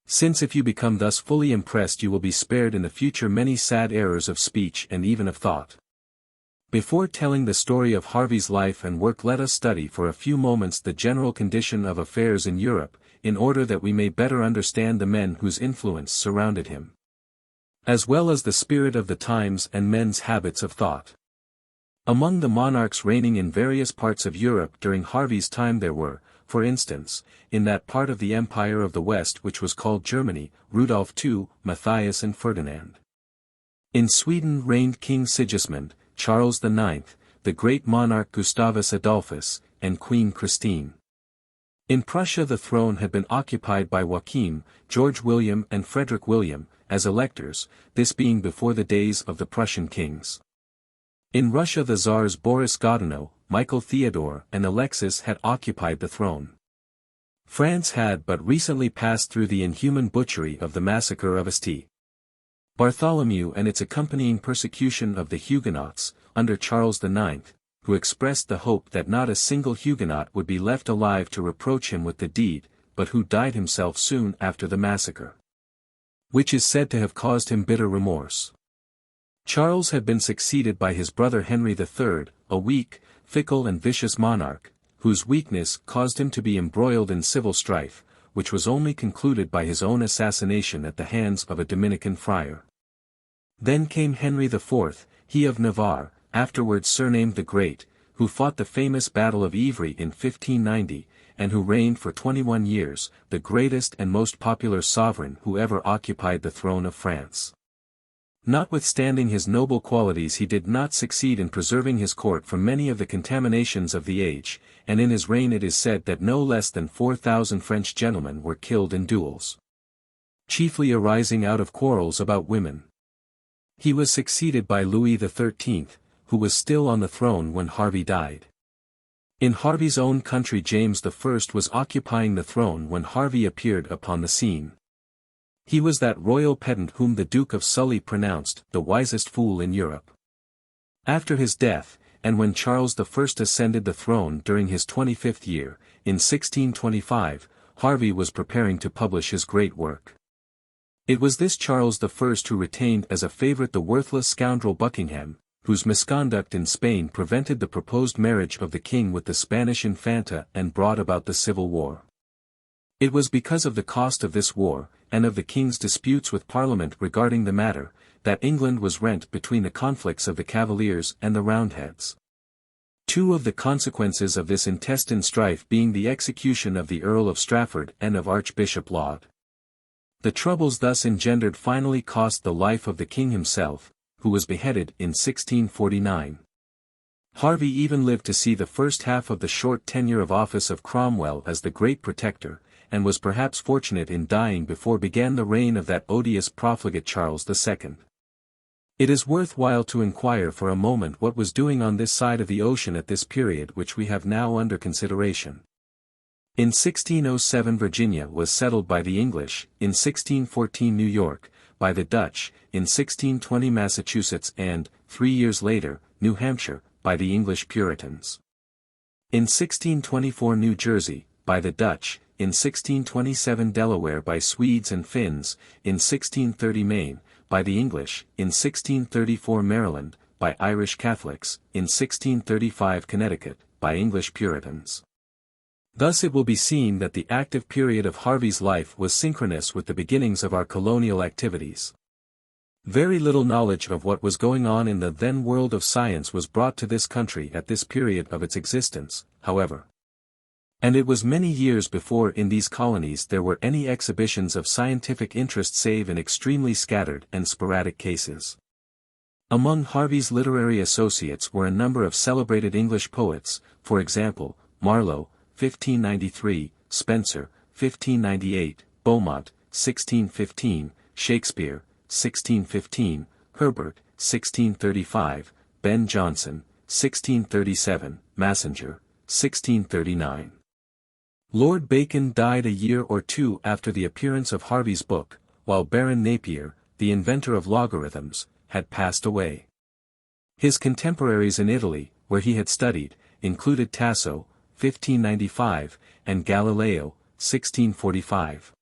Since if you become thus fully impressed you will be spared in the future many sad errors of speech and even of thought. Before telling the story of Harvey's life and work let us study for a few moments the general condition of affairs in Europe, in order that we may better understand the men whose influence surrounded him, as well as the spirit of the times and men's habits of thought. Among the monarchs reigning in various parts of Europe during Harvey's time there were, for instance, in that part of the Empire of the West which was called Germany, Rudolf II, Matthias and Ferdinand. In Sweden reigned King Sigismund, Charles IX, the great monarch Gustavus Adolphus, and Queen Christine. In Prussia the throne had been occupied by Joachim, George William and Frederick William, as electors, this being before the days of the Prussian kings. In Russia the Tsars Boris Godunov, Michael Theodore and Alexis had occupied the throne. France had but recently passed through the inhuman butchery of the massacre of St. Bartholomew and its accompanying persecution of the Huguenots, under Charles IX, who expressed the hope that not a single Huguenot would be left alive to reproach him with the deed, but who died himself soon after the massacre, which is said to have caused him bitter remorse. Charles had been succeeded by his brother Henry III, a weak, fickle and vicious monarch, whose weakness caused him to be embroiled in civil strife, which was only concluded by his own assassination at the hands of a Dominican friar. Then came Henry IV, he of Navarre, afterwards surnamed the Great, who fought the famous Battle of Ivry in 1590, and who reigned for 21 years, the greatest and most popular sovereign who ever occupied the throne of France. Notwithstanding his noble qualities he did not succeed in preserving his court from many of the contaminations of the age, and in his reign it is said that no less than 4,000 French gentlemen were killed in duels, chiefly arising out of quarrels about women. He was succeeded by Louis XIII, who was still on the throne when Harvey died. In Harvey's own country James I was occupying the throne when Harvey appeared upon the scene. He was that royal pedant whom the Duke of Sully pronounced the wisest fool in Europe. After his death, and when Charles I ascended the throne during his 25th year, in 1625, Harvey was preparing to publish his great work. It was this Charles I who retained as a favourite the worthless scoundrel Buckingham, whose misconduct in Spain prevented the proposed marriage of the king with the Spanish Infanta and brought about the Civil War. It was because of the cost of this war, and of the king's disputes with Parliament regarding the matter, that England was rent between the conflicts of the Cavaliers and the Roundheads. Two of the consequences of this intestine strife being the execution of the Earl of Strafford and of Archbishop Laud. The troubles thus engendered finally cost the life of the king himself, who was beheaded in 1649. Harvey even lived to see the first half of the short tenure of office of Cromwell as the Great Protector, and was perhaps fortunate in dying before began the reign of that odious profligate Charles II. It is worthwhile to inquire for a moment what was doing on this side of the ocean at this period which we have now under consideration. In 1607 Virginia was settled by the English, in 1614 New York, by the Dutch, in 1620 Massachusetts and, 3 years later, New Hampshire, by the English Puritans. In 1624 New Jersey, by the Dutch, in 1627 Delaware by Swedes and Finns, in 1630 Maine, by the English, in 1634 Maryland, by Irish Catholics, in 1635 Connecticut, by English Puritans. Thus it will be seen that the active period of Harvey's life was synchronous with the beginnings of our colonial activities. Very little knowledge of what was going on in the then world of science was brought to this country at this period of its existence, however. And it was many years before in these colonies there were any exhibitions of scientific interest save in extremely scattered and sporadic cases. Among Harvey's literary associates were a number of celebrated English poets, for example, Marlowe, 1593, Spenser, 1598, Beaumont, 1615, Shakespeare, 1615, Herbert, 1635, Ben Jonson, 1637, Massinger, 1639. Lord Bacon died a year or two after the appearance of Harvey's book, while Baron Napier, the inventor of logarithms, had passed away. His contemporaries in Italy, where he had studied, included Tasso, 1595, and Galileo, 1645.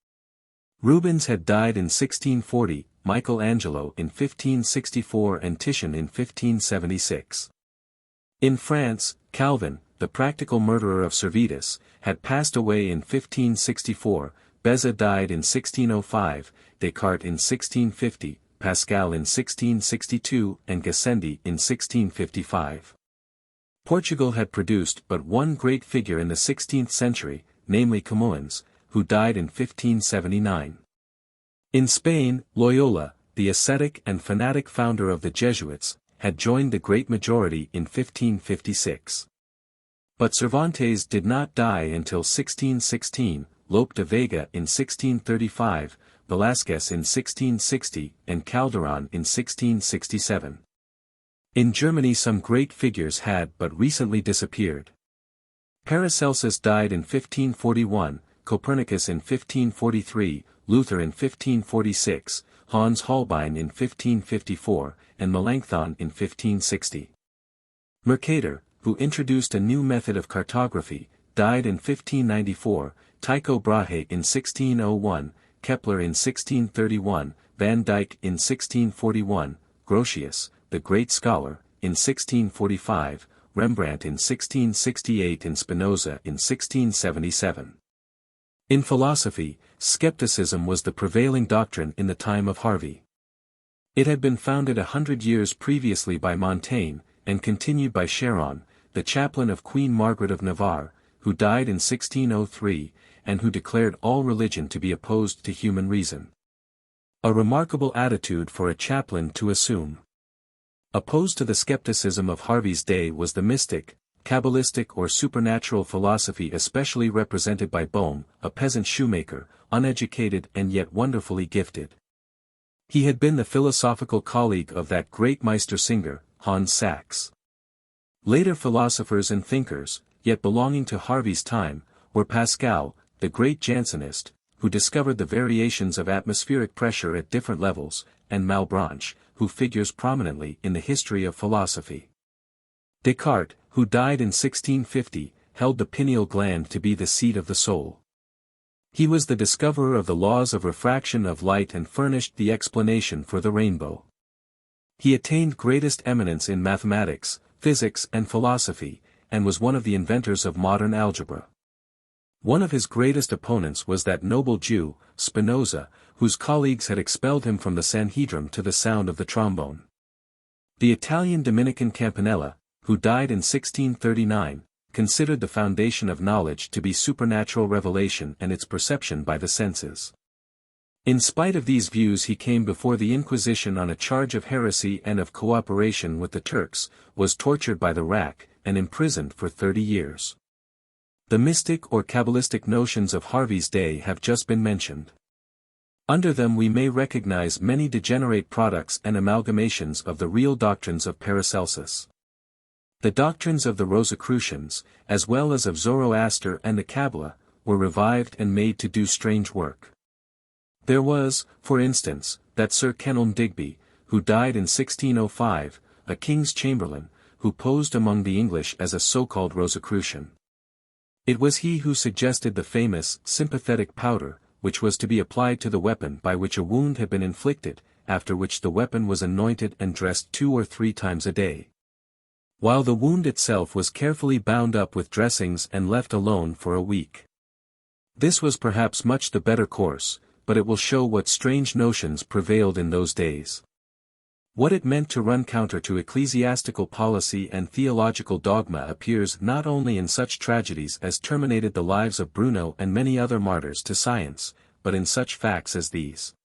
Rubens had died in 1640, Michelangelo in 1564 and Titian in 1576. In France, Calvin, the practical murderer of Servetus, had passed away in 1564, Beza died in 1605, Descartes in 1650, Pascal in 1662 and Gassendi in 1655. Portugal had produced but one great figure in the 16th century, namely Camoens, who died in 1579. In Spain, Loyola, the ascetic and fanatic founder of the Jesuits, had joined the great majority in 1556. But Cervantes did not die until 1616, Lope de Vega in 1635, Velázquez in 1660, and Calderon in 1667. In Germany some great figures had but recently disappeared. Paracelsus died in 1541, Copernicus in 1543, Luther in 1546, Hans Holbein in 1554, and Melanchthon in 1560. Mercator, who introduced a new method of cartography, died in 1594, Tycho Brahe in 1601, Kepler in 1631, Van Dyck in 1641, Grotius, the great scholar, in 1645, Rembrandt in 1668 and Spinoza in 1677. In philosophy, skepticism was the prevailing doctrine in the time of Harvey. It had been founded 100 years previously by Montaigne, and continued by Charon, the chaplain of Queen Margaret of Navarre, who died in 1603, and who declared all religion to be opposed to human reason. A remarkable attitude for a chaplain to assume. Opposed to the skepticism of Harvey's day was the mystic, Kabbalistic or supernatural philosophy especially represented by Bohm, a peasant shoemaker, uneducated and yet wonderfully gifted. He had been the philosophical colleague of that great Meistersinger, Hans Sachs. Later philosophers and thinkers, yet belonging to Harvey's time, were Pascal, the great Jansenist, who discovered the variations of atmospheric pressure at different levels, and Malebranche, who figures prominently in the history of philosophy. Descartes, who died in 1650, held the pineal gland to be the seat of the soul. He was the discoverer of the laws of refraction of light and furnished the explanation for the rainbow. He attained greatest eminence in mathematics, physics and philosophy, and was one of the inventors of modern algebra. One of his greatest opponents was that noble Jew, Spinoza, whose colleagues had expelled him from the Sanhedrim to the sound of the trombone. The Italian Dominican Campanella, who died in 1639, considered the foundation of knowledge to be supernatural revelation and its perception by the senses. In spite of these views he came before the Inquisition on a charge of heresy and of cooperation with the Turks, was tortured by the rack, and imprisoned for 30 years. The mystic or Kabbalistic notions of Harvey's day have just been mentioned. Under them we may recognize many degenerate products and amalgamations of the real doctrines of Paracelsus. The doctrines of the Rosicrucians, as well as of Zoroaster and the Kabbalah, were revived and made to do strange work. There was, for instance, that Sir Kenelm Digby, who died in 1605, a king's chamberlain, who posed among the English as a so-called Rosicrucian. It was he who suggested the famous sympathetic powder, which was to be applied to the weapon by which a wound had been inflicted, after which the weapon was anointed and dressed 2 or 3 times a day, while the wound itself was carefully bound up with dressings and left alone for a week. This was perhaps much the better course, but it will show what strange notions prevailed in those days. What it meant to run counter to ecclesiastical policy and theological dogma appears not only in such tragedies as terminated the lives of Bruno and many other martyrs to science, but in such facts as these.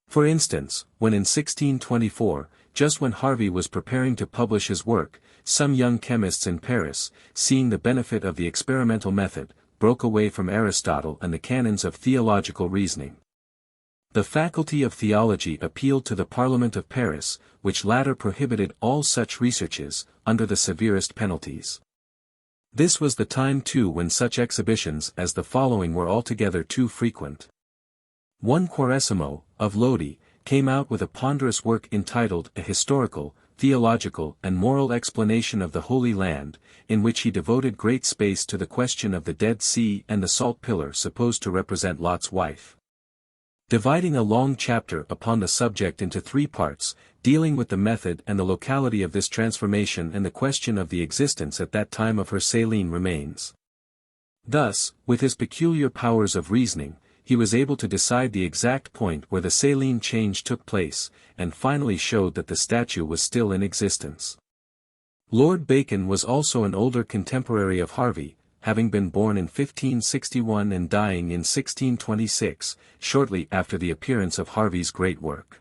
For instance, when in 1624, just when Harvey was preparing to publish his work, some young chemists in Paris, seeing the benefit of the experimental method, broke away from Aristotle and the canons of theological reasoning. The Faculty of Theology appealed to the Parliament of Paris, which latter prohibited all such researches, under the severest penalties. This was the time too when such exhibitions as the following were altogether too frequent. One Quaresimo, of Lodi, came out with a ponderous work entitled A Historical, Theological and Moral Explanation of the Holy Land, in which he devoted great space to the question of the Dead Sea and the salt pillar supposed to represent Lot's wife. Dividing a long chapter upon the subject into 3 parts, dealing with the method and the locality of this transformation and the question of the existence at that time of her saline remains. Thus, with his peculiar powers of reasoning, he was able to decide the exact point where the saline change took place, and finally showed that the statue was still in existence. Lord Bacon was also an older contemporary of Harvey, having been born in 1561 and dying in 1626, shortly after the appearance of Harvey's great work.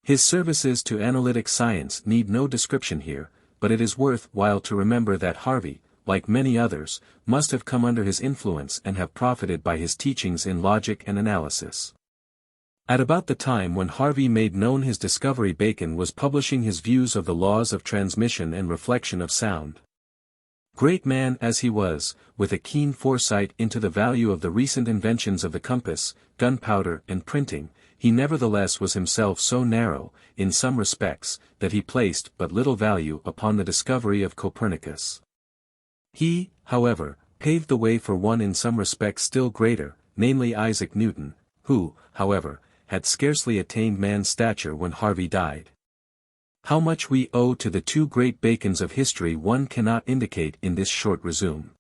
His services to analytic science need no description here, but it is worth while to remember that Harvey, like many others, must have come under his influence and have profited by his teachings in logic and analysis. At about the time when Harvey made known his discovery, Bacon was publishing his views of the laws of transmission and reflection of sound. Great man as he was, with a keen foresight into the value of the recent inventions of the compass, gunpowder and printing, he nevertheless was himself so narrow, in some respects, that he placed but little value upon the discovery of Copernicus. He, however, paved the way for one in some respects still greater, namely Isaac Newton, who, however, had scarcely attained man's stature when Harvey died. How much we owe to the 2 great Bacons of history one cannot indicate in this short resume.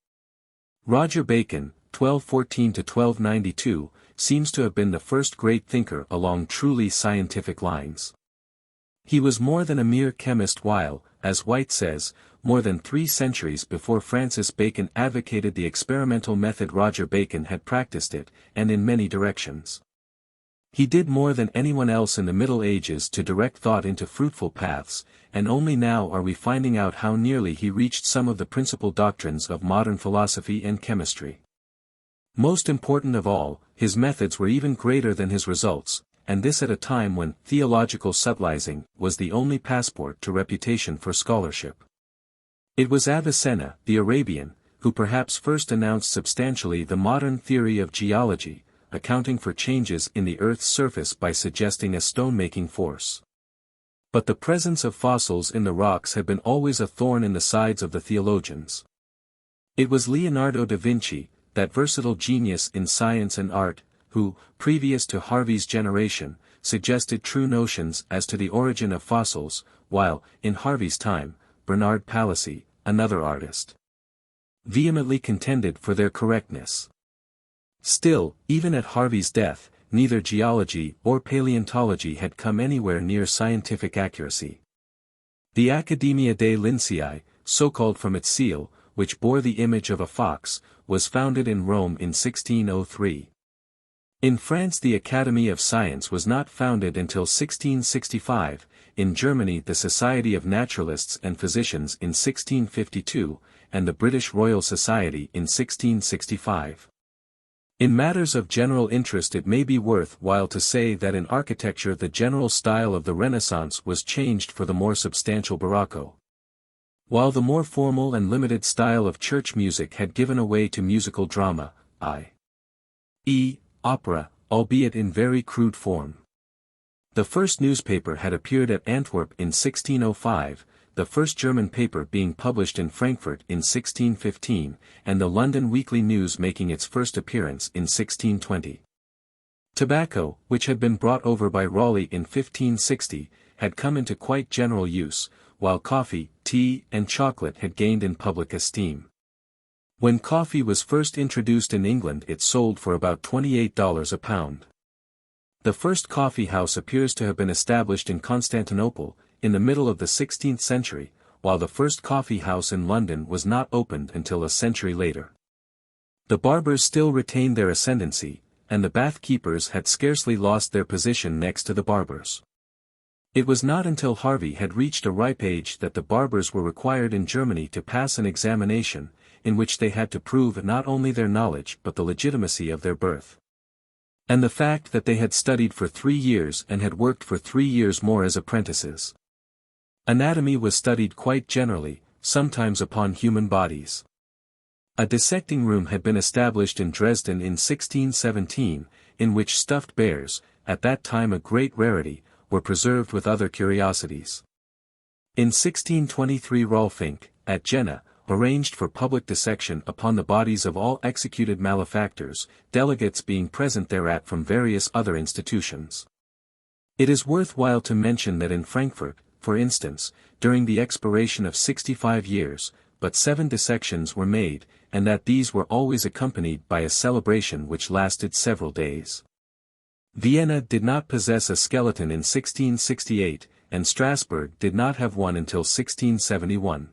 Roger Bacon, 1214–1292, seems to have been the first great thinker along truly scientific lines. He was more than a mere chemist while, as White says, more than 3 centuries before Francis Bacon advocated the experimental method. Roger Bacon had practiced it, and in many directions. He did more than anyone else in the Middle Ages to direct thought into fruitful paths, and only now are we finding out how nearly he reached some of the principal doctrines of modern philosophy and chemistry. Most important of all, his methods were even greater than his results, and this at a time when theological subtilizing was the only passport to reputation for scholarship. It was Avicenna, the Arabian, who perhaps first announced substantially the modern theory of geology, accounting for changes in the Earth's surface by suggesting a stone-making force. But the presence of fossils in the rocks had been always a thorn in the sides of the theologians. It was Leonardo da Vinci, that versatile genius in science and art, who, previous to Harvey's generation, suggested true notions as to the origin of fossils, while, in Harvey's time, Bernard Palissy, another artist, vehemently contended for their correctness. Still, even at Harvey's death, neither geology or paleontology had come anywhere near scientific accuracy. The Accademia dei Lincei, so called from its seal, which bore the image of a fox, was founded in Rome in 1603. In France the Academy of Science was not founded until 1665, in Germany the Society of Naturalists and Physicians in 1652, and the British Royal Society in 1665. In matters of general interest it may be worth while to say that in architecture the general style of the Renaissance was changed for the more substantial Barocco, while the more formal and limited style of church music had given way to musical drama, i.e., opera, albeit in very crude form. The first newspaper had appeared at Antwerp in 1605, the first German paper being published in Frankfurt in 1615, and the London Weekly News making its first appearance in 1620. Tobacco, which had been brought over by Raleigh in 1560, had come into quite general use, while coffee, tea, and chocolate had gained in public esteem. When coffee was first introduced in England it sold for about $28 a pound. The first coffee house appears to have been established in Constantinople, in the middle of the 16th century, while the first coffee house in London was not opened until a century later. The barbers still retained their ascendancy, and the bath keepers had scarcely lost their position next to the barbers. It was not until Harvey had reached a ripe age that the barbers were required in Germany to pass an examination, in which they had to prove not only their knowledge but the legitimacy of their birth, and the fact that they had studied for 3 years and had worked for 3 years more as apprentices. Anatomy was studied quite generally, sometimes upon human bodies. A dissecting room had been established in Dresden in 1617, in which stuffed bears, at that time a great rarity, were preserved with other curiosities. In 1623 Rolfinck, at Jena, arranged for public dissection upon the bodies of all executed malefactors, delegates being present thereat from various other institutions. It is worthwhile to mention that in Frankfurt, for instance, during the expiration of 65 years, but 7 dissections were made, and that these were always accompanied by a celebration which lasted several days. Vienna did not possess a skeleton in 1668, and Strasbourg did not have one until 1671.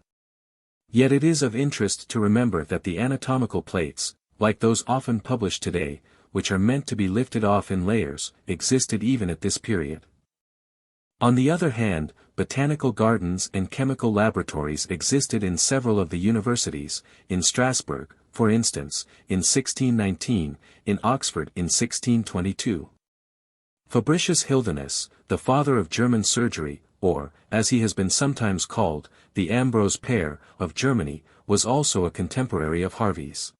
Yet it is of interest to remember that the anatomical plates, like those often published today, which are meant to be lifted off in layers, existed even at this period. On the other hand, botanical gardens and chemical laboratories existed in several of the universities, in Strasbourg, for instance, in 1619, in Oxford in 1622. Fabricius Hildenus, the father of German surgery, or, as he has been sometimes called, the Ambrose Père of Germany, was also a contemporary of Harvey's.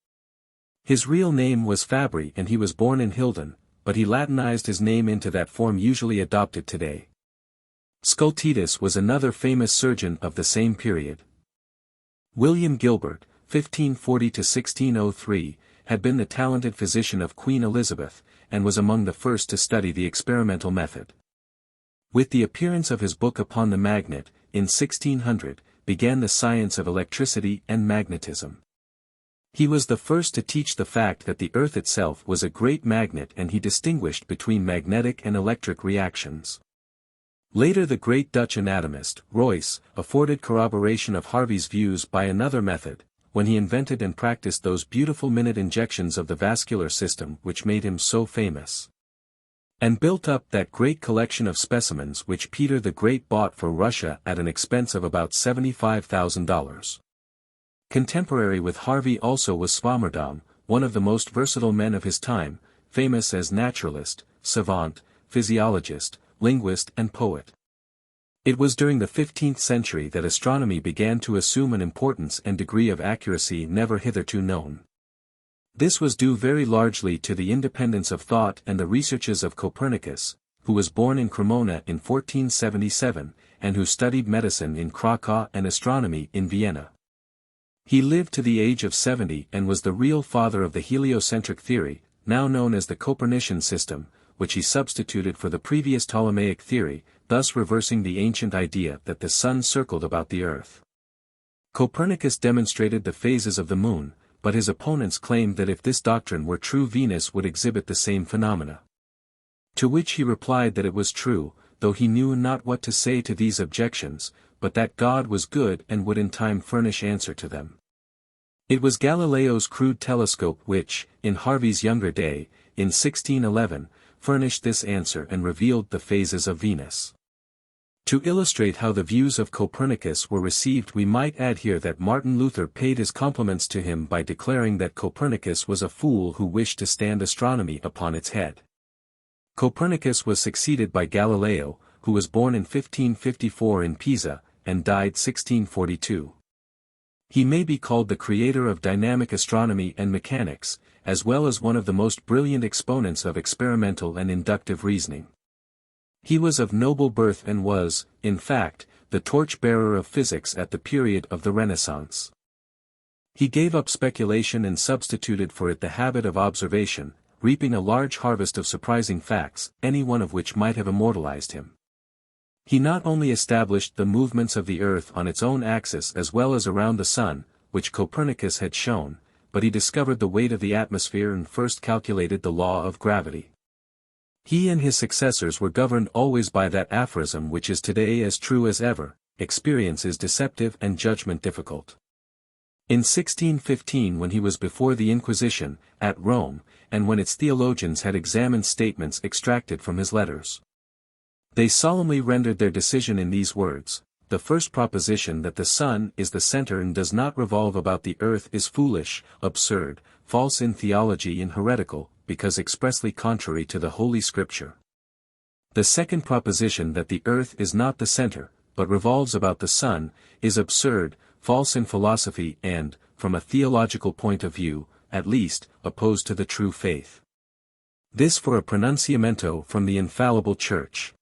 His real name was Fabry and he was born in Hilden, but he Latinized his name into that form usually adopted today. Scultetus was another famous surgeon of the same period. William Gilbert, 1540–1603, had been the talented physician of Queen Elizabeth, and was among the first to study the experimental method. With the appearance of his book upon the magnet, in 1600, began the science of electricity and magnetism. He was the first to teach the fact that the earth itself was a great magnet, and he distinguished between magnetic and electric reactions. Later the great Dutch anatomist, Royce, afforded corroboration of Harvey's views by another method, when he invented and practiced those beautiful minute injections of the vascular system which made him so famous, and built up that great collection of specimens which Peter the Great bought for Russia at an expense of about $75,000. Contemporary with Harvey also was Swammerdam, one of the most versatile men of his time, famous as naturalist, savant, physiologist, linguist and poet. It was during the 15th century that astronomy began to assume an importance and degree of accuracy never hitherto known. This was due very largely to the independence of thought and the researches of Copernicus, who was born in Cremona in 1477, and who studied medicine in Cracow and astronomy in Vienna. He lived to the age of 70 and was the real father of the heliocentric theory, now known as the Copernican system, which he substituted for the previous Ptolemaic theory, thus reversing the ancient idea that the sun circled about the earth. Copernicus demonstrated the phases of the moon, but his opponents claimed that if this doctrine were true, Venus would exhibit the same phenomena. To which he replied that it was true, though he knew not what to say to these objections, but that God was good and would in time furnish answer to them. It was Galileo's crude telescope which, in Harvey's younger day, in 1611, furnished this answer and revealed the phases of Venus. To illustrate how the views of Copernicus were received, we might add here that Martin Luther paid his compliments to him by declaring that Copernicus was a fool who wished to stand astronomy upon its head. Copernicus was succeeded by Galileo, who was born in 1554 in Pisa, and died 1642. He may be called the creator of dynamic astronomy and mechanics, as well as one of the most brilliant exponents of experimental and inductive reasoning. He was of noble birth and was, in fact, the torch-bearer of physics at the period of the Renaissance. He gave up speculation and substituted for it the habit of observation, reaping a large harvest of surprising facts, any one of which might have immortalized him. He not only established the movements of the earth on its own axis as well as around the sun, which Copernicus had shown, but he discovered the weight of the atmosphere and first calculated the law of gravity. He and his successors were governed always by that aphorism which is today as true as ever: experience is deceptive and judgment difficult. In 1615, when he was before the Inquisition, at Rome, and when its theologians had examined statements extracted from his letters, they solemnly rendered their decision in these words: the first proposition that the sun is the center and does not revolve about the earth is foolish, absurd, false in theology and heretical, because expressly contrary to the Holy Scripture. The second proposition that the earth is not the center, but revolves about the sun, is absurd, false in philosophy and, from a theological point of view, at least, opposed to the true faith. This for a pronunciamento from the infallible Church.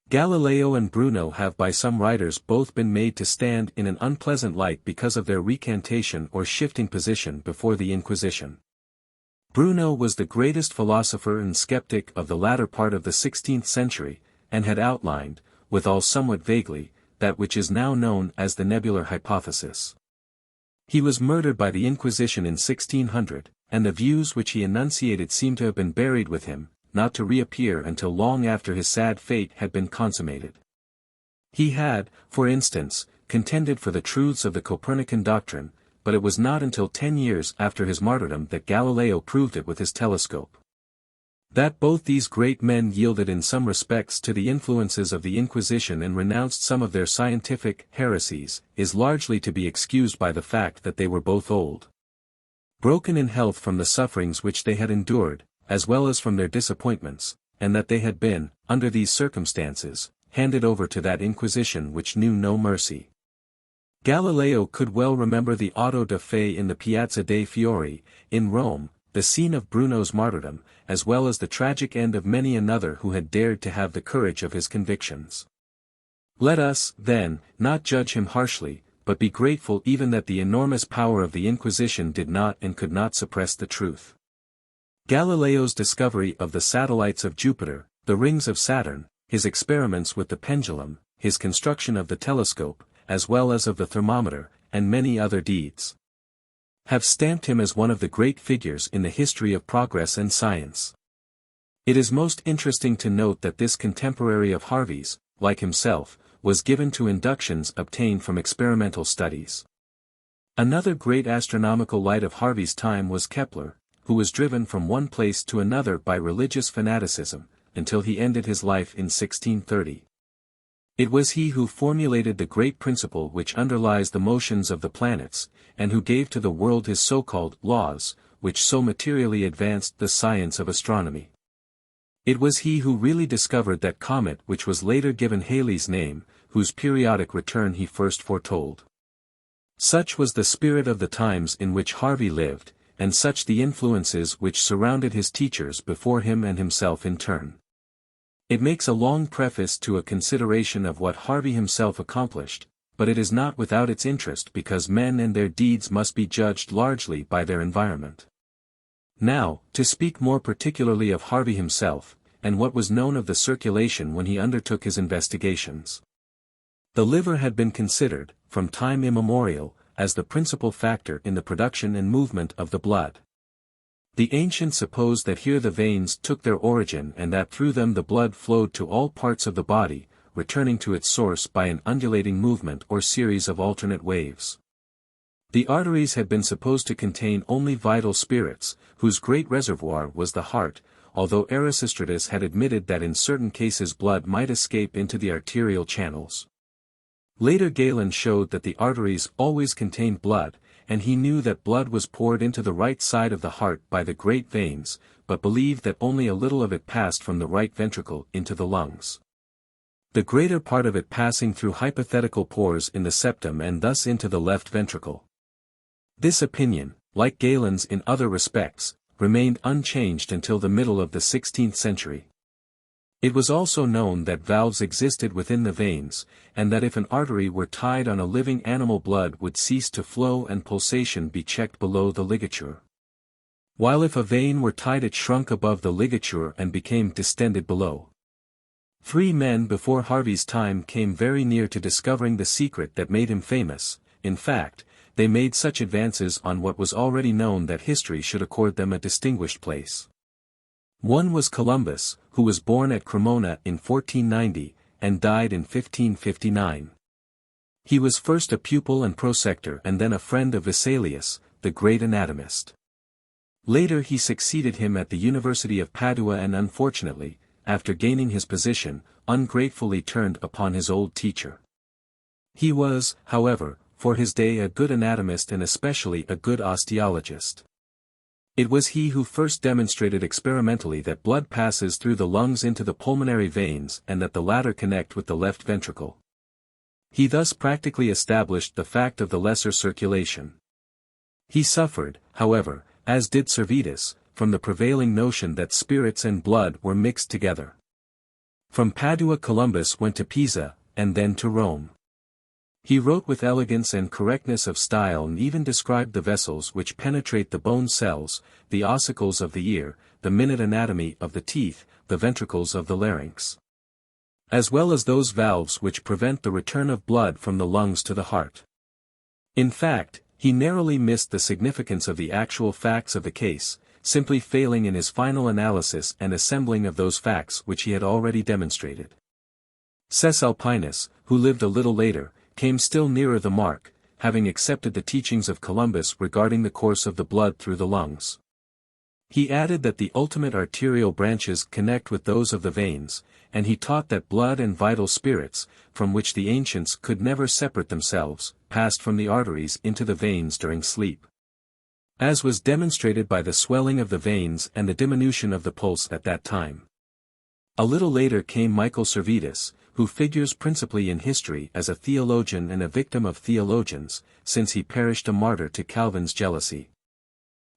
Galileo and Bruno have by some writers both been made to stand in an unpleasant light because of their recantation or shifting position before the Inquisition. Bruno was the greatest philosopher and skeptic of the latter part of the 16th century, and had outlined, withal somewhat vaguely, that which is now known as the nebular hypothesis. He was murdered by the Inquisition in 1600, and the views which he enunciated seem to have been buried with him, not to reappear until long after his sad fate had been consummated. He had, for instance, contended for the truths of the Copernican doctrine, but it was not until 10 years after his martyrdom that Galileo proved it with his telescope. That both these great men yielded in some respects to the influences of the Inquisition and renounced some of their scientific heresies, is largely to be excused by the fact that they were both old, broken in health from the sufferings which they had endured, as well as from their disappointments, and that they had been, under these circumstances, handed over to that Inquisition which knew no mercy. Galileo could well remember the auto da fe in the Piazza dei Fiori, in Rome, the scene of Bruno's martyrdom, as well as the tragic end of many another who had dared to have the courage of his convictions. Let us, then, not judge him harshly, but be grateful even that the enormous power of the Inquisition did not and could not suppress the truth. Galileo's discovery of the satellites of Jupiter, the rings of Saturn, his experiments with the pendulum, his construction of the telescope, as well as of the thermometer, and many other deeds, have stamped him as one of the great figures in the history of progress and science. It is most interesting to note that this contemporary of Harvey's, like himself, was given to inductions obtained from experimental studies. Another great astronomical light of Harvey's time was Kepler, who was driven from one place to another by religious fanaticism, until he ended his life in 1630. It was he who formulated the great principle which underlies the motions of the planets, and who gave to the world his so-called laws, which so materially advanced the science of astronomy. It was he who really discovered that comet which was later given Halley's name, whose periodic return he first foretold. Such was the spirit of the times in which Harvey lived, and such the influences which surrounded his teachers before him and himself in turn. It makes a long preface to a consideration of what Harvey himself accomplished, but it is not without its interest because men and their deeds must be judged largely by their environment. Now, to speak more particularly of Harvey himself, and what was known of the circulation when he undertook his investigations. The liver had been considered, from time immemorial, as the principal factor in the production and movement of the blood. The ancients supposed that here the veins took their origin and that through them the blood flowed to all parts of the body, returning to its source by an undulating movement or series of alternate waves. The arteries had been supposed to contain only vital spirits, whose great reservoir was the heart, although Erasistratus had admitted that in certain cases blood might escape into the arterial channels. Later Galen showed that the arteries always contained blood, and he knew that blood was poured into the right side of the heart by the great veins, but believed that only a little of it passed from the right ventricle into the lungs. The greater part of it passing through hypothetical pores in the septum and thus into the left ventricle. This opinion, like Galen's in other respects, remained unchanged until the middle of the 16th century. It was also known that valves existed within the veins, and that if an artery were tied on a living animal blood would cease to flow and pulsation be checked below the ligature. While if a vein were tied it shrunk above the ligature and became distended below. 3 men before Harvey's time came very near to discovering the secret that made him famous. In fact, they made such advances on what was already known that history should accord them a distinguished place. One was Columbus, who was born at Cremona in 1490, and died in 1559. He was first a pupil and prosector and then a friend of Vesalius, the great anatomist. Later he succeeded him at the University of Padua and unfortunately, after gaining his position, ungratefully turned upon his old teacher. He was, however, for his day a good anatomist and especially a good osteologist. It was he who first demonstrated experimentally that blood passes through the lungs into the pulmonary veins and that the latter connect with the left ventricle. He thus practically established the fact of the lesser circulation. He suffered, however, as did Servetus, from the prevailing notion that spirits and blood were mixed together. From Padua Columbus went to Pisa, and then to Rome. He wrote with elegance and correctness of style and even described the vessels which penetrate the bone cells, the ossicles of the ear, the minute anatomy of the teeth, the ventricles of the larynx, as well as those valves which prevent the return of blood from the lungs to the heart. In fact, he narrowly missed the significance of the actual facts of the case, simply failing in his final analysis and assembling of those facts which he had already demonstrated. Cesalpinus, who lived a little later, came still nearer the mark, having accepted the teachings of Columbus regarding the course of the blood through the lungs. He added that the ultimate arterial branches connect with those of the veins, and he taught that blood and vital spirits, from which the ancients could never separate themselves, passed from the arteries into the veins during sleep. As was demonstrated by the swelling of the veins and the diminution of the pulse at that time. A little later came Michael Servetus, who figures principally in history as a theologian and a victim of theologians, since he perished a martyr to Calvin's jealousy.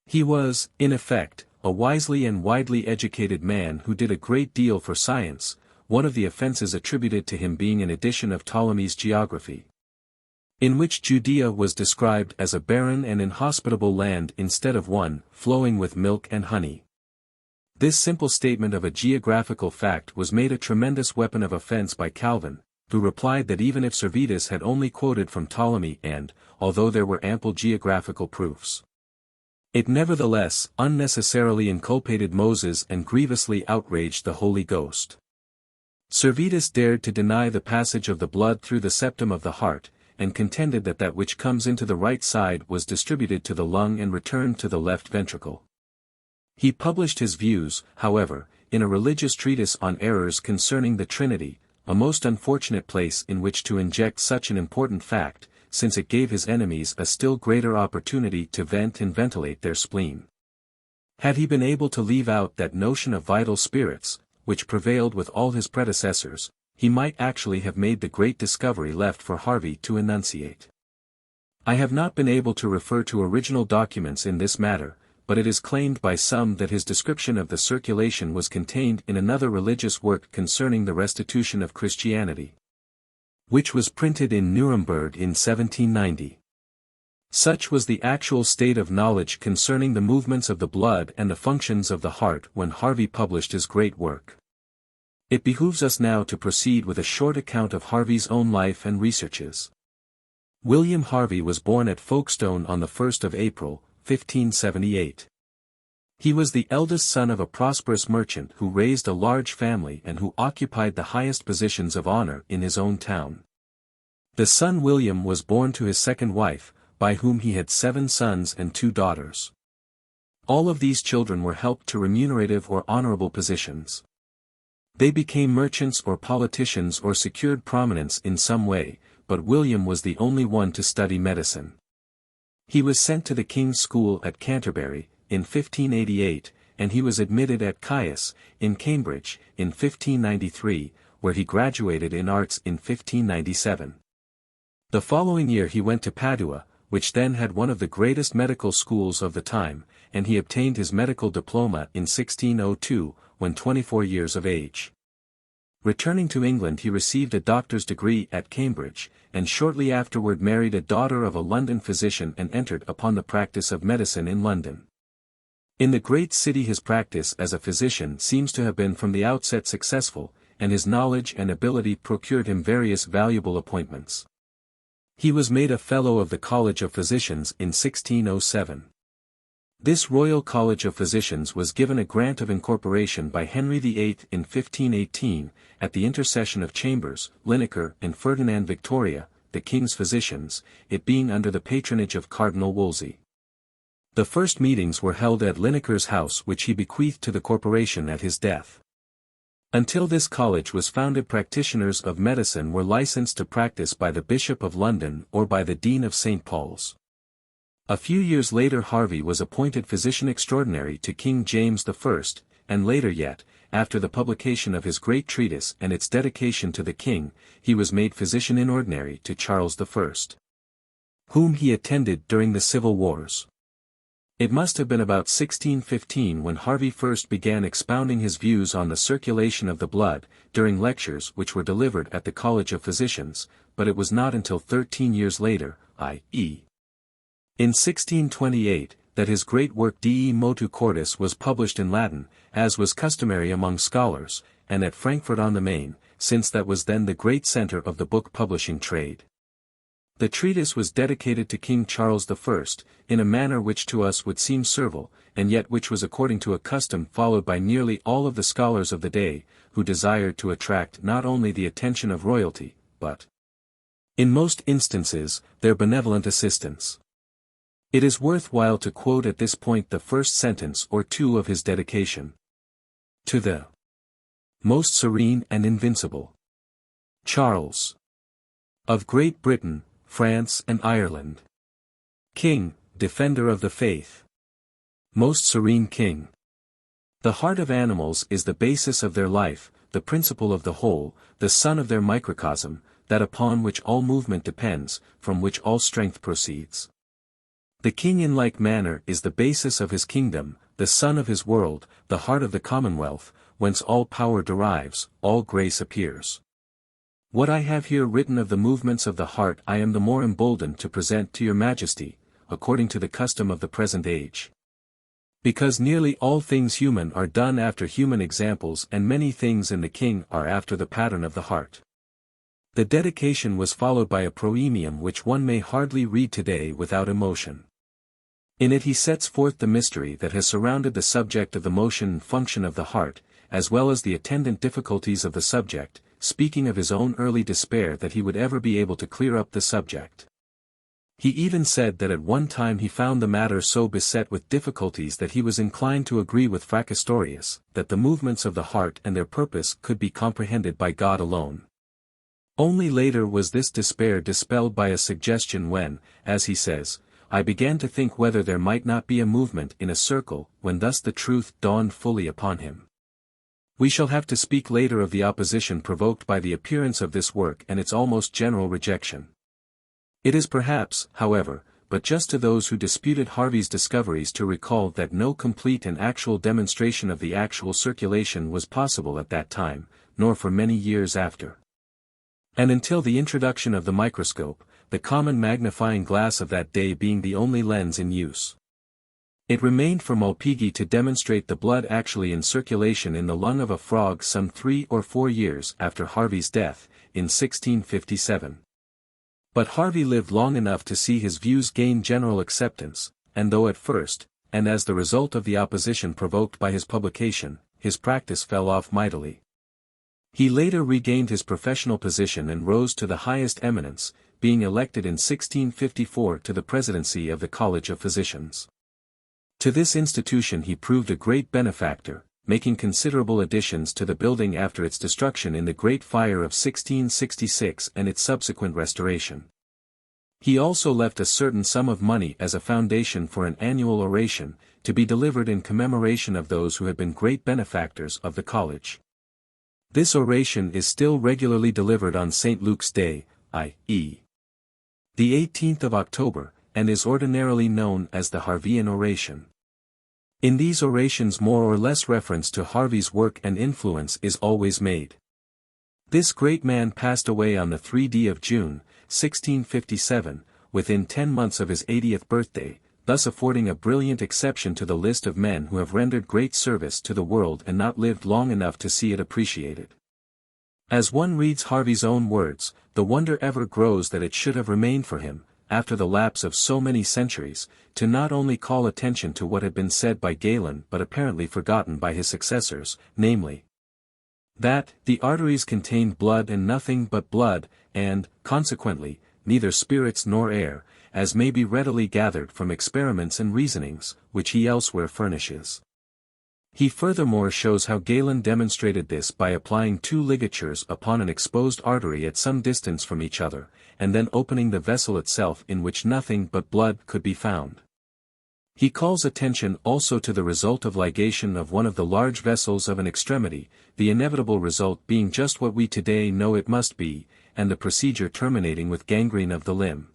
He was, in effect, a wisely and widely educated man who did a great deal for science, one of the offenses attributed to him being an edition of Ptolemy's Geography, in which Judea was described as a barren and inhospitable land instead of one flowing with milk and honey. This simple statement of a geographical fact was made a tremendous weapon of offense by Calvin, who replied that even if Servetus had only quoted from Ptolemy and, although there were ample geographical proofs, it nevertheless unnecessarily inculpated Moses and grievously outraged the Holy Ghost. Servetus dared to deny the passage of the blood through the septum of the heart, and contended that that which comes into the right side was distributed to the lung and returned to the left ventricle. He published his views, however, in a religious treatise on errors concerning the Trinity, a most unfortunate place in which to inject such an important fact, since it gave his enemies a still greater opportunity to vent and ventilate their spleen. Had he been able to leave out that notion of vital spirits, which prevailed with all his predecessors, he might actually have made the great discovery left for Harvey to enunciate. I have not been able to refer to original documents in this matter, but it is claimed by some that his description of the circulation was contained in another religious work concerning the restitution of Christianity. which was printed in Nuremberg in 1790. Such was the actual state of knowledge concerning the movements of the blood and the functions of the heart when Harvey published his great work. It behooves us now to proceed with a short account of Harvey's own life and researches. William Harvey was born at Folkestone on the 1st of April, 1578. He was the eldest son of a prosperous merchant who raised a large family and who occupied the highest positions of honor in his own town. The son William was born to his second wife, by whom he had 7 sons and 2 daughters. All of these children were helped to remunerative or honorable positions. They became merchants or politicians or secured prominence in some way, but William was the only one to study medicine. He was sent to the King's School at Canterbury, in 1588, and he was admitted at Caius, in Cambridge, in 1593, where he graduated in arts in 1597. The following year he went to Padua, which then had one of the greatest medical schools of the time, and he obtained his medical diploma in 1602, when 24 years of age. Returning to England he received a doctor's degree at Cambridge, and shortly afterward married a daughter of a London physician and entered upon the practice of medicine in London. In the great city his practice as a physician seems to have been from the outset successful, and his knowledge and ability procured him various valuable appointments. He was made a Fellow of the College of Physicians in 1607. This Royal College of Physicians was given a grant of incorporation by Henry VIII in 1518, at the intercession of Chambers, Linacre and Ferdinand Victoria, the king's physicians, it being under the patronage of Cardinal Wolsey. The first meetings were held at Linacre's house which he bequeathed to the corporation at his death. Until this college was founded practitioners of medicine were licensed to practice by the Bishop of London or by the Dean of St. Paul's. A few years later Harvey was appointed Physician Extraordinary to King James I, and later yet, after the publication of his great treatise and its dedication to the king, he was made Physician in Ordinary to Charles I, whom he attended during the civil wars. It must have been about 1615 when Harvey first began expounding his views on the circulation of the blood, during lectures which were delivered at the College of Physicians, but it was not until 13 years later, i.e. in 1628, that his great work De Motu Cordis was published in Latin, as was customary among scholars, and at Frankfurt on the Main, since that was then the great center of the book publishing trade. The treatise was dedicated to King Charles I, in a manner which to us would seem servile, and yet which was according to a custom followed by nearly all of the scholars of the day, who desired to attract not only the attention of royalty, but, in most instances, their benevolent assistance. It is worthwhile to quote at this point the first sentence or two of his dedication. To the most serene and invincible Charles of Great Britain, France and Ireland. King, defender of the faith. Most serene King. The heart of animals is the basis of their life, the principle of the whole, the sun of their microcosm, that upon which all movement depends, from which all strength proceeds. The king in like manner is the basis of his kingdom, the sun of his world, the heart of the commonwealth, whence all power derives, all grace appears. What I have here written of the movements of the heart I am the more emboldened to present to your majesty, according to the custom of the present age. Because nearly all things human are done after human examples and many things in the king are after the pattern of the heart. The dedication was followed by a proemium which one may hardly read today without emotion. In it he sets forth the mystery that has surrounded the subject of the motion and function of the heart, as well as the attendant difficulties of the subject, speaking of his own early despair that he would ever be able to clear up the subject. He even said that at one time he found the matter so beset with difficulties that he was inclined to agree with Fracastorius, that the movements of the heart and their purpose could be comprehended by God alone. Only later was this despair dispelled by a suggestion when, as he says, I began to think whether there might not be a movement in a circle, when thus the truth dawned fully upon him. We shall have to speak later of the opposition provoked by the appearance of this work and its almost general rejection. It is perhaps, however, but just to those who disputed Harvey's discoveries to recall that no complete and actual demonstration of the actual circulation was possible at that time, nor for many years after. And until the introduction of the microscope, the common magnifying glass of that day being the only lens in use. It remained for Malpighi to demonstrate the blood actually in circulation in the lung of a frog some 3 or 4 years after Harvey's death, in 1657. But Harvey lived long enough to see his views gain general acceptance, and though at first, and as the result of the opposition provoked by his publication, his practice fell off mightily. He later regained his professional position and rose to the highest eminence, being elected in 1654 to the presidency of the College of Physicians. To this institution he proved a great benefactor, making considerable additions to the building after its destruction in the Great Fire of 1666 and its subsequent restoration. He also left a certain sum of money as a foundation for an annual oration, to be delivered in commemoration of those who had been great benefactors of the college. This oration is still regularly delivered on St. Luke's Day, i.e. the 18th of October, and is ordinarily known as the Harveyan oration. In these orations more or less reference to Harvey's work and influence is always made. This great man passed away on the 3d of June, 1657, within 10 months of his 80th birthday, thus affording a brilliant exception to the list of men who have rendered great service to the world and not lived long enough to see it appreciated. As one reads Harvey's own words, the wonder ever grows that it should have remained for him, after the lapse of so many centuries, to not only call attention to what had been said by Galen but apparently forgotten by his successors, namely, that the arteries contained blood and nothing but blood, and, consequently, neither spirits nor air, as may be readily gathered from experiments and reasonings, which he elsewhere furnishes. He furthermore shows how Galen demonstrated this by applying 2 ligatures upon an exposed artery at some distance from each other, and then opening the vessel itself in which nothing but blood could be found. He calls attention also to the result of ligation of one of the large vessels of an extremity, the inevitable result being just what we today know it must be, and the procedure terminating with gangrene of the limb.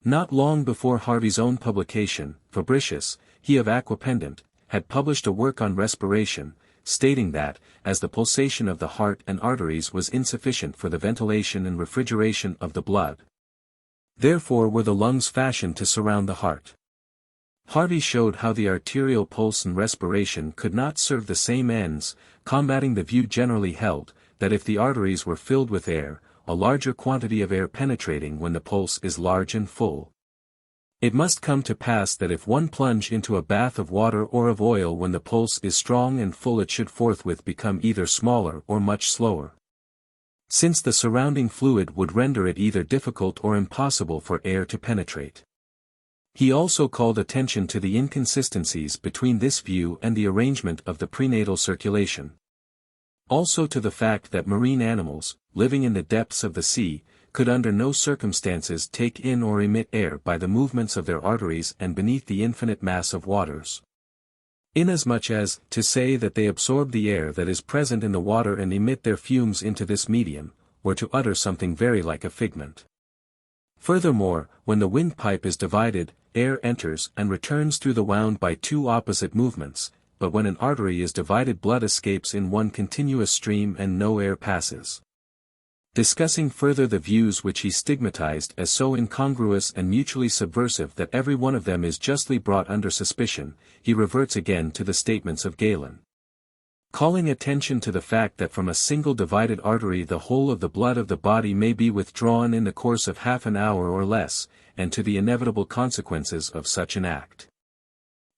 Not long before Harvey's own publication, Fabricius, he of Aquapendent, had published a work on respiration, stating that, as the pulsation of the heart and arteries was insufficient for the ventilation and refrigeration of the blood, therefore were the lungs fashioned to surround the heart. Harvey showed how the arterial pulse and respiration could not serve the same ends, combating the view generally held, that if the arteries were filled with air, a larger quantity of air penetrating when the pulse is large and full, it must come to pass that if one plunge into a bath of water or of oil when the pulse is strong and full, it should forthwith become either smaller or much slower, since the surrounding fluid would render it either difficult or impossible for air to penetrate. He also called attention to the inconsistencies between this view and the arrangement of the prenatal circulation. Also to the fact that marine animals, living in the depths of the sea, could under no circumstances take in or emit air by the movements of their arteries and beneath the infinite mass of waters, inasmuch as, to say that they absorb the air that is present in the water and emit their fumes into this medium, or to utter something very like a figment. Furthermore, when the windpipe is divided, air enters and returns through the wound by 2 opposite movements, but when an artery is divided, blood escapes in one continuous stream and no air passes. Discussing further the views which he stigmatized as so incongruous and mutually subversive that every one of them is justly brought under suspicion, he reverts again to the statements of Galen, calling attention to the fact that from a single divided artery the whole of the blood of the body may be withdrawn in the course of half an hour or less, and to the inevitable consequences of such an act.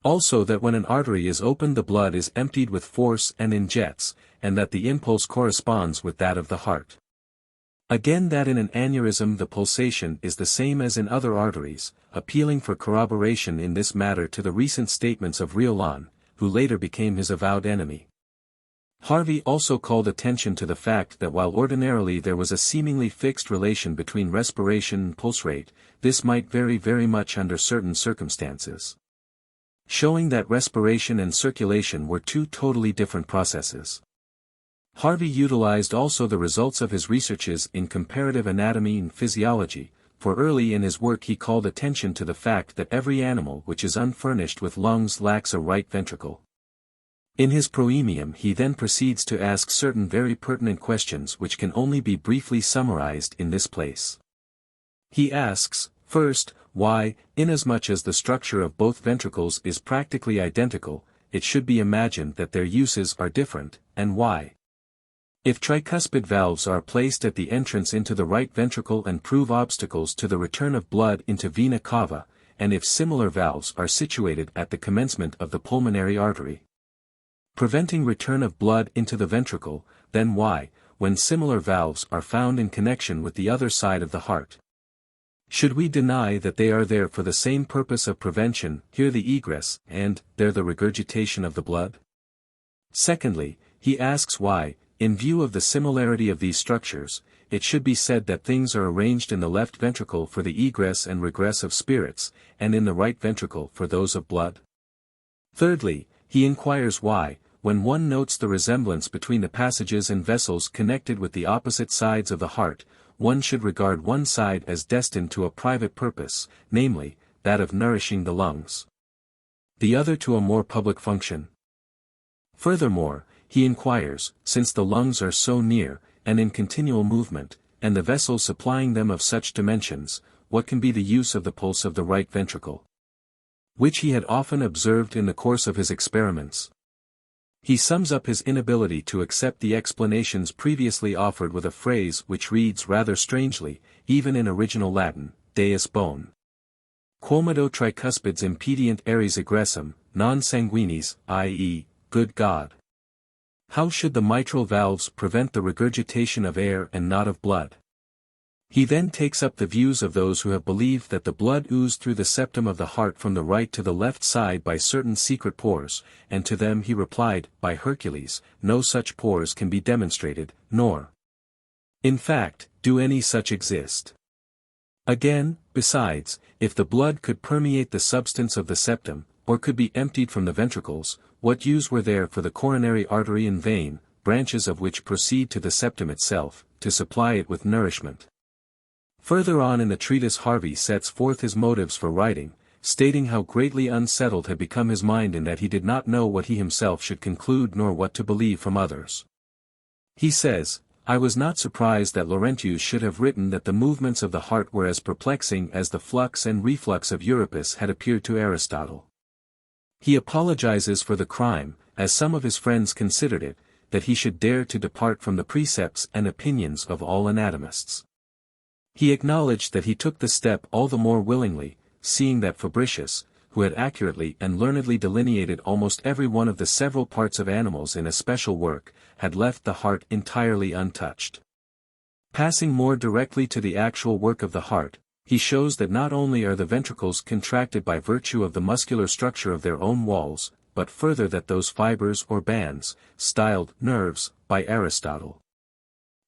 Also that when an artery is opened the blood is emptied with force and in jets, and that the impulse corresponds with that of the heart. Again, that in an aneurysm the pulsation is the same as in other arteries, appealing for corroboration in this matter to the recent statements of Riolan, who later became his avowed enemy. Harvey also called attention to the fact that while ordinarily there was a seemingly fixed relation between respiration and pulse rate, this might vary very much under certain circumstances, showing that respiration and circulation were 2 totally different processes. Harvey utilized also the results of his researches in comparative anatomy and physiology, for early in his work he called attention to the fact that every animal which is unfurnished with lungs lacks a right ventricle. In his proemium he then proceeds to ask certain very pertinent questions which can only be briefly summarized in this place. He asks, first, why, inasmuch as the structure of both ventricles is practically identical, it should be imagined that their uses are different, and why. If tricuspid valves are placed at the entrance into the right ventricle and prove obstacles to the return of blood into vena cava, and if similar valves are situated at the commencement of the pulmonary artery, preventing return of blood into the ventricle, then why, when similar valves are found in connection with the other side of the heart, should we deny that they are there for the same purpose of prevention, here the egress, and there the regurgitation of the blood? Secondly, he asks why, in view of the similarity of these structures, it should be said that things are arranged in the left ventricle for the egress and regress of spirits, and in the right ventricle for those of blood. Thirdly, he inquires why, when one notes the resemblance between the passages and vessels connected with the opposite sides of the heart, one should regard one side as destined to a private purpose, namely, that of nourishing the lungs, the other to a more public function. Furthermore, he inquires, since the lungs are so near, and in continual movement, and the vessels supplying them of such dimensions, what can be the use of the pulse of the right ventricle, which he had often observed in the course of his experiments. He sums up his inability to accept the explanations previously offered with a phrase which reads rather strangely, even in original Latin, Deus bone. Quomodo tricuspids impedient aeres egressum, non sanguinis, i.e., good God. How should the mitral valves prevent the regurgitation of air and not of blood? He then takes up the views of those who have believed that the blood oozed through the septum of the heart from the right to the left side by certain secret pores, and to them he replied, by Hercules, no such pores can be demonstrated, nor, in fact, do any such exist. Again, besides, if the blood could permeate the substance of the septum, or could be emptied from the ventricles, what use were there for the coronary artery and vein, branches of which proceed to the septum itself, to supply it with nourishment? Further on in the treatise Harvey sets forth his motives for writing, stating how greatly unsettled had become his mind in that he did not know what he himself should conclude nor what to believe from others. He says, I was not surprised that Laurentius should have written that the movements of the heart were as perplexing as the flux and reflux of Euripus had appeared to Aristotle. He apologizes for the crime, as some of his friends considered it, that he should dare to depart from the precepts and opinions of all anatomists. He acknowledged that he took the step all the more willingly, seeing that Fabricius, who had accurately and learnedly delineated almost every one of the several parts of animals in a special work, had left the heart entirely untouched. Passing more directly to the actual work of the heart, he shows that not only are the ventricles contracted by virtue of the muscular structure of their own walls, but further that those fibers or bands, styled nerves, by Aristotle,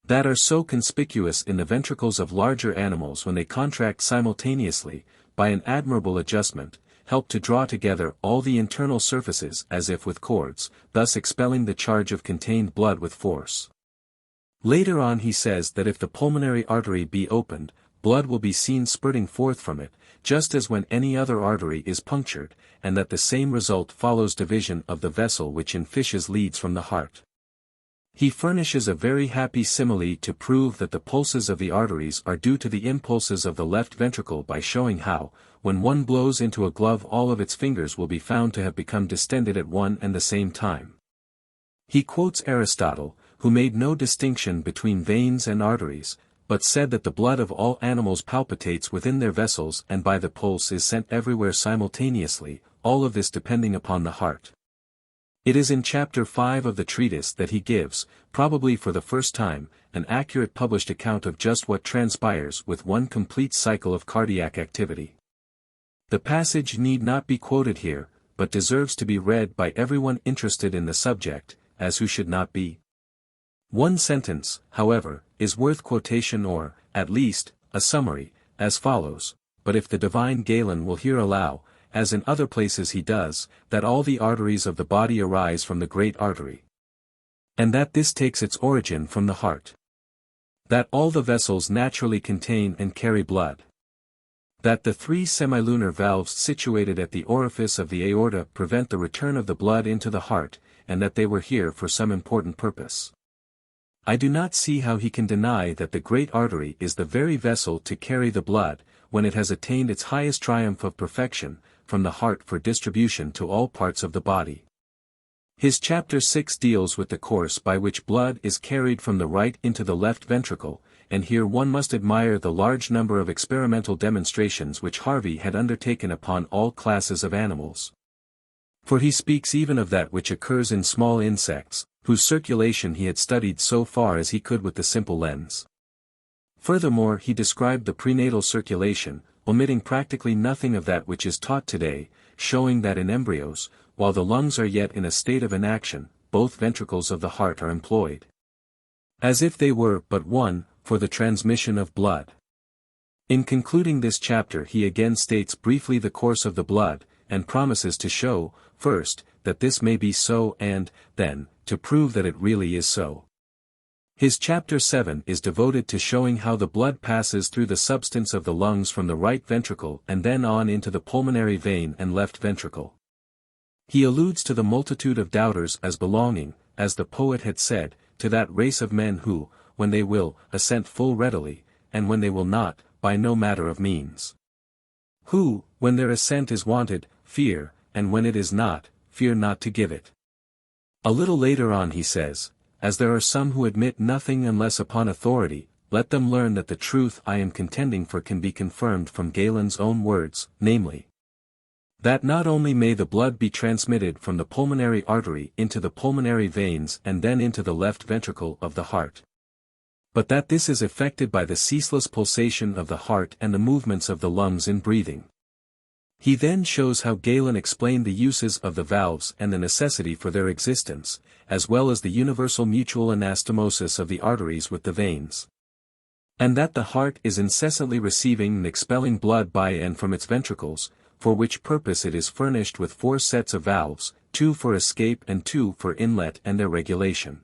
that are so conspicuous in the ventricles of larger animals when they contract simultaneously, by an admirable adjustment, help to draw together all the internal surfaces as if with cords, thus expelling the charge of contained blood with force. Later on he says that if the pulmonary artery be opened, blood will be seen spurting forth from it, just as when any other artery is punctured, and that the same result follows division of the vessel which in fishes leads from the heart. He furnishes a very happy simile to prove that the pulses of the arteries are due to the impulses of the left ventricle by showing how, when one blows into a glove all of its fingers will be found to have become distended at one and the same time. He quotes Aristotle, who made no distinction between veins and arteries, but said that the blood of all animals palpitates within their vessels and by the pulse is sent everywhere simultaneously, all of this depending upon the heart. It is in chapter 5 of the treatise that he gives, probably for the first time, an accurate published account of just what transpires with one complete cycle of cardiac activity. The passage need not be quoted here, but deserves to be read by everyone interested in the subject, as who should not be. One sentence, however, is worth quotation or, at least, a summary, as follows, but if the divine Galen will here allow, as in other places he does, that all the arteries of the body arise from the great artery, and that this takes its origin from the heart, that all the vessels naturally contain and carry blood, that the 3 semilunar valves situated at the orifice of the aorta prevent the return of the blood into the heart, and that they were here for some important purpose. I do not see how he can deny that the great artery is the very vessel to carry the blood, when it has attained its highest triumph of perfection, from the heart for distribution to all parts of the body. His chapter 6 deals with the course by which blood is carried from the right into the left ventricle, and here one must admire the large number of experimental demonstrations which Harvey had undertaken upon all classes of animals. For he speaks even of that which occurs in small insects, whose circulation he had studied so far as he could with the simple lens. Furthermore, he described the prenatal circulation, omitting practically nothing of that which is taught today, showing that in embryos, while the lungs are yet in a state of inaction, both ventricles of the heart are employed, as if they were but one, for the transmission of blood. In concluding this chapter he again states briefly the course of the blood, and promises to show, first, that this may be so and, then, to prove that it really is so. His chapter 7 is devoted to showing how the blood passes through the substance of the lungs from the right ventricle and then on into the pulmonary vein and left ventricle. He alludes to the multitude of doubters as belonging, as the poet had said, to that race of men who, when they will, assent full readily, and when they will not, by no matter of means. Who, when their assent is wanted, fear, and when it is not, fear not to give it. A little later on he says, as there are some who admit nothing unless upon authority, let them learn that the truth I am contending for can be confirmed from Galen's own words, namely, that not only may the blood be transmitted from the pulmonary artery into the pulmonary veins and then into the left ventricle of the heart, but that this is effected by the ceaseless pulsation of the heart and the movements of the lungs in breathing. He then shows how Galen explained the uses of the valves and the necessity for their existence, as well as the universal mutual anastomosis of the arteries with the veins. And that the heart is incessantly receiving and expelling blood by and from its ventricles, for which purpose it is furnished with 4 sets of valves, 2 for escape and 2 for inlet and their regulation.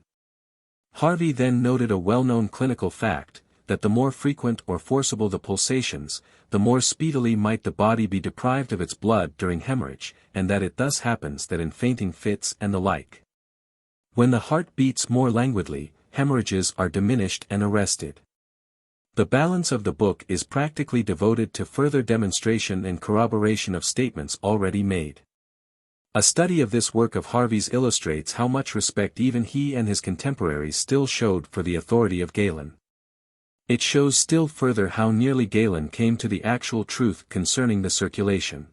Harvey then noted a well-known clinical fact, that the more frequent or forcible the pulsations, the more speedily might the body be deprived of its blood during hemorrhage, and that it thus happens that in fainting fits and the like, when the heart beats more languidly, hemorrhages are diminished and arrested. The balance of the book is practically devoted to further demonstration and corroboration of statements already made. A study of this work of Harvey's illustrates how much respect even he and his contemporaries still showed for the authority of Galen. It shows still further how nearly Galen came to the actual truth concerning the circulation.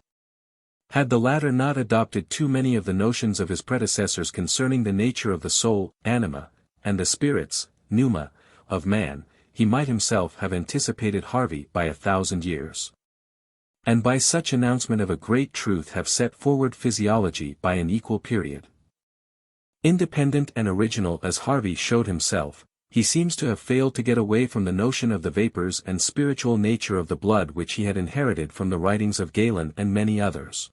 Had the latter not adopted too many of the notions of his predecessors concerning the nature of the soul, anima, and the spirits, pneuma, of man, he might himself have anticipated Harvey by 1,000 years. And by such announcement of a great truth have set forward physiology by an equal period. Independent and original as Harvey showed himself, he seems to have failed to get away from the notion of the vapors and spiritual nature of the blood which he had inherited from the writings of Galen and many others.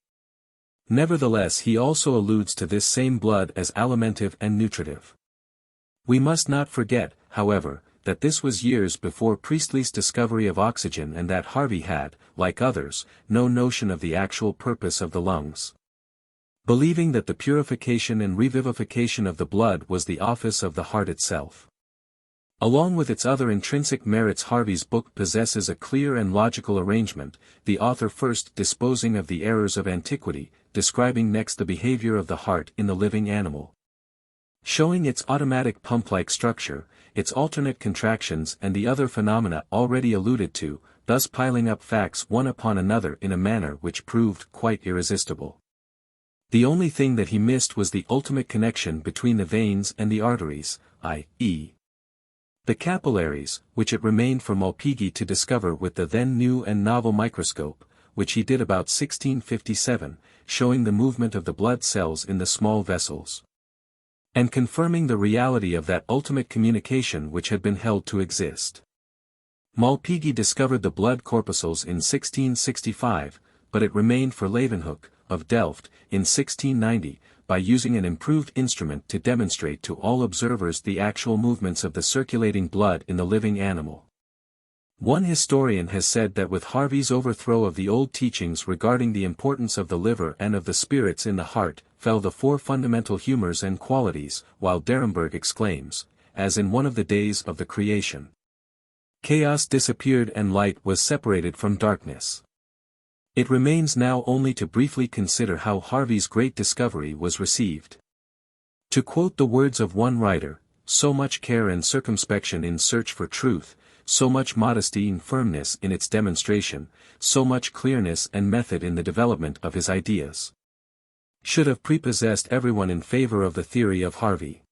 Nevertheless he also alludes to this same blood as alimentive and nutritive. We must not forget, however, that this was years before Priestley's discovery of oxygen and that Harvey had, like others, no notion of the actual purpose of the lungs. Believing that the purification and revivification of the blood was the office of the heart itself. Along with its other intrinsic merits, Harvey's book possesses a clear and logical arrangement, the author first disposing of the errors of antiquity, describing next the behavior of the heart in the living animal, showing its automatic pump-like structure, its alternate contractions and the other phenomena already alluded to, thus piling up facts one upon another in a manner which proved quite irresistible. The only thing that he missed was the ultimate connection between the veins and the arteries, i.e., the capillaries, which it remained for Malpighi to discover with the then new and novel microscope, which he did about 1657, showing the movement of the blood cells in the small vessels, and confirming the reality of that ultimate communication which had been held to exist. Malpighi discovered the blood corpuscles in 1665, but it remained for Leeuwenhoek, of Delft, in 1690, by using an improved instrument to demonstrate to all observers the actual movements of the circulating blood in the living animal. One historian has said that with Harvey's overthrow of the old teachings regarding the importance of the liver and of the spirits in the heart, fell the four fundamental humors and qualities, while D'Arenberg exclaims, as in one of the days of the creation. Chaos disappeared and light was separated from darkness. It remains now only to briefly consider how Harvey's great discovery was received. To quote the words of one writer, so much care and circumspection in search for truth, so much modesty and firmness in its demonstration, so much clearness and method in the development of his ideas, should have prepossessed everyone in favor of the theory of Harvey.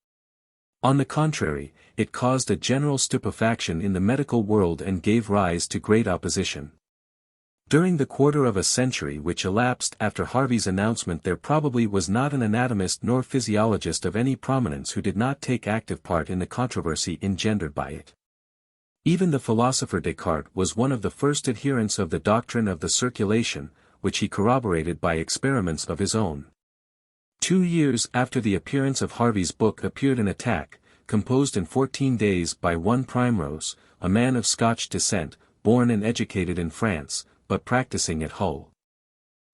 On the contrary, it caused a general stupefaction in the medical world and gave rise to great opposition. During the quarter of a century which elapsed after Harvey's announcement, there probably was not an anatomist nor physiologist of any prominence who did not take active part in the controversy engendered by it. Even the philosopher Descartes was one of the first adherents of the doctrine of the circulation, which he corroborated by experiments of his own. 2 years after the appearance of Harvey's book appeared an attack, composed in 14 days by one Primrose, a man of Scotch descent, born and educated in France, but practicing at Hull,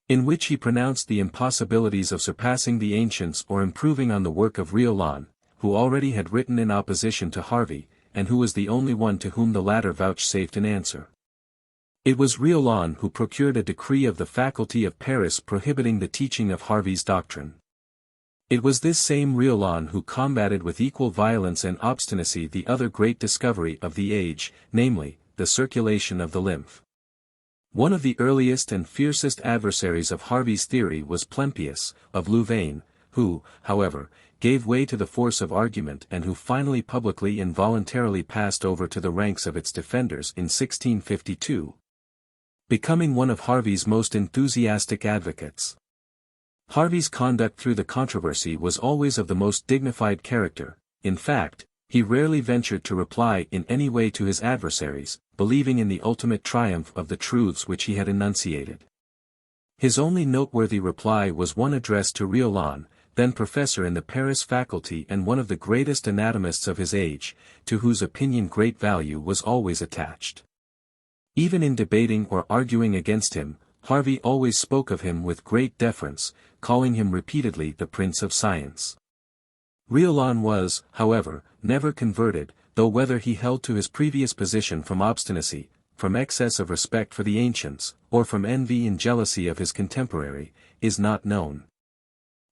in which he pronounced the impossibilities of surpassing the ancients or improving on the work of Riolan, who already had written in opposition to Harvey, and who was the only one to whom the latter vouchsafed an answer. It was Riolan who procured a decree of the faculty of Paris prohibiting the teaching of Harvey's doctrine. It was this same Riolan who combated with equal violence and obstinacy the other great discovery of the age, namely, the circulation of the lymph. One of the earliest and fiercest adversaries of Harvey's theory was Plempius, of Louvain, who, however, gave way to the force of argument and who finally publicly and voluntarily passed over to the ranks of its defenders in 1652, becoming one of Harvey's most enthusiastic advocates. Harvey's conduct through the controversy was always of the most dignified character. In fact, he rarely ventured to reply in any way to his adversaries, believing in the ultimate triumph of the truths which he had enunciated. His only noteworthy reply was one addressed to Riolan, then professor in the Paris faculty and one of the greatest anatomists of his age, to whose opinion great value was always attached. Even in debating or arguing against him, Harvey always spoke of him with great deference, calling him repeatedly the Prince of Science. Riolan was, however, never converted, though whether he held to his previous position from obstinacy, from excess of respect for the ancients, or from envy and jealousy of his contemporary, is not known.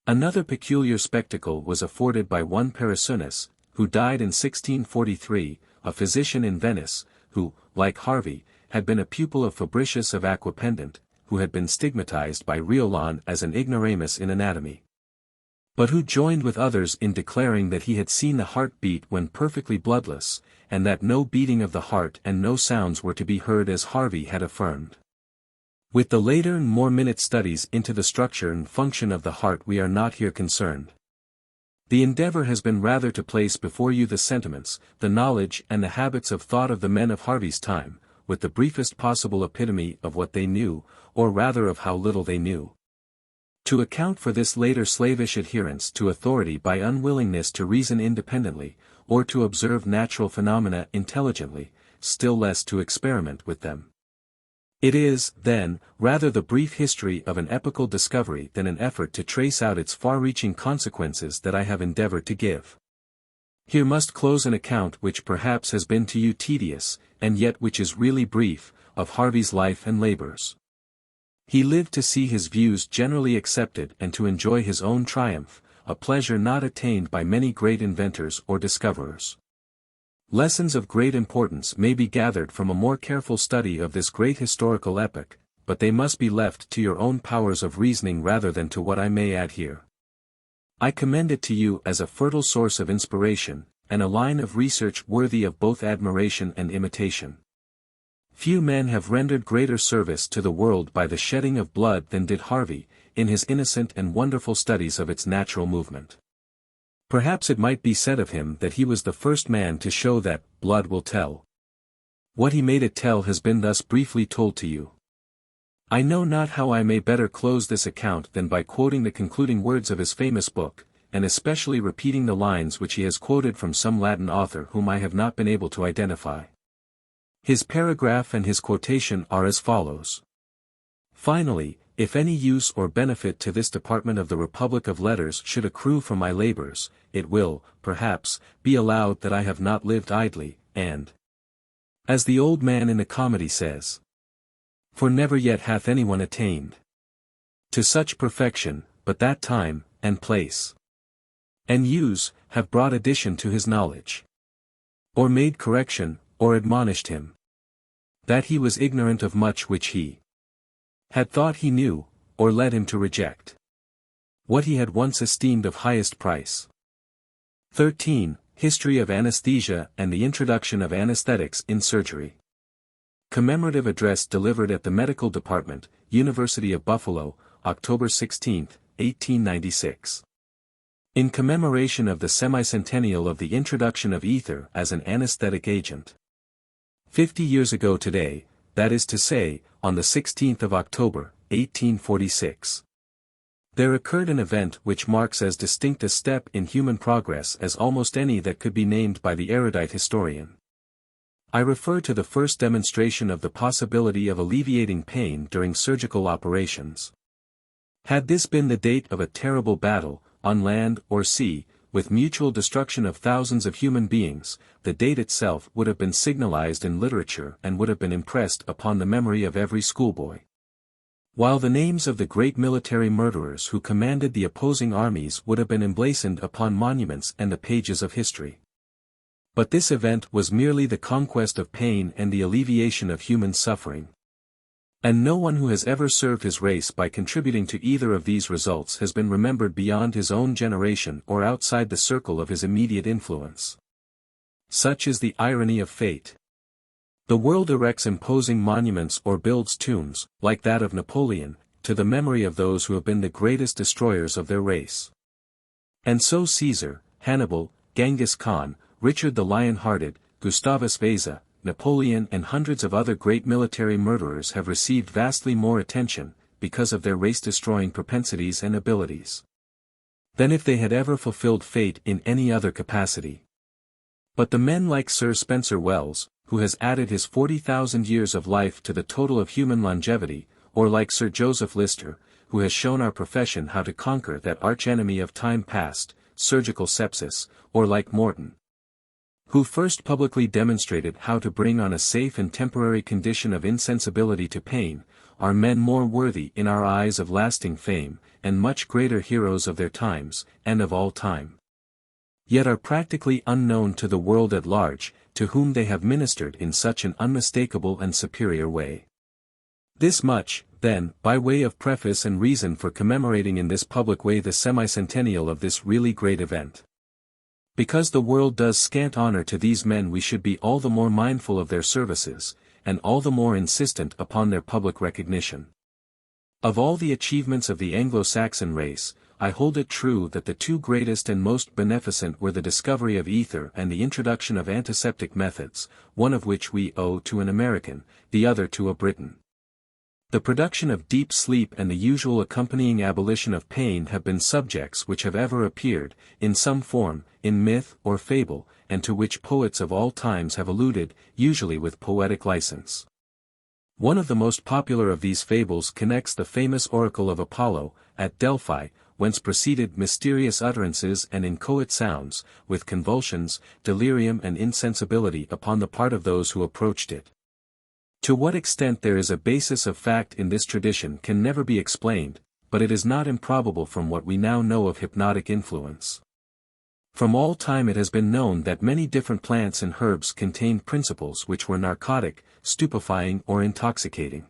Another peculiar spectacle was afforded by one Paracelsus, who died in 1643, a physician in Venice, who, like Harvey, had been a pupil of Fabricius of Aquapendent, who had been stigmatized by Riolan as an ignoramus in anatomy, but who joined with others in declaring that he had seen the heart beat when perfectly bloodless, and that no beating of the heart and no sounds were to be heard as Harvey had affirmed. With the later and more minute studies into the structure and function of the heart we are not here concerned. The endeavor has been rather to place before you the sentiments, the knowledge and the habits of thought of the men of Harvey's time, with the briefest possible epitome of what they knew, or rather of how little they knew. To account for this later slavish adherence to authority by unwillingness to reason independently, or to observe natural phenomena intelligently, still less to experiment with them. It is, then, rather the brief history of an epochal discovery than an effort to trace out its far-reaching consequences that I have endeavored to give. Here must close an account which perhaps has been to you tedious, and yet which is really brief, of Harvey's life and labors. He lived to see his views generally accepted and to enjoy his own triumph, a pleasure not attained by many great inventors or discoverers. Lessons of great importance may be gathered from a more careful study of this great historical epoch, but they must be left to your own powers of reasoning rather than to what I may add here. I commend it to you as a fertile source of inspiration, and a line of research worthy of both admiration and imitation. Few men have rendered greater service to the world by the shedding of blood than did Harvey, in his innocent and wonderful studies of its natural movement. Perhaps it might be said of him that he was the first man to show that blood will tell. What he made it tell has been thus briefly told to you. I know not how I may better close this account than by quoting the concluding words of his famous book, and especially repeating the lines which he has quoted from some Latin author whom I have not been able to identify. His paragraph and his quotation are as follows. Finally, if any use or benefit to this department of the Republic of Letters should accrue from my labors, it will, perhaps, be allowed that I have not lived idly, and, as the old man in the comedy says, for never yet hath anyone attained to such perfection, but that time, and place, and use, have brought addition to his knowledge, or made correction, or admonished him, that he was ignorant of much which he had thought he knew, or led him to reject what he had once esteemed of highest price. 13. History of Anaesthesia and the Introduction of Anaesthetics in Surgery. Commemorative address delivered at the Medical Department, University of Buffalo, October 16, 1896. In commemoration of the semicentennial of the introduction of ether as an anesthetic agent. 50 years ago today, that is to say, on the 16th of October, 1846. There occurred an event which marks as distinct a step in human progress as almost any that could be named by the erudite historian. I refer to the first demonstration of the possibility of alleviating pain during surgical operations. Had this been the date of a terrible battle, on land or sea, with mutual destruction of thousands of human beings, the date itself would have been signalized in literature and would have been impressed upon the memory of every schoolboy. While the names of the great military murderers who commanded the opposing armies would have been emblazoned upon monuments and the pages of history. But this event was merely the conquest of pain and the alleviation of human suffering. And no one who has ever served his race by contributing to either of these results has been remembered beyond his own generation or outside the circle of his immediate influence. Such is the irony of fate. The world erects imposing monuments or builds tombs, like that of Napoleon, to the memory of those who have been the greatest destroyers of their race. And so Caesar, Hannibal, Genghis Khan, Richard the Lion-Hearted, Gustavus Vasa, Napoleon and hundreds of other great military murderers have received vastly more attention, because of their race-destroying propensities and abilities, than if they had ever fulfilled fate in any other capacity. But the men like Sir Spencer Wells, who has added his 40,000 years of life to the total of human longevity, or like Sir Joseph Lister, who has shown our profession how to conquer that archenemy of time past, surgical sepsis, or like Morton, who first publicly demonstrated how to bring on a safe and temporary condition of insensibility to pain, are men more worthy in our eyes of lasting fame, and much greater heroes of their times, and of all time. Yet are practically unknown to the world at large, to whom they have ministered in such an unmistakable and superior way. This much, then, by way of preface and reason for commemorating in this public way the semicentennial of this really great event. Because the world does scant honor to these men, we should be all the more mindful of their services, and all the more insistent upon their public recognition. Of all the achievements of the Anglo-Saxon race, I hold it true that the two greatest and most beneficent were the discovery of ether and the introduction of antiseptic methods, one of which we owe to an American, the other to a Briton. The production of deep sleep and the usual accompanying abolition of pain have been subjects which have ever appeared, in some form, in myth or fable, and to which poets of all times have alluded, usually with poetic license. One of the most popular of these fables connects the famous oracle of Apollo, at Delphi, whence proceeded mysterious utterances and inchoate sounds, with convulsions, delirium and insensibility upon the part of those who approached it. To what extent there is a basis of fact in this tradition can never be explained, but it is not improbable from what we now know of hypnotic influence. From all time it has been known that many different plants and herbs contained principles which were narcotic, stupefying or intoxicating.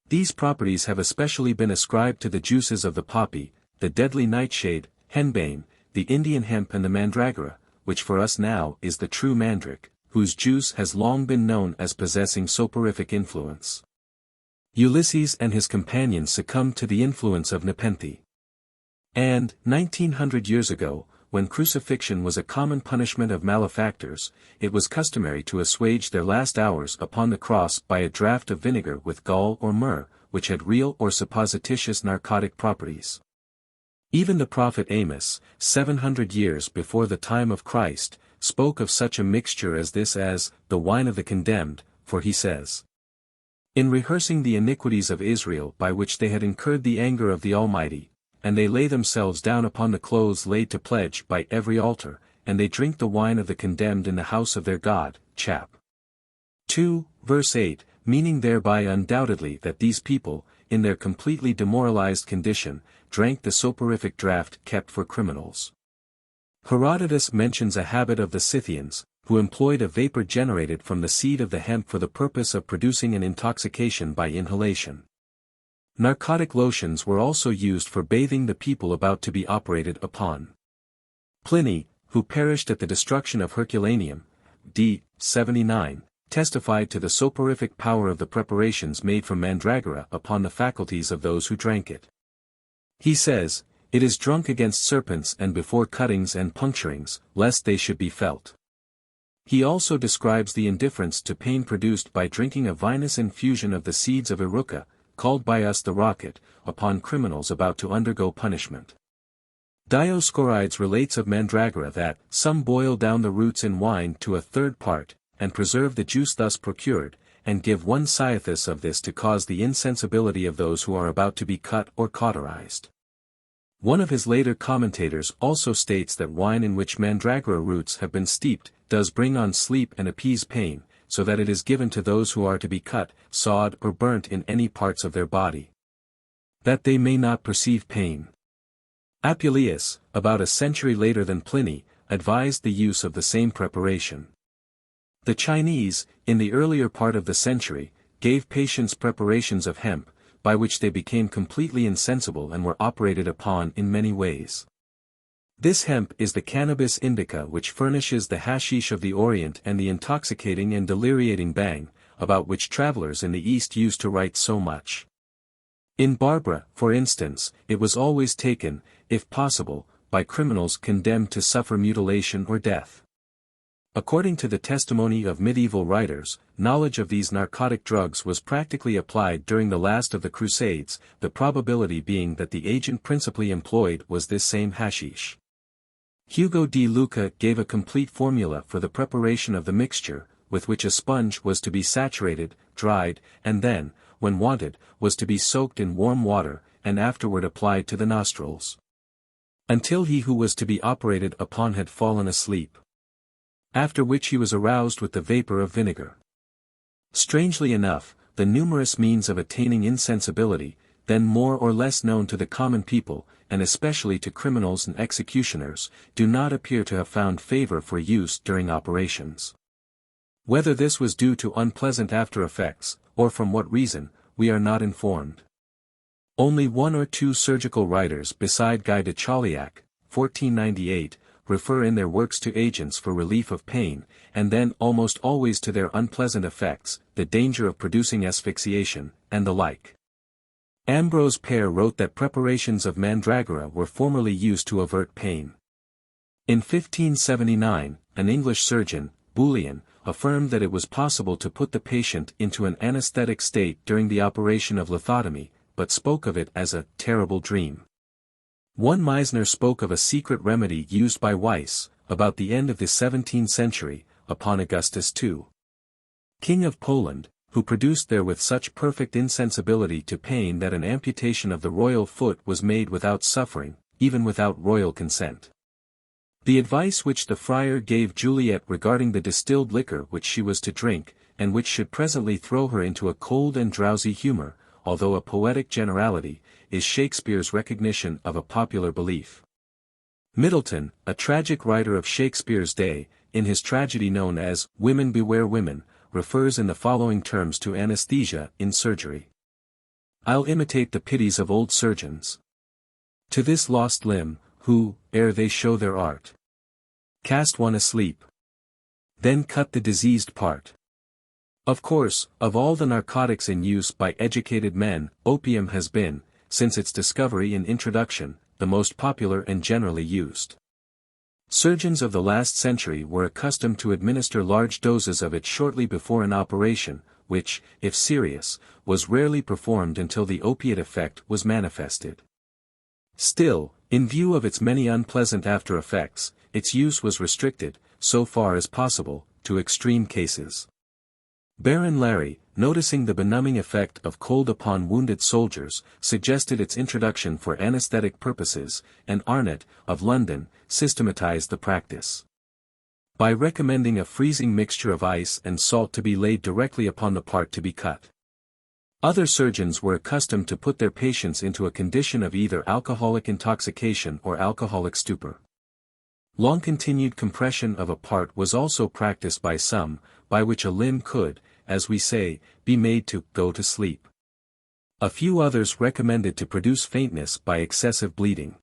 These properties have especially been ascribed to the juices of the poppy, the deadly nightshade, henbane, the Indian hemp and the mandragora, which for us now is the true mandrake, whose juice has long been known as possessing soporific influence. Ulysses and his companions succumbed to the influence of Nepenthe. And, 1900 years ago, when crucifixion was a common punishment of malefactors, it was customary to assuage their last hours upon the cross by a draught of vinegar with gall or myrrh, which had real or supposititious narcotic properties. Even the prophet Amos, 700 years before the time of Christ, spoke of such a mixture as this as the wine of the condemned, for he says, In rehearsing the iniquities of Israel by which they had incurred the anger of the Almighty, and they lay themselves down upon the clothes laid to pledge by every altar, and they drink the wine of the condemned in the house of their God, chap. 2, verse 8, meaning thereby undoubtedly that these people, in their completely demoralized condition, drank the soporific draught kept for criminals. Herodotus mentions a habit of the Scythians, who employed a vapor generated from the seed of the hemp for the purpose of producing an intoxication by inhalation. Narcotic lotions were also used for bathing the people about to be operated upon. Pliny, who perished at the destruction of Herculaneum, d. 79, testified to the soporific power of the preparations made from mandragora upon the faculties of those who drank it. He says, "It is drunk against serpents and before cuttings and puncturings, lest they should be felt." He also describes the indifference to pain produced by drinking a vinous infusion of the seeds of Eruca, called by us the rocket, upon criminals about to undergo punishment. Dioscorides relates of mandragora that some boil down the roots in wine to a third part, and preserve the juice thus procured, and give 1 cyathus of this to cause the insensibility of those who are about to be cut or cauterized. One of his later commentators also states that wine in which mandragora roots have been steeped, does bring on sleep and appease pain, so that it is given to those who are to be cut, sawed or burnt in any parts of their body, that they may not perceive pain. Apuleius, about a century later than Pliny, advised the use of the same preparation. The Chinese, in the earlier part of the century, gave patients preparations of hemp, by which they became completely insensible and were operated upon in many ways. This hemp is the cannabis indica which furnishes the hashish of the Orient and the intoxicating and deliriating bang, about which travelers in the East used to write so much. In Barber, for instance, it was always taken, if possible, by criminals condemned to suffer mutilation or death. According to the testimony of medieval writers, knowledge of these narcotic drugs was practically applied during the last of the Crusades, the probability being that the agent principally employed was this same hashish. Hugo de Luca gave a complete formula for the preparation of the mixture, with which a sponge was to be saturated, dried, and then, when wanted, was to be soaked in warm water, and afterward applied to the nostrils, until he who was to be operated upon had fallen asleep, after which he was aroused with the vapor of vinegar. Strangely enough, the numerous means of attaining insensibility, then more or less known to the common people, and especially to criminals and executioners, do not appear to have found favor for use during operations. Whether this was due to unpleasant after-effects, or from what reason, we are not informed. Only 1 or 2 surgical writers beside Guy de Chauliac, 1498, refer in their works to agents for relief of pain, and then almost always to their unpleasant effects, the danger of producing asphyxiation, and the like. Ambrose Pare wrote that preparations of mandragora were formerly used to avert pain. In 1579, an English surgeon, Bullion, affirmed that it was possible to put the patient into an anesthetic state during the operation of lithotomy, but spoke of it as a terrible dream. One Meisner spoke of a secret remedy used by Weiss, about the end of the 17th century, upon Augustus II, King of Poland, who produced there with such perfect insensibility to pain that an amputation of the royal foot was made without suffering, even without royal consent. The advice which the friar gave Juliet regarding the distilled liquor which she was to drink, and which should presently throw her into a cold and drowsy humor, although a poetic generality, is Shakespeare's recognition of a popular belief. Middleton, a tragic writer of Shakespeare's day, in his tragedy known as Women Beware Women, refers in the following terms to anesthesia in surgery. I'll imitate the pities of old surgeons to this lost limb, who, ere they show their art, cast one asleep, then cut the diseased part. Of course, of all the narcotics in use by educated men, opium has been, since its discovery and introduction, the most popular and generally used. Surgeons of the last century were accustomed to administer large doses of it shortly before an operation, which, if serious, was rarely performed until the opiate effect was manifested. Still, in view of its many unpleasant after-effects, its use was restricted, so far as possible, to extreme cases. Baron Larry, noticing the benumbing effect of cold upon wounded soldiers, suggested its introduction for anesthetic purposes, and Arnott, of London, systematized the practice by recommending a freezing mixture of ice and salt to be laid directly upon the part to be cut. Other surgeons were accustomed to put their patients into a condition of either alcoholic intoxication or alcoholic stupor. Long-continued compression of a part was also practiced by some, by which a limb could, as we say, be made to go to sleep. A few others recommended to produce faintness by excessive bleeding.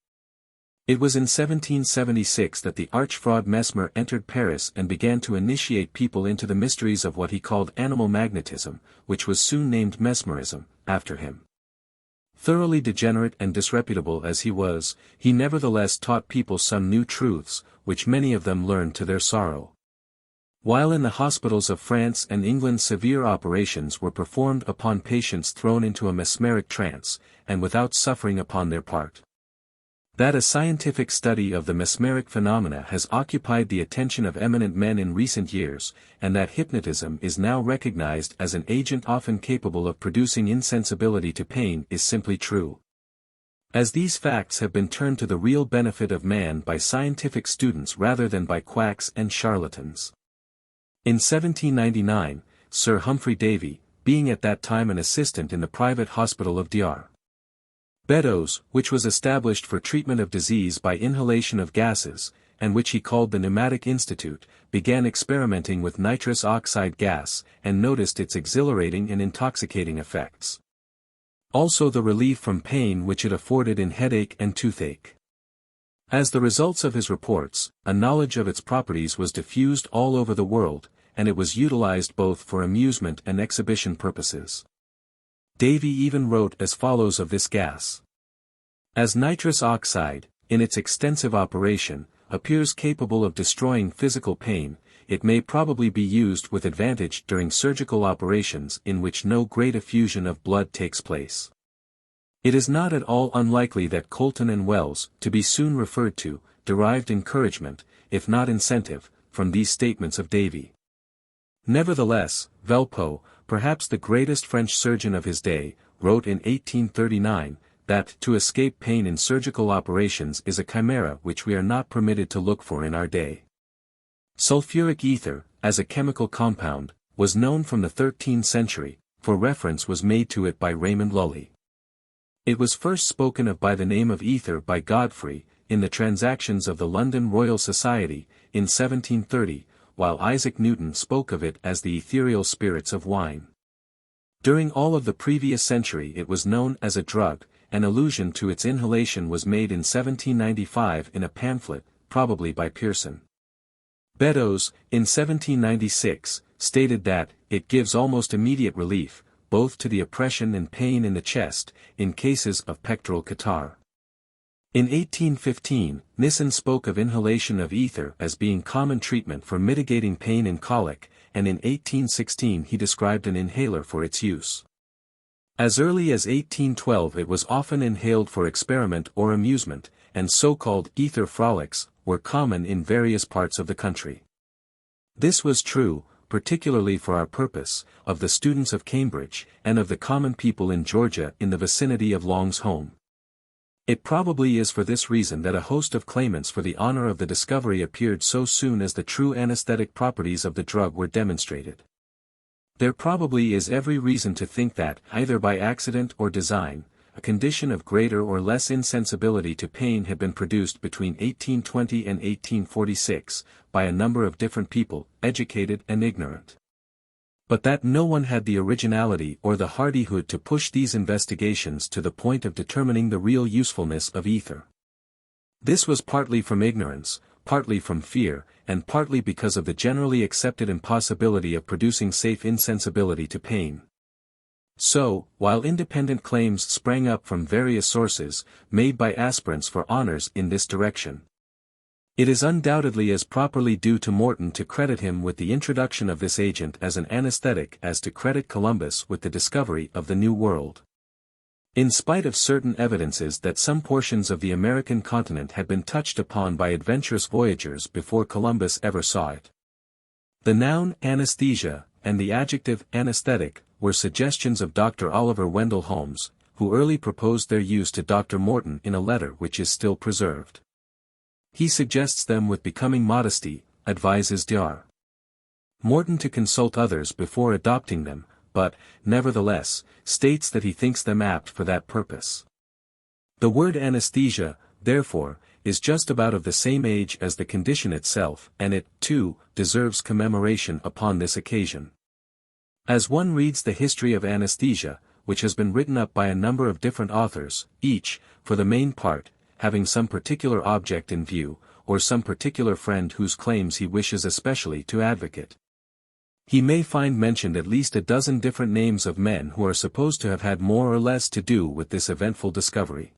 It was in 1776 that the arch-fraud Mesmer entered Paris and began to initiate people into the mysteries of what he called animal magnetism, which was soon named mesmerism, after him. Thoroughly degenerate and disreputable as he was, he nevertheless taught people some new truths, which many of them learned to their sorrow. While in the hospitals of France and England severe operations were performed upon patients thrown into a mesmeric trance, and without suffering upon their part. That a scientific study of the mesmeric phenomena has occupied the attention of eminent men in recent years, and that hypnotism is now recognized as an agent often capable of producing insensibility to pain is simply true. As these facts have been turned to the real benefit of man by scientific students rather than by quacks and charlatans. In 1799, Sir Humphrey Davy, being at that time an assistant in the private hospital of Dr. Beddoes, which was established for treatment of disease by inhalation of gases, and which he called the Pneumatic Institute, began experimenting with nitrous oxide gas, and noticed its exhilarating and intoxicating effects. Also the relief from pain which it afforded in headache and toothache. As the results of his reports, a knowledge of its properties was diffused all over the world, and it was utilized both for amusement and exhibition purposes. Davy even wrote as follows of this gas. As nitrous oxide, in its extensive operation, appears capable of destroying physical pain, it may probably be used with advantage during surgical operations in which no great effusion of blood takes place. It is not at all unlikely that Colton and Wells, to be soon referred to, derived encouragement, if not incentive, from these statements of Davy. Nevertheless, Velpeau, perhaps the greatest French surgeon of his day, wrote in 1839, that to escape pain in surgical operations is a chimera which we are not permitted to look for in our day. Sulfuric ether, as a chemical compound, was known from the 13th century, for reference was made to it by Raymond Lully. It was first spoken of by the name of ether by Godfrey, in the Transactions of the London Royal Society, in 1730, while Isaac Newton spoke of it as the ethereal spirits of wine. During all of the previous century it was known as a drug. An allusion to its inhalation was made in 1795 in a pamphlet, probably by Pearson. Beddoes, in 1796, stated that, it gives almost immediate relief, both to the oppression and pain in the chest, in cases of pectoral catarrh. In 1815, Nissen spoke of inhalation of ether as being common treatment for mitigating pain in colic, and in 1816 he described an inhaler for its use. As early as 1812 it was often inhaled for experiment or amusement, and so-called ether frolics were common in various parts of the country. This was true, particularly for our purpose, of the students of Cambridge, and of the common people in Georgia in the vicinity of Long's home. It probably is for this reason that a host of claimants for the honor of the discovery appeared so soon as the true anesthetic properties of the drug were demonstrated. There probably is every reason to think that, either by accident or design, a condition of greater or less insensibility to pain had been produced between 1820 and 1846, by a number of different people, educated and ignorant. But that no one had the originality or the hardihood to push these investigations to the point of determining the real usefulness of ether. This was partly from ignorance, partly from fear, and partly because of the generally accepted impossibility of producing safe insensibility to pain. So, while independent claims sprang up from various sources, made by aspirants for honors in this direction, it is undoubtedly as properly due to Morton to credit him with the introduction of this agent as an anesthetic as to credit Columbus with the discovery of the New World. In spite of certain evidences that some portions of the American continent had been touched upon by adventurous voyagers before Columbus ever saw it. The noun anesthesia, and the adjective anesthetic were suggestions of Dr. Oliver Wendell Holmes, who early proposed their use to Dr. Morton in a letter which is still preserved. He suggests them with becoming modesty, advises Dr. Morton to consult others before adopting them, but, nevertheless, states that he thinks them apt for that purpose. The word anesthesia, therefore, is just about of the same age as the condition itself, and it, too, deserves commemoration upon this occasion. As one reads the history of anesthesia, which has been written up by a number of different authors, each, for the main part, having some particular object in view, or some particular friend whose claims he wishes especially to advocate, he may find mentioned at least a dozen different names of men who are supposed to have had more or less to do with this eventful discovery.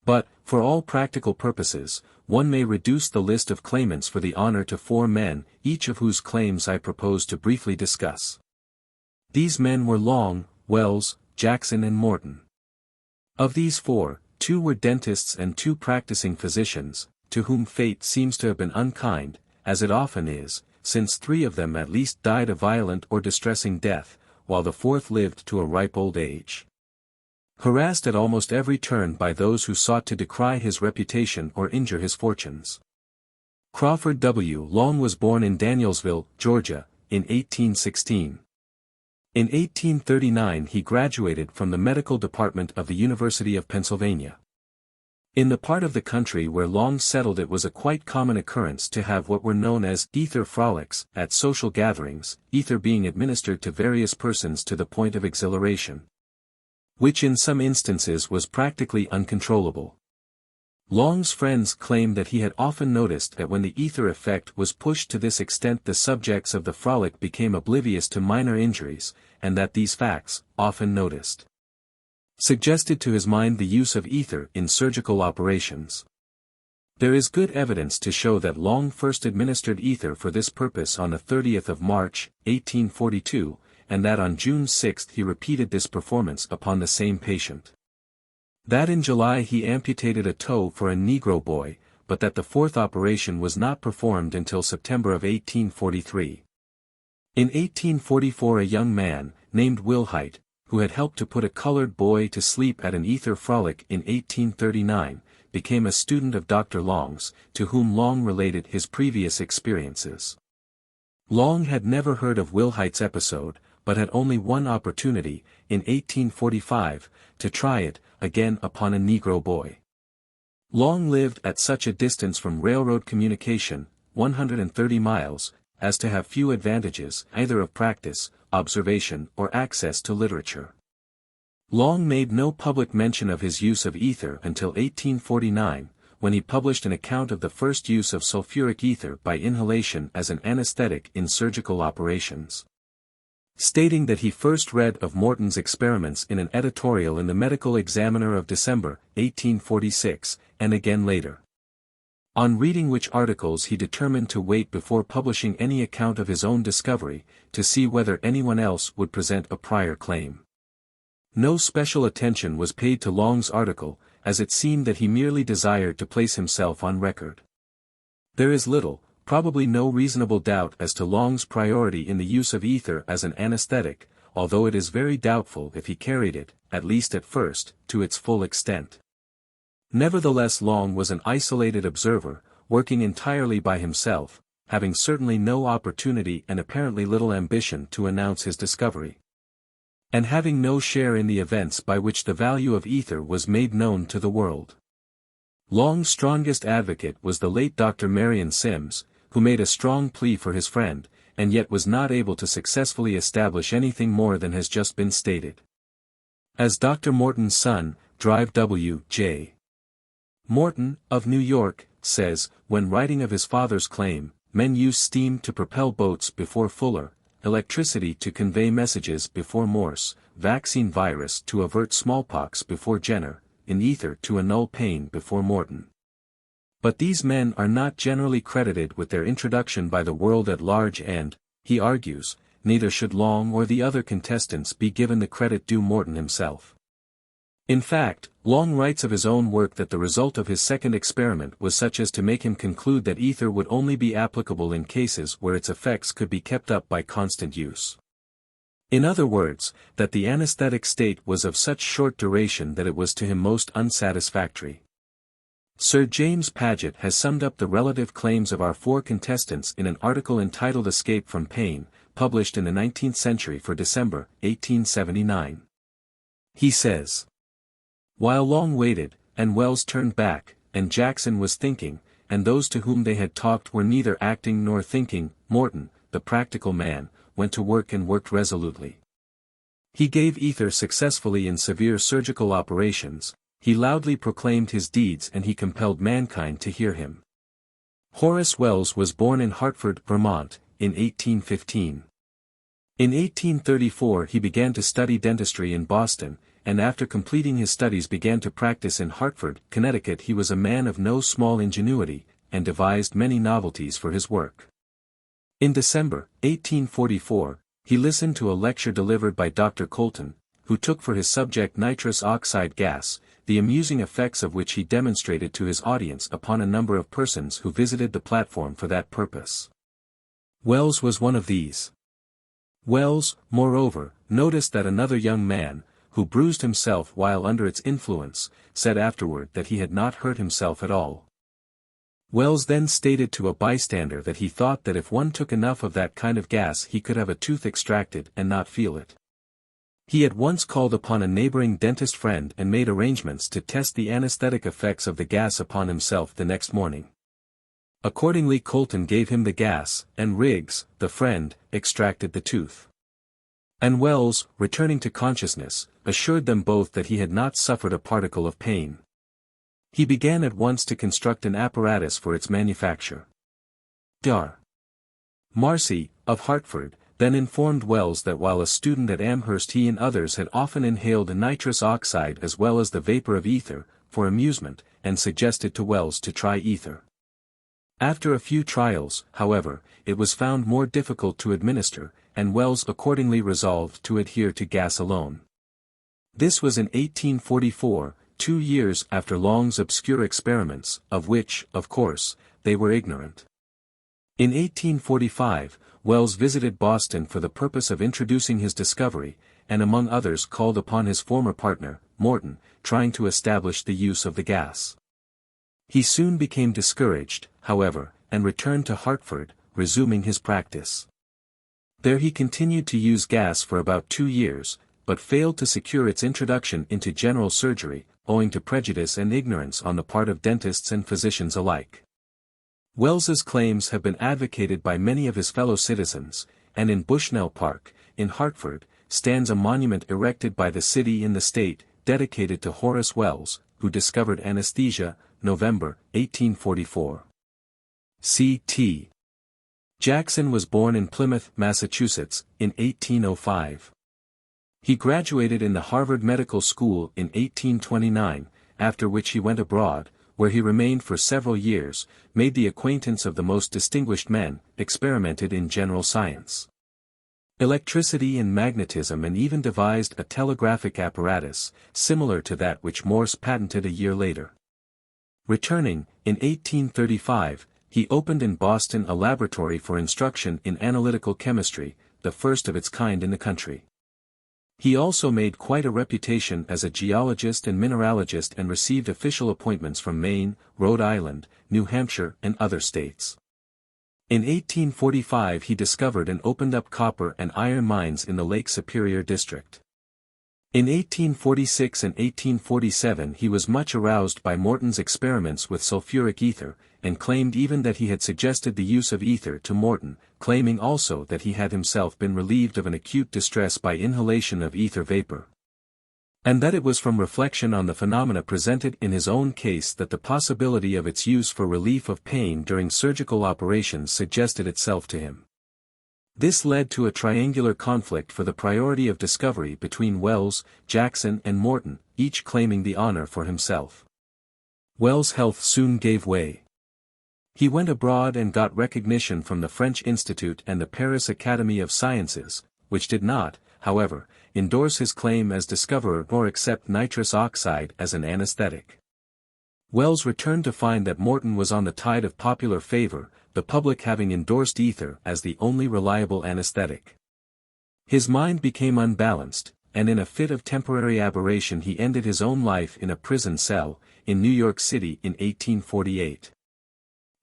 But, for all practical purposes, one may reduce the list of claimants for the honor to 4 men, each of whose claims I propose to briefly discuss. These men were Long, Wells, Jackson and Morton. Of these 4, 2 were dentists and 2 practicing physicians, to whom fate seems to have been unkind, as it often is, since 3 of them at least died a violent or distressing death, while the 4th lived to a ripe old age. Harassed at almost every turn by those who sought to decry his reputation or injure his fortunes. Crawford W. Long was born in Danielsville, Georgia, in 1816. In 1839 he graduated from the medical department of the University of Pennsylvania. In the part of the country where Long settled it was a quite common occurrence to have what were known as ether frolics at social gatherings, ether being administered to various persons to the point of exhilaration, which in some instances was practically uncontrollable. Long's friends claim that he had often noticed that when the ether effect was pushed to this extent the subjects of the frolic became oblivious to minor injuries, and that these facts, often noticed, suggested to his mind the use of ether in surgical operations. There is good evidence to show that Long first administered ether for this purpose on the 30th of March, 1842, and that on June 6 he repeated this performance upon the same patient. That in July he amputated a toe for a Negro boy, but that the 4th operation was not performed until September of 1843. In 1844 a young man, named Wilhite, who had helped to put a colored boy to sleep at an ether frolic in 1839, became a student of Dr. Long's, to whom Long related his previous experiences. Long had never heard of Wilhite's episode, but had only one opportunity, in 1845, to try it, again upon a Negro boy. Long lived at such a distance from railroad communication, 130 miles, as to have few advantages either of practice, observation or access to literature. Long made no public mention of his use of ether until 1849, when he published an account of the first use of sulfuric ether by inhalation as an anesthetic in surgical operations, stating that he first read of Morton's experiments in an editorial in the Medical Examiner of December, 1846, and again later. On reading which articles he determined to wait before publishing any account of his own discovery, to see whether anyone else would present a prior claim. No special attention was paid to Long's article, as it seemed that he merely desired to place himself on record. There is little, probably no reasonable doubt as to Long's priority in the use of ether as an anesthetic, although it is very doubtful if he carried it, at least at first, to its full extent. Nevertheless Long was an isolated observer, working entirely by himself, having certainly no opportunity and apparently little ambition to announce his discovery, and having no share in the events by which the value of ether was made known to the world. Long's strongest advocate was the late Dr. Marion Sims, who made a strong plea for his friend, and yet was not able to successfully establish anything more than has just been stated. As Dr. Morton's son, Drive W. J. Morton, of New York, says, when writing of his father's claim, men used steam to propel boats before Fuller, electricity to convey messages before Morse, vaccine virus to avert smallpox before Jenner, in ether to annul pain before Morton. But these men are not generally credited with their introduction by the world at large and, he argues, neither should Long or the other contestants be given the credit due Morton himself. In fact, Long writes of his own work that the result of his second experiment was such as to make him conclude that ether would only be applicable in cases where its effects could be kept up by constant use. In other words, that the anesthetic state was of such short duration that it was to him most unsatisfactory. Sir James Paget has summed up the relative claims of our four contestants in an article entitled Escape from Pain, published in the 19th Century for December, 1879. He says, "While Long waited, and Wells turned back, and Jackson was thinking, and those to whom they had talked were neither acting nor thinking, Morton, the practical man, went to work and worked resolutely. He gave ether successfully in severe surgical operations, he loudly proclaimed his deeds and he compelled mankind to hear him." Horace Wells was born in Hartford, Vermont, in 1815. In 1834 he began to study dentistry in Boston, and after completing his studies began to practice in Hartford, Connecticut. He was a man of no small ingenuity, and devised many novelties for his work. In December, 1844, he listened to a lecture delivered by Dr. Colton, who took for his subject nitrous oxide gas, the amusing effects of which he demonstrated to his audience upon a number of persons who visited the platform for that purpose. Wells was one of these. Wells, moreover, noticed that another young man, who bruised himself while under its influence, said afterward that he had not hurt himself at all. Wells then stated to a bystander that he thought that if one took enough of that kind of gas he could have a tooth extracted and not feel it. He at once called upon a neighboring dentist friend and made arrangements to test the anesthetic effects of the gas upon himself the next morning. Accordingly Colton gave him the gas, and Riggs, the friend, extracted the tooth. And Wells, returning to consciousness, assured them both that he had not suffered a particle of pain. He began at once to construct an apparatus for its manufacture. Dr. Marcy, of Hartford, then informed Wells that while a student at Amherst he and others had often inhaled nitrous oxide as well as the vapor of ether, for amusement, and suggested to Wells to try ether. After a few trials, however, it was found more difficult to administer, and Wells accordingly resolved to adhere to gas alone. This was in 1844, 2 years after Long's obscure experiments, of which, of course, they were ignorant. In 1845, Wells visited Boston for the purpose of introducing his discovery, and among others called upon his former partner, Morton, trying to establish the use of the gas. He soon became discouraged, however, and returned to Hartford, resuming his practice. There he continued to use gas for about 2 years, but failed to secure its introduction into general surgery, owing to prejudice and ignorance on the part of dentists and physicians alike. Wells's claims have been advocated by many of his fellow citizens, and in Bushnell Park, in Hartford, stands a monument erected by the city in the state, dedicated to Horace Wells, who discovered anesthesia, November, 1844. C.T. Jackson was born in Plymouth, Massachusetts, in 1805. He graduated in the Harvard Medical School in 1829, after which he went abroad, where he remained for several years, made the acquaintance of the most distinguished men, experimented in general science, electricity and magnetism, and even devised a telegraphic apparatus, similar to that which Morse patented a year later. Returning, in 1835, he opened in Boston a laboratory for instruction in analytical chemistry, the first of its kind in the country. He also made quite a reputation as a geologist and mineralogist and received official appointments from Maine, Rhode Island, New Hampshire and other states. In 1845 he discovered and opened up copper and iron mines in the Lake Superior district. In 1846 and 1847 he was much aroused by Morton's experiments with sulfuric ether, and claimed even that he had suggested the use of ether to Morton, claiming also that he had himself been relieved of an acute distress by inhalation of ether vapor, and that it was from reflection on the phenomena presented in his own case that the possibility of its use for relief of pain during surgical operations suggested itself to him. This led to a triangular conflict for the priority of discovery between Wells, Jackson and Morton, each claiming the honor for himself. Wells' health soon gave way. He went abroad and got recognition from the French Institute and the Paris Academy of Sciences, which did not, however, endorse his claim as discoverer or accept nitrous oxide as an anesthetic. Wells returned to find that Morton was on the tide of popular favor, the public having endorsed ether as the only reliable anesthetic. His mind became unbalanced, and in a fit of temporary aberration he ended his own life in a prison cell, in New York City in 1848.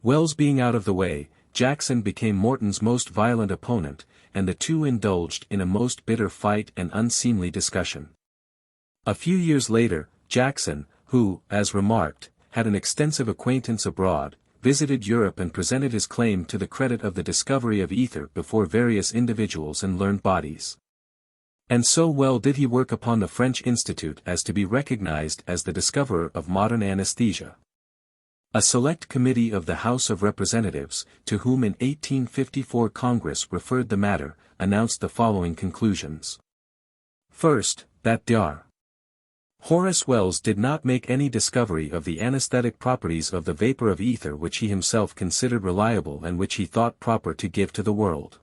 Wells being out of the way, Jackson became Morton's most violent opponent, and the two indulged in a most bitter fight and unseemly discussion. A few years later, Jackson, who, as remarked, had an extensive acquaintance abroad, visited Europe and presented his claim to the credit of the discovery of ether before various individuals and learned bodies. And so well did he work upon the French Institute as to be recognized as the discoverer of modern anesthesia. A select committee of the House of Representatives, to whom in 1854 Congress referred the matter, announced the following conclusions. First, that Dr. Horace Wells did not make any discovery of the anesthetic properties of the vapor of ether which he himself considered reliable and which he thought proper to give to the world.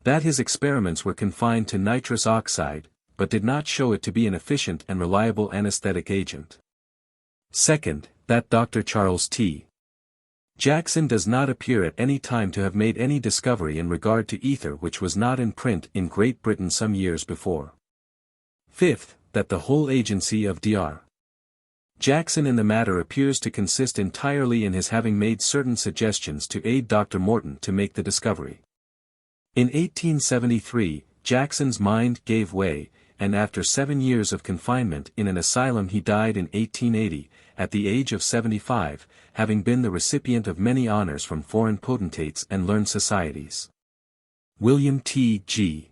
That his experiments were confined to nitrous oxide, but did not show it to be an efficient and reliable anesthetic agent. Second, that Dr. Charles T. Jackson does not appear at any time to have made any discovery in regard to ether which was not in print in Great Britain some years before. Fifth, that the whole agency of Dr. Jackson in the matter appears to consist entirely in his having made certain suggestions to aid Dr. Morton to make the discovery. In 1873, Jackson's mind gave way, and after 7 years of confinement in an asylum he died in 1880, at the age of 75, having been the recipient of many honors from foreign potentates and learned societies. William T. G.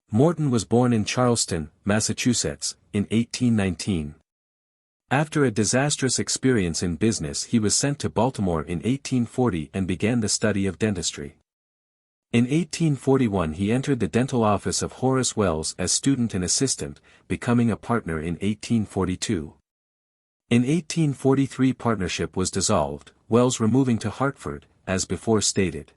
Morton was born in Charlestown, Massachusetts, in 1819. After a disastrous experience in business he was sent to Baltimore in 1840 and began the study of dentistry. In 1841 he entered the dental office of Horace Wells as student and assistant, becoming a partner in 1842. In 1843 partnership was dissolved, Wells removing to Hartford, as before stated.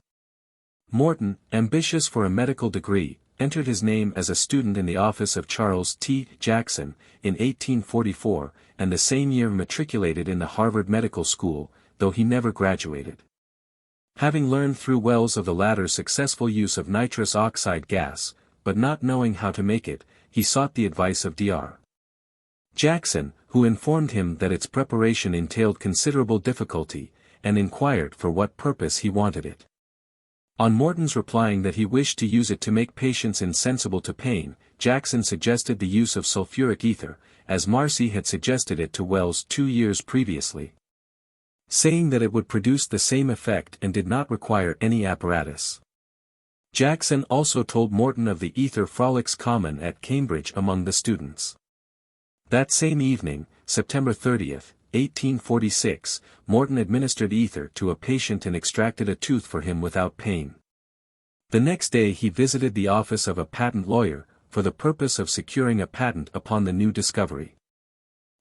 Morton, ambitious for a medical degree, entered his name as a student in the office of Charles T. Jackson, in 1844, and the same year matriculated in the Harvard Medical School, though he never graduated. Having learned through Wells of the latter's successful use of nitrous oxide gas, but not knowing how to make it, he sought the advice of Dr. Jackson, who informed him that its preparation entailed considerable difficulty, and inquired for what purpose he wanted it. On Morton's replying that he wished to use it to make patients insensible to pain, Jackson suggested the use of sulfuric ether, as Marcy had suggested it to Wells 2 years previously, saying that it would produce the same effect and did not require any apparatus. Jackson also told Morton of the ether frolics common at Cambridge among the students. That same evening, September 30, 1846, Morton administered ether to a patient and extracted a tooth for him without pain. The next day he visited the office of a patent lawyer, for the purpose of securing a patent upon the new discovery.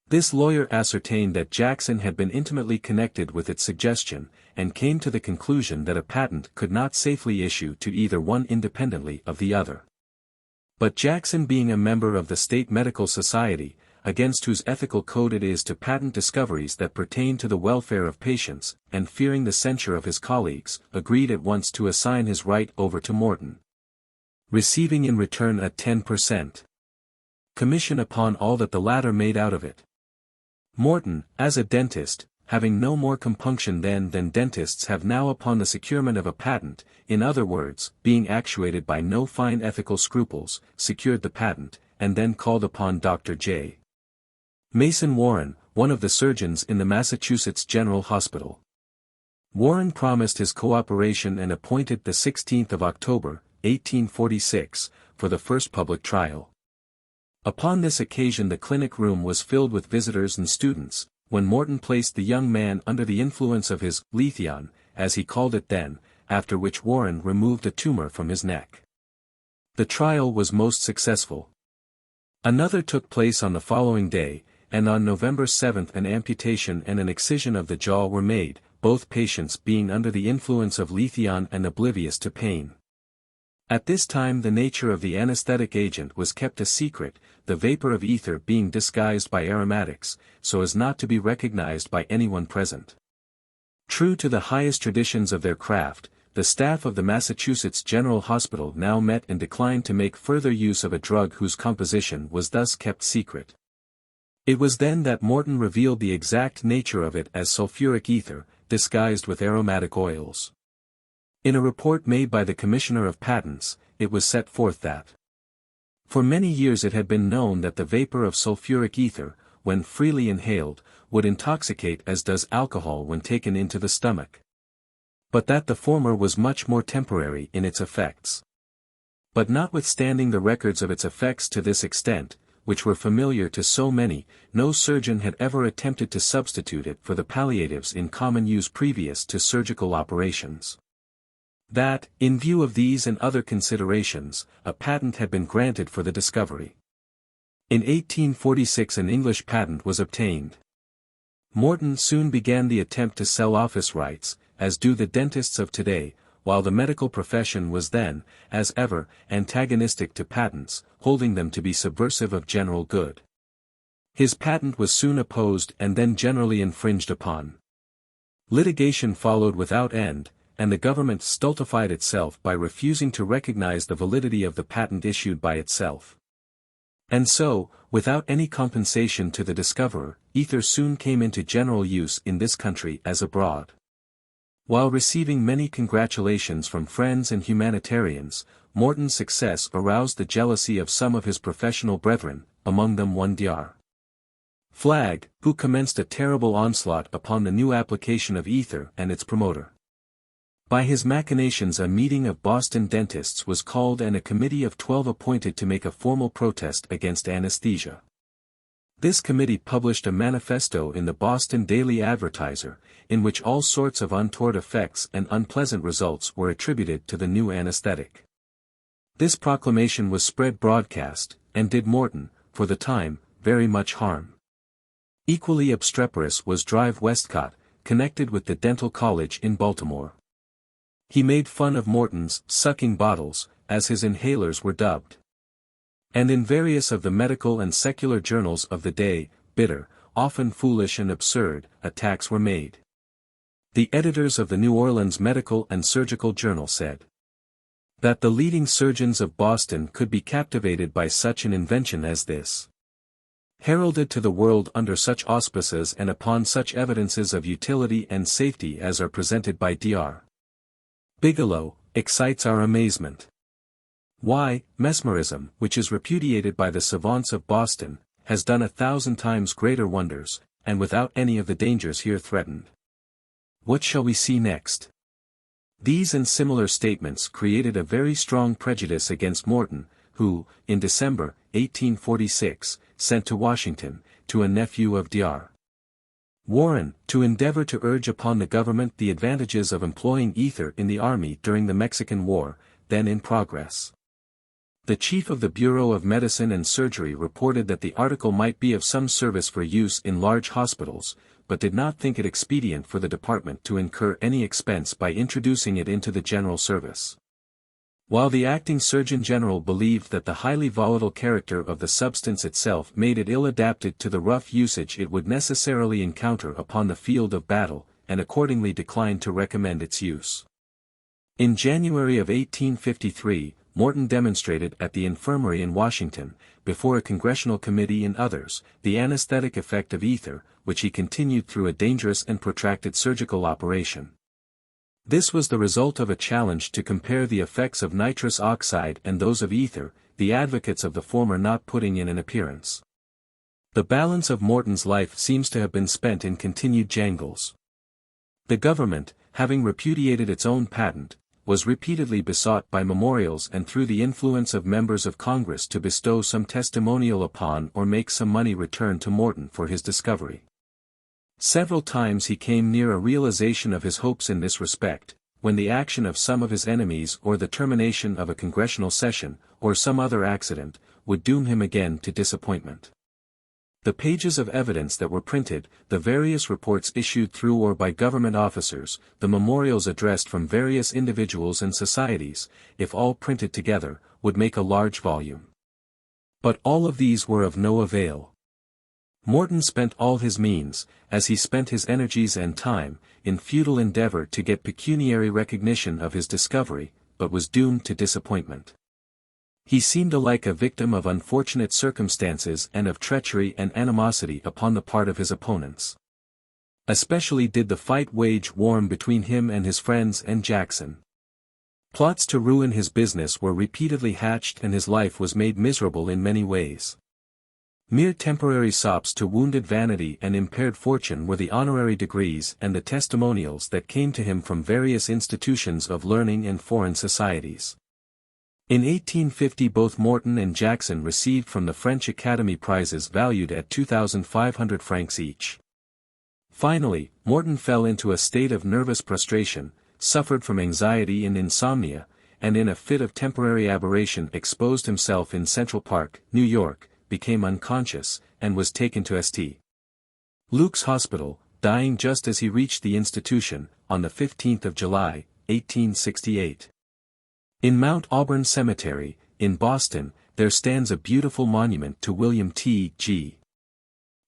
This lawyer ascertained that Jackson had been intimately connected with its suggestion, and came to the conclusion that a patent could not safely issue to either one independently of the other. But Jackson being a member of the State Medical Society, against whose ethical code it is to patent discoveries that pertain to the welfare of patients, and fearing the censure of his colleagues, agreed at once to assign his right over to Morton, receiving in return a 10% commission upon all that the latter made out of it. Morton, as a dentist, having no more compunction than dentists have now upon the securement of a patent, in other words, being actuated by no fine ethical scruples, secured the patent, and then called upon Dr. J. Mason Warren, one of the surgeons in the Massachusetts General Hospital. Warren promised his cooperation and appointed the 16th of October, 1846, for the first public trial. Upon this occasion the clinic room was filled with visitors and students, when Morton placed the young man under the influence of his letheon, as he called it then, after which Warren removed a tumor from his neck. The trial was most successful. Another took place on the following day, and on November 7 an amputation and an excision of the jaw were made, both patients being under the influence of letheon and oblivious to pain. At this time the nature of the anesthetic agent was kept a secret, the vapor of ether being disguised by aromatics, so as not to be recognized by anyone present. True to the highest traditions of their craft, the staff of the Massachusetts General Hospital now met and declined to make further use of a drug whose composition was thus kept secret. It was then that Morton revealed the exact nature of it as sulfuric ether, disguised with aromatic oils. In a report made by the Commissioner of Patents, it was set forth that for many years it had been known that the vapor of sulfuric ether, when freely inhaled, would intoxicate as does alcohol when taken into the stomach. But that the former was much more temporary in its effects. But notwithstanding the records of its effects to this extent, which were familiar to so many, no surgeon had ever attempted to substitute it for the palliatives in common use previous to surgical operations. That, in view of these and other considerations, a patent had been granted for the discovery. In 1846 an English patent was obtained. Morton soon began the attempt to sell office rights, as do the dentists of today, while the medical profession was then, as ever, antagonistic to patents, holding them to be subversive of general good. His patent was soon opposed and then generally infringed upon. Litigation followed without end, and the government stultified itself by refusing to recognize the validity of the patent issued by itself. And so, without any compensation to the discoverer, ether soon came into general use in this country as abroad. While receiving many congratulations from friends and humanitarians, Morton's success aroused the jealousy of some of his professional brethren, among them one Dr. Flagg, who commenced a terrible onslaught upon the new application of ether and its promoter. By his machinations a meeting of Boston dentists was called and a committee of 12 appointed to make a formal protest against anesthesia. This committee published a manifesto in the Boston Daily Advertiser, in which all sorts of untoward effects and unpleasant results were attributed to the new anesthetic. This proclamation was spread broadcast, and did Morton, for the time, very much harm. Equally obstreperous was Drive Westcott, connected with the Dental College in Baltimore. He made fun of Morton's sucking bottles, as his inhalers were dubbed. And in various of the medical and secular journals of the day, bitter, often foolish and absurd, attacks were made. The editors of the New Orleans Medical and Surgical Journal said that the leading surgeons of Boston could be captivated by such an invention as this. Heralded to the world under such auspices and upon such evidences of utility and safety as are presented by Dr. Bigelow, excites our amazement. Why, mesmerism, which is repudiated by the savants of Boston, has done 1,000 times greater wonders, and without any of the dangers here threatened. What shall we see next? These and similar statements created a very strong prejudice against Morton, who, in December, 1846, sent to Washington, to a nephew of Dr. Warren, to endeavor to urge upon the government the advantages of employing ether in the army during the Mexican War, then in progress. The chief of the Bureau of Medicine and Surgery reported that the article might be of some service for use in large hospitals, but did not think it expedient for the department to incur any expense by introducing it into the general service. While the acting Surgeon General believed that the highly volatile character of the substance itself made it ill-adapted to the rough usage it would necessarily encounter upon the field of battle, and accordingly declined to recommend its use. In January of 1853, Morton demonstrated at the infirmary in Washington, before a congressional committee and others, the anesthetic effect of ether, which he continued through a dangerous and protracted surgical operation. This was the result of a challenge to compare the effects of nitrous oxide and those of ether, the advocates of the former not putting in an appearance. The balance of Morton's life seems to have been spent in continued jangles. The government, having repudiated its own patent, was repeatedly besought by memorials and through the influence of members of Congress to bestow some testimonial upon or make some money return to Morton for his discovery. Several times he came near a realization of his hopes in this respect, when the action of some of his enemies or the termination of a congressional session, or some other accident, would doom him again to disappointment. The pages of evidence that were printed, the various reports issued through or by government officers, the memorials addressed from various individuals and societies, if all printed together, would make a large volume. But all of these were of no avail. Morton spent all his means, as he spent his energies and time, in futile endeavor to get pecuniary recognition of his discovery, but was doomed to disappointment. He seemed alike a victim of unfortunate circumstances and of treachery and animosity upon the part of his opponents. Especially did the fight wage warm between him and his friends and Jackson. Plots to ruin his business were repeatedly hatched and his life was made miserable in many ways. Mere temporary sops to wounded vanity and impaired fortune were the honorary degrees and the testimonials that came to him from various institutions of learning and foreign societies. In 1850 both Morton and Jackson received from the French Academy prizes valued at 2,500 francs each. Finally, Morton fell into a state of nervous prostration, suffered from anxiety and insomnia, and in a fit of temporary aberration exposed himself in Central Park, New York, became unconscious, and was taken to St. Luke's Hospital, dying just as he reached the institution, on the 15th of July, 1868. In Mount Auburn Cemetery, in Boston, there stands a beautiful monument to William T. G.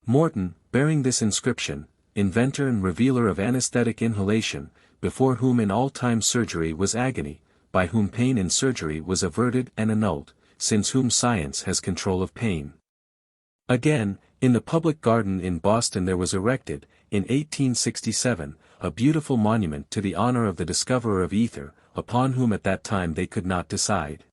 Morton, bearing this inscription, inventor and revealer of anesthetic inhalation, before whom in all-time surgery was agony, by whom pain in surgery was averted and annulled, since whom science has control of pain. Again, in the public garden in Boston there was erected, in 1867, a beautiful monument to the honor of the discoverer of ether, upon whom at that time they could not decide.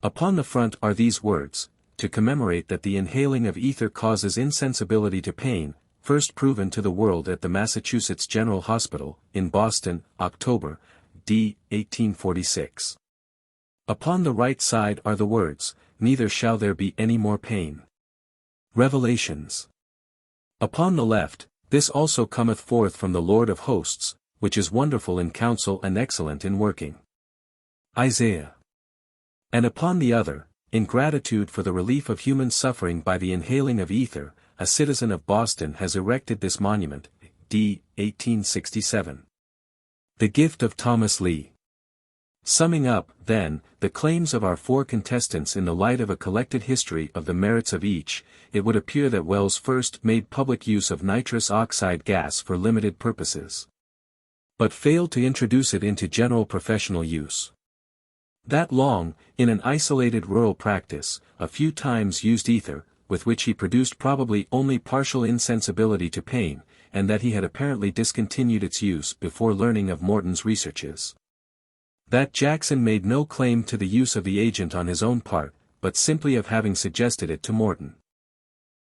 Upon the front are these words, to commemorate that the inhaling of ether causes insensibility to pain, first proven to the world at the Massachusetts General Hospital, in Boston, October, d. 1846. Upon the right side are the words, neither shall there be any more pain. Revelations. Upon the left, this also cometh forth from the Lord of hosts, which is wonderful in counsel and excellent in working. Isaiah. And upon the other, in gratitude for the relief of human suffering by the inhaling of ether, a citizen of Boston has erected this monument, d. 1867. The gift of Thomas Lee. Summing up, then, the claims of our four contestants in the light of a collected history of the merits of each, it would appear that Wells first made public use of nitrous oxide gas for limited purposes, but failed to introduce it into general professional use. That Long, in an isolated rural practice, a few times used ether, with which he produced probably only partial insensibility to pain, and that he had apparently discontinued its use before learning of Morton's researches. That Jackson made no claim to the use of the agent on his own part, but simply of having suggested it to Morton.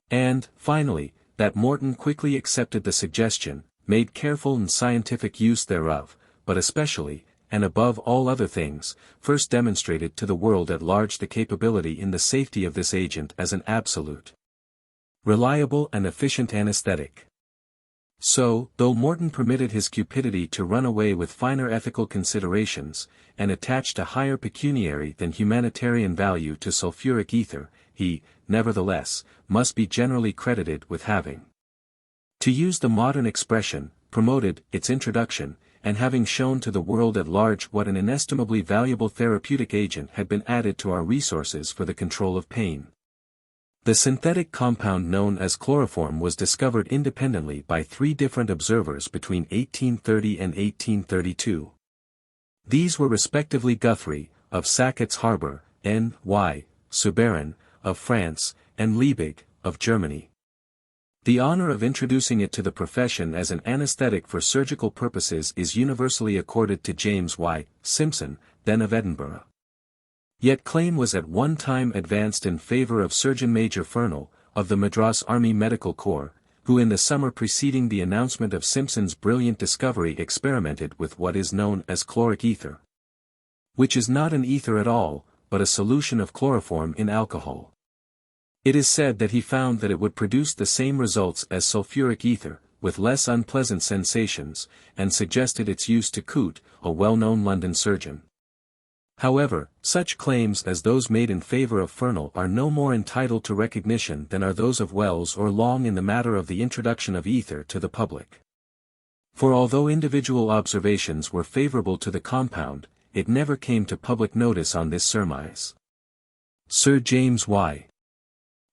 And, finally, that Morton quickly accepted the suggestion, made careful and scientific use thereof, but especially, and above all other things, first demonstrated to the world at large the capability in the safety of this agent as an absolute, reliable and efficient anesthetic. So, though Morton permitted his cupidity to run away with finer ethical considerations, and attached a higher pecuniary than humanitarian value to sulfuric ether, he, nevertheless, must be generally credited with having, to use the modern expression, promoted its introduction, and having shown to the world at large what an inestimably valuable therapeutic agent had been added to our resources for the control of pain. The synthetic compound known as chloroform was discovered independently by three different observers between 1830 and 1832. These were respectively Guthrie, of Sackett's Harbor, N.Y., Suberin, of France, and Liebig, of Germany. The honor of introducing it to the profession as an anesthetic for surgical purposes is universally accorded to James Y. Simpson, then of Edinburgh. Yet claim was at one time advanced in favor of Surgeon Major Fernell, of the Madras Army Medical Corps, who in the summer preceding the announcement of Simpson's brilliant discovery experimented with what is known as chloric ether, which is not an ether at all, but a solution of chloroform in alcohol. It is said that he found that it would produce the same results as sulfuric ether, with less unpleasant sensations, and suggested its use to Coote, a well-known London surgeon. However, such claims as those made in favor of Fernald are no more entitled to recognition than are those of Wells or Long in the matter of the introduction of ether to the public. For although individual observations were favorable to the compound, it never came to public notice on this surmise. Sir James Y.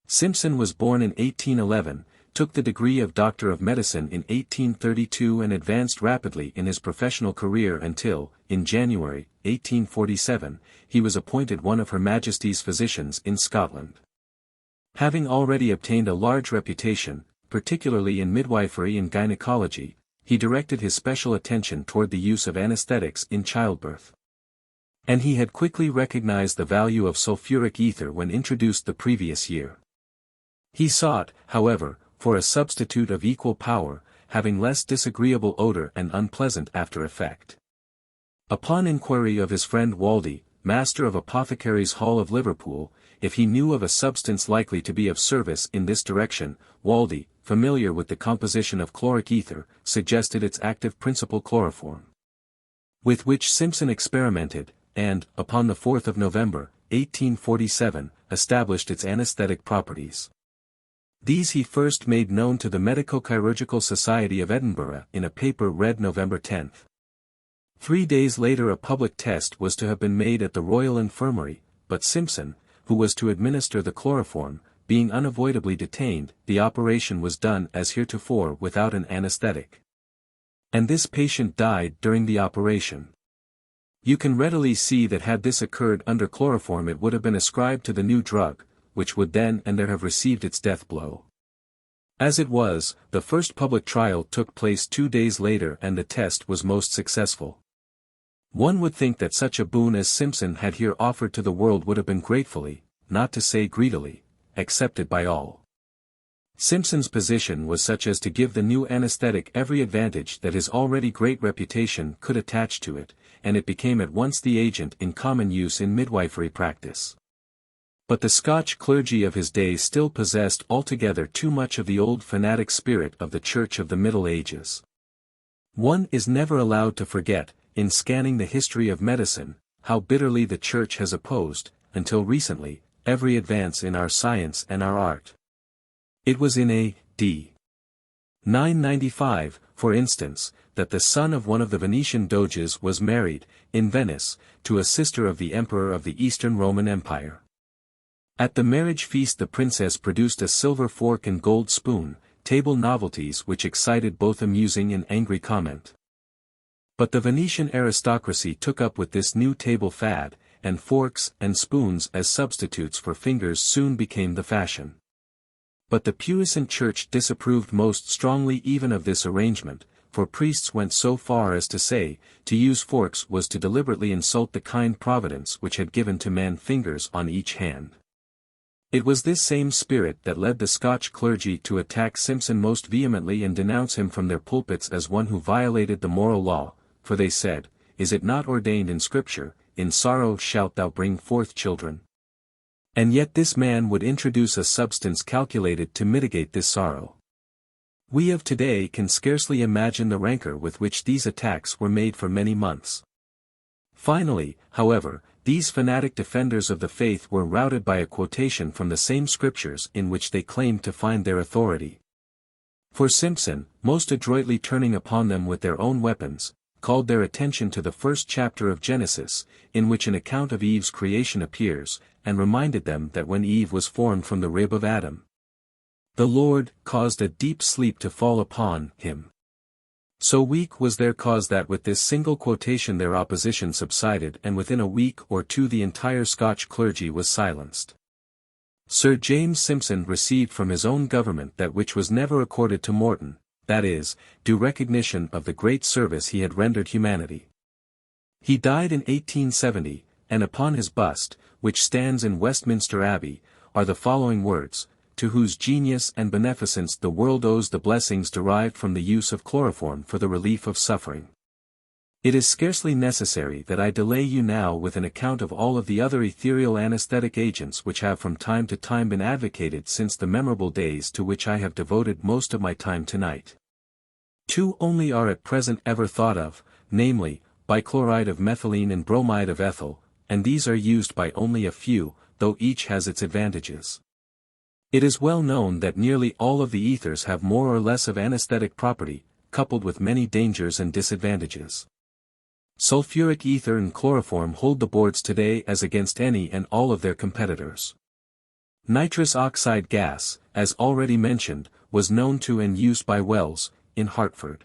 Simpson was born in 1811, took the degree of Doctor of Medicine in 1832 and advanced rapidly in his professional career until, in January, 1847, he was appointed one of Her Majesty's physicians in Scotland. Having already obtained a large reputation, particularly in midwifery and gynecology, he directed his special attention toward the use of anesthetics in childbirth. And he had quickly recognized the value of sulfuric ether when introduced the previous year. He sought, however, for a substitute of equal power, having less disagreeable odor and unpleasant after effect. Upon inquiry of his friend Waldie, master of Apothecaries' Hall of Liverpool, if he knew of a substance likely to be of service in this direction, Waldie, familiar with the composition of chloric ether, suggested its active principle chloroform. With which Simpson experimented, and, upon the 4th of November, 1847, established its anesthetic properties. These he first made known to the Medico-Chirurgical Society of Edinburgh in a paper read November 10. 3 days later a public test was to have been made at the Royal Infirmary, but Simpson, who was to administer the chloroform, being unavoidably detained, the operation was done as heretofore without an anesthetic. And this patient died during the operation. You can readily see that had this occurred under chloroform it would have been ascribed to the new drug, which would then and there have received its death blow. As it was, the first public trial took place 2 days later and the test was most successful. One would think that such a boon as Simpson had here offered to the world would have been gratefully, not to say greedily, accepted by all. Simpson's position was such as to give the new anesthetic every advantage that his already great reputation could attach to it, and it became at once the agent in common use in midwifery practice. But the Scotch clergy of his day still possessed altogether too much of the old fanatic spirit of the Church of the Middle Ages. One is never allowed to forget, in scanning the history of medicine, how bitterly the Church has opposed, until recently, every advance in our science and our art. It was in A.D. 995, for instance, that the son of one of the Venetian doges was married, in Venice, to a sister of the Emperor of the Eastern Roman Empire. At the marriage feast the princess produced a silver fork and gold spoon, table novelties which excited both amusing and angry comment. But the Venetian aristocracy took up with this new table fad, and forks and spoons as substitutes for fingers soon became the fashion. But the puissant church disapproved most strongly even of this arrangement, for priests went so far as to say, to use forks was to deliberately insult the kind Providence which had given to man fingers on each hand. It was this same spirit that led the Scotch clergy to attack Simpson most vehemently and denounce him from their pulpits as one who violated the moral law, for they said, "Is it not ordained in Scripture, in sorrow shalt thou bring forth children?" And yet this man would introduce a substance calculated to mitigate this sorrow. We of today can scarcely imagine the rancor with which these attacks were made for many months. Finally, however, these fanatic defenders of the faith were routed by a quotation from the same scriptures in which they claimed to find their authority. For Simpson, most adroitly turning upon them with their own weapons, called their attention to the first chapter of Genesis, in which an account of Eve's creation appears, and reminded them that when Eve was formed from the rib of Adam, the Lord caused a deep sleep to fall upon him. So weak was their cause that with this single quotation their opposition subsided and within a week or two the entire Scotch clergy was silenced. Sir James Simpson received from his own government that which was never accorded to Morton, that is, due recognition of the great service he had rendered humanity. He died in 1870, and upon his bust, which stands in Westminster Abbey, are the following words: "To whose genius and beneficence the world owes the blessings derived from the use of chloroform for the relief of suffering." It is scarcely necessary that I delay you now with an account of all of the other ethereal anesthetic agents which have from time to time been advocated since the memorable days to which I have devoted most of my time tonight. 2 only are at present ever thought of, namely, bichloride of methylene and bromide of ethyl, and these are used by only a few, though each has its advantages. It is well known that nearly all of the ethers have more or less of anesthetic property, coupled with many dangers and disadvantages. Sulfuric ether and chloroform hold the boards today as against any and all of their competitors. Nitrous oxide gas, as already mentioned, was known to and used by Wells, in Hartford.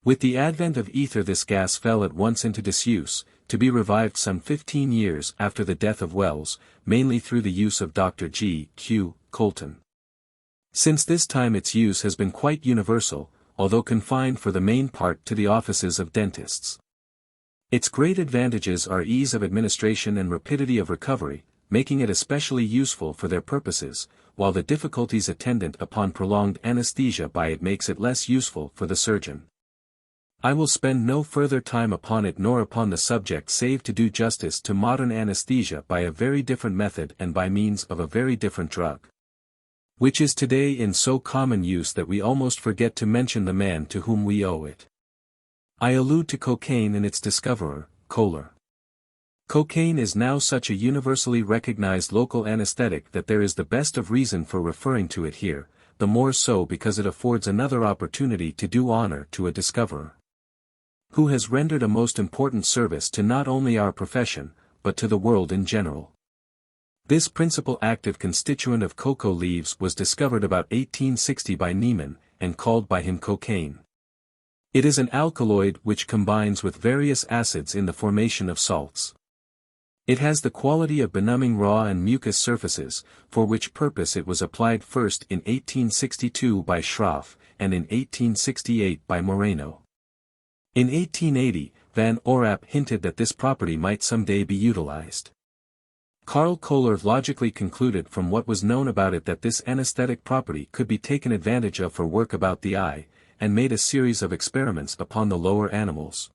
With the advent of ether this gas fell at once into disuse, to be revived some 15 years after the death of Wells, mainly through the use of Dr. G. Q. Colton. Since this time its use has been quite universal, although confined for the main part to the offices of dentists. Its great advantages are ease of administration and rapidity of recovery, making it especially useful for their purposes, while the difficulties attendant upon prolonged anesthesia by it makes it less useful for the surgeon. I will spend no further time upon it nor upon the subject save to do justice to modern anesthesia by a very different method and by means of a very different drug, which is today in so common use that we almost forget to mention the man to whom we owe it. I allude to cocaine and its discoverer, Kohler. Cocaine is now such a universally recognized local anesthetic that there is the best of reason for referring to it here, the more so because it affords another opportunity to do honor to a discoverer who has rendered a most important service to not only our profession, but to the world in general. This principal active constituent of cocoa leaves was discovered about 1860 by Niemann, and called by him cocaine. It is an alkaloid which combines with various acids in the formation of salts. It has the quality of benumbing raw and mucous surfaces, for which purpose it was applied first in 1862 by Schroff, and in 1868 by Moreno. In 1880, Van Orap hinted that this property might someday be utilized. Karl Kohler logically concluded from what was known about it that this anesthetic property could be taken advantage of for work about the eye, and made a series of experiments upon the lower animals,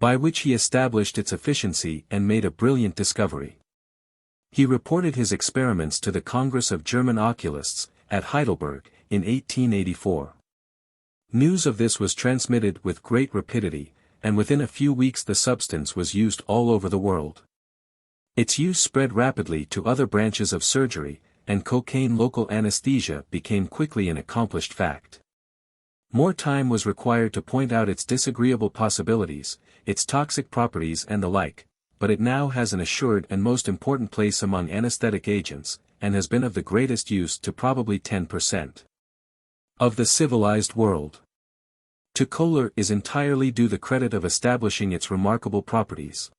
by which he established its efficiency and made a brilliant discovery. He reported his experiments to the Congress of German Oculists, at Heidelberg, in 1884. News of this was transmitted with great rapidity, and within a few weeks the substance was used all over the world. Its use spread rapidly to other branches of surgery, and cocaine local anesthesia became quickly an accomplished fact. More time was required to point out its disagreeable possibilities, its toxic properties and the like, but it now has an assured and most important place among anesthetic agents, and has been of the greatest use to probably 10% of the civilized world. To Kohler is entirely due the credit of establishing its remarkable properties.